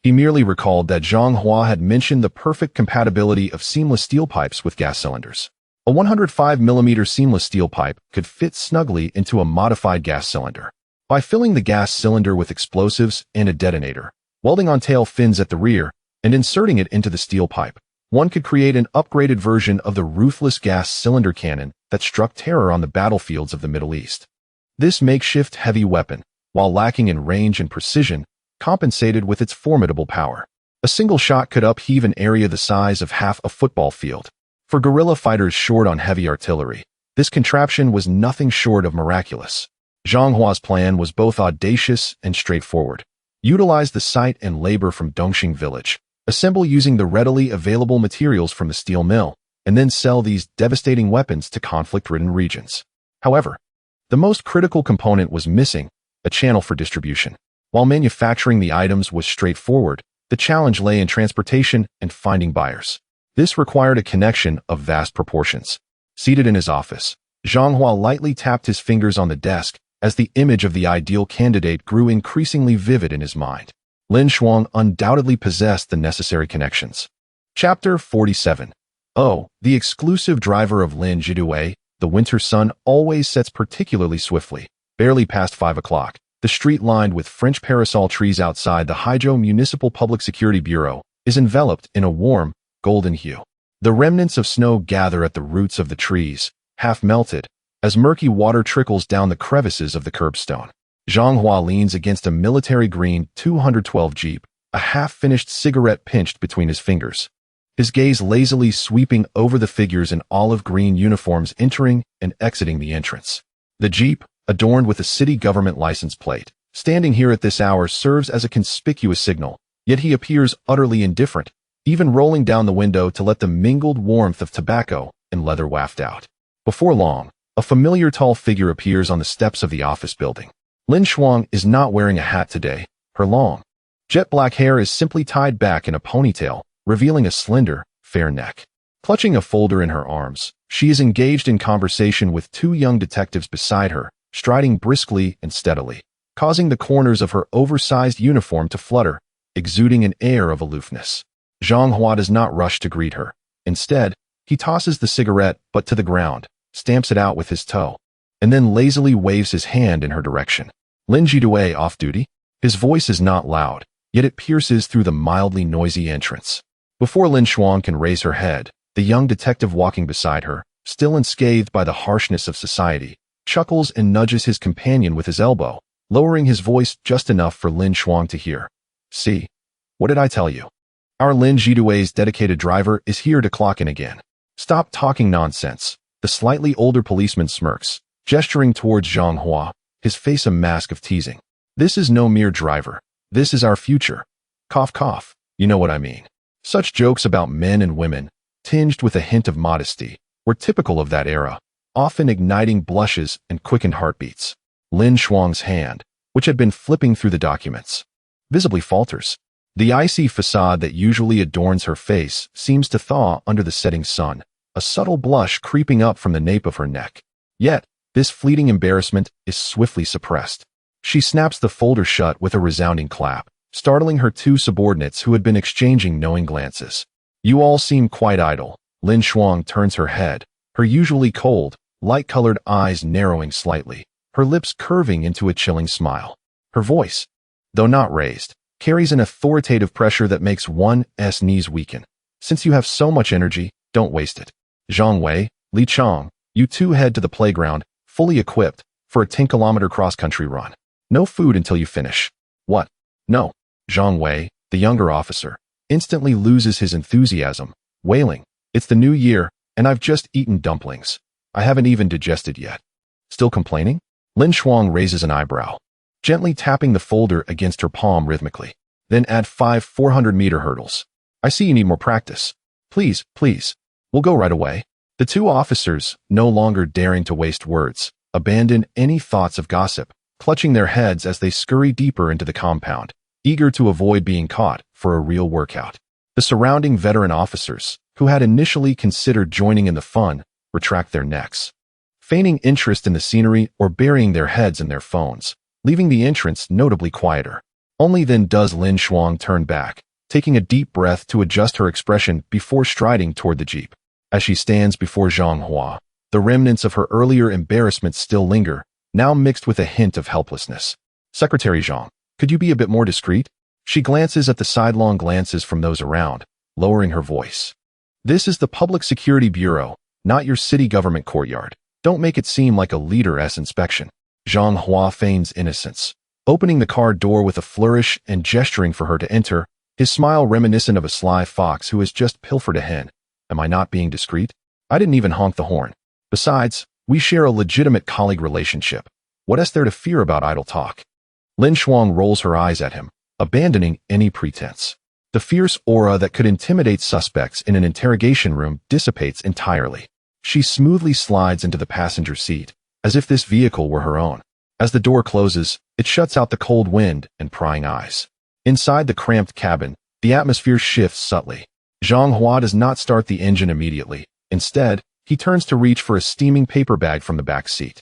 He merely recalled that Zhang Hua had mentioned the perfect compatibility of seamless steel pipes with gas cylinders. A 105mm seamless steel pipe could fit snugly into a modified gas cylinder. By filling the gas cylinder with explosives and a detonator, welding on tail fins at the rear, and inserting it into the steel pipe, One could create an upgraded version of the ruthless gas cylinder cannon that struck terror on the battlefields of the Middle East. This makeshift heavy weapon, while lacking in range and precision, compensated with its formidable power. A single shot could upheave an area the size of half a football field. For guerrilla fighters short on heavy artillery, this contraption was nothing short of miraculous. Zhang Hua's plan was both audacious and straightforward. Utilize the site and labor from Dongxing village, assemble using the readily available materials from the steel mill, and then sell these devastating weapons to conflict-ridden regions. However, the most critical component was missing: a channel for distribution. While manufacturing the items was straightforward, the challenge lay in transportation and finding buyers. This required a connection of vast proportions. Seated in his office, Zhang Hua lightly tapped his fingers on the desk as the image of the ideal candidate grew increasingly vivid in his mind. Lin Shuang undoubtedly possessed the necessary connections. Chapter 47. Oh, the exclusive driver of Lin Jidue, the winter sun always sets particularly swiftly. Barely past 5 o'clock, the street lined with French parasol trees outside the Haizhou Municipal Public Security Bureau is enveloped in a warm, golden hue. The remnants of snow gather at the roots of the trees, half melted, as murky water trickles down the crevices of the curbstone. Zhang Hua leans against a military-green 212 Jeep, a half-finished cigarette pinched between his fingers. His gaze lazily sweeping over the figures in olive-green uniforms entering and exiting the entrance. The Jeep, adorned with a city government license plate, standing here at this hour serves as a conspicuous signal, yet he appears utterly indifferent, even rolling down the window to let the mingled warmth of tobacco and leather waft out. Before long, a familiar tall figure appears on the steps of the office building. Lin Shuang is not wearing a hat today. Her long, jet black hair is simply tied back in a ponytail, revealing a slender, fair neck. Clutching a folder in her arms, she is engaged in conversation with two young detectives beside her, striding briskly and steadily, causing the corners of her oversized uniform to flutter, exuding an air of aloofness. Zhang Hua does not rush to greet her. Instead, he tosses the cigarette butt to the ground, stamps it out with his toe, and then lazily waves his hand in her direction. Lin Jidue off duty? His voice is not loud, yet it pierces through the mildly noisy entrance. Before Lin Shuang can raise her head, the young detective walking beside her, still unscathed by the harshness of society, chuckles and nudges his companion with his elbow, lowering his voice just enough for Lin Shuang to hear. See, what did I tell you? Our Lin Jidue's dedicated driver is here to clock in again. Stop talking nonsense. The slightly older policeman smirks, gesturing towards Zhang Hua, his face a mask of teasing. This is no mere driver. This is our future. Cough cough, you know what I mean. Such jokes about men and women, tinged with a hint of modesty, were typical of that era, often igniting blushes and quickened heartbeats. Lin Shuang's hand, which had been flipping through the documents, visibly falters. The icy facade that usually adorns her face seems to thaw under the setting sun, a subtle blush creeping up from the nape of her neck. Yet, this fleeting embarrassment is swiftly suppressed. She snaps the folder shut with a resounding clap, startling her two subordinates who had been exchanging knowing glances. You all seem quite idle. Lin Shuang turns her head, her usually cold, light-colored eyes narrowing slightly, her lips curving into a chilling smile. Her voice, though not raised, carries an authoritative pressure that makes one's knees weaken. Since you have so much energy, don't waste it. Zhang Wei, Li Chang, you two head to the playground, fully equipped, for a 10-kilometer cross-country run. No food until you finish. What? No. Zhang Wei, the younger officer, instantly loses his enthusiasm, wailing, It's the new year, and I've just eaten dumplings. I haven't even digested yet. Still complaining? Lin Shuang raises an eyebrow, gently tapping the folder against her palm rhythmically. Then add 5 400-meter hurdles. I see you need more practice. Please, please. We'll go right away. The two officers, no longer daring to waste words, abandon any thoughts of gossip, clutching their heads as they scurry deeper into the compound, eager to avoid being caught for a real workout. The surrounding veteran officers, who had initially considered joining in the fun, retract their necks, feigning interest in the scenery or burying their heads in their phones, leaving the entrance notably quieter. Only then does Lin Shuang turn back, taking a deep breath to adjust her expression before striding toward the jeep. As she stands before Zhang Hua, the remnants of her earlier embarrassment still linger, now mixed with a hint of helplessness. Secretary Zhang, could you be a bit more discreet? She glances at the sidelong glances from those around, lowering her voice. This is the Public Security Bureau, not your city government courtyard. Don't make it seem like a leader's inspection. Zhang Hua feigns innocence, opening the car door with a flourish and gesturing for her to enter, his smile reminiscent of a sly fox who has just pilfered a hen. Am I not being discreet? I didn't even honk the horn. Besides, we share a legitimate colleague relationship. What is there to fear about idle talk? Lin Shuang rolls her eyes at him, abandoning any pretense. The fierce aura that could intimidate suspects in an interrogation room dissipates entirely. She smoothly slides into the passenger seat, as if this vehicle were her own. As the door closes, it shuts out the cold wind and prying eyes. Inside the cramped cabin, the atmosphere shifts subtly. Zhang Hua does not start the engine immediately. Instead, he turns to reach for a steaming paper bag from the back seat,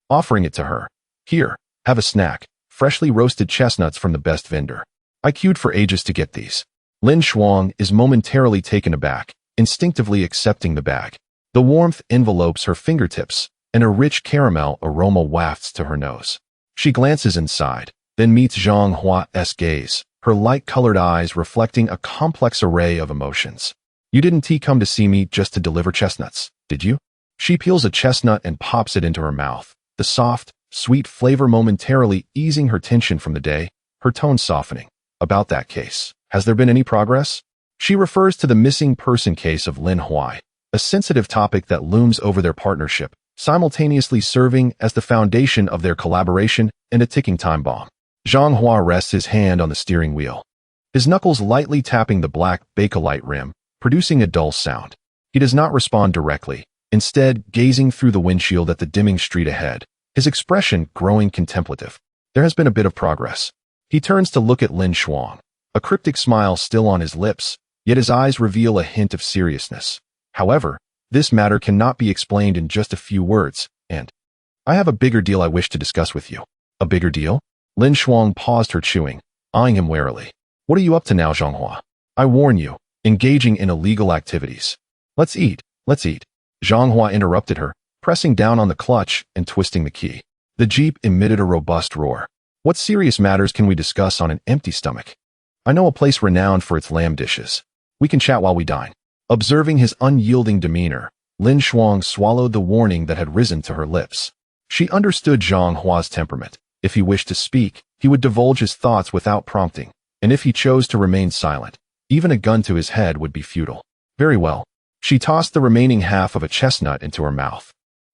offering it to her. Here, have a snack, freshly roasted chestnuts from the best vendor. I queued for ages to get these. Lin Shuang is momentarily taken aback, instinctively accepting the bag. The warmth envelopes her fingertips, and a rich caramel aroma wafts to her nose. She glances inside, then meets Zhang Hua's gaze, her light-colored eyes reflecting a complex array of emotions. You didn't come to see me just to deliver chestnuts, did you? She peels a chestnut and pops it into her mouth, the soft, sweet flavor momentarily easing her tension from the day, her tone softening. About that case, has there been any progress? She refers to the missing person case of Lin Huai, a sensitive topic that looms over their partnership, simultaneously serving as the foundation of their collaboration and a ticking time bomb. Zhang Hua rests his hand on the steering wheel, his knuckles lightly tapping the black Bakelite rim, producing a dull sound. He does not respond directly, instead gazing through the windshield at the dimming street ahead, his expression growing contemplative. There has been a bit of progress. He turns to look at Lin Shuang, a cryptic smile still on his lips, yet his eyes reveal a hint of seriousness. However, this matter cannot be explained in just a few words, and I have a bigger deal I wish to discuss with you. A bigger deal? Lin Shuang paused her chewing, eyeing him warily. What are you up to now, Zhang Hua? I warn you, engaging in illegal activities. Let's eat, let's eat. Zhang Hua interrupted her, pressing down on the clutch and twisting the key. The Jeep emitted a robust roar. What serious matters can we discuss on an empty stomach? I know a place renowned for its lamb dishes. We can chat while we dine. Observing his unyielding demeanor, Lin Shuang swallowed the warning that had risen to her lips. She understood Zhang Hua's temperament. If he wished to speak, he would divulge his thoughts without prompting, and if he chose to remain silent, even a gun to his head would be futile. Very well. She tossed the remaining half of a chestnut into her mouth,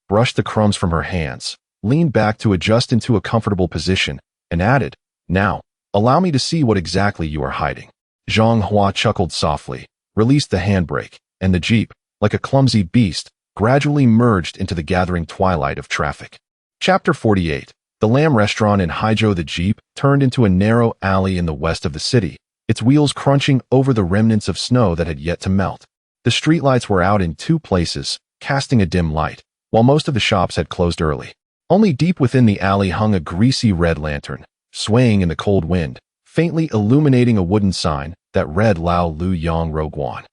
brushed the crumbs from her hands, leaned back to adjust into a comfortable position, and added, Now, allow me to see what exactly you are hiding. Zhang Hua chuckled softly, released the handbrake, and the Jeep, like a clumsy beast, gradually merged into the gathering twilight of traffic. Chapter 48. The Lamb Restaurant in Haizhou. The Jeep turned into a narrow alley in the west of the city, its wheels crunching over the remnants of snow that had yet to melt. The streetlights were out in two places, casting a dim light, while most of the shops had closed early. Only deep within the alley hung a greasy red lantern, swaying in the cold wind, faintly illuminating a wooden sign that read Lao Lu Yang Roguan.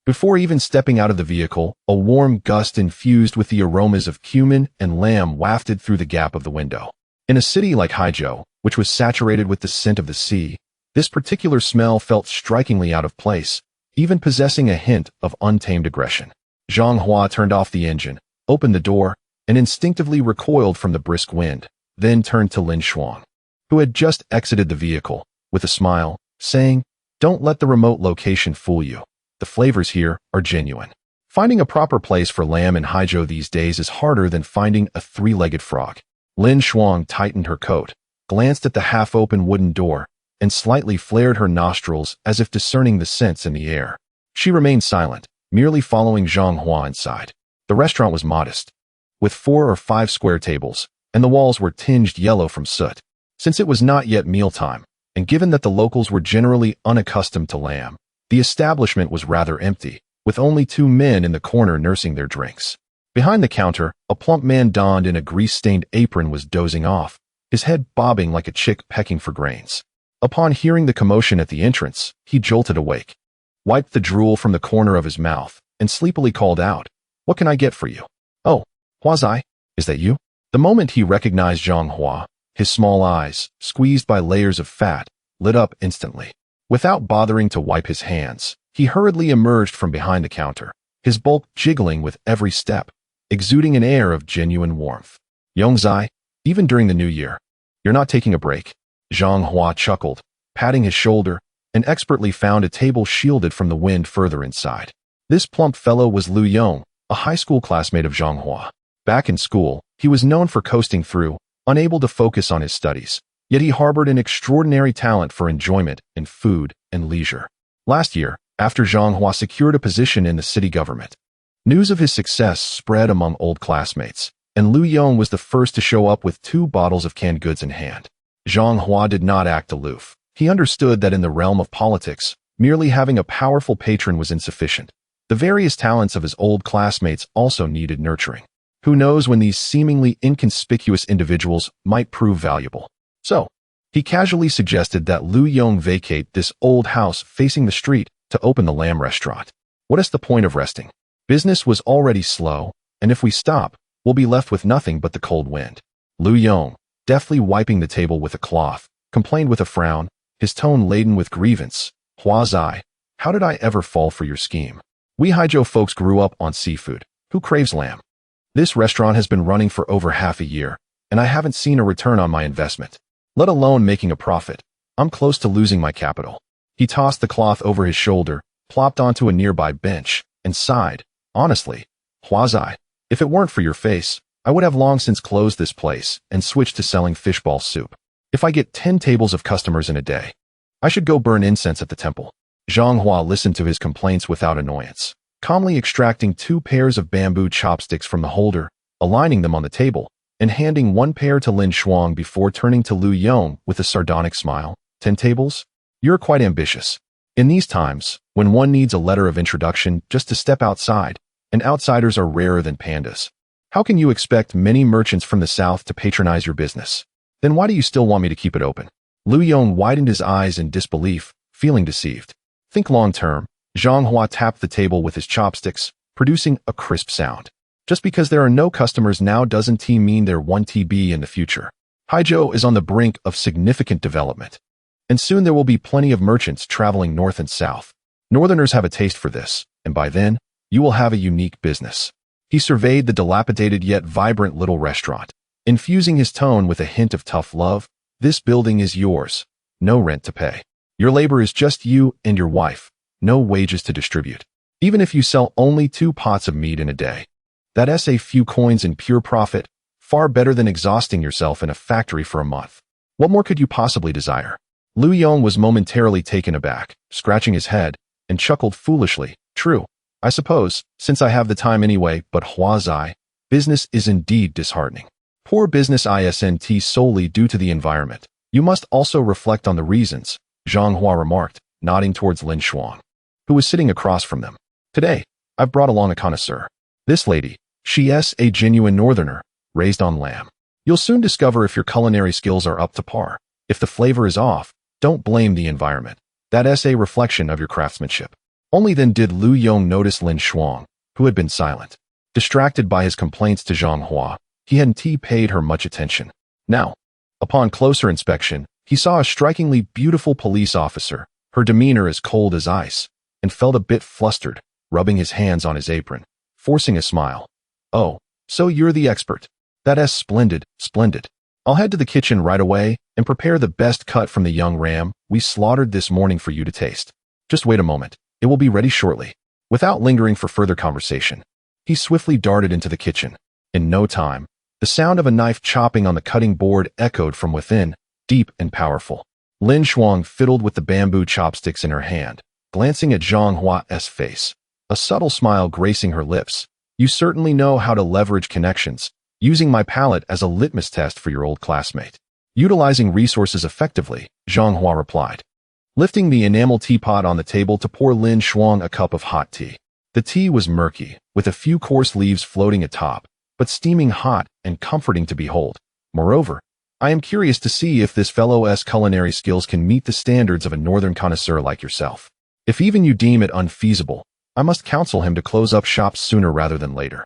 Before even stepping out of the vehicle, a warm gust infused with the aromas of cumin and lamb wafted through the gap of the window. In a city like Haizhou, which was saturated with the scent of the sea, this particular smell felt strikingly out of place, even possessing a hint of untamed aggression. Zhang Hua turned off the engine, opened the door, and instinctively recoiled from the brisk wind, then turned to Lin Shuang, who had just exited the vehicle, with a smile, saying, Don't let the remote location fool you. The flavors here are genuine. Finding a proper place for lamb in Haizhou these days is harder than finding a three-legged frog. Lin Shuang tightened her coat, glanced at the half-open wooden door, and slightly flared her nostrils as if discerning the scents in the air. She remained silent, merely following Zhang Hua inside. The restaurant was modest, with 4 or 5 square tables, and the walls were tinged yellow from soot. Since it was not yet mealtime, and given that the locals were generally unaccustomed to lamb, the establishment was rather empty, with only 2 men in the corner nursing their drinks. Behind the counter, a plump man donned in a grease-stained apron was dozing off, his head bobbing like a chick pecking for grains. Upon hearing the commotion at the entrance, he jolted awake, wiped the drool from the corner of his mouth, and sleepily called out, What can I get for you? Oh, Huazai, is that you? The moment he recognized Zhang Hua, his small eyes, squeezed by layers of fat, lit up instantly. Without bothering to wipe his hands, he hurriedly emerged from behind the counter, his bulk jiggling with every step, exuding an air of genuine warmth. Yongzai, even during the new year, you're not taking a break. Zhang Hua chuckled, patting his shoulder, and expertly found a table shielded from the wind further inside. This plump fellow was Lu Yong, a high school classmate of Zhang Hua. Back in school, he was known for coasting through, unable to focus on his studies. Yet he harbored an extraordinary talent for enjoyment in food and leisure. Last year, after Zhang Hua secured a position in the city government, news of his success spread among old classmates, and Lu Yong was the first to show up with 2 bottles of canned goods in hand. Zhang Hua did not act aloof. He understood that in the realm of politics, merely having a powerful patron was insufficient. The various talents of his old classmates also needed nurturing. Who knows when these seemingly inconspicuous individuals might prove valuable? So, he casually suggested that Lu Yong vacate this old house facing the street to open the lamb restaurant. What is the point of resting? Business was already slow, and if we stop, we'll be left with nothing but the cold wind. Lu Yong, deftly wiping the table with a cloth, complained with a frown, his tone laden with grievance. Huazai, how did I ever fall for your scheme? We Haizhou folks grew up on seafood. Who craves lamb? This restaurant has been running for over half a year, and I haven't seen a return on my investment, let alone making a profit. I'm close to losing my capital. He tossed the cloth over his shoulder, plopped onto a nearby bench, and sighed. Honestly, Huazai, if it weren't for your face, I would have long since closed this place and switched to selling fishball soup. If I get 10 tables of customers in a day, I should go burn incense at the temple. Zhang Hua listened to his complaints without annoyance, calmly extracting 2 pairs of bamboo chopsticks from the holder, aligning them on the table, and handing 1 pair to Lin Shuang before turning to Lu Yong with a sardonic smile. 10 tables? You're quite ambitious. In these times, when one needs a letter of introduction just to step outside, and outsiders are rarer than pandas, how can you expect many merchants from the south to patronize your business? Then why do you still want me to keep it open? Lu Yong widened his eyes in disbelief, feeling deceived. Think long term. Zhang Hua tapped the table with his chopsticks, producing a crisp sound. Just because there are no customers now doesn't mean there won't be in the future. Haizhou is on the brink of significant development, and soon there will be plenty of merchants traveling north and south. Northerners have a taste for this, and by then, you will have a unique business. He surveyed the dilapidated yet vibrant little restaurant, infusing his tone with a hint of tough love. This building is yours. No rent to pay. Your labor is just you and your wife. No wages to distribute. Even if you sell only 2 pots of meat in a day, that's a few coins in pure profit, far better than exhausting yourself in a factory for a month. What more could you possibly desire? Lu Yong was momentarily taken aback, scratching his head, and chuckled foolishly. True, I suppose, since I have the time anyway, but Huazai, business is indeed disheartening. Poor business isn't solely due to the environment. You must also reflect on the reasons, Zhang Hua remarked, nodding towards Lin Shuang, who was sitting across from them. Today, I've brought along a connoisseur. This lady, she's a genuine northerner, raised on lamb. You'll soon discover if your culinary skills are up to par. If the flavor is off, don't blame the environment. That's a reflection of your craftsmanship. Only then did Lu Yong notice Lin Shuang, who had been silent. Distracted by his complaints to Zhang Hua, he hadn't paid her much attention. Now, upon closer inspection, he saw a strikingly beautiful police officer, her demeanor as cold as ice, and felt a bit flustered, rubbing his hands on his apron, forcing a smile. Oh, so you're the expert. That's splendid, splendid. I'll head to the kitchen right away and prepare the best cut from the young ram we slaughtered this morning for you to taste. Just wait a moment. It will be ready shortly. Without lingering for further conversation, he swiftly darted into the kitchen. In no time, the sound of a knife chopping on the cutting board echoed from within, deep and powerful. Lin Shuang fiddled with the bamboo chopsticks in her hand, glancing at Zhang Hua's face, a subtle smile gracing her lips. You certainly know how to leverage connections, using my palate as a litmus test for your old classmate. Utilizing resources effectively, Zhang Hua replied, lifting the enamel teapot on the table to pour Lin Shuang a cup of hot tea. The tea was murky, with a few coarse leaves floating atop, but steaming hot and comforting to behold. Moreover, I am curious to see if this fellow's culinary skills can meet the standards of a northern connoisseur like yourself. If even you deem it unfeasible, I must counsel him to close up shop sooner rather than later,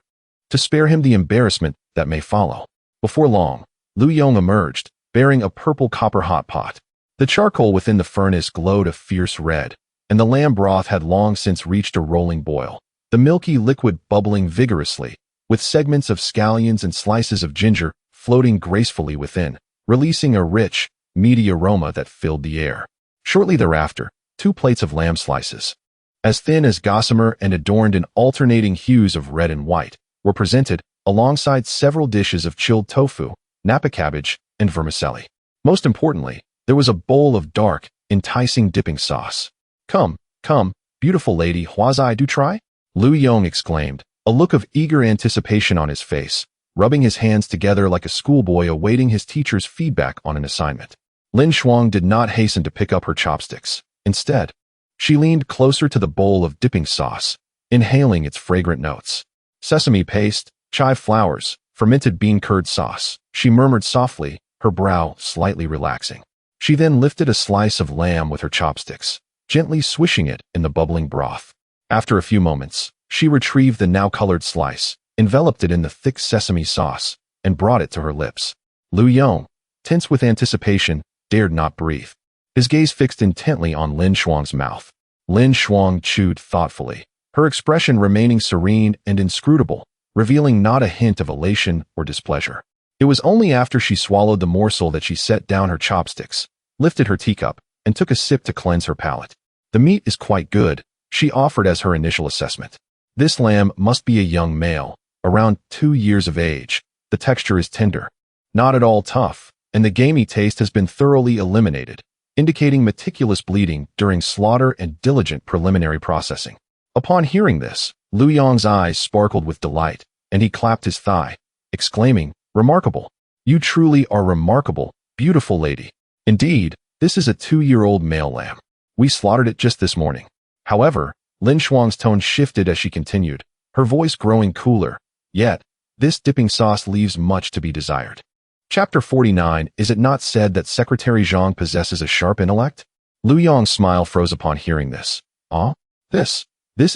to spare him the embarrassment that may follow. Before long, Lu Yong emerged, bearing a purple copper hot pot. The charcoal within the furnace glowed a fierce red, and the lamb broth had long since reached a rolling boil. the milky liquid bubbling vigorously, with segments of scallions and slices of ginger floating gracefully within, releasing a rich, meaty aroma that filled the air. Shortly thereafter, 2 plates of lamb slices, as thin as gossamer and adorned in alternating hues of red and white, were presented, alongside several dishes of chilled tofu, napa cabbage, and vermicelli. Most importantly, there was a bowl of dark, enticing dipping sauce. Come, beautiful lady, Huazai, do try? Lu Yong exclaimed, a look of eager anticipation on his face, rubbing his hands together like a schoolboy awaiting his teacher's feedback on an assignment. Lin Shuang did not hasten to pick up her chopsticks. Instead, she leaned closer to the bowl of dipping sauce, inhaling its fragrant notes. Sesame paste, chive flowers, fermented bean curd sauce, she murmured softly, her brow slightly relaxing. She then lifted a slice of lamb with her chopsticks, gently swishing it in the bubbling broth. After a few moments, she retrieved the now-colored slice, enveloped it in the thick sesame sauce, and brought it to her lips. Lu Yong, tense with anticipation, dared not breathe. His gaze fixed intently on Lin Shuang's mouth. Lin Shuang chewed thoughtfully, her expression remaining serene and inscrutable, revealing not a hint of elation or displeasure. It was only after she swallowed the morsel that she set down her chopsticks, lifted her teacup, and took a sip to cleanse her palate. The meat is quite good, she offered as her initial assessment. This lamb must be a young male, around 2 years of age. The texture is tender, not at all tough, and the gamey taste has been thoroughly eliminated, indicating meticulous bleeding during slaughter and diligent preliminary processing. Upon hearing this, Lu Yong's eyes sparkled with delight, and he clapped his thigh, exclaiming, "Remarkable! You truly are remarkable, beautiful lady. Indeed, this is a 2-year-old male lamb. We slaughtered it just this morning." However, Lin Shuang's tone shifted as she continued, her voice growing cooler. Yet, this dipping sauce leaves much to be desired. Chapter 49. Is it not said that Secretary Zhang possesses a sharp intellect? Lu Yong's smile froze upon hearing this. This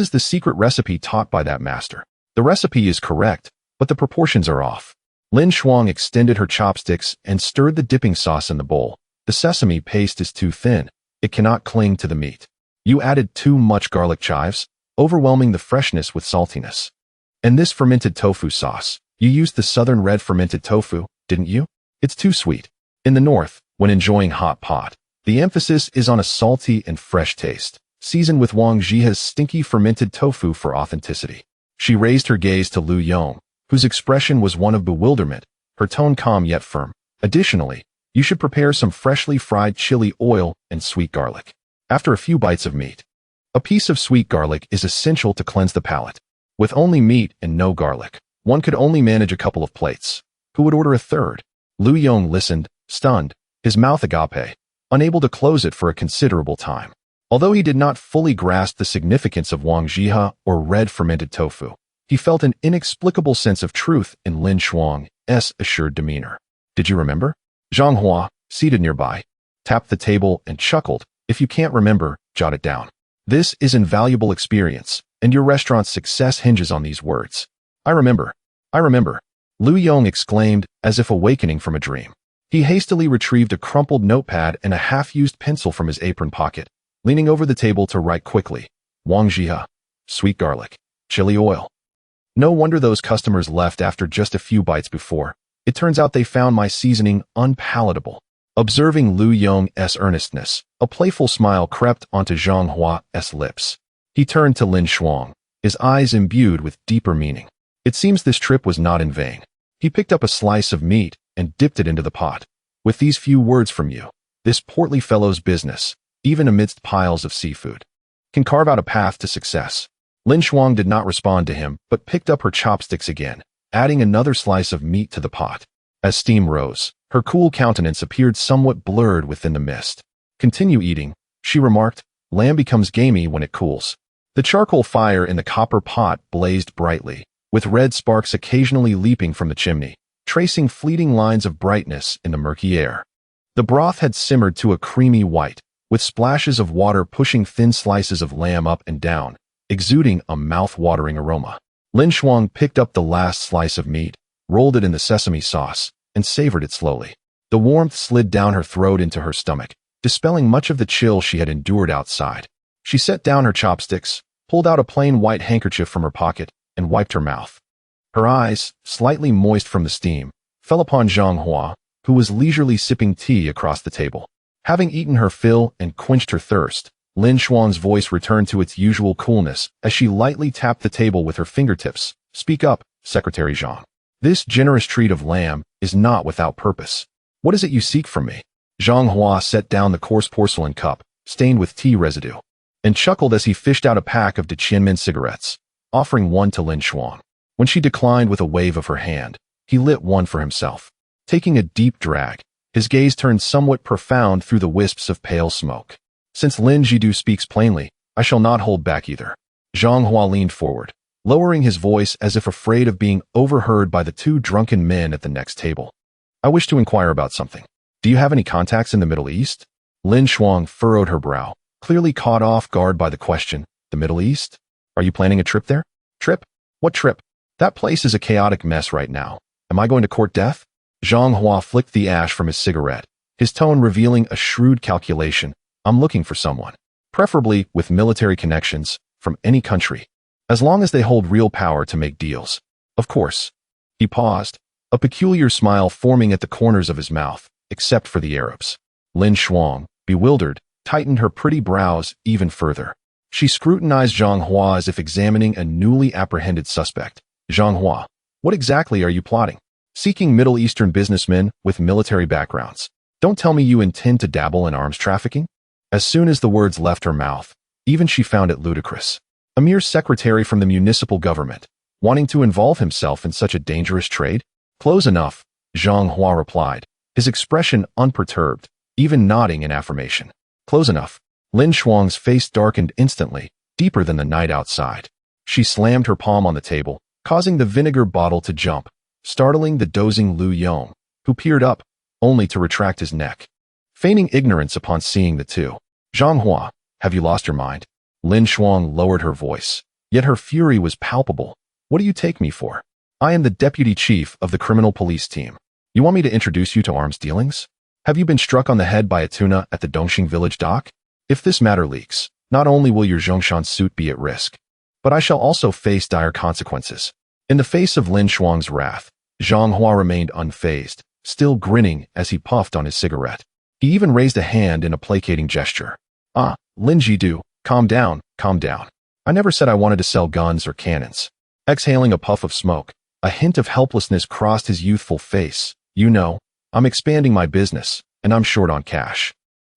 is the secret recipe taught by that master. The recipe is correct, but the proportions are off. Lin Shuang extended her chopsticks and stirred the dipping sauce in the bowl. The sesame paste is too thin. It cannot cling to the meat. You added too much garlic chives, overwhelming the freshness with saltiness. And this fermented tofu sauce. You used the southern red fermented tofu, didn't you? It's too sweet. In the north, when enjoying hot pot, the emphasis is on a salty and fresh taste, seasoned with Wang Jia's stinky fermented tofu for authenticity. She raised her gaze to Lu Yong, whose expression was one of bewilderment, her tone calm yet firm. Additionally, you should prepare some freshly fried chili oil and sweet garlic. After a few bites of meat, a piece of sweet garlic is essential to cleanse the palate. With only meat and no garlic, one could only manage a couple of plates. Who would order a third? Lu Yong listened, stunned, his mouth agape, unable to close it for a considerable time. Although he did not fully grasp the significance of Wang Jia or red fermented tofu, he felt an inexplicable sense of truth in Lin Shuang's assured demeanor. Did you remember? Zhang Hua, seated nearby, tapped the table and chuckled. If you can't remember, jot it down. This is invaluable experience, and your restaurant's success hinges on these words. I remember. Lu Yong exclaimed, as if awakening from a dream. He hastily retrieved a crumpled notepad and a half-used pencil from his apron pocket, leaning over the table to write quickly. Wang Jia, sweet garlic, chili oil. No wonder those customers left after just a few bites before. It turns out they found my seasoning unpalatable. Observing Lu Yong's earnestness, a playful smile crept onto Zhang Hua's lips. He turned to Lin Shuang, his eyes imbued with deeper meaning. It seems this trip was not in vain. He picked up a slice of meat and dipped it into the pot. With these few words from you, this portly fellow's business, even amidst piles of seafood, can carve out a path to success. Lin Shuang did not respond to him, but picked up her chopsticks again, adding another slice of meat to the pot. As steam rose, her cool countenance appeared somewhat blurred within the mist. Continue eating, she remarked. Lamb becomes gamey when it cools. The charcoal fire in the copper pot blazed brightly, with red sparks occasionally leaping from the chimney, tracing fleeting lines of brightness in the murky air. The broth had simmered to a creamy white, with splashes of water pushing thin slices of lamb up and down, exuding a mouth-watering aroma. Lin Shuang picked up the last slice of meat, rolled it in the sesame sauce, and savored it slowly. The warmth slid down her throat into her stomach, dispelling much of the chill she had endured outside. She set down her chopsticks, pulled out a plain white handkerchief from her pocket, and wiped her mouth. Her eyes, slightly moist from the steam, fell upon Zhang Hua, who was leisurely sipping tea across the table. Having eaten her fill and quenched her thirst, Lin Xuan's voice returned to its usual coolness as she lightly tapped the table with her fingertips. Speak up, Secretary Zhang. This generous treat of lamb is not without purpose. What is it you seek from me? Zhang Hua set down the coarse porcelain cup, stained with tea residue, and chuckled as he fished out a pack of de Qianmen cigarettes, offering one to Lin Xuan. When she declined with a wave of her hand, he lit one for himself. Taking a deep drag, his gaze turned somewhat profound through the wisps of pale smoke. Since Lin Jidu speaks plainly, I shall not hold back either. Zhang Hua leaned forward, lowering his voice as if afraid of being overheard by the two drunken men at the next table. I wish to inquire about something. Do you have any contacts in the Middle East? Lin Xuan furrowed her brow, clearly caught off guard by the question. The Middle East? Are you planning a trip there? Trip? What trip? That place is a chaotic mess right now. Am I going to court death? Zhang Hua flicked the ash from his cigarette, his tone revealing a shrewd calculation. I'm looking for someone, preferably with military connections, from any country, as long as they hold real power to make deals. Of course. He paused, a peculiar smile forming at the corners of his mouth, except for the Arabs. Lin Xuan, bewildered, tightened her pretty brows even further. She scrutinized Zhang Hua as if examining a newly apprehended suspect. Zhang Hua, what exactly are you plotting? Seeking Middle Eastern businessmen with military backgrounds. Don't tell me you intend to dabble in arms trafficking? As soon as the words left her mouth, even she found it ludicrous. A mere secretary from the municipal government, wanting to involve himself in such a dangerous trade? Close enough, Zhang Hua replied, his expression unperturbed, even nodding in affirmation. Close enough. Lin Xuan's face darkened instantly, deeper than the night outside. She slammed her palm on the table, causing the vinegar bottle to jump, startling the dozing Lu Yong, who peered up, only to retract his neck, feigning ignorance upon seeing the two. Zhang Hua, have you lost your mind? Lin Xuan lowered her voice, yet her fury was palpable. What do you take me for? I am the deputy chief of the criminal police team. You want me to introduce you to arms dealings? Have you been struck on the head by a tuna at the Dongxing village dock? If this matter leaks, not only will your Zhongshan suit be at risk, but I shall also face dire consequences. In the face of Lin Xuan's wrath, Zhang Hua remained unfazed, still grinning as he puffed on his cigarette. He even raised a hand in a placating gesture. Ah, Lin Jidu, calm down, calm down. I never said I wanted to sell guns or cannons. Exhaling a puff of smoke, a hint of helplessness crossed his youthful face. You know, I'm expanding my business, and I'm short on cash.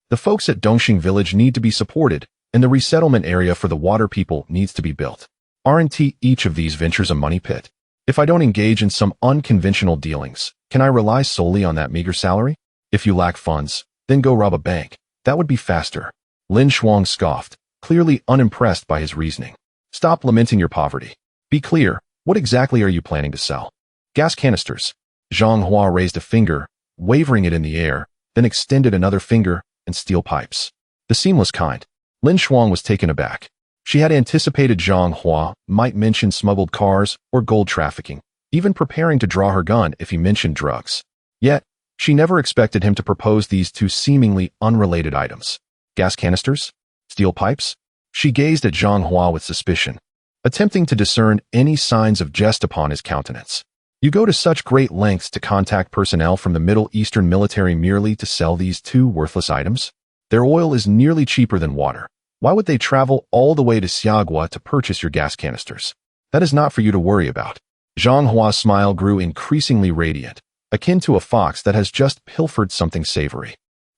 The folks at Dongxing village need to be supported, and the resettlement area for the water people needs to be built. Aren't each of these ventures a money pit? If I don't engage in some unconventional dealings, can I rely solely on that meager salary? If you lack funds, then go rob a bank. That would be faster. Lin Xuan scoffed, clearly unimpressed by his reasoning. Stop lamenting your poverty. Be clear, what exactly are you planning to sell? Gas canisters. Zhang Hua raised a finger, wavering it in the air, then extended another finger, and steel pipes. The seamless kind. Lin Xuan was taken aback. She had anticipated Zhang Hua might mention smuggled cars or gold trafficking, even preparing to draw her gun if he mentioned drugs. Yet, she never expected him to propose these two seemingly unrelated items. Gas canisters? Steel pipes? She gazed at Zhang Hua with suspicion, attempting to discern any signs of jest upon his countenance. You go to such great lengths to contact personnel from the Middle Eastern military merely to sell these two worthless items? Their oil is nearly cheaper than water. Why would they travel all the way to Xiagua to purchase your gas canisters? That is not for you to worry about. Zhang Hua's smile grew increasingly radiant, akin to a fox that has just pilfered something savory.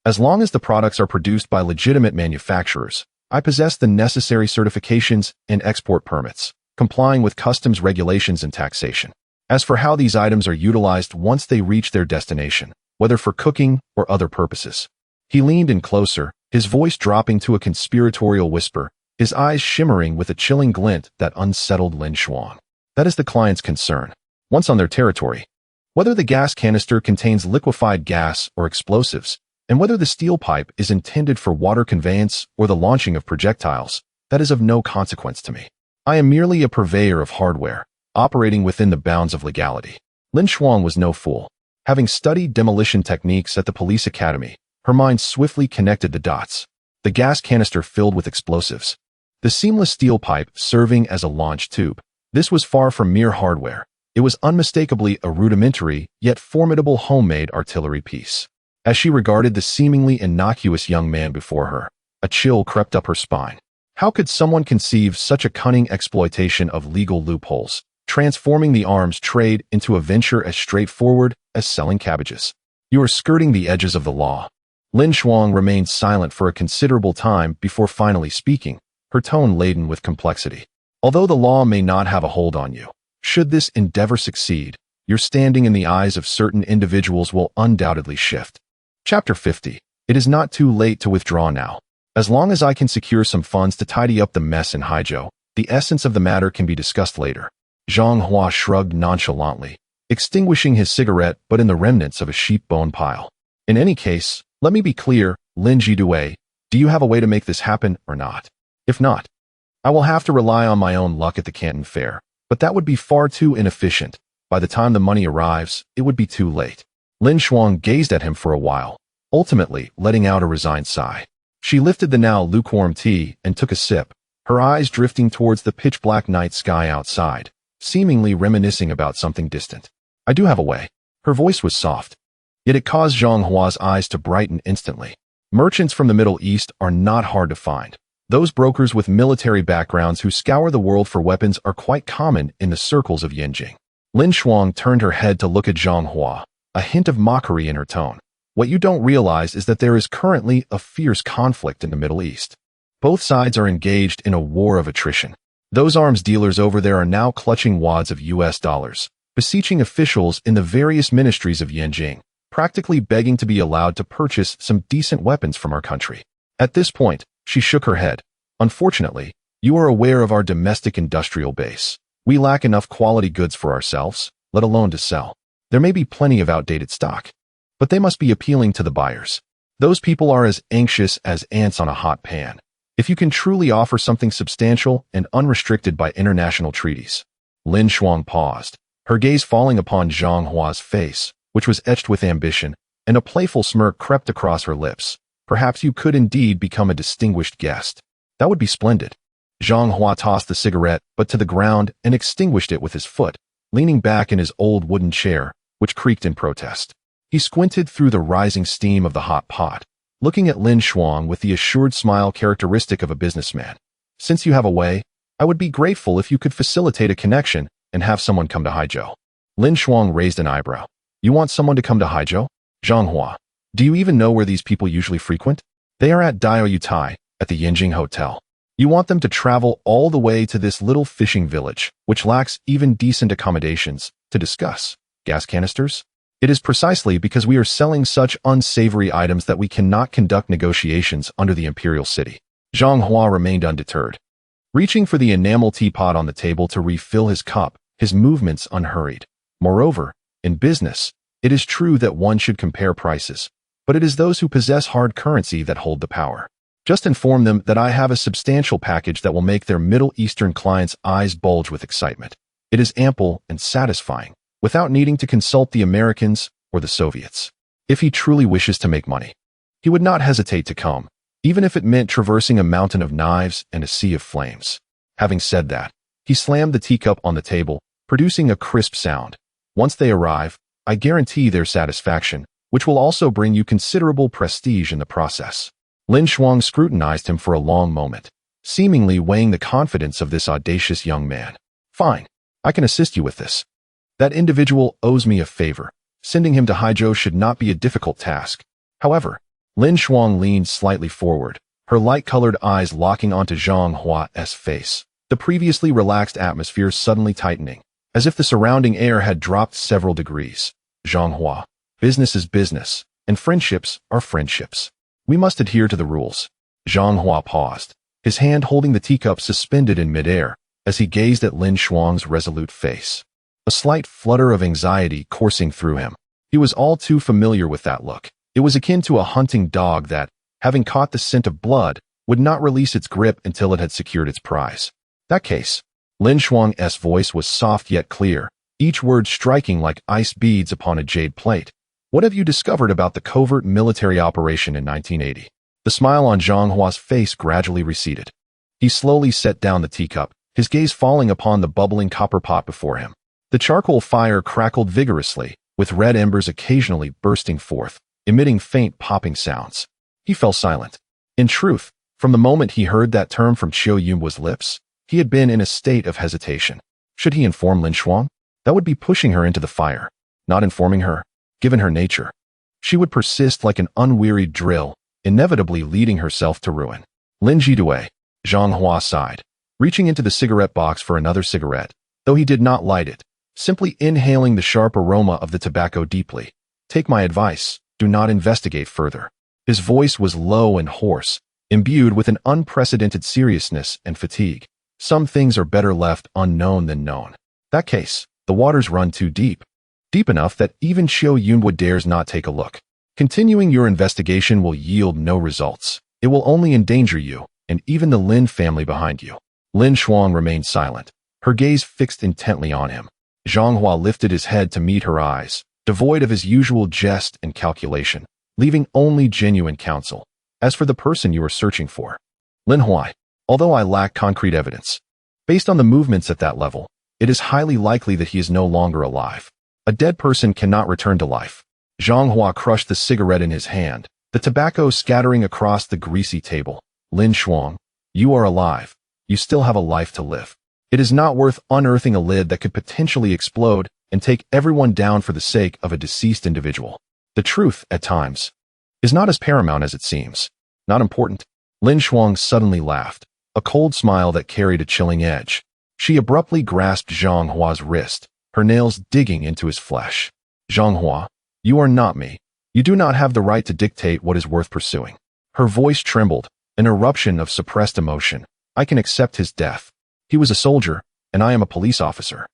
As long as the products are produced by legitimate manufacturers, I possess the necessary certifications and export permits, complying with customs regulations and taxation. As for how these items are utilized once they reach their destination, whether for cooking or other purposes. He leaned in closer, his voice dropping to a conspiratorial whisper, his eyes shimmering with a chilling glint that unsettled Lin Xuan. That is the client's concern. Once on their territory, whether the gas canister contains liquefied gas or explosives, and whether the steel pipe is intended for water conveyance or the launching of projectiles, that is of no consequence to me. I am merely a purveyor of hardware, operating within the bounds of legality. Lin Xuan was no fool. Having studied demolition techniques at the police academy, her mind swiftly connected the dots. The gas canister filled with explosives. The seamless steel pipe serving as a launch tube. This was far from mere hardware. It was unmistakably a rudimentary, yet formidable homemade artillery piece. As she regarded the seemingly innocuous young man before her, a chill crept up her spine. How could someone conceive such a cunning exploitation of legal loopholes, transforming the arms trade into a venture as straightforward as selling cabbages? You are skirting the edges of the law. Lin Shuang remained silent for a considerable time before finally speaking, her tone laden with complexity. Although the law may not have a hold on you, should this endeavor succeed, your standing in the eyes of certain individuals will undoubtedly shift. Chapter 50. It is not too late to withdraw now. As long as I can secure some funds to tidy up the mess in Haizhou, the essence of the matter can be discussed later. Zhang Hua shrugged nonchalantly, extinguishing his cigarette but in the remnants of a sheep bone pile. In any case, let me be clear, Lin Jidue, do you have a way to make this happen or not? If not, I will have to rely on my own luck at the Canton Fair, but that would be far too inefficient. By the time the money arrives, it would be too late. Lin Shuang gazed at him for a while, ultimately letting out a resigned sigh. She lifted the now lukewarm tea and took a sip, her eyes drifting towards the pitch-black night sky outside, seemingly reminiscing about something distant. I do have a way. Her voice was soft, yet it caused Zhang Hua's eyes to brighten instantly. Merchants from the Middle East are not hard to find. Those brokers with military backgrounds who scour the world for weapons are quite common in the circles of Yanjing. Lin Shuang turned her head to look at Zhang Hua, a hint of mockery in her tone. What you don't realize is that there is currently a fierce conflict in the Middle East. Both sides are engaged in a war of attrition. Those arms dealers over there are now clutching wads of US dollars, beseeching officials in the various ministries of Yanjing, practically begging to be allowed to purchase some decent weapons from our country. At this point, she shook her head. Unfortunately, you are aware of our domestic industrial base. We lack enough quality goods for ourselves, let alone to sell. There may be plenty of outdated stock, but they must be appealing to the buyers. Those people are as anxious as ants on a hot pan. If you can truly offer something substantial and unrestricted by international treaties. Lin Shuang paused, her gaze falling upon Zhang Hua's face, which was etched with ambition, and a playful smirk crept across her lips. Perhaps you could indeed become a distinguished guest. That would be splendid. Zhang Hua tossed the cigarette, but to the ground, and extinguished it with his foot, leaning back in his old wooden chair, which creaked in protest. He squinted through the rising steam of the hot pot, looking at Lin Shuang with the assured smile characteristic of a businessman. Since you have a way, I would be grateful if you could facilitate a connection and have someone come to Haizhou. Lin Shuang raised an eyebrow. You want someone to come to Haizhou? Zhang Hua, do you even know where these people usually frequent? They are at Diaoyutai, at the Yanjing Hotel. You want them to travel all the way to this little fishing village, which lacks even decent accommodations, to discuss gas canisters? It is precisely because we are selling such unsavory items that we cannot conduct negotiations under the imperial city. Zhang Hua remained undeterred. Reaching for the enamel teapot on the table to refill his cup, his movements unhurried. Moreover, in business, it is true that one should compare prices, but it is those who possess hard currency that hold the power. Just inform them that I have a substantial package that will make their Middle Eastern clients' eyes bulge with excitement. It is ample and satisfying, without needing to consult the Americans or the Soviets. If he truly wishes to make money, he would not hesitate to come, even if it meant traversing a mountain of knives and a sea of flames. Having said that, he slammed the teacup on the table, producing a crisp sound. Once they arrive, I guarantee their satisfaction, which will also bring you considerable prestige in the process. Lin Shuang scrutinized him for a long moment, seemingly weighing the confidence of this audacious young man. Fine, I can assist you with this. That individual owes me a favor. Sending him to Haizhou should not be a difficult task. However, Lin Shuang leaned slightly forward, her light-colored eyes locking onto Zhang Hua's face, the previously relaxed atmosphere suddenly tightening, as if the surrounding air had dropped several degrees. Zhang Hua, business is business, and friendships are friendships. We must adhere to the rules. Zhang Hua paused, his hand holding the teacup suspended in midair, as he gazed at Lin Shuang's resolute face. A slight flutter of anxiety coursing through him. He was all too familiar with that look. It was akin to a hunting dog that, having caught the scent of blood, would not release its grip until it had secured its prize. That case. Lin Shuang's voice was soft yet clear, each word striking like ice beads upon a jade plate. What have you discovered about the covert military operation in 1980? The smile on Zhang Hua's face gradually receded. He slowly set down the teacup, his gaze falling upon the bubbling copper pot before him. The charcoal fire crackled vigorously, with red embers occasionally bursting forth, emitting faint popping sounds. He fell silent. In truth, from the moment he heard that term from Qiu Yun's lips, he had been in a state of hesitation. Should he inform Lin Shuang? That would be pushing her into the fire. Not informing her, given her nature, she would persist like an unwearied drill, inevitably leading herself to ruin. Lin Jidue, Zhang Hua sighed, reaching into the cigarette box for another cigarette, though he did not light it, simply inhaling the sharp aroma of the tobacco deeply. Take my advice, do not investigate further. His voice was low and hoarse, imbued with an unprecedented seriousness and fatigue. Some things are better left unknown than known. That case, the waters run too deep. Deep enough that even Qiu Yun dares not take a look. Continuing your investigation will yield no results. It will only endanger you, and even the Lin family behind you. Lin Shuang remained silent, her gaze fixed intently on him. Zhang Hua lifted his head to meet her eyes, devoid of his usual jest and calculation, leaving only genuine counsel. As for the person you are searching for, Lin Huai, although I lack concrete evidence, based on the movements at that level, it is highly likely that he is no longer alive. A dead person cannot return to life. Zhang Hua crushed the cigarette in his hand, the tobacco scattering across the greasy table. Lin Shuang, you are alive. You still have a life to live. It is not worth unearthing a lid that could potentially explode and take everyone down for the sake of a deceased individual. The truth, at times, is not as paramount as it seems. Not important. Lin Shuang suddenly laughed, a cold smile that carried a chilling edge. She abruptly grasped Zhang Hua's wrist, her nails digging into his flesh. Zhang Hua, you are not me. You do not have the right to dictate what is worth pursuing. Her voice trembled, an eruption of suppressed emotion. I can accept his death. He was a soldier, and I am a police officer.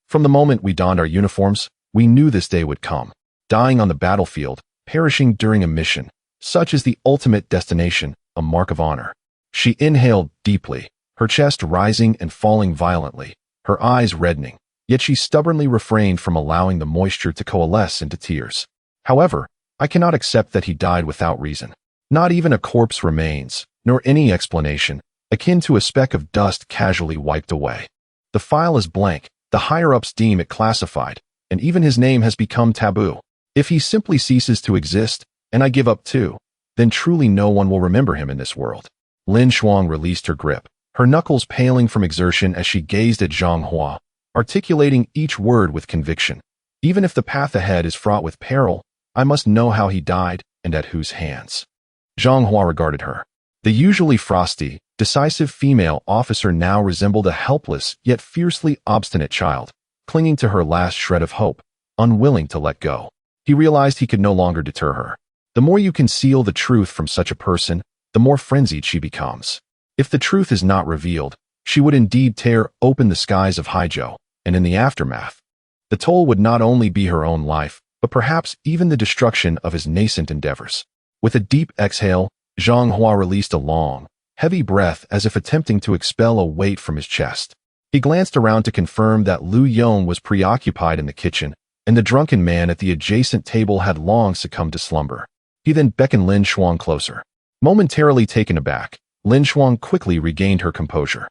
From the moment we donned our uniforms, we knew this day would come. Dying on the battlefield, perishing during a mission, such is the ultimate destination, a mark of honor. She inhaled deeply, her chest rising and falling violently, her eyes reddening. Yet she stubbornly refrained from allowing the moisture to coalesce into tears. However, I cannot accept that he died without reason. Not even a corpse remains, nor any explanation, akin to a speck of dust casually wiped away. The file is blank, the higher-ups deem it classified, and even his name has become taboo. If he simply ceases to exist, and I give up too, then truly no one will remember him in this world. Lin Shuang released her grip, her knuckles paling from exertion as she gazed at Zhang Hua, articulating each word with conviction. Even if the path ahead is fraught with peril, I must know how he died and at whose hands. Zhang Hua regarded her. The usually frosty, decisive female officer now resembled a helpless yet fiercely obstinate child, clinging to her last shred of hope, unwilling to let go. He realized he could no longer deter her. The more you conceal the truth from such a person, the more frenzied she becomes. If the truth is not revealed, she would indeed tear open the skies of Haizhou, and in the aftermath, the toll would not only be her own life, but perhaps even the destruction of his nascent endeavors. With a deep exhale, Zhang Hua released a long, heavy breath as if attempting to expel a weight from his chest. He glanced around to confirm that Lu Yong was preoccupied in the kitchen, and the drunken man at the adjacent table had long succumbed to slumber. He then beckoned Lin Shuang closer. Momentarily taken aback, Lin Shuang quickly regained her composure.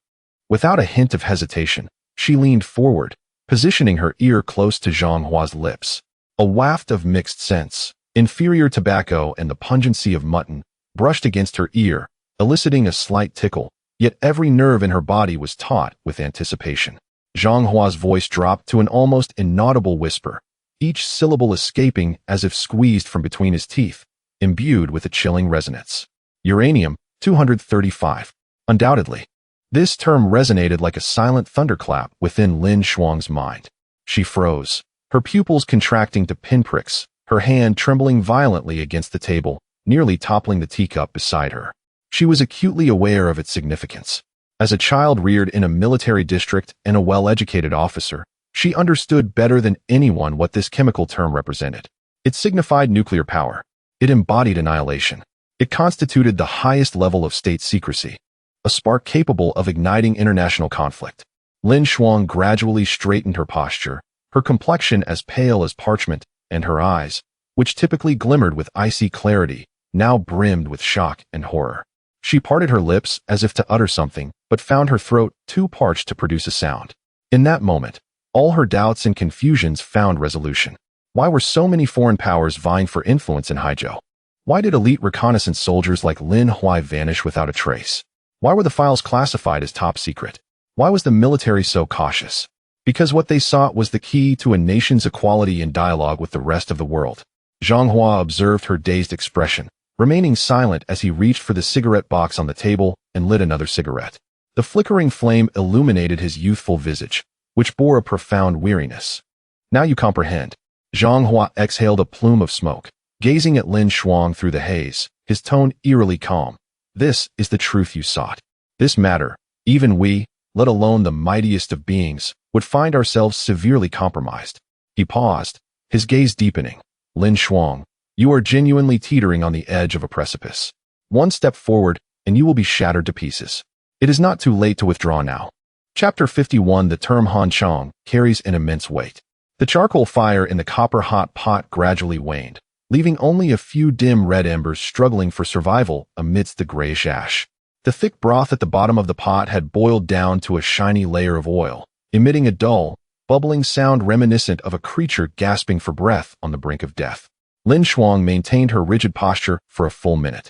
Without a hint of hesitation, she leaned forward, positioning her ear close to Zhang Hua's lips. A waft of mixed scents, inferior tobacco and the pungency of mutton, brushed against her ear, eliciting a slight tickle, yet every nerve in her body was taut with anticipation. Zhang Hua's voice dropped to an almost inaudible whisper, each syllable escaping as if squeezed from between his teeth, imbued with a chilling resonance. Uranium, 235. Undoubtedly. This term resonated like a silent thunderclap within Lin Shuang's mind. She froze, her pupils contracting to pinpricks, her hand trembling violently against the table, nearly toppling the teacup beside her. She was acutely aware of its significance. As a child reared in a military district and a well-educated officer, she understood better than anyone what this chemical term represented. It signified nuclear power. It embodied annihilation. It constituted the highest level of state secrecy, a spark capable of igniting international conflict. Lin Shuang gradually straightened her posture, her complexion as pale as parchment, and her eyes, which typically glimmered with icy clarity, now brimmed with shock and horror. She parted her lips as if to utter something, but found her throat too parched to produce a sound. In that moment, all her doubts and confusions found resolution. Why were so many foreign powers vying for influence in Haizhou? Why did elite reconnaissance soldiers like Lin Huai vanish without a trace? Why were the files classified as top secret? Why was the military so cautious? Because what they sought was the key to a nation's equality in dialogue with the rest of the world. Zhang Hua observed her dazed expression, remaining silent as he reached for the cigarette box on the table and lit another cigarette. The flickering flame illuminated his youthful visage, which bore a profound weariness. Now you comprehend. Zhang Hua exhaled a plume of smoke, gazing at Lin Shuang through the haze, his tone eerily calm. This is the truth you sought. This matter, even we, let alone the mightiest of beings, would find ourselves severely compromised. He paused, his gaze deepening. Lin Shuang, you are genuinely teetering on the edge of a precipice. One step forward, and you will be shattered to pieces. It is not too late to withdraw now. Chapter 51. The term Han Chong carries an immense weight. The charcoal fire in the copper-hot pot gradually waned, leaving only a few dim red embers struggling for survival amidst the grayish ash. The thick broth at the bottom of the pot had boiled down to a shiny layer of oil, emitting a dull, bubbling sound reminiscent of a creature gasping for breath on the brink of death. Lin Shuang maintained her rigid posture for a full minute.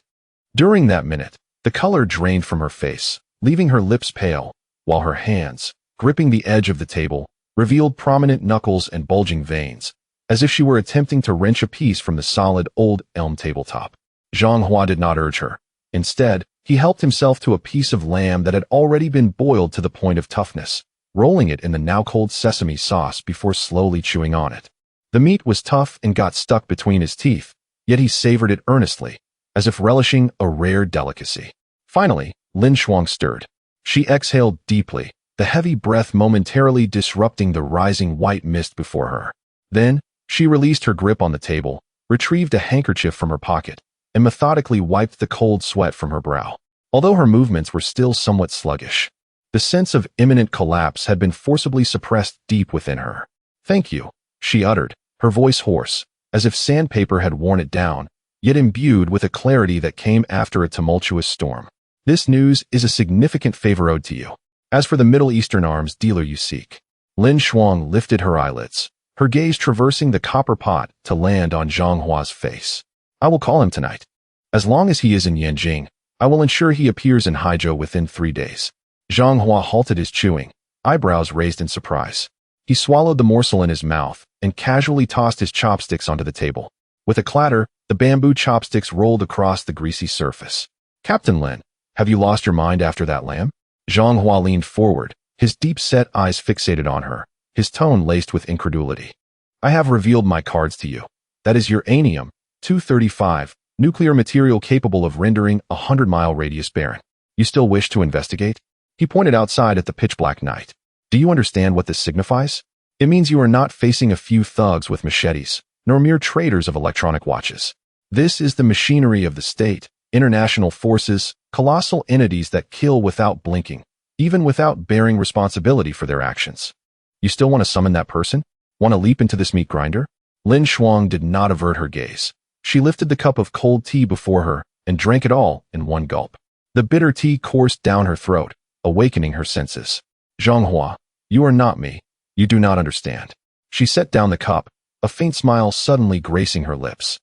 During that minute, the color drained from her face, leaving her lips pale, while her hands, gripping the edge of the table, revealed prominent knuckles and bulging veins, as if she were attempting to wrench a piece from the solid old elm tabletop. Zhang Hua did not urge her. Instead, he helped himself to a piece of lamb that had already been boiled to the point of toughness, rolling it in the now-cold sesame sauce before slowly chewing on it. The meat was tough and got stuck between his teeth, yet he savored it earnestly, as if relishing a rare delicacy. Finally, Lin Shuang stirred. She exhaled deeply, the heavy breath momentarily disrupting the rising white mist before her. Then, she released her grip on the table, retrieved a handkerchief from her pocket, and methodically wiped the cold sweat from her brow. Although her movements were still somewhat sluggish, the sense of imminent collapse had been forcibly suppressed deep within her. "Thank you," she uttered, her voice hoarse, as if sandpaper had worn it down, yet imbued with a clarity that came after a tumultuous storm. "This news is a significant favor owed to you. As for the Middle Eastern arms dealer you seek." Lin Shuang lifted her eyelids, her gaze traversing the copper pot to land on Zhang Hua's face. "I will call him tonight. As long as he is in Yanjing, I will ensure he appears in Haizhou within 3 days." Zhang Hua halted his chewing, eyebrows raised in surprise. He swallowed the morsel in his mouth and casually tossed his chopsticks onto the table. With a clatter, the bamboo chopsticks rolled across the greasy surface. "Captain Lin, have you lost your mind after that lamb?" Zhang Hua leaned forward, his deep-set eyes fixated on her, his tone laced with incredulity. "I have revealed my cards to you. That is uranium-235, nuclear material capable of rendering a 100-mile radius barren. You still wish to investigate?" He pointed outside at the pitch-black night. "Do you understand what this signifies? It means you are not facing a few thugs with machetes, nor mere traders of electronic watches. This is the machinery of the state, international forces, colossal entities that kill without blinking, even without bearing responsibility for their actions. You still want to summon that person? Want to leap into this meat grinder?" Lin Shuang did not avert her gaze. She lifted the cup of cold tea before her and drank it all in one gulp. The bitter tea coursed down her throat, awakening her senses. "Zhang Hua, you are not me. You do not understand." She set down the cup, a faint smile suddenly gracing her lips.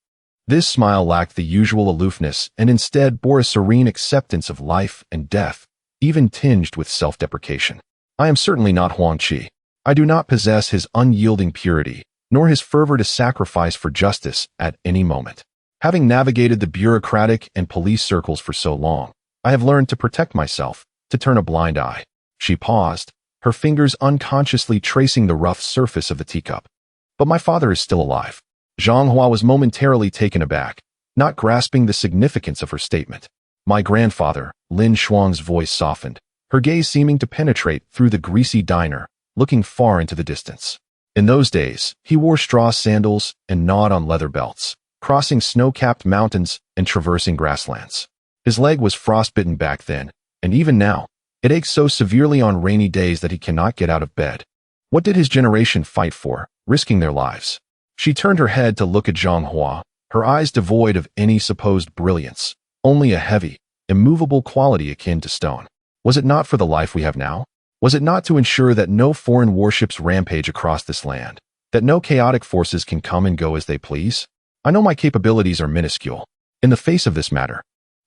This smile lacked the usual aloofness and instead bore a serene acceptance of life and death, even tinged with self-deprecation. "I am certainly not Huang Qi. I do not possess his unyielding purity, nor his fervor to sacrifice for justice at any moment. Having navigated the bureaucratic and police circles for so long, I have learned to protect myself, to turn a blind eye." She paused, her fingers unconsciously tracing the rough surface of the teacup. "But my father is still alive." Zhang Hua was momentarily taken aback, not grasping the significance of her statement. "My grandfather," Lin Shuang's voice softened, her gaze seeming to penetrate through the greasy diner, looking far into the distance. "In those days, he wore straw sandals and gnawed on leather belts, crossing snow-capped mountains and traversing grasslands. His leg was frostbitten back then, and even now, it aches so severely on rainy days that he cannot get out of bed. What did his generation fight for, risking their lives?" She turned her head to look at Zhang Hua, her eyes devoid of any supposed brilliance, only a heavy, immovable quality akin to stone. Was it not for the life we have now? Was it not to ensure that no foreign warships rampage across this land, that no chaotic forces can come and go as they please? I know my capabilities are minuscule. In the face of this matter,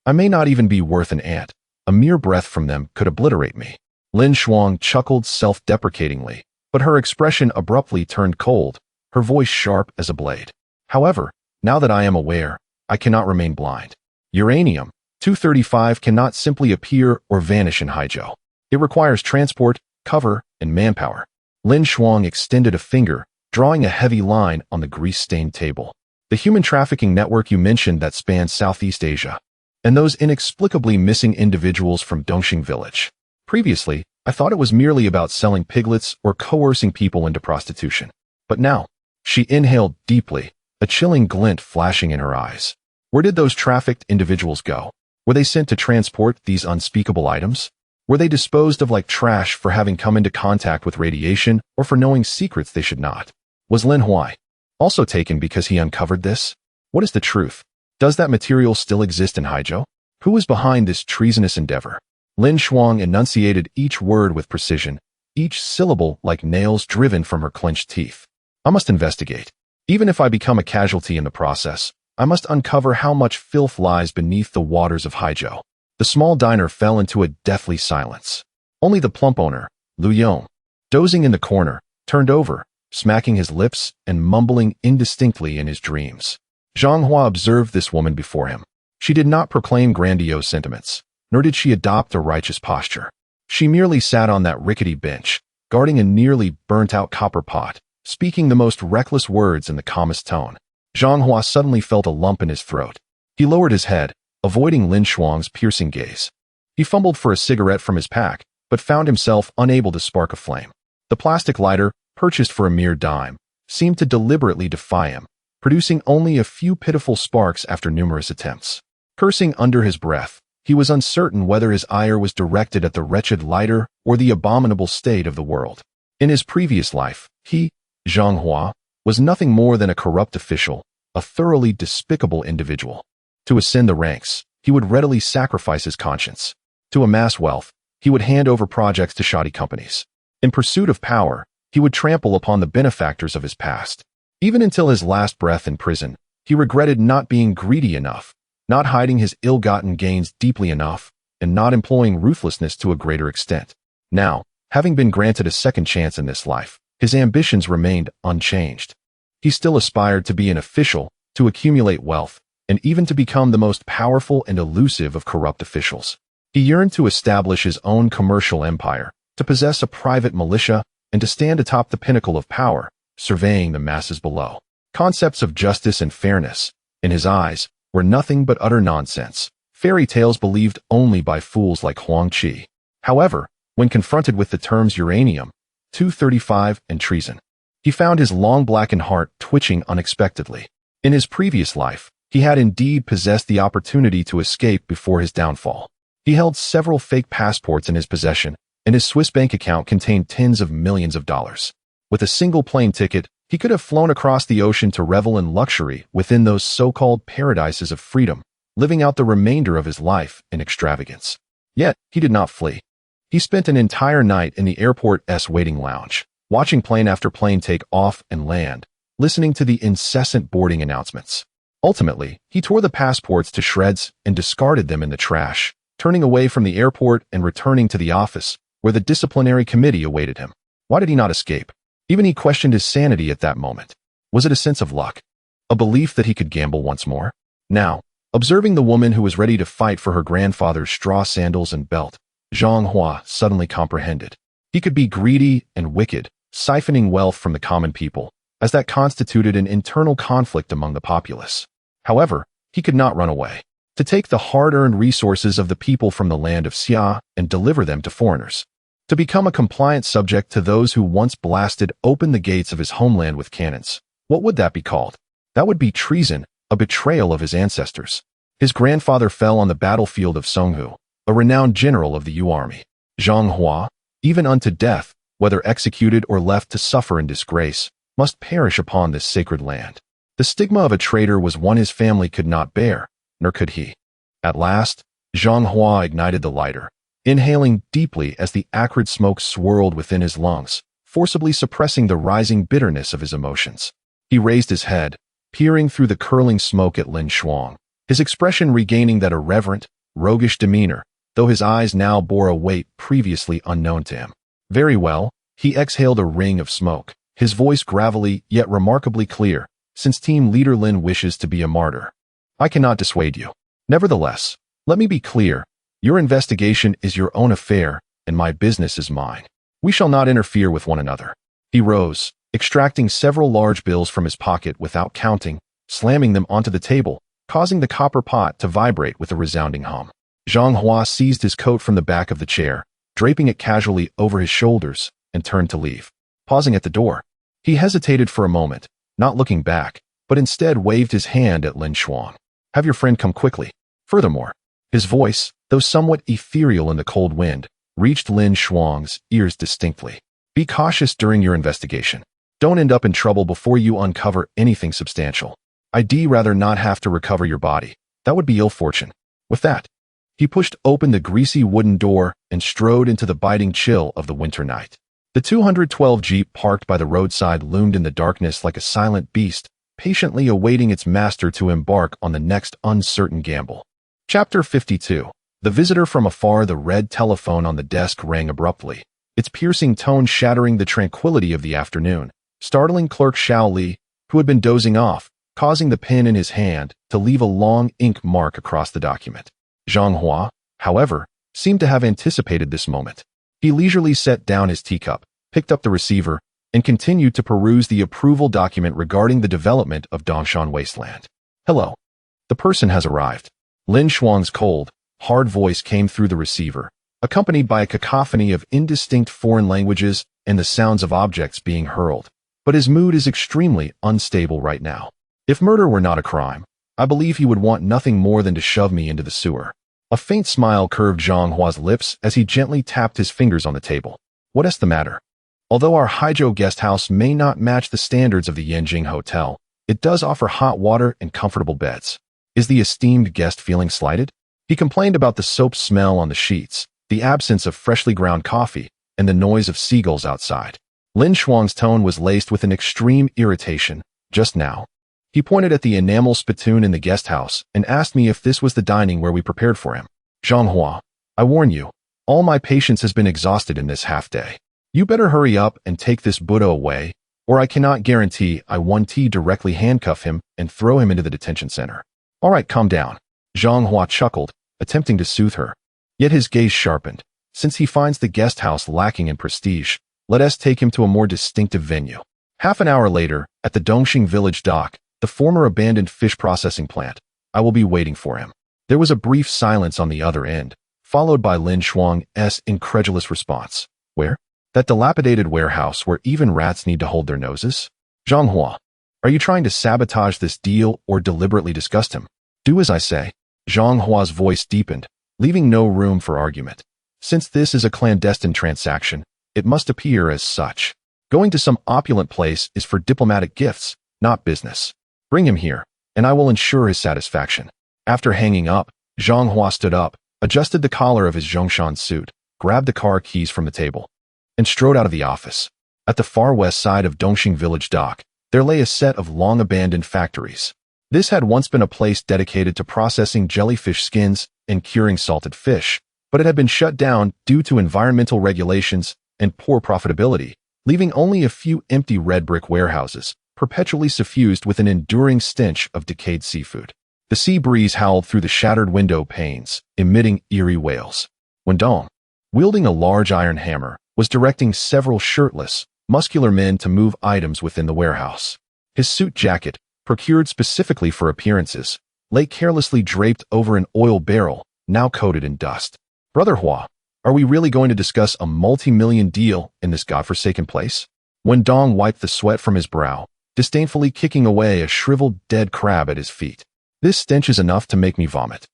I may not even be worth an ant. A mere breath from them could obliterate me. Lin Shuang chuckled self-deprecatingly, but her expression abruptly turned cold, her voice sharp as a blade. However, now that I am aware, I cannot remain blind. Uranium-235 cannot simply appear or vanish in Haizhou. It requires transport, cover, and manpower. Lin Shuang extended a finger, drawing a heavy line on the grease-stained table. The human trafficking network you mentioned that spans Southeast Asia, and those inexplicably missing individuals from Dongxing village. Previously, I thought it was merely about selling piglets or coercing people into prostitution. But now, she inhaled deeply, a chilling glint flashing in her eyes. Where did those trafficked individuals go? Were they sent to transport these unspeakable items? Were they disposed of like trash for having come into contact with radiation or for knowing secrets they should not? Was Lin Huai also taken because he uncovered this? What is the truth? Does that material still exist in Haizhou? Who is behind this treasonous endeavor? Lin Shuang enunciated each word with precision, each syllable like nails driven from her clenched teeth. I must investigate. Even if I become a casualty in the process, I must uncover how much filth lies beneath the waters of Haizhou. The small diner fell into a deathly silence. Only the plump owner, Lu Yong, dozing in the corner, turned over, smacking his lips and mumbling indistinctly in his dreams. Zhang Hua observed this woman before him. She did not proclaim grandiose sentiments, nor did she adopt a righteous posture. She merely sat on that rickety bench, guarding a nearly burnt-out copper pot, speaking the most reckless words in the calmest tone. Zhang Hua suddenly felt a lump in his throat. He lowered his head, avoiding Lin Shuang's piercing gaze. He fumbled for a cigarette from his pack, but found himself unable to spark a flame. The plastic lighter, purchased for a mere dime, seemed to deliberately defy him, producing only a few pitiful sparks after numerous attempts. Cursing under his breath, he was uncertain whether his ire was directed at the wretched lighter or the abominable state of the world. In his previous life, he, Zhang Hua, was nothing more than a corrupt official, a thoroughly despicable individual. To ascend the ranks, he would readily sacrifice his conscience. To amass wealth, he would hand over projects to shoddy companies. In pursuit of power, he would trample upon the benefactors of his past. Even until his last breath in prison, he regretted not being greedy enough, not hiding his ill-gotten gains deeply enough, and not employing ruthlessness to a greater extent. Now, having been granted a second chance in this life, his ambitions remained unchanged. He still aspired to be an official, to accumulate wealth, and even to become the most powerful and elusive of corrupt officials. He yearned to establish his own commercial empire, to possess a private militia, and to stand atop the pinnacle of power, surveying the masses below. Concepts of justice and fairness, in his eyes, were nothing but utter nonsense, fairy tales believed only by fools like Huang Qi. However, when confronted with the terms uranium-235 and treason, he found his long-blackened heart twitching unexpectedly. In his previous life, he had indeed possessed the opportunity to escape before his downfall. He held several fake passports in his possession, and his Swiss bank account contained tens of millions of dollars. With a single plane ticket, he could have flown across the ocean to revel in luxury within those so-called paradises of freedom, living out the remainder of his life in extravagance. Yet, he did not flee. He spent an entire night in the airport's waiting lounge, watching plane after plane take off and land, listening to the incessant boarding announcements. Ultimately, he tore the passports to shreds and discarded them in the trash, turning away from the airport and returning to the office, where the disciplinary committee awaited him. Why did he not escape? Even he questioned his sanity at that moment. Was it a sense of luck? A belief that he could gamble once more? Now, observing the woman who was ready to fight for her grandfather's straw sandals and belt, Zhang Hua suddenly comprehended. He could be greedy and wicked, siphoning wealth from the common people, as that constituted an internal conflict among the populace. However, he could not run away. To take the hard-earned resources of the people from the land of Xia and deliver them to foreigners. To become a compliant subject to those who once blasted open the gates of his homeland with cannons. What would that be called? That would be treason, a betrayal of his ancestors. His grandfather fell on the battlefield of Songhu, a renowned general of the Yu army. Zhang Hua, even unto death, whether executed or left to suffer in disgrace, must perish upon this sacred land. The stigma of a traitor was one his family could not bear, nor could he. At last, Zhang Hua ignited the lighter. inhaling deeply as the acrid smoke swirled within his lungs, forcibly suppressing the rising bitterness of his emotions. He raised his head, peering through the curling smoke at Lin Shuang, his expression regaining that irreverent, roguish demeanor, though his eyes now bore a weight previously unknown to him. Very well, he exhaled a ring of smoke, his voice gravelly yet remarkably clear, since team leader Lin wishes to be a martyr. I cannot dissuade you. Nevertheless, let me be clear, your investigation is your own affair, and my business is mine. We shall not interfere with one another. He rose, extracting several large bills from his pocket without counting, slamming them onto the table, causing the copper pot to vibrate with a resounding hum. Zhang Hua seized his coat from the back of the chair, draping it casually over his shoulders, and turned to leave. Pausing at the door, he hesitated for a moment, not looking back, but instead waved his hand at Lin Shuang. Have your friend come quickly. Furthermore, his voice, though somewhat ethereal in the cold wind, reached Lin Shuang's ears distinctly. Be cautious during your investigation. Don't end up in trouble before you uncover anything substantial. I'd rather not have to recover your body. That would be ill fortune. With that, he pushed open the greasy wooden door and strode into the biting chill of the winter night. The 212 Jeep parked by the roadside loomed in the darkness like a silent beast, patiently awaiting its master to embark on the next uncertain gamble. Chapter 52. The visitor from afar. The red telephone on the desk rang abruptly, its piercing tone shattering the tranquility of the afternoon, startling clerk Xiao Li, who had been dozing off, causing the pen in his hand to leave a long ink mark across the document. Zhang Hua, however, seemed to have anticipated this moment. He leisurely set down his teacup, picked up the receiver, and continued to peruse the approval document regarding the development of Dongshan Wasteland. Hello. The person has arrived. Lin Shuang's cold, hard voice came through the receiver, accompanied by a cacophony of indistinct foreign languages and the sounds of objects being hurled. But his mood is extremely unstable right now. If murder were not a crime, I believe he would want nothing more than to shove me into the sewer. A faint smile curved Zhang Hua's lips as he gently tapped his fingers on the table. What is the matter? Although our Haizhou guest house may not match the standards of the Yanjing Hotel, it does offer hot water and comfortable beds. Is the esteemed guest feeling slighted? He complained about the soap smell on the sheets, the absence of freshly ground coffee, and the noise of seagulls outside. Lin Shuang's tone was laced with an extreme irritation. Just now, he pointed at the enamel spittoon in the guest house and asked me if this was the dining where we prepared for him. Zhang Hua, I warn you, all my patience has been exhausted in this half-day. You better hurry up and take this Buddha away, or I cannot guarantee I 1T directly handcuff him and throw him into the detention center. All right, calm down. Zhang Hua chuckled, attempting to soothe her. Yet his gaze sharpened. Since he finds the guest house lacking in prestige, let us take him to a more distinctive venue. Half an hour later, at the Dongxing village dock, the former abandoned fish processing plant, I will be waiting for him. There was a brief silence on the other end, followed by Lin Shuang's incredulous response. Where? That dilapidated warehouse where even rats need to hold their noses? Zhang Hua, are you trying to sabotage this deal or deliberately disgust him? Do as I say. Zhang Hua's voice deepened, leaving no room for argument. Since this is a clandestine transaction, it must appear as such. Going to some opulent place is for diplomatic gifts, not business. Bring him here, and I will ensure his satisfaction. After hanging up, Zhang Hua stood up, adjusted the collar of his Zhongshan suit, grabbed the car keys from the table, and strode out of the office. At the far west side of Dongxing village dock, there lay a set of long-abandoned factories. This had once been a place dedicated to processing jellyfish skins and curing salted fish, but it had been shut down due to environmental regulations and poor profitability, leaving only a few empty red brick warehouses, perpetually suffused with an enduring stench of decayed seafood. The sea breeze howled through the shattered window panes, emitting eerie wails. When Dong, wielding a large iron hammer, was directing several shirtless, muscular men to move items within the warehouse. His suit jacket, procured specifically for appearances, lay carelessly draped over an oil barrel, now coated in dust. Brother Hua, are we really going to discuss a multi-million deal in this godforsaken place? When Dong wiped the sweat from his brow, disdainfully kicking away a shriveled dead crab at his feet. This stench is enough to make me vomit.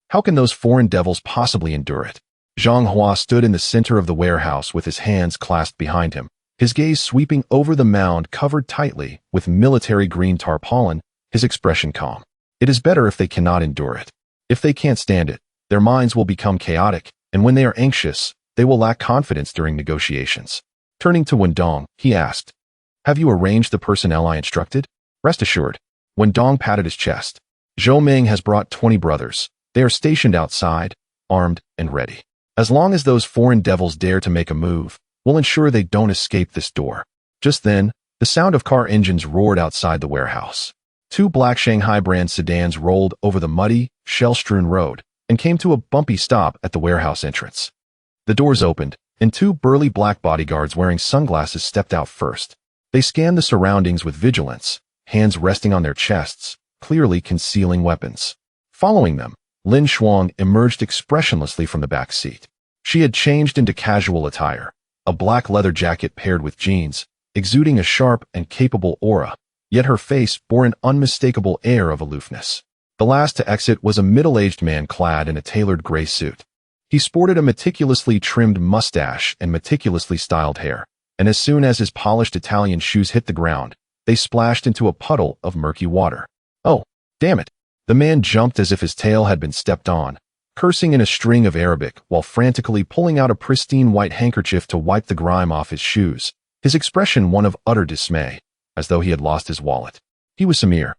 How can those foreign devils possibly endure it? Zhang Hua stood in the center of the warehouse with his hands clasped behind him, his gaze sweeping over the mound covered tightly with military green tarpaulin, his expression calm. It is better if they cannot endure it. If they can't stand it, their minds will become chaotic, and when they are anxious, they will lack confidence during negotiations. Turning to Wendong, he asked, "Have you arranged the personnel I instructed?" "Rest assured." Wendong patted his chest. "Zhou Ming has brought 20 brothers. They are stationed outside, armed and ready. As long as those foreign devils dare to make a move, we'll ensure they don't escape this door." Just then, the sound of car engines roared outside the warehouse. 2 black Shanghai brand sedans rolled over the muddy, shell-strewn road and came to a bumpy stop at the warehouse entrance. The doors opened, and 2 burly black bodyguards wearing sunglasses stepped out first. They scanned the surroundings with vigilance, hands resting on their chests, clearly concealing weapons. Following them, Lin Shuang emerged expressionlessly from the back seat. She had changed into casual attire, a black leather jacket paired with jeans, exuding a sharp and capable aura, yet her face bore an unmistakable air of aloofness. The last to exit was a middle-aged man clad in a tailored gray suit. He sported a meticulously trimmed mustache and meticulously styled hair, and as soon as his polished Italian shoes hit the ground, they splashed into a puddle of murky water. "Oh, damn it!" The man jumped as if his tail had been stepped on, cursing in a string of Arabic while frantically pulling out a pristine white handkerchief to wipe the grime off his shoes, his expression one of utter dismay, as though he had lost his wallet. He was Samir,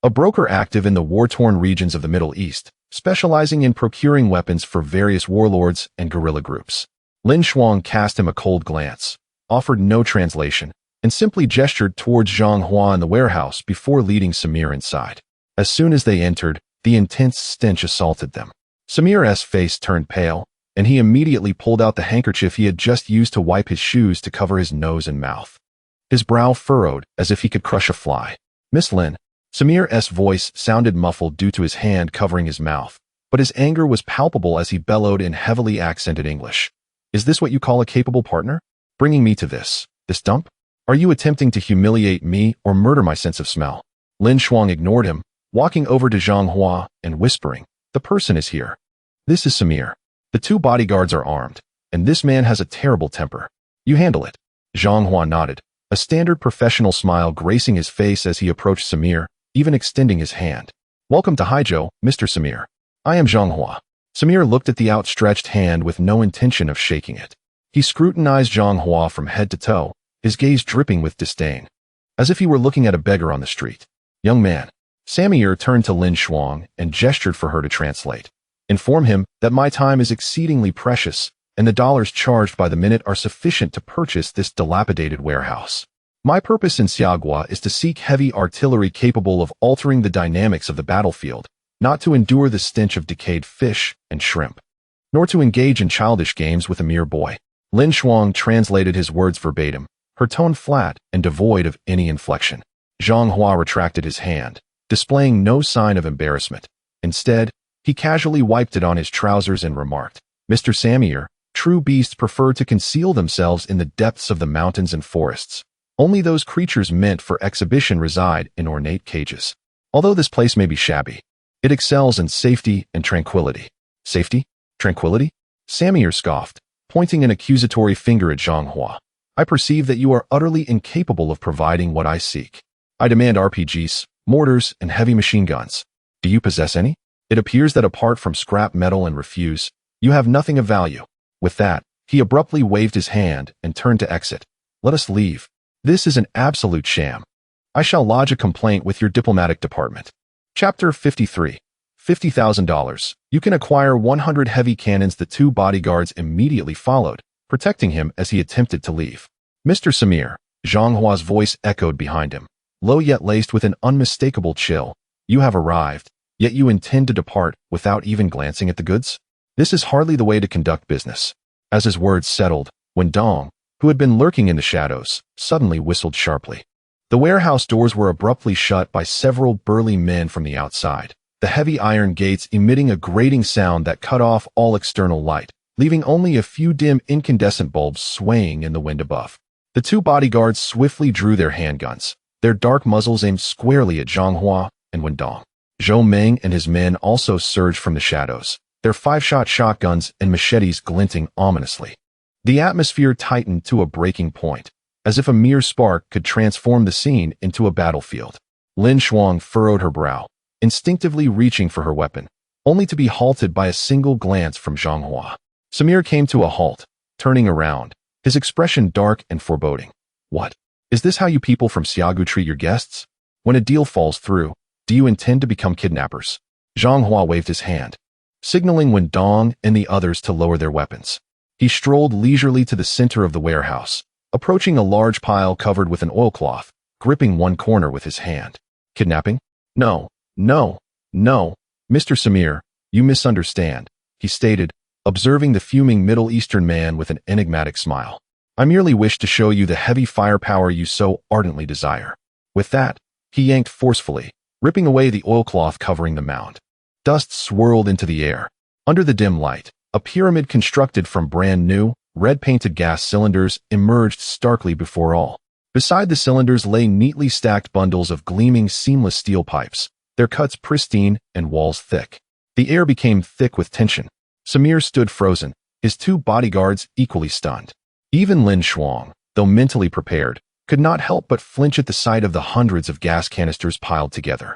a broker active in the war-torn regions of the Middle East, specializing in procuring weapons for various warlords and guerrilla groups. Lin Shuang cast him a cold glance, offered no translation, and simply gestured towards Zhang Hua in the warehouse before leading Samir inside. As soon as they entered, the intense stench assaulted them. Samir's face turned pale, and he immediately pulled out the handkerchief he had just used to wipe his shoes to cover his nose and mouth. His brow furrowed as if he could crush a fly. "Miss Lin." Samir's voice sounded muffled due to his hand covering his mouth, but his anger was palpable as he bellowed in heavily accented English. "Is this what you call a capable partner? Bringing me to this dump? Are you attempting to humiliate me or murder my sense of smell?" Lin Shuang ignored him, walking over to Zhang Hua and whispering, "The person is here. This is Samir. The 2 bodyguards are armed, and this man has a terrible temper. You handle it." Zhang Hua nodded, a standard professional smile gracing his face as he approached Samir, even extending his hand. "Welcome to Haizhou, Mr. Samir. I am Zhang Hua." Samir looked at the outstretched hand with no intention of shaking it. He scrutinized Zhang Hua from head to toe, his gaze dripping with disdain, as if he were looking at a beggar on the street. "Young man." Samir turned to Lin Shuang and gestured for her to translate. "Inform him that my time is exceedingly precious, and the dollars charged by the minute are sufficient to purchase this dilapidated warehouse. My purpose in Xiagua is to seek heavy artillery capable of altering the dynamics of the battlefield, not to endure the stench of decayed fish and shrimp, nor to engage in childish games with a mere boy." Lin Shuang translated his words verbatim, her tone flat and devoid of any inflection. Zhang Hua retracted his hand, displaying no sign of embarrassment. Instead, he casually wiped it on his trousers and remarked, "Mr. Samir, true beasts prefer to conceal themselves in the depths of the mountains and forests. Only those creatures meant for exhibition reside in ornate cages. Although this place may be shabby, it excels in safety and tranquility." "Safety? Tranquility?" Samir scoffed, pointing an accusatory finger at Zhang Hua. "I perceive that you are utterly incapable of providing what I seek. I demand RPGs, mortars, and heavy machine guns. Do you possess any? It appears that apart from scrap metal and refuse, you have nothing of value." With that, he abruptly waved his hand and turned to exit. "Let us leave. This is an absolute sham. I shall lodge a complaint with your diplomatic department." Chapter 53. $50,000. You can acquire 100 heavy cannons. The 2 bodyguards immediately followed, protecting him as he attempted to leave. "Mr. Samir," Zhang Hua's voice echoed behind him, low yet laced with an unmistakable chill. "You have arrived, yet you intend to depart without even glancing at the goods? This is hardly the way to conduct business." As his words settled, Wendong, who had been lurking in the shadows, suddenly whistled sharply. The warehouse doors were abruptly shut by several burly men from the outside, the heavy iron gates emitting a grating sound that cut off all external light, leaving only a few dim incandescent bulbs swaying in the wind above. The 2 bodyguards swiftly drew their handguns, their dark muzzles aimed squarely at Zhang Hua and Wendong. Zhou Ming and his men also surged from the shadows, their 5-shot shotguns and machetes glinting ominously. The atmosphere tightened to a breaking point, as if a mere spark could transform the scene into a battlefield. Lin Shuang furrowed her brow, instinctively reaching for her weapon, only to be halted by a single glance from Zhang Hua. Samir came to a halt, turning around, his expression dark and foreboding. What? Is this how you people from Xiagu treat your guests? When a deal falls through, do you intend to become kidnappers? Zhang Hua waved his hand, signaling Wen Dong and the others to lower their weapons. He strolled leisurely to the center of the warehouse, approaching a large pile covered with an oilcloth, gripping one corner with his hand. Kidnapping? No, no, no. Mr. Samir, you misunderstand, he stated, observing the fuming Middle Eastern man with an enigmatic smile. I merely wish to show you the heavy firepower you so ardently desire. With that, he yanked forcefully, ripping away the oilcloth covering the mound. Dust swirled into the air. Under the dim light, a pyramid constructed from brand new, red-painted gas cylinders emerged starkly before all. Beside the cylinders lay neatly stacked bundles of gleaming seamless steel pipes, their cuts pristine and walls thick. The air became thick with tension. Samir stood frozen, his two bodyguards equally stunned. Even Lin Shuang, though mentally prepared, could not help but flinch at the sight of the hundreds of gas canisters piled together.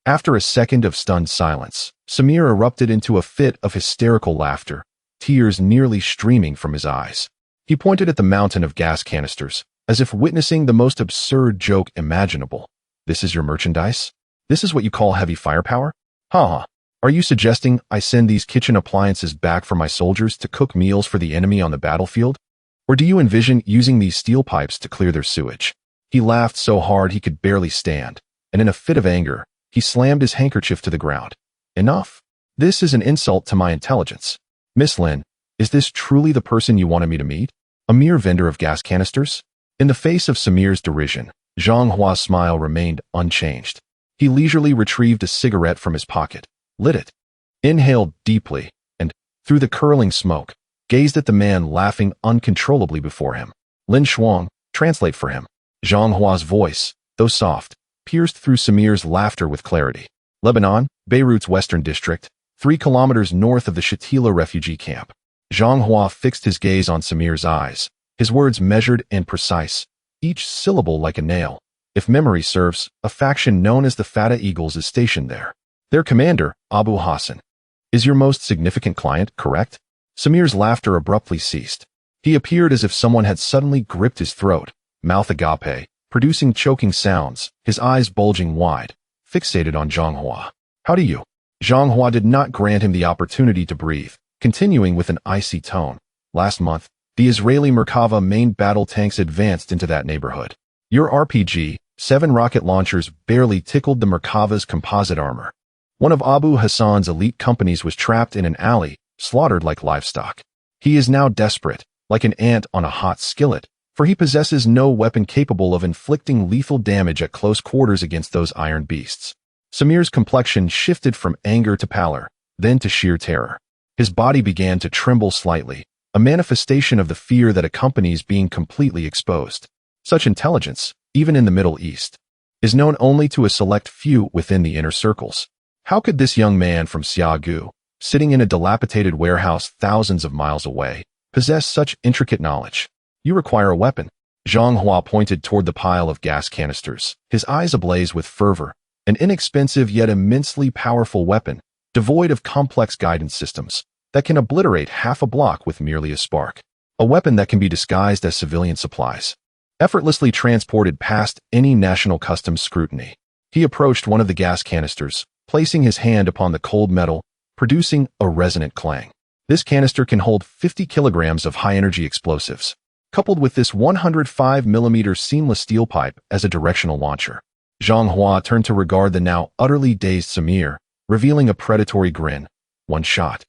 After a second of stunned silence, Samir erupted into a fit of hysterical laughter, tears nearly streaming from his eyes. He pointed at the mountain of gas canisters, as if witnessing the most absurd joke imaginable. This is your merchandise? This is what you call heavy firepower? Ha! Are you suggesting I send these kitchen appliances back for my soldiers to cook meals for the enemy on the battlefield? Or do you envision using these steel pipes to clear their sewage? He laughed so hard he could barely stand, and in a fit of anger, he slammed his handkerchief to the ground. Enough. This is an insult to my intelligence. Miss Lin, is this truly the person you wanted me to meet? A mere vendor of gas canisters? In the face of Samir's derision, Zhang Hua's smile remained unchanged. He leisurely retrieved a cigarette from his pocket, lit it, inhaled deeply, and, through the curling smoke, gazed at the man laughing uncontrollably before him. Lin Shuang, translate for him. Zhang Hua's voice, though soft, pierced through Samir's laughter with clarity. Lebanon, Beirut's western district, 3 kilometers north of the Shatila refugee camp. Zhang Hua fixed his gaze on Samir's eyes, his words measured and precise, each syllable like a nail. If memory serves, a faction known as the Fatah Eagles is stationed there. Their commander, Abu Hassan, is your most significant client, correct? Samir's laughter abruptly ceased. He appeared as if someone had suddenly gripped his throat, mouth agape, producing choking sounds, his eyes bulging wide, fixated on Zhang Hua. How do you? Zhang Hua did not grant him the opportunity to breathe, continuing with an icy tone. Last month, the Israeli Merkava main battle tanks advanced into that neighborhood. Your RPG, 7 rocket launchers barely tickled the Merkava's composite armor. One of Abu Hassan's elite companies was trapped in an alley, slaughtered like livestock. He is now desperate, like an ant on a hot skillet, for he possesses no weapon capable of inflicting lethal damage at close quarters against those iron beasts. Samir's complexion shifted from anger to pallor, then to sheer terror. His body began to tremble slightly, a manifestation of the fear that accompanies being completely exposed. Such intelligence, even in the Middle East, is known only to a select few within the inner circles. How could this young man from Xiagu, sitting in a dilapidated warehouse thousands of miles away, possess such intricate knowledge? You require a weapon. Zhang Hua pointed toward the pile of gas canisters, his eyes ablaze with fervor. An inexpensive yet immensely powerful weapon, devoid of complex guidance systems, that can obliterate half a block with merely a spark. A weapon that can be disguised as civilian supplies, effortlessly transported past any national customs scrutiny. He approached one of the gas canisters, placing his hand upon the cold metal, producing a resonant clang. This canister can hold 50 kilograms of high-energy explosives, coupled with this 105mm seamless steel pipe as a directional launcher. Zhang Hua turned to regard the now utterly dazed Samir, revealing a predatory grin. One shot.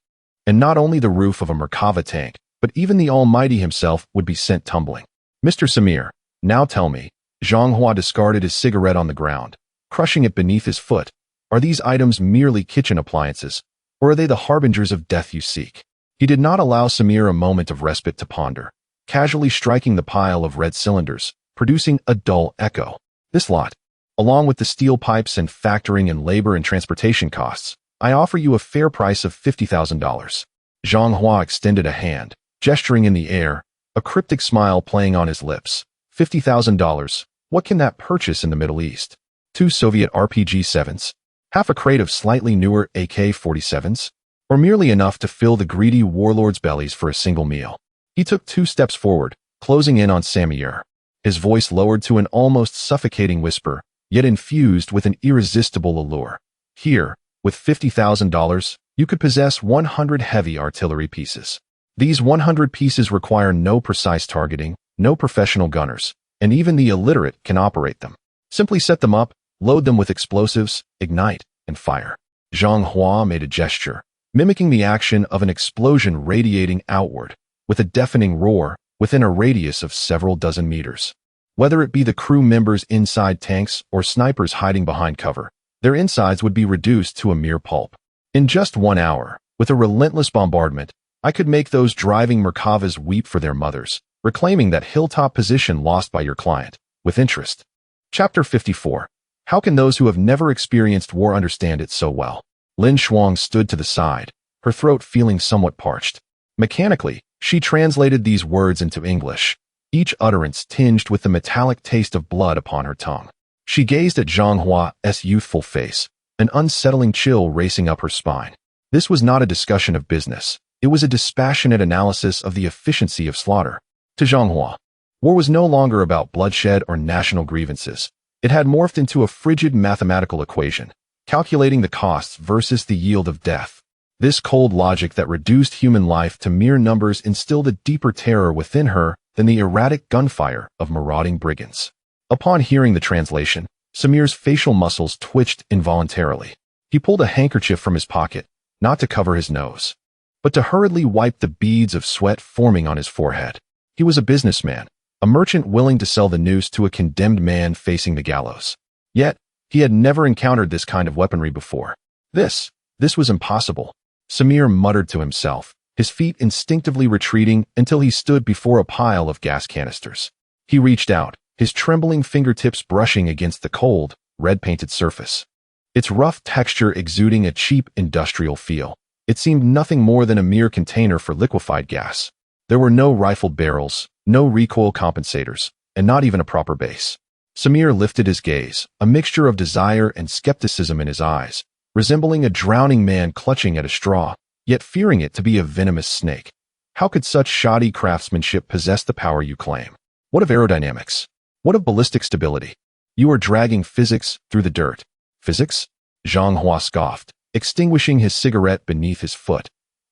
And not only the roof of a Merkava tank, but even the Almighty himself would be sent tumbling. Mr. Samir, now tell me. Zhang Hua discarded his cigarette on the ground, crushing it beneath his foot. Are these items merely kitchen appliances, or are they the harbingers of death you seek? He did not allow Samir a moment of respite to ponder, casually striking the pile of red cylinders, producing a dull echo. This lot, along with the steel pipes and factoring and labor and transportation costs, I offer you a fair price of $50,000. Zhang Hua extended a hand, gesturing in the air, a cryptic smile playing on his lips. $50,000, what can that purchase in the Middle East? 2 Soviet RPG-7s? Half a crate of slightly newer AK-47s? or merely enough to fill the greedy warlords' bellies for a single meal. He took 2 steps forward, closing in on Samir. His voice lowered to an almost suffocating whisper, yet infused with an irresistible allure. Here, with $50,000, you could possess 100 heavy artillery pieces. These 100 pieces require no precise targeting, no professional gunners, and even the illiterate can operate them. Simply set them up, load them with explosives, ignite, and fire. Zhang Hua made a gesture, mimicking the action of an explosion radiating outward, with a deafening roar, within a radius of several dozen meters. Whether it be the crew members inside tanks or snipers hiding behind cover, their insides would be reduced to a mere pulp. In just 1 hour, with a relentless bombardment, I could make those driving Merkavas weep for their mothers, reclaiming that hilltop position lost by your client, with interest. Chapter 54. How can those who have never experienced war understand it so well? Lin Shuang stood to the side, her throat feeling somewhat parched. Mechanically, she translated these words into English, each utterance tinged with the metallic taste of blood upon her tongue. She gazed at Zhang Hua's youthful face, an unsettling chill racing up her spine. This was not a discussion of business. It was a dispassionate analysis of the efficiency of slaughter. To Zhang Hua, war was no longer about bloodshed or national grievances. It had morphed into a frigid mathematical equation, calculating the costs versus the yield of death. This cold logic that reduced human life to mere numbers instilled a deeper terror within her than the erratic gunfire of marauding brigands. Upon hearing the translation, Samir's facial muscles twitched involuntarily. He pulled a handkerchief from his pocket, not to cover his nose, but to hurriedly wipe the beads of sweat forming on his forehead. He was a businessman, a merchant willing to sell the noose to a condemned man facing the gallows. Yet, he had never encountered this kind of weaponry before. This was impossible. Samir muttered to himself, his feet instinctively retreating until he stood before a pile of gas canisters. He reached out, his trembling fingertips brushing against the cold, red-painted surface. Its rough texture exuding a cheap industrial feel. It seemed nothing more than a mere container for liquefied gas. There were no rifled barrels, no recoil compensators, and not even a proper base. Samir lifted his gaze, a mixture of desire and skepticism in his eyes, resembling a drowning man clutching at a straw, yet fearing it to be a venomous snake. How could such shoddy craftsmanship possess the power you claim? What of aerodynamics? What of ballistic stability? You are dragging physics through the dirt. Physics? Zhang Hua scoffed, extinguishing his cigarette beneath his foot.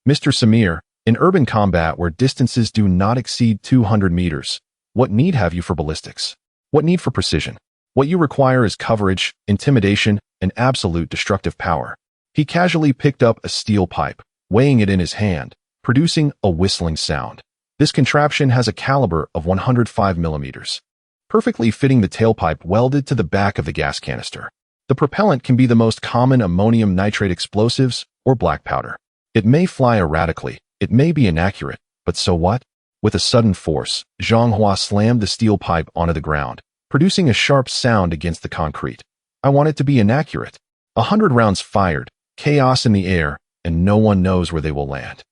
Mr. Samir, in urban combat where distances do not exceed 200 meters, what need have you for ballistics? What need for precision? What you require is coverage, intimidation, and absolute destructive power. He casually picked up a steel pipe, weighing it in his hand, producing a whistling sound. This contraption has a caliber of 105 millimeters, perfectly fitting the tailpipe welded to the back of the gas canister. The propellant can be the most common ammonium nitrate explosives or black powder. It may fly erratically, it may be inaccurate, but so what? With a sudden force, Zhang Hua slammed the steel pipe onto the ground, producing a sharp sound against the concrete. I want it to be inaccurate. 100 rounds fired, chaos in the air, and no one knows where they will land.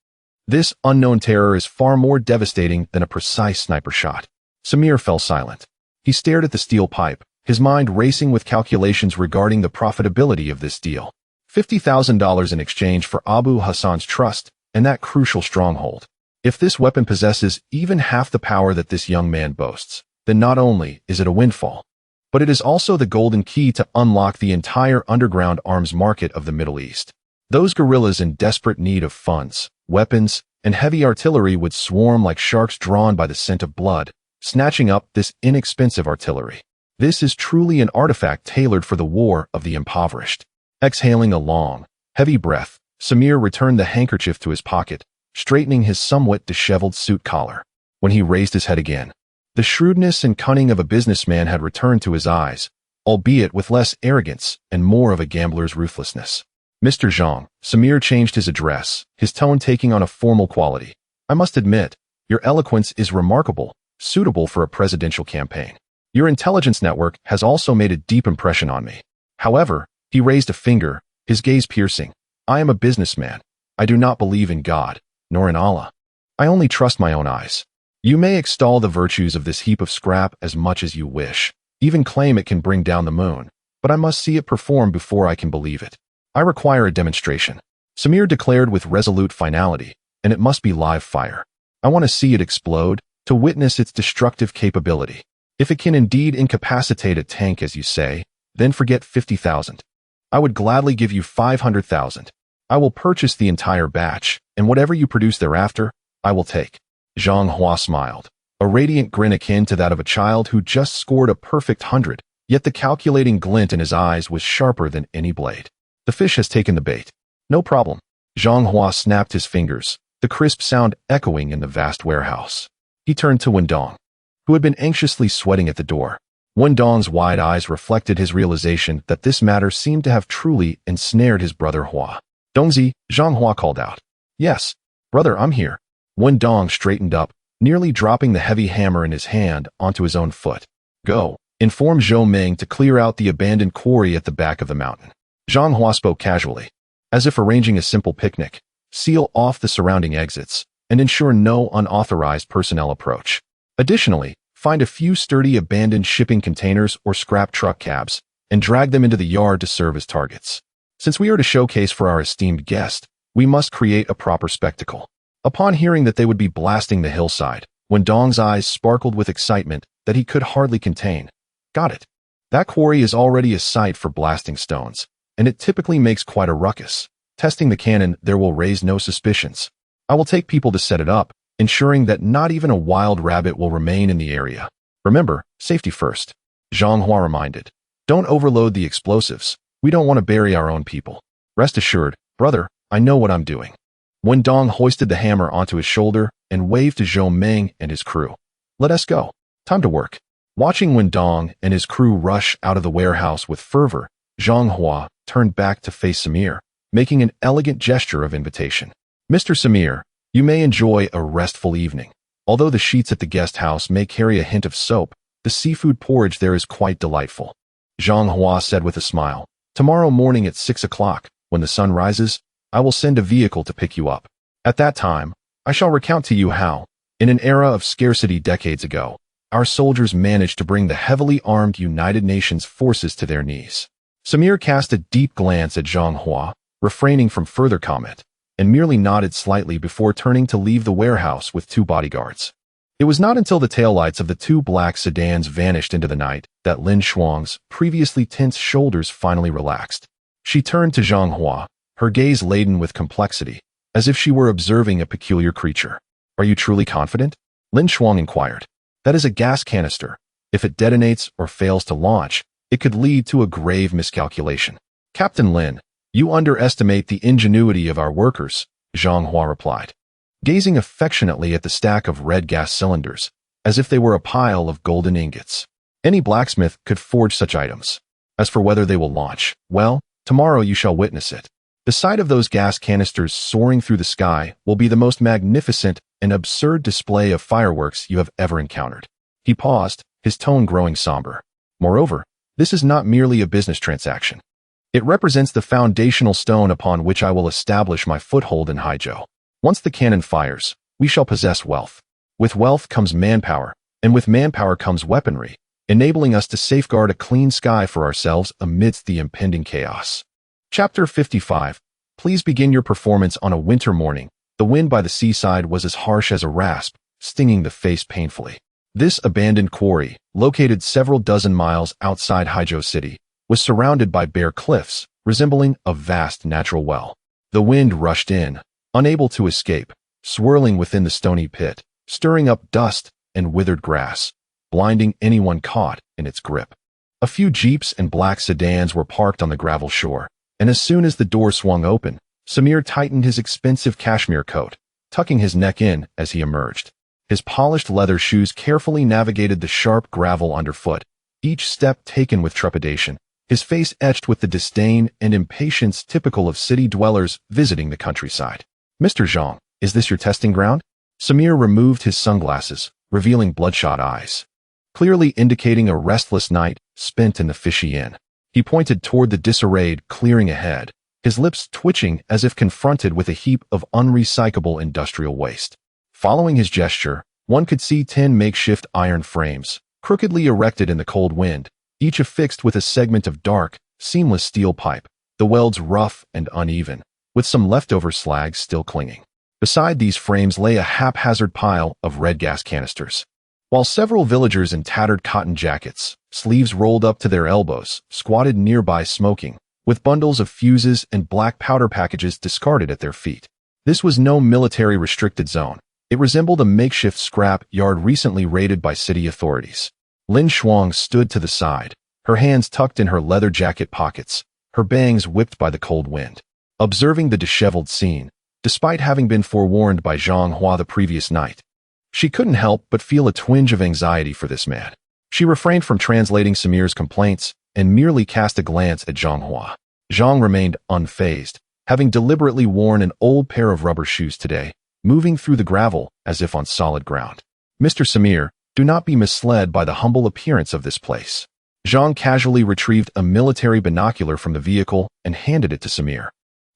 This unknown terror is far more devastating than a precise sniper shot. Samir fell silent. He stared at the steel pipe, his mind racing with calculations regarding the profitability of this deal. $50,000 in exchange for Abu Hassan's trust and that crucial stronghold. If this weapon possesses even half the power that this young man boasts, then not only is it a windfall, but it is also the golden key to unlock the entire underground arms market of the Middle East. Those guerrillas in desperate need of funds, weapons, and heavy artillery would swarm like sharks drawn by the scent of blood, snatching up this inexpensive artillery. This is truly an artifact tailored for the war of the impoverished. Exhaling a long, heavy breath, Samir returned the handkerchief to his pocket, straightening his somewhat disheveled suit collar. When he raised his head again, the shrewdness and cunning of a businessman had returned to his eyes, albeit with less arrogance and more of a gambler's ruthlessness. Mr. Zhang, Samir changed his address, his tone taking on a formal quality. I must admit, your eloquence is remarkable, suitable for a presidential campaign. Your intelligence network has also made a deep impression on me. However, he raised a finger, his gaze piercing. I am a businessman. I do not believe in God, nor in Allah. I only trust my own eyes. You may extol the virtues of this heap of scrap as much as you wish, even claim it can bring down the moon, but I must see it perform before I can believe it. I require a demonstration. Samir declared with resolute finality, and it must be live fire. I want to see it explode, to witness its destructive capability. If it can indeed incapacitate a tank as you say, then forget 50,000. I would gladly give you 500,000. I will purchase the entire batch, and whatever you produce thereafter, I will take. Zhang Hua smiled, a radiant grin akin to that of a child who just scored a perfect 100, yet the calculating glint in his eyes was sharper than any blade. The fish has taken the bait. No problem. Zhang Hua snapped his fingers, the crisp sound echoing in the vast warehouse. He turned to Wendong, who had been anxiously sweating at the door. Wendong's wide eyes reflected his realization that this matter seemed to have truly ensnared his brother Hua. Dongzi, Zhang Hua called out. Yes, brother, I'm here. Wendong straightened up, nearly dropping the heavy hammer in his hand onto his own foot. Go, inform Zhou Meng to clear out the abandoned quarry at the back of the mountain. Zhang Hua spoke casually, as if arranging a simple picnic. Seal off the surrounding exits, and ensure no unauthorized personnel approach. Additionally, find a few sturdy abandoned shipping containers or scrap truck cabs, and drag them into the yard to serve as targets. Since we are to showcase for our esteemed guest, we must create a proper spectacle. Upon hearing that they would be blasting the hillside, Wendong's eyes sparkled with excitement that he could hardly contain. Got it. That quarry is already a site for blasting stones, and it typically makes quite a ruckus. Testing the cannon there will raise no suspicions. I will take people to set it up, ensuring that not even a wild rabbit will remain in the area. Remember, safety first. Zhang Hua reminded. Don't overload the explosives. We don't want to bury our own people. Rest assured, brother, I know what I'm doing. Wendong hoisted the hammer onto his shoulder and waved to Zhou Meng and his crew. Let us go. Time to work. Watching Wendong and his crew rush out of the warehouse with fervor, Zhang Hua turned back to face Samir, making an elegant gesture of invitation. Mr. Samir, you may enjoy a restful evening. Although the sheets at the guest house may carry a hint of soap, the seafood porridge there is quite delightful. Zhang Hua said with a smile. Tomorrow morning at 6 o'clock, when the sun rises, I will send a vehicle to pick you up. At that time, I shall recount to you how, in an era of scarcity decades ago, our soldiers managed to bring the heavily armed United Nations forces to their knees. Samir cast a deep glance at Zhang Hua, refraining from further comment, and merely nodded slightly before turning to leave the warehouse with 2 bodyguards. It was not until the taillights of the 2 black sedans vanished into the night that Lin Shuang's previously tense shoulders finally relaxed. She turned to Zhang Hua, her gaze laden with complexity, as if she were observing a peculiar creature. Are you truly confident? Lin Shuang inquired. That is a gas canister. If it detonates or fails to launch, it could lead to a grave miscalculation. Captain Lin, you underestimate the ingenuity of our workers, Zhang Hua replied, gazing affectionately at the stack of red gas cylinders, as if they were a pile of golden ingots. Any blacksmith could forge such items. As for whether they will launch, well, tomorrow you shall witness it. The sight of those gas canisters soaring through the sky will be the most magnificent and absurd display of fireworks you have ever encountered. He paused, his tone growing somber. Moreover, this is not merely a business transaction. It represents the foundational stone upon which I will establish my foothold in Haizhou. Once the cannon fires, we shall possess wealth. With wealth comes manpower, and with manpower comes weaponry, enabling us to safeguard a clean sky for ourselves amidst the impending chaos. Chapter 55. Please begin your performance on a winter morning. The wind by the seaside was as harsh as a rasp, stinging the face painfully. This abandoned quarry, located several dozen miles outside Haizhou City, was surrounded by bare cliffs, resembling a vast natural well. The wind rushed in, unable to escape, swirling within the stony pit, stirring up dust and withered grass, blinding anyone caught in its grip. A few jeeps and black sedans were parked on the gravel shore, and as soon as the door swung open, Samir tightened his expensive cashmere coat, tucking his neck in as he emerged. His polished leather shoes carefully navigated the sharp gravel underfoot, each step taken with trepidation, his face etched with the disdain and impatience typical of city dwellers visiting the countryside. Mr. Zhang, is this your testing ground? Samir removed his sunglasses, revealing bloodshot eyes, clearly indicating a restless night spent in the fishy inn. He pointed toward the disarrayed clearing ahead, his lips twitching as if confronted with a heap of unrecyclable industrial waste. Following his gesture, one could see 10 makeshift iron frames, crookedly erected in the cold wind, each affixed with a segment of dark, seamless steel pipe, the welds rough and uneven, with some leftover slag still clinging. Beside these frames lay a haphazard pile of red gas canisters, while several villagers in tattered cotton jackets, sleeves rolled up to their elbows, squatted nearby smoking, with bundles of fuses and black powder packages discarded at their feet. This was no military-restricted zone. It resembled a makeshift scrap yard recently raided by city authorities. Lin Shuang stood to the side, her hands tucked in her leather jacket pockets, her bangs whipped by the cold wind. Observing the disheveled scene, despite having been forewarned by Zhang Hua the previous night, she couldn't help but feel a twinge of anxiety for this man. She refrained from translating Samir's complaints and merely cast a glance at Zhang Hua. Zhang remained unfazed, having deliberately worn an old pair of rubber shoes today, moving through the gravel as if on solid ground. Mr. Samir, do not be misled by the humble appearance of this place. Zhang casually retrieved a military binocular from the vehicle and handed it to Samir,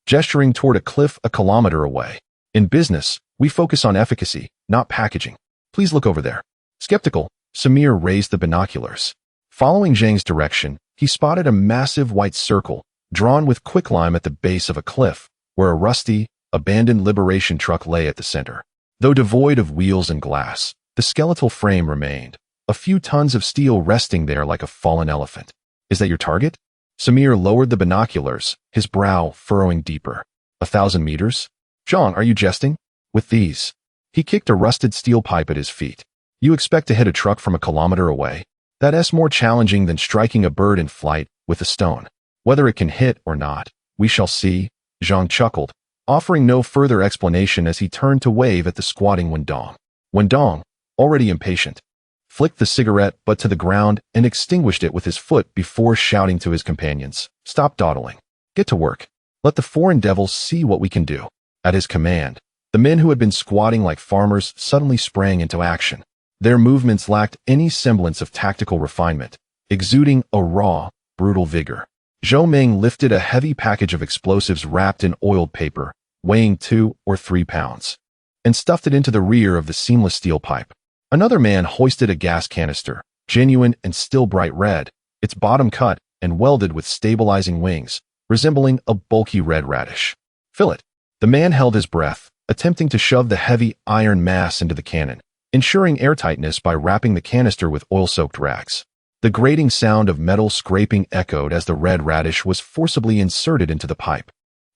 gesturing toward a cliff a kilometer away. In business, we focus on efficacy, not packaging. Please look over there. Skeptical, Samir raised the binoculars. Following Zhang's direction, he spotted a massive white circle, drawn with quicklime at the base of a cliff, where a rusty, abandoned liberation truck lay at the center. Though devoid of wheels and glass, the skeletal frame remained, a few tons of steel resting there like a fallen elephant. Is that your target? Samir lowered the binoculars, his brow furrowing deeper. 1,000 meters? Zhang, are you jesting? With these. He kicked a rusted steel pipe at his feet. You expect to hit a truck from a kilometer away? That's more challenging than striking a bird in flight with a stone. Whether it can hit or not, we shall see, Zhang chuckled, offering no further explanation as he turned to wave at the squatting Wendong. Wendong, already impatient, flicked the cigarette butt to the ground and extinguished it with his foot before shouting to his companions, "Stop dawdling. Get to work. Let the foreign devils see what we can do." At his command, the men who had been squatting like farmers suddenly sprang into action. Their movements lacked any semblance of tactical refinement, exuding a raw, brutal vigor. Zhou Ming lifted a heavy package of explosives wrapped in oiled paper, weighing 2 or 3 pounds, and stuffed it into the rear of the seamless steel pipe. Another man hoisted a gas canister, genuine and still bright red, its bottom cut and welded with stabilizing wings, resembling a bulky red radish. Fill it. The man held his breath, attempting to shove the heavy iron mass into the cannon, ensuring airtightness by wrapping the canister with oil-soaked rags. The grating sound of metal scraping echoed as the red radish was forcibly inserted into the pipe,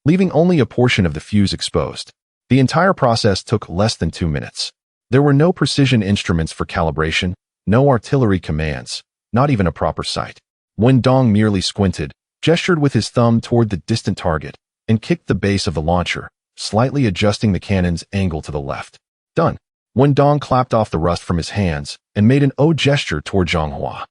leaving only a portion of the fuse exposed. The entire process took less than 2 minutes. There were no precision instruments for calibration, no artillery commands, not even a proper sight. Wendong merely squinted, gestured with his thumb toward the distant target, and kicked the base of the launcher, slightly adjusting the cannon's angle to the left. Done. Wendong clapped off the rust from his hands and made an O gesture toward Zhang Hua.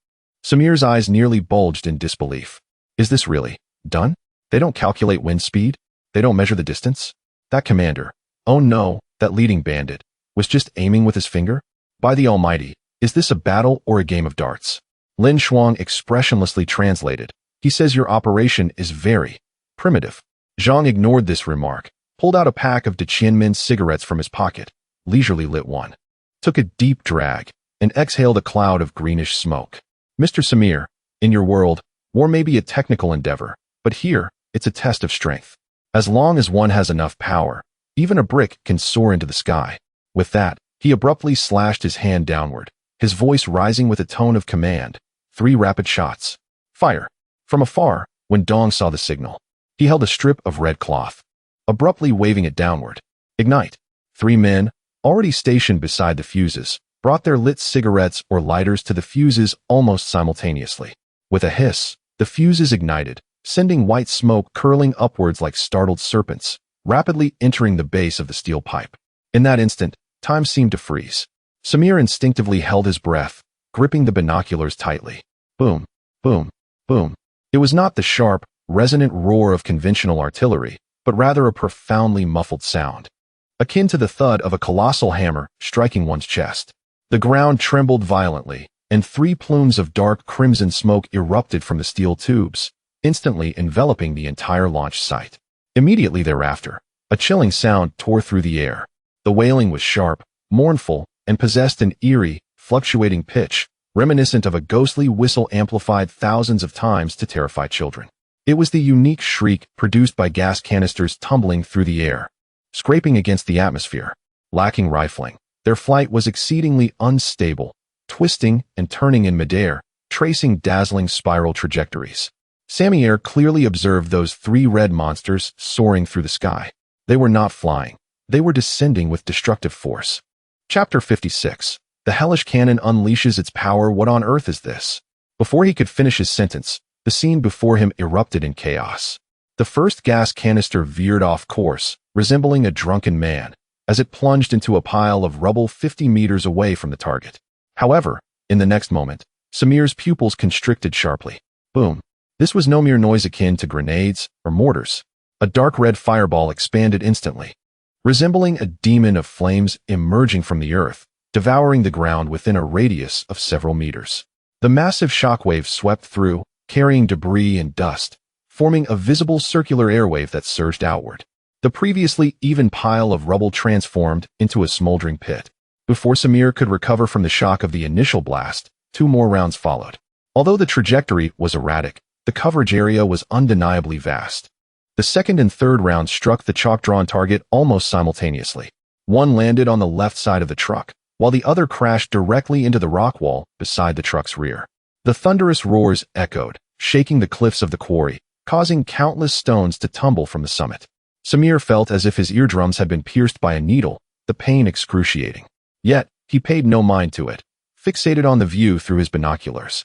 Samir's eyes nearly bulged in disbelief. Is this really done? They don't calculate wind speed? They don't measure the distance? That commander, oh no, that leading bandit, was just aiming with his finger? By the Almighty, is this a battle or a game of darts? Lin Shuang expressionlessly translated. He says your operation is very primitive. Zhang ignored this remark, pulled out a pack of De Qianmin cigarettes from his pocket, leisurely lit one, took a deep drag, and exhaled a cloud of greenish smoke. Mr. Samir, in your world, war may be a technical endeavor, but here, it's a test of strength. As long as one has enough power, even a brick can soar into the sky. With that, he abruptly slashed his hand downward, his voice rising with a tone of command. 3 rapid shots. Fire. From afar, when Dong saw the signal, he held a strip of red cloth, abruptly waving it downward. Ignite. 3 men, already stationed beside the fuses, brought their lit cigarettes or lighters to the fuses almost simultaneously. With a hiss, the fuses ignited, sending white smoke curling upwards like startled serpents, rapidly entering the base of the steel pipe. In that instant, time seemed to freeze. Samir instinctively held his breath, gripping the binoculars tightly. Boom, boom, boom. It was not the sharp, resonant roar of conventional artillery, but rather a profoundly muffled sound, akin to the thud of a colossal hammer striking one's chest. The ground trembled violently, and 3 plumes of dark crimson smoke erupted from the steel tubes, instantly enveloping the entire launch site. Immediately thereafter, a chilling sound tore through the air. The wailing was sharp, mournful, and possessed an eerie, fluctuating pitch, reminiscent of a ghostly whistle amplified thousands of times to terrify children. It was the unique shriek produced by gas canisters tumbling through the air, scraping against the atmosphere. Lacking rifling, their flight was exceedingly unstable, twisting and turning in midair, tracing dazzling spiral trajectories. Samier clearly observed those three red monsters soaring through the sky. They were not flying. They were descending with destructive force. Chapter 56. The hellish cannon unleashes its power. What on earth is this? Before he could finish his sentence, the scene before him erupted in chaos. The first gas canister veered off course, resembling a drunken man, as it plunged into a pile of rubble 50 meters away from the target. However, in the next moment, Samir's pupils constricted sharply. Boom. This was no mere noise akin to grenades or mortars. A dark red fireball expanded instantly, resembling a demon of flames emerging from the earth, devouring the ground within a radius of several meters. The massive shockwave swept through, carrying debris and dust, forming a visible circular airwave that surged outward. The previously even pile of rubble transformed into a smoldering pit. Before Samir could recover from the shock of the initial blast, 2 more rounds followed. Although the trajectory was erratic, the coverage area was undeniably vast. The second and third rounds struck the chalk-drawn target almost simultaneously. One landed on the left side of the truck, while the other crashed directly into the rock wall beside the truck's rear. The thunderous roars echoed, shaking the cliffs of the quarry, causing countless stones to tumble from the summit. Samir felt as if his eardrums had been pierced by a needle, the pain excruciating. Yet, he paid no mind to it, fixated on the view through his binoculars.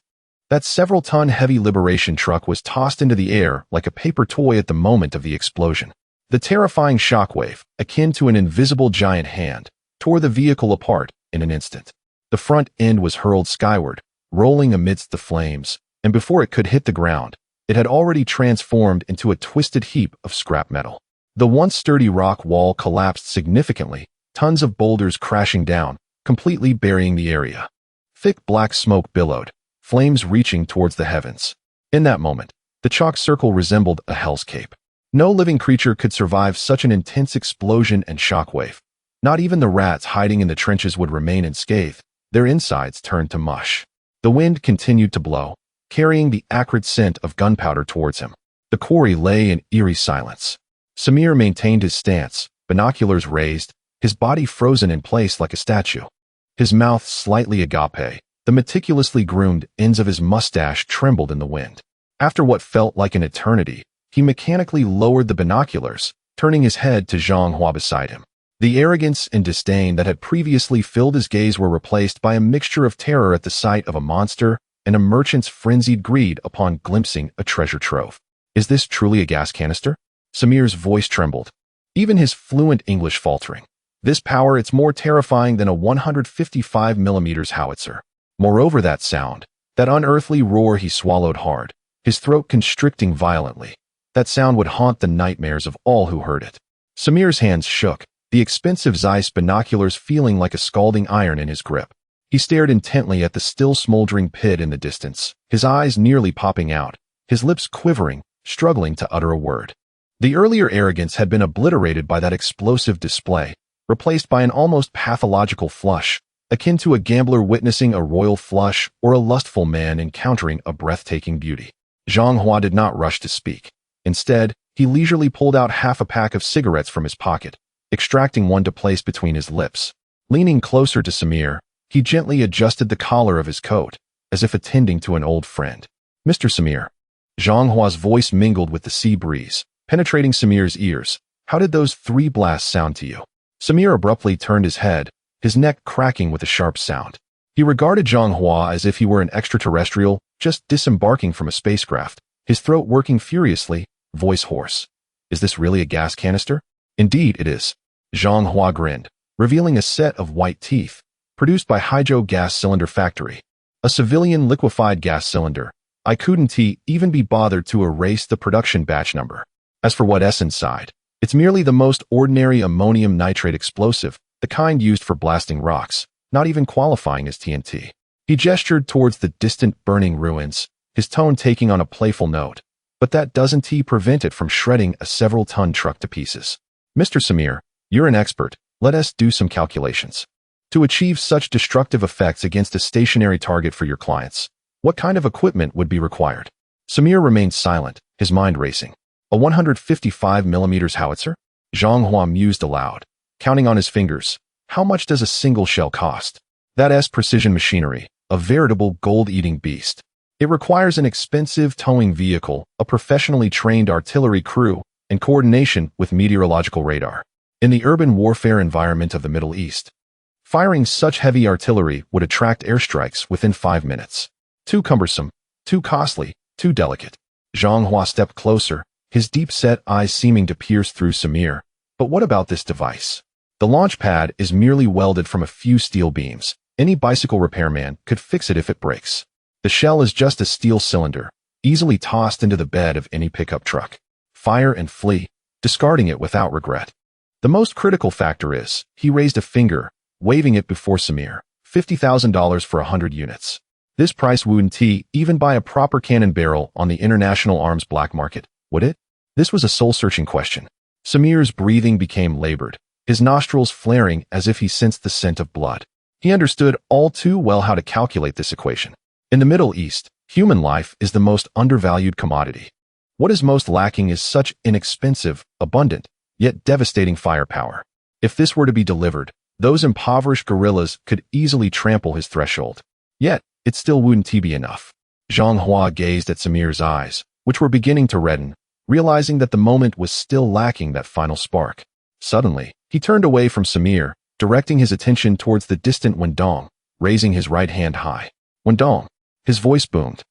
That several-ton heavy liberation truck was tossed into the air like a paper toy at the moment of the explosion. The terrifying shockwave, akin to an invisible giant hand, tore the vehicle apart in an instant. The front end was hurled skyward, rolling amidst the flames, and before it could hit the ground, it had already transformed into a twisted heap of scrap metal. The once sturdy rock wall collapsed significantly, tons of boulders crashing down, completely burying the area. Thick black smoke billowed, flames reaching towards the heavens. In that moment, the chalk circle resembled a hell's cape. No living creature could survive such an intense explosion and shockwave. Not even the rats hiding in the trenches would remain unscathed, their insides turned to mush. The wind continued to blow, carrying the acrid scent of gunpowder towards him. The quarry lay in eerie silence. Samir maintained his stance, binoculars raised, his body frozen in place like a statue. His mouth slightly agape, the meticulously groomed ends of his mustache trembled in the wind. After what felt like an eternity, he mechanically lowered the binoculars, turning his head to Zhang Hua beside him. The arrogance and disdain that had previously filled his gaze were replaced by a mixture of terror at the sight of a monster and a merchant's frenzied greed upon glimpsing a treasure trove. Is this truly a gas canister? Samir's voice trembled, even his fluent English faltering. This power, it's more terrifying than a 155mm howitzer. Moreover, that sound, that unearthly roar, he swallowed hard, his throat constricting violently. That sound would haunt the nightmares of all who heard it. Samir's hands shook, the expensive Zeiss binoculars feeling like a scalding iron in his grip. He stared intently at the still smoldering pit in the distance, his eyes nearly popping out, his lips quivering, struggling to utter a word. The earlier arrogance had been obliterated by that explosive display, replaced by an almost pathological flush, akin to a gambler witnessing a royal flush or a lustful man encountering a breathtaking beauty. Zhang Hua did not rush to speak. Instead, he leisurely pulled out half a pack of cigarettes from his pocket, extracting one to place between his lips. Leaning closer to Samir, he gently adjusted the collar of his coat, as if attending to an old friend. Mr. Samir. Zhang Hua's voice mingled with the sea breeze, penetrating Samir's ears. How did those 3 blasts sound to you? Samir abruptly turned his head, his neck cracking with a sharp sound. He regarded Zhang Hua as if he were an extraterrestrial, just disembarking from a spacecraft, his throat working furiously, voice hoarse. Is this really a gas canister? Indeed, it is. Zhang Hua grinned, revealing a set of white teeth, produced by Haizhou Gas Cylinder Factory. A civilian liquefied gas cylinder. I couldn't even be bothered to erase the production batch number. As for what's inside, it's merely the most ordinary ammonium nitrate explosive, the kind used for blasting rocks, not even qualifying as TNT. He gestured towards the distant burning ruins, his tone taking on a playful note. But that doesn't prevent it from shredding a several-ton truck to pieces. Mr. Samir, you're an expert. Let us do some calculations. To achieve such destructive effects against a stationary target for your clients, what kind of equipment would be required? Samir remained silent, his mind racing. A 155mm howitzer? Zhang Hua mused aloud, counting on his fingers. How much does a single shell cost? That's precision machinery, a veritable gold-eating beast. It requires an expensive towing vehicle, a professionally trained artillery crew, and coordination with meteorological radar. In the urban warfare environment of the Middle East, firing such heavy artillery would attract airstrikes within 5 minutes. Too cumbersome, too costly, too delicate. Zhang Hua stepped closer, his deep-set eyes seeming to pierce through Samir. But what about this device? The launch pad is merely welded from a few steel beams. Any bicycle repairman could fix it if it breaks. The shell is just a steel cylinder, easily tossed into the bed of any pickup truck. Fire and flee, discarding it without regret. The most critical factor is, he raised a finger, waving it before Samir. $50,000 for 100 units. This price wouldn't even buy a proper cannon barrel on the international arms black market, would it? This was a soul-searching question. Samir's breathing became labored, his nostrils flaring as if he sensed the scent of blood. He understood all too well how to calculate this equation. In the Middle East, human life is the most undervalued commodity. What is most lacking is such inexpensive, abundant, yet devastating firepower. If this were to be delivered, those impoverished guerrillas could easily trample his threshold. Yet, it still wouldn't be enough. Zhang Hua gazed at Samir's eyes, which were beginning to redden, realizing that the moment was still lacking that final spark. Suddenly, he turned away from Samir, directing his attention towards the distant Wendong, raising his right hand high. Wendong, his voice boomed,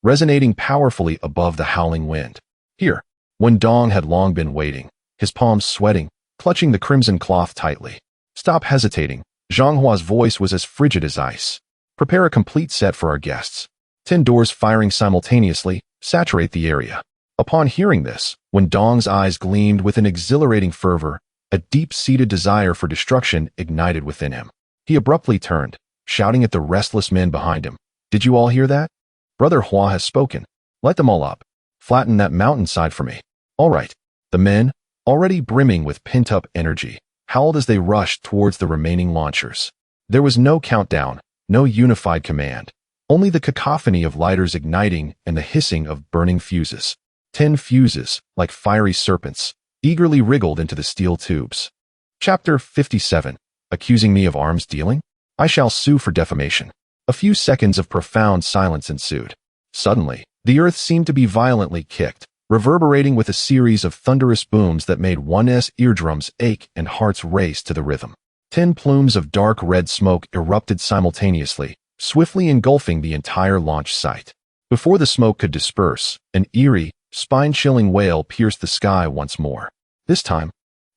resonating powerfully above the howling wind. Here, Wendong had long been waiting, his palms sweating, clutching the crimson cloth tightly. Stop hesitating. Zhang Hua's voice was as frigid as ice. Prepare a complete set for our guests. 10 doors firing simultaneously, saturate the area. Upon hearing this, Wendong's eyes gleamed with an exhilarating fervor, a deep-seated desire for destruction ignited within him. He abruptly turned, shouting at the restless men behind him. Did you all hear that? Brother Hua has spoken. Let them all up. Flatten that mountainside for me. All right. The men, already brimming with pent-up energy, howled as they rushed towards the remaining launchers. There was no countdown, no unified command, only the cacophony of lighters igniting and the hissing of burning fuses. 10 fuses, like fiery serpents, eagerly wriggled into the steel tubes. Chapter 57. Accusing me of arms dealing? I shall sue for defamation. A few seconds of profound silence ensued. Suddenly, the earth seemed to be violently kicked, reverberating with a series of thunderous booms that made one's eardrums ache and hearts race to the rhythm. 10 plumes of dark red smoke erupted simultaneously, swiftly engulfing the entire launch site. Before the smoke could disperse, an eerie, spine-chilling wail pierced the sky once more. This time,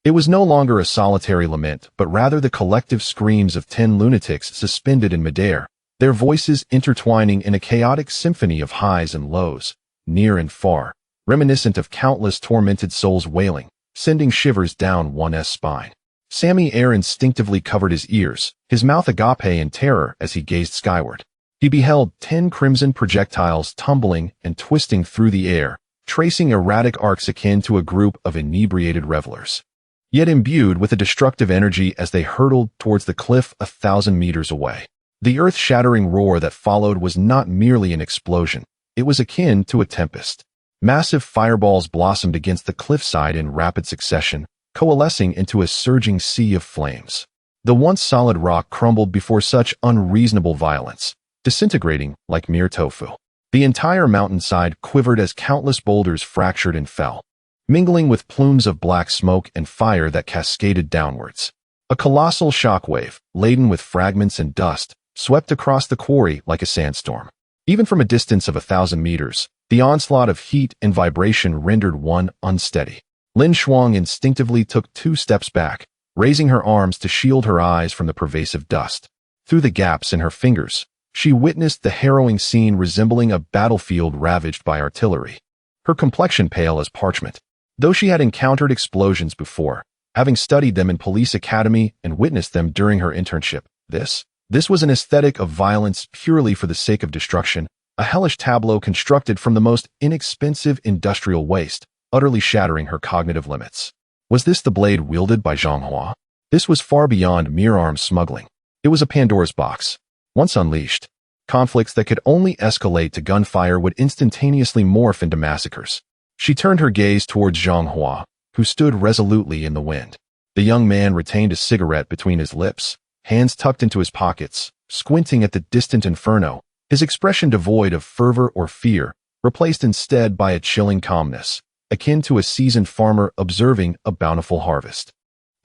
it was no longer a solitary lament, but rather the collective screams of 10 lunatics suspended in midair, their voices intertwining in a chaotic symphony of highs and lows, near and far, reminiscent of countless tormented souls wailing, sending shivers down one's spine. Sammy Air instinctively covered his ears, his mouth agape in terror as he gazed skyward. He beheld 10 crimson projectiles tumbling and twisting through the air, tracing erratic arcs akin to a group of inebriated revelers, yet imbued with a destructive energy as they hurtled towards the cliff 1,000 meters away. The earth-shattering roar that followed was not merely an explosion, it was akin to a tempest. Massive fireballs blossomed against the cliffside in rapid succession, coalescing into a surging sea of flames. The once solid rock crumbled before such unreasonable violence, disintegrating like mere tofu. The entire mountainside quivered as countless boulders fractured and fell, mingling with plumes of black smoke and fire that cascaded downwards. A colossal shockwave, laden with fragments and dust, swept across the quarry like a sandstorm. Even from a distance of 1,000 meters, the onslaught of heat and vibration rendered one unsteady. Lin Shuang instinctively took 2 steps back, raising her arms to shield her eyes from the pervasive dust. Through the gaps in her fingers, she witnessed the harrowing scene resembling a battlefield ravaged by artillery. Her complexion pale as parchment. Though she had encountered explosions before, having studied them in police academy and witnessed them during her internship, this was an aesthetic of violence purely for the sake of destruction, a hellish tableau constructed from the most inexpensive industrial waste, utterly shattering her cognitive limits. Was this the blade wielded by Zhang Hua? This was far beyond mere arms smuggling. It was a Pandora's box. Once unleashed, conflicts that could only escalate to gunfire would instantaneously morph into massacres. She turned her gaze towards Zhang Hua, who stood resolutely in the wind. The young man retained a cigarette between his lips, hands tucked into his pockets, squinting at the distant inferno, his expression devoid of fervor or fear, replaced instead by a chilling calmness, akin to a seasoned farmer observing a bountiful harvest.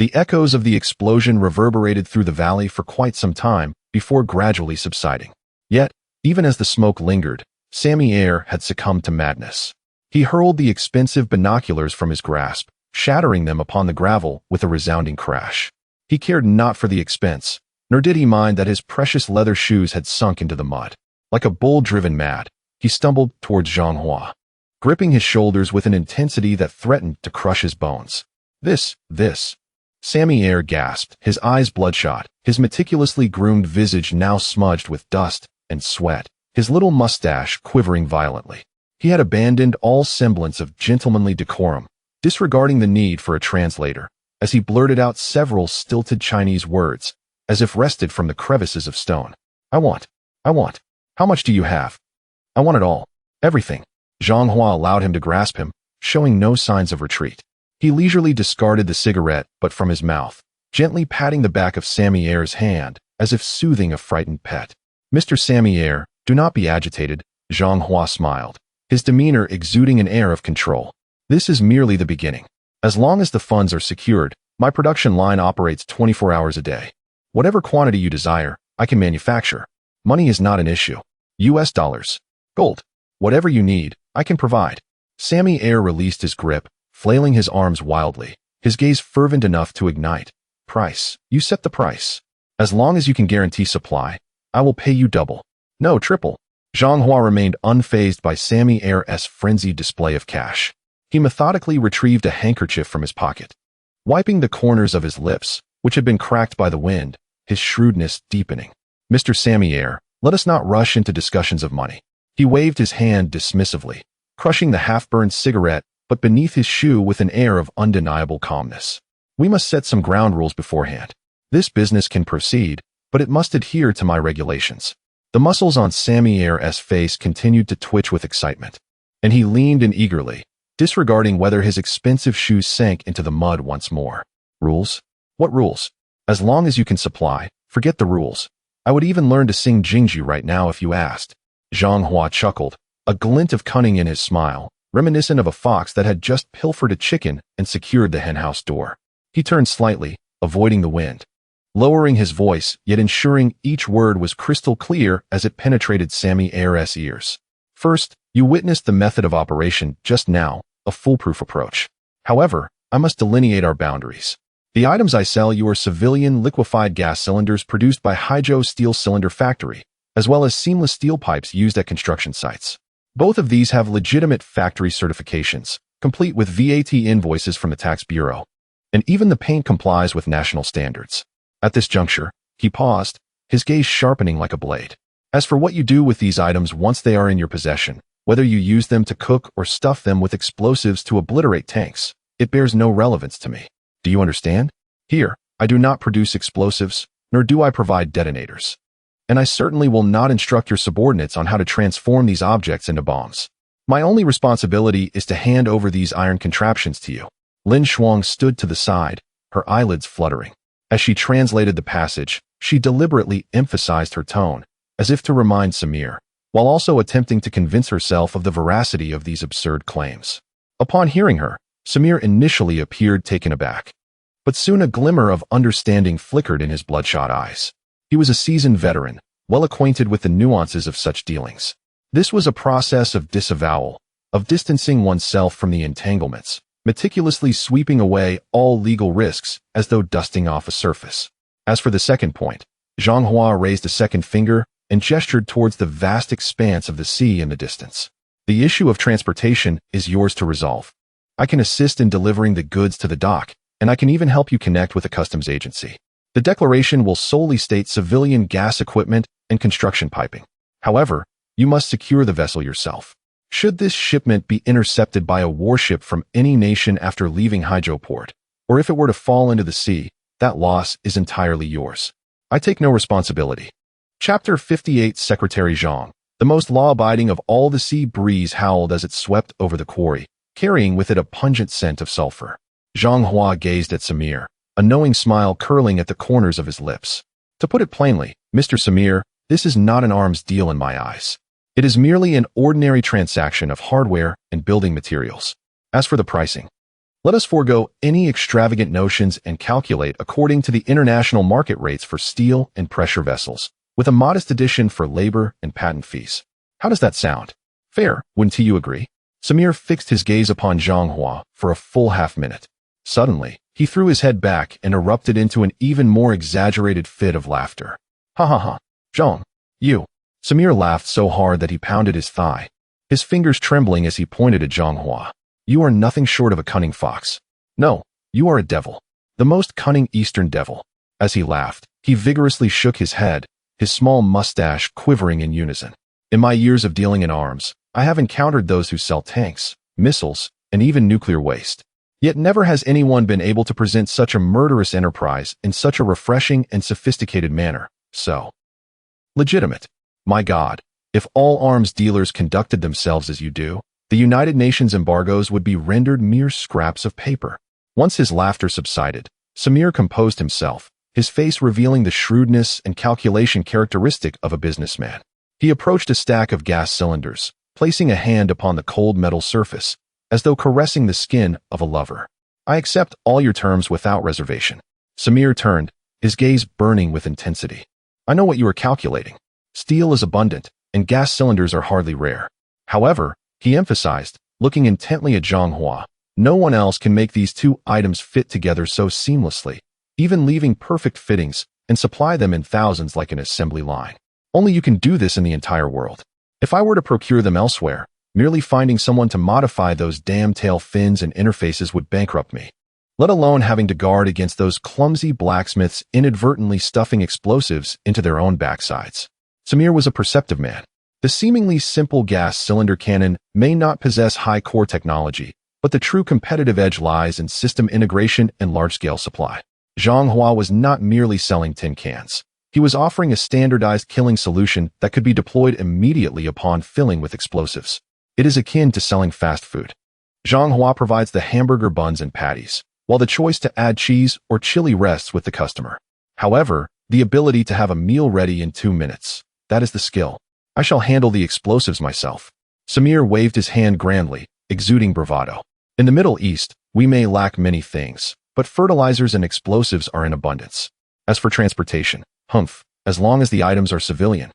The echoes of the explosion reverberated through the valley for quite some time before gradually subsiding. Yet, even as the smoke lingered, Sammy Air had succumbed to madness. He hurled the expensive binoculars from his grasp, shattering them upon the gravel with a resounding crash. He cared not for the expense, nor did he mind that his precious leather shoes had sunk into the mud. Like a bull driven mad, he stumbled towards Zhang Hua, gripping his shoulders with an intensity that threatened to crush his bones. This. Sammy Air gasped, his eyes bloodshot, his meticulously groomed visage now smudged with dust and sweat, his little mustache quivering violently. He had abandoned all semblance of gentlemanly decorum, disregarding the need for a translator, as he blurted out several stilted Chinese words, as if wrested from the crevices of stone. I want. How much do you have? I want it all. Everything. Zhang Hua allowed him to grasp him, showing no signs of retreat. He leisurely discarded the cigarette, but from his mouth, gently patting the back of Sammy Air's hand, as if soothing a frightened pet. Mr. Sammy Air, do not be agitated, Zhang Hua smiled, his demeanor exuding an air of control. This is merely the beginning. As long as the funds are secured, my production line operates 24 hours a day. Whatever quantity you desire, I can manufacture. Money is not an issue. US dollars. Gold. Whatever you need, I can provide. Sammy Air released his grip, flailing his arms wildly, his gaze fervent enough to ignite. Price. You set the price. As long as you can guarantee supply, I will pay you double. No, triple. Zhang Hua remained unfazed by Sammy Air's frenzied display of cash. He methodically retrieved a handkerchief from his pocket, wiping the corners of his lips, which had been cracked by the wind, his shrewdness deepening. Mr. Sammy Air, let us not rush into discussions of money. He waved his hand dismissively, crushing the half-burned cigarette, but beneath his shoe with an air of undeniable calmness. We must set some ground rules beforehand. This business can proceed, but it must adhere to my regulations. The muscles on Sammy Air's face continued to twitch with excitement, and he leaned in eagerly, disregarding whether his expensive shoes sank into the mud once more. Rules? What rules? As long as you can supply, forget the rules. I would even learn to sing Jingji right now if you asked. Zhang Hua chuckled, a glint of cunning in his smile, reminiscent of a fox that had just pilfered a chicken and secured the henhouse door. He turned slightly, avoiding the wind, lowering his voice, yet ensuring each word was crystal clear as it penetrated Sammy Air's ears. First, you witnessed the method of operation just now, a foolproof approach. However, I must delineate our boundaries. The items I sell you are civilian liquefied gas cylinders produced by Haizhou Steel Cylinder Factory, as well as seamless steel pipes used at construction sites. Both of these have legitimate factory certifications, complete with VAT invoices from the Tax Bureau, and even the paint complies with national standards. At this juncture, he paused, his gaze sharpening like a blade. As for what you do with these items once they are in your possession, whether you use them to cook or stuff them with explosives to obliterate tanks, it bears no relevance to me. Do you understand? Here, I do not produce explosives, nor do I provide detonators. And I certainly will not instruct your subordinates on how to transform these objects into bombs. My only responsibility is to hand over these iron contraptions to you. Lin Shuang stood to the side, her eyelids fluttering. As she translated the passage, she deliberately emphasized her tone, as if to remind Samir, while also attempting to convince herself of the veracity of these absurd claims. Upon hearing her, Samir initially appeared taken aback, but soon a glimmer of understanding flickered in his bloodshot eyes. He was a seasoned veteran, well acquainted with the nuances of such dealings. This was a process of disavowal, of distancing oneself from the entanglements, meticulously sweeping away all legal risks as though dusting off a surface. As for the second point, Zhang Hua raised a second finger and gestured towards the vast expanse of the sea in the distance. The issue of transportation is yours to resolve. I can assist in delivering the goods to the dock, and I can even help you connect with a customs agency. The declaration will solely state civilian gas equipment and construction piping. However, you must secure the vessel yourself. Should this shipment be intercepted by a warship from any nation after leaving Haizhou port, or if it were to fall into the sea, that loss is entirely yours. I take no responsibility. Chapter 58. Secretary Zhang. The most law-abiding of all the sea breeze howled as it swept over the quarry, carrying with it a pungent scent of sulfur. Zhang Hua gazed at Samir, a knowing smile curling at the corners of his lips. To put it plainly, Mr. Samir, this is not an arms deal in my eyes. It is merely an ordinary transaction of hardware and building materials. As for the pricing, let us forego any extravagant notions and calculate according to the international market rates for steel and pressure vessels, with a modest addition for labor and patent fees. How does that sound? Fair, wouldn't you agree? Samir fixed his gaze upon Zhang Hua for a full half-minute. Suddenly, he threw his head back and erupted into an even more exaggerated fit of laughter. Ha ha ha. Zhang, you. Samir laughed so hard that he pounded his thigh, his fingers trembling as he pointed at Zhang Hua. You are nothing short of a cunning fox. No, you are a devil. The most cunning Eastern devil. As he laughed, he vigorously shook his head, his small mustache quivering in unison. In my years of dealing in arms, I have encountered those who sell tanks, missiles, and even nuclear waste. Yet never has anyone been able to present such a murderous enterprise in such a refreshing and sophisticated manner. So legitimate. My God, if all arms dealers conducted themselves as you do, the United Nations embargoes would be rendered mere scraps of paper. Once his laughter subsided, Samir composed himself, his face revealing the shrewdness and calculation characteristic of a businessman. He approached a stack of gas cylinders, placing a hand upon the cold metal surface, as though caressing the skin of a lover. I accept all your terms without reservation. Samir turned, his gaze burning with intensity. I know what you are calculating. Steel is abundant, and gas cylinders are hardly rare. However, he emphasized, looking intently at Zhang Hua, no one else can make these two items fit together so seamlessly, even leaving perfect fittings, and supply them in thousands like an assembly line. Only you can do this in the entire world. If I were to procure them elsewhere, merely finding someone to modify those damn tail fins and interfaces would bankrupt me, let alone having to guard against those clumsy blacksmiths inadvertently stuffing explosives into their own backsides. Samir was a perceptive man. The seemingly simple gas cylinder cannon may not possess high core technology, but the true competitive edge lies in system integration and large-scale supply. Zhang Hua was not merely selling tin cans. He was offering a standardized killing solution that could be deployed immediately upon filling with explosives. It is akin to selling fast food. Zhang Hua provides the hamburger buns and patties, while the choice to add cheese or chili rests with the customer. However, the ability to have a meal ready in 2 minutes, that is the skill. I shall handle the explosives myself. Samir waved his hand grandly, exuding bravado. In the Middle East, we may lack many things, but fertilizers and explosives are in abundance. As for transportation, as long as the items are civilian,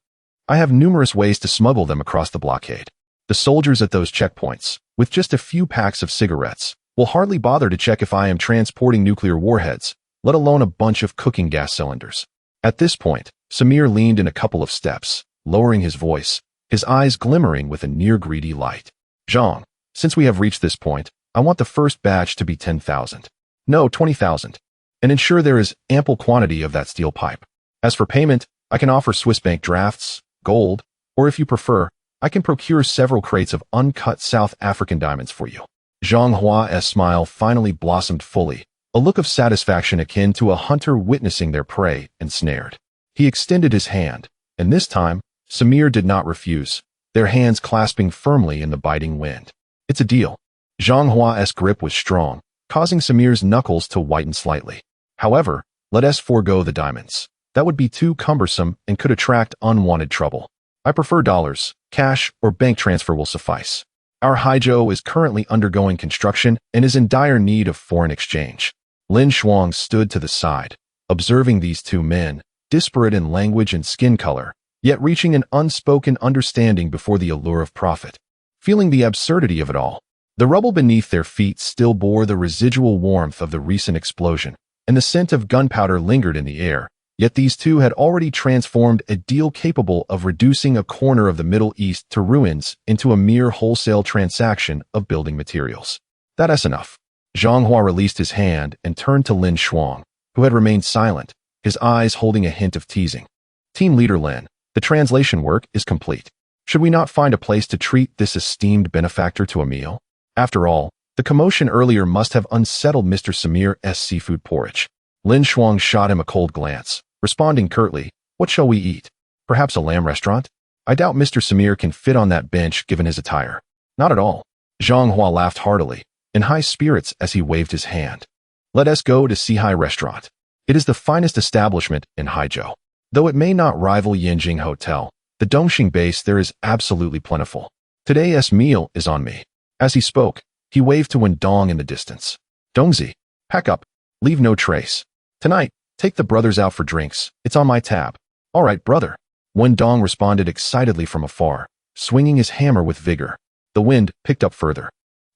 I have numerous ways to smuggle them across the blockade. The soldiers at those checkpoints, with just a few packs of cigarettes, will hardly bother to check if I am transporting nuclear warheads, let alone a bunch of cooking gas cylinders. At this point, Samir leaned in a couple of steps, lowering his voice, his eyes glimmering with a near-greedy light. Zhang, since we have reached this point, I want the first batch to be 10,000. No, 20,000. And ensure there is ample quantity of that steel pipe. As for payment, I can offer Swiss bank drafts, gold, or if you prefer, I can procure several crates of uncut South African diamonds for you. Zhang Hua's smile finally blossomed fully, a look of satisfaction akin to a hunter witnessing their prey ensnared. He extended his hand, and this time, Samir did not refuse, their hands clasping firmly in the biting wind. It's a deal. Zhang Hua's grip was strong, causing Samir's knuckles to whiten slightly. However, let us forego the diamonds. That would be too cumbersome and could attract unwanted trouble. I prefer dollars, cash, or bank transfer will suffice. Our Haizhou is currently undergoing construction and is in dire need of foreign exchange. Lin Shuang stood to the side, observing these two men, disparate in language and skin color, yet reaching an unspoken understanding before the allure of profit. Feeling the absurdity of it all, the rubble beneath their feet still bore the residual warmth of the recent explosion, and the scent of gunpowder lingered in the air, yet these two had already transformed a deal capable of reducing a corner of the Middle East to ruins into a mere wholesale transaction of building materials. That's enough. Zhang Hua released his hand and turned to Lin Shuang, who had remained silent, his eyes holding a hint of teasing. Team leader Lin, the translation work is complete. Should we not find a place to treat this esteemed benefactor to a meal? After all, the commotion earlier must have unsettled Mr. Samir's seafood porridge. Lin Shuang shot him a cold glance, responding curtly, "What shall we eat? Perhaps a lamb restaurant? I doubt Mr. Samir can fit on that bench given his attire." "Not at all. Zhang Hua laughed heartily, in high spirits as he waved his hand. Let us go to Haizhou Restaurant. It is the finest establishment in Haizhou. Though it may not rival Yanjing Hotel, the Dongxing base there is absolutely plentiful. Today's meal is on me. As he spoke, he waved to Wendong in the distance. Dongzi, pack up. Leave no trace. Tonight, take the brothers out for drinks. It's on my tab. All right, brother. Wendong responded excitedly from afar, swinging his hammer with vigor. The wind picked up further,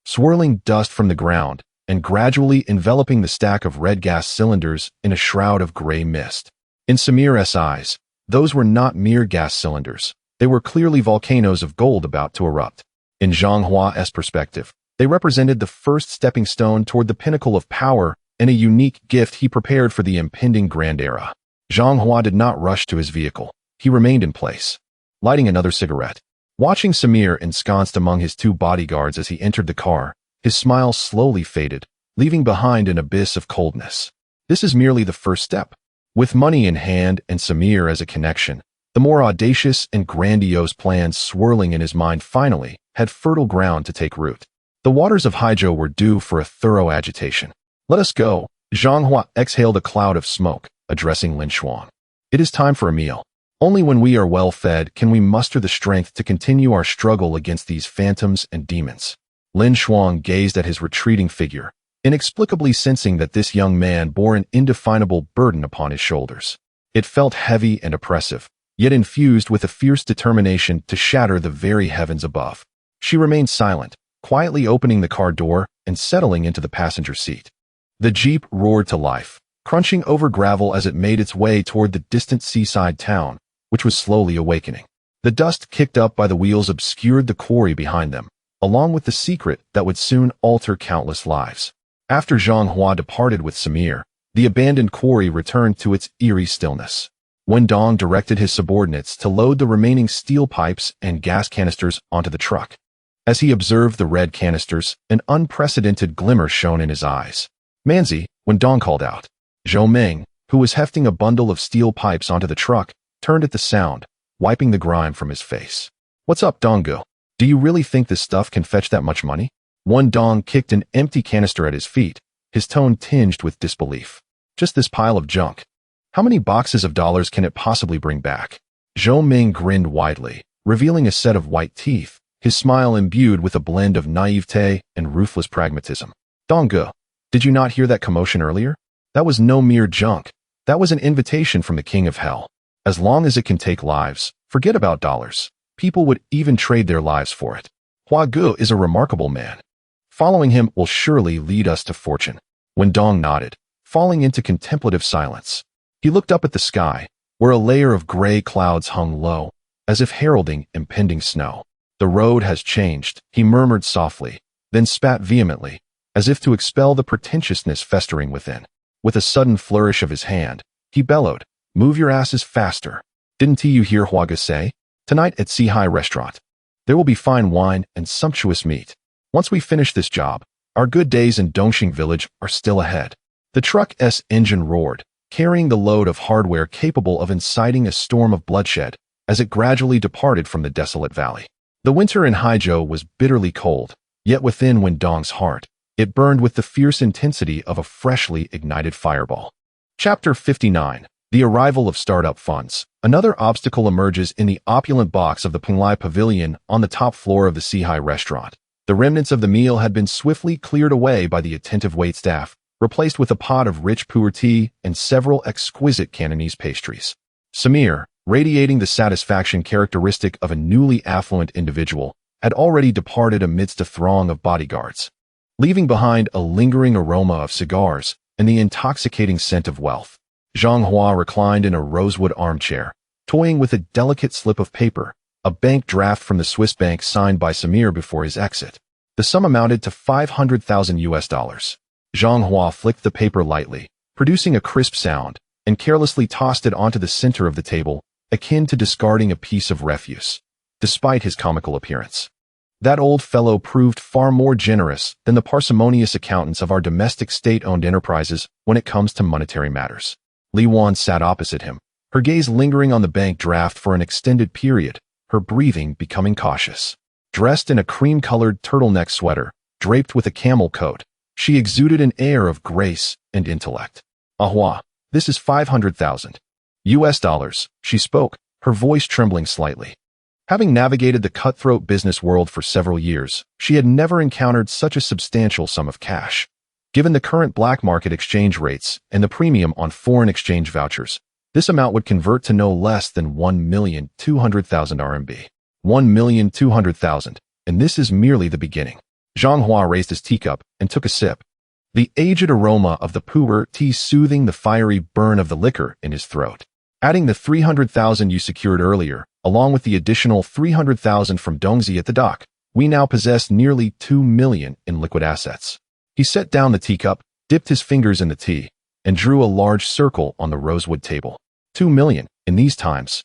swirling dust from the ground and gradually enveloping the stack of red gas cylinders in a shroud of gray mist. In Samir's eyes, those were not mere gas cylinders. They were clearly volcanoes of gold about to erupt. In Zhang Hua's perspective, they represented the first stepping stone toward the pinnacle of power and a unique gift he prepared for the impending grand era. Zhang Hua did not rush to his vehicle. He remained in place, lighting another cigarette. Watching Samir ensconced among his two bodyguards as he entered the car, his smile slowly faded, leaving behind an abyss of coldness. This is merely the first step. With money in hand and Samir as a connection, the more audacious and grandiose plans swirling in his mind finally had fertile ground to take root. The waters of Haizhou were due for a thorough agitation. Let us go. Zhang Hua exhaled a cloud of smoke, addressing Lin Shuang. It is time for a meal. Only when we are well fed can we muster the strength to continue our struggle against these phantoms and demons. Lin Shuang gazed at his retreating figure, inexplicably sensing that this young man bore an indefinable burden upon his shoulders. It felt heavy and oppressive, yet infused with a fierce determination to shatter the very heavens above. She remained silent, quietly opening the car door and settling into the passenger seat. The Jeep roared to life, crunching over gravel as it made its way toward the distant seaside town, which was slowly awakening. The dust kicked up by the wheels obscured the quarry behind them, along with the secret that would soon alter countless lives. After Zhang Hua departed with Samir, the abandoned quarry returned to its eerie stillness. Wendong directed his subordinates to load the remaining steel pipes and gas canisters onto the truck. As he observed the red canisters, an unprecedented glimmer shone in his eyes. Manzi, Wendong called out. Zhou Meng, who was hefting a bundle of steel pipes onto the truck, turned at the sound, wiping the grime from his face. What's up, Donggu? Do you really think this stuff can fetch that much money? Wendong kicked an empty canister at his feet, his tone tinged with disbelief. Just this pile of junk. How many boxes of dollars can it possibly bring back? Zhou Ming grinned widely, revealing a set of white teeth, his smile imbued with a blend of naivete and ruthless pragmatism. Donggu, did you not hear that commotion earlier? That was no mere junk. That was an invitation from the King of Hell. As long as it can take lives, forget about dollars. People would even trade their lives for it. Hua Gu is a remarkable man. Following him will surely lead us to fortune. Wendong nodded, falling into contemplative silence. He looked up at the sky, where a layer of gray clouds hung low, as if heralding impending snow. The road has changed, he murmured softly, then spat vehemently, as if to expel the pretentiousness festering within. With a sudden flourish of his hand, he bellowed, "Move your asses faster. Didn't you hear Hua Gu say? Tonight at Haizhou Restaurant. There will be fine wine and sumptuous meat. Once we finish this job, our good days in Dongxing Village are still ahead." The truck's engine roared, carrying the load of hardware capable of inciting a storm of bloodshed as it gradually departed from the desolate valley. The winter in Haizhou was bitterly cold, yet within Wendong's heart, it burned with the fierce intensity of a freshly ignited fireball. Chapter 59. The arrival of startup funds. Another obstacle emerges in the opulent box of the Pinglai Pavilion on the top floor of the Haizhou Restaurant. The remnants of the meal had been swiftly cleared away by the attentive waitstaff, replaced with a pot of rich pu'er tea and several exquisite Cantonese pastries. Samir, radiating the satisfaction characteristic of a newly affluent individual, had already departed amidst a throng of bodyguards, leaving behind a lingering aroma of cigars and the intoxicating scent of wealth. Zhang Hua reclined in a rosewood armchair, toying with a delicate slip of paper, a bank draft from the Swiss bank signed by Samir before his exit. The sum amounted to $500,000. Zhang Hua flicked the paper lightly, producing a crisp sound, and carelessly tossed it onto the center of the table, akin to discarding a piece of refuse. Despite his comical appearance, that old fellow proved far more generous than the parsimonious accountants of our domestic state-owned enterprises when it comes to monetary matters. Li Wan sat opposite him, her gaze lingering on the bank draft for an extended period, her breathing becoming cautious. Dressed in a cream-colored turtleneck sweater, draped with a camel coat, she exuded an air of grace and intellect. Ahua, this is 500,000 US dollars, she spoke, her voice trembling slightly. Having navigated the cutthroat business world for several years, she had never encountered such a substantial sum of cash. Given the current black market exchange rates and the premium on foreign exchange vouchers, this amount would convert to no less than 1,200,000 RMB. 1,200,000, and this is merely the beginning. Zhang Hua raised his teacup and took a sip, the aged aroma of the pu'er tea soothing the fiery burn of the liquor in his throat. Adding the 300,000 you secured earlier, along with the additional 300,000 from Dongzi at the dock, we now possess nearly 2 million in liquid assets. He set down the teacup, dipped his fingers in the tea, and drew a large circle on the rosewood table. 2 million, in these times,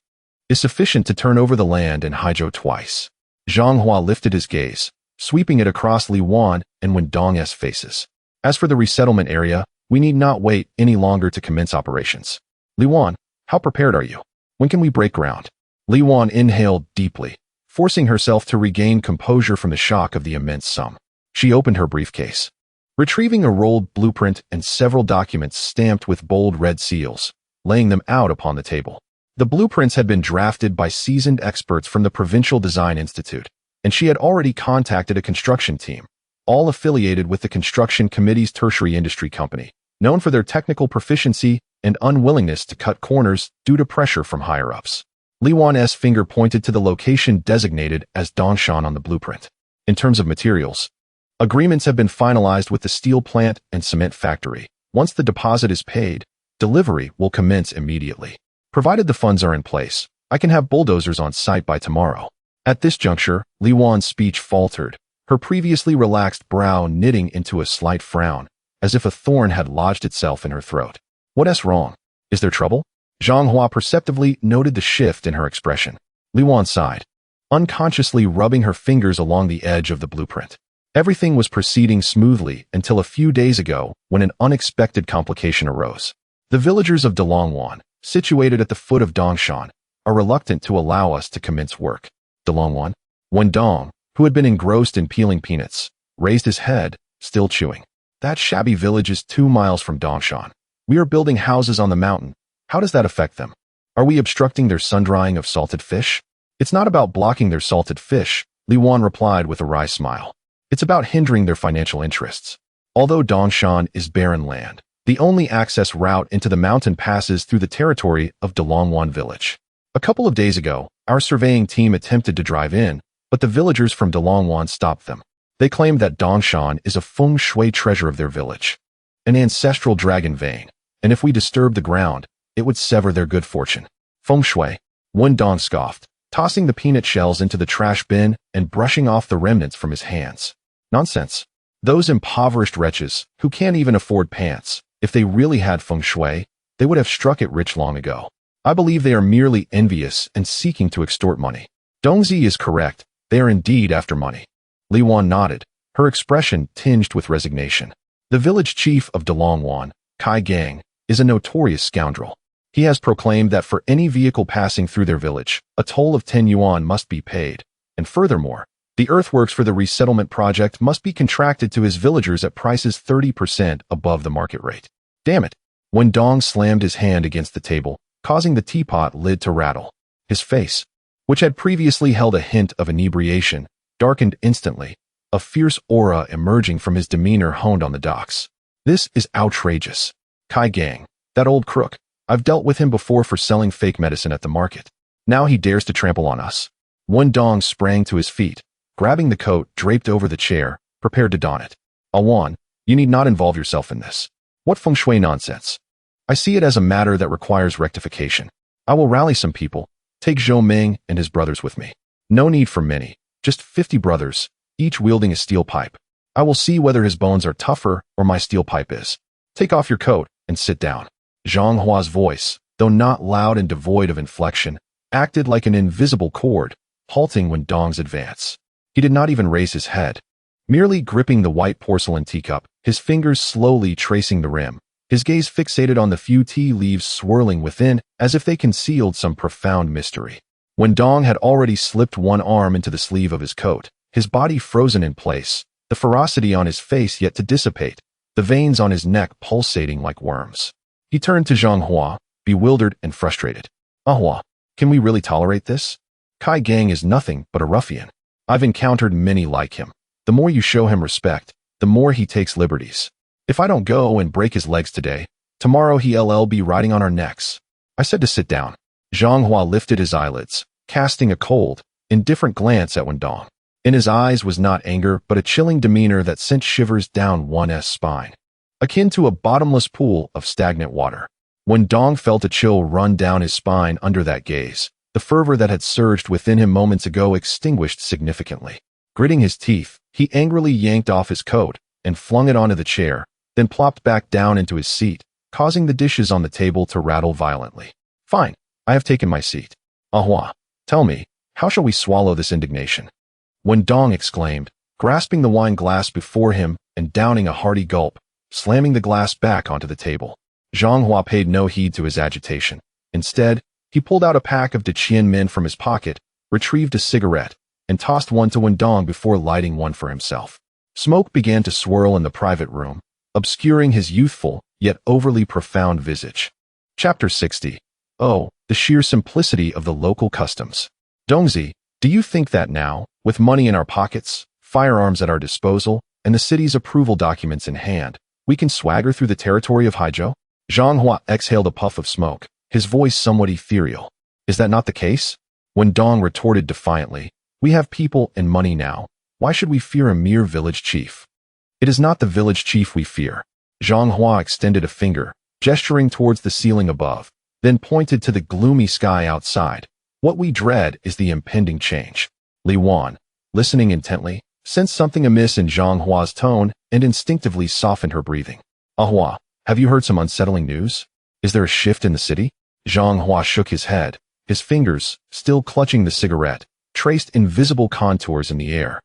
is sufficient to turn over the land in Haizhou twice. Zhang Hua lifted his gaze, sweeping it across Li Wan and Wendong's faces. As for the resettlement area, we need not wait any longer to commence operations. Li Wan, how prepared are you? When can we break ground? Li Wan inhaled deeply, forcing herself to regain composure from the shock of the immense sum. She opened her briefcase, retrieving a rolled blueprint and several documents stamped with bold red seals, laying them out upon the table. The blueprints had been drafted by seasoned experts from the Provincial Design Institute, and she had already contacted a construction team, all affiliated with the Construction Committee's tertiary industry company, known for their technical proficiency and unwillingness to cut corners due to pressure from higher-ups. Li Wan's finger pointed to the location designated as Dongshan on the blueprint. In terms of materials, agreements have been finalized with the steel plant and cement factory. Once the deposit is paid, delivery will commence immediately. Provided the funds are in place, I can have bulldozers on site by tomorrow. At this juncture, Li Wan's speech faltered, her previously relaxed brow knitting into a slight frown, as if a thorn had lodged itself in her throat. What's wrong? Is there trouble? Zhang Hua perceptibly noted the shift in her expression. Li Wan sighed, unconsciously rubbing her fingers along the edge of the blueprint. Everything was proceeding smoothly until a few days ago when an unexpected complication arose. The villagers of Delongwan, situated at the foot of Dongshan, are reluctant to allow us to commence work. Delongwan? Wendong, who had been engrossed in peeling peanuts, raised his head, still chewing. That shabby village is 2 miles from Dongshan. We are building houses on the mountain. How does that affect them? Are we obstructing their sun-drying of salted fish? It's not about blocking their salted fish, Li Wan replied with a wry smile. It's about hindering their financial interests. Although Dongshan is barren land, the only access route into the mountain passes through the territory of Delongwan village. A couple of days ago, our surveying team attempted to drive in, but the villagers from Delongwan stopped them. They claimed that Dongshan is a feng shui treasure of their village, an ancestral dragon vein, and if we disturb the ground, it would sever their good fortune. Feng shui, Wendong scoffed, tossing the peanut shells into the trash bin and brushing off the remnants from his hands. Nonsense. Those impoverished wretches, who can't even afford pants, if they really had feng shui, they would have struck it rich long ago. I believe they are merely envious and seeking to extort money. Dongzi is correct, they are indeed after money. Li Wan nodded, her expression tinged with resignation. The village chief of Delongwan, Kai Gang, is a notorious scoundrel. He has proclaimed that for any vehicle passing through their village, a toll of 10 yuan must be paid, and furthermore, the earthworks for the resettlement project must be contracted to his villagers at prices 30% above the market rate. Damn it! Wendong slammed his hand against the table, causing the teapot lid to rattle. His face, which had previously held a hint of inebriation, darkened instantly, a fierce aura emerging from his demeanor honed on the docks. This is outrageous. Kai Gang, that old crook, I've dealt with him before for selling fake medicine at the market. Now he dares to trample on us. Wendong sprang to his feet, grabbing the coat draped over the chair, prepared to don it. Awan, you need not involve yourself in this. What feng shui nonsense? I see it as a matter that requires rectification. I will rally some people, take Zhou Ming and his brothers with me. No need for many, just 50 brothers, each wielding a steel pipe. I will see whether his bones are tougher or my steel pipe is. Take off your coat and sit down. Zhang Hua's voice, though not loud and devoid of inflection, acted like an invisible cord, halting Wendong's advance. He did not even raise his head. Merely gripping the white porcelain teacup, his fingers slowly tracing the rim, his gaze fixated on the few tea leaves swirling within as if they concealed some profound mystery. Wendong had already slipped one arm into the sleeve of his coat, his body frozen in place, the ferocity on his face yet to dissipate, the veins on his neck pulsating like worms. He turned to Zhang Hua, bewildered and frustrated. Hua, can we really tolerate this? Kai Gang is nothing but a ruffian. I've encountered many like him. The more you show him respect, the more he takes liberties. If I don't go and break his legs today, tomorrow he'll be riding on our necks. I said to sit down. Zhang Hua lifted his eyelids, casting a cold, indifferent glance at Wendong. In his eyes was not anger but a chilling demeanor that sent shivers down one's spine, akin to a bottomless pool of stagnant water. Wendong felt a chill run down his spine under that gaze. The fervor that had surged within him moments ago extinguished significantly. Gritting his teeth, he angrily yanked off his coat and flung it onto the chair, then plopped back down into his seat, causing the dishes on the table to rattle violently. Fine, I have taken my seat. Hua, tell me, how shall we swallow this indignation? Wendong exclaimed, grasping the wine glass before him and downing a hearty gulp, slamming the glass back onto the table. Zhang Hua paid no heed to his agitation. Instead, he pulled out a pack of Daqian Min from his pocket, retrieved a cigarette, and tossed one to Wendong before lighting one for himself. Smoke began to swirl in the private room, obscuring his youthful, yet overly profound visage. Chapter 60. Oh, the sheer simplicity of the local customs. Dongzi, do you think that now, with money in our pockets, firearms at our disposal, and the city's approval documents in hand, we can swagger through the territory of Haizhou? Zhang Hua exhaled a puff of smoke, his voice somewhat ethereal. Is that not the case? Wendong retorted defiantly. We have people and money now. Why should we fear a mere village chief? It is not the village chief we fear. Zhang Hua extended a finger, gesturing towards the ceiling above, then pointed to the gloomy sky outside. What we dread is the impending change. Li Wan, listening intently, sensed something amiss in Zhang Hua's tone and instinctively softened her breathing. Hua, have you heard some unsettling news? Is there a shift in the city? Zhang Hua shook his head, his fingers, still clutching the cigarette, traced invisible contours in the air,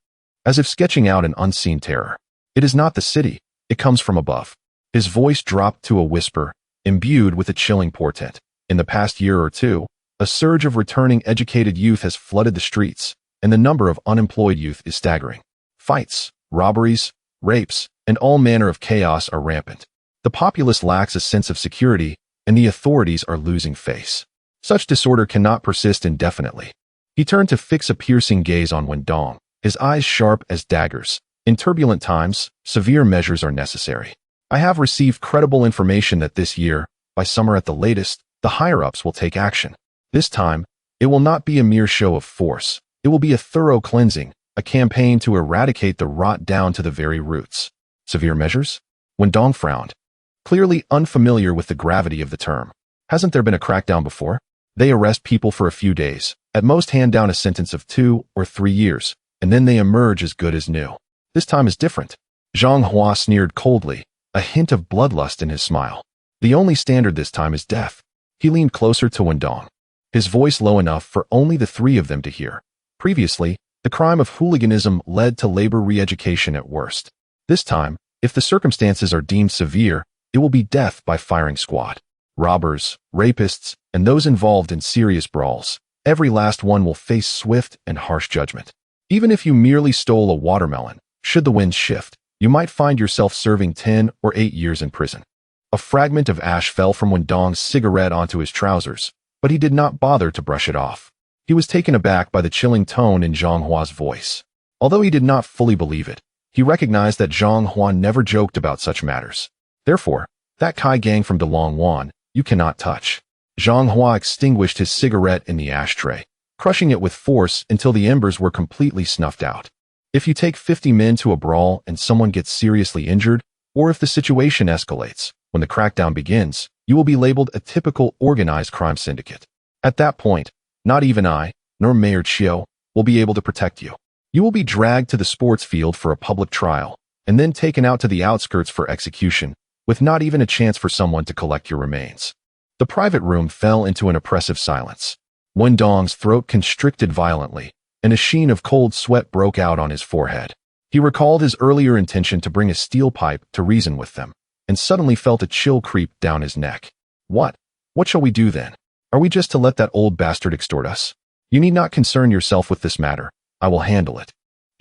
as if sketching out an unseen terror. It is not the city, it comes from above. His voice dropped to a whisper, imbued with a chilling portent. In the past year or two, a surge of returning educated youth has flooded the streets, and the number of unemployed youth is staggering. Fights, robberies, rapes, and all manner of chaos are rampant. The populace lacks a sense of security, and the authorities are losing face. Such disorder cannot persist indefinitely. He turned to fix a piercing gaze on Wendong, his eyes sharp as daggers. In turbulent times, severe measures are necessary. I have received credible information that this year, by summer at the latest, the higher-ups will take action. This time, it will not be a mere show of force. It will be a thorough cleansing, a campaign to eradicate the rot down to the very roots. Severe measures? Wendong frowned, clearly unfamiliar with the gravity of the term. Hasn't there been a crackdown before? They arrest people for a few days, at most hand down a sentence of 2 or 3 years, and then they emerge as good as new. This time is different. Zhang Hua sneered coldly, a hint of bloodlust in his smile. The only standard this time is death. He leaned closer to Wendong, his voice low enough for only the three of them to hear. Previously, the crime of hooliganism led to labor re-education at worst. This time, if the circumstances are deemed severe, it will be death by firing squad. Robbers, rapists, and those involved in serious brawls, every last one will face swift and harsh judgment. Even if you merely stole a watermelon, should the winds shift, you might find yourself serving 10 or 8 years in prison. A fragment of ash fell from Wendong's cigarette onto his trousers, but he did not bother to brush it off. He was taken aback by the chilling tone in Zhang Hua's voice. Although he did not fully believe it, he recognized that Zhang Hua never joked about such matters. Therefore, that Kai Gang from Dalongwan, you cannot touch. Zhang Hua extinguished his cigarette in the ashtray, crushing it with force until the embers were completely snuffed out. If you take 50 men to a brawl and someone gets seriously injured, or if the situation escalates, when the crackdown begins, you will be labeled a typical organized crime syndicate. At that point, not even I, nor Mayor Chiu, will be able to protect you. You will be dragged to the sports field for a public trial, and then taken out to the outskirts for execution, with not even a chance for someone to collect your remains. The private room fell into an oppressive silence. Wendong's throat constricted violently, and a sheen of cold sweat broke out on his forehead. He recalled his earlier intention to bring a steel pipe to reason with them, and suddenly felt a chill creep down his neck. What? What shall we do then? Are we just to let that old bastard extort us? You need not concern yourself with this matter. I will handle it.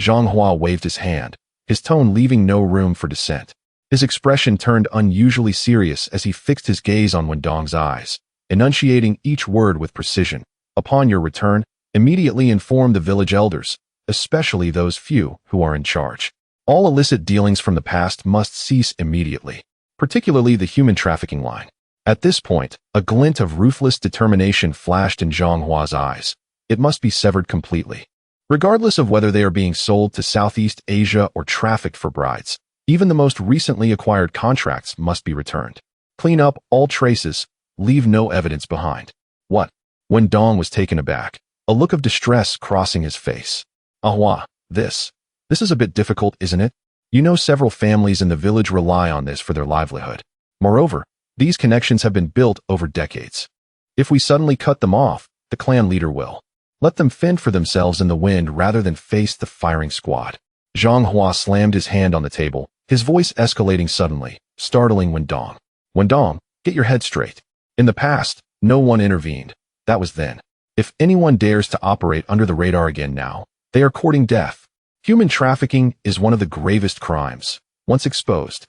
Zhang Hua waved his hand, his tone leaving no room for dissent. His expression turned unusually serious as he fixed his gaze on Wendong's eyes, enunciating each word with precision. Upon your return, immediately inform the village elders, especially those few who are in charge. All illicit dealings from the past must cease immediately, particularly the human trafficking line. At this point, a glint of ruthless determination flashed in Zhang Hua's eyes. It must be severed completely. Regardless of whether they are being sold to Southeast Asia or trafficked for brides, even the most recently acquired contracts must be returned. Clean up all traces, leave no evidence behind. What? Wendong was taken aback, a look of distress crossing his face. Ahua, this is a bit difficult, isn't it? You know, several families in the village rely on this for their livelihood. Moreover, these connections have been built over decades. If we suddenly cut them off, the clan leader will let them fend for themselves in the wind rather than face the firing squad. Zhang Hua slammed his hand on the table, his voice escalating suddenly, startling Wendong. Wendong, get your head straight. In the past, no one intervened. That was then. If anyone dares to operate under the radar again now, they are courting death. Human trafficking is one of the gravest crimes. Once exposed,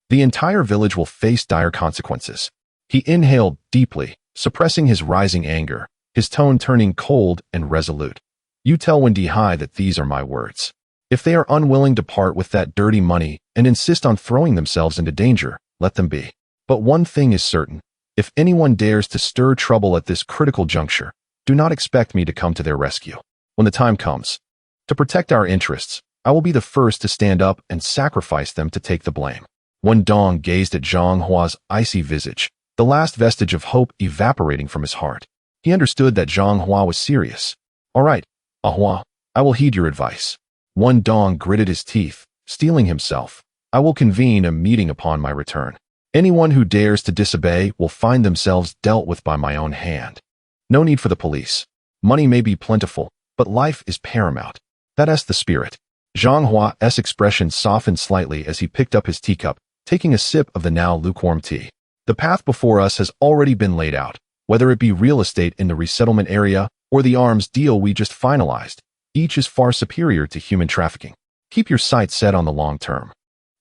the entire village will face dire consequences. He inhaled deeply, suppressing his rising anger, his tone turning cold and resolute. You tell Wendy Hai that these are my words. If they are unwilling to part with that dirty money and insist on throwing themselves into danger, let them be. But one thing is certain. If anyone dares to stir trouble at this critical juncture, do not expect me to come to their rescue. When the time comes, to protect our interests, I will be the first to stand up and sacrifice them to take the blame. Wendong gazed at Zhang Hua's icy visage, the last vestige of hope evaporating from his heart. He understood that Zhang Hua was serious. All right, Ahua, I will heed your advice. Wendong gritted his teeth, steeling himself. I will convene a meeting upon my return. Anyone who dares to disobey will find themselves dealt with by my own hand. No need for the police. Money may be plentiful, but life is paramount. That's the spirit. Zhang Hua's expression softened slightly as he picked up his teacup, taking a sip of the now lukewarm tea. The path before us has already been laid out, whether it be real estate in the resettlement area or the arms deal we just finalized. Each is far superior to human trafficking. Keep your sights set on the long term.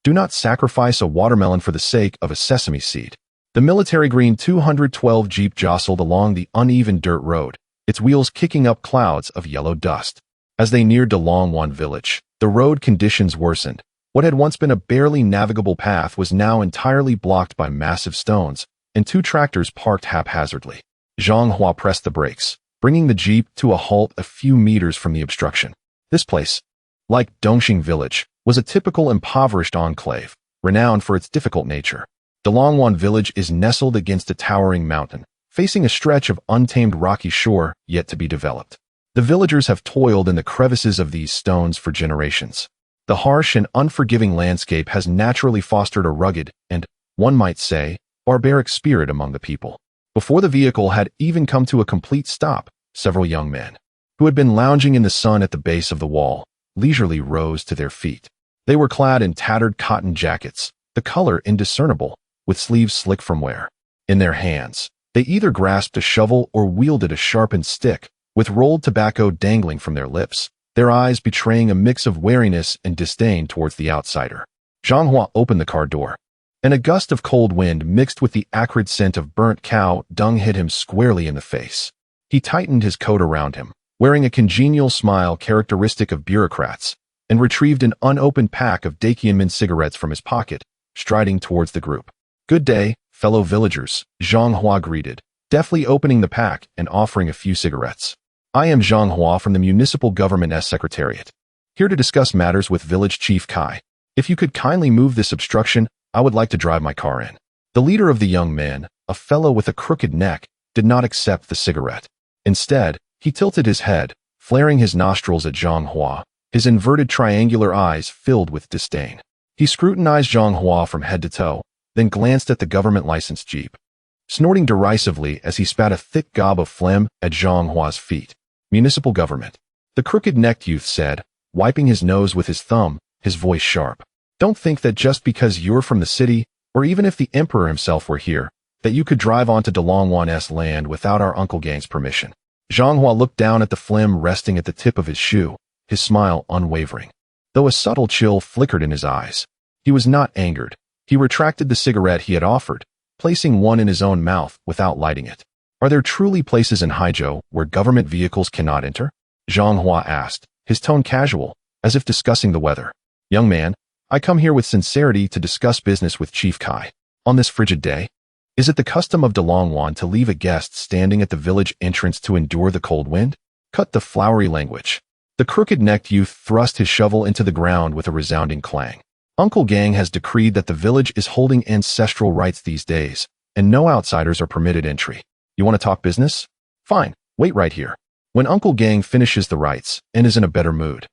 Do not sacrifice a watermelon for the sake of a sesame seed. The military green 212 Jeep jostled along the uneven dirt road, its wheels kicking up clouds of yellow dust. As they neared Dalongwan village, the road conditions worsened. What had once been a barely navigable path was now entirely blocked by massive stones, and two tractors parked haphazardly. Zhang Hua pressed the brakes, bringing the Jeep to a halt a few meters from the obstruction. This place, like Dongxing Village, was a typical impoverished enclave, renowned for its difficult nature. Dalongwan village is nestled against a towering mountain, facing a stretch of untamed rocky shore yet to be developed. The villagers have toiled in the crevices of these stones for generations. The harsh and unforgiving landscape has naturally fostered a rugged and, one might say, barbaric spirit among the people. Before the vehicle had even come to a complete stop, several young men, who had been lounging in the sun at the base of the wall, leisurely rose to their feet. They were clad in tattered cotton jackets, the color indiscernible, with sleeves slick from wear. In their hands, they either grasped a shovel or wielded a sharpened stick, with rolled tobacco dangling from their lips, their eyes betraying a mix of wariness and disdain towards the outsider. Zhang Hua opened the car door, and a gust of cold wind mixed with the acrid scent of burnt cow dung hit him squarely in the face. He tightened his coat around him, wearing a congenial smile characteristic of bureaucrats, and retrieved an unopened pack of Dakianmin cigarettes from his pocket, striding towards the group. Good day, fellow villagers, Zhang Hua greeted, deftly opening the pack and offering a few cigarettes. I am Zhang Hua from the Municipal Government Secretariat, here to discuss matters with Village Chief Kai. If you could kindly move this obstruction, I would like to drive my car in. The leader of the young men, a fellow with a crooked neck, did not accept the cigarette. Instead, he tilted his head, flaring his nostrils at Zhang Hua, his inverted triangular eyes filled with disdain. He scrutinized Zhang Hua from head to toe, then glanced at the government-licensed Jeep, snorting derisively as he spat a thick gob of phlegm at Zhang Hua's feet. Municipal government, the crooked-necked youth said, wiping his nose with his thumb, his voice sharp. Don't think that just because you're from the city, or even if the emperor himself were here, that you could drive onto Dalongwan's land without our uncle gang's permission. Zhang Hua looked down at the phlegm resting at the tip of his shoe, his smile unwavering. though a subtle chill flickered in his eyes. He was not angered. He retracted the cigarette he had offered, placing one in his own mouth without lighting it. Are there truly places in Haizhou where government vehicles cannot enter? Zhang Hua asked, his tone casual, as if discussing the weather. Young man, I come here with sincerity to discuss business with Chief Kai. On this frigid day, is it the custom of Delongwan to leave a guest standing at the village entrance to endure the cold wind? Cut the flowery language. The crooked-necked youth thrust his shovel into the ground with a resounding clang. Uncle Gang has decreed that the village is holding ancestral rites these days, and no outsiders are permitted entry. You want to talk business? Fine, wait right here. When Uncle Gang finishes the rites and is in a better mood,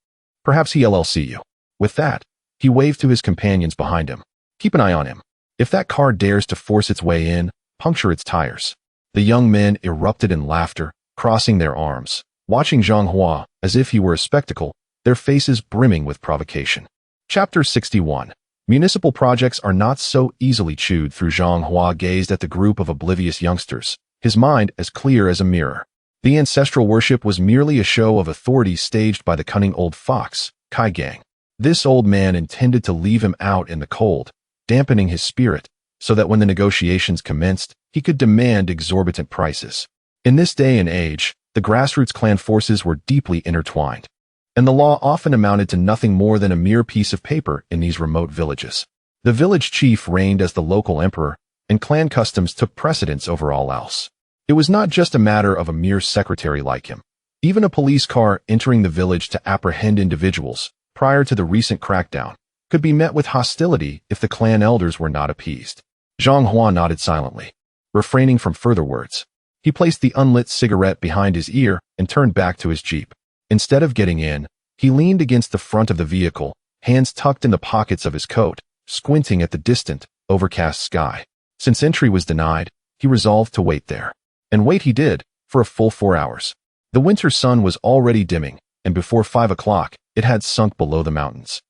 perhaps he'll see you. With that, he waved to his companions behind him. Keep an eye on him. If that car dares to force its way in, puncture its tires. The young men erupted in laughter, crossing their arms, watching Zhang Hua as if he were a spectacle, their faces brimming with provocation. Chapter 61. Municipal projects are not so easily chewed through. Zhang Hua gazed at the group of oblivious youngsters, his mind as clear as a mirror. The ancestral worship was merely a show of authority staged by the cunning old fox, Kai Gang. This old man intended to leave him out in the cold, dampening his spirit, so that when the negotiations commenced, he could demand exorbitant prices. In this day and age, the grassroots clan forces were deeply intertwined, and the law often amounted to nothing more than a mere piece of paper in these remote villages. The village chief reigned as the local emperor, and clan customs took precedence over all else. It was not just a matter of a mere secretary like him. Even a police car entering the village to apprehend individuals, prior to the recent crackdown, could be met with hostility if the clan elders were not appeased. Zhang Hua nodded silently, refraining from further words. He placed the unlit cigarette behind his ear and turned back to his jeep. Instead of getting in, he leaned against the front of the vehicle, hands tucked in the pockets of his coat, squinting at the distant, overcast sky. Since entry was denied, he resolved to wait there. And wait he did, for a full 4 hours. The winter sun was already dimming, and before 5 o'clock, it had sunk below the mountains,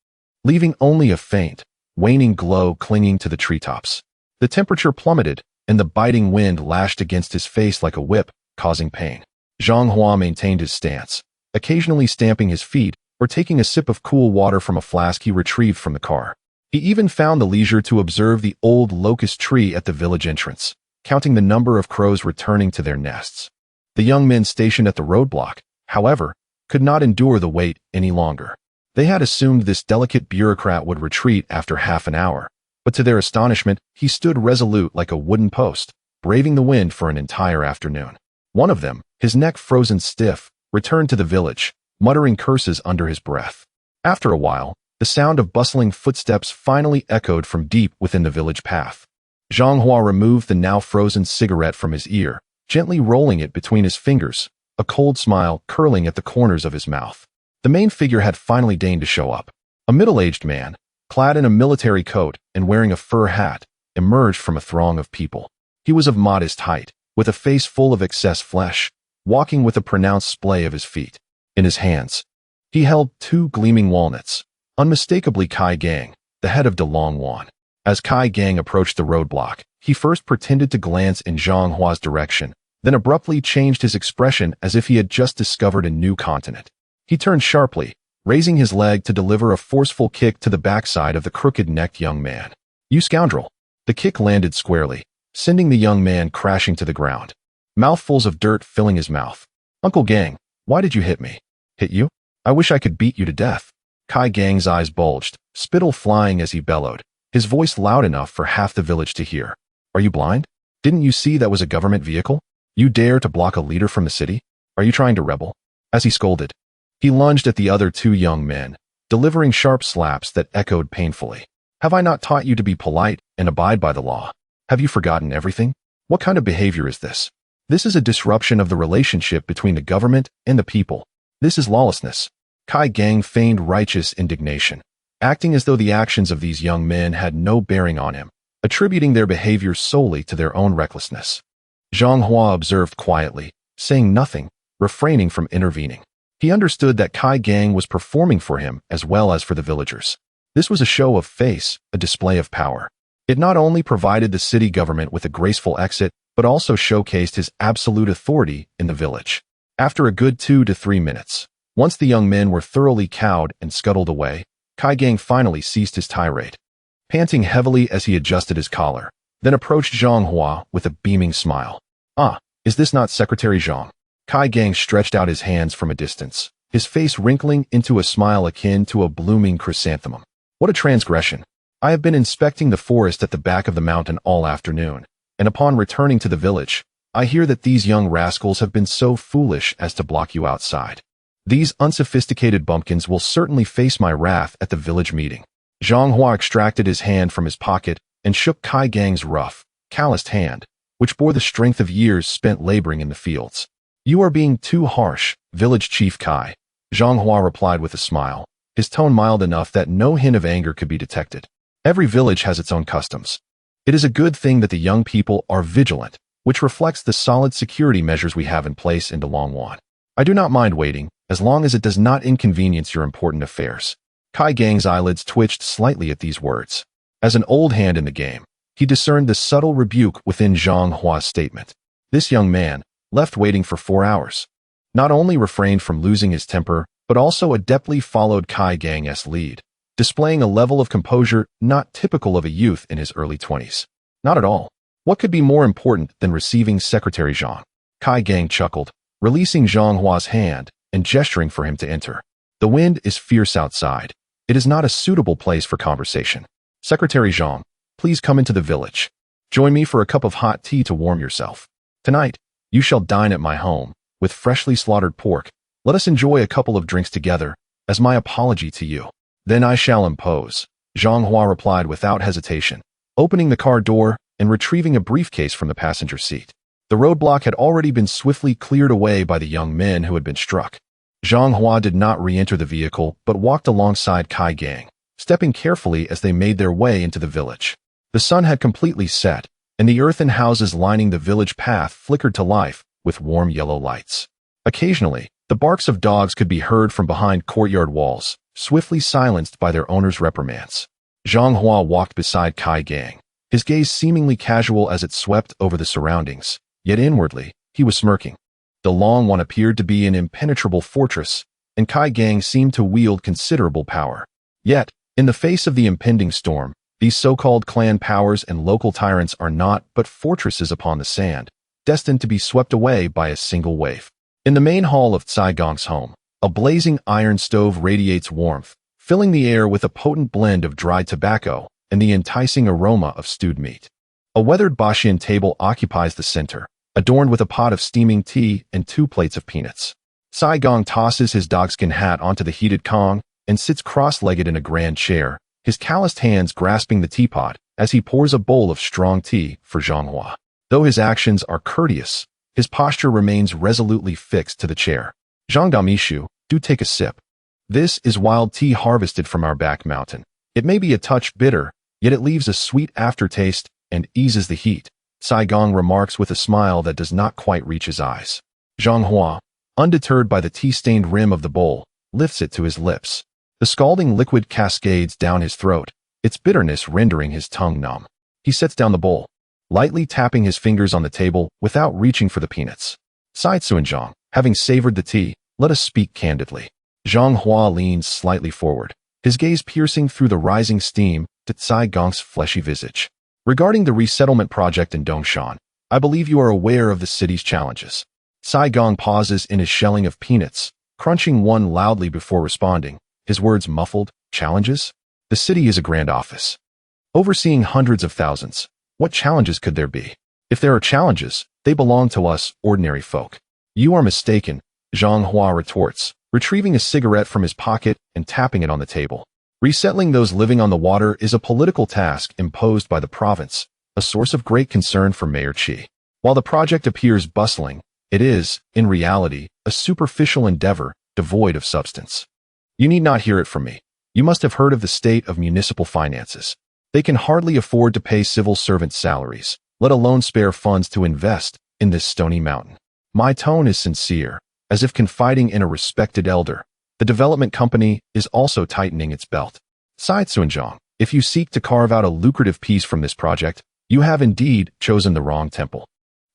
leaving only a faint, waning glow clinging to the treetops. The temperature plummeted, and the biting wind lashed against his face like a whip, causing pain. Zhang Hua maintained his stance, occasionally stamping his feet or taking a sip of cool water from a flask he retrieved from the car. He even found the leisure to observe the old locust tree at the village entrance, counting the number of crows returning to their nests. The young men stationed at the roadblock, however, could not endure the wait any longer. They had assumed this delicate bureaucrat would retreat after half an hour, but to their astonishment, he stood resolute like a wooden post, braving the wind for an entire afternoon. One of them, his neck frozen stiff, returned to the village, muttering curses under his breath. After a while, the sound of bustling footsteps finally echoed from deep within the village path. Zhang Hua removed the now frozen cigarette from his ear, gently rolling it between his fingers, a cold smile curling at the corners of his mouth. The main figure had finally deigned to show up. A middle-aged man, clad in a military coat and wearing a fur hat, emerged from a throng of people. He was of modest height, with a face full of excess flesh, walking with a pronounced splay of his feet. In his hands, he held 2 gleaming walnuts, unmistakably Kai Gang, the head of Delongwan. As Kai Gang approached the roadblock, he first pretended to glance in Zhang Hua's direction, then abruptly changed his expression as if he had just discovered a new continent. He turned sharply, raising his leg to deliver a forceful kick to the backside of the crooked-necked young man. "You scoundrel!" The kick landed squarely, sending the young man crashing to the ground, mouthfuls of dirt filling his mouth. "Uncle Gang, why did you hit me?" "Hit you? I wish I could beat you to death." Kai Gang's eyes bulged, spittle flying as he bellowed, his voice loud enough for half the village to hear. "Are you blind? Didn't you see that was a government vehicle? You dare to block a leader from the city? Are you trying to rebel?" As he scolded, he lunged at the other 2 young men, delivering sharp slaps that echoed painfully. "Have I not taught you to be polite and abide by the law? Have you forgotten everything? What kind of behavior is this? This is a disruption of the relationship between the government and the people. This is lawlessness." Kai Gang feigned righteous indignation, acting as though the actions of these young men had no bearing on him, attributing their behavior solely to their own recklessness. Zhang Hua observed quietly, saying nothing, refraining from intervening. He understood that Kai Gang was performing for him as well as for the villagers. This was a show of face, a display of power. It not only provided the city government with a graceful exit, but also showcased his absolute authority in the village. After a good 2 to 3 minutes, once the young men were thoroughly cowed and scuttled away, Kai Gang finally ceased his tirade, panting heavily as he adjusted his collar, then approached Zhang Hua with a beaming smile. "Ah, is this not Secretary Zhang?" Kai Gang stretched out his hands from a distance, his face wrinkling into a smile akin to a blooming chrysanthemum. "What a transgression! I have been inspecting the forest at the back of the mountain all afternoon, and upon returning to the village, I hear that these young rascals have been so foolish as to block you outside. These unsophisticated bumpkins will certainly face my wrath at the village meeting." Zhang Hua extracted his hand from his pocket and shook Kai Gang's rough, calloused hand, which bore the strength of years spent laboring in the fields. "You are being too harsh, village chief Kai," Zhang Hua replied with a smile, his tone mild enough that no hint of anger could be detected. "Every village has its own customs. It is a good thing that the young people are vigilant, which reflects the solid security measures we have in place in Dalongwan. I do not mind waiting, as long as it does not inconvenience your important affairs." Kai Gang's eyelids twitched slightly at these words. As an old hand in the game, he discerned the subtle rebuke within Zhang Hua's statement. This young man, left waiting for 4 hours, not only refrained from losing his temper, but also adeptly followed Kai Gang's lead, displaying a level of composure not typical of a youth in his early 20s. Not at all. What could be more important than receiving Secretary Zhang? Kai Gang chuckled, releasing Zhang Hua's hand and gesturing for him to enter. "The wind is fierce outside. It is not a suitable place for conversation. Secretary Zhang, please come into the village. Join me for a cup of hot tea to warm yourself. Tonight, you shall dine at my home, with freshly slaughtered pork. Let us enjoy a couple of drinks together, as my apology to you." "Then I shall impose," Zhang Hua replied without hesitation, opening the car door and retrieving a briefcase from the passenger seat. The roadblock had already been swiftly cleared away by the young men who had been struck. Zhang Hua did not re-enter the vehicle, but walked alongside Kai Gang, stepping carefully as they made their way into the village. The sun had completely set, and the earthen houses lining the village path flickered to life with warm yellow lights. Occasionally, the barks of dogs could be heard from behind courtyard walls, swiftly silenced by their owners' reprimands. Zhang Hua walked beside Kai Gang, his gaze seemingly casual as it swept over the surroundings, yet inwardly, he was smirking. The Long One appeared to be an impenetrable fortress, and Kai Gang seemed to wield considerable power. Yet, in the face of the impending storm, these so-called clan powers and local tyrants are not but fortresses upon the sand, destined to be swept away by a single wave. In the main hall of Cai Gong's home, a blazing iron stove radiates warmth, filling the air with a potent blend of dried tobacco and the enticing aroma of stewed meat. A weathered Baxian table occupies the center, adorned with a pot of steaming tea and 2 plates of peanuts. Cai Gong tosses his dogskin hat onto the heated Kong and sits cross-legged in a grand chair, his calloused hands grasping the teapot as he pours a bowl of strong tea for Zhang Hua. Though his actions are courteous, his posture remains resolutely fixed to the chair. "Zhang Damishu, do take a sip. This is wild tea harvested from our back mountain. It may be a touch bitter, yet it leaves a sweet aftertaste and eases the heat," Cai Gong remarks with a smile that does not quite reach his eyes. Zhang Hua, undeterred by the tea-stained rim of the bowl, lifts it to his lips. The scalding liquid cascades down his throat, its bitterness rendering his tongue numb. He sets down the bowl, lightly tapping his fingers on the table without reaching for the peanuts. "Saitsu and Zhang, having savored the tea, let us speak candidly." Zhang Hua leans slightly forward, his gaze piercing through the rising steam to Cai Gong's fleshy visage. "Regarding the resettlement project in Dongshan, I believe you are aware of the city's challenges." Cai Gong pauses in his shelling of peanuts, crunching one loudly before responding, his words muffled. "Challenges? The city is a grand office, overseeing hundreds of thousands. What challenges could there be? If there are challenges, they belong to us, ordinary folk." "You are mistaken," Zhang Hua retorts, retrieving a cigarette from his pocket and tapping it on the table. "Resettling those living on the water is a political task imposed by the province, a source of great concern for Mayor Qi. While the project appears bustling, it is, in reality, a superficial endeavor devoid of substance. You need not hear it from me. You must have heard of the state of municipal finances. They can hardly afford to pay civil servants' salaries, let alone spare funds to invest in this stony mountain." My tone is sincere, as if confiding in a respected elder. The development company is also tightening its belt. "Saitsu and Zhang, if you seek to carve out a lucrative piece from this project, you have indeed chosen the wrong temple.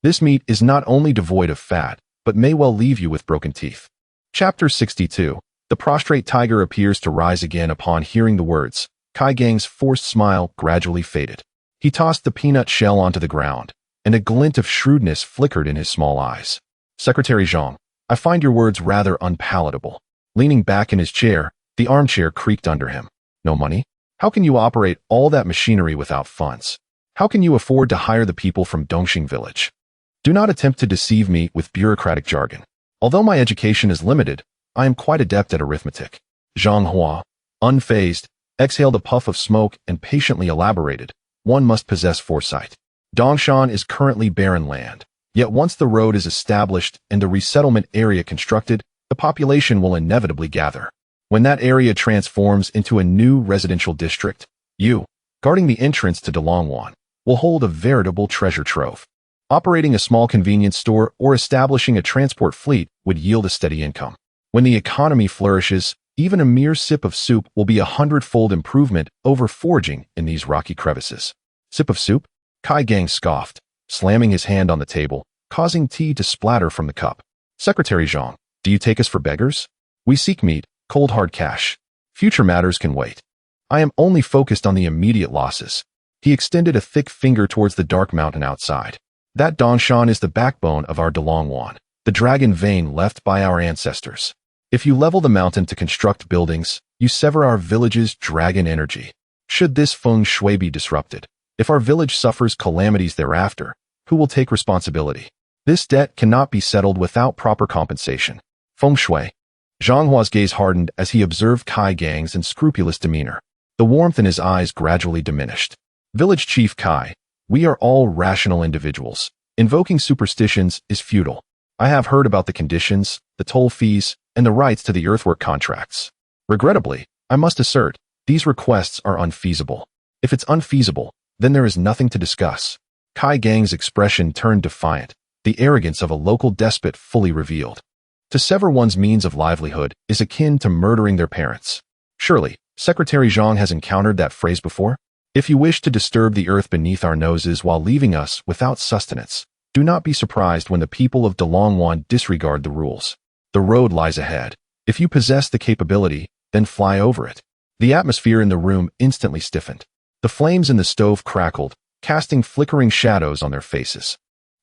This meat is not only devoid of fat, but may well leave you with broken teeth." Chapter 62. The prostrate tiger appears to rise again upon hearing the words. Kai Gang's forced smile gradually faded. He tossed the peanut shell onto the ground, and a glint of shrewdness flickered in his small eyes. Secretary Zhang, I find your words rather unpalatable. Leaning back in his chair, the armchair creaked under him. No money? How can you operate all that machinery without funds? How can you afford to hire the people from Dongxing village? Do not attempt to deceive me with bureaucratic jargon. Although my education is limited, I am quite adept at arithmetic. Zhang Hua, unfazed, exhaled a puff of smoke and patiently elaborated. One must possess foresight. Dongshan is currently barren land, yet once the road is established and the resettlement area constructed, the population will inevitably gather. When that area transforms into a new residential district, you, guarding the entrance to Dalongwan, will hold a veritable treasure trove. Operating a small convenience store or establishing a transport fleet would yield a steady income. When the economy flourishes, even a mere sip of soup will be 100-fold improvement over foraging in these rocky crevices. Sip of soup? Kai Gang scoffed, slamming his hand on the table, causing tea to splatter from the cup. Secretary Zhang, do you take us for beggars? We seek meat, cold hard cash. Future matters can wait. I am only focused on the immediate losses. He extended a thick finger towards the dark mountain outside. That Dongshan is the backbone of our Dalongwan, the dragon vein left by our ancestors. If you level the mountain to construct buildings, you sever our village's dragon energy. Should this feng shui be disrupted, if our village suffers calamities thereafter, who will take responsibility? This debt cannot be settled without proper compensation. Feng shui. Zhang Hua's gaze hardened as he observed Kai Gang's unscrupulous demeanor. The warmth in his eyes gradually diminished. Village Chief Kai, we are all rational individuals. Invoking superstitions is futile. I have heard about the conditions, the toll fees, and the rights to the earthwork contracts. Regrettably, I must assert, these requests are unfeasible. If it's unfeasible, then there is nothing to discuss. Kai Gang's expression turned defiant, the arrogance of a local despot fully revealed. To sever one's means of livelihood is akin to murdering their parents. Surely, Secretary Zhang has encountered that phrase before? If you wish to disturb the earth beneath our noses while leaving us without sustenance, do not be surprised when the people of Dalongwan disregard the rules. The road lies ahead. If you possess the capability, then fly over it. The atmosphere in the room instantly stiffened. The flames in the stove crackled, casting flickering shadows on their faces.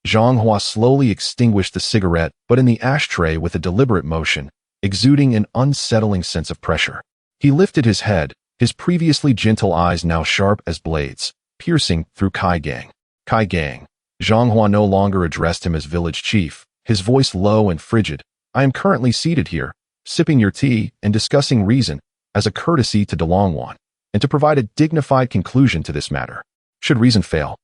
Zhang Hua slowly extinguished the cigarette, but in the ashtray with a deliberate motion, exuding an unsettling sense of pressure. He lifted his head, his previously gentle eyes now sharp as blades, piercing through Kai Gang. Kai Gang. Zhang Hua no longer addressed him as village chief, his voice low and frigid. I am currently seated here, sipping your tea and discussing reason, as a courtesy to Dalongwan, and to provide a dignified conclusion to this matter. Should reason fail,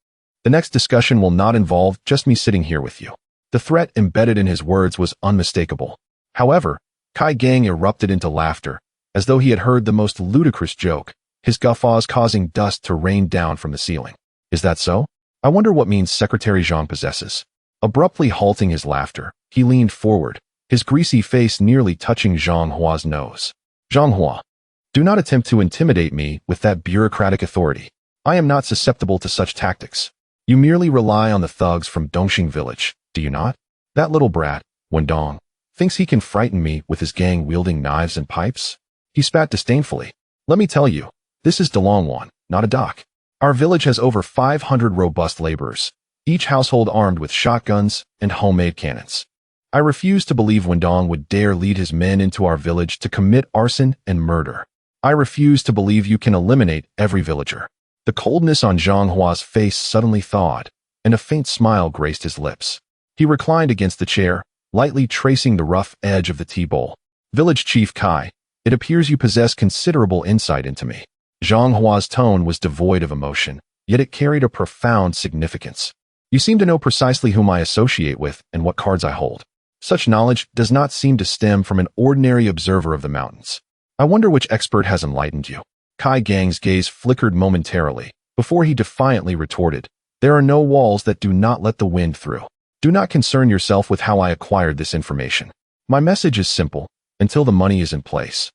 the next discussion will not involve just me sitting here with you. The threat embedded in his words was unmistakable. However, Kai Gang erupted into laughter, as though he had heard the most ludicrous joke, his guffaws causing dust to rain down from the ceiling. Is that so? I wonder what means Secretary Zhang possesses. Abruptly halting his laughter, he leaned forward, his greasy face nearly touching Zhang Hua's nose. Zhang Hua, do not attempt to intimidate me with that bureaucratic authority. I am not susceptible to such tactics. You merely rely on the thugs from Dongxing village, do you not? That little brat, Wendong, thinks he can frighten me with his gang wielding knives and pipes? He spat disdainfully. Let me tell you, this is Dalongwan, not a dock. Our village has over 500 robust laborers, each household armed with shotguns and homemade cannons. I refuse to believe Wendong would dare lead his men into our village to commit arson and murder. I refuse to believe you can eliminate every villager. The coldness on Zhang Hua's face suddenly thawed, and a faint smile graced his lips. He reclined against the chair, lightly tracing the rough edge of the tea bowl. Village Chief Kai, it appears you possess considerable insight into me. Zhang Hua's tone was devoid of emotion, yet it carried a profound significance. You seem to know precisely whom I associate with and what cards I hold. Such knowledge does not seem to stem from an ordinary observer of the mountains. I wonder which expert has enlightened you. Kai Gang's gaze flickered momentarily, before he defiantly retorted, there are no walls that do not let the wind through. Do not concern yourself with how I acquired this information. My message is simple, until the money is in place.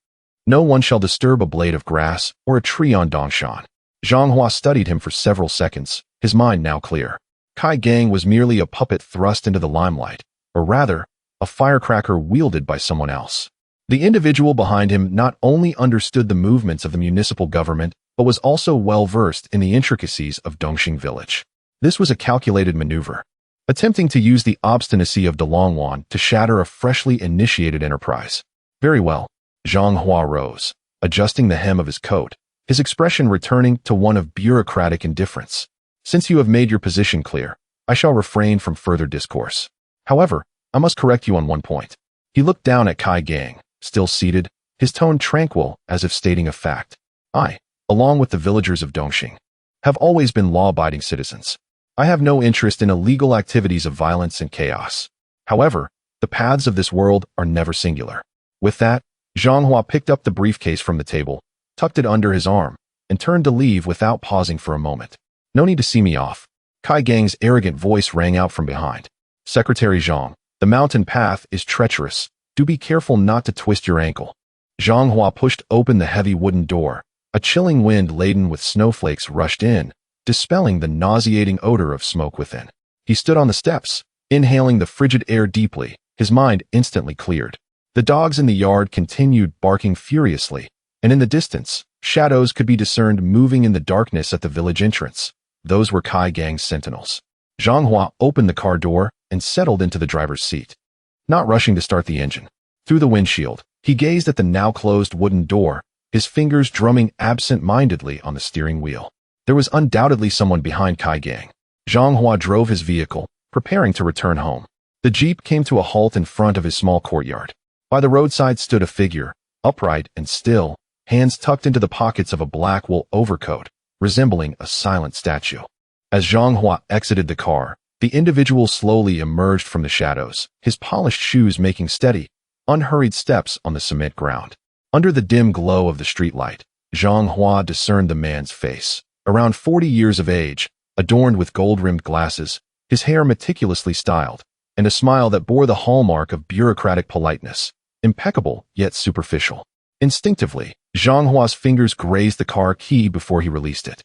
No one shall disturb a blade of grass or a tree on Dongshan. Zhang Hua studied him for several seconds, his mind now clear. Kai Gang was merely a puppet thrust into the limelight, or rather, a firecracker wielded by someone else. The individual behind him not only understood the movements of the municipal government, but was also well-versed in the intricacies of Dongxing village. This was a calculated maneuver, attempting to use the obstinacy of De Longwan to shatter a freshly initiated enterprise. Very well. Zhang Hua rose, adjusting the hem of his coat, his expression returning to one of bureaucratic indifference. Since you have made your position clear, I shall refrain from further discourse. However, I must correct you on one point. He looked down at Kai Gang, still seated, his tone tranquil as if stating a fact. I, along with the villagers of Dongxing, have always been law-abiding citizens. I have no interest in illegal activities of violence and chaos. However, the paths of this world are never singular. With that, Zhang Hua picked up the briefcase from the table, tucked it under his arm, and turned to leave without pausing for a moment. No need to see me off. Kai Gang's arrogant voice rang out from behind. Secretary Zhang, the mountain path is treacherous. Do be careful not to twist your ankle. Zhang Hua pushed open the heavy wooden door. A chilling wind laden with snowflakes rushed in, dispelling the nauseating odor of smoke within. He stood on the steps, inhaling the frigid air deeply, his mind instantly cleared. The dogs in the yard continued barking furiously, and in the distance, shadows could be discerned moving in the darkness at the village entrance. Those were Kai Gang's sentinels. Zhang Hua opened the car door and settled into the driver's seat, not rushing to start the engine. Through the windshield, he gazed at the now closed wooden door, his fingers drumming absent-mindedly on the steering wheel. There was undoubtedly someone behind Kai Gang. Zhang Hua drove his vehicle, preparing to return home. The jeep came to a halt in front of his small courtyard. By the roadside stood a figure, upright and still, hands tucked into the pockets of a black wool overcoat, resembling a silent statue. As Zhang Hua exited the car, the individual slowly emerged from the shadows, his polished shoes making steady, unhurried steps on the cement ground. Under the dim glow of the streetlight, Zhang Hua discerned the man's face. Around 40 years of age, adorned with gold-rimmed glasses, his hair meticulously styled, and a smile that bore the hallmark of bureaucratic politeness, impeccable yet superficial. Instinctively, Zhang Hua's fingers grazed the car key before he released it,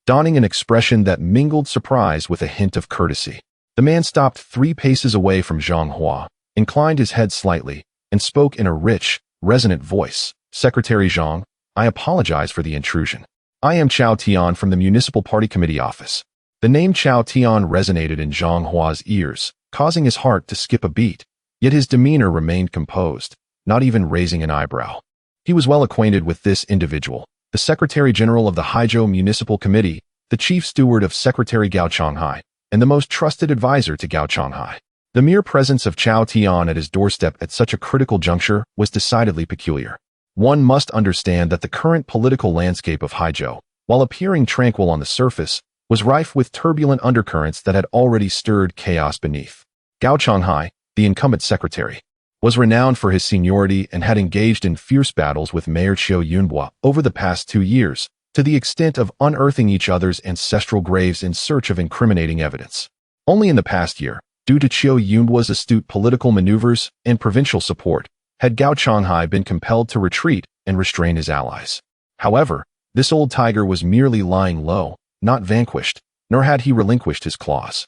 donning an expression that mingled surprise with a hint of courtesy. The man stopped 3 paces away from Zhang Hua, inclined his head slightly, and spoke in a rich, resonant voice. Secretary Zhang, I apologize for the intrusion. I am Chao Tian from the Municipal Party Committee office. The name Chao Tian resonated in Zhang Hua's ears, causing his heart to skip a beat, yet his demeanor remained composed, not even raising an eyebrow. He was well acquainted with this individual, the Secretary General of the Haizhou Municipal Committee, the Chief Steward of Secretary Gao Changhai, and the most trusted advisor to Gao Changhai. The mere presence of Chao Tian at his doorstep at such a critical juncture was decidedly peculiar. One must understand that the current political landscape of Haizhou, while appearing tranquil on the surface, was rife with turbulent undercurrents that had already stirred chaos beneath. Gao Changhai, the incumbent secretary, was renowned for his seniority and had engaged in fierce battles with Mayor Qiu Yunhua over the past 2 years, to the extent of unearthing each other's ancestral graves in search of incriminating evidence. Only in the past year, due to Qiu Yunhua's astute political maneuvers and provincial support, had Gao Changhai been compelled to retreat and restrain his allies. However, this old tiger was merely lying low, not vanquished, nor had he relinquished his claws.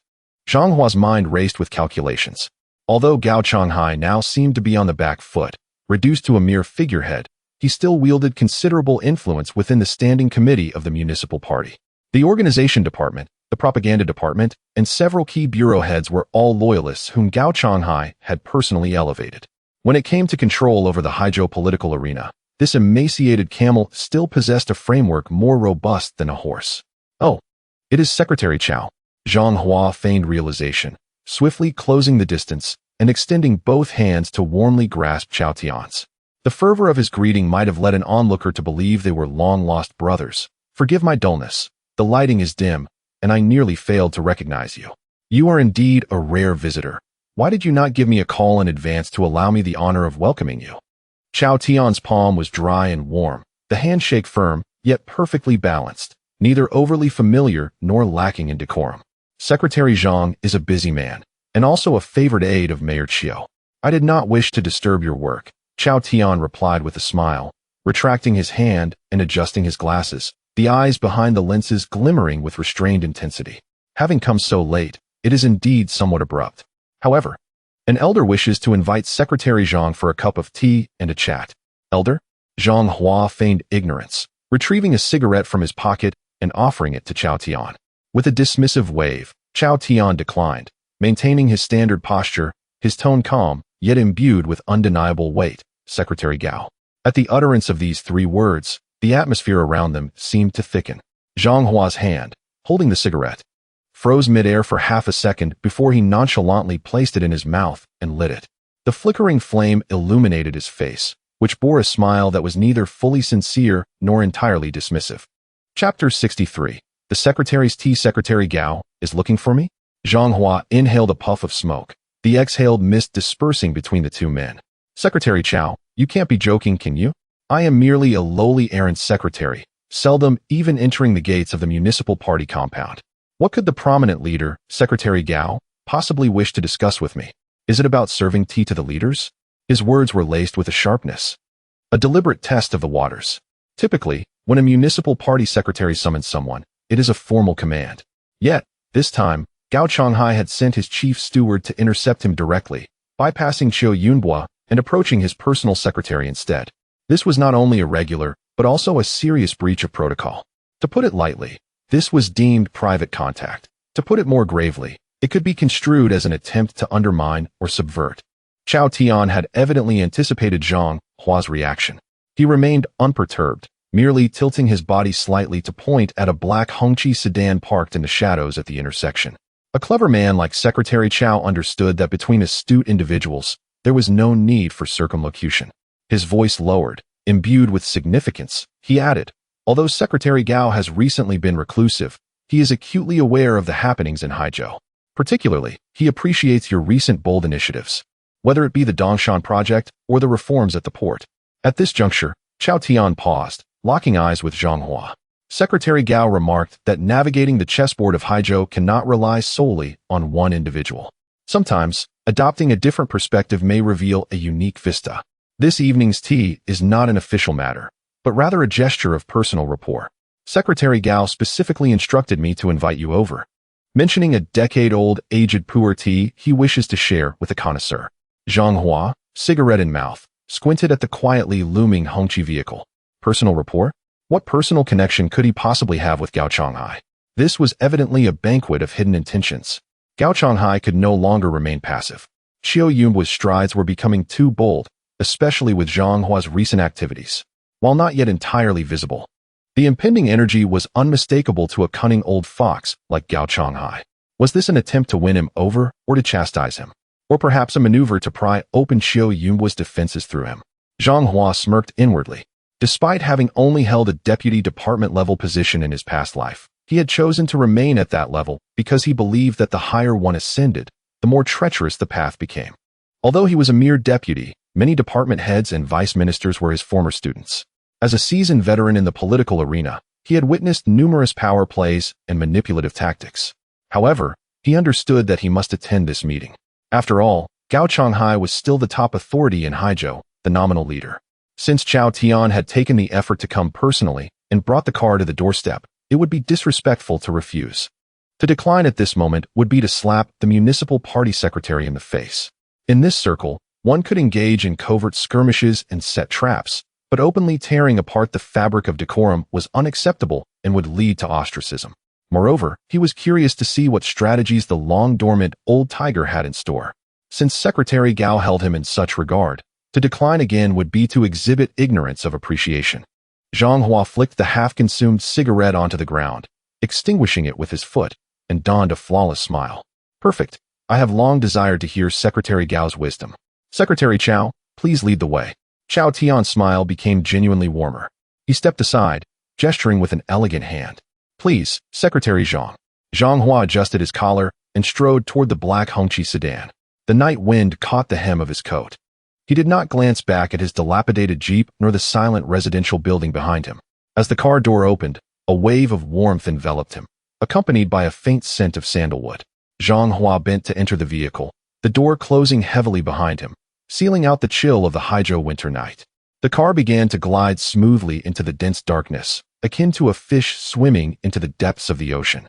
Zhang Hua's mind raced with calculations. Although Gao Changhai now seemed to be on the back foot, reduced to a mere figurehead, he still wielded considerable influence within the standing committee of the municipal party. The organization department, the propaganda department, and several key bureau heads were all loyalists whom Gao Changhai had personally elevated. When it came to control over the Haizhou political arena, this emaciated camel still possessed a framework more robust than a horse. Oh, it is Secretary Chao. Zhang Hua feigned realization, swiftly closing the distance and extending both hands to warmly grasp Chao Tian's. The fervor of his greeting might have led an onlooker to believe they were long-lost brothers. Forgive my dullness. The lighting is dim, and I nearly failed to recognize you. You are indeed a rare visitor. Why did you not give me a call in advance to allow me the honor of welcoming you? Chao Tian's palm was dry and warm, the handshake firm, yet perfectly balanced, neither overly familiar nor lacking in decorum. Secretary Zhang is a busy man, and also a favored aide of Mayor Qiu. I did not wish to disturb your work, Chao Tian replied with a smile, retracting his hand and adjusting his glasses, the eyes behind the lenses glimmering with restrained intensity. Having come so late, it is indeed somewhat abrupt. However, An elder wishes to invite Secretary Zhang for a cup of tea and a chat. Elder? Zhang Hua feigned ignorance, retrieving a cigarette from his pocket and offering it to Chao Tian. With a dismissive wave, Chao Tian declined, maintaining his standard posture, his tone calm, yet imbued with undeniable weight. Secretary Gao. At the utterance of these 3 words, the atmosphere around them seemed to thicken. Zhang Hua's hand, holding the cigarette, froze midair for half a second before he nonchalantly placed it in his mouth and lit it. The flickering flame illuminated his face, which bore a smile that was neither fully sincere nor entirely dismissive. Chapter 63. The Secretary's Tea. Secretary Gao is looking for me? Zhang Hua inhaled a puff of smoke, the exhaled mist dispersing between the 2 men. Secretary Chao, you can't be joking, can you? I am merely a lowly errand secretary, seldom even entering the gates of the municipal party compound. What could the prominent leader, Secretary Gao, possibly wish to discuss with me? Is it about serving tea to the leaders? His words were laced with a sharpness. A deliberate test of the waters. Typically, when a municipal party secretary summons someone, it is a formal command. Yet, this time, Gao Chonghai had sent his chief steward to intercept him directly, bypassing Qiu Yunbua and approaching his personal secretary instead. This was not only irregular, but also a serious breach of protocol. To put it lightly, this was deemed private contact. To put it more gravely, it could be construed as an attempt to undermine or subvert. Chao Tian had evidently anticipated Zhang Hua's reaction. He remained unperturbed, merely tilting his body slightly to point at a black Hongqi sedan parked in the shadows at the intersection. A clever man like Secretary Chao understood that between astute individuals, there was no need for circumlocution. His voice lowered, imbued with significance. He added, although Secretary Gao has recently been reclusive, he is acutely aware of the happenings in Haizhou. Particularly, he appreciates your recent bold initiatives, whether it be the Dongshan project or the reforms at the port. At this juncture, Chao Tian paused, locking eyes with Zhang Hua. Secretary Gao remarked that navigating the chessboard of Haizhou cannot rely solely on one individual. Sometimes, adopting a different perspective may reveal a unique vista. This evening's tea is not an official matter, but rather a gesture of personal rapport. Secretary Gao specifically instructed me to invite you over, mentioning a decade-old aged pu'er tea he wishes to share with a connoisseur. Zhang Hua, cigarette in mouth, squinted at the quietly looming Hongqi vehicle. Personal rapport? What personal connection could he possibly have with Gao Chonghai? This was evidently a banquet of hidden intentions. Gao Chonghai could no longer remain passive. Qiu Yunbua's strides were becoming too bold, especially with Zhang Hua's recent activities. While not yet entirely visible, the impending energy was unmistakable to a cunning old fox like Gao Chonghai. Was this an attempt to win him over or to chastise him? Or perhaps a maneuver to pry open Qiu Yunbua's defenses through him? Zhang Hua smirked inwardly. Despite having only held a deputy department-level position in his past life, he had chosen to remain at that level because he believed that the higher one ascended, the more treacherous the path became. Although he was a mere deputy, many department heads and vice ministers were his former students. As a seasoned veteran in the political arena, he had witnessed numerous power plays and manipulative tactics. However, he understood that he must attend this meeting. After all, Gao Chonghai was still the top authority in Haizhou, the nominal leader. Since Chao Tian had taken the effort to come personally and brought the car to the doorstep, it would be disrespectful to refuse. To decline at this moment would be to slap the municipal party secretary in the face. In this circle, one could engage in covert skirmishes and set traps, but openly tearing apart the fabric of decorum was unacceptable and would lead to ostracism. Moreover, he was curious to see what strategies the long-dormant old tiger had in store. Since Secretary Gao held him in such regard, to decline again would be to exhibit ignorance of appreciation. Zhang Hua flicked the half-consumed cigarette onto the ground, extinguishing it with his foot, and donned a flawless smile. Perfect. I have long desired to hear Secretary Gao's wisdom. Secretary Chao, please lead the way. Chao Tian's smile became genuinely warmer. He stepped aside, gesturing with an elegant hand. Please, Secretary Zhang. Zhang Hua adjusted his collar and strode toward the black Hongqi sedan. The night wind caught the hem of his coat. He did not glance back at his dilapidated jeep nor the silent residential building behind him. As the car door opened, a wave of warmth enveloped him, accompanied by a faint scent of sandalwood. Zhang Hua bent to enter the vehicle, the door closing heavily behind him, sealing out the chill of the Haizhou winter night. The car began to glide smoothly into the dense darkness, akin to a fish swimming into the depths of the ocean.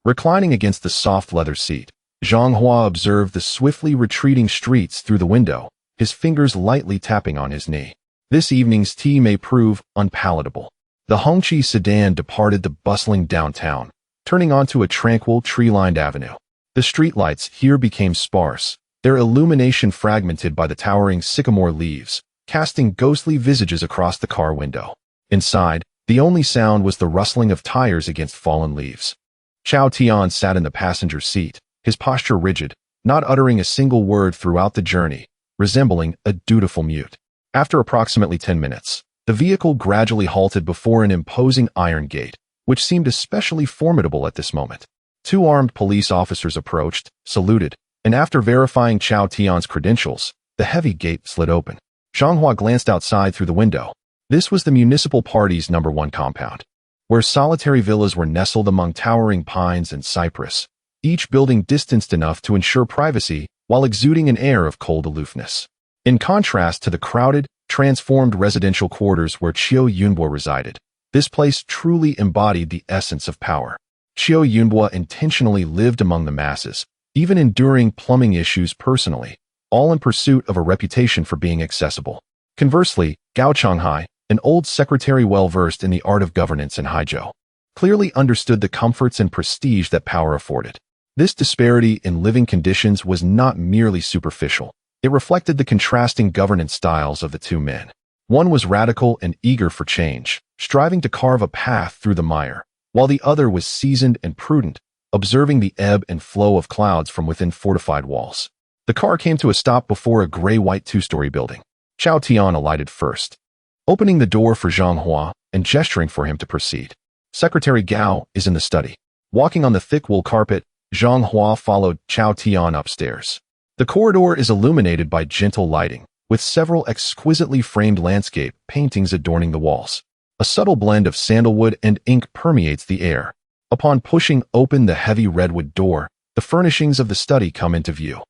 Reclining against the soft leather seat, Zhang Hua observed the swiftly retreating streets through the window, his fingers lightly tapping on his knee. This evening's tea may prove unpalatable. The Hongqi sedan departed the bustling downtown, turning onto a tranquil, tree-lined avenue. The streetlights here became sparse, their illumination fragmented by the towering sycamore leaves, casting ghostly visages across the car window. Inside, the only sound was the rustling of tires against fallen leaves. Chao Tian sat in the passenger seat, his posture rigid, not uttering a single word throughout the journey, resembling a dutiful mute. After approximately 10 minutes, the vehicle gradually halted before an imposing iron gate, which seemed especially formidable at this moment. Two armed police officers approached, saluted, and after verifying Chao Tian's credentials, the heavy gate slid open. Zhang Hua glanced outside through the window. This was the municipal party's #1 compound, where solitary villas were nestled among towering pines and cypress, each building distanced enough to ensure privacy while exuding an air of cold aloofness. In contrast to the crowded, transformed residential quarters where Qiu Yunbo resided, this place truly embodied the essence of power. Qiu Yunbo intentionally lived among the masses, even enduring plumbing issues personally, all in pursuit of a reputation for being accessible. Conversely, Gao Changhai, an old secretary well-versed in the art of governance in Haizhou, clearly understood the comforts and prestige that power afforded. This disparity in living conditions was not merely superficial. It reflected the contrasting governance styles of the two men. One was radical and eager for change, striving to carve a path through the mire, while the other was seasoned and prudent, observing the ebb and flow of clouds from within fortified walls. The car came to a stop before a gray-white two-story building. Chao Tian alighted first, opening the door for Zhang Hua and gesturing for him to proceed. Secretary Gao is in the study. Walking on the thick wool carpet, Zhang Hua followed Chao Tian upstairs. The corridor is illuminated by gentle lighting, with several exquisitely framed landscape paintings adorning the walls. A subtle blend of sandalwood and ink permeates the air. Upon pushing open the heavy redwood door, the furnishings of the study come into view.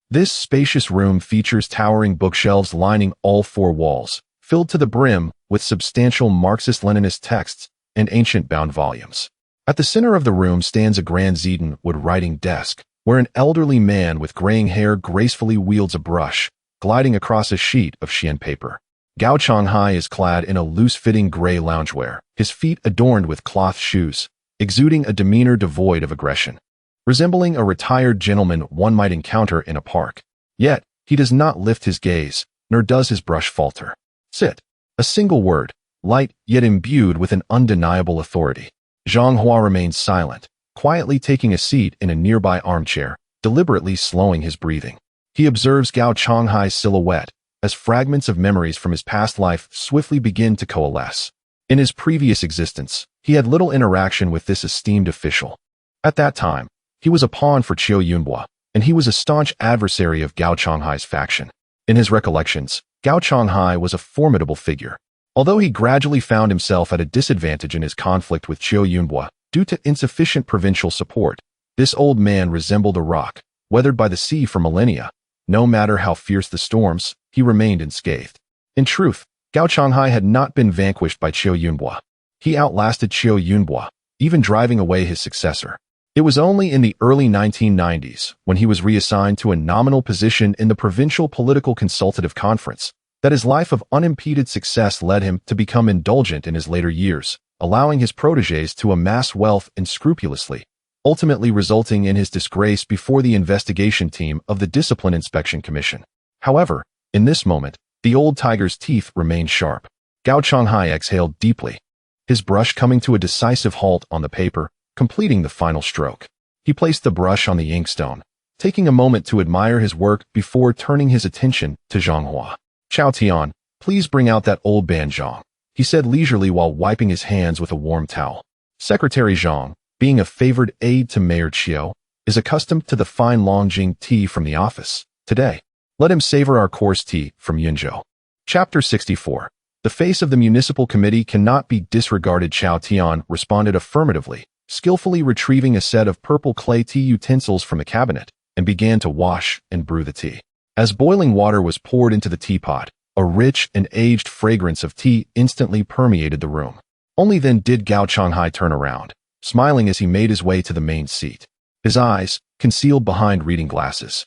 This spacious room features towering bookshelves lining all four walls, filled to the brim with substantial Marxist-Leninist texts and ancient bound volumes. At the center of the room stands a grand Zedon-wood writing desk, where an elderly man with graying hair gracefully wields a brush, gliding across a sheet of Xian paper. Gao Changhai is clad in a loose-fitting gray loungewear, his feet adorned with cloth shoes, exuding a demeanor devoid of aggression. Resembling a retired gentleman one might encounter in a park. Yet, he does not lift his gaze, nor does his brush falter. Sit. A single word, light yet imbued with an undeniable authority. Zhang Hua remains silent, quietly taking a seat in a nearby armchair, deliberately slowing his breathing. He observes Gao Changhai's silhouette, as fragments of memories from his past life swiftly begin to coalesce. In his previous existence, he had little interaction with this esteemed official. At that time, he was a pawn for Qiu Yunbo, and he was a staunch adversary of Gao Changhai's faction. In his recollections, Gao Changhai was a formidable figure. Although he gradually found himself at a disadvantage in his conflict with Qiu Yunbo due to insufficient provincial support, this old man resembled a rock, weathered by the sea for millennia. No matter how fierce the storms, he remained unscathed. In truth, Gao Changhai had not been vanquished by Qiu Yunbo. He outlasted Qiu Yunbo, even driving away his successor. It was only in the early 1990s, when he was reassigned to a nominal position in the Provincial Political Consultative Conference, that his life of unimpeded success led him to become indulgent in his later years, allowing his protégés to amass wealth unscrupulously, ultimately resulting in his disgrace before the investigation team of the Discipline Inspection Commission. However, in this moment, the old tiger's teeth remained sharp. Gao Changhai exhaled deeply, his brush coming to a decisive halt on the paper, completing the final stroke. He placed the brush on the inkstone, taking a moment to admire his work before turning his attention to Zhang Hua. Chao Tian, please bring out that old ban Zhang, he said leisurely while wiping his hands with a warm towel. Secretary Zhang, being a favored aide to Mayor Qiu, is accustomed to the fine Longjing tea from the office. Today, let him savor our coarse tea from Yunzhou. Chapter 64. The face of the municipal committee cannot be disregarded. Chao Tian responded affirmatively, skillfully retrieving a set of purple clay tea utensils from a cabinet, and began to wash and brew the tea. As boiling water was poured into the teapot, a rich and aged fragrance of tea instantly permeated the room. Only then did Gao Changhai turn around, smiling as he made his way to the main seat. His eyes, concealed behind reading glasses.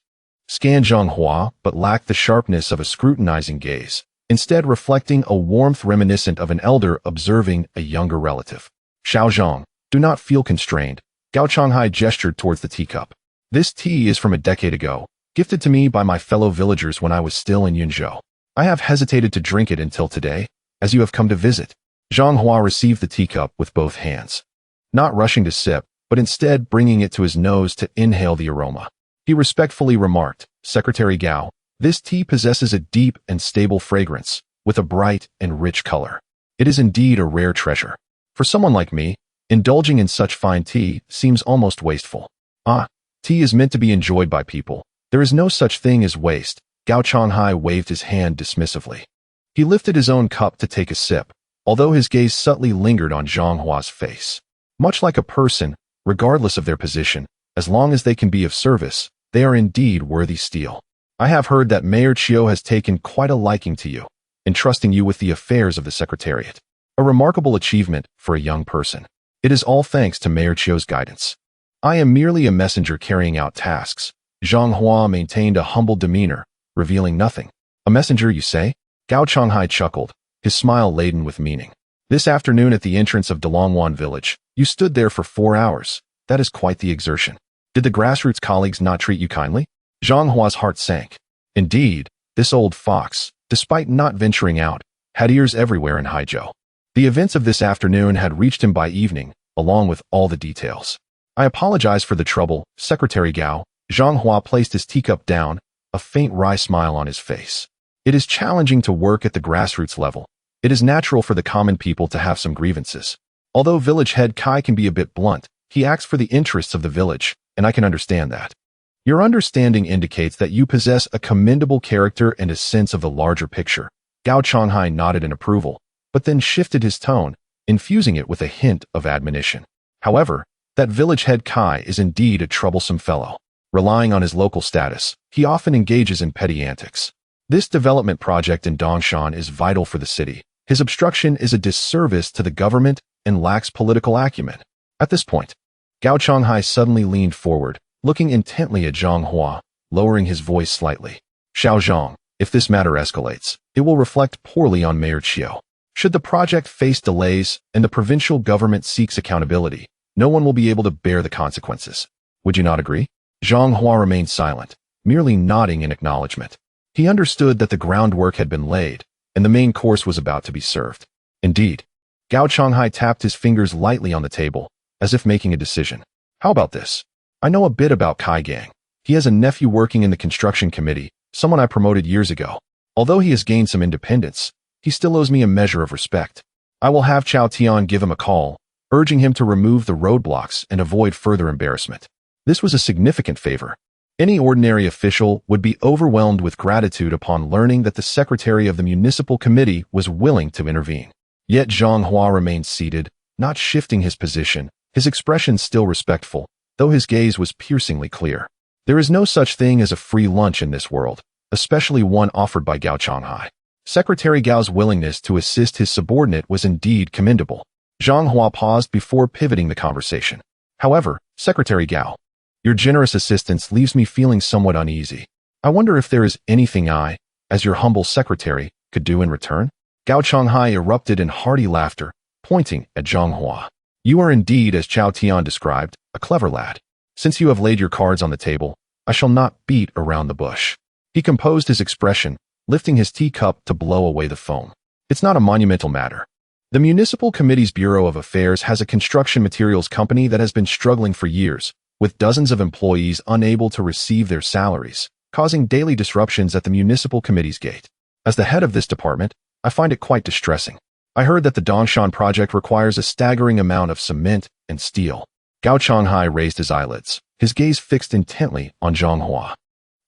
Scanned Zhang Hua, but lacked the sharpness of a scrutinizing gaze, instead reflecting a warmth reminiscent of an elder observing a younger relative. Xiao Zhang, do not feel constrained. Gao Changhai gestured towards the teacup. This tea is from a decade ago, gifted to me by my fellow villagers when I was still in Yunzhou. I have hesitated to drink it until today, as you have come to visit. Zhang Hua received the teacup with both hands, not rushing to sip, but instead bringing it to his nose to inhale the aroma. He respectfully remarked, Secretary Gao, this tea possesses a deep and stable fragrance, with a bright and rich color. It is indeed a rare treasure. For someone like me, indulging in such fine tea seems almost wasteful. Tea is meant to be enjoyed by people. There is no such thing as waste. Gao Changhai waved his hand dismissively. He lifted his own cup to take a sip, although his gaze subtly lingered on Zhang Hua's face. Much like a person, regardless of their position, as long as they can be of service, they are indeed worthy steel. I have heard that Mayor Chiu has taken quite a liking to you, entrusting you with the affairs of the Secretariat. A remarkable achievement for a young person. It is all thanks to Mayor Chiu's guidance. I am merely a messenger carrying out tasks. Zhang Hua maintained a humble demeanor, revealing nothing. A messenger, you say? Gao Changhai chuckled, his smile laden with meaning. This afternoon at the entrance of Dalongwan village, you stood there for 4 hours. That is quite the exertion. Did the grassroots colleagues not treat you kindly? Zhang Hua's heart sank. Indeed, this old fox, despite not venturing out, had ears everywhere in Haizhou. The events of this afternoon had reached him by evening, along with all the details. I apologize for the trouble, Secretary Gao. Zhang Hua placed his teacup down, a faint wry smile on his face. It is challenging to work at the grassroots level. It is natural for the common people to have some grievances. Although village head Kai can be a bit blunt, he acts for the interests of the village, and I can understand that. Your understanding indicates that you possess a commendable character and a sense of the larger picture. Gao Changhai nodded in approval, but then shifted his tone, infusing it with a hint of admonition. However, that village head Kai is indeed a troublesome fellow. Relying on his local status, he often engages in petty antics. This development project in Dongshan is vital for the city. His obstruction is a disservice to the government and lacks political acumen. At this point, Gao Changhai suddenly leaned forward, looking intently at Zhang Hua, lowering his voice slightly. Xiao Zhang, if this matter escalates, it will reflect poorly on Mayor Chiu. Should the project face delays and the provincial government seeks accountability, no one will be able to bear the consequences. Would you not agree? Zhang Hua remained silent, merely nodding in acknowledgement. He understood that the groundwork had been laid, and the main course was about to be served. Indeed, Gao Changhai tapped his fingers lightly on the table, as if making a decision. How about this? I know a bit about Kai Gang. He has a nephew working in the construction committee, someone I promoted years ago. Although he has gained some independence, he still owes me a measure of respect. I will have Chao Tian give him a call, urging him to remove the roadblocks and avoid further embarrassment. This was a significant favor. Any ordinary official would be overwhelmed with gratitude upon learning that the secretary of the municipal committee was willing to intervene. Yet Zhang Hua remained seated, not shifting his position, his expression still respectful, though his gaze was piercingly clear. There is no such thing as a free lunch in this world, especially one offered by Gao Changhai. Secretary Gao's willingness to assist his subordinate was indeed commendable. Zhang Hua paused before pivoting the conversation. However, Secretary Gao, your generous assistance leaves me feeling somewhat uneasy. I wonder if there is anything I, as your humble secretary, could do in return? Gao Changhai erupted in hearty laughter, pointing at Zhang Hua. You are indeed, as Chao Tian described, a clever lad. Since you have laid your cards on the table, I shall not beat around the bush. He composed his expression, lifting his teacup to blow away the foam. It's not a monumental matter. The Municipal Committee's Bureau of Affairs has a construction materials company that has been struggling for years, with dozens of employees unable to receive their salaries, causing daily disruptions at the Municipal Committee's gate. As the head of this department, I find it quite distressing. I heard that the Dongshan project requires a staggering amount of cement and steel. Gao Changhai raised his eyelids, his gaze fixed intently on Zhang Hua.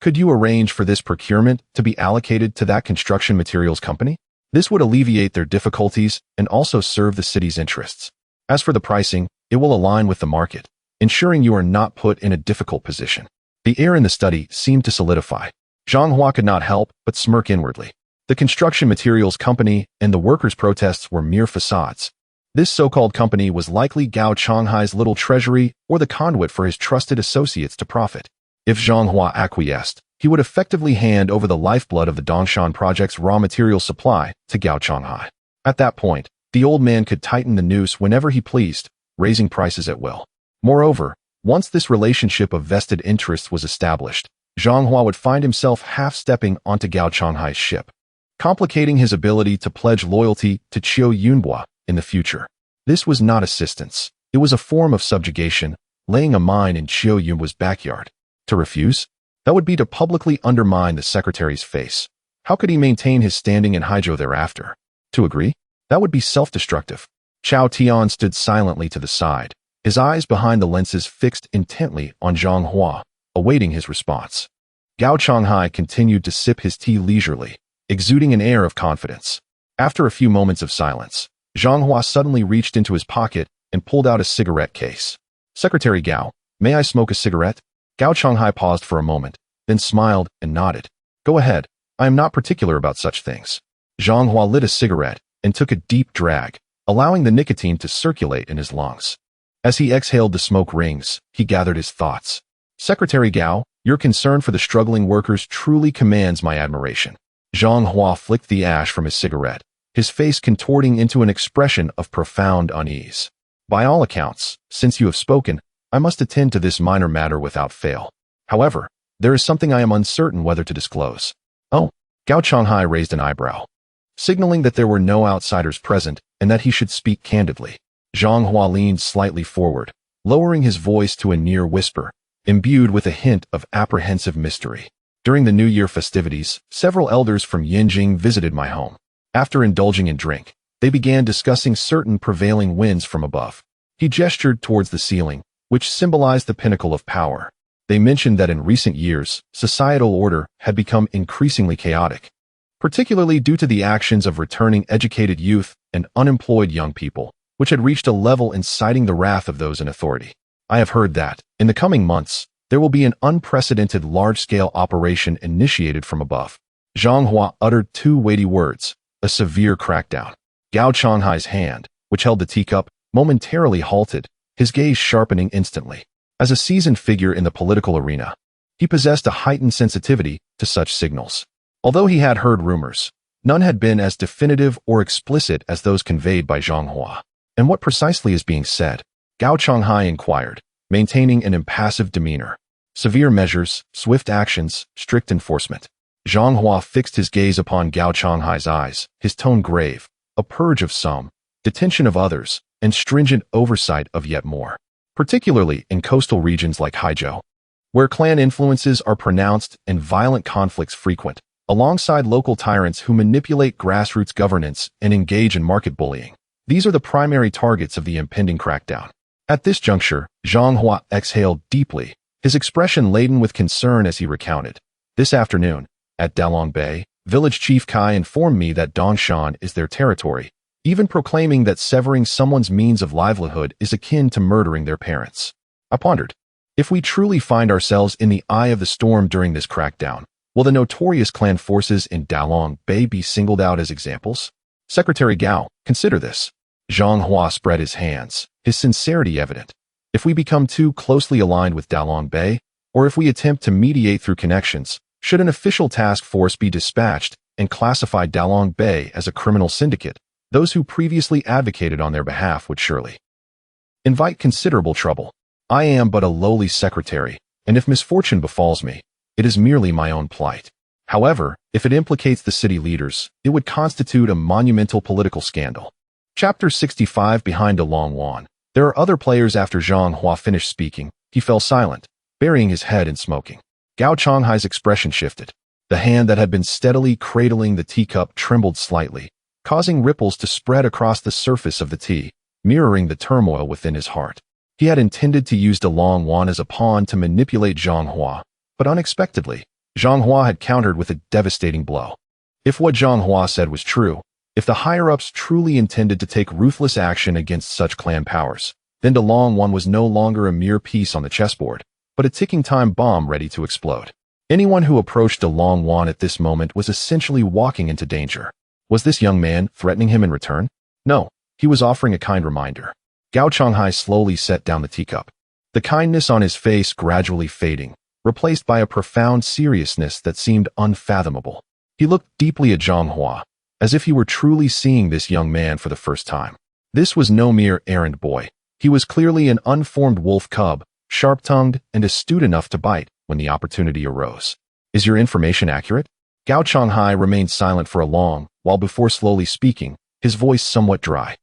Could you arrange for this procurement to be allocated to that construction materials company? This would alleviate their difficulties and also serve the city's interests. As for the pricing, it will align with the market, ensuring you are not put in a difficult position. The air in the study seemed to solidify. Zhang Hua could not help but smirk inwardly. The construction materials company and the workers' protests were mere facades. This so-called company was likely Gao Changhai's little treasury or the conduit for his trusted associates to profit. If Zhang Hua acquiesced, he would effectively hand over the lifeblood of the Dongshan project's raw material supply to Gao Changhai. At that point, the old man could tighten the noose whenever he pleased, raising prices at will. Moreover, once this relationship of vested interests was established, Zhang Hua would find himself half-stepping onto Gao Changhai's ship, complicating his ability to pledge loyalty to Qiu Yunhua in the future. This was not assistance. It was a form of subjugation, laying a mine in Qiu Yunhua's backyard. To refuse? That would be to publicly undermine the secretary's face. How could he maintain his standing in Haizhou thereafter? To agree? That would be self-destructive. Chao Tian stood silently to the side, his eyes behind the lenses fixed intently on Zhang Hua, awaiting his response. Gao Changhai continued to sip his tea leisurely, exuding an air of confidence. After a few moments of silence, Zhang Hua suddenly reached into his pocket and pulled out a cigarette case. "Secretary Gao, may I smoke a cigarette?" Gao Changhai paused for a moment, then smiled and nodded. "Go ahead, I am not particular about such things." Zhang Hua lit a cigarette and took a deep drag, allowing the nicotine to circulate in his lungs. As he exhaled the smoke rings, he gathered his thoughts. "Secretary Gao, your concern for the struggling workers truly commands my admiration." Zhang Hua flicked the ash from his cigarette, his face contorting into an expression of profound unease. "By all accounts, since you have spoken, I must attend to this minor matter without fail. However, there is something I am uncertain whether to disclose." "Oh?" Gao Changhai raised an eyebrow, signaling that there were no outsiders present and that he should speak candidly. Zhang Hua leaned slightly forward, lowering his voice to a near whisper, imbued with a hint of apprehensive mystery. "During the New Year festivities, several elders from Yinjing visited my home. After indulging in drink, they began discussing certain prevailing winds from above." He gestured towards the ceiling, which symbolized the pinnacle of power. They mentioned that in recent years, societal order had become increasingly chaotic, particularly due to the actions of returning educated youth and unemployed young people, which had reached a level inciting the wrath of those in authority. "I have heard that, in the coming months, there will be an unprecedented large-scale operation initiated from above." Zhang Hua uttered two weighty words: a severe crackdown. Gao Changhai's hand, which held the teacup, momentarily halted, his gaze sharpening instantly. As a seasoned figure in the political arena, he possessed a heightened sensitivity to such signals. Although he had heard rumors, none had been as definitive or explicit as those conveyed by Zhang Hua. "And what precisely is being said?" Gao Changhai inquired, maintaining an impassive demeanor. "Severe measures, swift actions, strict enforcement." Zhang Hua fixed his gaze upon Gao Changhai's eyes, his tone grave: "A purge of some, detention of others, and stringent oversight of yet more, particularly in coastal regions like Haizhou, where clan influences are pronounced and violent conflicts frequent, alongside local tyrants who manipulate grassroots governance and engage in market bullying. These are the primary targets of the impending crackdown." At this juncture, Zhang Hua exhaled deeply, his expression laden with concern as he recounted. "This afternoon, at Dalong Bay, village chief Kai informed me that Dongshan is their territory, even proclaiming that severing someone's means of livelihood is akin to murdering their parents." I pondered, if we truly find ourselves in the eye of the storm during this crackdown, will the notorious clan forces in Dalong Bay be singled out as examples? "Secretary Gao, consider this." Zhang Hua spread his hands, his sincerity evident. "If we become too closely aligned with Dalong Bay, or if we attempt to mediate through connections, should an official task force be dispatched and classify Dalong Bay as a criminal syndicate, those who previously advocated on their behalf would surely invite considerable trouble. I am but a lowly secretary, and if misfortune befalls me, it is merely my own plight. However, if it implicates the city leaders, it would constitute a monumental political scandal." Chapter 65. Behind a long wand. There are other players. After Zhang Hua finished speaking, he fell silent, burying his head in smoking. Gao Changhai's expression shifted. The hand that had been steadily cradling the teacup trembled slightly, causing ripples to spread across the surface of the tea, mirroring the turmoil within his heart. He had intended to use Dalong Wan as a pawn to manipulate Zhang Hua, but unexpectedly, Zhang Hua had countered with a devastating blow. If what Zhang Hua said was true, if the higher-ups truly intended to take ruthless action against such clan powers, then Dalong Wan was no longer a mere piece on the chessboard, but a ticking time bomb ready to explode. Anyone who approached Dalong Wan at this moment was essentially walking into danger. Was this young man threatening him in return? No, He was offering a kind reminder. Gao Changhai slowly set down the teacup. The kindness on his face gradually fading, replaced by a profound seriousness that seemed unfathomable. He looked deeply at Zhang Hua, as if he were truly seeing this young man for the first time. This was no mere errand boy. He was clearly an unformed wolf cub, sharp-tongued and astute enough to bite when the opportunity arose. Is your information accurate? Gao Changhai remained silent for a long while before slowly speaking, his voice somewhat dry.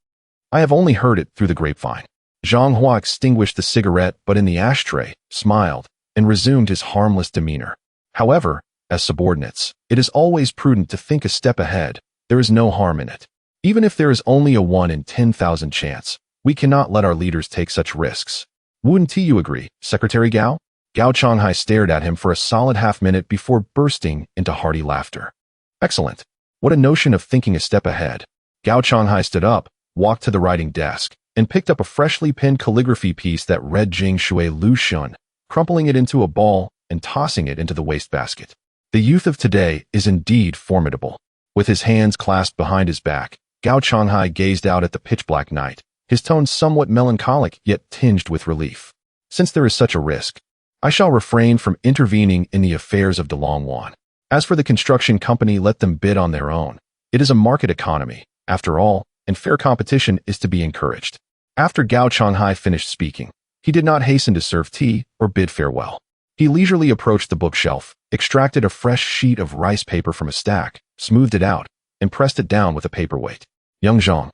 I have only heard it through the grapevine. Zhang Hua extinguished the cigarette but in the ashtray, smiled, and resumed his harmless demeanor. However, as subordinates, it is always prudent to think a step ahead. There is no harm in it. Even if there is only a 1 in 10,000 chance, we cannot let our leaders take such risks. Wouldn't you agree, Secretary Gao? Gao Changhai stared at him for a solid half-minute before bursting into hearty laughter. Excellent. What a notion of thinking a step ahead. Gao Changhai stood up, walked to the writing desk, and picked up a freshly pinned calligraphy piece that read Jing Shui Lu Shun, crumpling it into a ball and tossing it into the wastebasket. The youth of today is indeed formidable. With his hands clasped behind his back, Gao Changhai gazed out at the pitch-black night, his tone somewhat melancholic yet tinged with relief. Since there is such a risk, I shall refrain from intervening in the affairs of DeLongwan. As for the construction company, let them bid on their own. It is a market economy, after all, and fair competition is to be encouraged. After Gao Changhai finished speaking, he did not hasten to serve tea or bid farewell. He leisurely approached the bookshelf, extracted a fresh sheet of rice paper from a stack, smoothed it out, and pressed it down with a paperweight. Young Zhang.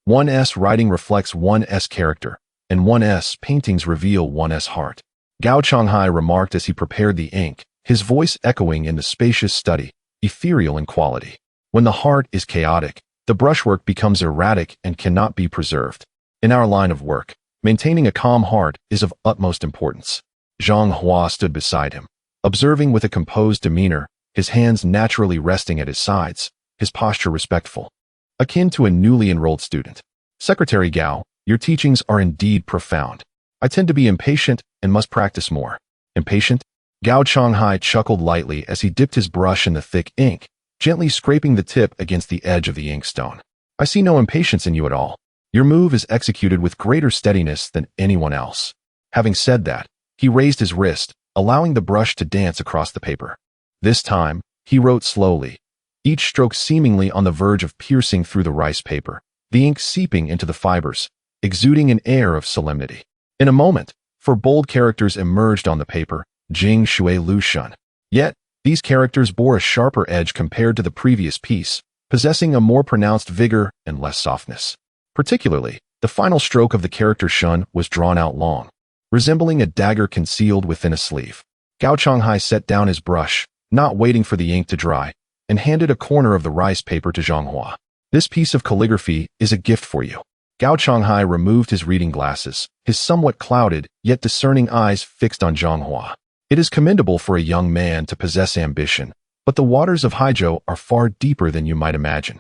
1S writing reflects 1S character, and 1S paintings reveal 1S heart. Gao Changhai remarked as he prepared the ink, his voice echoing in the spacious study, ethereal in quality. When the heart is chaotic, the brushwork becomes erratic and cannot be preserved. In our line of work, maintaining a calm heart is of utmost importance. Zhang Hua stood beside him, observing with a composed demeanor, his hands naturally resting at his sides, his posture respectful, akin to a newly enrolled student. Secretary Gao, your teachings are indeed profound. I tend to be impatient and must practice more. Impatient? Gao Changhai chuckled lightly as he dipped his brush in the thick ink, gently scraping the tip against the edge of the inkstone. I see no impatience in you at all. Your move is executed with greater steadiness than anyone else. Having said that, he raised his wrist, allowing the brush to dance across the paper. This time, he wrote slowly, each stroke seemingly on the verge of piercing through the rice paper, the ink seeping into the fibers, exuding an air of solemnity. In a moment, four bold characters emerged on the paper, Jing Shui Lu Shun. Yet, these characters bore a sharper edge compared to the previous piece, possessing a more pronounced vigor and less softness. Particularly, the final stroke of the character Shun was drawn out long, resembling a dagger concealed within a sleeve. Gao Changhai set down his brush, not waiting for the ink to dry, and handed a corner of the rice paper to Zhang Hua. This piece of calligraphy is a gift for you. Gao Changhai removed his reading glasses, his somewhat clouded yet discerning eyes fixed on Zhang Hua. It is commendable for a young man to possess ambition, but the waters of Haizhou are far deeper than you might imagine.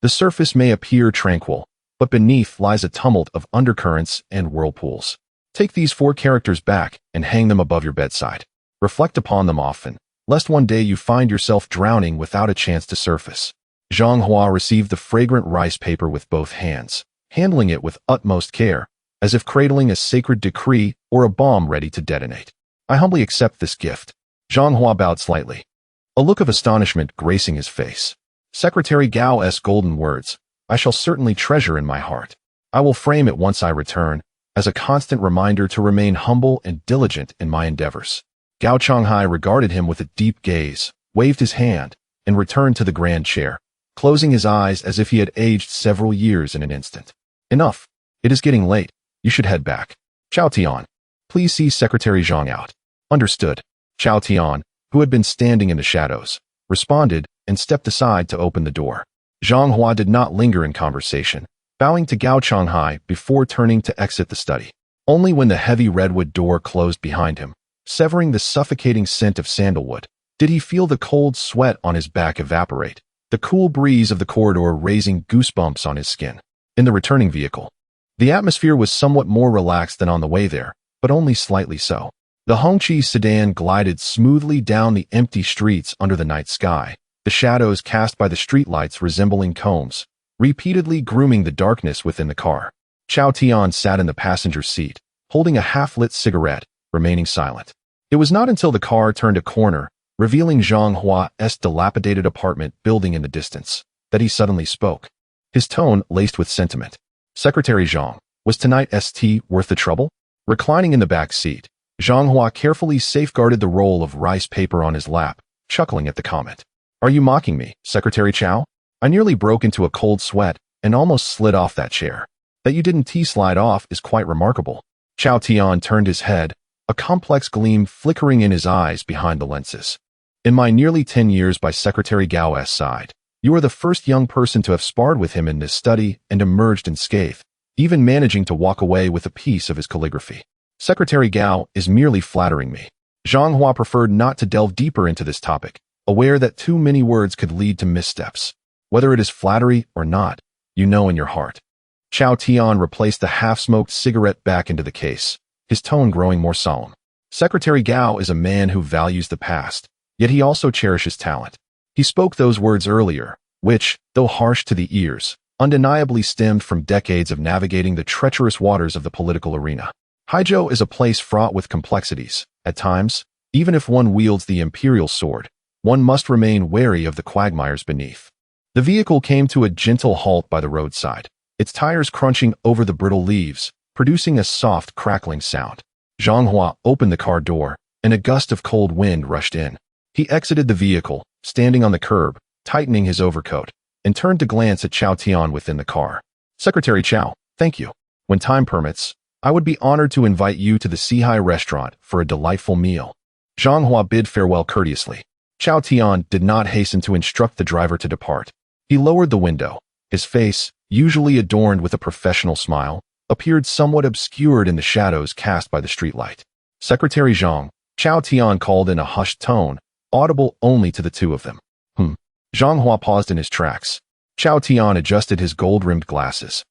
The surface may appear tranquil, but beneath lies a tumult of undercurrents and whirlpools. Take these 4 characters back and hang them above your bedside. Reflect upon them often, lest one day you find yourself drowning without a chance to surface. Zhang Hua received the fragrant rice paper with both hands, handling it with utmost care, as if cradling a sacred decree or a bomb ready to detonate. I humbly accept this gift. Zhang Hua bowed slightly, a look of astonishment gracing his face. Secretary Gao's golden words, I shall certainly treasure in my heart. I will frame it once I return, as a constant reminder to remain humble and diligent in my endeavors. Gao Changhai regarded him with a deep gaze, waved his hand, and returned to the grand chair, closing his eyes as if he had aged several years in an instant. Enough. It is getting late. You should head back. Chao Tian, please see Secretary Zhang out. Understood. Chao Tian, who had been standing in the shadows, responded and stepped aside to open the door. Zhang Hua did not linger in conversation, bowing to Gao Changhai before turning to exit the study. Only when the heavy redwood door closed behind him, severing the suffocating scent of sandalwood, did he feel the cold sweat on his back evaporate, the cool breeze of the corridor raising goosebumps on his skin. In the returning vehicle, the atmosphere was somewhat more relaxed than on the way there, but only slightly so. The Hongqi sedan glided smoothly down the empty streets under the night sky, the shadows cast by the streetlights resembling combs, repeatedly grooming the darkness within the car. Chao Tian sat in the passenger seat, holding a half-lit cigarette, remaining silent. It was not until the car turned a corner, revealing Zhang Hua's dilapidated apartment building in the distance, that he suddenly spoke. His tone laced with sentiment. "Secretary Zhang, was tonight's tea worth the trouble?" Reclining in the back seat, Zhang Hua carefully safeguarded the roll of rice paper on his lap, chuckling at the comment. "Are you mocking me, Secretary Chao? I nearly broke into a cold sweat and almost slid off that chair. That you didn't slide off is quite remarkable." Chao Tian turned his head, a complex gleam flickering in his eyes behind the lenses. "In my nearly 10 years by Secretary Gao's side, you are the first young person to have sparred with him in this study and emerged unscathed, even managing to walk away with a piece of his calligraphy. Secretary Gao is merely flattering me." Zhang Hua preferred not to delve deeper into this topic, aware that too many words could lead to missteps. Whether it is flattery or not, you know in your heart. Chao Tian replaced the half-smoked cigarette back into the case, his tone growing more solemn. "Secretary Gao is a man who values the past, yet he also cherishes talent. He spoke those words earlier, which, though harsh to the ears, undeniably stemmed from decades of navigating the treacherous waters of the political arena. Haizhou is a place fraught with complexities. At times, even if one wields the imperial sword, one must remain wary of the quagmires beneath." The vehicle came to a gentle halt by the roadside, its tires crunching over the brittle leaves, producing a soft, crackling sound. Zhang Hua opened the car door, and a gust of cold wind rushed in. He exited the vehicle, standing on the curb, tightening his overcoat, and turned to glance at Chao Tian within the car. "Secretary Chao, thank you. When time permits, I would be honored to invite you to the Sihai restaurant for a delightful meal." Zhang Hua bid farewell courteously. Chao Tian did not hasten to instruct the driver to depart. He lowered the window. His face, usually adorned with a professional smile, appeared somewhat obscured in the shadows cast by the streetlight. "Secretary Zhang," Chao Tian called in a hushed tone, audible only to the two of them. Zhang Hua paused in his tracks. Chao Tian adjusted his gold-rimmed glasses,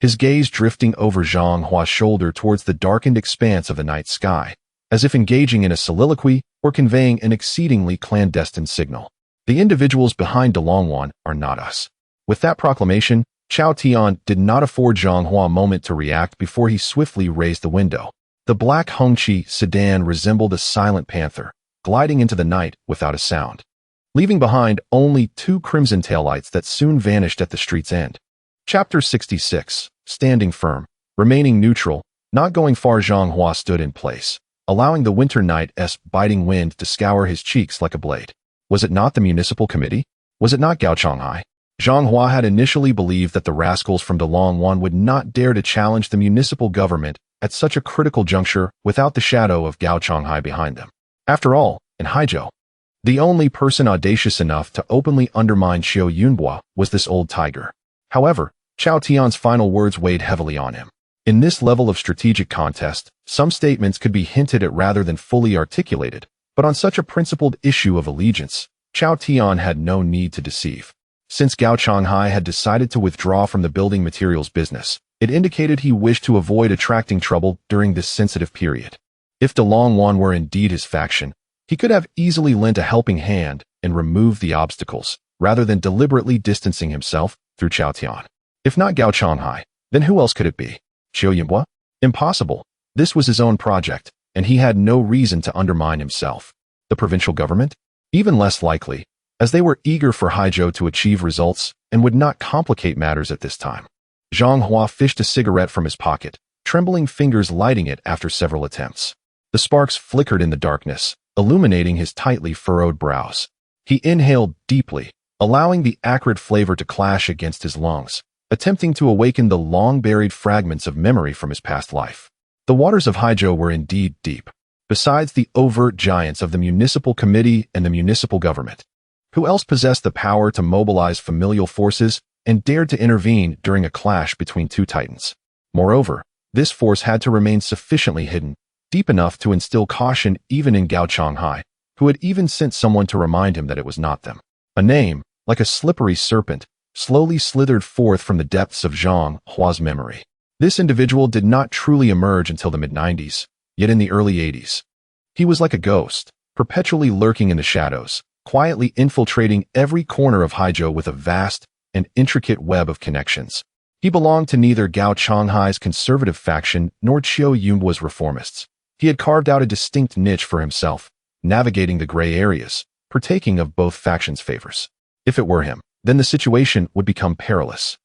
his gaze drifting over Zhang Hua's shoulder towards the darkened expanse of the night sky, as if engaging in a soliloquy or conveying an exceedingly clandestine signal. "The individuals behind De Longwan are not us." With that proclamation, Chao Tian did not afford Zhang Hua a moment to react before he swiftly raised the window. The black Hongqi sedan resembled a silent panther, gliding into the night without a sound, leaving behind only two crimson taillights that soon vanished at the street's end. Chapter 66. Standing firm, remaining neutral, not going far. Zhang Hua stood in place, allowing the winter night's biting wind to scour his cheeks like a blade. Was it not the municipal committee? Was it not Gao Changhai? Zhang Hua had initially believed that the rascals from De Longwan would not dare to challenge the municipal government at such a critical juncture without the shadow of Gao Changhai behind them. After all, in Haizhou, the only person audacious enough to openly undermine Xiao Yunhua was this old tiger. However, Chao Tian's final words weighed heavily on him. In this level of strategic contest, some statements could be hinted at rather than fully articulated, but on such a principled issue of allegiance, Chao Tian had no need to deceive. Since Gao Changhai had decided to withdraw from the building materials business, it indicated he wished to avoid attracting trouble during this sensitive period. If De Longwan were indeed his faction, he could have easily lent a helping hand and removed the obstacles, rather than deliberately distancing himself through Chao Tian. If not Gao Changhai, then who else could it be? Xiao Yunhua? Impossible. This was his own project, and he had no reason to undermine himself. The provincial government? Even less likely, as they were eager for Haizhou to achieve results and would not complicate matters at this time. Zhang Hua fished a cigarette from his pocket, trembling fingers lighting it after several attempts. The sparks flickered in the darkness, illuminating his tightly furrowed brows. He inhaled deeply, allowing the acrid flavor to clash against his lungs, attempting to awaken the long-buried fragments of memory from his past life. The waters of Haizhou were indeed deep. Besides the overt giants of the municipal committee and the municipal government, who else possessed the power to mobilize familial forces and dared to intervene during a clash between two titans? Moreover, this force had to remain sufficiently hidden, deep enough to instill caution even in Gao Changhai, who had even sent someone to remind him that it was not them. A name, like a slippery serpent, slowly slithered forth from the depths of Zhang Hua's memory. This individual did not truly emerge until the mid-90s, yet in the early 80s. He was like a ghost, perpetually lurking in the shadows, quietly infiltrating every corner of Haizhou with a vast, an intricate web of connections. He belonged to neither Gao Changhai's conservative faction nor Qiu Yunbua's reformists. He had carved out a distinct niche for himself, navigating the gray areas, partaking of both factions' favors. If it were him, then the situation would become perilous.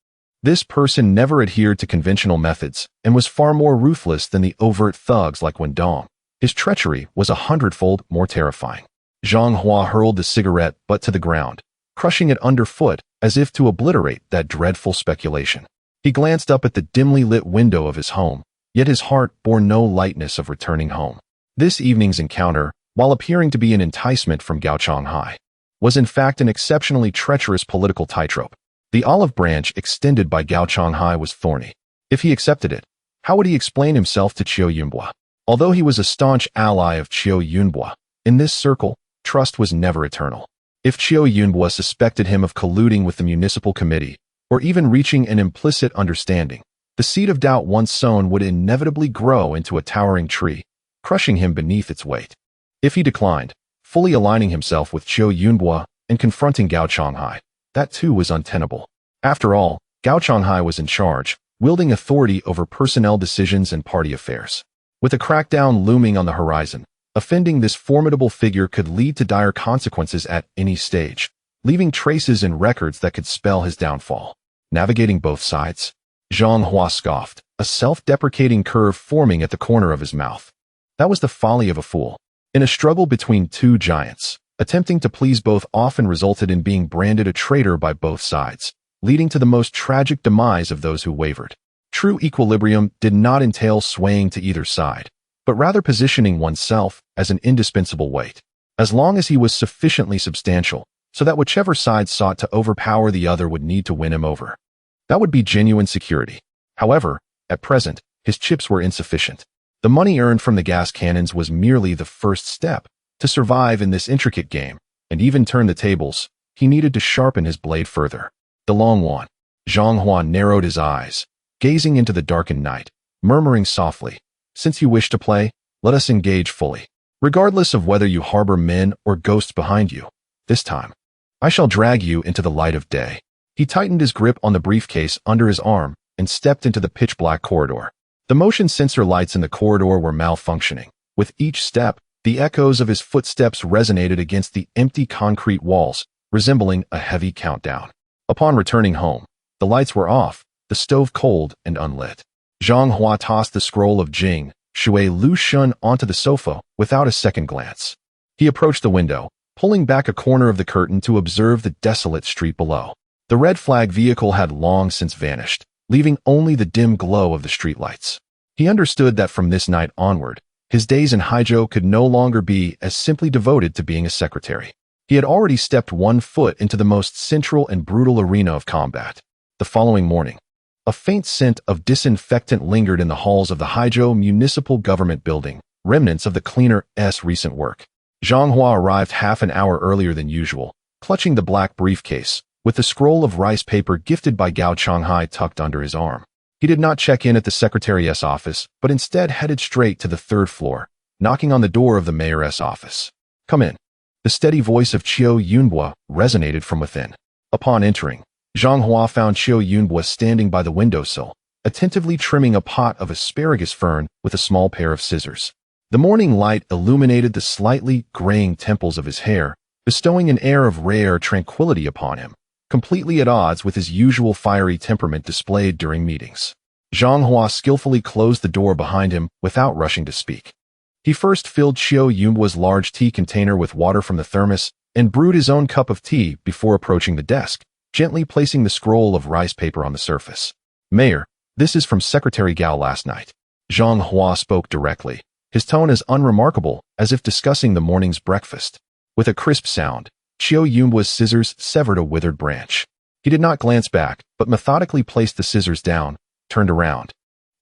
This person never adhered to conventional methods and was far more ruthless than the overt thugs like Wen Dong. His treachery was 100-fold more terrifying. Zhang Hua hurled the cigarette butt to the ground, crushing it underfoot as if to obliterate that dreadful speculation. He glanced up at the dimly lit window of his home, yet his heart bore no lightness of returning home. This evening's encounter, while appearing to be an enticement from Gao Changhai, was in fact an exceptionally treacherous political tightrope. The olive branch extended by Gao Changhai was thorny. If he accepted it, how would he explain himself to Qiu Yunbua? Although he was a staunch ally of Qiu Yunbua, in this circle, trust was never eternal. If Qiu Yunbua suspected him of colluding with the municipal committee, or even reaching an implicit understanding, the seed of doubt once sown would inevitably grow into a towering tree, crushing him beneath its weight. If he declined, fully aligning himself with Qiu Yunbua and confronting Gao Changhai, that too was untenable. After all, Gao Changhai was in charge, wielding authority over personnel decisions and party affairs. With a crackdown looming on the horizon, offending this formidable figure could lead to dire consequences at any stage, leaving traces and records that could spell his downfall. Navigating both sides, Zhang Hua scoffed, a self-deprecating curve forming at the corner of his mouth. That was the folly of a fool. In a struggle between two giants, attempting to please both often resulted in being branded a traitor by both sides, leading to the most tragic demise of those who wavered. True equilibrium did not entail swaying to either side, but rather positioning oneself as an indispensable weight, as long as he was sufficiently substantial, so that whichever side sought to overpower the other would need to win him over. That would be genuine security. However, at present, his chips were insufficient. The money earned from the gas cannons was merely the first step. To survive in this intricate game, and even turn the tables, he needed to sharpen his blade further. The long one. Zhang Hua narrowed his eyes, gazing into the darkened night, murmuring softly, "Since you wish to play, let us engage fully. Regardless of whether you harbor men or ghosts behind you, this time, I shall drag you into the light of day." He tightened his grip on the briefcase under his arm and stepped into the pitch-black corridor. The motion sensor lights in the corridor were malfunctioning. With each step, the echoes of his footsteps resonated against the empty concrete walls, resembling a heavy countdown. Upon returning home, the lights were off, the stove cold and unlit. Zhang Hua tossed the scroll of Jing, Shui Lu Shun onto the sofa without a second glance. He approached the window, pulling back a corner of the curtain to observe the desolate street below. The red flag vehicle had long since vanished, leaving only the dim glow of the streetlights. He understood that from this night onward, his days in Haizhou could no longer be as simply devoted to being a secretary. He had already stepped one foot into the most central and brutal arena of combat. The following morning, a faint scent of disinfectant lingered in the halls of the Haizhou Municipal Government Building, remnants of the cleaner's recent work. Zhang Hua arrived half an hour earlier than usual, clutching the black briefcase, with the scroll of rice paper gifted by Gao Changhai tucked under his arm. He did not check in at the secretary's office, but instead headed straight to the third floor, knocking on the door of the mayor's office. "Come in." The steady voice of Qiu Yunbua resonated from within. Upon entering, Zhang Hua found Qiu Yunbua standing by the windowsill, attentively trimming a pot of asparagus fern with a small pair of scissors. The morning light illuminated the slightly graying temples of his hair, bestowing an air of rare tranquility upon him, completely at odds with his usual fiery temperament displayed during meetings. Zhang Hua skillfully closed the door behind him without rushing to speak. He first filled Qiu Yunbua's large tea container with water from the thermos and brewed his own cup of tea before approaching the desk, gently placing the scroll of rice paper on the surface. "Mayor, this is from Secretary Gao last night." Zhang Hua spoke directly, his tone as unremarkable as if discussing the morning's breakfast. With a crisp sound, Qiu Yunbua's scissors severed a withered branch. He did not glance back, but methodically placed the scissors down, turned around,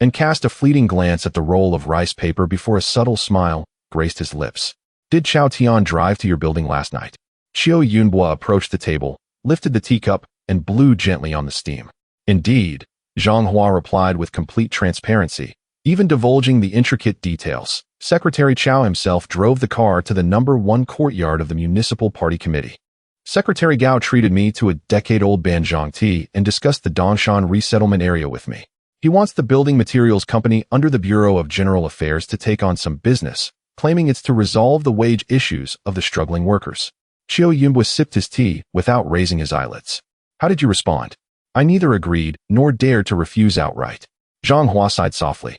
and cast a fleeting glance at the roll of rice paper before a subtle smile graced his lips. "Did Chao Tian drive to your building last night?" Qiu Yunbua approached the table, lifted the teacup, and blew gently on the steam. "Indeed," Zhang Hua replied with complete transparency, even divulging the intricate details. Secretary Chao himself drove the car to the number 1 courtyard of the Municipal Party Committee. Secretary Gao treated me to a decade-old Banjiang tea and discussed the Dongshan resettlement area with me. He wants the building materials company under the Bureau of General Affairs to take on some business, claiming it's to resolve the wage issues of the struggling workers. Qiu Yunbo sipped his tea without raising his eyelids. How did you respond? I neither agreed nor dared to refuse outright. Zhang Hua sighed softly,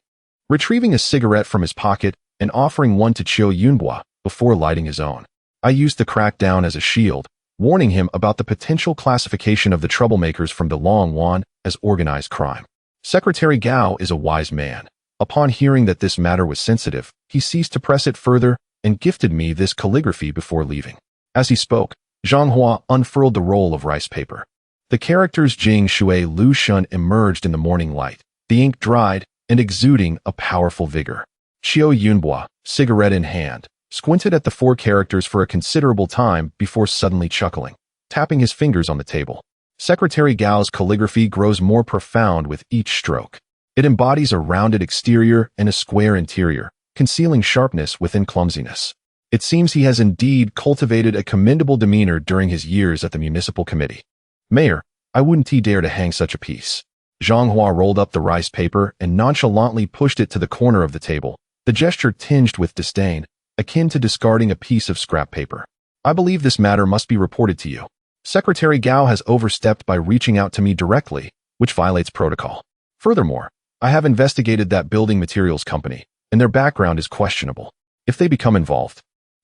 retrieving a cigarette from his pocket and offering one to Qiu Yunbo before lighting his own. I used the crackdown as a shield, warning him about the potential classification of the troublemakers from Dalongwan as organized crime. Secretary Gao is a wise man. Upon hearing that this matter was sensitive, he ceased to press it further and gifted me this calligraphy before leaving. As he spoke, Zhang Hua unfurled the roll of rice paper. The characters Jing Shui Lu Shun emerged in the morning light, the ink dried and exuding a powerful vigor. Qiu Yunbo, cigarette in hand, squinted at the 4 characters for a considerable time before suddenly chuckling, tapping his fingers on the table. Secretary Gao's calligraphy grows more profound with each stroke. It embodies a rounded exterior and a square interior, concealing sharpness within clumsiness. It seems he has indeed cultivated a commendable demeanor during his years at the municipal committee. Mayor, I wouldn't dare to hang such a piece. Zhang Hua rolled up the rice paper and nonchalantly pushed it to the corner of the table, the gesture tinged with disdain, akin to discarding a piece of scrap paper. I believe this matter must be reported to you. Secretary Gao has overstepped by reaching out to me directly, which violates protocol. Furthermore, I have investigated that building materials company, and their background is questionable. If they become involved,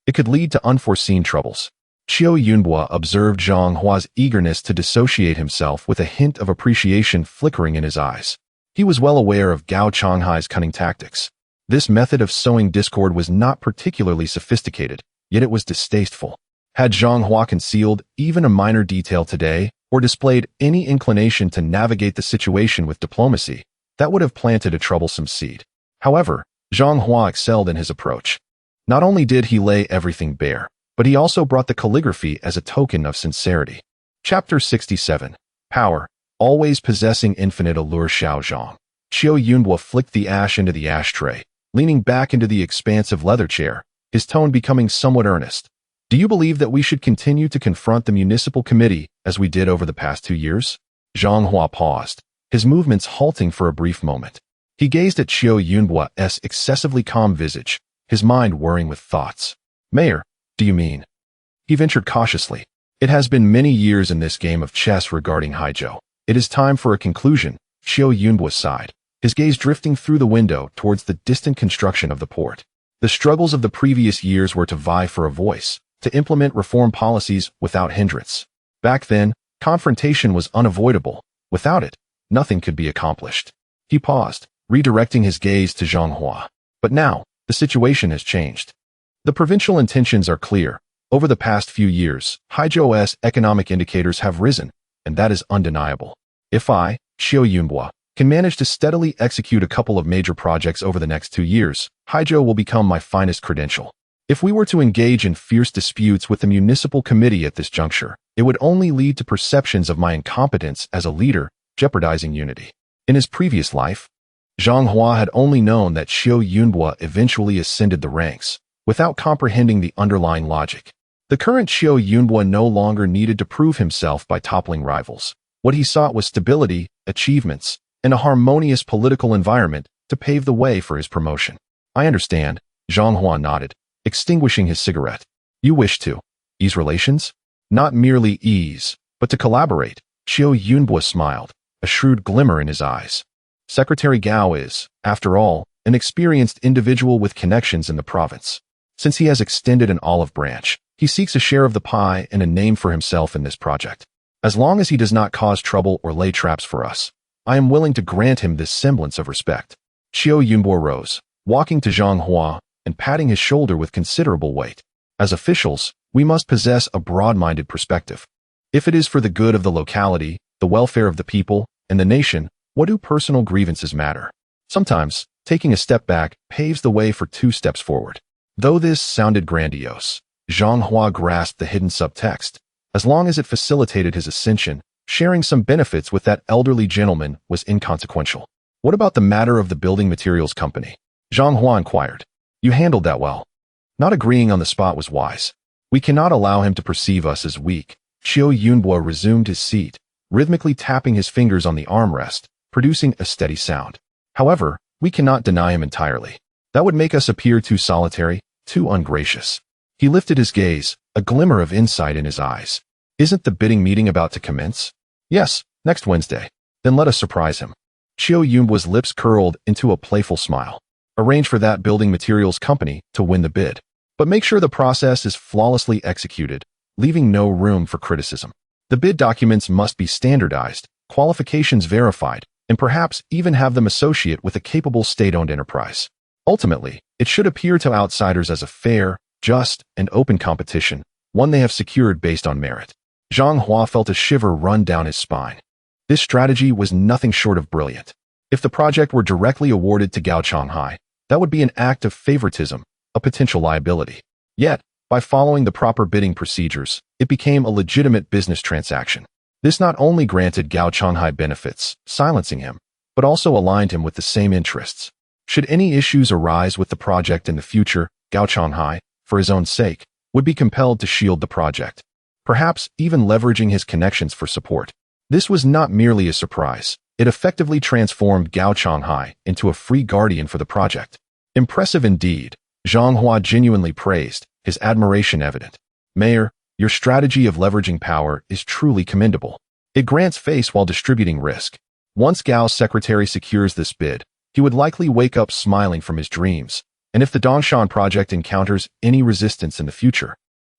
it could lead to unforeseen troubles. Qiu Yunbo observed Zhang Hua's eagerness to dissociate himself with a hint of appreciation flickering in his eyes. He was well aware of Gao Changhai's cunning tactics. This method of sowing discord was not particularly sophisticated, yet it was distasteful. Had Zhang Hua concealed even a minor detail today, or displayed any inclination to navigate the situation with diplomacy, that would have planted a troublesome seed. However, Zhang Hua excelled in his approach. Not only did he lay everything bare, but he also brought the calligraphy as a token of sincerity. Chapter 67. Power, always possessing infinite allure. Xiaozhang. Qiu Yunbo flicked the ash into the ashtray, leaning back into the expansive leather chair, his tone becoming somewhat earnest. Do you believe that we should continue to confront the municipal committee as we did over the past 2 years? Zhang Hua paused, his movements halting for a brief moment. He gazed at Qiu Yunbo's excessively calm visage, his mind whirring with thoughts. Mayor, do you mean? He ventured cautiously. It has been many years in this game of chess regarding Haizhou. It is time for a conclusion. Qiu Yunbo sighed, his gaze drifting through the window towards the distant construction of the port. The struggles of the previous years were to vie for a voice, to implement reform policies without hindrance. Back then, confrontation was unavoidable. Without it, nothing could be accomplished. He paused, redirecting his gaze to Zhang Hua. But now, the situation has changed. The provincial intentions are clear. Over the past few years, Haizhou's economic indicators have risen, and that is undeniable. If I, Qiu Yunbo, can manage to steadily execute a couple of major projects over the next 2 years, Haizhou will become my finest credential. If we were to engage in fierce disputes with the municipal committee at this juncture, it would only lead to perceptions of my incompetence as a leader, jeopardizing unity. In his previous life, Zhang Hua had only known that Qiu Yunbo eventually ascended the ranks, without comprehending the underlying logic. The current Qiu Yunbo no longer needed to prove himself by toppling rivals. What he sought was stability, achievements, and a harmonious political environment to pave the way for his promotion. I understand, Zhang Hua nodded, extinguishing his cigarette. You wish to ease relations? Not merely ease, but to collaborate. Qiu Yunbo smiled, a shrewd glimmer in his eyes. Secretary Gao is, after all, an experienced individual with connections in the province. Since he has extended an olive branch, he seeks a share of the pie and a name for himself in this project. As long as he does not cause trouble or lay traps for us, I am willing to grant him this semblance of respect. Qiu Yunbo rose, walking to Zhang Hua and patting his shoulder with considerable weight. As officials, we must possess a broad-minded perspective. If it is for the good of the locality, the welfare of the people, and the nation, what do personal grievances matter? Sometimes, taking a step back paves the way for 2 steps forward. Though this sounded grandiose, Zhang Hua grasped the hidden subtext. As long as it facilitated his ascension, sharing some benefits with that elderly gentleman was inconsequential. What about the matter of the building materials company? Zhang Hua inquired. You handled that well. Not agreeing on the spot was wise. We cannot allow him to perceive us as weak, Qiu Yunbo resumed his seat, rhythmically tapping his fingers on the armrest, producing a steady sound. However, we cannot deny him entirely. That would make us appear too solitary, too ungracious. He lifted his gaze, a glimmer of insight in his eyes. Isn't the bidding meeting about to commence? Yes, next Wednesday. Then let us surprise him. Qiu Yunbo's lips curled into a playful smile. Arrange for that building materials company to win the bid. But make sure the process is flawlessly executed, leaving no room for criticism. The bid documents must be standardized, qualifications verified, and perhaps even have them associate with a capable state-owned enterprise. Ultimately, it should appear to outsiders as a fair, just, and open competition, one they have secured based on merit. Zhang Hua felt a shiver run down his spine. This strategy was nothing short of brilliant. If the project were directly awarded to Gao Changhai, that would be an act of favoritism, a potential liability. Yet, by following the proper bidding procedures, it became a legitimate business transaction. This not only granted Gao Changhai benefits, silencing him, but also aligned him with the same interests. Should any issues arise with the project in the future, Gao Changhai, for his own sake, would be compelled to shield the project, perhaps even leveraging his connections for support. This was not merely a surprise. It effectively transformed Gao Changhai into a free guardian for the project. Impressive indeed, Zhang Hua genuinely praised, his admiration evident. Mayor, your strategy of leveraging power is truly commendable. It grants face while distributing risk. Once Gao's secretary secures this bid, he would likely wake up smiling from his dreams, and if the Dongshan project encounters any resistance in the future,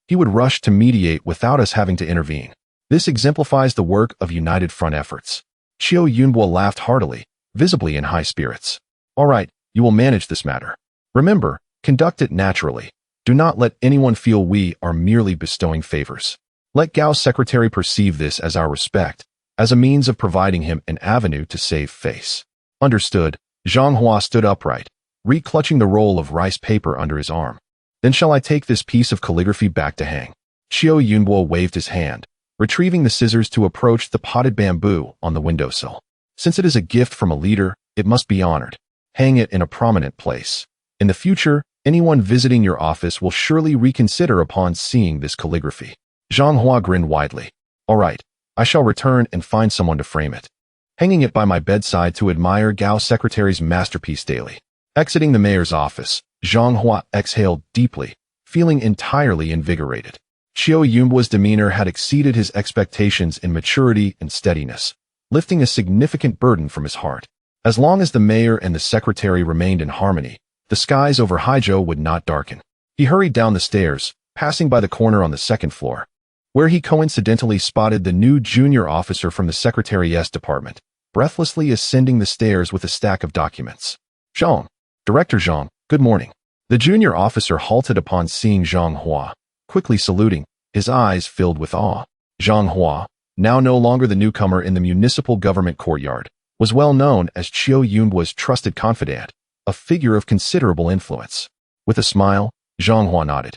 he would rush to mediate without us having to intervene. This exemplifies the work of united front efforts. Qiu Yunbo laughed heartily, visibly in high spirits. All right, you will manage this matter. Remember, conduct it naturally. Do not let anyone feel we are merely bestowing favors. Let Gao's secretary perceive this as our respect, as a means of providing him an avenue to save face. Understood. Zhang Hua stood upright, reclutching the roll of rice paper under his arm. Then shall I take this piece of calligraphy back to hang? Qiu Yunbo waved his hand, retrieving the scissors to approach the potted bamboo on the windowsill. Since it is a gift from a leader, it must be honored. Hang it in a prominent place. In the future, anyone visiting your office will surely reconsider upon seeing this calligraphy. Zhang Hua grinned widely. All right, I shall return and find someone to frame it, hanging it by my bedside to admire Gao's secretary's masterpiece daily. Exiting the mayor's office, Zhang Hua exhaled deeply, feeling entirely invigorated. Qiu Yunbo's demeanor had exceeded his expectations in maturity and steadiness, lifting a significant burden from his heart. As long as the mayor and the secretary remained in harmony, the skies over Haizhou would not darken. He hurried down the stairs, passing by the corner on the second floor, where he coincidentally spotted the new junior officer from the Secretary's department, breathlessly ascending the stairs with a stack of documents. Zhang, Director Zhang, good morning. The junior officer halted upon seeing Zhang Hua, quickly saluting, his eyes filled with awe. Zhang Hua, now no longer the newcomer in the municipal government courtyard, was well known as Qiu Yunbo's trusted confidant, a figure of considerable influence. With a smile, Zhang Hua nodded,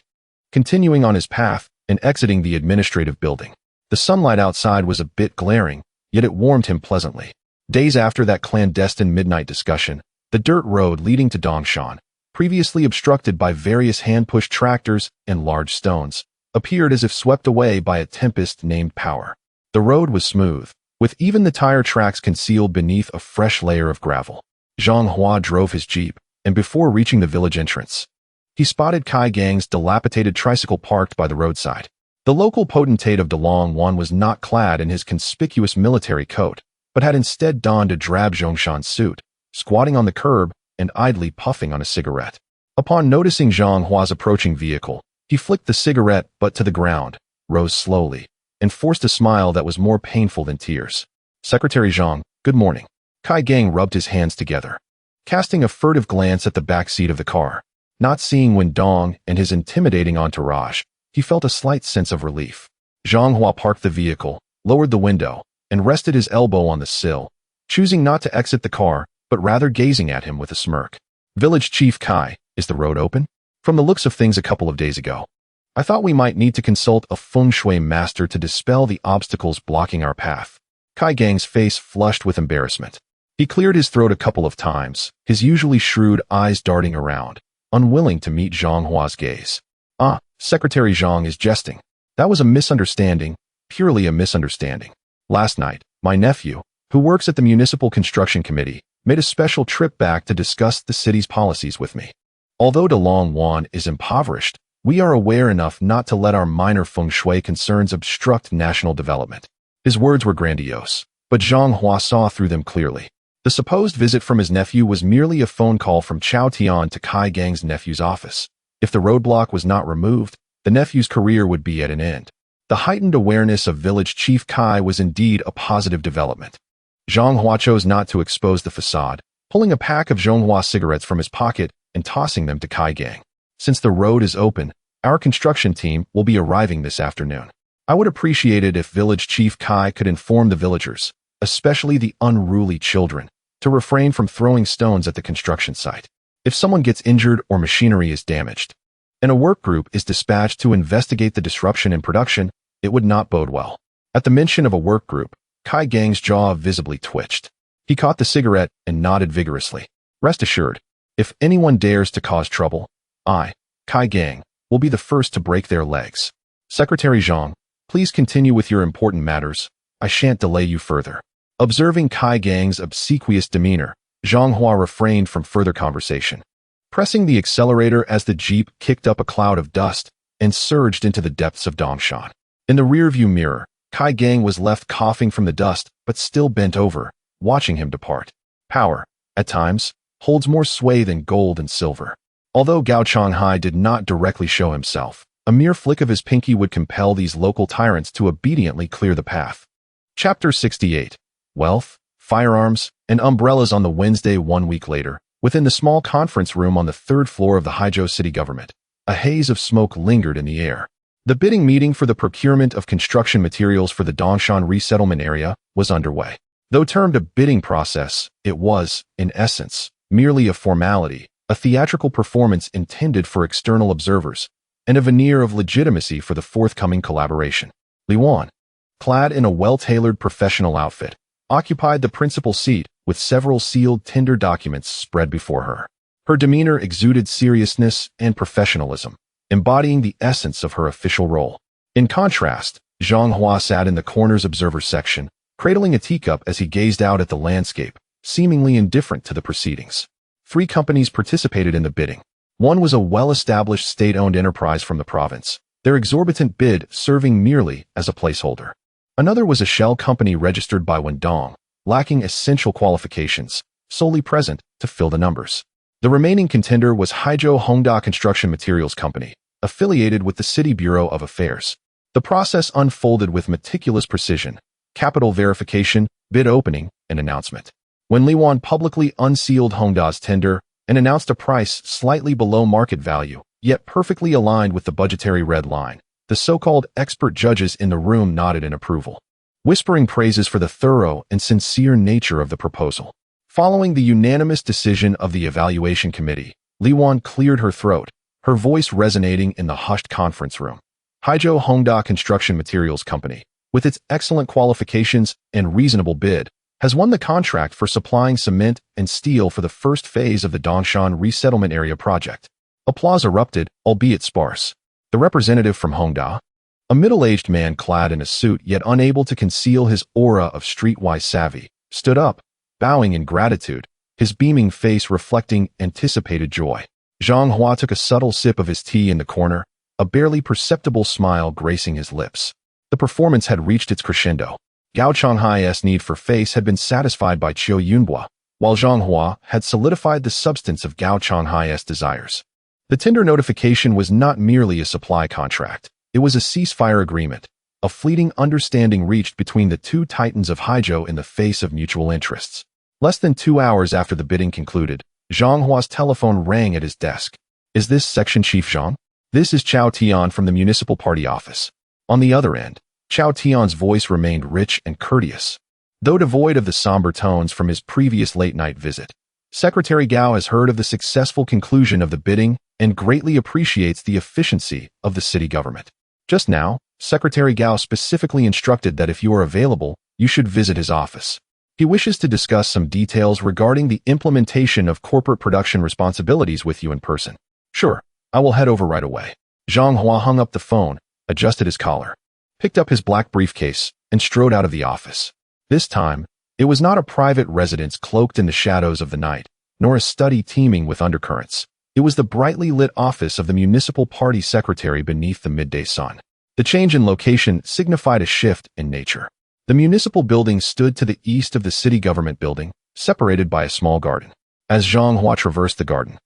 continuing on his path and exiting the administrative building. The sunlight outside was a bit glaring, yet it warmed him pleasantly. Days after that clandestine midnight discussion, the dirt road leading to Dongshan, previously obstructed by various hand-pushed tractors and large stones, appeared as if swept away by a tempest named Power. The road was smooth, with even the tire tracks concealed beneath a fresh layer of gravel. Zhang Hua drove his jeep, and before reaching the village entrance, he spotted Kai Gang's dilapidated tricycle parked by the roadside. The local potentate of Dalong Wan was not clad in his conspicuous military coat, but had instead donned a drab Zhongshan suit, squatting on the curb and idly puffing on a cigarette. Upon noticing Zhang Hua's approaching vehicle, he flicked the cigarette butt to the ground, rose slowly, and forced a smile that was more painful than tears. Secretary Zhang, good morning. Kai Gang rubbed his hands together, casting a furtive glance at the back seat of the car. Not seeing Wen Dong and his intimidating entourage, he felt a slight sense of relief. Zhang Hua parked the vehicle, lowered the window, and rested his elbow on the sill, choosing not to exit the car, but rather gazing at him with a smirk. Village Chief Kai, is the road open? From the looks of things a couple of days ago, I thought we might need to consult a feng shui master to dispel the obstacles blocking our path. Kai Gang's face flushed with embarrassment. He cleared his throat a couple of times, his usually shrewd eyes darting around, unwilling to meet Zhang Hua's gaze. Ah, Secretary Zhang is jesting. That was a misunderstanding, purely a misunderstanding. Last night, my nephew, who works at the Municipal Construction Committee, made a special trip back to discuss the city's policies with me. Although Dalongwan is impoverished, we are aware enough not to let our minor feng shui concerns obstruct national development. His words were grandiose, but Zhang Hua saw through them clearly. The supposed visit from his nephew was merely a phone call from Chao Tian to Kai Gang's nephew's office. If the roadblock was not removed, the nephew's career would be at an end. The heightened awareness of village chief Kai was indeed a positive development. Zhang Hua chose not to expose the facade, pulling a pack of Zhonghua cigarettes from his pocket and tossing them to Kai Gang. Since the road is open, our construction team will be arriving this afternoon. I would appreciate it if village chief Kai could inform the villagers, especially the unruly children, to refrain from throwing stones at the construction site. If someone gets injured or machinery is damaged, and a work group is dispatched to investigate the disruption in production, it would not bode well. At the mention of a work group, Kai Gang's jaw visibly twitched. He caught the cigarette and nodded vigorously. Rest assured, if anyone dares to cause trouble, I, Kai Gang, will be the first to break their legs. Secretary Zhang, please continue with your important matters. I shan't delay you further. Observing Kai Gang's obsequious demeanor, Zhang Hua refrained from further conversation. Pressing the accelerator as the jeep kicked up a cloud of dust and surged into the depths of Dongshan. In the rearview mirror, Kai Gang was left coughing from the dust, but still bent over, watching him depart. Power, at times, holds more sway than gold and silver. Although Gao Changhai did not directly show himself, a mere flick of his pinky would compel these local tyrants to obediently clear the path. Chapter 68. Wealth, Firearms, and Umbrellas. On the Wednesday 1 week later, within the small conference room on the third floor of the Haizhou city government, a haze of smoke lingered in the air. The bidding meeting for the procurement of construction materials for the Dongshan resettlement area was underway. Though termed a bidding process, it was, in essence, merely a formality, a theatrical performance intended for external observers, and a veneer of legitimacy for the forthcoming collaboration. Li Wan, clad in a well-tailored professional outfit, occupied the principal seat with several sealed tender documents spread before her. Her demeanor exuded seriousness and professionalism, embodying the essence of her official role. In contrast, Zhang Hua sat in the corner's observer section, cradling a teacup as he gazed out at the landscape, seemingly indifferent to the proceedings. 3 companies participated in the bidding. One was a well-established state-owned enterprise from the province, their exorbitant bid serving merely as a placeholder. Another was a shell company registered by Wendong, lacking essential qualifications, solely present to fill the numbers. The remaining contender was Haizhou Hongda Construction Materials Company, affiliated with the City Bureau of Affairs. The process unfolded with meticulous precision: capital verification, bid opening, and announcement. When Li Wan publicly unsealed Hongda's tender and announced a price slightly below market value, yet perfectly aligned with the budgetary red line, the so-called expert judges in the room nodded in approval, whispering praises for the thorough and sincere nature of the proposal. Following the unanimous decision of the evaluation committee, Li Wan cleared her throat, her voice resonating in the hushed conference room. Haizhou Hongda Construction Materials Company, with its excellent qualifications and reasonable bid, has won the contract for supplying cement and steel for the first phase of the Dongshan resettlement area project. Applause erupted, albeit sparse. The representative from Hongda, a middle-aged man clad in a suit yet unable to conceal his aura of streetwise savvy, stood up, bowing in gratitude, his beaming face reflecting anticipated joy. Zhang Hua took a subtle sip of his tea in the corner, a barely perceptible smile gracing his lips. The performance had reached its crescendo. Gao Changhai's need for face had been satisfied by Qiu Yunhua, while Zhang Hua had solidified the substance of Gao Changhai's desires. The tender notification was not merely a supply contract. It was a ceasefire agreement, a fleeting understanding reached between the 2 titans of Haizhou in the face of mutual interests. Less than 2 hours after the bidding concluded, Zhang Hua's telephone rang at his desk. "Is this Section Chief Zhang? This is Chao Tian from the Municipal Party office." On the other end, Chao Tian's voice remained rich and courteous, though devoid of the somber tones from his previous late-night visit. "Secretary Gao has heard of the successful conclusion of the bidding and greatly appreciates the efficiency of the city government. Just now, Secretary Gao specifically instructed that if you are available, you should visit his office. He wishes to discuss some details regarding the implementation of corporate production responsibilities with you in person." "Sure, I will head over right away." Zhang Hua hung up the phone, adjusted his collar. picked up his black briefcase, and strode out of the office. This time, it was not a private residence cloaked in the shadows of the night, nor a study teeming with undercurrents. It was the brightly lit office of the municipal party secretary beneath the midday sun. The change in location signified a shift in nature. The municipal building stood to the east of the city government building, separated by a small garden. As Zhang Hua traversed the garden,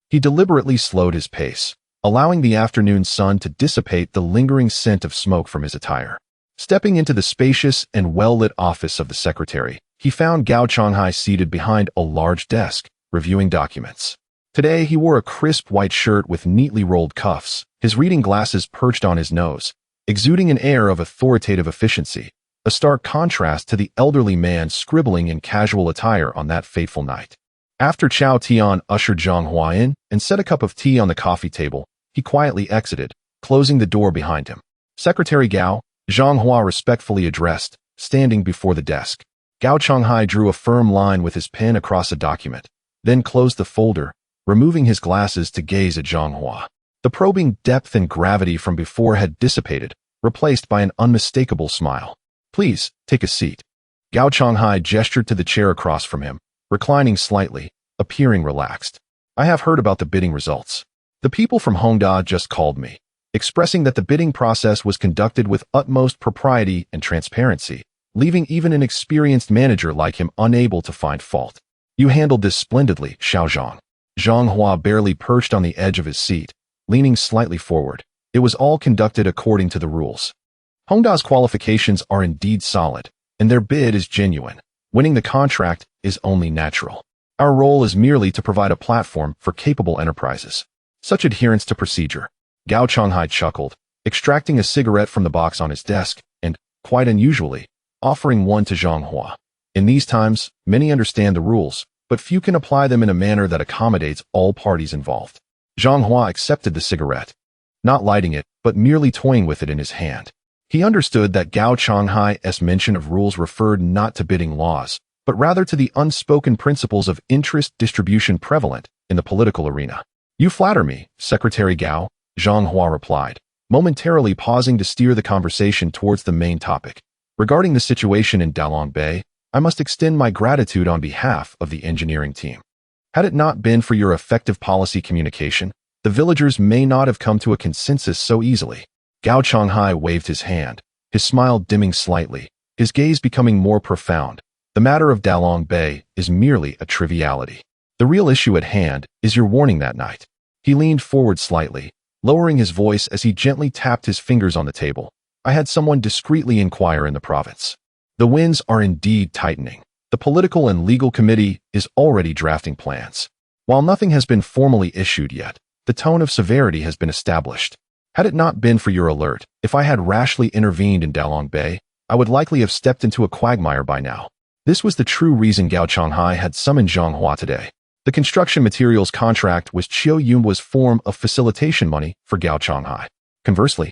he deliberately slowed his pace, allowing the afternoon sun to dissipate the lingering scent of smoke from his attire. Stepping into the spacious and well-lit office of the secretary, he found Gao Changhai seated behind a large desk, reviewing documents. Today, he wore a crisp white shirt with neatly rolled cuffs, his reading glasses perched on his nose, exuding an air of authoritative efficiency, a stark contrast to the elderly man scribbling in casual attire on that fateful night. After Chao Tian ushered Zhang Hua in and set a cup of tea on the coffee table, he quietly exited, closing the door behind him. Secretary Gao, Zhang Hua respectfully addressed, standing before the desk. Gao Changhai drew a firm line with his pen across a document, then closed the folder, removing his glasses to gaze at Zhang Hua. The probing depth and gravity from before had dissipated, replaced by an unmistakable smile. "Please, take a seat." Gao Changhai gestured to the chair across from him, reclining slightly, appearing relaxed. "I have heard about the bidding results. The people from Hongda just called me, expressing that the bidding process was conducted with utmost propriety and transparency, leaving even an experienced manager like him unable to find fault. You handled this splendidly, Xiaozhang." Zhang Hua barely perched on the edge of his seat, leaning slightly forward. It was all conducted according to the rules. Hongda's qualifications are indeed solid, and their bid is genuine. Winning the contract is only natural. Our role is merely to provide a platform for capable enterprises. Such adherence to procedure. Gao Changhai chuckled, extracting a cigarette from the box on his desk and, quite unusually, offering one to Zhang Hua. In these times, many understand the rules, but few can apply them in a manner that accommodates all parties involved. Zhang Hua accepted the cigarette, not lighting it, but merely toying with it in his hand. He understood that Gao Changhai's mention of rules referred not to bidding laws, but rather to the unspoken principles of interest distribution prevalent in the political arena. "You flatter me, Secretary Gao," Zhang Hua replied, momentarily pausing to steer the conversation towards the main topic. "Regarding the situation in Dalong Bay, I must extend my gratitude on behalf of the engineering team. Had it not been for your effective policy communication, the villagers may not have come to a consensus so easily." Gao Changhai waved his hand, his smile dimming slightly, his gaze becoming more profound. "The matter of Dalong Bay is merely a triviality. The real issue at hand is your warning that night." He leaned forward slightly, lowering his voice as he gently tapped his fingers on the table. "I had someone discreetly inquire in the province. The winds are indeed tightening. The political and legal committee is already drafting plans. While nothing has been formally issued yet, the tone of severity has been established. Had it not been for your alert, if I had rashly intervened in Dalong Bay, I would likely have stepped into a quagmire by now." This was the true reason Gao Changhai had summoned Zhang Hua today. The construction materials contract was Qiu Yunhua's form of facilitation money for Gao Changhai. Conversely,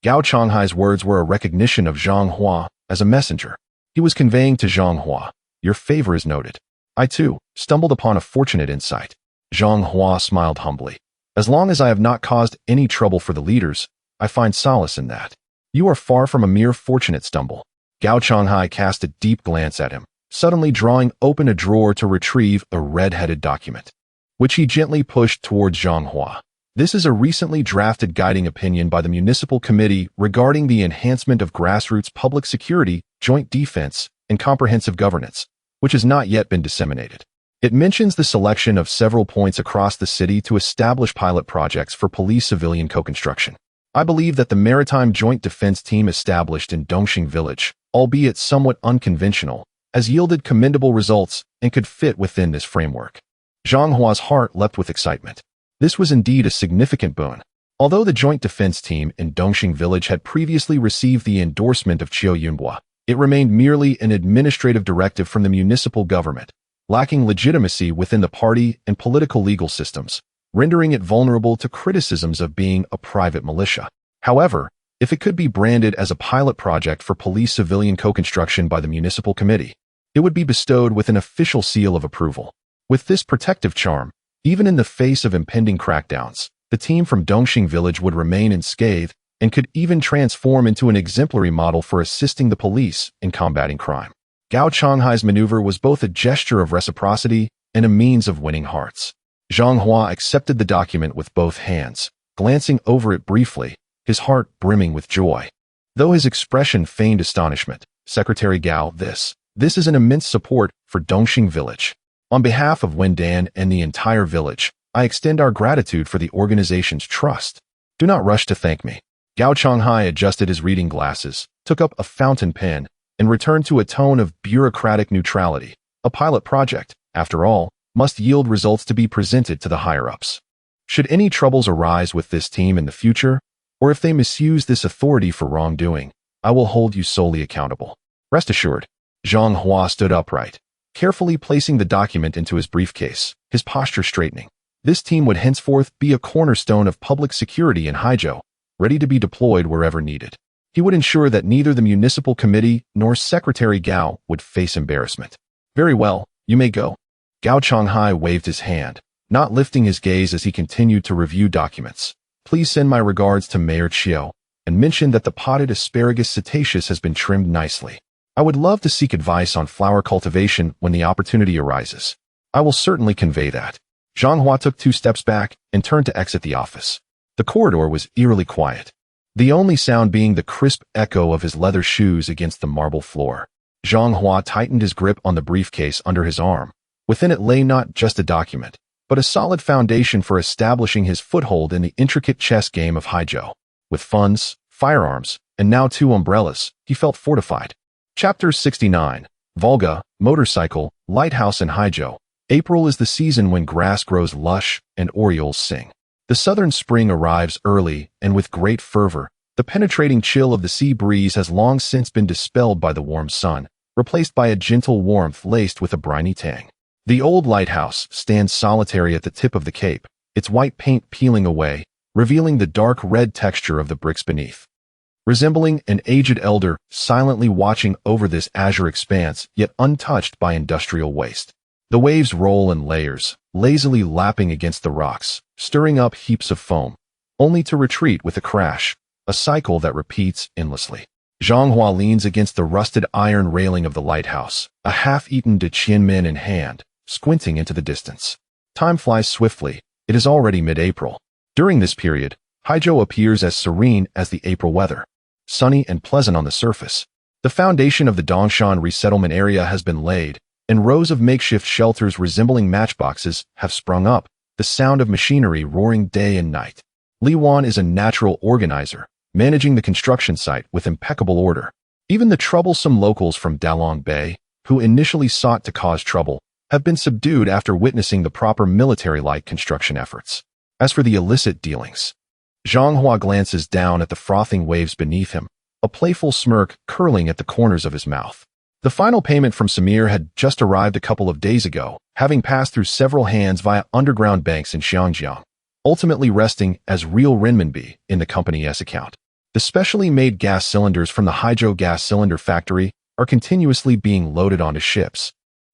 Gao Changhai's words were a recognition of Zhang Hua as a messenger. He was conveying to Zhang Hua, "Your favor is noted. I, too, stumbled upon a fortunate insight." Zhang Hua smiled humbly. "As long as I have not caused any trouble for the leaders, I find solace in that. You are far from a mere fortunate stumble." Gao Changhai cast a deep glance at him, suddenly drawing open a drawer to retrieve a red-headed document, which he gently pushed towards Zhang Hua. "This is a recently drafted guiding opinion by the Municipal Committee regarding the enhancement of grassroots public security, joint defense, and comprehensive governance, which has not yet been disseminated. It mentions the selection of several points across the city to establish pilot projects for police-civilian co-construction. I believe that the Maritime Joint Defense Team established in Dongxing Village, albeit somewhat unconventional, has yielded commendable results and could fit within this framework." Zhang Hua's heart leapt with excitement. This was indeed a significant boon. Although the Joint Defense Team in Dongxing Village had previously received the endorsement of Qiu Yunhua, it remained merely an administrative directive from the municipal government, lacking legitimacy within the party and political legal systems, rendering it vulnerable to criticisms of being a private militia. However, if it could be branded as a pilot project for police-civilian co-construction by the municipal committee, it would be bestowed with an official seal of approval. With this protective charm, even in the face of impending crackdowns, the team from Dongxing Village would remain unscathed and could even transform into an exemplary model for assisting the police in combating crime. Gao Changhai's maneuver was both a gesture of reciprocity and a means of winning hearts. Zhang Hua accepted the document with both hands, glancing over it briefly, his heart brimming with joy. Though his expression feigned astonishment, Secretary Gao, this is an immense support for Dongxing Village. On behalf of Wen Dan and the entire village, I extend our gratitude for the organization's trust. Do not rush to thank me. Gao Changhai adjusted his reading glasses, took up a fountain pen, and returned to a tone of bureaucratic neutrality. A pilot project, after all, must yield results to be presented to the higher-ups. Should any troubles arise with this team in the future, or if they misuse this authority for wrongdoing, I will hold you solely accountable. Rest assured. Zhang Hua stood upright, carefully placing the document into his briefcase, his posture straightening. This team would henceforth be a cornerstone of public security in Haizhou, ready to be deployed wherever needed. He would ensure that neither the municipal committee nor Secretary Gao would face embarrassment. Very well, you may go. Gao Changhai waved his hand, not lifting his gaze as he continued to review documents. Please send my regards to Mayor Chiu, and mention that the potted asparagus cetaceous has been trimmed nicely. I would love to seek advice on flower cultivation when the opportunity arises. I will certainly convey that. Zhang Hua took 2 steps back and turned to exit the office. The corridor was eerily quiet, the only sound being the crisp echo of his leather shoes against the marble floor. Zhang Hua tightened his grip on the briefcase under his arm. Within it lay not just a document, but a solid foundation for establishing his foothold in the intricate chess game of Haizhou. With funds, firearms, and now 2 umbrellas, he felt fortified. Chapter 69. Volga, Motorcycle, Lighthouse in Haizhou. April is the season when grass grows lush and orioles sing. The southern spring arrives early and with great fervor. The penetrating chill of the sea breeze has long since been dispelled by the warm sun, replaced by a gentle warmth laced with a briny tang. The old lighthouse stands solitary at the tip of the cape, its white paint peeling away, revealing the dark red texture of the bricks beneath. Resembling an aged elder, silently watching over this azure expanse, yet untouched by industrial waste. The waves roll in layers, lazily lapping against the rocks, stirring up heaps of foam, only to retreat with a crash, a cycle that repeats endlessly. Zhang Hua leans against the rusted iron railing of the lighthouse, a half-eaten de Qianmen in hand, squinting into the distance. Time flies swiftly. It is already mid-April. During this period, Haizhou appears as serene as the April weather, sunny and pleasant on the surface. The foundation of the Dongshan resettlement area has been laid, and rows of makeshift shelters resembling matchboxes have sprung up, the sound of machinery roaring day and night. Li Wan is a natural organizer, managing the construction site with impeccable order. Even the troublesome locals from Dalong Bay, who initially sought to cause trouble, have been subdued after witnessing the proper military-like construction efforts. As for the illicit dealings, Zhang Hua glances down at the frothing waves beneath him, a playful smirk curling at the corners of his mouth. The final payment from Samir had just arrived a couple of days ago, having passed through several hands via underground banks in Xiangjiang, ultimately resting as real renminbi in the company's account. The specially made gas cylinders from the Haizhou gas cylinder factory are continuously being loaded onto ships,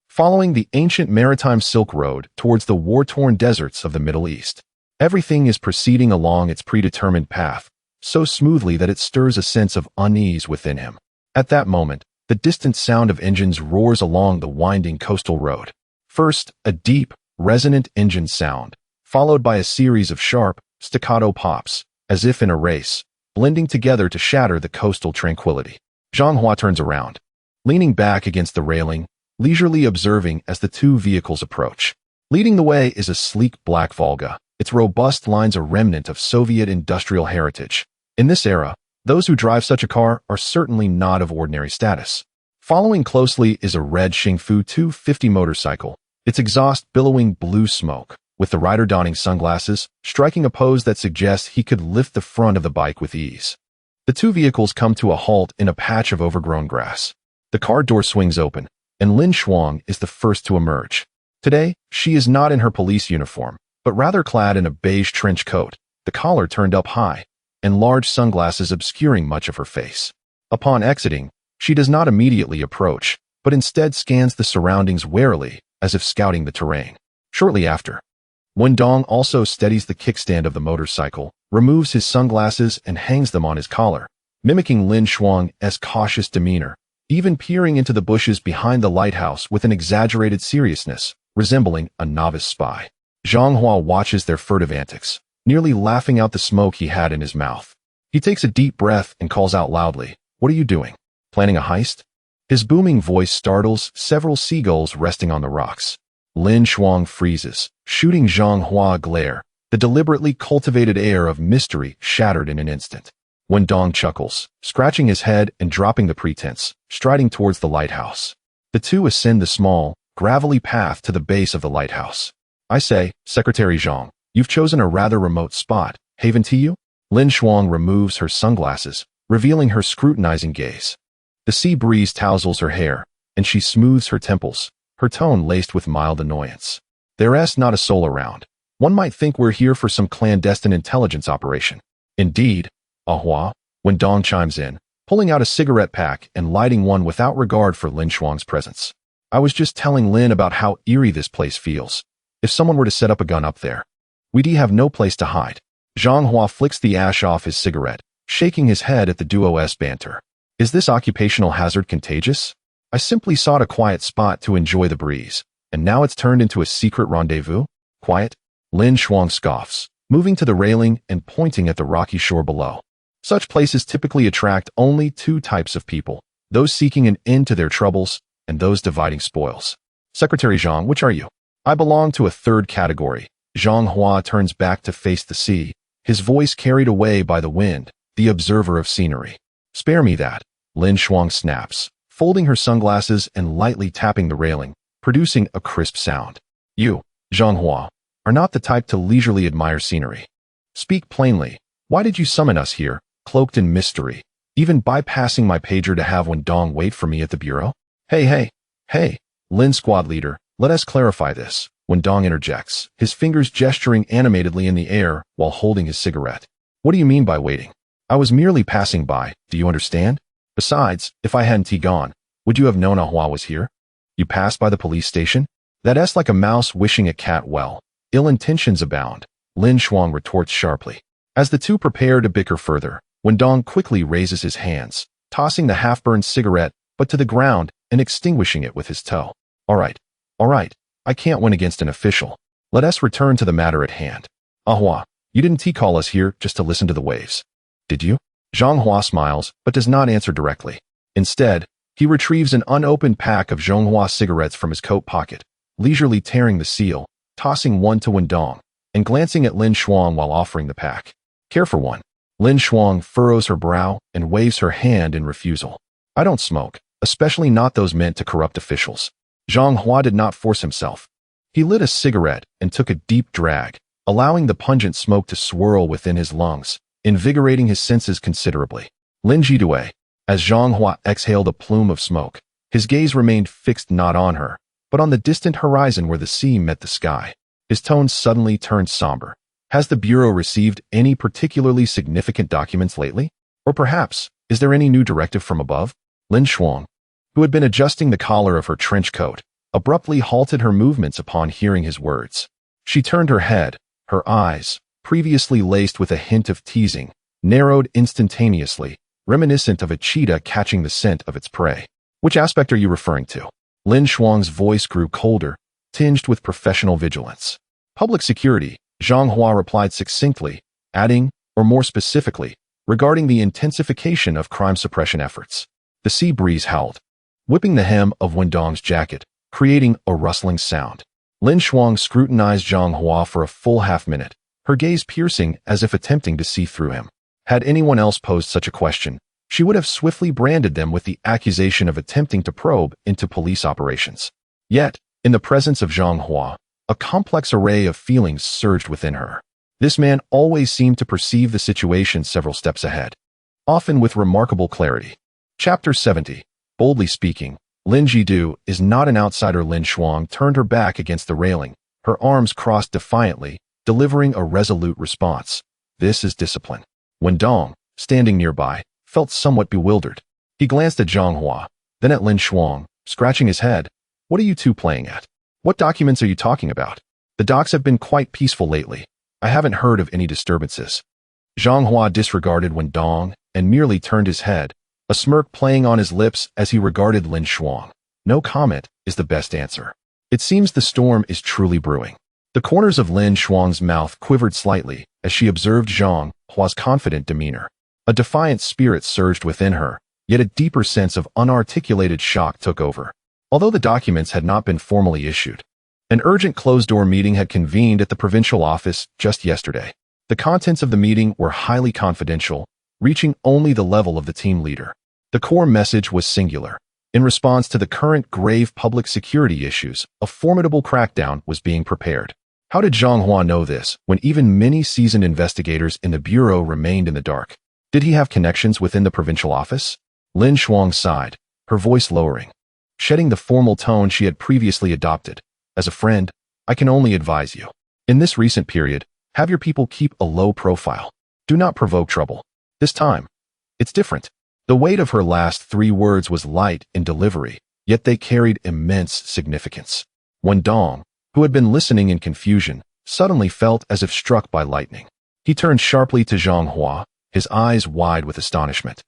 following the ancient maritime Silk Road towards the war-torn deserts of the Middle East. Everything is proceeding along its predetermined path, so smoothly that it stirs a sense of unease within him. At that moment, the distant sound of engines roars along the winding coastal road. First, a deep, resonant engine sound, followed by a series of sharp, staccato pops, as if in a race, blending together to shatter the coastal tranquility. Zhang Hua turns around, leaning back against the railing, leisurely observing as the 2 vehicles approach. Leading the way is a sleek black Volga, its robust lines a remnant of Soviet industrial heritage. In this era, those who drive such a car are certainly not of ordinary status. Following closely is a red Xingfu 250 motorcycle, its exhaust billowing blue smoke, with the rider donning sunglasses, striking a pose that suggests he could lift the front of the bike with ease. The 2 vehicles come to a halt in a patch of overgrown grass. The car door swings open, and Lin Shuang is the first to emerge. Today, she is not in her police uniform, but rather clad in a beige trench coat, the collar turned up high, and large sunglasses obscuring much of her face. Upon exiting, she does not immediately approach, but instead scans the surroundings warily, as if scouting the terrain. Shortly after, Dong also steadies the kickstand of the motorcycle, removes his sunglasses and hangs them on his collar, mimicking Lin Shuang's cautious demeanor, even peering into the bushes behind the lighthouse with an exaggerated seriousness, resembling a novice spy. Zhang Hua watches their furtive antics, nearly laughing out the smoke he had in his mouth. He takes a deep breath and calls out loudly, "What are you doing? Planning a heist?" His booming voice startles several seagulls resting on the rocks. Lin Shuang freezes, shooting Zhang Hua a glare, the deliberately cultivated air of mystery shattered in an instant. Dong chuckles, scratching his head and dropping the pretense, striding towards the lighthouse. The two ascend the small, gravelly path to the base of the lighthouse. "I say, Secretary Zhang, you've chosen a rather remote spot, haven to you?" Lin Shuang removes her sunglasses, revealing her scrutinizing gaze. The sea breeze tousles her hair, and she smooths her temples, her tone laced with mild annoyance. "There's not a soul around. One might think we're here for some clandestine intelligence operation." "Indeed, Ahua," Dong chimes in, pulling out a cigarette pack and lighting one without regard for Lin Shuang's presence. "I was just telling Lin about how eerie this place feels. If someone were to set up a gun up there, we'd have no place to hide." Zhang Hua flicks the ash off his cigarette, shaking his head at the duo's banter. "Is this occupational hazard contagious? I simply sought a quiet spot to enjoy the breeze, and now it's turned into a secret rendezvous? Quiet?" Lin Shuang scoffs, moving to the railing and pointing at the rocky shore below. "Such places typically attract only two types of people, those seeking an end to their troubles and those dividing spoils. Secretary Zhang, which are you?" "I belong to a third category." Zhang Hua turns back to face the sea, his voice carried away by the wind, the observer of scenery. "Spare me that," Lin Shuang snaps, folding her sunglasses and lightly tapping the railing, producing a crisp sound. "You, Zhang Hua, are not the type to leisurely admire scenery. Speak plainly. Why did you summon us here, cloaked in mystery, even bypassing my pager to have Dong wait for me at the bureau?" Hey, Lin squad leader, let us clarify this," Dong interjects, his fingers gesturing animatedly in the air while holding his cigarette. "What do you mean by waiting? I was merely passing by, do you understand? Besides, if I hadn't gone, would you have known Ahua was here? You passed by the police station? That's like a mouse wishing a cat well. Ill intentions abound," Lin Shuang retorts sharply. As the two prepare to bicker further, Dong quickly raises his hands, tossing the half-burned cigarette but to the ground and extinguishing it with his toe. All right, I can't win against an official. Let us return to the matter at hand. Ahua, you didn't call us here just to listen to the waves, did you?" Zhang Hua smiles, but does not answer directly. Instead, he retrieves an unopened pack of Zhonghua cigarettes from his coat pocket, leisurely tearing the seal, tossing one to Dong, and glancing at Lin Shuang while offering the pack. "Care for one?" Lin Shuang furrows her brow and waves her hand in refusal. "I don't smoke, especially not those meant to corrupt officials." Zhang Hua did not force himself. He lit a cigarette and took a deep drag, allowing the pungent smoke to swirl within his lungs, invigorating his senses considerably. "Lin Jidue," as Zhang Hua exhaled a plume of smoke, his gaze remained fixed not on her, but on the distant horizon where the sea met the sky. His tone suddenly turned somber. "Has the Bureau received any particularly significant documents lately? Or perhaps, is there any new directive from above?" Lin Shuang, who had been adjusting the collar of her trench coat, abruptly halted her movements upon hearing his words. She turned her head, her eyes, previously laced with a hint of teasing, narrowed instantaneously, reminiscent of a cheetah catching the scent of its prey. "Which aspect are you referring to?" Lin Shuang's voice grew colder, tinged with professional vigilance. "Public security," Zhang Hua replied succinctly, adding, or more specifically, regarding the intensification of crime suppression efforts. The sea breeze howled, whipping the hem of Dong's jacket, creating a rustling sound. Lin Shuang scrutinized Zhang Hua for a full half-minute, her gaze piercing as if attempting to see through him. Had anyone else posed such a question, she would have swiftly branded them with the accusation of attempting to probe into police operations. Yet, in the presence of Zhang Hua, a complex array of feelings surged within her. This man always seemed to perceive the situation several steps ahead, often with remarkable clarity. Chapter 70. Boldly speaking, Lin Jidu is not an outsider. Lin Shuang turned her back against the railing, her arms crossed defiantly, delivering a resolute response. "This is discipline." Dong, standing nearby, felt somewhat bewildered. He glanced at Zhang Hua, then at Lin Shuang, scratching his head. "What are you two playing at? What documents are you talking about?" The docks have been quite peaceful lately. I haven't heard of any disturbances. Zhang Hua disregarded Wen Dong and merely turned his head, a smirk playing on his lips as he regarded Lin Shuang. No comment is the best answer. It seems the storm is truly brewing. The corners of Lin Shuang's mouth quivered slightly as she observed Zhang Hua's confident demeanor. A defiant spirit surged within her, yet a deeper sense of unarticulated shock took over. Although the documents had not been formally issued, an urgent closed-door meeting had convened at the provincial office just yesterday. The contents of the meeting were highly confidential, reaching only the level of the team leader. The core message was singular. In response to the current grave public security issues, a formidable crackdown was being prepared. How did Zhang Hua know this when even many seasoned investigators in the bureau remained in the dark? Did he have connections within the provincial office? Lin Shuang sighed, her voice lowering, shedding the formal tone she had previously adopted. As a friend, I can only advise you. In this recent period, have your people keep a low profile. Do not provoke trouble. This time, it's different. The weight of her last 3 words was light in delivery, yet they carried immense significance. Wen Dong, who had been listening in confusion, suddenly felt as if struck by lightning. He turned sharply to Zhang Hua, his eyes wide with astonishment,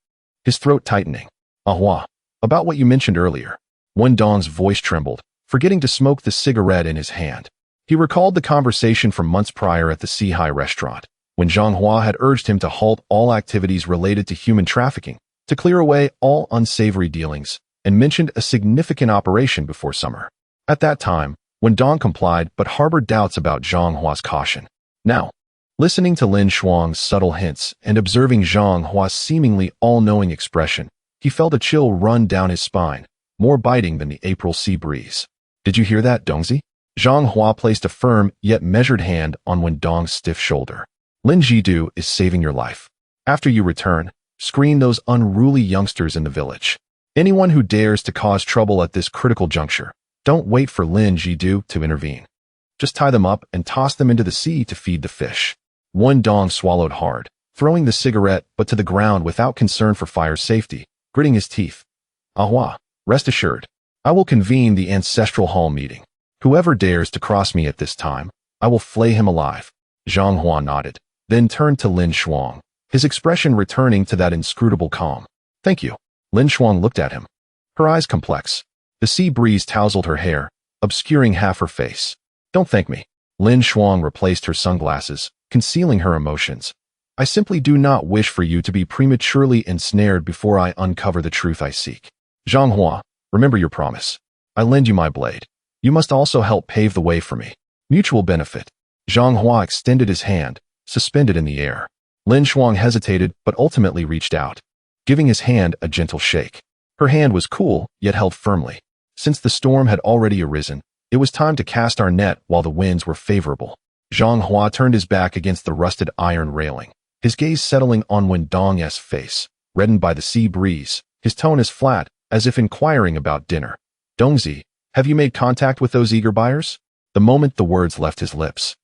his throat tightening. Hua, about what you mentioned earlier. Wen Dong's voice trembled, forgetting to smoke the cigarette in his hand. He recalled the conversation from months prior at the Haizhou restaurant, when Zhang Hua had urged him to halt all activities related to human trafficking, to clear away all unsavory dealings, and mentioned a significant operation before summer. At that time, Wen Dong complied but harbored doubts about Zhang Hua's caution. Now, listening to Lin Shuang's subtle hints and observing Zhang Hua's seemingly all-knowing expression, he felt a chill run down his spine, more biting than the April sea breeze. Did you hear that, Dongzi? Zhang Hua placed a firm yet measured hand on Wen Dong's stiff shoulder. Lin Jidu is saving your life. After you return, screen those unruly youngsters in the village. Anyone who dares to cause trouble at this critical juncture, don't wait for Lin Jidu to intervene. Just tie them up and toss them into the sea to feed the fish. Wen Dong swallowed hard, throwing the cigarette but to the ground without concern for fire safety, gritting his teeth. Hua, rest assured, I will convene the ancestral hall meeting. Whoever dares to cross me at this time, I will flay him alive. Zhang Hua nodded, then turned to Lin Shuang, his expression returning to that inscrutable calm. Thank you. Lin Shuang looked at him, her eyes complex. The sea breeze tousled her hair, obscuring half her face. Don't thank me. Lin Shuang replaced her sunglasses, concealing her emotions. I simply do not wish for you to be prematurely ensnared before I uncover the truth I seek. Zhang Hua, remember your promise. I lend you my blade. You must also help pave the way for me. Mutual benefit. Zhang Hua extended his hand, suspended in the air. Lin Shuang hesitated but ultimately reached out, giving his hand a gentle shake. Her hand was cool, yet held firmly. Since the storm had already arisen, it was time to cast our net while the winds were favorable. Zhang Hua turned his back against the rusted iron railing, his gaze settling on Wen Dong's face, reddened by the sea breeze. His tone as flat, as if inquiring about dinner. Dongzi, have you made contact with those eager buyers? The moment the words left his lips,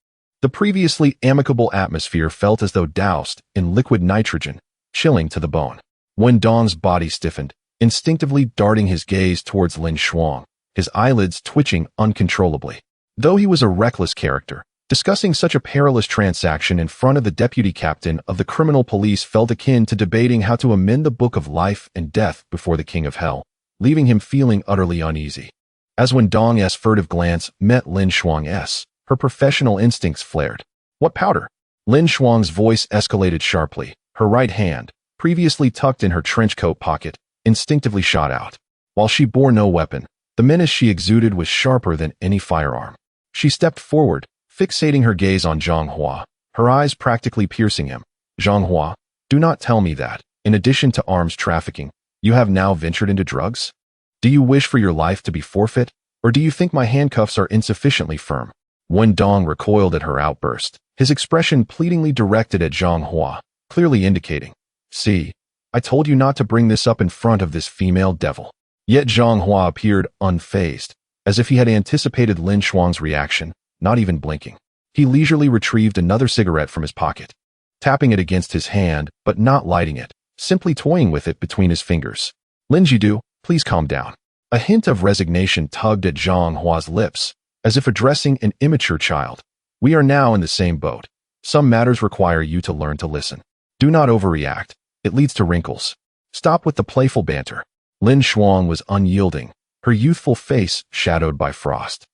the previously amicable atmosphere felt as though doused in liquid nitrogen, chilling to the bone. Wen Dong's body stiffened, instinctively darting his gaze towards Lin Shuang, his eyelids twitching uncontrollably. Though he was a reckless character, discussing such a perilous transaction in front of the deputy captain of the criminal police felt akin to debating how to amend the book of life and death before the king of hell, leaving him feeling utterly uneasy. As Wen Dong's furtive glance met Lin Shuang's, her professional instincts flared. What powder? Lin Shuang's voice escalated sharply. Her right hand, previously tucked in her trench coat pocket, instinctively shot out. While she bore no weapon, the menace she exuded was sharper than any firearm. She stepped forward, fixating her gaze on Zhang Hua, her eyes practically piercing him. Zhang Hua, do not tell me that, in addition to arms trafficking, you have now ventured into drugs? Do you wish for your life to be forfeit, or do you think my handcuffs are insufficiently firm? Wen Dong recoiled at her outburst, his expression pleadingly directed at Zhang Hua, clearly indicating, see, I told you not to bring this up in front of this female devil. Yet Zhang Hua appeared unfazed, as if he had anticipated Lin Shuang's reaction, not even blinking. He leisurely retrieved another cigarette from his pocket, tapping it against his hand but not lighting it, simply toying with it between his fingers. Lin Jidu, please calm down. A hint of resignation tugged at Zhang Hua's lips, as if addressing an immature child. We are now in the same boat. Some matters require you to learn to listen. Do not overreact. It leads to wrinkles. Stop with the playful banter. Lin Shuang was unyielding, her youthful face shadowed by frost.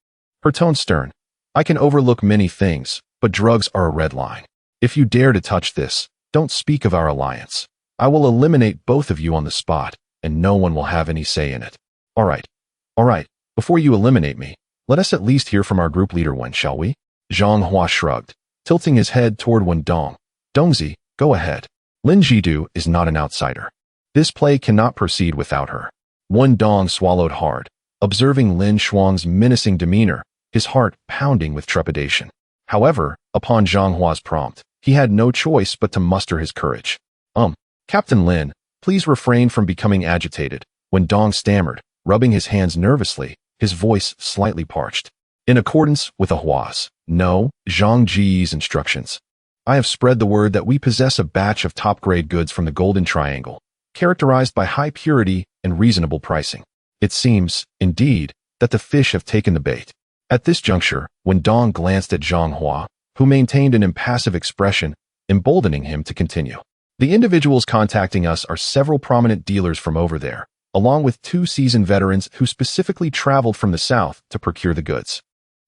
Her tone stern. I can overlook many things, but drugs are a red line. If you dare to touch this, don't speak of our alliance. I will eliminate both of you on the spot, and no one will have any say in it. All right. Before you eliminate me, let us at least hear from our group leader Wen, shall we? Zhang Hua shrugged, tilting his head toward Wen Dong. Dongzi, go ahead. Lin Jidu is not an outsider. This play cannot proceed without her. Wen Dong swallowed hard, observing Lin Shuang's menacing demeanor, his heart pounding with trepidation. However, upon Zhang Hua's prompt, he had no choice but to muster his courage. Captain Lin, please refrain from becoming agitated, Wen Dong stammered, rubbing his hands nervously, his voice slightly parched. In accordance with Hua's, no, Zhang Ji's instructions. I have spread the word that we possess a batch of top-grade goods from the Golden Triangle, characterized by high purity and reasonable pricing. It seems, indeed, that the fish have taken the bait. At this juncture, Wen Dong glanced at Zhang Hua, who maintained an impassive expression, emboldening him to continue. The individuals contacting us are several prominent dealers from over there, along with 2 seasoned veterans who specifically traveled from the south to procure the goods.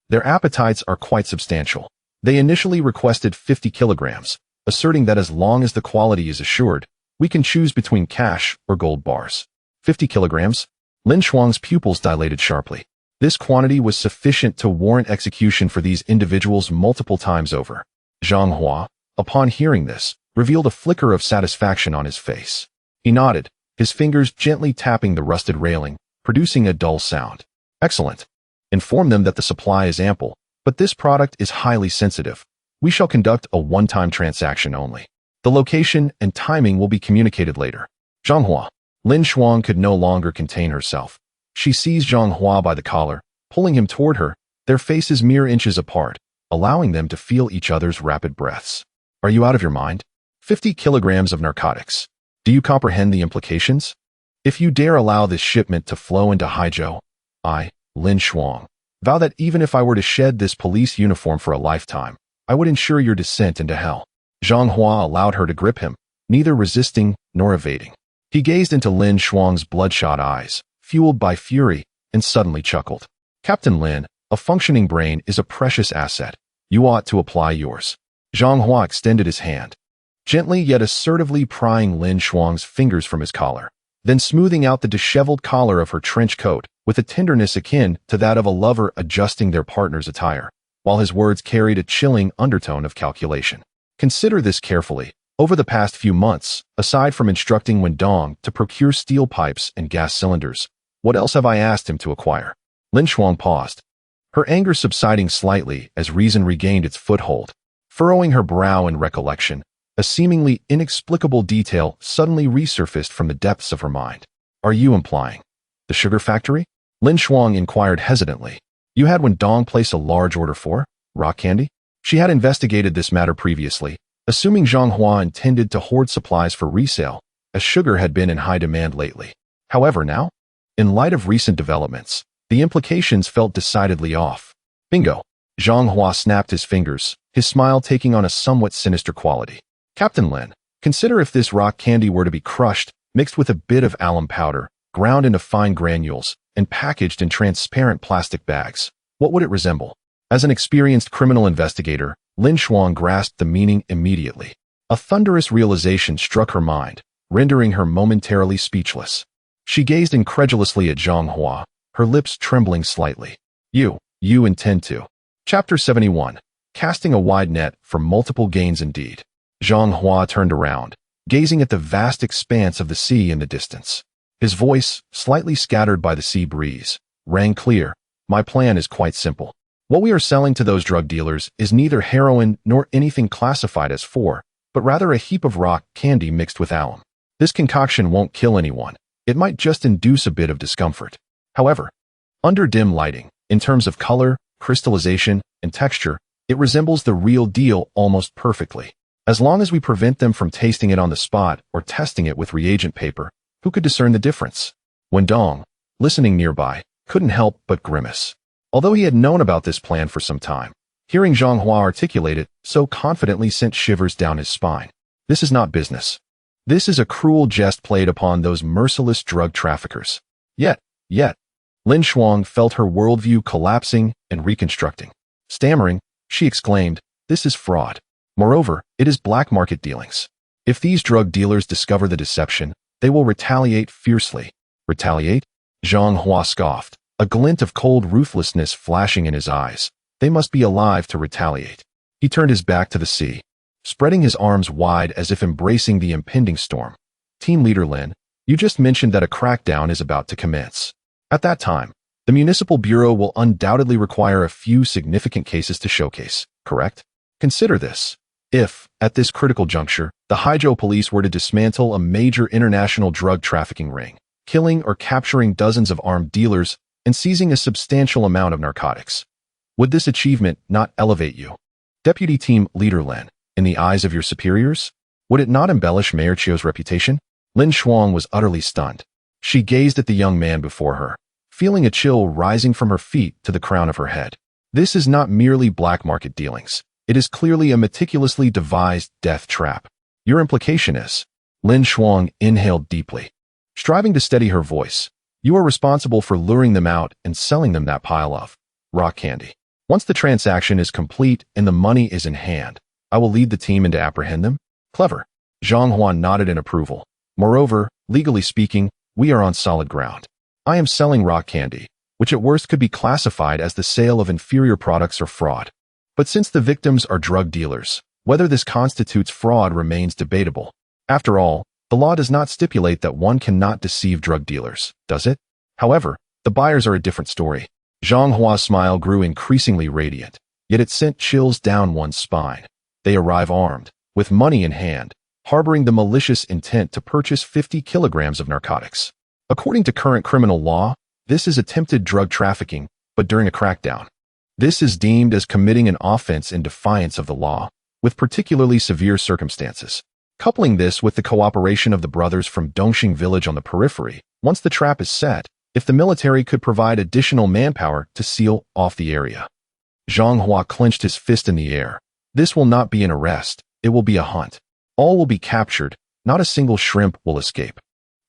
Their appetites are quite substantial. They initially requested 50 kilograms, asserting that as long as the quality is assured, we can choose between cash or gold bars. 50 kilograms? Lin Shuang's pupils dilated sharply. This quantity was sufficient to warrant execution for these individuals multiple times over. Zhang Hua, upon hearing this, revealed a flicker of satisfaction on his face. He nodded, his fingers gently tapping the rusted railing, producing a dull sound. Excellent. Inform them that the supply is ample, but this product is highly sensitive. We shall conduct a one-time transaction only. The location and timing will be communicated later. Zhang Hua. Lin Shuang could no longer contain herself. She seized Zhang Hua by the collar, pulling him toward her, their faces mere inches apart, allowing them to feel each other's rapid breaths. Are you out of your mind? 50 kilograms of narcotics. Do you comprehend the implications? If you dare allow this shipment to flow into Haizhou, I, Lin Shuang, vow that even if I were to shed this police uniform for a lifetime, I would ensure your descent into hell. Zhang Hua allowed her to grip him, neither resisting nor evading. He gazed into Lin Shuang's bloodshot eyes, fueled by fury, and suddenly chuckled. Captain Lin, a functioning brain is a precious asset. You ought to apply yours. Zhang Hua extended his hand, gently yet assertively prying Lin Shuang's fingers from his collar, then smoothing out the disheveled collar of her trench coat with a tenderness akin to that of a lover adjusting their partner's attire, while his words carried a chilling undertone of calculation. Consider this carefully. Over the past few months, aside from instructing Wen Dong to procure steel pipes and gas cylinders, what else have I asked him to acquire? Lin Shuang paused, her anger subsiding slightly as reason regained its foothold. Furrowing her brow in recollection, a seemingly inexplicable detail suddenly resurfaced from the depths of her mind. Are you implying the sugar factory? Lin Shuang inquired hesitantly. You had Wen Dong place a large order for rock candy? She had investigated this matter previously, assuming Zhang Hua intended to hoard supplies for resale, as sugar had been in high demand lately. However, now, in light of recent developments, the implications felt decidedly off. Bingo! Zhang Hua snapped his fingers, his smile taking on a somewhat sinister quality. Captain Lin, consider if this rock candy were to be crushed, mixed with a bit of alum powder, ground into fine granules, and packaged in transparent plastic bags. What would it resemble? As an experienced criminal investigator, Lin Shuang grasped the meaning immediately. A thunderous realization struck her mind, rendering her momentarily speechless. She gazed incredulously at Zhang Hua, her lips trembling slightly. You intend to. Chapter 71. Casting a wide net for multiple gains indeed. Zhang Hua turned around, gazing at the vast expanse of the sea in the distance. His voice, slightly scattered by the sea breeze, rang clear. My plan is quite simple. What we are selling to those drug dealers is neither heroin nor anything classified as but rather a heap of rock candy mixed with alum. This concoction won't kill anyone. It might just induce a bit of discomfort. However, under dim lighting, in terms of color, crystallization, and texture, it resembles the real deal almost perfectly. As long as we prevent them from tasting it on the spot or testing it with reagent paper, who could discern the difference? Wen Dong, listening nearby, couldn't help but grimace. Although he had known about this plan for some time, hearing Zhang Hua articulate it so confidently sent shivers down his spine. This is not business. This is a cruel jest played upon those merciless drug traffickers. Yet, Lin Shuang felt her worldview collapsing and reconstructing. Stammering, she exclaimed, "This is fraud. Moreover, it is black market dealings. If these drug dealers discover the deception, they will retaliate fiercely." Retaliate? Zhang Hua scoffed, a glint of cold ruthlessness flashing in his eyes. They must be alive to retaliate. He turned his back to the sea, spreading his arms wide as if embracing the impending storm. Team Leader Lin, you just mentioned that a crackdown is about to commence. At that time, the Municipal Bureau will undoubtedly require a few significant cases to showcase, correct? Consider this. If, at this critical juncture, the Haizhou police were to dismantle a major international drug trafficking ring, killing or capturing dozens of armed dealers and seizing a substantial amount of narcotics, would this achievement not elevate you, Deputy Team Leader Lin, in the eyes of your superiors? Would it not embellish Mayor Chio's reputation? Lin Shuang was utterly stunned. She gazed at the young man before her, feeling a chill rising from her feet to the crown of her head. This is not merely black market dealings. It is clearly a meticulously devised death trap. Your implication is, Lin Shuang inhaled deeply, striving to steady her voice, you are responsible for luring them out and selling them that pile of rock candy. Once the transaction is complete and the money is in hand, I will lead the team in to apprehend them. Clever. Zhang Hua nodded in approval. Moreover, legally speaking, we are on solid ground. I am selling rock candy, which at worst could be classified as the sale of inferior products or fraud. But since the victims are drug dealers, whether this constitutes fraud remains debatable. After all, the law does not stipulate that one cannot deceive drug dealers, does it? However, the buyers are a different story. Zhang Hua's smile grew increasingly radiant, yet it sent chills down one's spine. They arrive armed, with money in hand, harboring the malicious intent to purchase 50 kilograms of narcotics. According to current criminal law, this is attempted drug trafficking, but during a crackdown. This is deemed as committing an offense in defiance of the law, with particularly severe circumstances. Coupling this with the cooperation of the brothers from Dongxing village on the periphery, once the trap is set, if the military could provide additional manpower to seal off the area. Zhang Hua clenched his fist in the air. This will not be an arrest, it will be a hunt. All will be captured, not a single shrimp will escape.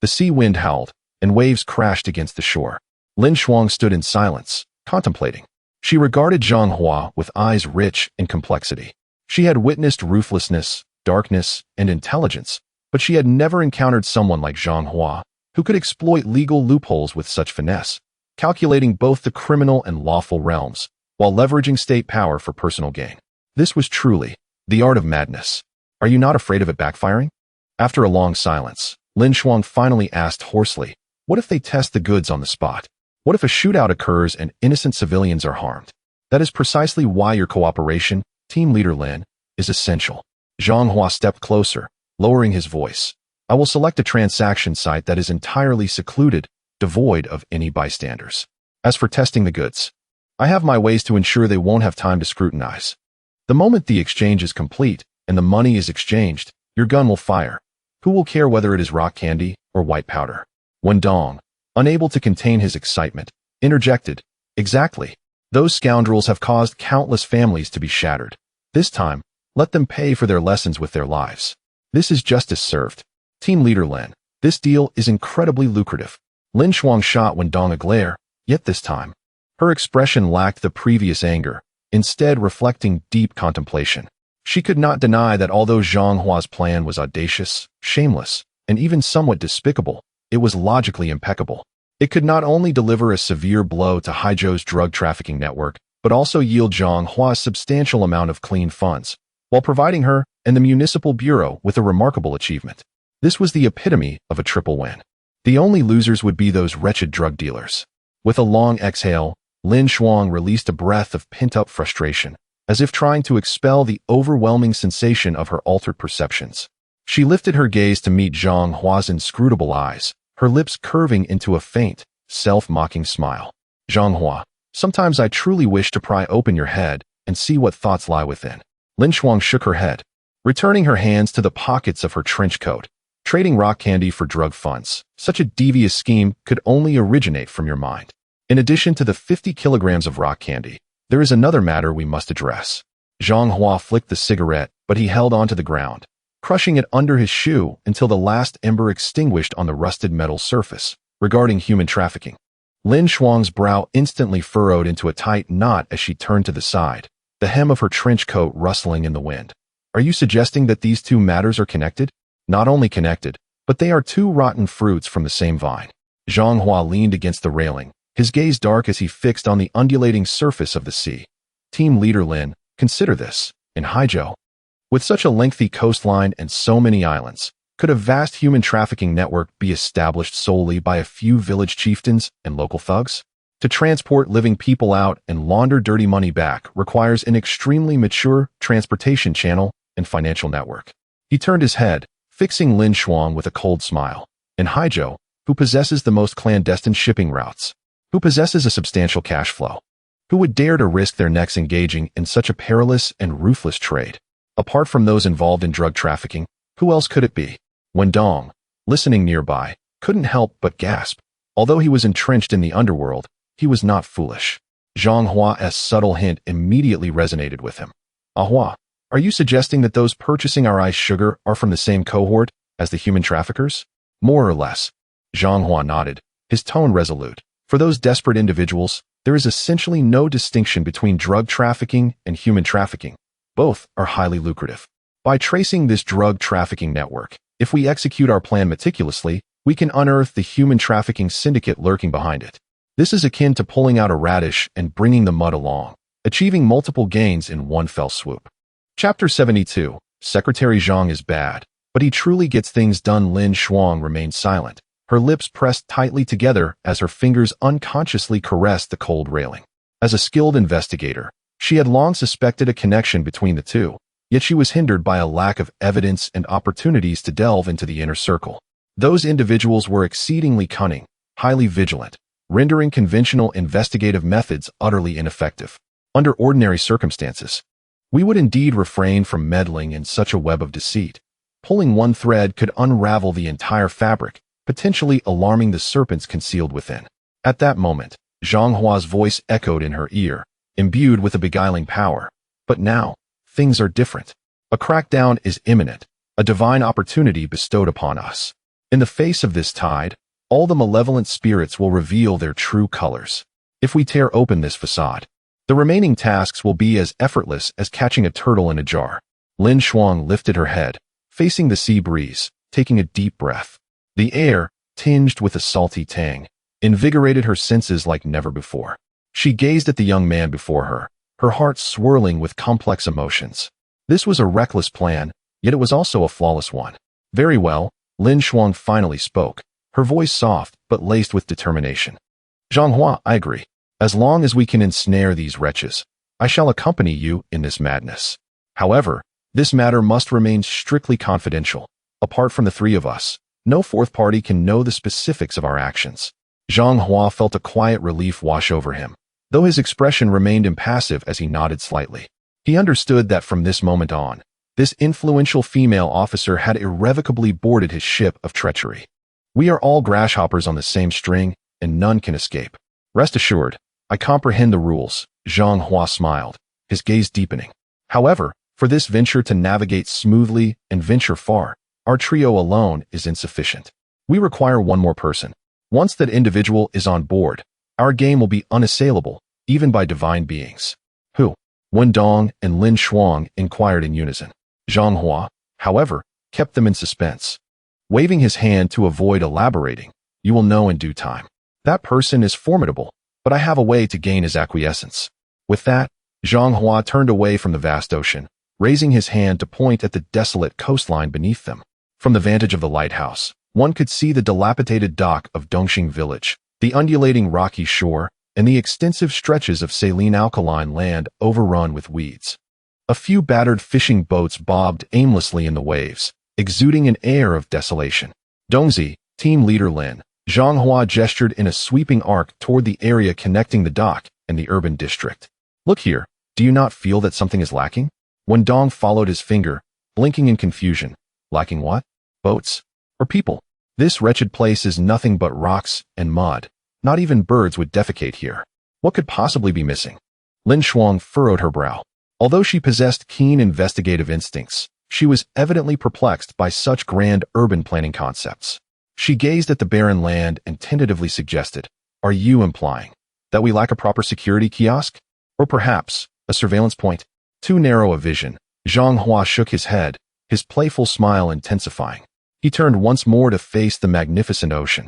The sea wind howled, and waves crashed against the shore. Lin Shuang stood in silence, contemplating. She regarded Zhang Hua with eyes rich in complexity. She had witnessed ruthlessness, darkness, and intelligence, but she had never encountered someone like Zhang Hua, who could exploit legal loopholes with such finesse, calculating both the criminal and lawful realms, while leveraging state power for personal gain. This was truly the art of madness. Are you not afraid of it backfiring? After a long silence, Lin Shuang finally asked hoarsely, what if they test the goods on the spot? What if a shootout occurs and innocent civilians are harmed? That is precisely why your cooperation, Team Leader Lin, is essential. Zhang Hua stepped closer, lowering his voice. I will select a transaction site that is entirely secluded, devoid of any bystanders. As for testing the goods, I have my ways to ensure they won't have time to scrutinize. The moment the exchange is complete and the money is exchanged, your gun will fire. Who will care whether it is rock candy or white powder? Wen Dong, unable to contain his excitement, interjected, exactly. Those scoundrels have caused countless families to be shattered. This time, let them pay for their lessons with their lives. This is justice served. Team Leader Lin, this deal is incredibly lucrative. Lin Shuang shot Wen Dong a glare, yet this time, her expression lacked the previous anger, instead reflecting deep contemplation. She could not deny that although Zhang Hua's plan was audacious, shameless, and even somewhat despicable, it was logically impeccable. It could not only deliver a severe blow to Haizhou's drug trafficking network, but also yield Zhang Hua a substantial amount of clean funds, while providing her and the Municipal Bureau with a remarkable achievement. This was the epitome of a triple win. The only losers would be those wretched drug dealers. With a long exhale, Lin Shuang released a breath of pent-up frustration, as if trying to expel the overwhelming sensation of her altered perceptions. She lifted her gaze to meet Zhang Hua's inscrutable eyes, her lips curving into a faint, self-mocking smile. Zhang Hua, sometimes I truly wish to pry open your head and see what thoughts lie within. Lin Shuang shook her head, returning her hands to the pockets of her trench coat. Trading rock candy for drug funds. Such a devious scheme could only originate from your mind. In addition to the 50 kilograms of rock candy, there is another matter we must address. Zhang Hua flicked the cigarette, but he held onto the ground, crushing it under his shoe until the last ember extinguished on the rusted metal surface. Regarding human trafficking, Lin Shuang's brow instantly furrowed into a tight knot as she turned to the side, the hem of her trench coat rustling in the wind. Are you suggesting that these two matters are connected? Not only connected, but they are two rotten fruits from the same vine. Zhang Hua leaned against the railing, his gaze dark as he fixed on the undulating surface of the sea. Team leader Lin, consider this. In Haizhou, with such a lengthy coastline and so many islands, could a vast human trafficking network be established solely by a few village chieftains and local thugs? To transport living people out and launder dirty money back requires an extremely mature transportation channel and financial network. He turned his head, fixing Lin Shuang with a cold smile. In Haizhou, who possesses the most clandestine shipping routes? Who possesses a substantial cash flow? Who would dare to risk their necks engaging in such a perilous and ruthless trade? Apart from those involved in drug trafficking, who else could it be? Wen Dong, listening nearby, couldn't help but gasp. Although he was entrenched in the underworld, he was not foolish. Zhang Hua's subtle hint immediately resonated with him. Hua, are you suggesting that those purchasing our ice sugar are from the same cohort as the human traffickers? More or less. Zhang Hua nodded, his tone resolute. For those desperate individuals, there is essentially no distinction between drug trafficking and human trafficking. Both are highly lucrative. By tracing this drug trafficking network, if we execute our plan meticulously, we can unearth the human trafficking syndicate lurking behind it. This is akin to pulling out a radish and bringing the mud along, achieving multiple gains in one fell swoop. Chapter 72. Secretary Zhang is bad, but he truly gets things done. Lin Shuang remained silent, her lips pressed tightly together as her fingers unconsciously caressed the cold railing. As a skilled investigator, she had long suspected a connection between the two, yet she was hindered by a lack of evidence and opportunities to delve into the inner circle. Those individuals were exceedingly cunning, highly vigilant, rendering conventional investigative methods utterly ineffective. Under ordinary circumstances, we would indeed refrain from meddling in such a web of deceit. Pulling one thread could unravel the entire fabric, potentially alarming the serpents concealed within. At that moment, Zhang Hua's voice echoed in her ear, imbued with a beguiling power. But now, things are different. A crackdown is imminent, a divine opportunity bestowed upon us. In the face of this tide, all the malevolent spirits will reveal their true colors. If we tear open this facade, the remaining tasks will be as effortless as catching a turtle in a jar. Lin Shuang lifted her head, facing the sea breeze, taking a deep breath. The air, tinged with a salty tang, invigorated her senses like never before. She gazed at the young man before her, her heart swirling with complex emotions. This was a reckless plan, yet it was also a flawless one. Very well, Lin Shuang finally spoke, her voice soft but laced with determination. Zhang Hua, I agree. As long as we can ensnare these wretches, I shall accompany you in this madness. However, this matter must remain strictly confidential. Apart from the three of us, no fourth party can know the specifics of our actions. Zhang Hua felt a quiet relief wash over him, though his expression remained impassive as he nodded slightly. He understood that from this moment on, this influential female officer had irrevocably boarded his ship of treachery. We are all grasshoppers on the same string, and none can escape. Rest assured, I comprehend the rules. Zhang Hua smiled, his gaze deepening. However, for this venture to navigate smoothly and venture far, our trio alone is insufficient. We require one more person. Once that individual is on board, our game will be unassailable, even by divine beings. Who? Wen Dong and Lin Shuang inquired in unison. Zhang Hua, however, kept them in suspense. Waving his hand to avoid elaborating, you will know in due time. That person is formidable, but I have a way to gain his acquiescence. With that, Zhang Hua turned away from the vast ocean, raising his hand to point at the desolate coastline beneath them. From the vantage of the lighthouse, one could see the dilapidated dock of Dongxing village, the undulating rocky shore, and the extensive stretches of saline alkaline land overrun with weeds. A few battered fishing boats bobbed aimlessly in the waves, exuding an air of desolation. Dongzi, team leader Lin, Zhang Hua gestured in a sweeping arc toward the area connecting the dock and the urban district. Look here, do you not feel that something is lacking? Wen Dong followed his finger, blinking in confusion. Lacking what? Boats? Or people? This wretched place is nothing but rocks and mud. Not even birds would defecate here. What could possibly be missing? Lin Shuang furrowed her brow. Although she possessed keen investigative instincts, she was evidently perplexed by such grand urban planning concepts. She gazed at the barren land and tentatively suggested, "Are you implying that we lack a proper security kiosk? Or perhaps a surveillance point?" Too narrow a vision. Zhang Hua shook his head, his playful smile intensifying. He turned once more to face the magnificent ocean,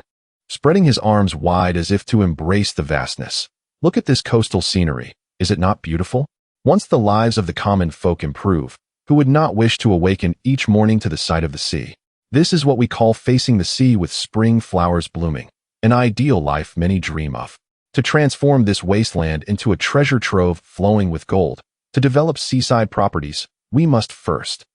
spreading his arms wide as if to embrace the vastness. "Look at this coastal scenery. Is it not beautiful? Once the lives of the common folk improve, who would not wish to awaken each morning to the sight of the sea? This is what we call facing the sea with spring flowers blooming, an ideal life many dream of. To transform this wasteland into a treasure trove flowing with gold, to develop seaside properties, we must first."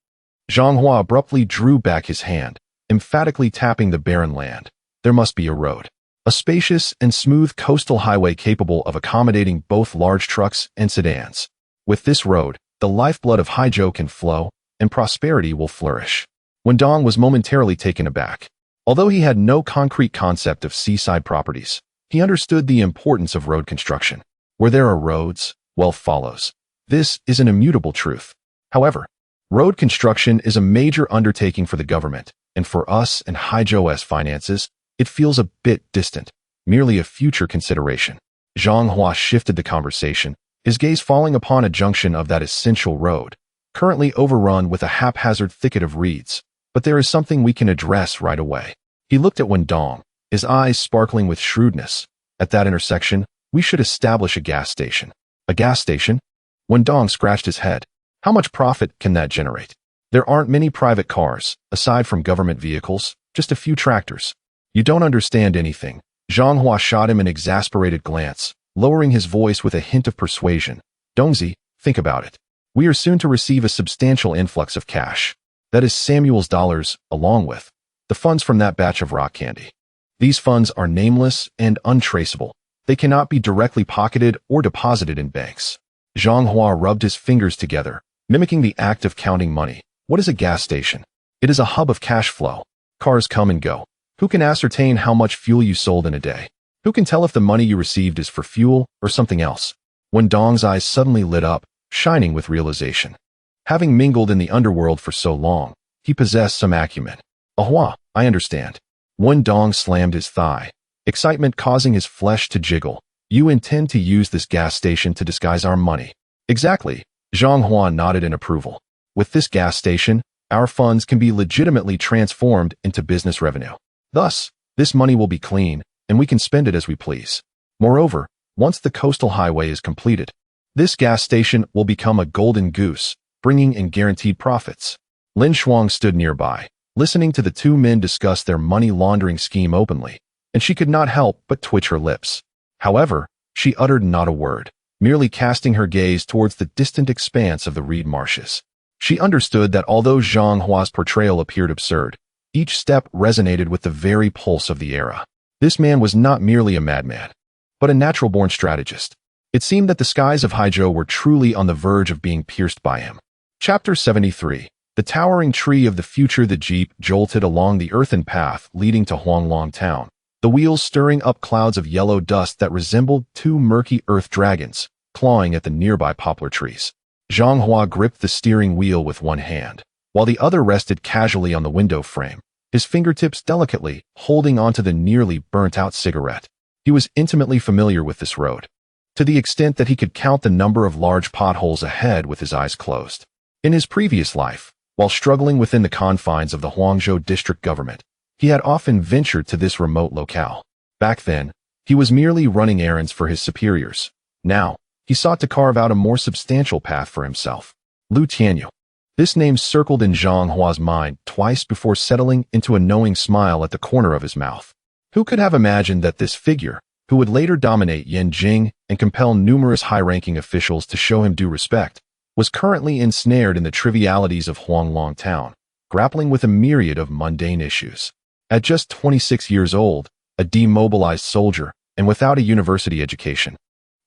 Zhang Hua abruptly drew back his hand, emphatically tapping the barren land. "There must be a road. A spacious and smooth coastal highway capable of accommodating both large trucks and sedans. With this road, the lifeblood of Haizhou can flow, and prosperity will flourish." Wen Dong was momentarily taken aback. Although he had no concrete concept of seaside properties, he understood the importance of road construction. Where there are roads, wealth follows. This is an immutable truth. However, road construction is a major undertaking for the government, and for us and Haizhou's finances, it feels a bit distant, merely a future consideration. Zhang Hua shifted the conversation, his gaze falling upon a junction of that essential road, currently overrun with a haphazard thicket of reeds. "But there is something we can address right away." He looked at Wen Dong, his eyes sparkling with shrewdness. "At that intersection, we should establish a gas station." "A gas station?" Wen Dong scratched his head. "How much profit can that generate? There aren't many private cars, aside from government vehicles, just a few tractors." "You don't understand anything." Zhang Hua shot him an exasperated glance, lowering his voice with a hint of persuasion. "Dongzi, think about it. We are soon to receive a substantial influx of cash. That is Samuel's dollars, along with the funds from that batch of rock candy. These funds are nameless and untraceable. They cannot be directly pocketed or deposited in banks." Zhang Hua rubbed his fingers together, mimicking the act of counting money. "What is a gas station? It is a hub of cash flow. Cars come and go. Who can ascertain how much fuel you sold in a day? Who can tell if the money you received is for fuel or something else?" Wen Dong's eyes suddenly lit up, shining with realization. Having mingled in the underworld for so long, he possessed some acumen. "Ahua, I understand." Wen Dong slammed his thigh, excitement causing his flesh to jiggle. "You intend to use this gas station to disguise our money?" "Exactly." Zhang Hua nodded in approval. "With this gas station, our funds can be legitimately transformed into business revenue. Thus, this money will be clean, and we can spend it as we please. Moreover, once the coastal highway is completed, this gas station will become a golden goose, bringing in guaranteed profits." Lin Shuang stood nearby, listening to the two men discuss their money laundering scheme openly, and she could not help but twitch her lips. However, she uttered not a word, merely casting her gaze towards the distant expanse of the reed marshes. She understood that although Zhang Hua's portrayal appeared absurd, each step resonated with the very pulse of the era. This man was not merely a madman, but a natural-born strategist. It seemed that the skies of Haizhou were truly on the verge of being pierced by him. Chapter 73. The towering tree of the future. The jeep jolted along the earthen path leading to Huanglong town, the wheels stirring up clouds of yellow dust that resembled two murky earth dragons, clawing at the nearby poplar trees. Zhang Hua gripped the steering wheel with one hand, while the other rested casually on the window frame, his fingertips delicately holding onto the nearly burnt-out cigarette. He was intimately familiar with this road, to the extent that he could count the number of large potholes ahead with his eyes closed. In his previous life, while struggling within the confines of the Huangzhou district government, he had often ventured to this remote locale. Back then, he was merely running errands for his superiors. Now, he sought to carve out a more substantial path for himself. Lu Tianyu. This name circled in Zhang Hua's mind twice before settling into a knowing smile at the corner of his mouth. Who could have imagined that this figure, who would later dominate Yanjing and compel numerous high-ranking officials to show him due respect, was currently ensnared in the trivialities of Huanglong town, grappling with a myriad of mundane issues. At just 26 years old, a demobilized soldier, and without a university education,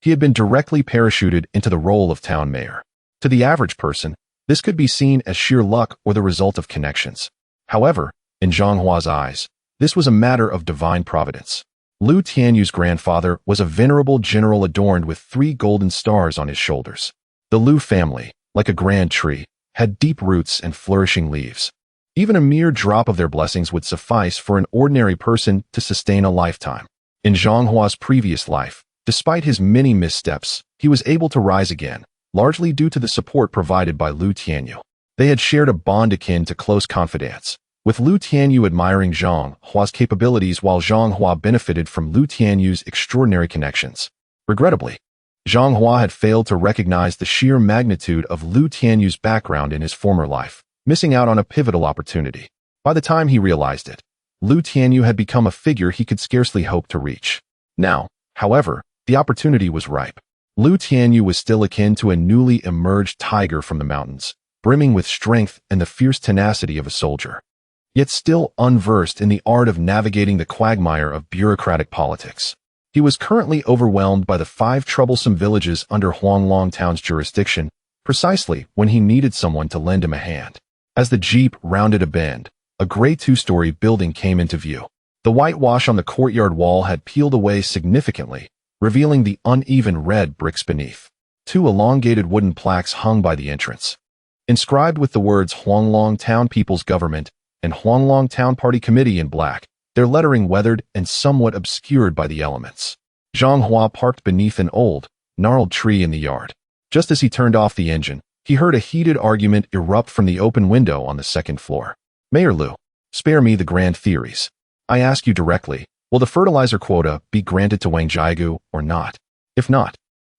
he had been directly parachuted into the role of town mayor. To the average person, this could be seen as sheer luck or the result of connections. However, in Zhang Hua's eyes, this was a matter of divine providence. Lu Tianyu's grandfather was a venerable general adorned with 3 golden stars on his shoulders. The Lu family, like a grand tree, had deep roots and flourishing leaves. Even a mere drop of their blessings would suffice for an ordinary person to sustain a lifetime. In Zhang Hua's previous life, despite his many missteps, he was able to rise again, largely due to the support provided by Lu Tianyu. They had shared a bond akin to close confidants, with Lu Tianyu admiring Zhang Hua's capabilities while Zhang Hua benefited from Lu Tianyu's extraordinary connections. Regrettably, Zhang Hua had failed to recognize the sheer magnitude of Lu Tianyu's background in his former life, missing out on a pivotal opportunity. By the time he realized it, Lu Tianyu had become a figure he could scarcely hope to reach. Now, however, the opportunity was ripe. Lu Tianyu was still akin to a newly emerged tiger from the mountains, brimming with strength and the fierce tenacity of a soldier, yet still unversed in the art of navigating the quagmire of bureaucratic politics. He was currently overwhelmed by the 5 troublesome villages under Huanglong Town's jurisdiction, precisely when he needed someone to lend him a hand. As the jeep rounded a bend, a gray 2-story building came into view. The whitewash on the courtyard wall had peeled away significantly, revealing the uneven red bricks beneath. 2 elongated wooden plaques hung by the entrance, inscribed with the words Huanglong Town People's Government and Huanglong Town Party Committee in black, their lettering weathered and somewhat obscured by the elements. Zhang Hua parked beneath an old, gnarled tree in the yard. Just as he turned off the engine, he heard a heated argument erupt from the open window on the 2nd floor. Mayor Lu, spare me the grand theories. I ask you directly, will the fertilizer quota be granted to Wang Jiagu or not? If not,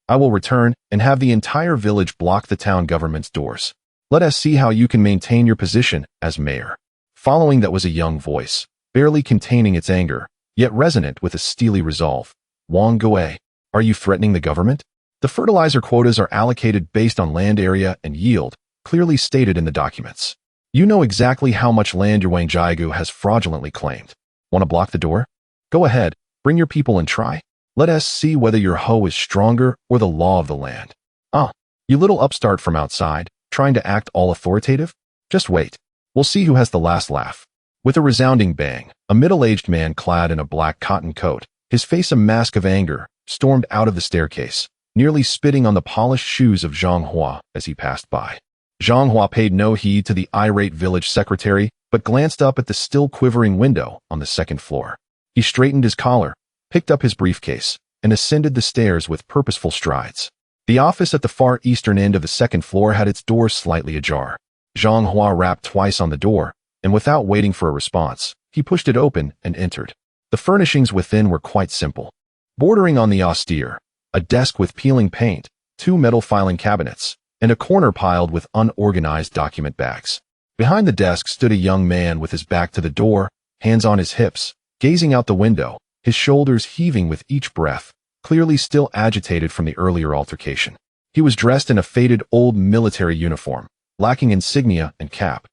I will return and have the entire village block the town government's doors. Let us see how you can maintain your position as mayor. Following that was a young voice, barely containing its anger, yet resonant with a steely resolve. Wang Gui, are you threatening the government? The fertilizer quotas are allocated based on land area and yield, clearly stated in the documents. You know exactly how much land your Wang Jiagu has fraudulently claimed. Want to block the door? Go ahead, bring your people and try. Let us see whether your hoe is stronger or the law of the land. Ah, you little upstart from outside, trying to act all authoritative? Just wait. We'll see who has the last laugh. With a resounding bang, a middle-aged man clad in a black cotton coat, his face a mask of anger, stormed out of the staircase, nearly spitting on the polished shoes of Zhang Hua as he passed by. Zhang Hua paid no heed to the irate village secretary, but glanced up at the still quivering window on the 2nd floor. He straightened his collar, picked up his briefcase, and ascended the stairs with purposeful strides. The office at the far eastern end of the 2nd floor had its doors slightly ajar. Zhang Hua rapped twice on the door, and without waiting for a response, he pushed it open and entered. The furnishings within were quite simple. Bordering on the austere, a desk with peeling paint, 2 metal filing cabinets, and a corner piled with unorganized document bags. Behind the desk stood a young man with his back to the door, hands on his hips, gazing out the window, his shoulders heaving with each breath, clearly still agitated from the earlier altercation. He was dressed in a faded old military uniform, lacking insignia and cap.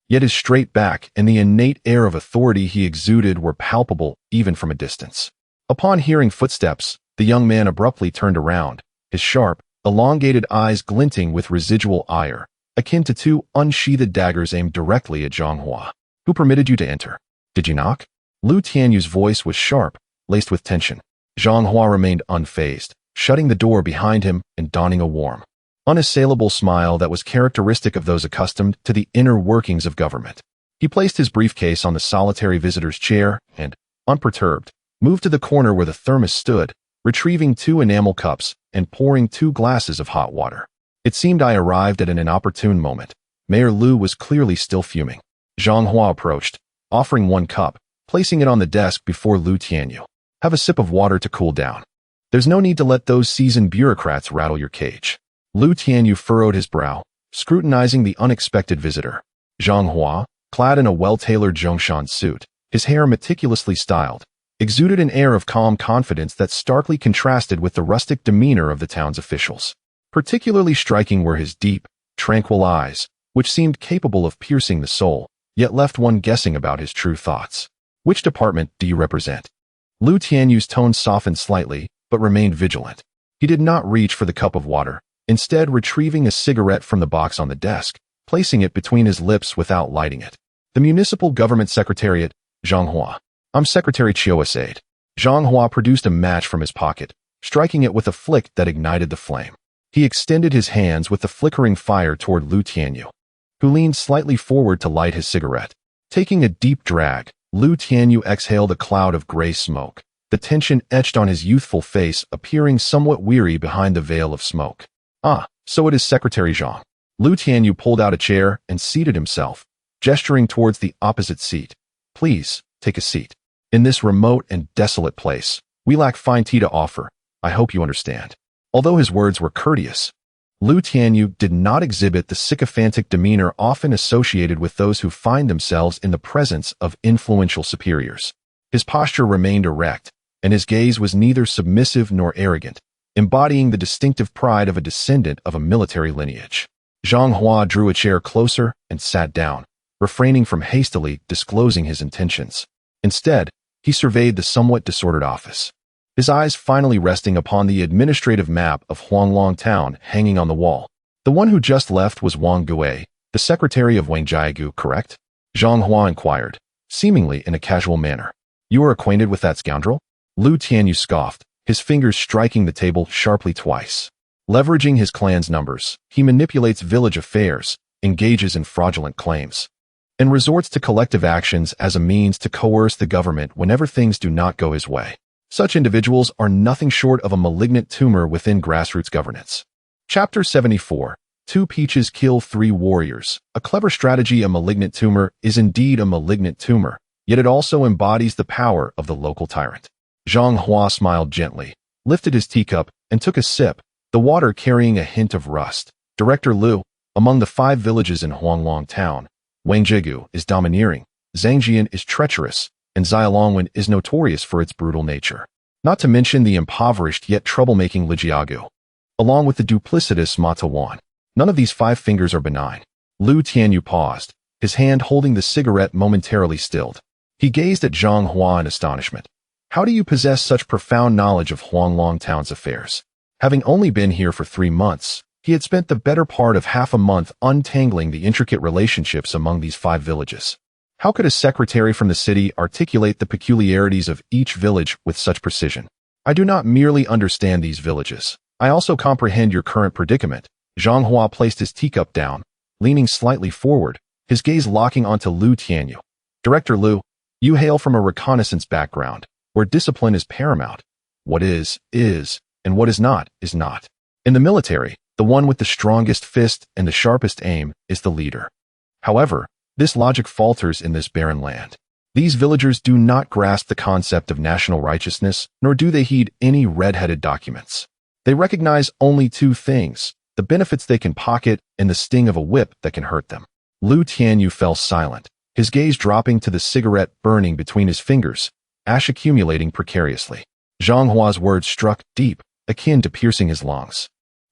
Yet his straight back and the innate air of authority he exuded were palpable even from a distance. Upon hearing footsteps, the young man abruptly turned around, his sharp, elongated eyes glinting with residual ire, akin to 2 unsheathed daggers aimed directly at Zhang Hua. Who permitted you to enter? Did you knock? Lu Tianyu's voice was sharp, laced with tension. Zhang Hua remained unfazed, shutting the door behind him and donning a warm, unassailable smile that was characteristic of those accustomed to the inner workings of government. He placed his briefcase on the solitary visitor's chair and, unperturbed, moved to the corner where the thermos stood, retrieving 2 enamel cups and pouring 2 glasses of hot water. It seemed I arrived at an inopportune moment. Mayor Lu was clearly still fuming. Zhang Hua approached, offering 1 cup, placing it on the desk before Lu Tianyu. Have a sip of water to cool down. There's no need to let those seasoned bureaucrats rattle your cage. Lu Tianyu furrowed his brow, scrutinizing the unexpected visitor. Zhang Hua, clad in a well-tailored Zhongshan suit, his hair meticulously styled, exuded an air of calm confidence that starkly contrasted with the rustic demeanor of the town's officials. Particularly striking were his deep, tranquil eyes, which seemed capable of piercing the soul, yet left one guessing about his true thoughts. Which department do you represent? Lu Tianyu's tone softened slightly, but remained vigilant. He did not reach for the cup of water, instead retrieving a cigarette from the box on the desk, placing it between his lips without lighting it. The Municipal Government Secretariat, Zhang Hua. I'm Secretary Chiu Asade. Zhang Hua produced a match from his pocket, striking it with a flick that ignited the flame. He extended his hands with the flickering fire toward Lu Tianyu, who leaned slightly forward to light his cigarette. Taking a deep drag, Lu Tianyu exhaled a cloud of gray smoke, the tension etched on his youthful face appearing somewhat weary behind the veil of smoke. Ah, so it is Secretary Zhang. Lu Tianyu pulled out a chair and seated himself, gesturing towards the opposite seat. Please, take a seat. In this remote and desolate place, we lack fine tea to offer. I hope you understand. Although his words were courteous, Lu Tianyu did not exhibit the sycophantic demeanor often associated with those who find themselves in the presence of influential superiors. His posture remained erect, and his gaze was neither submissive nor arrogant, embodying the distinctive pride of a descendant of a military lineage. Zhang Hua drew a chair closer and sat down, refraining from hastily disclosing his intentions. Instead, he surveyed the somewhat disordered office, his eyes finally resting upon the administrative map of Huanglong Town hanging on the wall. The one who just left was Wang Gui, the secretary of Wang Jiagu, correct? Zhang Hua inquired, seemingly in a casual manner. You are acquainted with that scoundrel? Lu Tianyu scoffed, his fingers striking the table sharply twice. Leveraging his clan's numbers, he manipulates village affairs, engages in fraudulent claims, and resorts to collective actions as a means to coerce the government whenever things do not go his way. Such individuals are nothing short of a malignant tumor within grassroots governance. Chapter 74. 2 peaches kill 3 warriors. A clever strategy. A malignant tumor is indeed a malignant tumor, yet it also embodies the power of the local tyrant. Zhang Hua smiled gently, lifted his teacup, and took a sip, the water carrying a hint of rust. Director Lu, among the 5 villages in Huanglong Town, Wangjigu is domineering, Zhangjian is treacherous, and Xialongwen is notorious for its brutal nature. Not to mention the impoverished yet troublemaking Lijiagu, along with the duplicitous Matawan. None of these 5 fingers are benign. Lu Tianyu paused, his hand holding the cigarette momentarily stilled. He gazed at Zhang Hua in astonishment. How do you possess such profound knowledge of Huanglong Town's affairs? Having only been here for 3 months, he had spent the better part of half a month untangling the intricate relationships among these 5 villages. How could a secretary from the city articulate the peculiarities of each village with such precision? I do not merely understand these villages. I also comprehend your current predicament. Zhang Hua placed his teacup down, leaning slightly forward, his gaze locking onto Lu Tianyu. Director Lu, you hail from a reconnaissance background, where discipline is paramount. What is, and what is not. In the military, the one with the strongest fist and the sharpest aim is the leader. However, this logic falters in this barren land. These villagers do not grasp the concept of national righteousness, nor do they heed any red-headed documents. They recognize only 2 things, the benefits they can pocket and the sting of a whip that can hurt them. Lu Tianyu fell silent, his gaze dropping to the cigarette burning between his fingers, ash accumulating precariously. Zhang Hua's words struck deep, akin to piercing his lungs.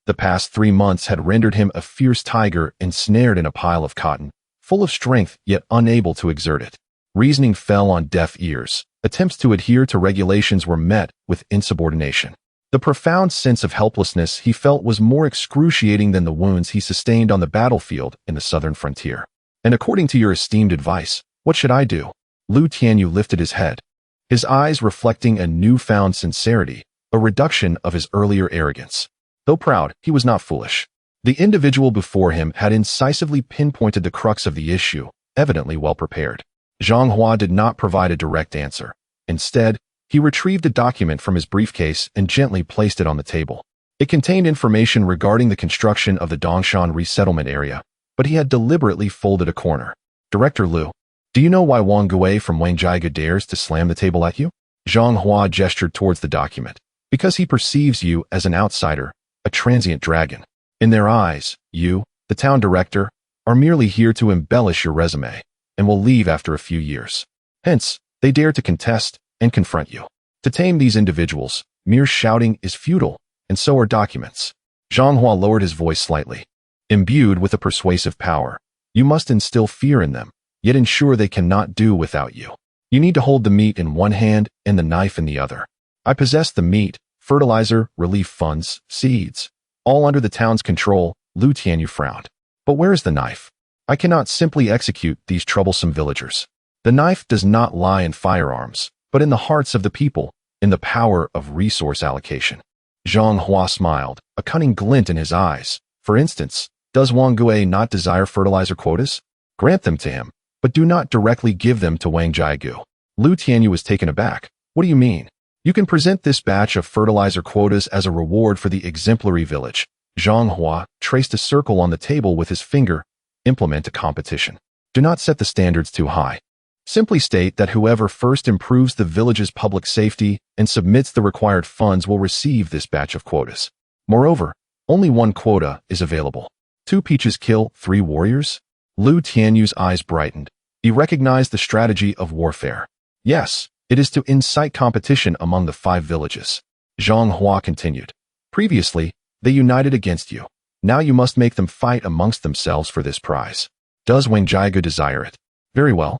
The past 3 months had rendered him a fierce tiger ensnared in a pile of cotton, full of strength yet unable to exert it. Reasoning fell on deaf ears. Attempts to adhere to regulations were met with insubordination. The profound sense of helplessness he felt was more excruciating than the wounds he sustained on the battlefield in the southern frontier. And according to your esteemed advice, what should I do? Lu Tianyu lifted his head, his eyes reflecting a newfound sincerity, a reduction of his earlier arrogance. Though proud, he was not foolish. The individual before him had incisively pinpointed the crux of the issue, evidently well prepared. Zhang Hua did not provide a direct answer. Instead, he retrieved a document from his briefcase and gently placed it on the table. It contained information regarding the construction of the Dongshan resettlement area, but he had deliberately folded a corner. Director Lu, do you know why Wang Gui from Wangjiagu dares to slam the table at you? Zhang Hua gestured towards the document. Because he perceives you as an outsider, a transient dragon. In their eyes, you, the town director, are merely here to embellish your resume, and will leave after a few years. Hence, they dare to contest and confront you. To tame these individuals, mere shouting is futile, and so are documents. Zhang Hua lowered his voice slightly. Imbued with a persuasive power, you must instill fear in them, yet ensure they cannot do without you. You need to hold the meat in one hand and the knife in the other. I possess the meat, fertilizer, relief funds, seeds, all under the town's control. Lu Tianyu frowned. But where is the knife? I cannot simply execute these troublesome villagers. The knife does not lie in firearms, but in the hearts of the people, in the power of resource allocation. Zhang Hua smiled, a cunning glint in his eyes. For instance, does Wang Gui not desire fertilizer quotas? Grant them to him, but do not directly give them to Wang Jiegu. Lu Tianyu was taken aback. What do you mean? You can present this batch of fertilizer quotas as a reward for the exemplary village. Zhang Hua traced a circle on the table with his finger. Implement a competition. Do not set the standards too high. Simply state that whoever first improves the village's public safety and submits the required funds will receive this batch of quotas. Moreover, only one quota is available. 2 peaches kill 3 warriors? Lu Tianyu's eyes brightened. He recognized the strategy of warfare. Yes, it is to incite competition among the 5 villages. Zhang Hua continued. Previously, they united against you. Now you must make them fight amongst themselves for this prize. Does Wang Jiegu desire it? Very well.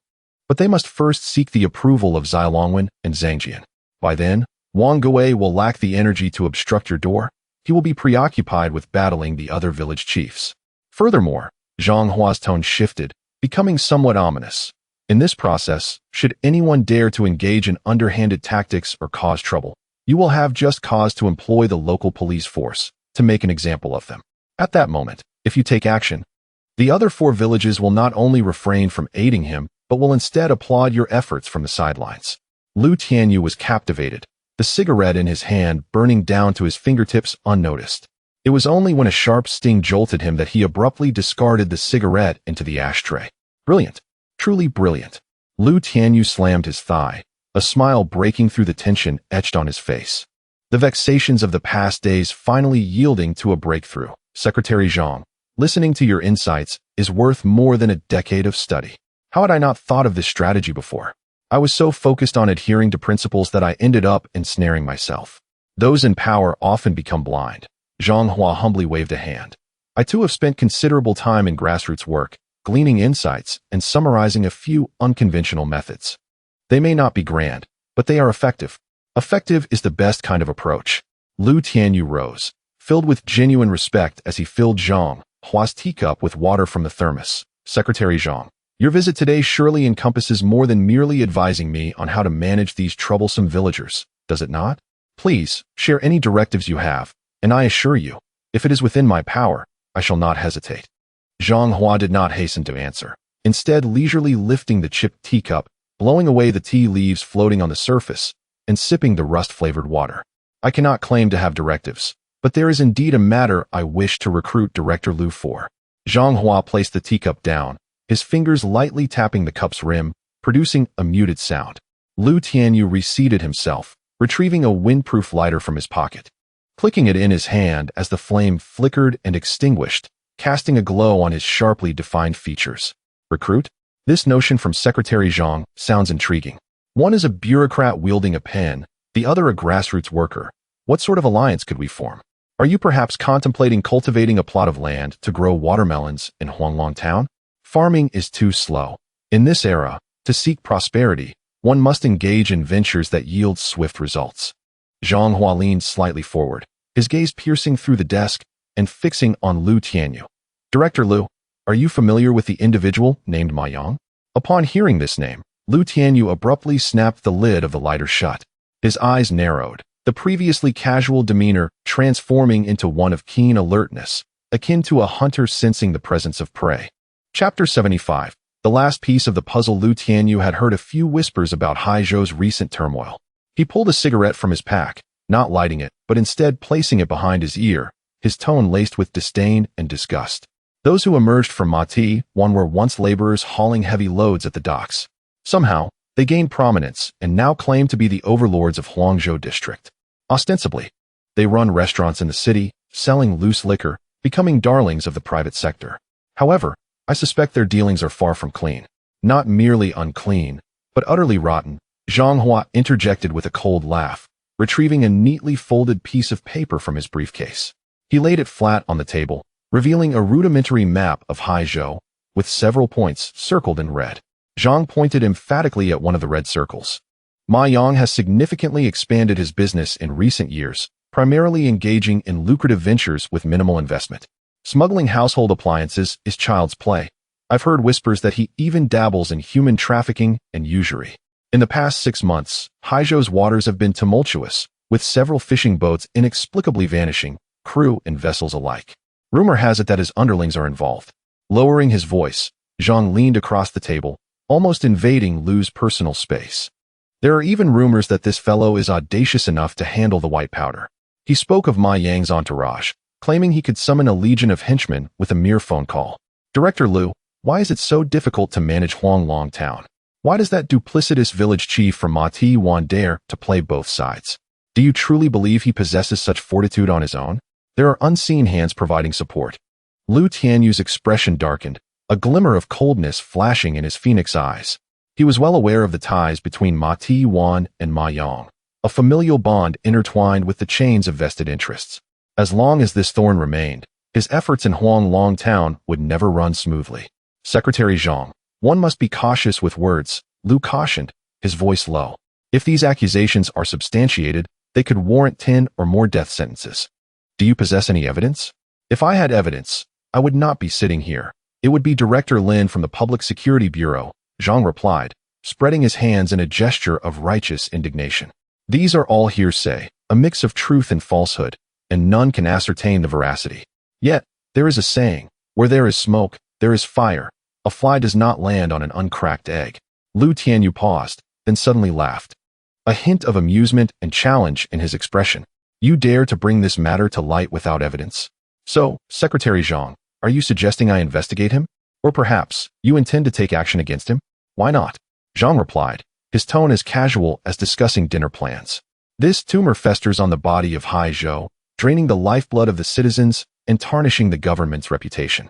But they must first seek the approval of Zilongwen and Zhangjian. By then, Wang Gui will lack the energy to obstruct your door. He will be preoccupied with battling the other village chiefs. Furthermore, Zhang Hua's tone shifted, becoming somewhat ominous. In this process, should anyone dare to engage in underhanded tactics or cause trouble, you will have just cause to employ the local police force to make an example of them. At that moment, if you take action, the other 4 villages will not only refrain from aiding him, but will instead applaud your efforts from the sidelines. Lu Tianyu was captivated, the cigarette in his hand burning down to his fingertips unnoticed. It was only when a sharp sting jolted him that he abruptly discarded the cigarette into the ashtray. Brilliant. Truly brilliant. Lu Tianyu slammed his thigh, a smile breaking through the tension etched on his face. The vexations of the past days finally yielding to a breakthrough. Secretary Zhang, listening to your insights is worth more than a decade of study. How had I not thought of this strategy before? I was so focused on adhering to principles that I ended up ensnaring myself. Those in power often become blind. Zhang Hua humbly waved a hand. I too have spent considerable time in grassroots work, gleaning insights and summarizing a few unconventional methods. They may not be grand, but they are effective. Effective is the best kind of approach. Lu Tianyu rose, filled with genuine respect as he filled Zhang Hua's teacup with water from the thermos. Secretary Zhang, your visit today surely encompasses more than merely advising me on how to manage these troublesome villagers, does it not? Please, share any directives you have, and I assure you, if it is within my power, I shall not hesitate. Zhang Hua did not hasten to answer, instead leisurely lifting the chipped teacup, blowing away the tea leaves floating on the surface, and sipping the rust-flavored water. I cannot claim to have directives, but there is indeed a matter I wish to recruit Director Lu for. Zhang Hua placed the teacup down, his fingers lightly tapping the cup's rim, producing a muted sound. Lu Tianyu reseated himself, retrieving a windproof lighter from his pocket, clicking it in his hand as the flame flickered and extinguished, casting a glow on his sharply defined features. Recruit? This notion from Secretary Zhang sounds intriguing. One is a bureaucrat wielding a pen, the other a grassroots worker. What sort of alliance could we form? Are you perhaps contemplating cultivating a plot of land to grow watermelons in Huanglong Town? Farming is too slow. In this era, to seek prosperity, one must engage in ventures that yield swift results. Zhang Hua leaned slightly forward, his gaze piercing through the desk and fixing on Lu Tianyu. Director Lu, are you familiar with the individual named Ma Yang? Upon hearing this name, Lu Tianyu abruptly snapped the lid of the lighter shut. His eyes narrowed, the previously casual demeanor transforming into one of keen alertness, akin to a hunter sensing the presence of prey. Chapter 75. The last piece of the puzzle. Lu Tianyu had heard a few whispers about Haizhou's recent turmoil. He pulled a cigarette from his pack, not lighting it, but instead placing it behind his ear, his tone laced with disdain and disgust. Those who emerged from Mati Wan were once laborers hauling heavy loads at the docks. Somehow, they gained prominence and now claim to be the overlords of Huangzhou district. Ostensibly, they run restaurants in the city, selling loose liquor, becoming darlings of the private sector. However, I suspect their dealings are far from clean. Not merely unclean, but utterly rotten. Zhang Hua interjected with a cold laugh, retrieving a neatly folded piece of paper from his briefcase. He laid it flat on the table, revealing a rudimentary map of Haizhou, with several points circled in red. Zhang pointed emphatically at one of the red circles. Ma Yang has significantly expanded his business in recent years, primarily engaging in lucrative ventures with minimal investment. Smuggling household appliances is child's play. I've heard whispers that he even dabbles in human trafficking and usury. In the past 6 months, Haizhou's waters have been tumultuous, with several fishing boats inexplicably vanishing, crew and vessels alike. Rumor has it that his underlings are involved. Lowering his voice, Zhang leaned across the table, almost invading Lu's personal space. There are even rumors that this fellow is audacious enough to handle the white powder. He spoke of Ma Yang's entourage, claiming he could summon a legion of henchmen with a mere phone call. Director Lu, why is it so difficult to manage Huanglong Town? Why does that duplicitous village chief from Ma Ti-Wan dare to play both sides? Do you truly believe he possesses such fortitude on his own? There are unseen hands providing support. Lu Tianyu's expression darkened, a glimmer of coldness flashing in his phoenix eyes. He was well aware of the ties between Ma Ti-Wan and Ma Yang, a familial bond intertwined with the chains of vested interests. As long as this thorn remained, his efforts in Huanglong Town would never run smoothly. Secretary Zhang, one must be cautious with words, Lu cautioned, his voice low. If these accusations are substantiated, they could warrant 10 or more death sentences. Do you possess any evidence? If I had evidence, I would not be sitting here. It would be Director Lin from the Public Security Bureau, Zhang replied, spreading his hands in a gesture of righteous indignation. These are all hearsay, a mix of truth and falsehood, and none can ascertain the veracity. Yet, there is a saying, where there is smoke, there is fire. A fly does not land on an uncracked egg. Lu Tianyu paused, then suddenly laughed. A hint of amusement and challenge in his expression. You dare to bring this matter to light without evidence? So, Secretary Zhang, are you suggesting I investigate him? Or perhaps, you intend to take action against him? Why not? Zhang replied, his tone as casual as discussing dinner plans. This tumor festers on the body of Haizhou, draining the lifeblood of the citizens and tarnishing the government's reputation.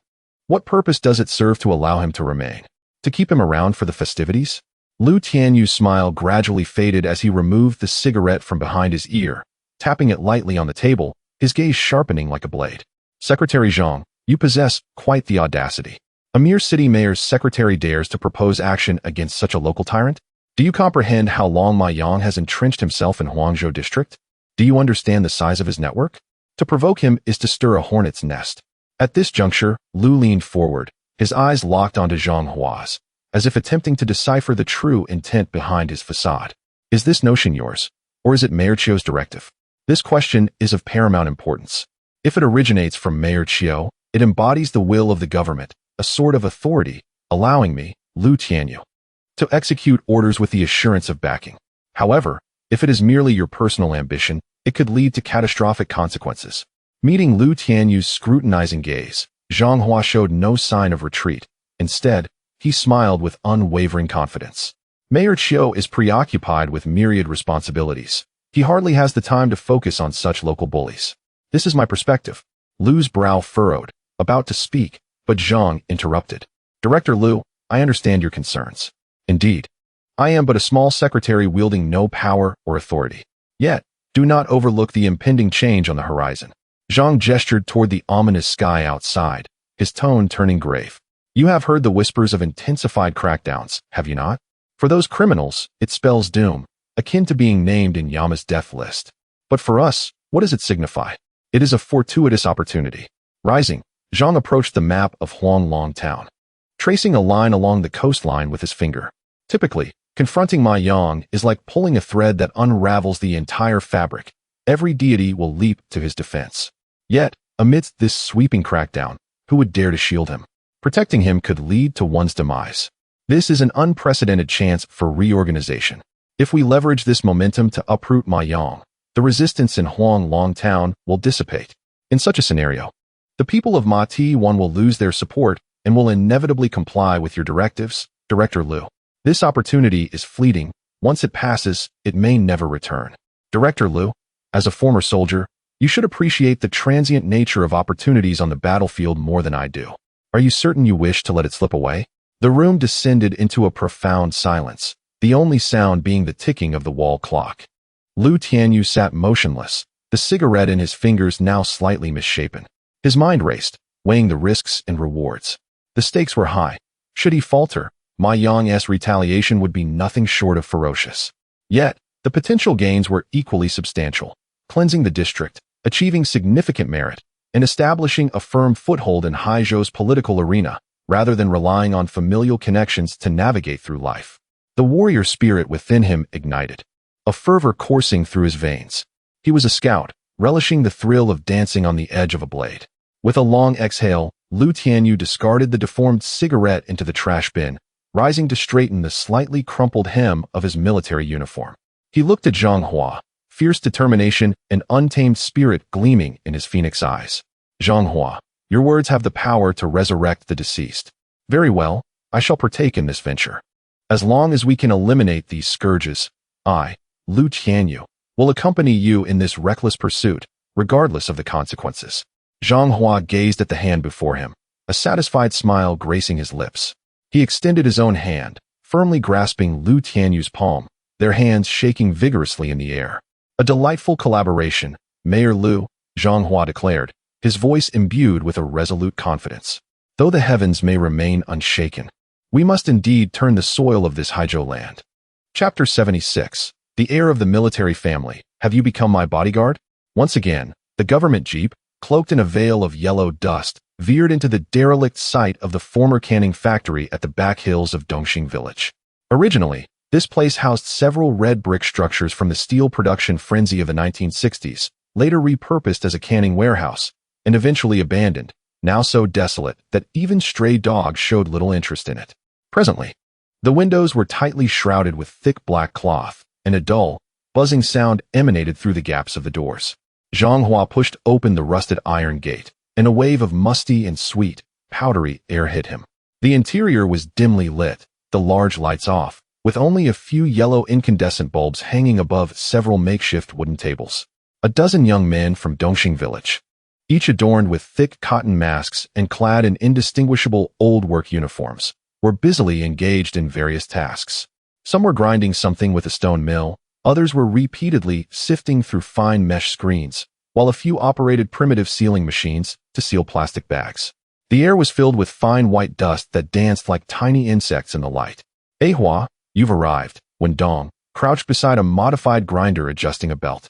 What purpose does it serve to allow him to remain? To keep him around for the festivities? Lu Tianyu's smile gradually faded as he removed the cigarette from behind his ear, tapping it lightly on the table, his gaze sharpening like a blade. Secretary Zhang, you possess quite the audacity. A mere city mayor's secretary dares to propose action against such a local tyrant? Do you comprehend how long Ma Yang has entrenched himself in Huangzhou district? Do you understand the size of his network? To provoke him is to stir a hornet's nest. At this juncture, Lu leaned forward, his eyes locked onto Zhang Hua's, as if attempting to decipher the true intent behind his facade. Is this notion yours, or is it Mayor Qiu's directive? This question is of paramount importance. If it originates from Mayor Qiu, it embodies the will of the government, a sort of authority, allowing me, Lu Tianyu, to execute orders with the assurance of backing. However, if it is merely your personal ambition, it could lead to catastrophic consequences. Meeting Lu Tianyu's scrutinizing gaze, Zhang Hua showed no sign of retreat. Instead, he smiled with unwavering confidence. Mayor Qiu is preoccupied with myriad responsibilities. He hardly has the time to focus on such local bullies. This is my perspective. Lu's brow furrowed, about to speak, but Zhang interrupted. Director Lu, I understand your concerns. Indeed, I am but a small secretary wielding no power or authority. Yet, do not overlook the impending change on the horizon. Zhang gestured toward the ominous sky outside, his tone turning grave. You have heard the whispers of intensified crackdowns, have you not? For those criminals, it spells doom, akin to being named in Yama's death list. But for us, what does it signify? It is a fortuitous opportunity. Rising, Zhang approached the map of Huanglong Town, tracing a line along the coastline with his finger. Typically, confronting Ma Yang is like pulling a thread that unravels the entire fabric. Every deity will leap to his defense. Yet, amidst this sweeping crackdown, who would dare to shield him? Protecting him could lead to one's demise. This is an unprecedented chance for reorganization. If we leverage this momentum to uproot Ma Yang, the resistance in Huanglong Town will dissipate. In such a scenario, the people of Ma Ti-Wan will lose their support and will inevitably comply with your directives, Director Lu. This opportunity is fleeting. Once it passes, it may never return. Director Lu, as a former soldier, you should appreciate the transient nature of opportunities on the battlefield more than I do. Are you certain you wish to let it slip away? The room descended into a profound silence, the only sound being the ticking of the wall clock. Lu Tianyu sat motionless, the cigarette in his fingers now slightly misshapen. His mind raced, weighing the risks and rewards. The stakes were high. Should he falter, Ma Yang's retaliation would be nothing short of ferocious. Yet, the potential gains were equally substantial, cleansing the district, achieving significant merit, and establishing a firm foothold in Haizhou's political arena, rather than relying on familial connections to navigate through life. The warrior spirit within him ignited, a fervor coursing through his veins. He was a scout, relishing the thrill of dancing on the edge of a blade. With a long exhale, Lu Tianyu discarded the deformed cigarette into the trash bin, rising to straighten the slightly crumpled hem of his military uniform. He looked at Zhang Hua, fierce determination and untamed spirit gleaming in his phoenix eyes. Zhang Hua, your words have the power to resurrect the deceased. Very well, I shall partake in this venture. As long as we can eliminate these scourges, I, Lu Tianyu, will accompany you in this reckless pursuit, regardless of the consequences. Zhang Hua gazed at the hand before him, a satisfied smile gracing his lips. He extended his own hand, firmly grasping Lu Tianyu's palm, their hands shaking vigorously in the air. A delightful collaboration, Mayor Lu, Zhang Hua declared, his voice imbued with a resolute confidence. Though the heavens may remain unshaken, we must indeed turn the soil of this Haizhou land. Chapter 76. The heir of the military family, have you become my bodyguard? Once again, the government jeep, cloaked in a veil of yellow dust, veered into the derelict site of the former canning factory at the back hills of Dongxing village. Originally, this place housed several red brick structures from the steel production frenzy of the 1960s, later repurposed as a canning warehouse, and eventually abandoned, now so desolate that even stray dogs showed little interest in it. Presently, the windows were tightly shrouded with thick black cloth, and a dull, buzzing sound emanated through the gaps of the doors. Zhang Hua pushed open the rusted iron gate, and a wave of musty and sweet, powdery air hit him. The interior was dimly lit, the large lights off, with only a few yellow incandescent bulbs hanging above several makeshift wooden tables. A dozen young men from Dongxing village, each adorned with thick cotton masks and clad in indistinguishable old work uniforms, were busily engaged in various tasks. Some were grinding something with a stone mill, others were repeatedly sifting through fine mesh screens, while a few operated primitive sealing machines to seal plastic bags. The air was filled with fine white dust that danced like tiny insects in the light. "Hey Hua, you've arrived," when Dong, crouched beside a modified grinder adjusting a belt,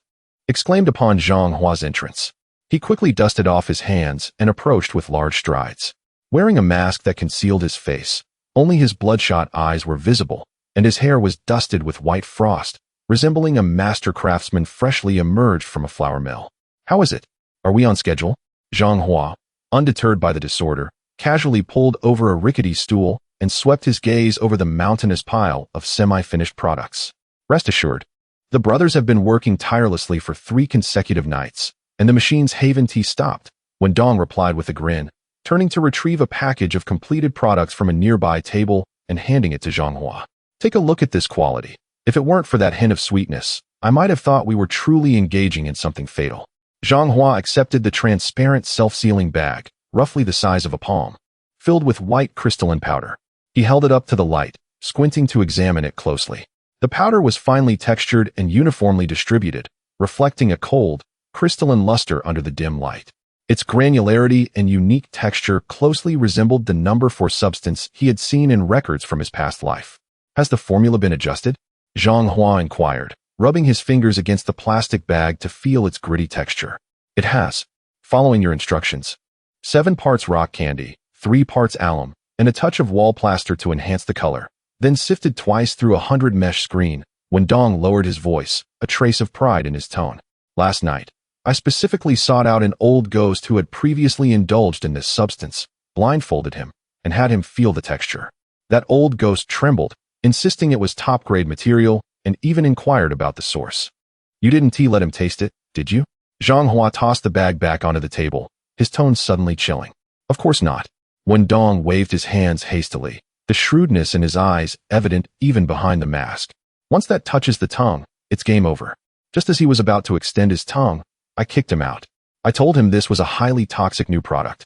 exclaimed upon Zhang Hua's entrance. He quickly dusted off his hands and approached with large strides. Wearing a mask that concealed his face, only his bloodshot eyes were visible, and his hair was dusted with white frost, resembling a master craftsman freshly emerged from a flour mill. "How is it? Are we on schedule?" Zhang Hua, undeterred by the disorder, casually pulled over a rickety stool and swept his gaze over the mountainous pile of semi-finished products. "Rest assured, the brothers have been working tirelessly for 3 consecutive nights, and the machine's Haven tea stopped," when Dong replied with a grin, turning to retrieve a package of completed products from a nearby table and handing it to Zhang Hua. "Take a look at this quality. If it weren't for that hint of sweetness, I might have thought we were truly engaging in something fatal." Zhang Hua accepted the transparent self-sealing bag, roughly the size of a palm, filled with white crystalline powder. He held it up to the light, squinting to examine it closely. The powder was finely textured and uniformly distributed, reflecting a cold, crystalline luster under the dim light. Its granularity and unique texture closely resembled the number 4 substance he had seen in records from his past life. "Has the formula been adjusted?" Zhang Hua inquired, rubbing his fingers against the plastic bag to feel its gritty texture. "It has. Following your instructions. 7 parts rock candy, 3 parts alum, and a touch of wall plaster to enhance the color, then sifted twice through a 100 mesh screen," when Dong lowered his voice, a trace of pride in his tone. "Last night, I specifically sought out an old ghost who had previously indulged in this substance, blindfolded him, and had him feel the texture. That old ghost trembled, insisting it was top-grade material, and even inquired about the source. You didn't let him taste it, did you?" Zhang Hua tossed the bag back onto the table, his tone suddenly chilling. "Of course not." When Dong waved his hands hastily, the shrewdness in his eyes evident even behind the mask. "Once that touches the tongue, it's game over." Just as he was about to extend his tongue, I kicked him out. I told him this was a highly toxic new product,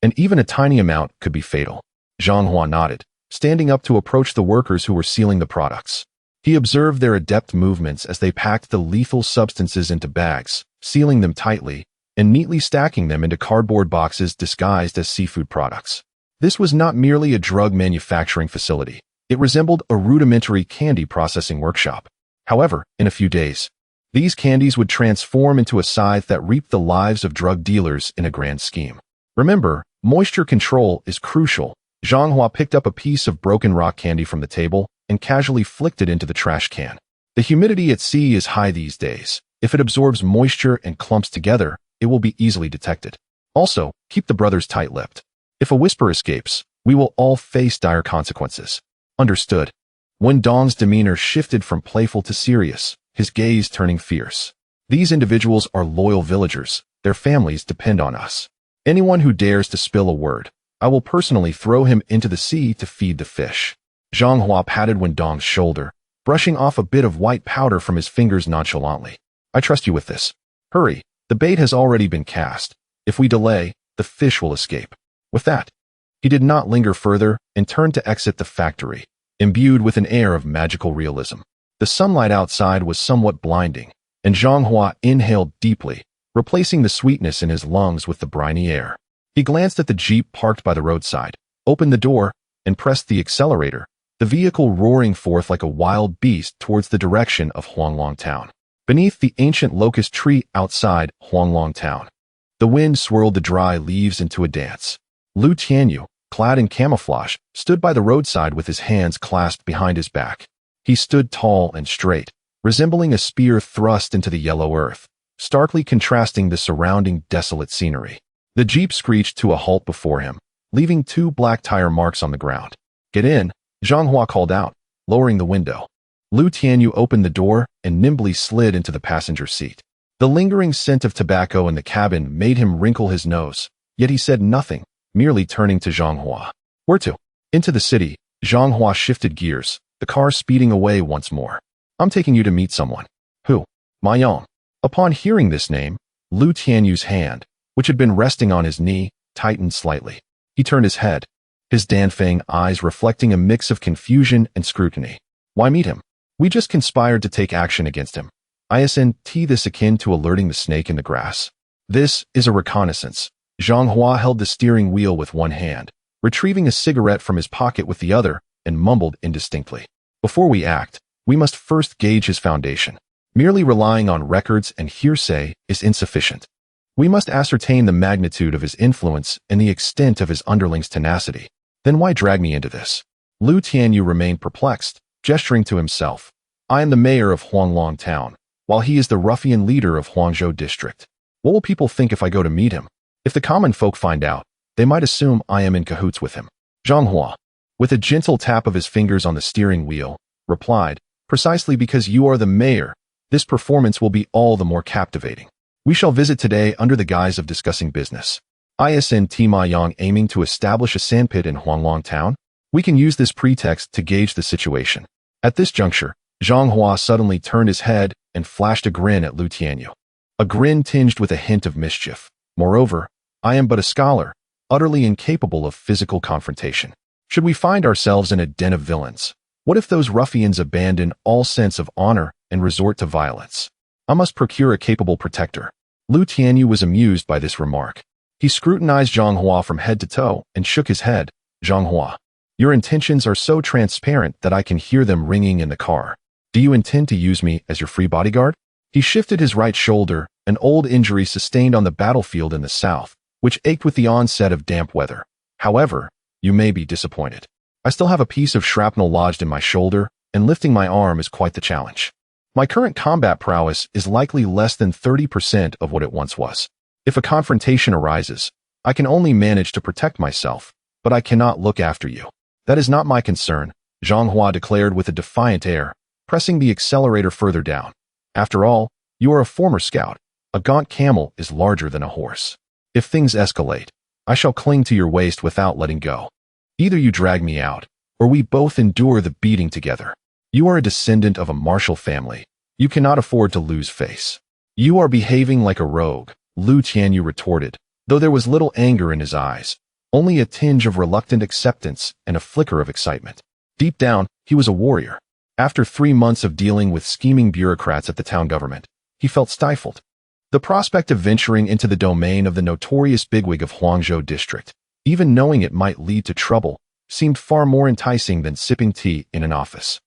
and even a tiny amount could be fatal. Zhang Hua nodded, standing up to approach the workers who were sealing the products. He observed their adept movements as they packed the lethal substances into bags, sealing them tightly, and neatly stacking them into cardboard boxes disguised as seafood products. This was not merely a drug manufacturing facility. It resembled a rudimentary candy processing workshop. However, in a few days, these candies would transform into a scythe that reaped the lives of drug dealers in a grand scheme. Remember, moisture control is crucial. Zhang Hua picked up a piece of broken rock candy from the table, and casually flicked it into the trash can. The humidity at sea is high these days. If it absorbs moisture and clumps together, it will be easily detected. Also, keep the brothers tight-lipped. If a whisper escapes, we will all face dire consequences. Understood. Wen Dong's demeanor shifted from playful to serious, his gaze turning fierce. These individuals are loyal villagers. Their families depend on us. Anyone who dares to spill a word, I will personally throw him into the sea to feed the fish. Zhang Hua patted Wen Dong's shoulder, brushing off a bit of white powder from his fingers nonchalantly. I trust you with this. Hurry, the bait has already been cast. If we delay, the fish will escape. With that, he did not linger further and turned to exit the factory, imbued with an air of magical realism. The sunlight outside was somewhat blinding, and Zhang Hua inhaled deeply, replacing the sweetness in his lungs with the briny air. He glanced at the jeep parked by the roadside, opened the door, and pressed the accelerator, the vehicle roaring forth like a wild beast towards the direction of Huanglong Town. Beneath the ancient locust tree outside Huanglong Town, the wind swirled the dry leaves into a dance. Lu Tianyu, clad in camouflage, stood by the roadside with his hands clasped behind his back. He stood tall and straight, resembling a spear thrust into the yellow earth, starkly contrasting the surrounding desolate scenery. The jeep screeched to a halt before him, leaving 2 black tire marks on the ground. Get in, Zhang Hua called out, lowering the window. Lu Tianyu opened the door and nimbly slid into the passenger seat. The lingering scent of tobacco in the cabin made him wrinkle his nose, yet he said nothing, merely turning to Zhang Hua. Where to? Into the city. Zhang Hua shifted gears, the car speeding away once more. I'm taking you to meet someone. Who? Ma Yang. Upon hearing this name, Lu Tianyu's hand, which had been resting on his knee, tightened slightly. He turned his head, his Danfeng eyes reflecting a mix of confusion and scrutiny. Why meet him? We just conspired to take action against him. Isn't this akin to alerting the snake in the grass? This is a reconnaissance. Zhang Hua held the steering wheel with one hand, retrieving a cigarette from his pocket with the other, and mumbled indistinctly. Before we act, we must first gauge his foundation. Merely relying on records and hearsay is insufficient. We must ascertain the magnitude of his influence and the extent of his underling's tenacity. Then why drag me into this? Lu Tianyu remained perplexed, gesturing to himself. I am the mayor of Huanglong Town, while he is the ruffian leader of Haizhou District. What will people think if I go to meet him? If the common folk find out, they might assume I am in cahoots with him. Zhang Hua, with a gentle tap of his fingers on the steering wheel, replied, precisely because you are the mayor, this performance will be all the more captivating. We shall visit today under the guise of discussing business. Isn't Ma Yang aiming to establish a sandpit in Huanglong Town? We can use this pretext to gauge the situation. At this juncture, Zhang Hua suddenly turned his head and flashed a grin at Lu Tianyu. A grin tinged with a hint of mischief. Moreover, I am but a scholar, utterly incapable of physical confrontation. Should we find ourselves in a den of villains? What if those ruffians abandon all sense of honor and resort to violence? I must procure a capable protector. Lu Tianyu was amused by this remark. He scrutinized Zhang Hua from head to toe and shook his head. Zhang Hua, your intentions are so transparent that I can hear them ringing in the car. Do you intend to use me as your free bodyguard? He shifted his right shoulder, an old injury sustained on the battlefield in the south, which ached with the onset of damp weather. However, you may be disappointed. I still have a piece of shrapnel lodged in my shoulder, and lifting my arm is quite the challenge. My current combat prowess is likely less than 30% of what it once was. If a confrontation arises, I can only manage to protect myself, but I cannot look after you. That is not my concern, Zhang Hua declared with a defiant air, pressing the accelerator further down. After all, you are a former scout. A gaunt camel is larger than a horse. If things escalate, I shall cling to your waist without letting go. Either you drag me out, or we both endure the beating together. You are a descendant of a martial family. You cannot afford to lose face. You are behaving like a rogue, Lu Tianyu retorted, though there was little anger in his eyes, only a tinge of reluctant acceptance and a flicker of excitement. Deep down, he was a warrior. After 3 months of dealing with scheming bureaucrats at the town government, he felt stifled. The prospect of venturing into the domain of the notorious bigwig of Haizhou District, even knowing it might lead to trouble, seemed far more enticing than sipping tea in an office.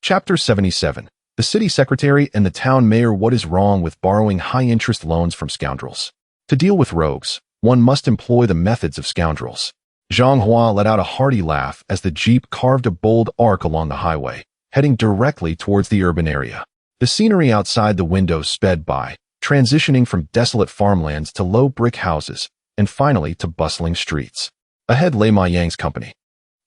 Chapter 77. The city secretary and the town mayor. What is wrong with borrowing high-interest loans from scoundrels? To deal with rogues, one must employ the methods of scoundrels. Zhang Hua let out a hearty laugh as the jeep carved a bold arc along the highway, heading directly towards the urban area. The scenery outside the window sped by, transitioning from desolate farmlands to low brick houses, and finally to bustling streets. Ahead lay Ma Yang's company.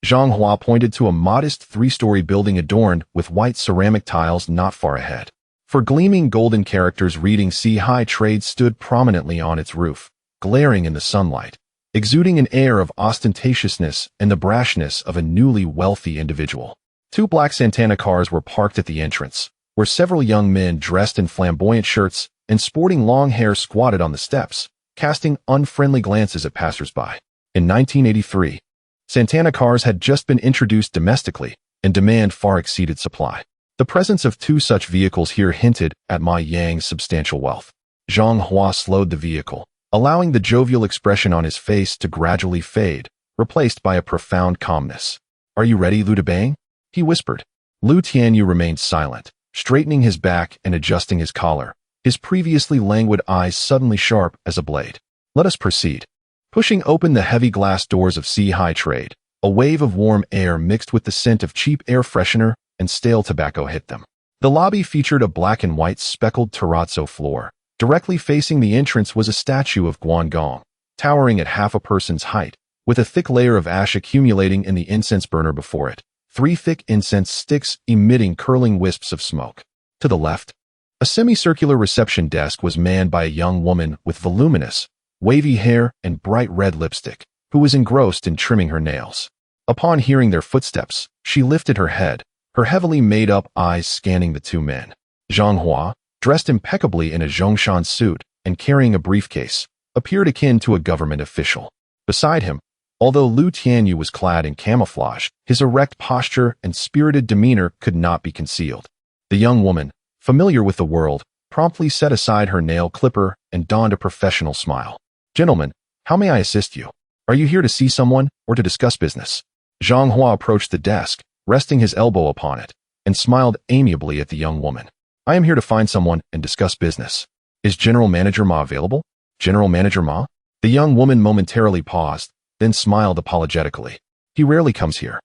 Zhang Hua pointed to a modest three-story building adorned with white ceramic tiles not far ahead. For gleaming golden characters reading Haizhou Trade stood prominently on its roof, glaring in the sunlight, exuding an air of ostentatiousness and the brashness of a newly wealthy individual. Two black Santana cars were parked at the entrance, where several young men dressed in flamboyant shirts and sporting long hair squatted on the steps, casting unfriendly glances at passers-by. In 1983, Santana cars had just been introduced domestically, and demand far exceeded supply. The presence of two such vehicles here hinted at Ma Yang's substantial wealth. Zhang Hua slowed the vehicle, allowing the jovial expression on his face to gradually fade, replaced by a profound calmness. "Are you ready, Liu Debang?" he whispered. Liu Tianyu remained silent, straightening his back and adjusting his collar, his previously languid eyes suddenly sharp as a blade. "Let us proceed." Pushing open the heavy glass doors of Haizhou Trade, a wave of warm air mixed with the scent of cheap air freshener and stale tobacco hit them. The lobby featured a black and white speckled terrazzo floor. Directly facing the entrance was a statue of Guangong, towering at half a person's height, with a thick layer of ash accumulating in the incense burner before it, three thick incense sticks emitting curling wisps of smoke. To the left, a semicircular reception desk was manned by a young woman with voluminous, wavy hair and bright red lipstick, who was engrossed in trimming her nails. Upon hearing their footsteps, she lifted her head, her heavily made-up eyes scanning the two men. Zhang Hua, dressed impeccably in a Zhongshan suit and carrying a briefcase, appeared akin to a government official. Beside him, although Liu Tianyu was clad in camouflage, his erect posture and spirited demeanor could not be concealed. The young woman, familiar with the world, promptly set aside her nail clipper and donned a professional smile. "Gentlemen, how may I assist you? Are you here to see someone or to discuss business?" Zhang Hua approached the desk, resting his elbow upon it, and smiled amiably at the young woman. "I am here to find someone and discuss business. Is General Manager Ma available?" "General Manager Ma?" The young woman momentarily paused, then smiled apologetically. "He rarely comes here.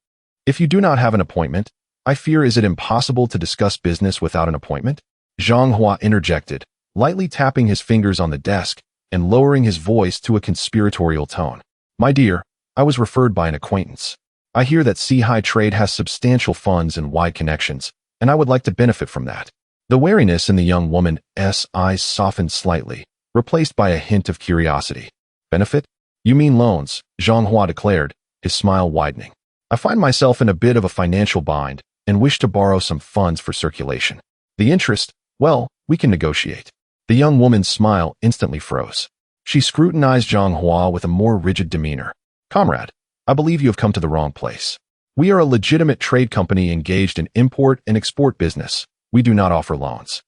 If you do not have an appointment, I fear is it impossible to discuss business without an appointment?" Zhang Hua interjected, lightly tapping his fingers on the desk and lowering his voice to a conspiratorial tone. "My dear, I was referred by an acquaintance. I hear that Haizhou Trade has substantial funds and wide connections, and I would like to benefit from that." The wariness in the young woman's eyes softened slightly, replaced by a hint of curiosity. "Benefit? You mean loans," Zhang Hua declared, his smile widening. "I find myself in a bit of a financial bind and wish to borrow some funds for circulation. The interest, well, we can negotiate." The young woman's smile instantly froze. She scrutinized Zhang Hua with a more rigid demeanor. "Comrade, I believe you have come to the wrong place. We are a legitimate trade company engaged in import and export business. We do not offer loans.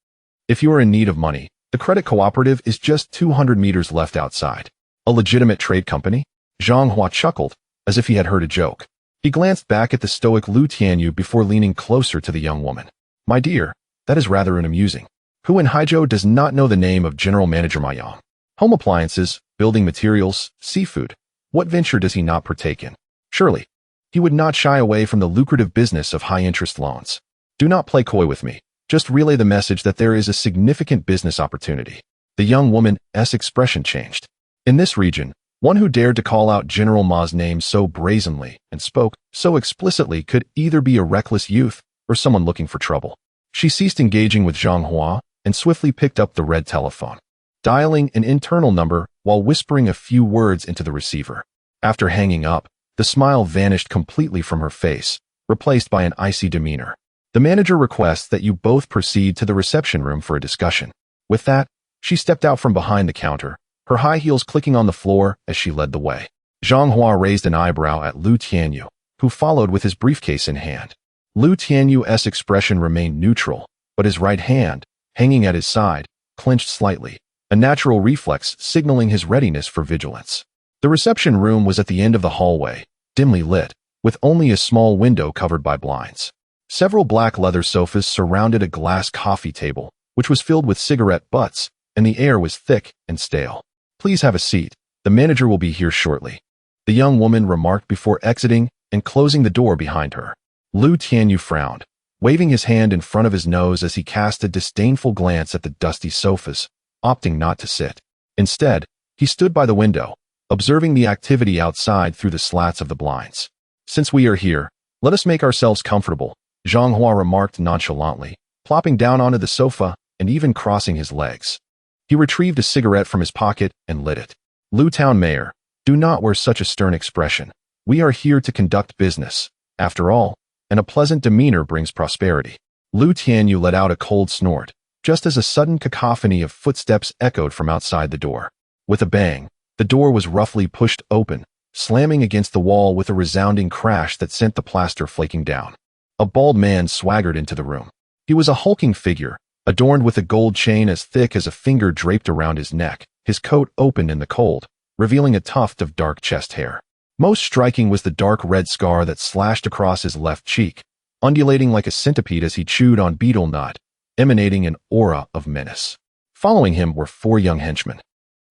If you are in need of money, the credit cooperative is just 200 meters left outside." "A legitimate trade company?" Zhang Hua chuckled, as if he had heard a joke. He glanced back at the stoic Liu Tianyu before leaning closer to the young woman. "My dear, that is rather amusing. Who in Haizhou does not know the name of General Manager Ma Yang? Home appliances, building materials, seafood. What venture does he not partake in? Surely, he would not shy away from the lucrative business of high-interest loans. Do not play coy with me. Just relay the message that there is a significant business opportunity." The young woman's expression changed. In this region, one who dared to call out General Ma's name so brazenly and spoke so explicitly could either be a reckless youth or someone looking for trouble. She ceased engaging with Zhang Hua and swiftly picked up the red telephone, dialing an internal number while whispering a few words into the receiver. After hanging up, the smile vanished completely from her face, replaced by an icy demeanor. "The manager requests that you both proceed to the reception room for a discussion." With that, she stepped out from behind the counter, her high heels clicking on the floor as she led the way. Zhang Hua raised an eyebrow at Liu Tianyu, who followed with his briefcase in hand. Liu Tianyu's expression remained neutral, but his right hand, hanging at his side, clenched slightly, a natural reflex signaling his readiness for vigilance. The reception room was at the end of the hallway, dimly lit, with only a small window covered by blinds. Several black leather sofas surrounded a glass coffee table, which was filled with cigarette butts, and the air was thick and stale. "Please have a seat. The manager will be here shortly." the young woman remarked before exiting and closing the door behind her. Lu Tianyu frowned, waving his hand in front of his nose as he cast a disdainful glance at the dusty sofas, opting not to sit. Instead, he stood by the window, observing the activity outside through the slats of the blinds. "Since we are here, let us make ourselves comfortable," Zhang Hua remarked nonchalantly, plopping down onto the sofa and even crossing his legs. He retrieved a cigarette from his pocket and lit it. "Lu Town Mayor, do not wear such a stern expression. We are here to conduct business, after all, and a pleasant demeanor brings prosperity." Lu Tianyu let out a cold snort, just as a sudden cacophony of footsteps echoed from outside the door. With a bang, the door was roughly pushed open, slamming against the wall with a resounding crash that sent the plaster flaking down. A bald man swaggered into the room. He was a hulking figure, adorned with a gold chain as thick as a finger draped around his neck, his coat open in the cold, revealing a tuft of dark chest hair. Most striking was the dark red scar that slashed across his left cheek, undulating like a centipede as he chewed on betel nut, emanating an aura of menace. Following him were 4 young henchmen,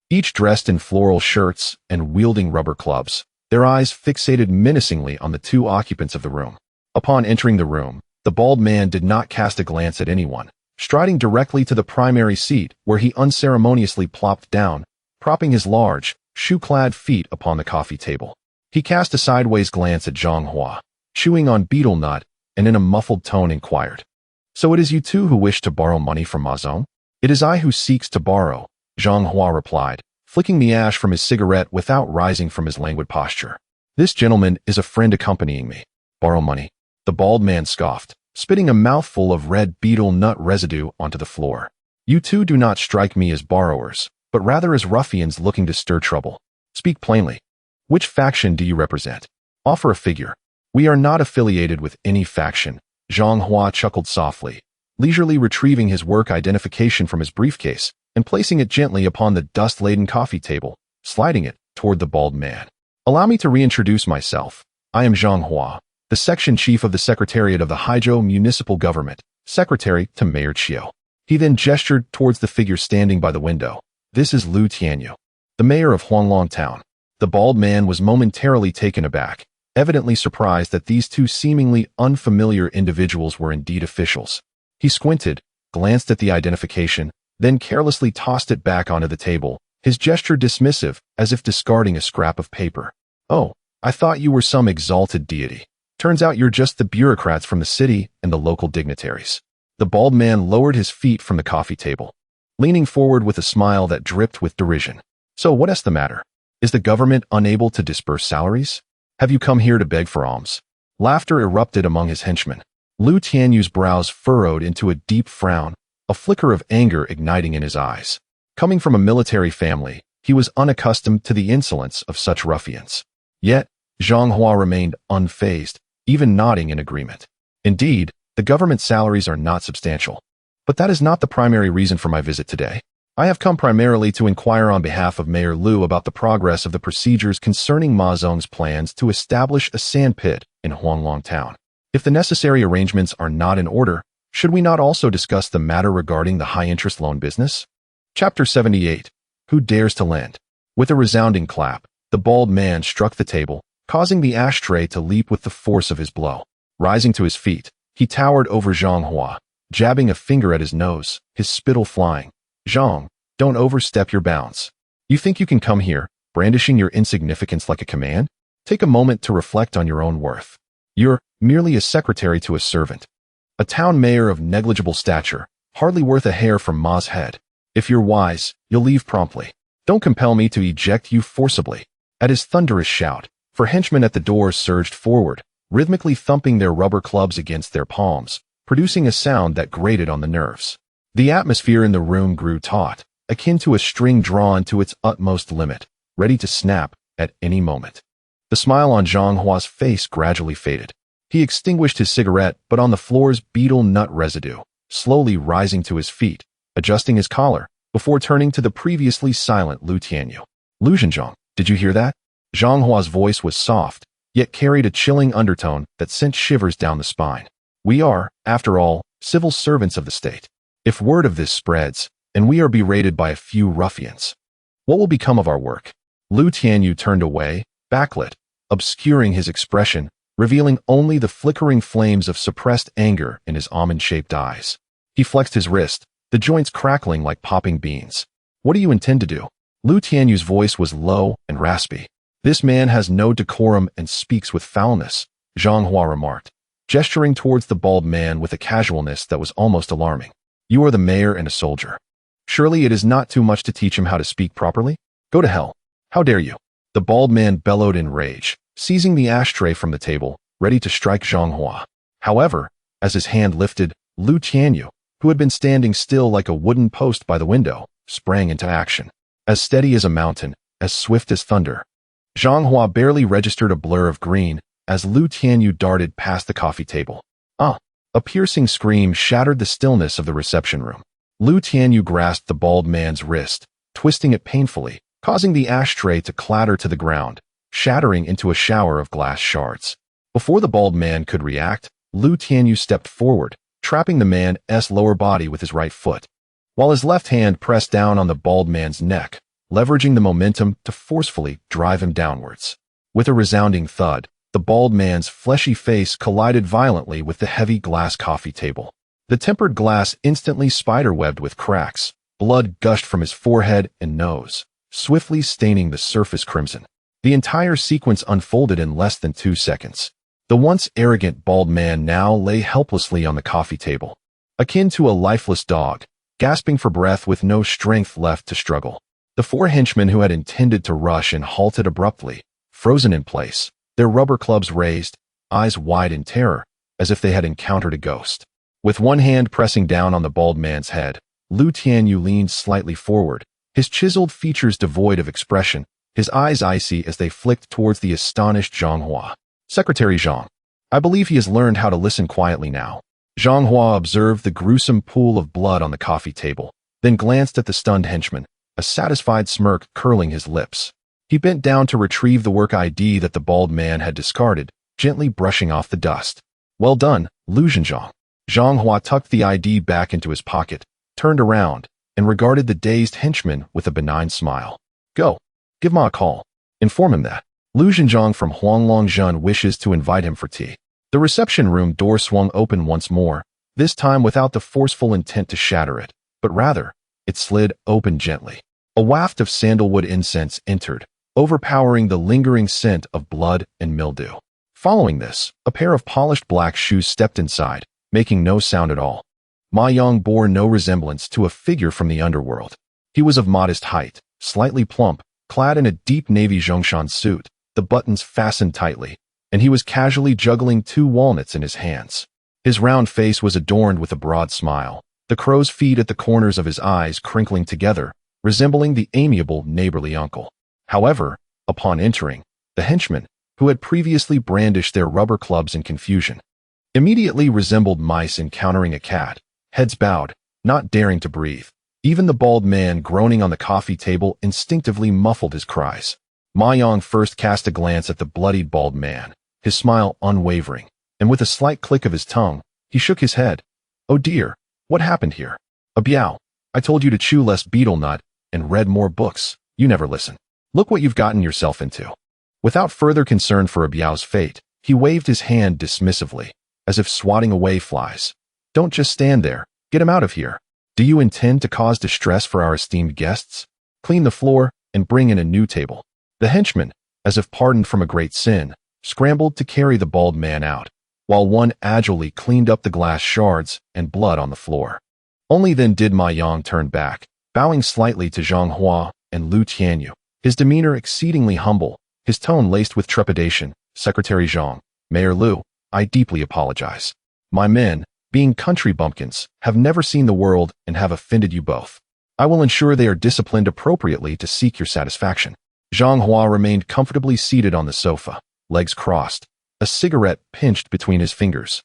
each dressed in floral shirts and wielding rubber clubs, their eyes fixated menacingly on the 2 occupants of the room. Upon entering the room, the bald man did not cast a glance at anyone, striding directly to the primary seat where he unceremoniously plopped down, propping his large, shoe-clad feet upon the coffee table. He cast a sideways glance at Zhang Hua, chewing on betel nut, and in a muffled tone inquired, "So it is you two who wish to borrow money from Ma Zong?" "It is I who seeks to borrow," Zhang Hua replied, flicking the ash from his cigarette without rising from his languid posture. "This gentleman is a friend accompanying me." "Borrow money?" The bald man scoffed, spitting a mouthful of red betel nut residue onto the floor. "You two do not strike me as borrowers, but rather as ruffians looking to stir trouble. Speak plainly. Which faction do you represent? Offer a figure." "We are not affiliated with any faction," Zhang Hua chuckled softly, leisurely retrieving his work identification from his briefcase and placing it gently upon the dust-laden coffee table, sliding it toward the bald man. "Allow me to reintroduce myself. I am Zhang Hua, the section chief of the Secretariat of the Haizhou Municipal Government, secretary to Mayor Qiu." He then gestured towards the figure standing by the window. "This is Lu Tianyu, the mayor of Huanglong Town." The bald man was momentarily taken aback, evidently surprised that these 2 seemingly unfamiliar individuals were indeed officials. He squinted, glanced at the identification, then carelessly tossed it back onto the table, his gesture dismissive, as if discarding a scrap of paper. "Oh, I thought you were some exalted deity. Turns out you're just the bureaucrats from the city and the local dignitaries." The bald man lowered his feet from the coffee table, leaning forward with a smile that dripped with derision. "So what is the matter? Is the government unable to disperse salaries? Have you come here to beg for alms?" Laughter erupted among his henchmen. Lu Tianyu's brows furrowed into a deep frown, a flicker of anger igniting in his eyes. Coming from a military family, he was unaccustomed to the insolence of such ruffians. Yet, Zhang Hua remained unfazed, even nodding in agreement. "Indeed, the government salaries are not substantial. But that is not the primary reason for my visit today. I have come primarily to inquire on behalf of Mayor Lu about the progress of the procedures concerning Ma Zong's plans to establish a sand pit in Huanglong Town. If the necessary arrangements are not in order, should we not also discuss the matter regarding the high-interest loan business?" Chapter 78. Who Dares to Lend? With a resounding clap, the bald man struck the table, causing the ashtray to leap with the force of his blow. Rising to his feet, he towered over Zhang Hua, jabbing a finger at his nose, his spittle flying. "Zhang, don't overstep your bounds. You think you can come here, brandishing your insignificance like a command? Take a moment to reflect on your own worth. You're merely a secretary to a servant. A town mayor of negligible stature, hardly worth a hair from Ma's head. If you're wise, you'll leave promptly. Don't compel me to eject you forcibly." At his thunderous shout, 4 henchmen at the door surged forward, rhythmically thumping their rubber clubs against their palms, producing a sound that grated on the nerves. The atmosphere in the room grew taut, akin to a string drawn to its utmost limit, ready to snap at any moment. The smile on Zhang Hua's face gradually faded. He extinguished his cigarette, but on the floor's betel nut residue, slowly rising to his feet, adjusting his collar, before turning to the previously silent Lu Tianyu. "Lu Zhenjiang, did you hear that?" Zhang Hua's voice was soft, yet carried a chilling undertone that sent shivers down the spine. "We are, after all, civil servants of the state. If word of this spreads, and we are berated by a few ruffians, what will become of our work?" Lu Tianyu turned away, backlit, obscuring his expression, revealing only the flickering flames of suppressed anger in his almond-shaped eyes. He flexed his wrist, the joints crackling like popping beans. "What do you intend to do?" Lu Tianyu's voice was low and raspy. "This man has no decorum and speaks with foulness," Zhang Hua remarked, gesturing towards the bald man with a casualness that was almost alarming. "You are the mayor and a soldier. Surely it is not too much to teach him how to speak properly? Go to hell. How dare you?" The bald man bellowed in rage, seizing the ashtray from the table, ready to strike Zhang Hua. However, as his hand lifted, Lu Tianyu, who had been standing still like a wooden post by the window, sprang into action. As steady as a mountain, as swift as thunder. Zhang Hua barely registered a blur of green as Lu Tianyu darted past the coffee table. "Ah!" A piercing scream shattered the stillness of the reception room. Lu Tianyu grasped the bald man's wrist, twisting it painfully, causing the ashtray to clatter to the ground, shattering into a shower of glass shards. Before the bald man could react, Lu Tianyu stepped forward, trapping the man's lower body with his right foot, while his left hand pressed down on the bald man's neck, leveraging the momentum to forcefully drive him downwards. With a resounding thud, the bald man's fleshy face collided violently with the heavy glass coffee table. The tempered glass instantly spiderwebbed with cracks. Blood gushed from his forehead and nose, swiftly staining the surface crimson. The entire sequence unfolded in less than 2 seconds. The once arrogant bald man now lay helplessly on the coffee table, akin to a lifeless dog, gasping for breath with no strength left to struggle. The 4 henchmen who had intended to rush and halted abruptly, frozen in place, their rubber clubs raised, eyes wide in terror, as if they had encountered a ghost. With one hand pressing down on the bald man's head, Lu Tianyu leaned slightly forward, his chiseled features devoid of expression, his eyes icy as they flicked towards the astonished Zhang Hua. "Secretary Zhang, I believe he has learned how to listen quietly now." Zhang Hua observed the gruesome pool of blood on the coffee table, then glanced at the stunned henchman, a satisfied smirk curling his lips. He bent down to retrieve the work ID that the bald man had discarded, gently brushing off the dust. "Well done, Lu Zhenjiang." Zhang Hua tucked the ID back into his pocket, turned around, and regarded the dazed henchman with a benign smile. "Go. Give Ma a call. Inform him that Lu Zhenjiang from Huanglongzhen wishes to invite him for tea." The reception room door swung open once more, this time without the forceful intent to shatter it, but rather, it slid open gently. A waft of sandalwood incense entered, overpowering the lingering scent of blood and mildew. Following this, a pair of polished black shoes stepped inside, making no sound at all. Ma Yang bore no resemblance to a figure from the underworld. He was of modest height, slightly plump, clad in a deep navy Zhongshan suit, the buttons fastened tightly, and he was casually juggling 2 walnuts in his hands. His round face was adorned with a broad smile, the crow's feet at the corners of his eyes crinkling together, resembling the amiable neighborly uncle. However, upon entering, the henchmen, who had previously brandished their rubber clubs in confusion, immediately resembled mice encountering a cat, heads bowed, not daring to breathe. Even the bald man groaning on the coffee table instinctively muffled his cries. Ma Yang first cast a glance at the bloodied bald man, his smile unwavering, and with a slight click of his tongue, he shook his head. "Oh dear, what happened here? A biao, I told you to chew less betel nut and read more books. You never listen. Look what you've gotten yourself into." Without further concern for a biao's fate, he waved his hand dismissively, as if swatting away flies. "Don't just stand there. Get him out of here. Do you intend to cause distress for our esteemed guests? Clean the floor and bring in a new table." The henchman, as if pardoned from a great sin, scrambled to carry the bald man out, while one agilely cleaned up the glass shards and blood on the floor. Only then did Ma Yang turn back, bowing slightly to Zhang Hua and Lu Tianyu, his demeanor exceedingly humble, his tone laced with trepidation. "Secretary Zhang, Mayor Lu, I deeply apologize. My men, being country bumpkins, have never seen the world and have offended you both. I will ensure they are disciplined appropriately to seek your satisfaction." Zhang Hua remained comfortably seated on the sofa, legs crossed, a cigarette pinched between his fingers.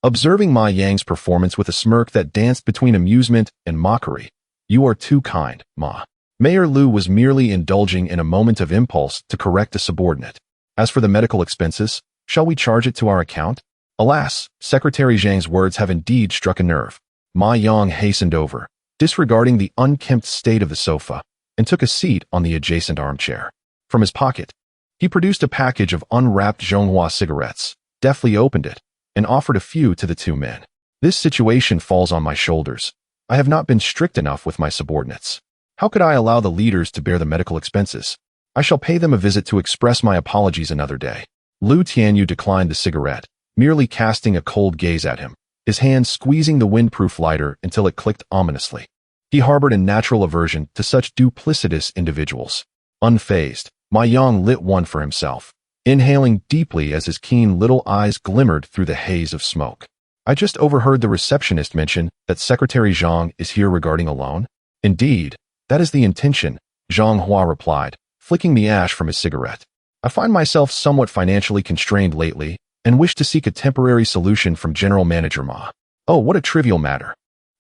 Observing Ma Yang's performance with a smirk that danced between amusement and mockery. "You are too kind, Ma." Mayor Lu was merely indulging in a moment of impulse to correct a subordinate. "As for the medical expenses, shall we charge it to our account?" Alas, Secretary Zhang's words have indeed struck a nerve. Ma Yang hastened over, disregarding the unkempt state of the sofa, and took a seat on the adjacent armchair. From his pocket, He produced a package of unwrapped Zhonghua cigarettes, deftly opened it, and offered a few to the two men. This situation falls on my shoulders. I have not been strict enough with my subordinates. How could I allow the leaders to bear the medical expenses? I shall pay them a visit to express my apologies another day. Lu Tianyu declined the cigarette, merely casting a cold gaze at him, his hand squeezing the windproof lighter until it clicked ominously. He harbored a natural aversion to such duplicitous individuals. Unfazed, Ma Yang lit one for himself, inhaling deeply as his keen little eyes glimmered through the haze of smoke. I just overheard the receptionist mention that Secretary Zhang is here regarding a loan. Indeed, that is the intention, Zhang Hua replied, flicking the ash from his cigarette. I find myself somewhat financially constrained lately and wish to seek a temporary solution from General Manager Ma. Oh, what a trivial matter,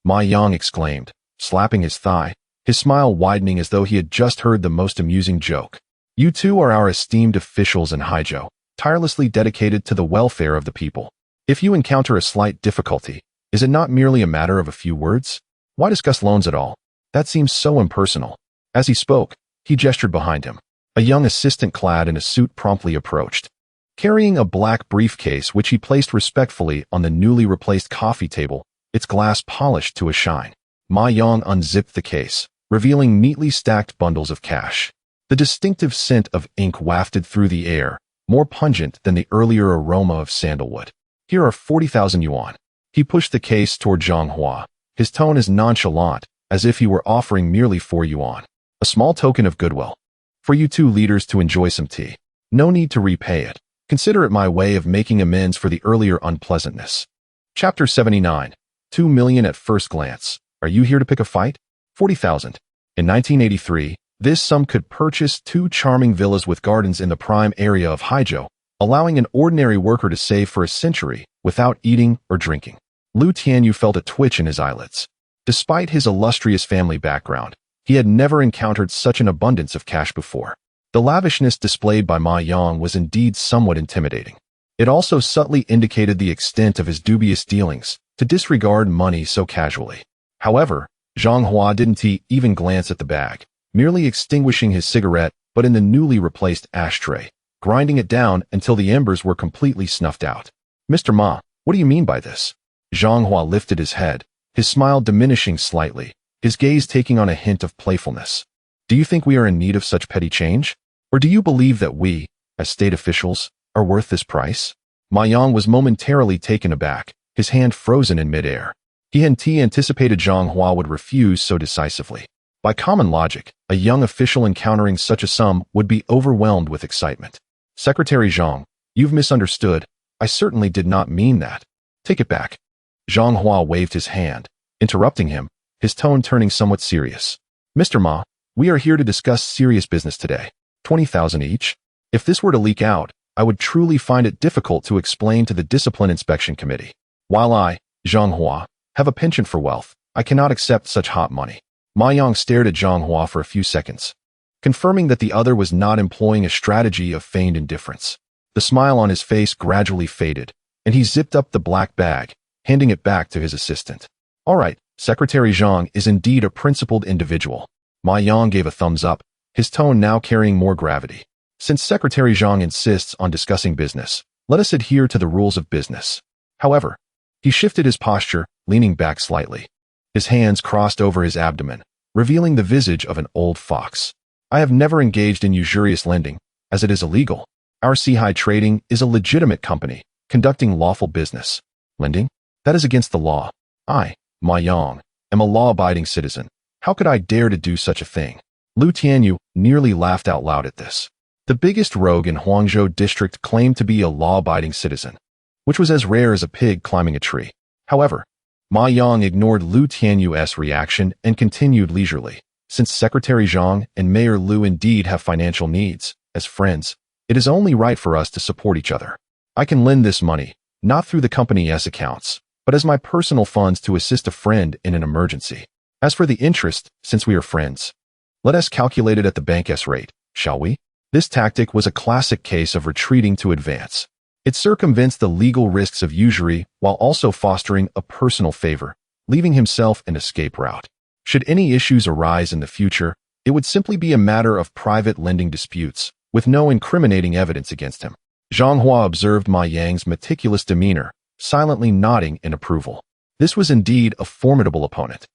Ma Yang exclaimed, slapping his thigh, his smile widening as though he had just heard the most amusing joke. You two are our esteemed officials in Haizhou, tirelessly dedicated to the welfare of the people. If you encounter a slight difficulty, is it not merely a matter of a few words? Why discuss loans at all? That seems so impersonal. As he spoke, he gestured behind him. A young assistant clad in a suit promptly approached, carrying a black briefcase which he placed respectfully on the newly replaced coffee table, its glass polished to a shine. Ma Yang unzipped the case, revealing neatly stacked bundles of cash. The distinctive scent of ink wafted through the air, more pungent than the earlier aroma of sandalwood. Here are 40,000 yuan. He pushed the case toward Zhang Hua, his tone as nonchalant as if he were offering merely 4 yuan. A small token of goodwill. For you two leaders to enjoy some tea. No need to repay it. Consider it my way of making amends for the earlier unpleasantness. Chapter 79. 2 million at first glance. Are you here to pick a fight? 40,000. In 1983, this sum could purchase 2 charming villas with gardens in the prime area of Haizhou, allowing an ordinary worker to save for a century without eating or drinking. Lu Tianyu felt a twitch in his eyelids. Despite his illustrious family background, he had never encountered such an abundance of cash before. The lavishness displayed by Ma Yang was indeed somewhat intimidating. It also subtly indicated the extent of his dubious dealings, to disregard money so casually. However, Zhang Hua didn't even glance at the bag, merely extinguishing his cigarette but in the newly replaced ashtray, grinding it down until the embers were completely snuffed out. Mr. Ma, what do you mean by this? Zhang Hua lifted his head, his smile diminishing slightly, his gaze taking on a hint of playfulness. Do you think we are in need of such petty change? Or do you believe that we, as state officials, are worth this price? Ma Yang was momentarily taken aback, his hand frozen in midair. He anticipated Zhang Hua would refuse so decisively. By common logic, a young official encountering such a sum would be overwhelmed with excitement. Secretary Zhang, you've misunderstood. I certainly did not mean that. Take it back. Zhang Hua waved his hand, interrupting him, his tone turning somewhat serious. Mr. Ma, we are here to discuss serious business today. 20,000 each? If this were to leak out, I would truly find it difficult to explain to the Discipline Inspection Committee. While I, Zhang Hua, have a penchant for wealth, I cannot accept such hot money. Ma Yang stared at Zhang Hua for a few seconds, confirming that the other was not employing a strategy of feigned indifference. The smile on his face gradually faded, and he zipped up the black bag, handing it back to his assistant. All right, Secretary Zhang is indeed a principled individual. Ma Yang gave a thumbs up, his tone now carrying more gravity. Since Secretary Zhang insists on discussing business, let us adhere to the rules of business. However, he shifted his posture, leaning back slightly. His hands crossed over his abdomen, revealing the visage of an old fox. I have never engaged in usurious lending, as it is illegal. Our Haizhou Trading is a legitimate company, conducting lawful business. Lending? That is against the law. I, Ma Yang, am a law-abiding citizen. How could I dare to do such a thing? Lu Tianyu nearly laughed out loud at this. The biggest rogue in Huangzhou district claimed to be a law-abiding citizen, which was as rare as a pig climbing a tree. However, Ma Yang ignored Lu Tianyu's reaction and continued leisurely. Since Secretary Zhang and Mayor Lu indeed have financial needs, as friends, it is only right for us to support each other. I can lend this money, not through the company's accounts, but as my personal funds to assist a friend in an emergency. As for the interest, since we are friends, let us calculate it at the bank's rate, shall we? This tactic was a classic case of retreating to advance. It circumvents the legal risks of usury while also fostering a personal favor, leaving himself an escape route. Should any issues arise in the future, it would simply be a matter of private lending disputes, with no incriminating evidence against him. Zhang Hua observed Ma Yang's meticulous demeanor, silently nodding in approval. This was indeed a formidable opponent,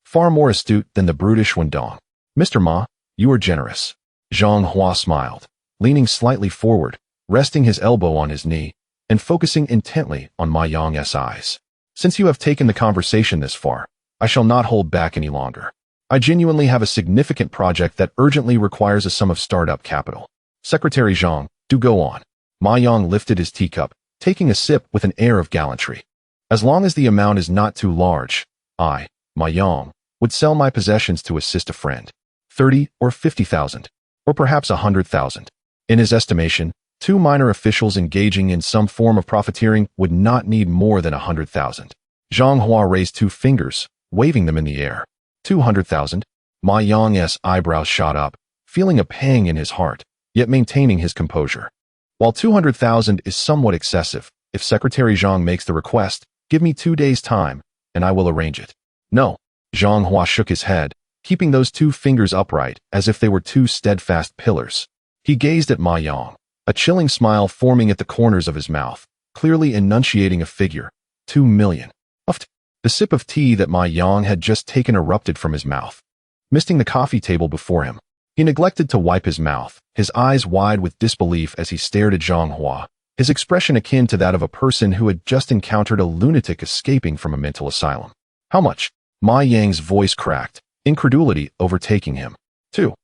far more astute than the brutish Wendong. Mr. Ma, you are generous. Zhang Hua smiled, leaning slightly forward, resting his elbow on his knee, and focusing intently on Ma Yang's eyes. Since you have taken the conversation this far, I shall not hold back any longer. I genuinely have a significant project that urgently requires a sum of startup capital. Secretary Zhang, do go on. Ma Yang lifted his teacup, taking a sip with an air of gallantry. As long as the amount is not too large, I, Ma Yang, would sell my possessions to assist a friend. 30 or 50,000, or perhaps 100,000. In his estimation, two minor officials engaging in some form of profiteering would not need more than 100,000. Zhang Hua raised two fingers, waving them in the air. 200,000? Ma Yang's eyebrows shot up, feeling a pang in his heart, yet maintaining his composure. While 200,000 is somewhat excessive, if Secretary Zhang makes the request, give me 2 days' time, and I will arrange it. No. Zhang Hua shook his head, keeping those two fingers upright as if they were two steadfast pillars. He gazed at Ma Yang, a chilling smile forming at the corners of his mouth, clearly enunciating a figure. 2 million. Uffed. The sip of tea that Ma Yang had just taken erupted from his mouth, misting the coffee table before him. He neglected to wipe his mouth, his eyes wide with disbelief as he stared at Zhang Hua, his expression akin to that of a person who had just encountered a lunatic escaping from a mental asylum. How much? Ma Yang's voice cracked, incredulity overtaking him. 2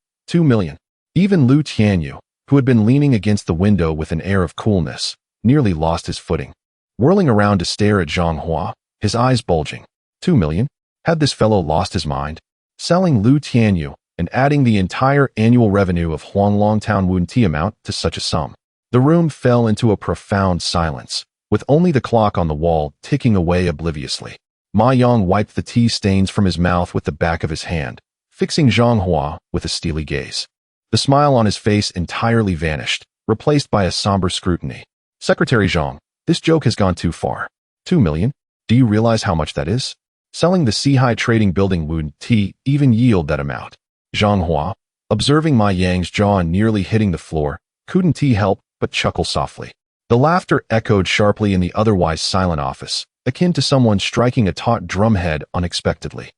million. Even Lu Tianyu, who had been leaning against the window with an air of coolness, nearly lost his footing. Whirling around to stare at Zhang Hua, his eyes bulging. 2 million? Had this fellow lost his mind? Selling Lu Tianyu and adding the entire annual revenue of Huanglong Town Wun Ti amount to such a sum. The room fell into a profound silence, with only the clock on the wall ticking away obliviously. Ma Yang wiped the tea stains from his mouth with the back of his hand, fixing Zhang Hua with a steely gaze. The smile on his face entirely vanished, replaced by a somber scrutiny. Secretary Zhang, this joke has gone too far. 2 million? Do you realize how much that is? Selling the Sihai trading building Wun Ti even yield that amount. Zhang Hua, observing Ma Yang's jaw nearly hitting the floor, couldn't he help but chuckle softly. The laughter echoed sharply in the otherwise silent office, akin to someone striking a taut drumhead unexpectedly.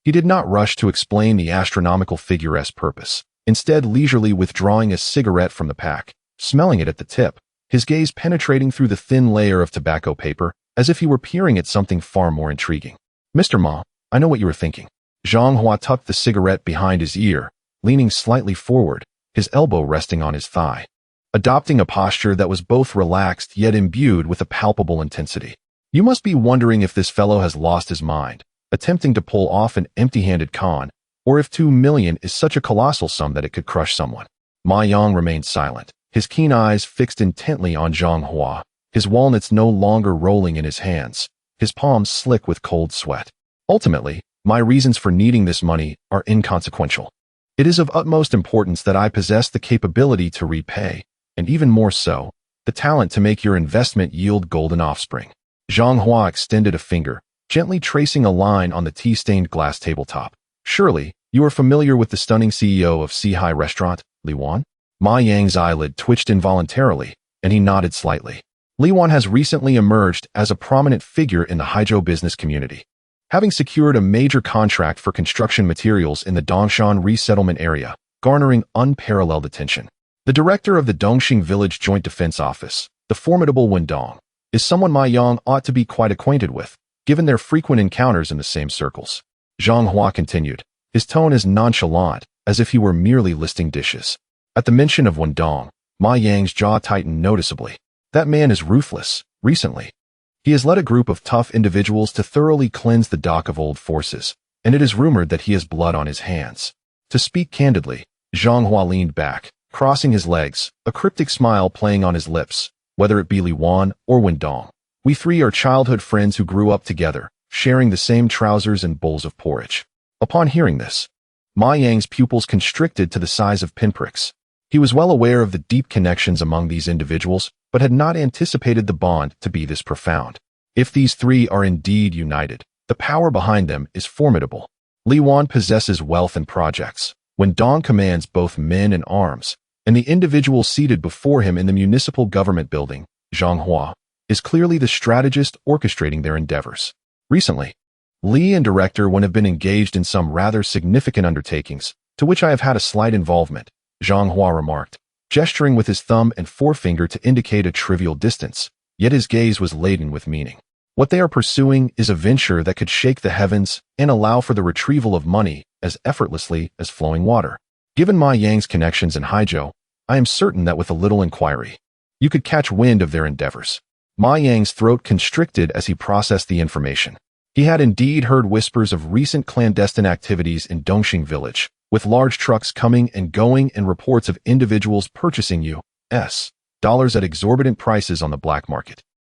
He did not rush to explain the astronomical figure's purpose, instead leisurely withdrawing a cigarette from the pack, smelling it at the tip, his gaze penetrating through the thin layer of tobacco paper, as if he were peering at something far more intriguing. Mr. Ma, I know what you were thinking. Zhang Hua tucked the cigarette behind his ear, leaning slightly forward, his elbow resting on his thigh, adopting a posture that was both relaxed yet imbued with a palpable intensity. You must be wondering if this fellow has lost his mind, attempting to pull off an empty-handed con, or if 2 million is such a colossal sum that it could crush someone. Ma Yang remained silent, his keen eyes fixed intently on Zhang Hua, his walnuts no longer rolling in his hands, his palms slick with cold sweat. Ultimately, my reasons for needing this money are inconsequential. It is of utmost importance that I possess the capability to repay, and even more so, the talent to make your investment yield golden offspring. Zhang Hua extended a finger, gently tracing a line on the tea-stained glass tabletop. Surely, you are familiar with the stunning CEO of Sihai Restaurant, Li Wan? Ma Yang's eyelid twitched involuntarily, and he nodded slightly. Li Wan has recently emerged as a prominent figure in the Haizhou business community, having secured a major contract for construction materials in the Dongshan resettlement area, garnering unparalleled attention. The director of the Dongxing Village Joint Defense Office, the formidable Wendong, is someone Ma Yang ought to be quite acquainted with, given their frequent encounters in the same circles. Zhang Hua continued, his tone as nonchalant as if he were merely listing dishes. At the mention of Wendong, Ma Yang's jaw tightened noticeably. That man is ruthless. Recently, he has led a group of tough individuals to thoroughly cleanse the dock of old forces, and it is rumored that he has blood on his hands. To speak candidly, Zhang Hua leaned back, crossing his legs, a cryptic smile playing on his lips. Whether it be Li Wan or Wendong, we three are childhood friends who grew up together, sharing the same trousers and bowls of porridge. Upon hearing this, Ma Yang's pupils constricted to the size of pinpricks. He was well aware of the deep connections among these individuals, but had not anticipated the bond to be this profound. If these three are indeed united, the power behind them is formidable. Li Wan possesses wealth and projects. Wendong commands both men and arms, and the individual seated before him in the municipal government building, Zhang Hua, is clearly the strategist orchestrating their endeavors. Recently, Li and Director Wen have been engaged in some rather significant undertakings, to which I have had a slight involvement, Zhang Hua remarked, gesturing with his thumb and forefinger to indicate a trivial distance, yet his gaze was laden with meaning. What they are pursuing is a venture that could shake the heavens and allow for the retrieval of money as effortlessly as flowing water. Given Ma Yang's connections in Haizhou, I am certain that with a little inquiry, you could catch wind of their endeavors. Ma Yang's throat constricted as he processed the information. He had indeed heard whispers of recent clandestine activities in Dongxing village, with large trucks coming and going and reports of individuals purchasing U.S. dollars at exorbitant prices on the black market.